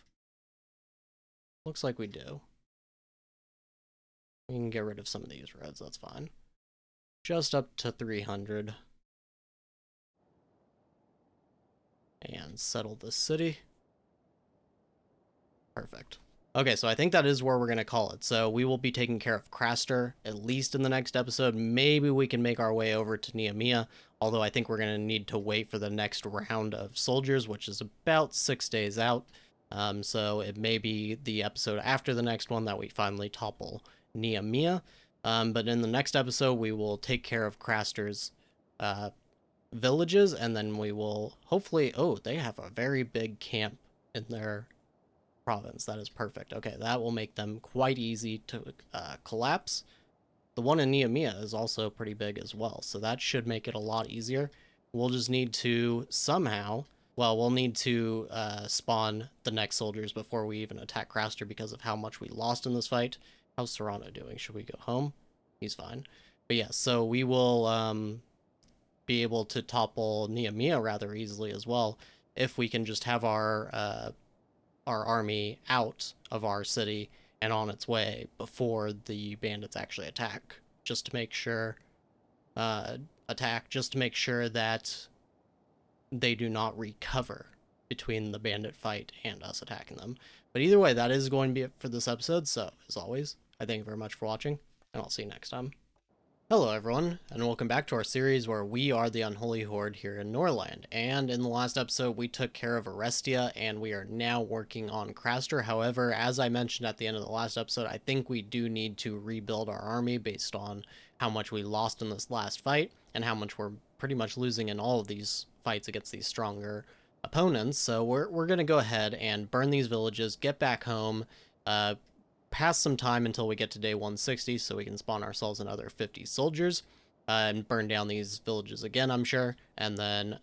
Speaker 1: Looks like we do. We can get rid of some of these roads. That's fine. Just up to 300. And settle this city. Perfect. Okay, so I think that is where we're going to call it. So we will be taking care of Craster, at least in the next episode. Maybe we can make our way over to Nameia, although I think we're going to need to wait for the next round of soldiers, which is about 6 days out. So it may be the episode after the next one that we finally topple Nameia. But in the next episode, we will take care of Craster's villages, and then we will hopefully... Oh, they have a very big camp in their province. That is perfect. Okay, that will make them quite easy to collapse. The one in Nameia is also pretty big as well, so that should make it a lot easier. We'll just need to somehow... Well, we'll need to spawn the next soldiers before we even attack Craster because of how much we lost in this fight. How's Serrano doing? Should we go home? He's fine. But yeah, so we will be able to topple Nameia rather easily as well if we can just have our army out of our city and on its way before the bandits actually attack, just to make sure just to make sure that they do not recover between the bandit fight and us attacking them. But either way, that is going to be it for this episode, so as always, I thank you very much for watching, and I'll see you next time. Hello everyone, and welcome back to our series where we are the Unholy Horde here in Norland, and in the last episode we took care of Arestia, and we are now working on Craster. However, as I mentioned at the end of the last episode, I think we do need to rebuild our army based on how much we lost in this last fight, and how much we're pretty much losing in all of these fights against these stronger opponents. So we're going to go ahead and burn these villages, get back home, pass some time until we get to day 160 so we can spawn ourselves another 50 soldiers and burn down these villages again, I'm sure, and then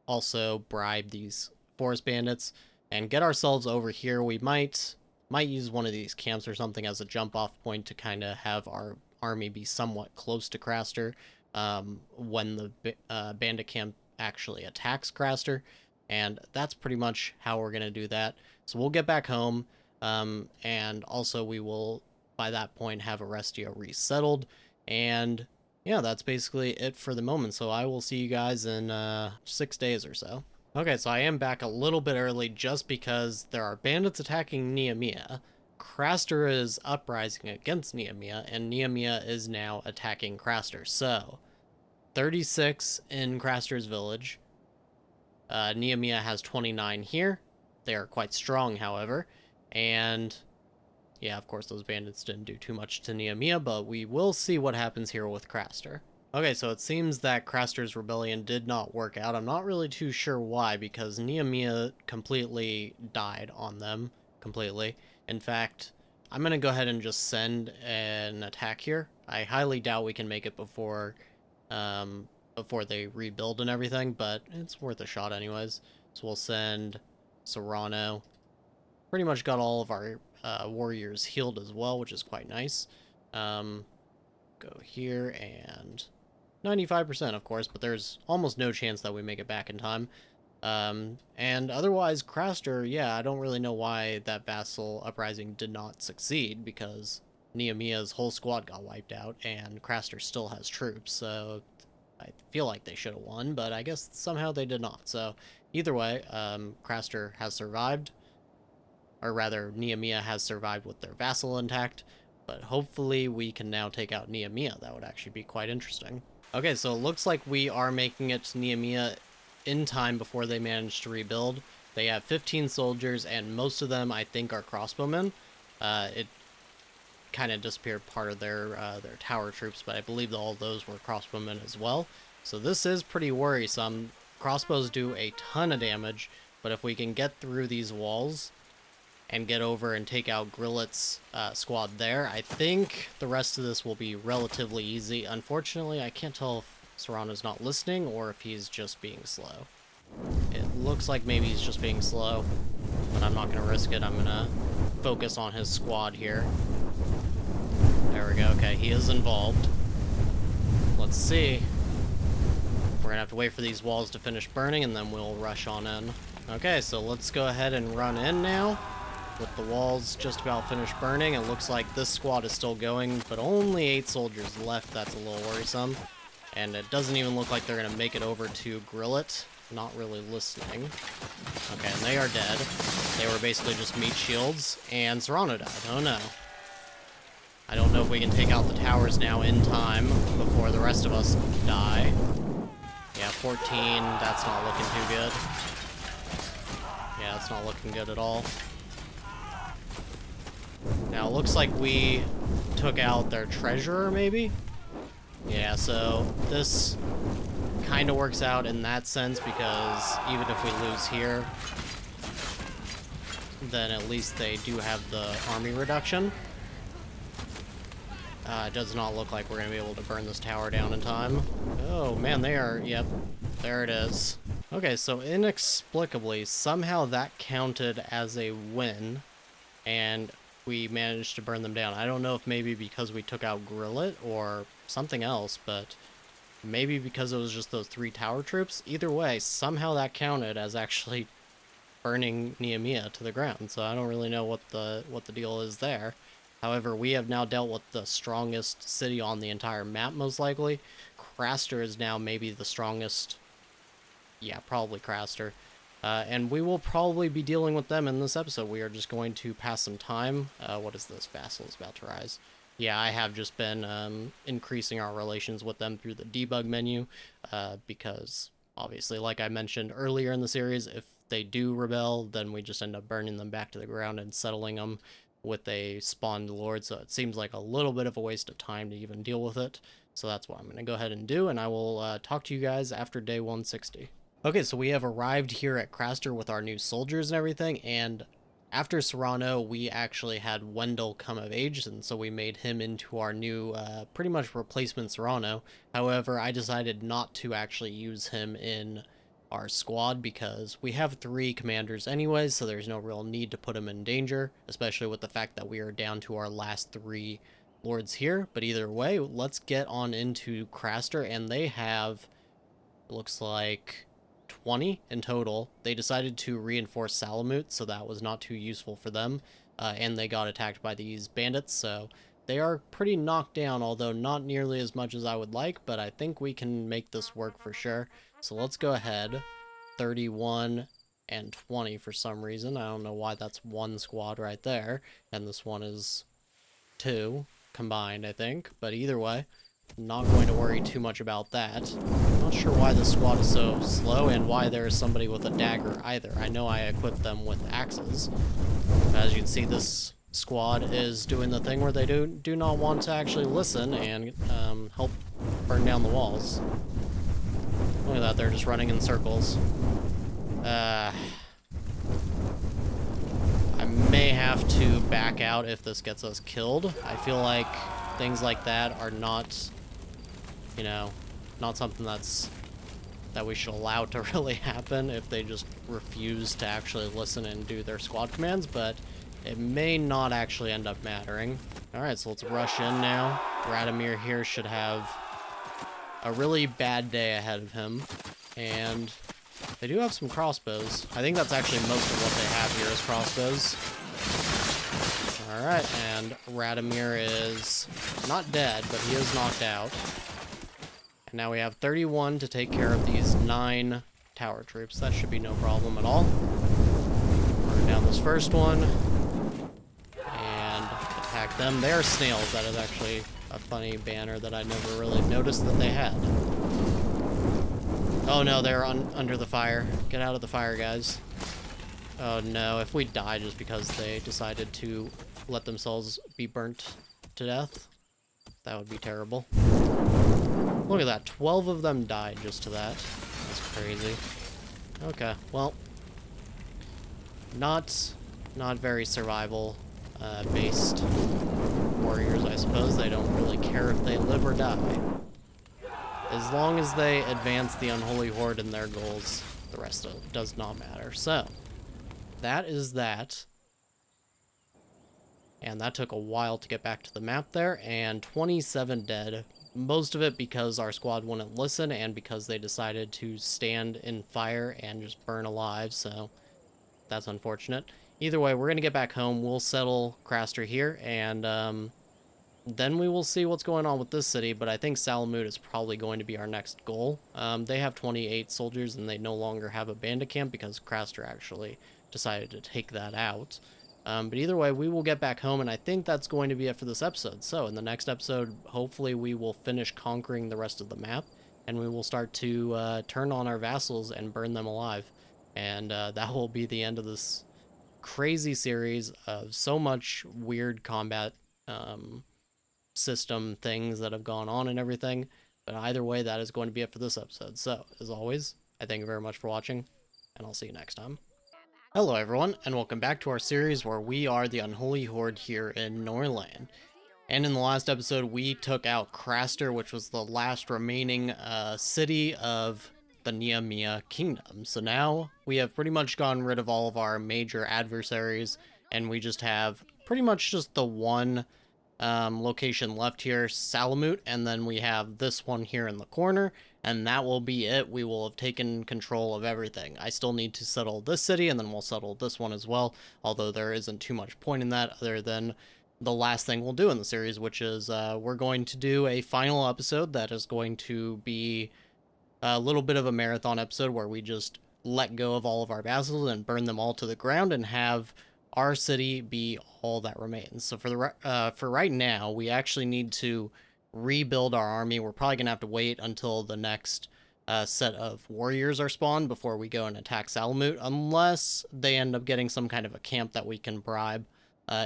Speaker 1: also bribe these forest bandits and get ourselves over here. We might use one of these camps or something as a jump off point to kind of have our army be somewhat close to Craster when the bandit camp actually attacks Craster, and that's pretty much how we're going to do that. So we'll get back home, and also we will by that point have Arestia resettled, and yeah, that's basically it for the moment. So I will see you guys in 6 days or so. Okay, so I am back a little bit early just because there are bandits attacking Nameia. Craster is uprising against Nameia, and Nameia is now attacking Craster. So 36 in Craster's village. Nameia has 29 here. They are quite strong, however. And yeah, of course, those bandits didn't do too much to Nameia, but we will see what happens here with Craster. Okay, so it seems that Craster's rebellion did not work out. I'm not really too sure why, because Nameia completely died on them. Completely. In fact, I'm gonna go ahead and just send an attack here. I highly doubt we can make it before they rebuild and everything, but it's worth a shot anyways. So we'll send Serrano. Pretty much got all of our warriors healed as well, which is quite nice. Go here and 95%, of course, but there's almost no chance that we make it back in time. And otherwise, Craster, yeah, I don't really know why that vassal uprising did not succeed, because Namea's whole squad got wiped out, and Craster still has troops, so I feel like they should have won, but I guess somehow they did not. So either way, Craster has survived, or rather, Nameia has survived with their vassal intact, but hopefully we can now take out Nameia. That would actually be quite interesting. Okay, so it looks like we are making it to Nameia in time before they manage to rebuild. They have 15 soldiers, and most of them, I think, are crossbowmen. It kind of disappeared part of their tower troops, but I believe all those were crossbowmen as well. So this is pretty worrisome. Crossbows do a ton of damage, but if we can get through these walls and get over and take out Grillet's squad there, I think the rest of this will be relatively easy. Unfortunately, I can't tell if Serrano's not listening or if he's just being slow. It looks like maybe he's just being slow, but I'm not going to risk it. I'm going to focus on his squad here. There we go. Okay, he is involved. Let's see. We're going to have to wait for these walls to finish burning, and then we'll rush on in. Okay, so let's go ahead and run in now. With the walls just about finished burning, it looks like this squad is still going, but only 8 soldiers left. That's a little worrisome. And it doesn't even look like they're going to make it over to Grillet. Not really listening. Okay, and they are dead. They were basically just meat shields, and Serrano died. Oh no. I don't know if we can take out the towers now in time before the rest of us die. Yeah, 14, that's not looking too good. Yeah, that's not looking good at all. Now, it looks like we took out their treasurer, maybe? Yeah, so this kind of works out in that sense, because even if we lose here, then at least they do have the army reduction. It does not look like we're going to be able to burn this tower down in time. Oh, man, they are... Yep, there it is. Okay, so inexplicably, somehow that counted as a win, and we managed to burn them down. I don't know if maybe because we took out Grillet or something else, but maybe because it was just those 3 tower troops. Either way, somehow that counted as actually burning Nameia to the ground, so I don't really know what the deal is there. However, we have now dealt with the strongest city on the entire map, most likely. Craster is now maybe the strongest. Yeah, probably Craster. And we will probably be dealing with them in this episode. We are just going to pass some time. What is this? Vassal is about to rise. Yeah, I have just been increasing our relations with them through the debug menu, because obviously, like I mentioned earlier in the series, if they do rebel, then we just end up burning them back to the ground and settling them with a spawned lord, so it seems like a little bit of a waste of time to even deal with it. So that's what I'm going to go ahead and do, and I will talk to you guys after day 160. Okay, so we have arrived here at Craster with our new soldiers and everything, and after Serrano, we actually had Wendell come of age, and so we made him into our new, pretty much replacement Serrano. However, I decided not to actually use him in our squad because we have 3 commanders anyways, so there's no real need to put him in danger, especially with the fact that we are down to our last 3 lords here. But either way, let's get on into Craster, and they have, looks like, 20 in total. They decided to reinforce Salamut, so that was not too useful for them, and they got attacked by these bandits, so they are pretty knocked down, although not nearly as much as I would like, but I think we can make this work for sure. So let's go ahead. 31 and 20 for some reason. I don't know why that's 1 squad right there, and this one is 2 combined, I think, but either way, not going to worry too much about that. Not sure why this squad is so slow and why there is somebody with a dagger either. I know I equipped them with axes. As you can see, this squad is doing the thing where they do not want to actually listen and help burn down the walls. Look at that, they're just running in circles. I may have to back out if this gets us killed. I feel like things like that are not, you know, not something that we should allow to really happen if they just refuse to actually listen and do their squad commands, but it may not actually end up mattering. Alright, so let's rush in now. Radomir here should have a really bad day ahead of him, and they do have some crossbows. I think that's actually most of what they have here is crossbows. Alright, and Radomir is not dead, but he is knocked out. And now we have 31 to take care of these 9 tower troops. That should be no problem at all. Burn down this first one. And attack them. They're snails. That is actually a funny banner that I never really noticed that they had. Oh no, they're under the fire. Get out of the fire, guys. Oh no, if we die just because they decided to let themselves be burnt to death, that would be terrible. Look at that, 12 of them died just to that. That's crazy. Okay, well, not very survival based warriors, I suppose. They don't really care if they live or die. As long as they advance the Unholy Horde and their goals, the rest of it does not matter. So, that is that. And that took a while to get back to the map there, and 27 dead. Most of it because our squad wouldn't listen and because they decided to stand in fire and just burn alive, so that's unfortunate. Either way, we're going to get back home. We'll settle Craster here, and then we will see what's going on with this city, but I think Salamut is probably going to be our next goal. They have 28 soldiers, and they no longer have a bandit camp because Craster actually decided to take that out. But either way, we will get back home, and I think that's going to be it for this episode. So in the next episode, hopefully we will finish conquering the rest of the map, and we will start to turn on our vassals and burn them alive. And that will be the end of this crazy series of so much weird combat system things that have gone on and everything. But either way, that is going to be it for this episode. So, as always, I thank you very much for watching, and I'll see you next time. Hello everyone, and welcome back to our series where we are the Unholy Horde here in Norland. And in the last episode, we took out Craster, which was the last remaining city of the Nameia kingdom. So now we have pretty much gotten rid of all of our major adversaries, and we just have pretty much just the one location left here, Salamut, and then we have this one here in the corner, and that will be it. We will have taken control of everything. I still need to settle this city, and then we'll settle this one as well, although there isn't too much point in that other than the last thing we'll do in the series, which is we're going to do a final episode that is going to be a little bit of a marathon episode where we just let go of all of our vassals and burn them all to the ground and have our city be all that remains. So for right now, we actually need to rebuild our army. We're probably gonna have to wait until the next set of warriors are spawned before we go and attack Salamut, unless they end up getting some kind of a camp that we can bribe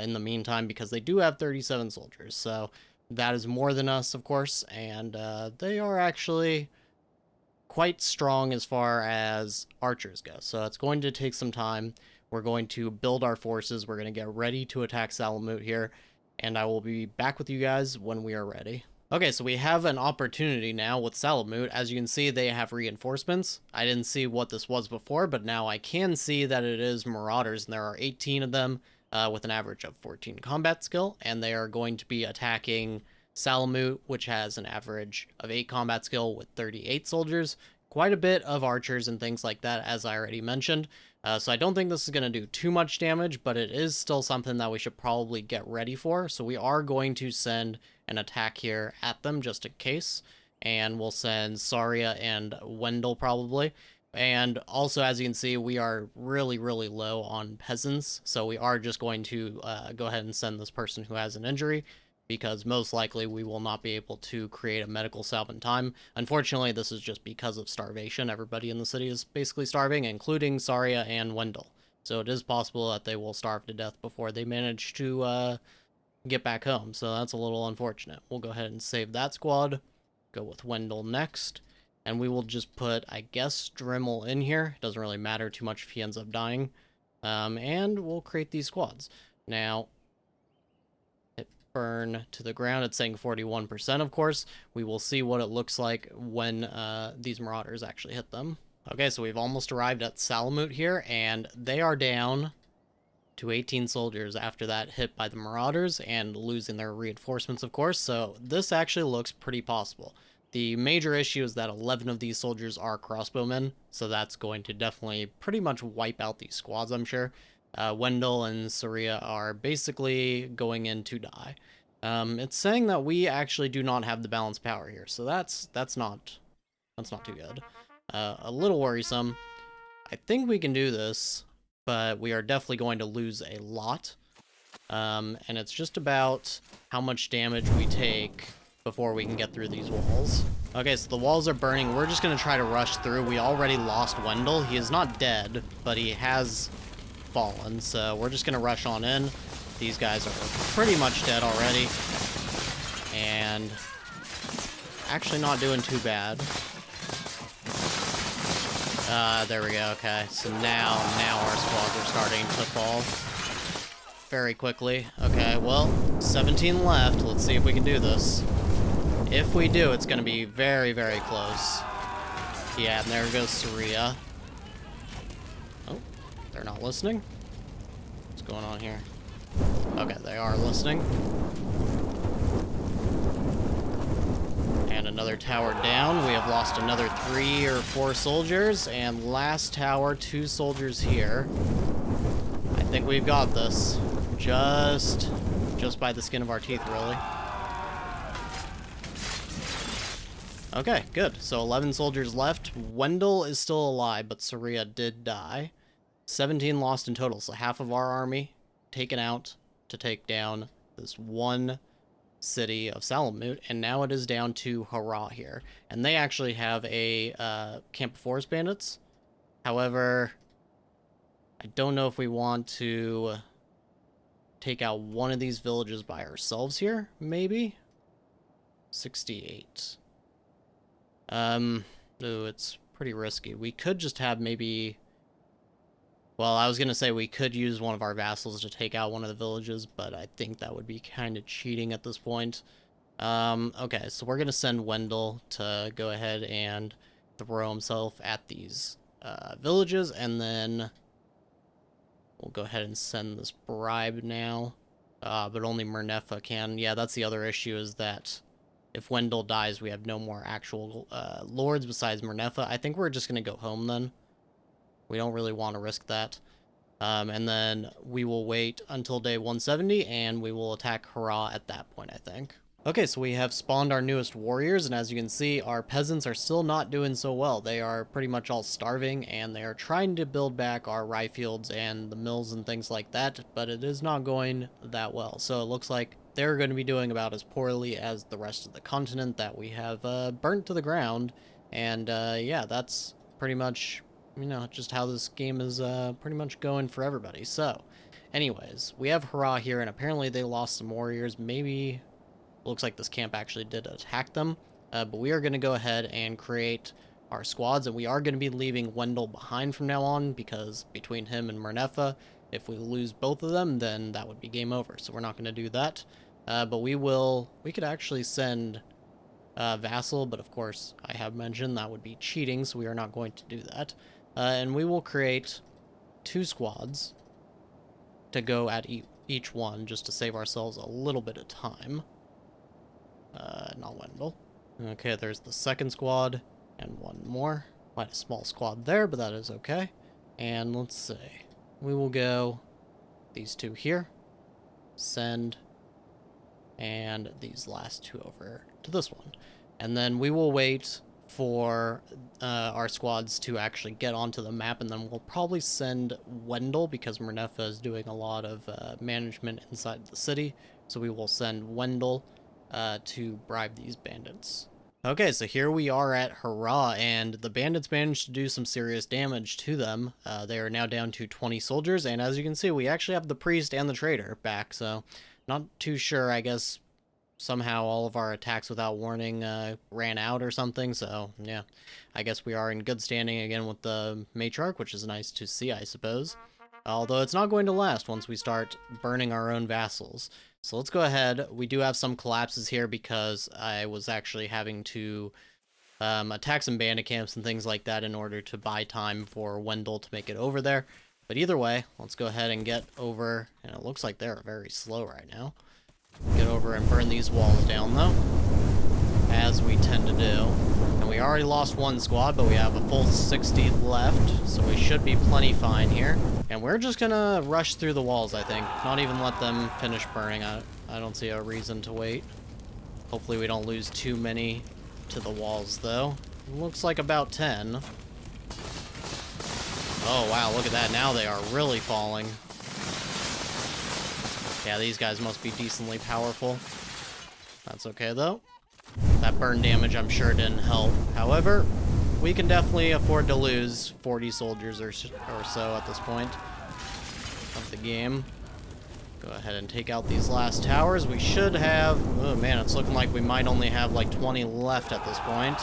Speaker 1: in the meantime, because they do have 37 soldiers. So that is more than us, of course, and they are actually quite strong as far as archers go. So it's going to take some time. We're going to build our forces. We're going to get ready to attack Salamut here, and I will be back with you guys when we are ready. Okay, so we have an opportunity now with Salamut. As you can see, they have reinforcements. I didn't see what this was before, but now I can see that it is Marauders, and there are 18 of them with an average of 14 combat skill, and they are going to be attacking Salamut, which has an average of 8 combat skill with 38 soldiers. Quite a bit of archers and things like that, as I already mentioned. So I don't think this is going to do too much damage, but it is still something that we should probably get ready for. So we are going to send an attack here at them just in case. And we'll send Saria and Wendell probably. And also, as you can see, we are really, really low on peasants. So we are just going to go ahead and send this person who has an injury, because most likely we will not be able to create a medical salve in time. Unfortunately, this is just because of starvation. Everybody in the city is basically starving, including Saria and Wendell. So it is possible that they will starve to death before they manage to get back home. So that's a little unfortunate. We'll go ahead and save that squad. Go with Wendell next. And we will just put, I guess, Dremel in here. It doesn't really matter too much if he ends up dying. And we'll create these squads. Now, hit burn to the ground. It's saying 41%, of course. We will see what it looks like when these marauders actually hit them. Okay, so we've almost arrived at Salamut here, and they are down to 18 soldiers after that hit by the marauders and losing their reinforcements, of course. So this actually looks pretty possible. The major issue is that 11 of these soldiers are crossbowmen, so that's going to definitely pretty much wipe out these squads, I'm sure. Wendell and Saria are basically going in to die. It's saying that we actually do not have the balanced power here, so that's not too good. A little worrisome. I think we can do this, but we are definitely going to lose a lot. And it's just about how much damage we take before we can get through these walls. Okay, so the walls are burning. We're just going to try to rush through. We already lost Wendell. He is not dead, but he has fallen, so we're just going to rush on in. These guys are pretty much dead already. And actually not doing too bad. There we go, okay. So now our squads are starting to fall very quickly. Okay, well, 17 left. Let's see if we can do this. If we do, it's going to be very, very close. Yeah, and there goes Saria. Oh, they're not listening? What's going on here? Okay, they are listening. And another tower down. We have lost another 3 or 4 soldiers. And last tower, 2 soldiers here. I think we've got this. Just by the skin of our teeth, really. Okay, good. So 11 soldiers left. Wendell is still alive, but Saria did die. 17 lost in total, so half of our army taken out to take down this one city of Salamut, and now it is down to Hurrah here. And they actually have a camp of forest bandits. However, I don't know if we want to take out one of these villages by ourselves here, maybe? 68. Ooh, it's pretty risky. We could just have maybe... Well, I was going to say we could use one of our vassals to take out one of the villages, but I think that would be kind of cheating at this point. Okay, so we're going to send Wendell to go ahead and throw himself at these villages, and then we'll go ahead and send this bribe now. But only Mernepha can. Yeah, that's the other issue, is that if Wendell dies, we have no more actual lords besides Mernepha. I think we're just going to go home then. We don't really want to risk that. And then we will wait until day 170, and we will attack Hurrah at that point, I think. Okay, so we have spawned our newest warriors, and as you can see, our peasants are still not doing so well. They are pretty much all starving, and they are trying to build back our rye fields and the mills and things like that, but it is not going that well. So it looks like they're going to be doing about as poorly as the rest of the continent that we have burnt to the ground. And yeah, that's pretty much, you know, just how this game is pretty much going for everybody. So anyways, we have Hurrah here, and apparently they lost some warriors. Maybe... Looks like this camp actually did attack them, but we are going to go ahead and create our squads, and we are going to be leaving Wendell behind from now on, because between him and Mernepha, if we lose both of them, then that would be game over, so we're not going to do that. But we could actually send Vassal, but of course, I have mentioned that would be cheating, so we are not going to do that. And we will create 2 squads to go at each one, just to save ourselves a little bit of time. Not Wendell. Okay, there's the second squad, and one more. Quite a small squad there, but that is okay. And let's see. We will go these 2 here. Send. And these last 2 over to this one. And then we will wait for our squads to actually get onto the map, and then we'll probably send Wendell, because Mernepha is doing a lot of management inside the city. So we will send Wendell to bribe these bandits. Okay, so here we are at Hurrah, and the bandits managed to do some serious damage to them. They are now down to 20 soldiers, and as you can see, we actually have the priest and the trader back, so not too sure. I guess somehow all of our attacks without warning ran out or something, so yeah. I guess we are in good standing again with the matriarch, which is nice to see, I suppose. Although it's not going to last once we start burning our own vassals. So let's go ahead. We do have some collapses here because I was actually having to attack some bandit camps and things like that in order to buy time for Wendell to make it over there. But either way, let's go ahead and get over, and it looks like they're very slow right now. Get over and burn these walls down, though, as we tend to do. And we already lost one squad, but we have a full 60 left, so we should be plenty fine here. And we're just gonna rush through the walls, I think. Not even let them finish burning. I don't see a reason to wait. Hopefully we don't lose too many to the walls, though. Looks like about 10. Oh, wow, look at that. Now they are really falling. Yeah, these guys must be decently powerful. That's okay, though. That burn damage, I'm sure, didn't help. However, we can definitely afford to lose 40 soldiers or so at this point of the game. Go ahead and take out these last towers. We should have... Oh, man, it's looking like we might only have, like, 20 left at this point.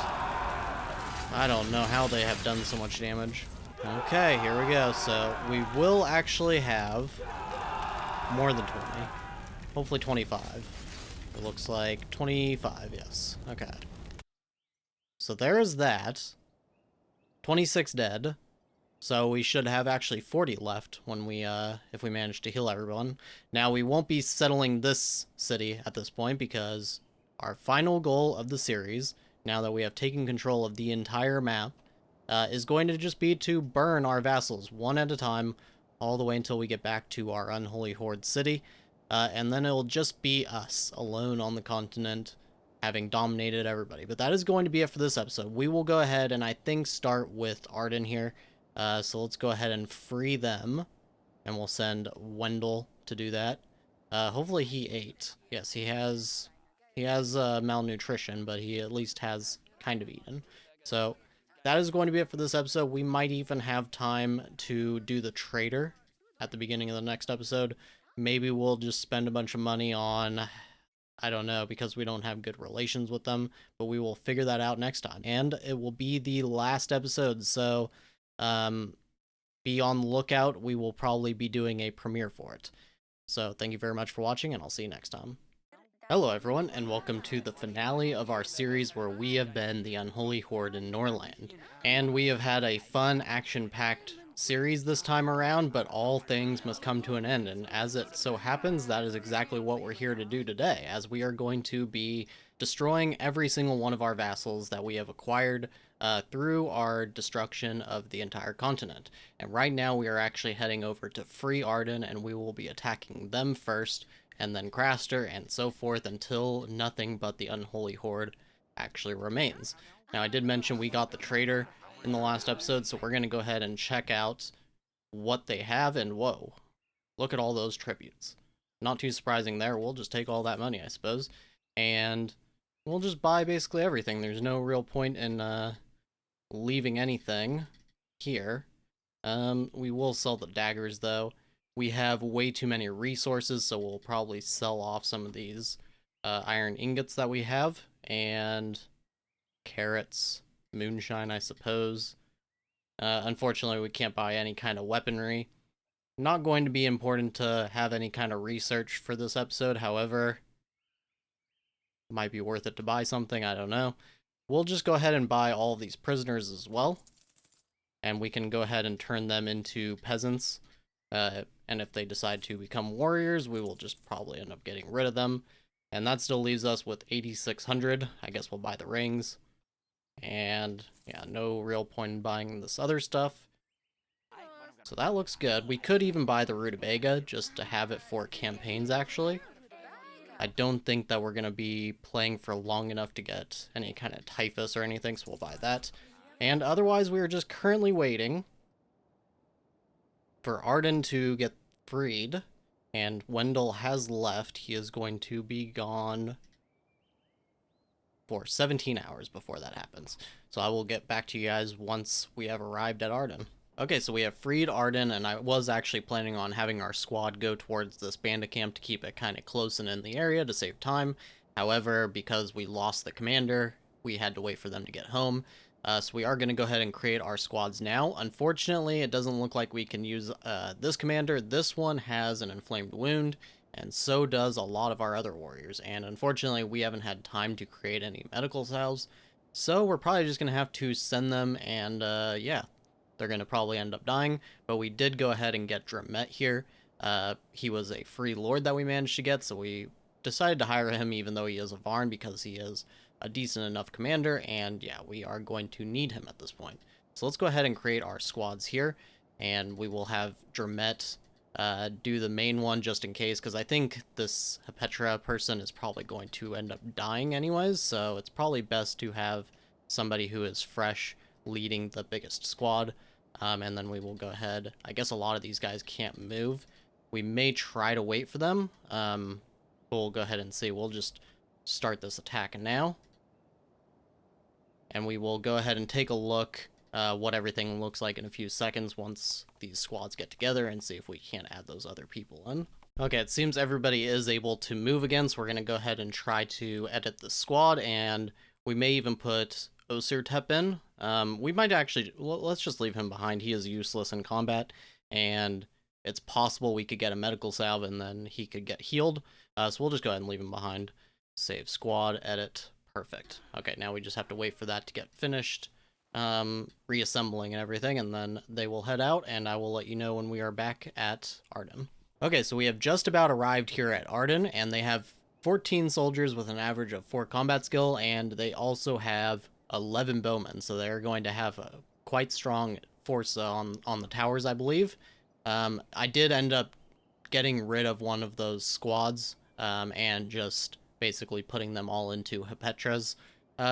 Speaker 1: I don't know how they have done so much damage. Okay, here we go. So, we will actually have more than 20. Hopefully 25. It looks like 25, yes. Okay. So there is that. 26 dead. So we should have actually 40 left when we, if we manage to heal everyone. Now, we won't be settling this city at this point because our final goal of the series, now that we have taken control of the entire map, is going to just be to burn our vassals one at a time all the way until we get back to our Unholy Horde city. And then it'll just be us alone on the continent, having dominated everybody. But that is going to be it for this episode. We will go ahead and I think start with Arden here. So let's go ahead and free them. And we'll send Wendell to do that. Hopefully he ate. Yes, he has malnutrition, but he at least has kind of eaten. So that is going to be it for this episode. We might even have time to do the trader at the beginning of the next episode. Maybe we'll just spend a bunch of money on, I don't know, because we don't have good relations with them, but we will figure that out next time. And it will be the last episode, so be on the lookout. We will probably be doing a premiere for it. So thank you very much for watching, and I'll see you next time. Hello everyone, and welcome to the finale of our series where we have been the Unholy Horde in Norland. And we have had a fun, action-packed series this time around, but all things must come to an end, and as it so happens, that is exactly what we're here to do today, as we are going to be destroying every single one of our vassals that we have acquired through our destruction of the entire continent. And right now we are actually heading over to free Arden, and we will be attacking them first, and then Craster, and so forth, until nothing but the Unholy Horde actually remains. Now, I did mention we got the trader in the last episode, so we're going to go ahead and check out what they have, and whoa, look at all those tributes. Not too surprising there. We'll just take all that money, I suppose, and we'll just buy basically everything. There's no real point in leaving anything here. We will sell the daggers, though. We have way too many resources, so we'll probably sell off some of these iron ingots that we have, and carrots, moonshine, I suppose. Unfortunately, we can't buy any kind of weaponry. Not going to be important to have any kind of research for this episode, however, it might be worth it to buy something, I don't know. We'll just go ahead and buy all of these prisoners as well, and we can go ahead and turn them into peasants. And if they decide to become warriors, we will just probably end up getting rid of them. And that still leaves us with 8,600. I guess we'll buy the rings. And yeah, no real point in buying this other stuff. So that looks good. We could even buy the rutabaga just to have it for campaigns, actually. I don't think that we're going to be playing for long enough to get any kind of typhus or anything, so we'll buy that. And otherwise, we are just currently waiting for Arden to get freed, and Wendell has left. He is going to be gone for 17 hours before that happens. So I will get back to you guys once we have arrived at Arden. Okay, so we have freed Arden, and I was actually planning on having our squad go towards this bandit camp to keep it kind of close and in the area to save time. However, because we lost the commander, we had to wait for them to get home. So we are going to go ahead and create our squads now. Unfortunately, it doesn't look like we can use this commander. This one has an inflamed wound, and so does a lot of our other warriors. And unfortunately, we haven't had time to create any medical salves, so we're probably just going to have to send them, and yeah, they're going to probably end up dying. But we did go ahead and get Dramet here. He was a free lord that we managed to get, so we decided to hire him even though he is a Varn, because he is a decent enough commander, and yeah, we are going to need him at this point. So let's go ahead and create our squads here, and we will have Dramet do the main one just in case, because I think this Hepetra person is probably going to end up dying anyways, so it's probably best to have somebody who is fresh leading the biggest squad, and then we will go ahead. I guess a lot of these guys can't move. We may try to wait for them. We'll go ahead and see. We'll just start this attack now. And we will go ahead and take a look what everything looks like in a few seconds once these squads get together, and see if we can't add those other people in. Okay, it seems everybody is able to move again, so we're going to go ahead and try to edit the squad, and we may even put Osirtep in. We might actually, let's just leave him behind. He is useless in combat, and it's possible we could get a medical salve and then he could get healed. So we'll just go ahead and leave him behind. Save squad, edit. Perfect. Okay, now we just have to wait for that to get finished, reassembling and everything, and then they will head out, and I will let you know when we are back at Arden. Okay, so we have just about arrived here at Arden, and they have 14 soldiers with an average of 4 combat skill, and they also have 11 bowmen, so they're going to have a quite strong force on the towers, I believe. I did end up getting rid of one of those squads, and just basically putting them all into Hepetra's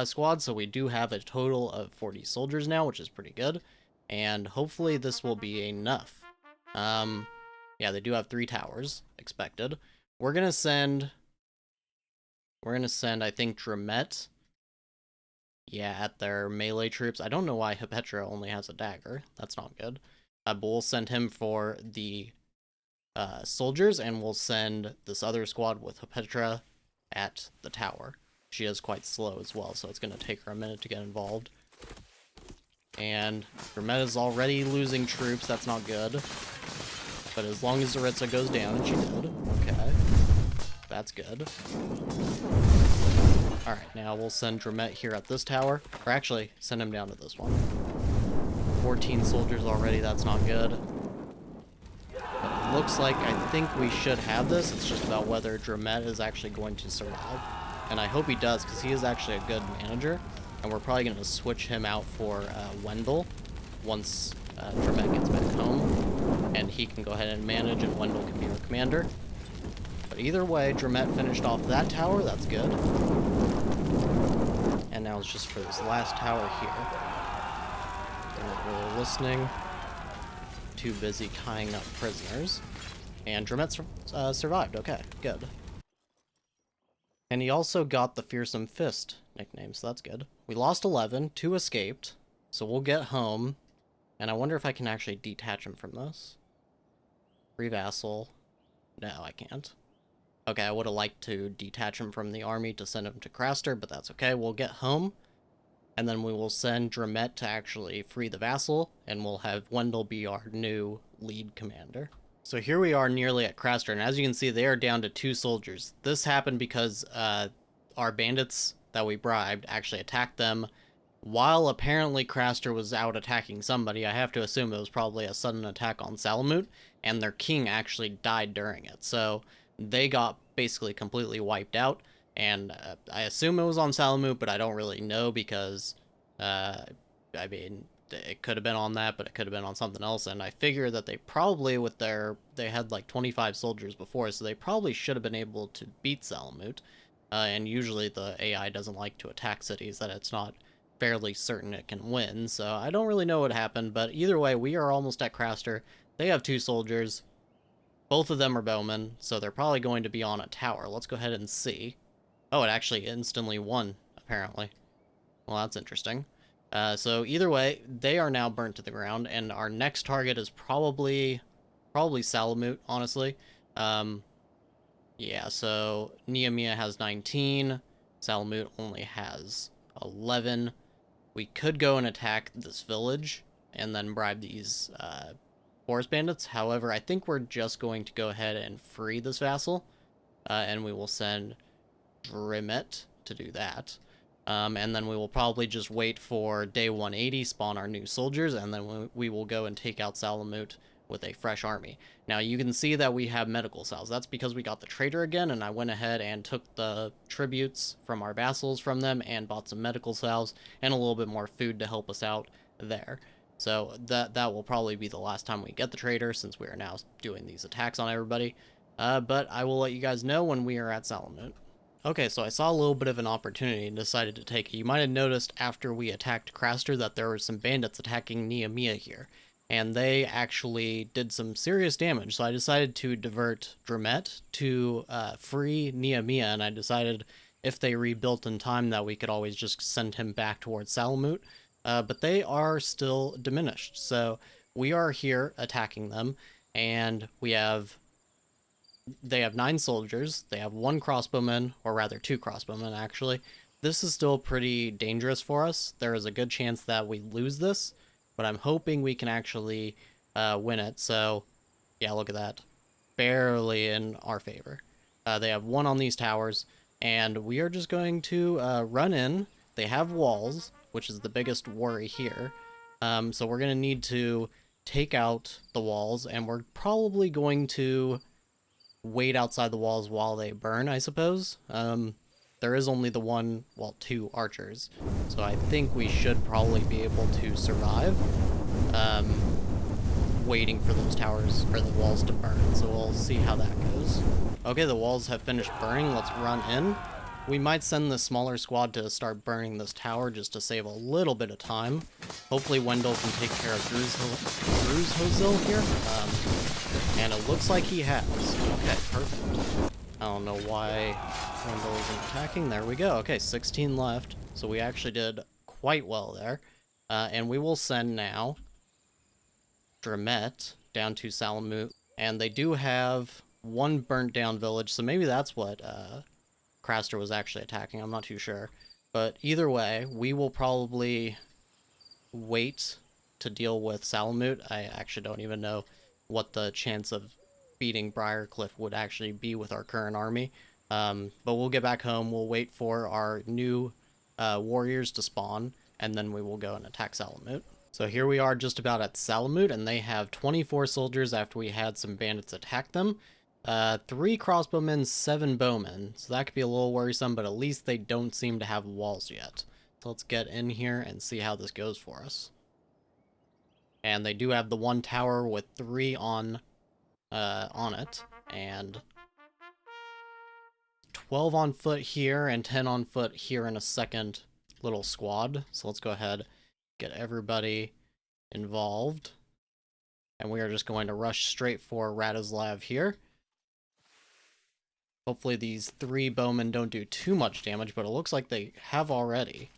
Speaker 1: squad, so we do have a total of 40 soldiers now, which is pretty good, and hopefully this will be enough. Yeah, they do have 3 towers, expected. We're gonna send, I think, Dramet, yeah, at their melee troops. I don't know why Hepetra only has a dagger. That's not good. But we'll send him for the soldiers, and we'll send this other squad with Hepetra at the tower. She is quite slow as well, so it's going to take her a minute to get involved. And Dramet is already losing troops. That's not good. But as long as Zaritza goes down, and she did, okay, that's good. Alright, now we'll send Dramet here at this tower. Or actually, send him down to this one. 14 soldiers already, that's not good. But it looks like I think we should have this. It's just about whether Dramet is actually going to survive. And I hope he does, because he is actually a good manager. And we're probably going to switch him out for Wendell once Dramet gets back home. And he can go ahead and manage, and Wendell can be our commander. But either way, Dramet finished off that tower, that's good. And now it's just for this last tower here. They're not really listening. Too busy tying up prisoners. And Dramet survived. Okay, good. And he also got the Fearsome Fist nickname, so that's good. We lost 11, 2 escaped, so we'll get home. And I wonder if I can actually detach him from this. Free vassal. No, I can't. Okay, I would have liked to detach him from the army to send him to Craster, but that's okay. We'll get home, and then we will send Dramet to actually free the vassal, and we'll have Wendell be our new lead commander. So here we are nearly at Craster, and as you can see, they are down to 2 soldiers. This happened because our bandits that we bribed actually attacked them while apparently Craster was out attacking somebody. I have to assume it was probably a sudden attack on Salamut, and their king actually died during it. So they got basically completely wiped out, and I assume it was on Salamut, but I don't really know because, I mean, it could have been on that, but it could have been on something else, and I figure that they probably, they had like 25 soldiers before, so they probably should have been able to beat Salamut, and usually the AI doesn't like to attack cities that it's not fairly certain it can win, so I don't really know what happened, but either way, we are almost at Craster. They have 2 soldiers. Both of them are bowmen, so they're probably going to be on a tower. Let's go ahead and see. Oh, it actually instantly won, apparently. Well, that's interesting. So either way, they are now burnt to the ground, and our next target is probably Salamut, honestly. Yeah, so Nameia has 19. Salamut only has 11. we could go and attack this village and then bribe these forest bandits. However, I think we're just going to go ahead and free this vassal, and we will send Drimet to do that. And then we will probably just wait for day 180, spawn our new soldiers, and then we will go and take out Salamut with a fresh army. Now you can see that we have medical cells. That's because we got the trader again, and I went ahead and took the tributes from our vassals from them and bought some medical cells and a little bit more food to help us out there. So that will probably be the last time we get the trader, since we are now doing these attacks on everybody. But I will let you guys know when we are at Salamut. Okay, so I saw a little bit of an opportunity and decided to take it. You might have noticed after we attacked Craster that there were some bandits attacking Nameia here, and they actually did some serious damage, so I decided to divert Drimet to free Nameia, and I decided if they rebuilt in time that we could always just send him back towards Salamut, but they are still diminished, so we are here attacking them, and they have 9 soldiers, they have 1 crossbowman, or rather 2 crossbowmen actually. This is still pretty dangerous for us. There is a good chance that we lose this, but I'm hoping we can actually win it. So yeah, look at that. Barely in our favor. They have 1 on these towers, and we are just going to run in. They have walls, which is the biggest worry here. So we're going to need to take out the walls, and we're probably going to wait outside the walls while they burn, I suppose. There is only the 2 archers, so I think we should probably be able to survive, waiting for those towers, or the walls to burn, so we'll see how that goes. Okay, the walls have finished burning, let's run in. We might send the smaller squad to start burning this tower just to save a little bit of time. Hopefully Wendell can take care of Drew's Hozil here. And it looks like he has. Okay, perfect. I don't know why Wendell isn't attacking. There we go. Okay, 16 left. So we actually did quite well there. And we will send now Drimet down to Salamut. And they do have 1 burnt down village, so maybe that's what Craster was actually attacking. I'm not too sure. But either way, we will probably wait to deal with Salamut. I actually don't even know what the chance of beating Briarcliff would actually be with our current army. But we'll get back home, we'll wait for our new warriors to spawn, and then we will go and attack Salamut. So here we are just about at Salamut, and they have 24 soldiers after we had some bandits attack them. 3 crossbowmen, 7 bowmen, so that could be a little worrisome, but at least they don't seem to have walls yet. So let's get in here and see how this goes for us. And they do have the 1 tower with 3 on it, and 12 on foot here and 10 on foot here in a second little squad. So let's go ahead, get everybody involved, and we are just going to rush straight for Radislav here. Hopefully these 3 bowmen don't do too much damage, but it looks like they have already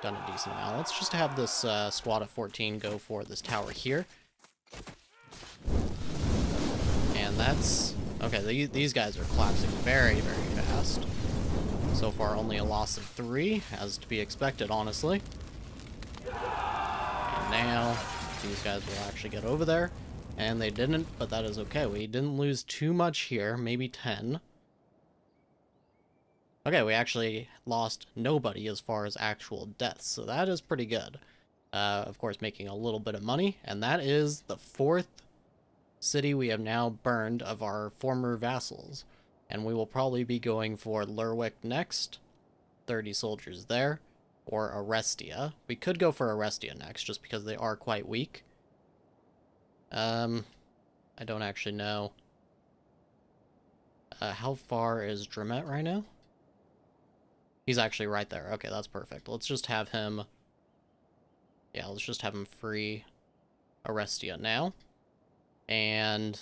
Speaker 1: done a decent amount. Let's just have this squad of 14 go for this tower here. And that's... okay, these guys are collapsing very, very fast. So far, only a loss of 3, as to be expected, honestly. And now, these guys will actually get over there. And they didn't, but that is okay. We didn't lose too much here, maybe 10. Okay, we actually lost nobody as far as actual deaths, so that is pretty good. Of course, making a little bit of money, and that is the 4th city we have now burned of our former vassals. And we will probably be going for Lerwick next, 30 soldiers there, or Arestia. We could go for Arestia next, just because they are quite weak. I don't actually know. How far is Drimet right now? He's actually right there. Okay, that's perfect. Let's just have him... yeah, let's just have him free Arestia now. And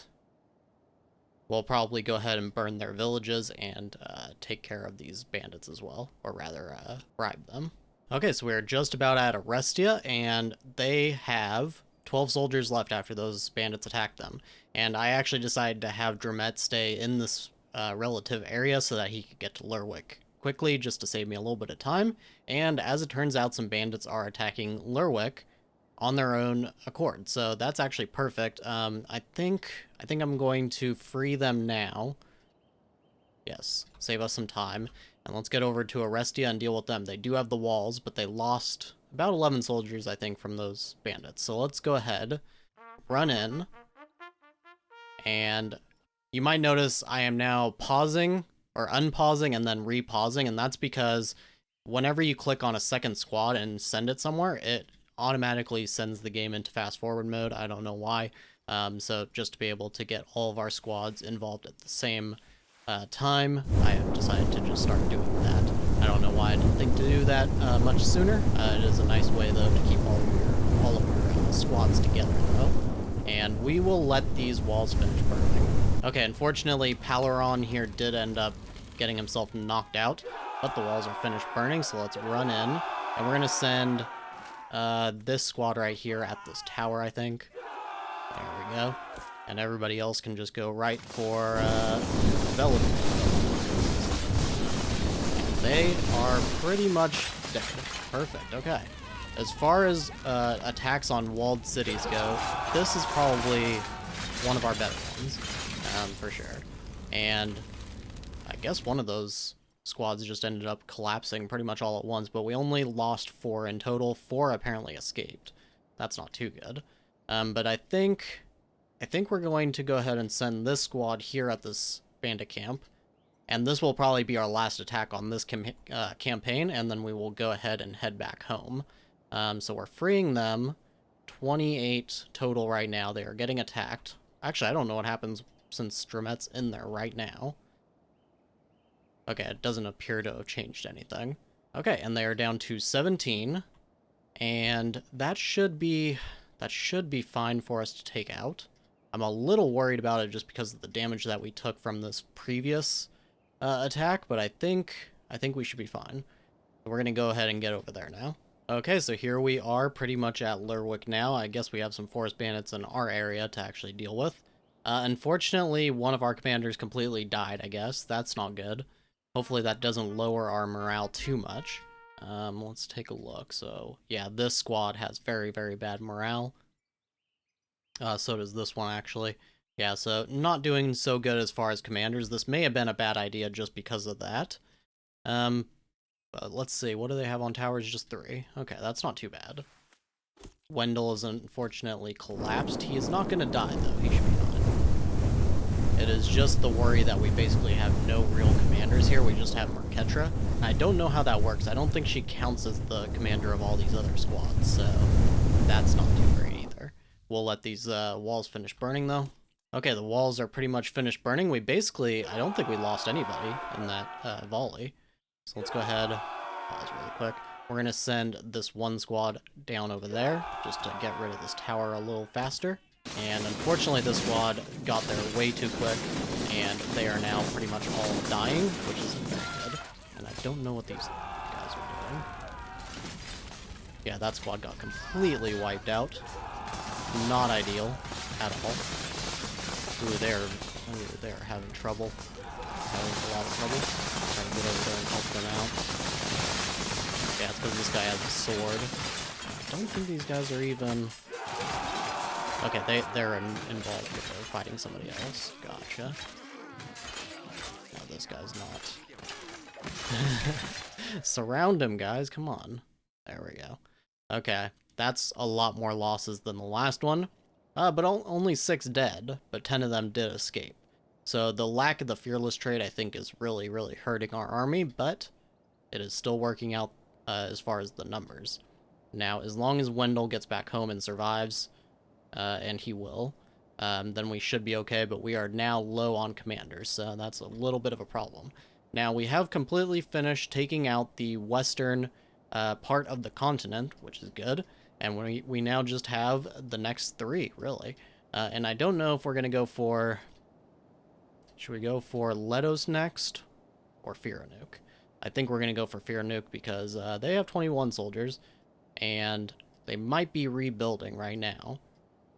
Speaker 1: we'll probably go ahead and burn their villages and take care of these bandits as well. Or rather, bribe them. Okay, so we're just about at Arestia, and they have 12 soldiers left after those bandits attacked them. And I actually decided to have Drimet stay in this relative area so that he could get to Lerwick quickly just to save me a little bit of time. And as it turns out, some bandits are attacking Lerwick on their own accord. So that's actually perfect. I think I'm going to free them now. Yes, save us some time. And let's get over to Arestia and deal with them. They do have the walls, but they lost about 11 soldiers, I think, from those bandits. So let's go ahead, run in, and you might notice I am now pausing or unpausing and then repausing, and that's because whenever you click on a second squad and send it somewhere, it automatically sends the game into fast forward mode. I don't know why. So just to be able to get all of our squads involved at the same time, I have decided to just start doing that. I don't know why I didn't think to do that much sooner. It is a nice way, though, to keep all of your squads together, though. And we will let these walls finish burning. Okay, unfortunately, Palaron here did end up getting himself knocked out, but the walls are finished burning, so let's run in. And we're going to send this squad right here at this tower, I think. There we go. And everybody else can just go right for Velvet. And they are pretty much dead. Perfect, okay. As far as attacks on walled cities go, this is probably one of our better ones, for sure. And I guess one of those squads just ended up collapsing pretty much all at once, but we only lost 4 in total. 4 apparently escaped. That's not too good. But I think we're going to go ahead and send this squad here at this bandit camp, and this will probably be our last attack on this campaign, and then we will go ahead and head back home. So we're freeing them. 28 total right now. They are getting attacked. Actually, I don't know what happens since Stramet's in there right now. Okay, it doesn't appear to have changed anything. Okay, and they are down to 17, and that should be fine for us to take out. I'm a little worried about it just because of the damage that we took from this previous attack, but I think we should be fine. We're gonna go ahead and get over there now. Okay, so here we are pretty much at Lerwick now. I guess we have some forest bandits in our area to actually deal with. Unfortunately, one of our commanders completely died, I guess. That's not good. Hopefully that doesn't lower our morale too much. Let's take a look. So, yeah, this squad has very, very bad morale. So does this one, actually. Yeah, so not doing so good as far as commanders. This may have been a bad idea just because of that. But let's see, what do they have on towers? Just 3. Okay, that's not too bad. Wendell is unfortunately collapsed. He is not going to die, though. He should be fine. It is just the worry that we basically have no real commanders here. We just have Merketra. I don't know how that works. I don't think she counts as the commander of all these other squads, so that's not too great either. We'll let these walls finish burning, though. Okay, the walls are pretty much finished burning. We basically, I don't think we lost anybody in that volley. So let's go ahead, pause really quick. We're going to send this one squad down over there, just to get rid of this tower a little faster. And unfortunately, this squad got there way too quick, and they are now pretty much all dying, which isn't very good. And I don't know what these guys are doing. Yeah, that squad got completely wiped out. Not ideal at all. Ooh, they're having trouble. Having a lot of trouble. Trying to get over there and help them out. Yeah, it's because this guy has a sword. I don't think these guys are even... Okay, they're involved with fighting somebody else. Gotcha. No, this guy's not. Surround him, guys. Come on. There we go. Okay, that's a lot more losses than the last one. But only 6 dead, but 10 of them did escape. So the lack of the fearless trait, I think, is really, really hurting our army, but it is still working out as far as the numbers. Now, as long as Wendell gets back home and survives, and he will, then we should be okay, but we are now low on commanders, so that's a little bit of a problem. Now, we have completely finished taking out the western part of the continent, which is good, and we now just have the next 3, really. And I don't know if we're going to go for... Should we go for Letos next, or Firanuk? I think we're going to go for Firanuk because they have 21 soldiers, and they might be rebuilding right now,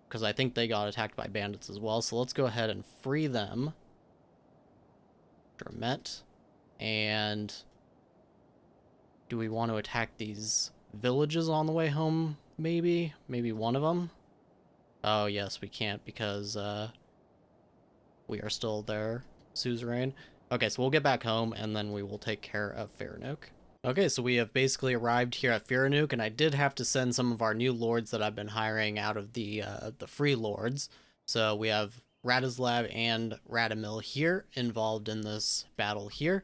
Speaker 1: because I think they got attacked by bandits as well. So let's go ahead and free them. Dramet, and Do we want to attack these villages on the way home? Maybe one of them. Oh yes, we can't because we are still their suzerain. Okay, so we'll get back home and then we will take care of Farinuk. Okay, so we have basically arrived here at Farinuk, and I did have to send some of our new lords that I've been hiring out of the free lords. So we have Radislav and Radamil here involved in this battle here,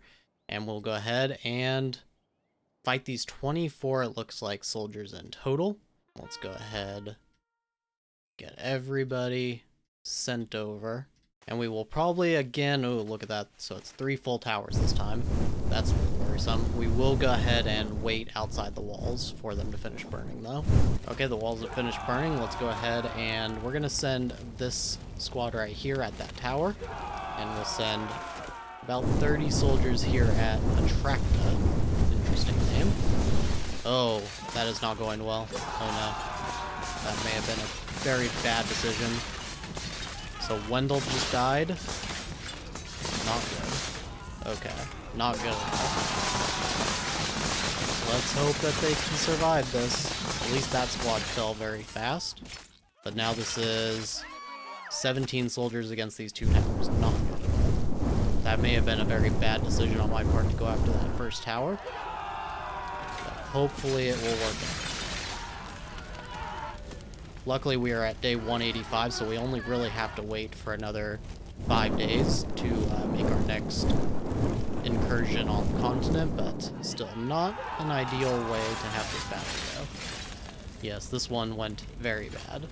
Speaker 1: and we'll go ahead and fight these 24, it looks like, soldiers in total. Let's go ahead, get everybody sent over. And we will probably, again, oh, look at that. So it's 3 full towers this time. That's worrisome. We will go ahead and wait outside the walls for them to finish burning, though. Okay, the walls have finished burning. Let's go ahead and we're going to send this squad right here at that tower. And we'll send about 30 soldiers here at Attracta. Interesting name. Oh, that is not going well. Oh, no. That may have been a very bad decision. So Wendell just died. Not good. Okay, not good. Let's hope that they can survive this. At least that squad fell very fast. But now this is 17 soldiers against these 2 towers. Not good. That may have been a very bad decision on my part to go after that first tower. But hopefully it will work out. Luckily, we are at day 185, so we only really have to wait for another 5 days to make our next incursion on the continent, but still not an ideal way to have this battle go. Yes, this one went very bad.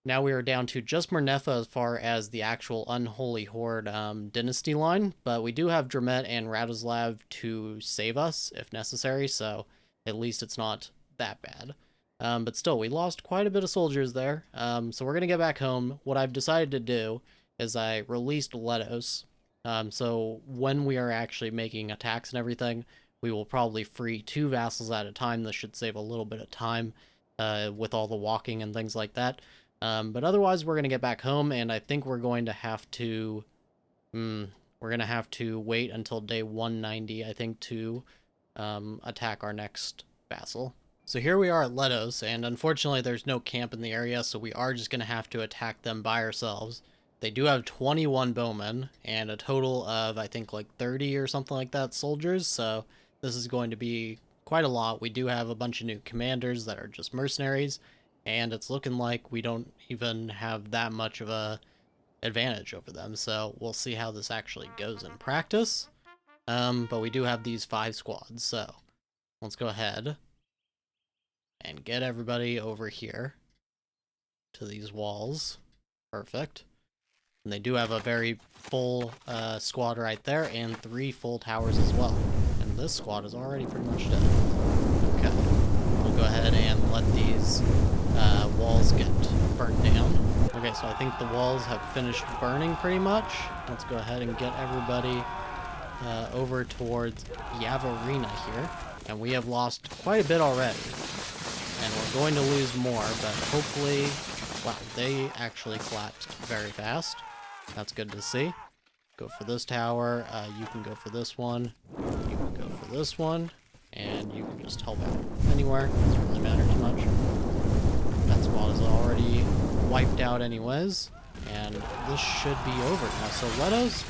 Speaker 1: Now we are down to just Murnefa as far as the actual Unholy Horde dynasty line, but we do have Dramet and Radislav to save us if necessary, so at least it's not that bad. But still, we lost quite a bit of soldiers there. So we're going to get back home. What I've decided to do is I released Letos. So when we are actually making attacks and everything, we will probably free 2 vassals at a time. This should save a little bit of time with all the walking and things like that. But otherwise, we're going to get back home, and I think we're going to have to... wait until day 190, I think, to attack our next vassal. So here we are at Letos, and unfortunately there's no camp in the area, so we are just going to have to attack them by ourselves. They do have 21 bowmen, and a total of, I think, like 30 or something like that soldiers, so this is going to be quite a lot. We do have a bunch of new commanders that are just mercenaries, and it's looking like we don't even have that much of a advantage over them, so we'll see how this actually goes in practice. But we do have these 5 squads, so let's go ahead and get everybody over here to these walls. Perfect. And they do have a very full squad right there, and 3 full towers as well. And this squad is already pretty much dead. Okay. We'll go ahead and let these walls get burnt down. Okay, so I think the walls have finished burning pretty much. Let's go ahead and get everybody over towards Yavarina here. And we have lost quite a bit already. And we're going to lose more, but hopefully... Wow, they actually collapsed very fast. That's good to see. Go for this tower. You can go for this one. You can go for this one. And you can just help out anywhere. Doesn't really matter too much. That squad is already wiped out anyways. And this should be over now. So Leto's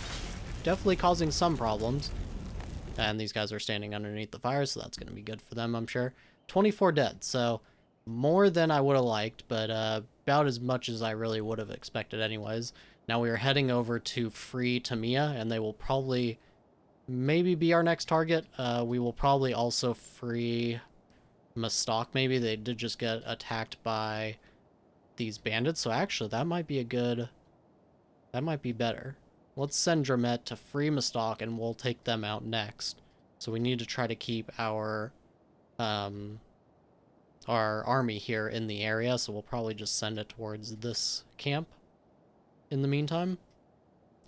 Speaker 1: definitely causing some problems. And these guys are standing underneath the fire, so that's going to be good for them, I'm sure. 24 dead, so more than I would have liked, but about as much as I really would have expected anyways. Now we are heading over to free Nameia, and they will probably maybe be our next target. We will probably also free Mastok, maybe. They did just get attacked by these bandits, so actually that might be a good... that might be better. Let's send Dramet to free Mastok, and we'll take them out next. So we need to try to keep our army here in the area, so we'll probably just send it towards this camp in the meantime.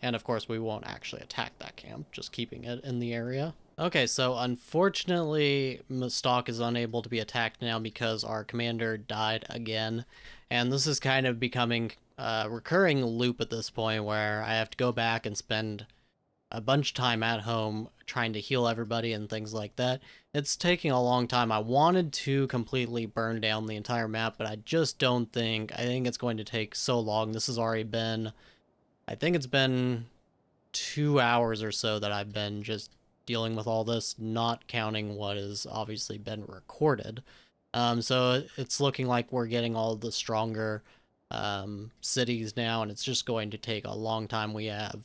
Speaker 1: And of course, we won't actually attack that camp, just keeping it in the area. Okay, so unfortunately, Mastok is unable to be attacked now because our commander died again. And this is kind of becoming a recurring loop at this point where I have to go back and spend a bunch of time at home trying to heal everybody and things like that. It's taking a long time. I wanted to completely burn down the entire map, but I just don't think, I think it's going to take so long. This has already been, I think it's been 2 hours or so that I've been just dealing with all this, not counting what has obviously been recorded. So it's looking like we're getting all the stronger cities now, and it's just going to take a long time. We have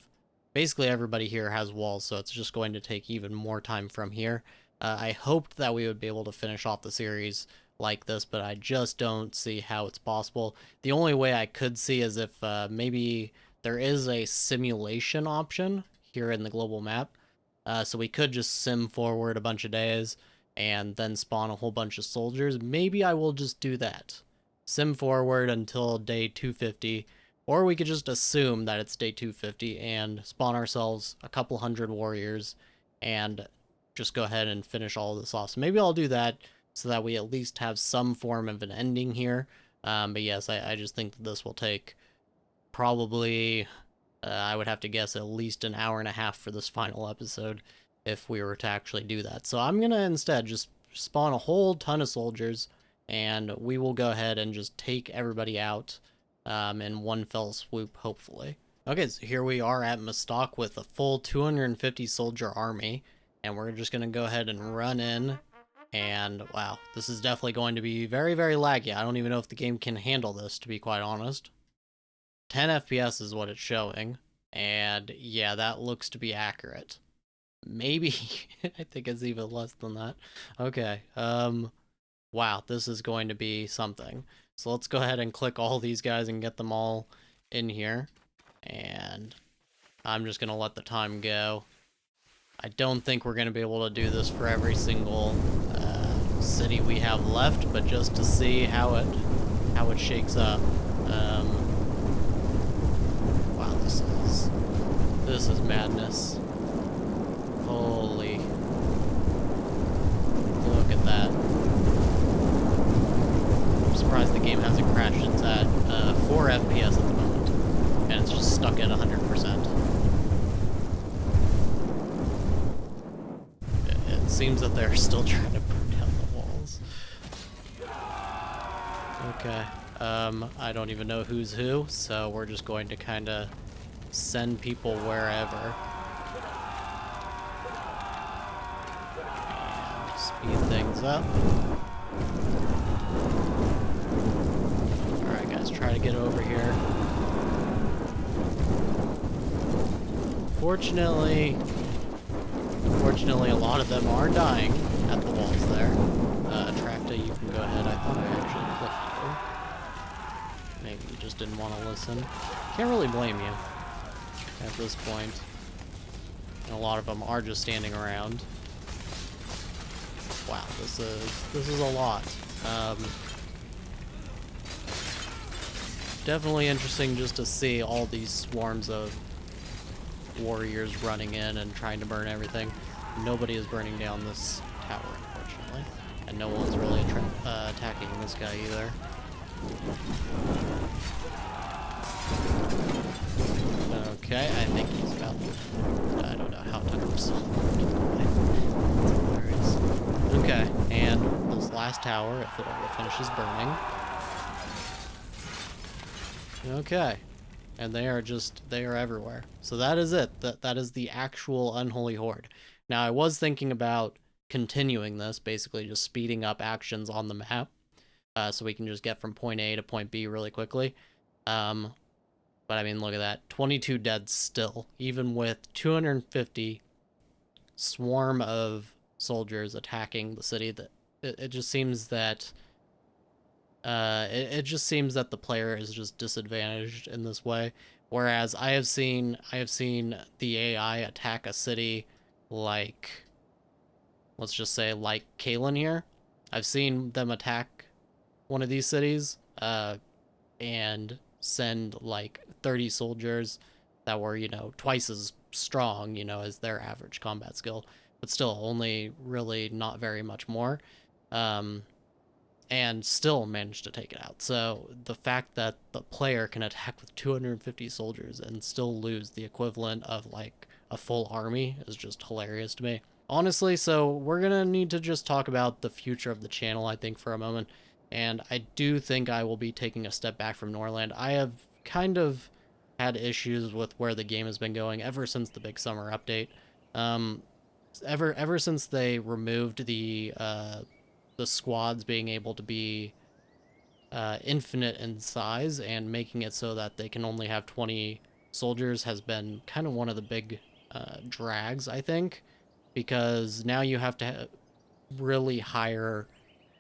Speaker 1: basically everybody here has walls, so it's just going to take even more time from here. I hoped that we would be able to finish off the series like this, but I just don't see how it's possible. The only way I could see is if maybe there is a simulation option here in the global map. So we could just sim forward a bunch of days and then spawn a whole bunch of soldiers. Maybe I will just do that. Sim forward until day 250, or we could just assume that it's day 250 and spawn ourselves a couple hundred warriors and just go ahead and finish all of this off. So maybe I'll do that so that we at least have some form of an ending here. But yes, I just think that this will take probably, I would have to guess, at least an hour and a half for this final episode if we were to actually do that. So I'm going to instead just spawn a whole ton of soldiers, and we will go ahead and just take everybody out in one fell swoop, hopefully. Okay, so here we are at Mistok with a full 250 soldier army, and we're just going to go ahead and run in. And wow, this is definitely going to be very, very laggy. I don't even know if the game can handle this, to be quite honest. 10 FPS is what it's showing, and yeah, that looks to be accurate. Maybe, I think it's even less than that. Okay, wow, this is going to be something. So let's go ahead and click all these guys and get them all in here, and I'm just gonna let the time go. I don't think we're gonna be able to do this for every single city we have left, but just to see how it shakes up. Wow, this is madness. Holy, look at that. I'm surprised the game hasn't crashed. It's at 4 FPS at the moment, and it's just stuck at 100%. It seems that they're still trying to burn down the walls. Okay, I don't even know who's who, so we're just going to kind of send people wherever. And speed things up. Alright guys, try to get over here. Unfortunately, a lot of them are dying at the walls there. Tracta, you can go ahead. I thought I actually clicked you. Maybe you just didn't want to listen. Can't really blame you at this point. And a lot of them are just standing around. Wow, this is a lot. Definitely interesting just to see all these swarms of warriors running in and trying to burn everything. Nobody is burning down this tower, unfortunately. And no one's really attacking this guy either. Okay, I think he's about to, I don't know how it took him so long. Okay, and this last tower, if it ever finishes burning. Okay. And they are everywhere. So that is it. That is the actual Unholy Horde. Now, I was thinking about continuing this, basically just speeding up actions on the map, so we can just get from point A to point B really quickly. But I mean, look at that. 22 dead still, even with 250 swarm of soldiers attacking the city. That it just seems that it just seems that the player is just disadvantaged in this way. Whereas I have seen the AI attack a city like, let's just say like Kalen here. I've seen them attack one of these cities and send like 30 soldiers that were, you know, twice as strong, you know, as their average combat skill, but still only really not very much more. And still managed to take it out. So the fact that the player can attack with 250 soldiers and still lose the equivalent of like a full army is just hilarious to me. Honestly, so we're gonna need to just talk about the future of the channel, I think, for a moment. And I do think I will be taking a step back from Norland. I have kind of had issues with where the game has been going ever since the big summer update. Um, ever since they removed the squads being able to be infinite in size and making it so that they can only have 20 soldiers has been kind of one of the big drags, I think, because now you have to really hire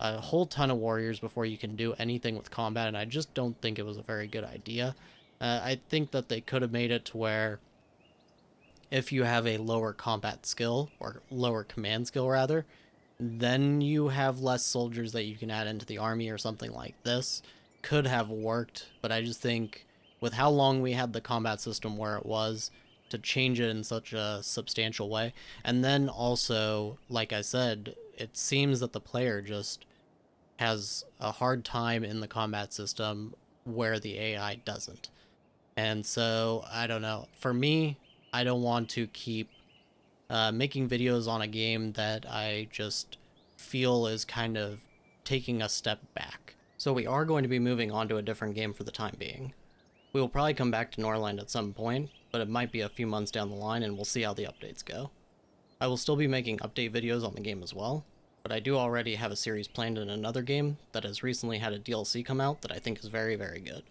Speaker 1: a whole ton of warriors before you can do anything with combat, and I just don't think it was a very good idea. I think that they could have made it to where if you have a lower combat skill, or lower command skill rather, then you have less soldiers that you can add into the army or something like this. Could have worked, but I just think with how long we had the combat system where it was, to change it in such a substantial way. And then also, like I said, it seems that the player just has a hard time in the combat system where the AI doesn't. And so, I don't know. For me, I don't want to keep making videos on a game that I just feel is kind of taking a step back. So we are going to be moving on to a different game for the time being. We will probably come back to Norland at some point, but it might be a few months down the line and we'll see how the updates go. I will still be making update videos on the game as well, but I do already have a series planned in another game that has recently had a DLC come out that I think is very, very good.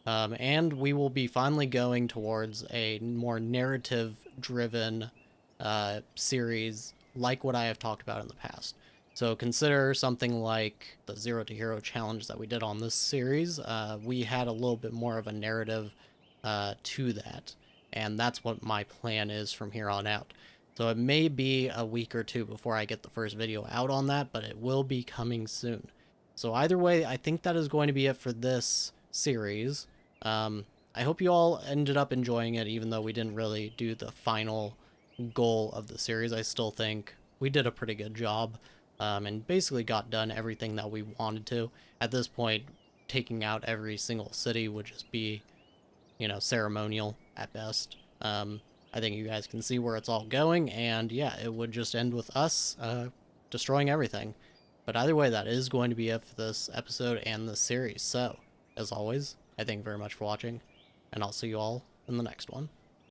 Speaker 1: And we will be finally going towards a more narrative-driven series like what I have talked about in the past. So consider something like the Zero to Hero challenge that we did on this series. We had a little bit more of a narrative to that, and that's what my plan is from here on out. So it may be a week or two before I get the first video out on that, but it will be coming soon. So either way, I think that is going to be it for this series. I hope you all ended up enjoying it, even though we didn't really do the final goal of the series. I still think we did a pretty good job, and basically got done everything that we wanted to. At this point, taking out every single city would just be, you know, ceremonial at best. I think you guys can see where it's all going, and yeah, it would just end with us destroying everything. But either way, that is going to be it for this episode and this series. So, as always, I thank you very much for watching, and I'll see you all in the next one.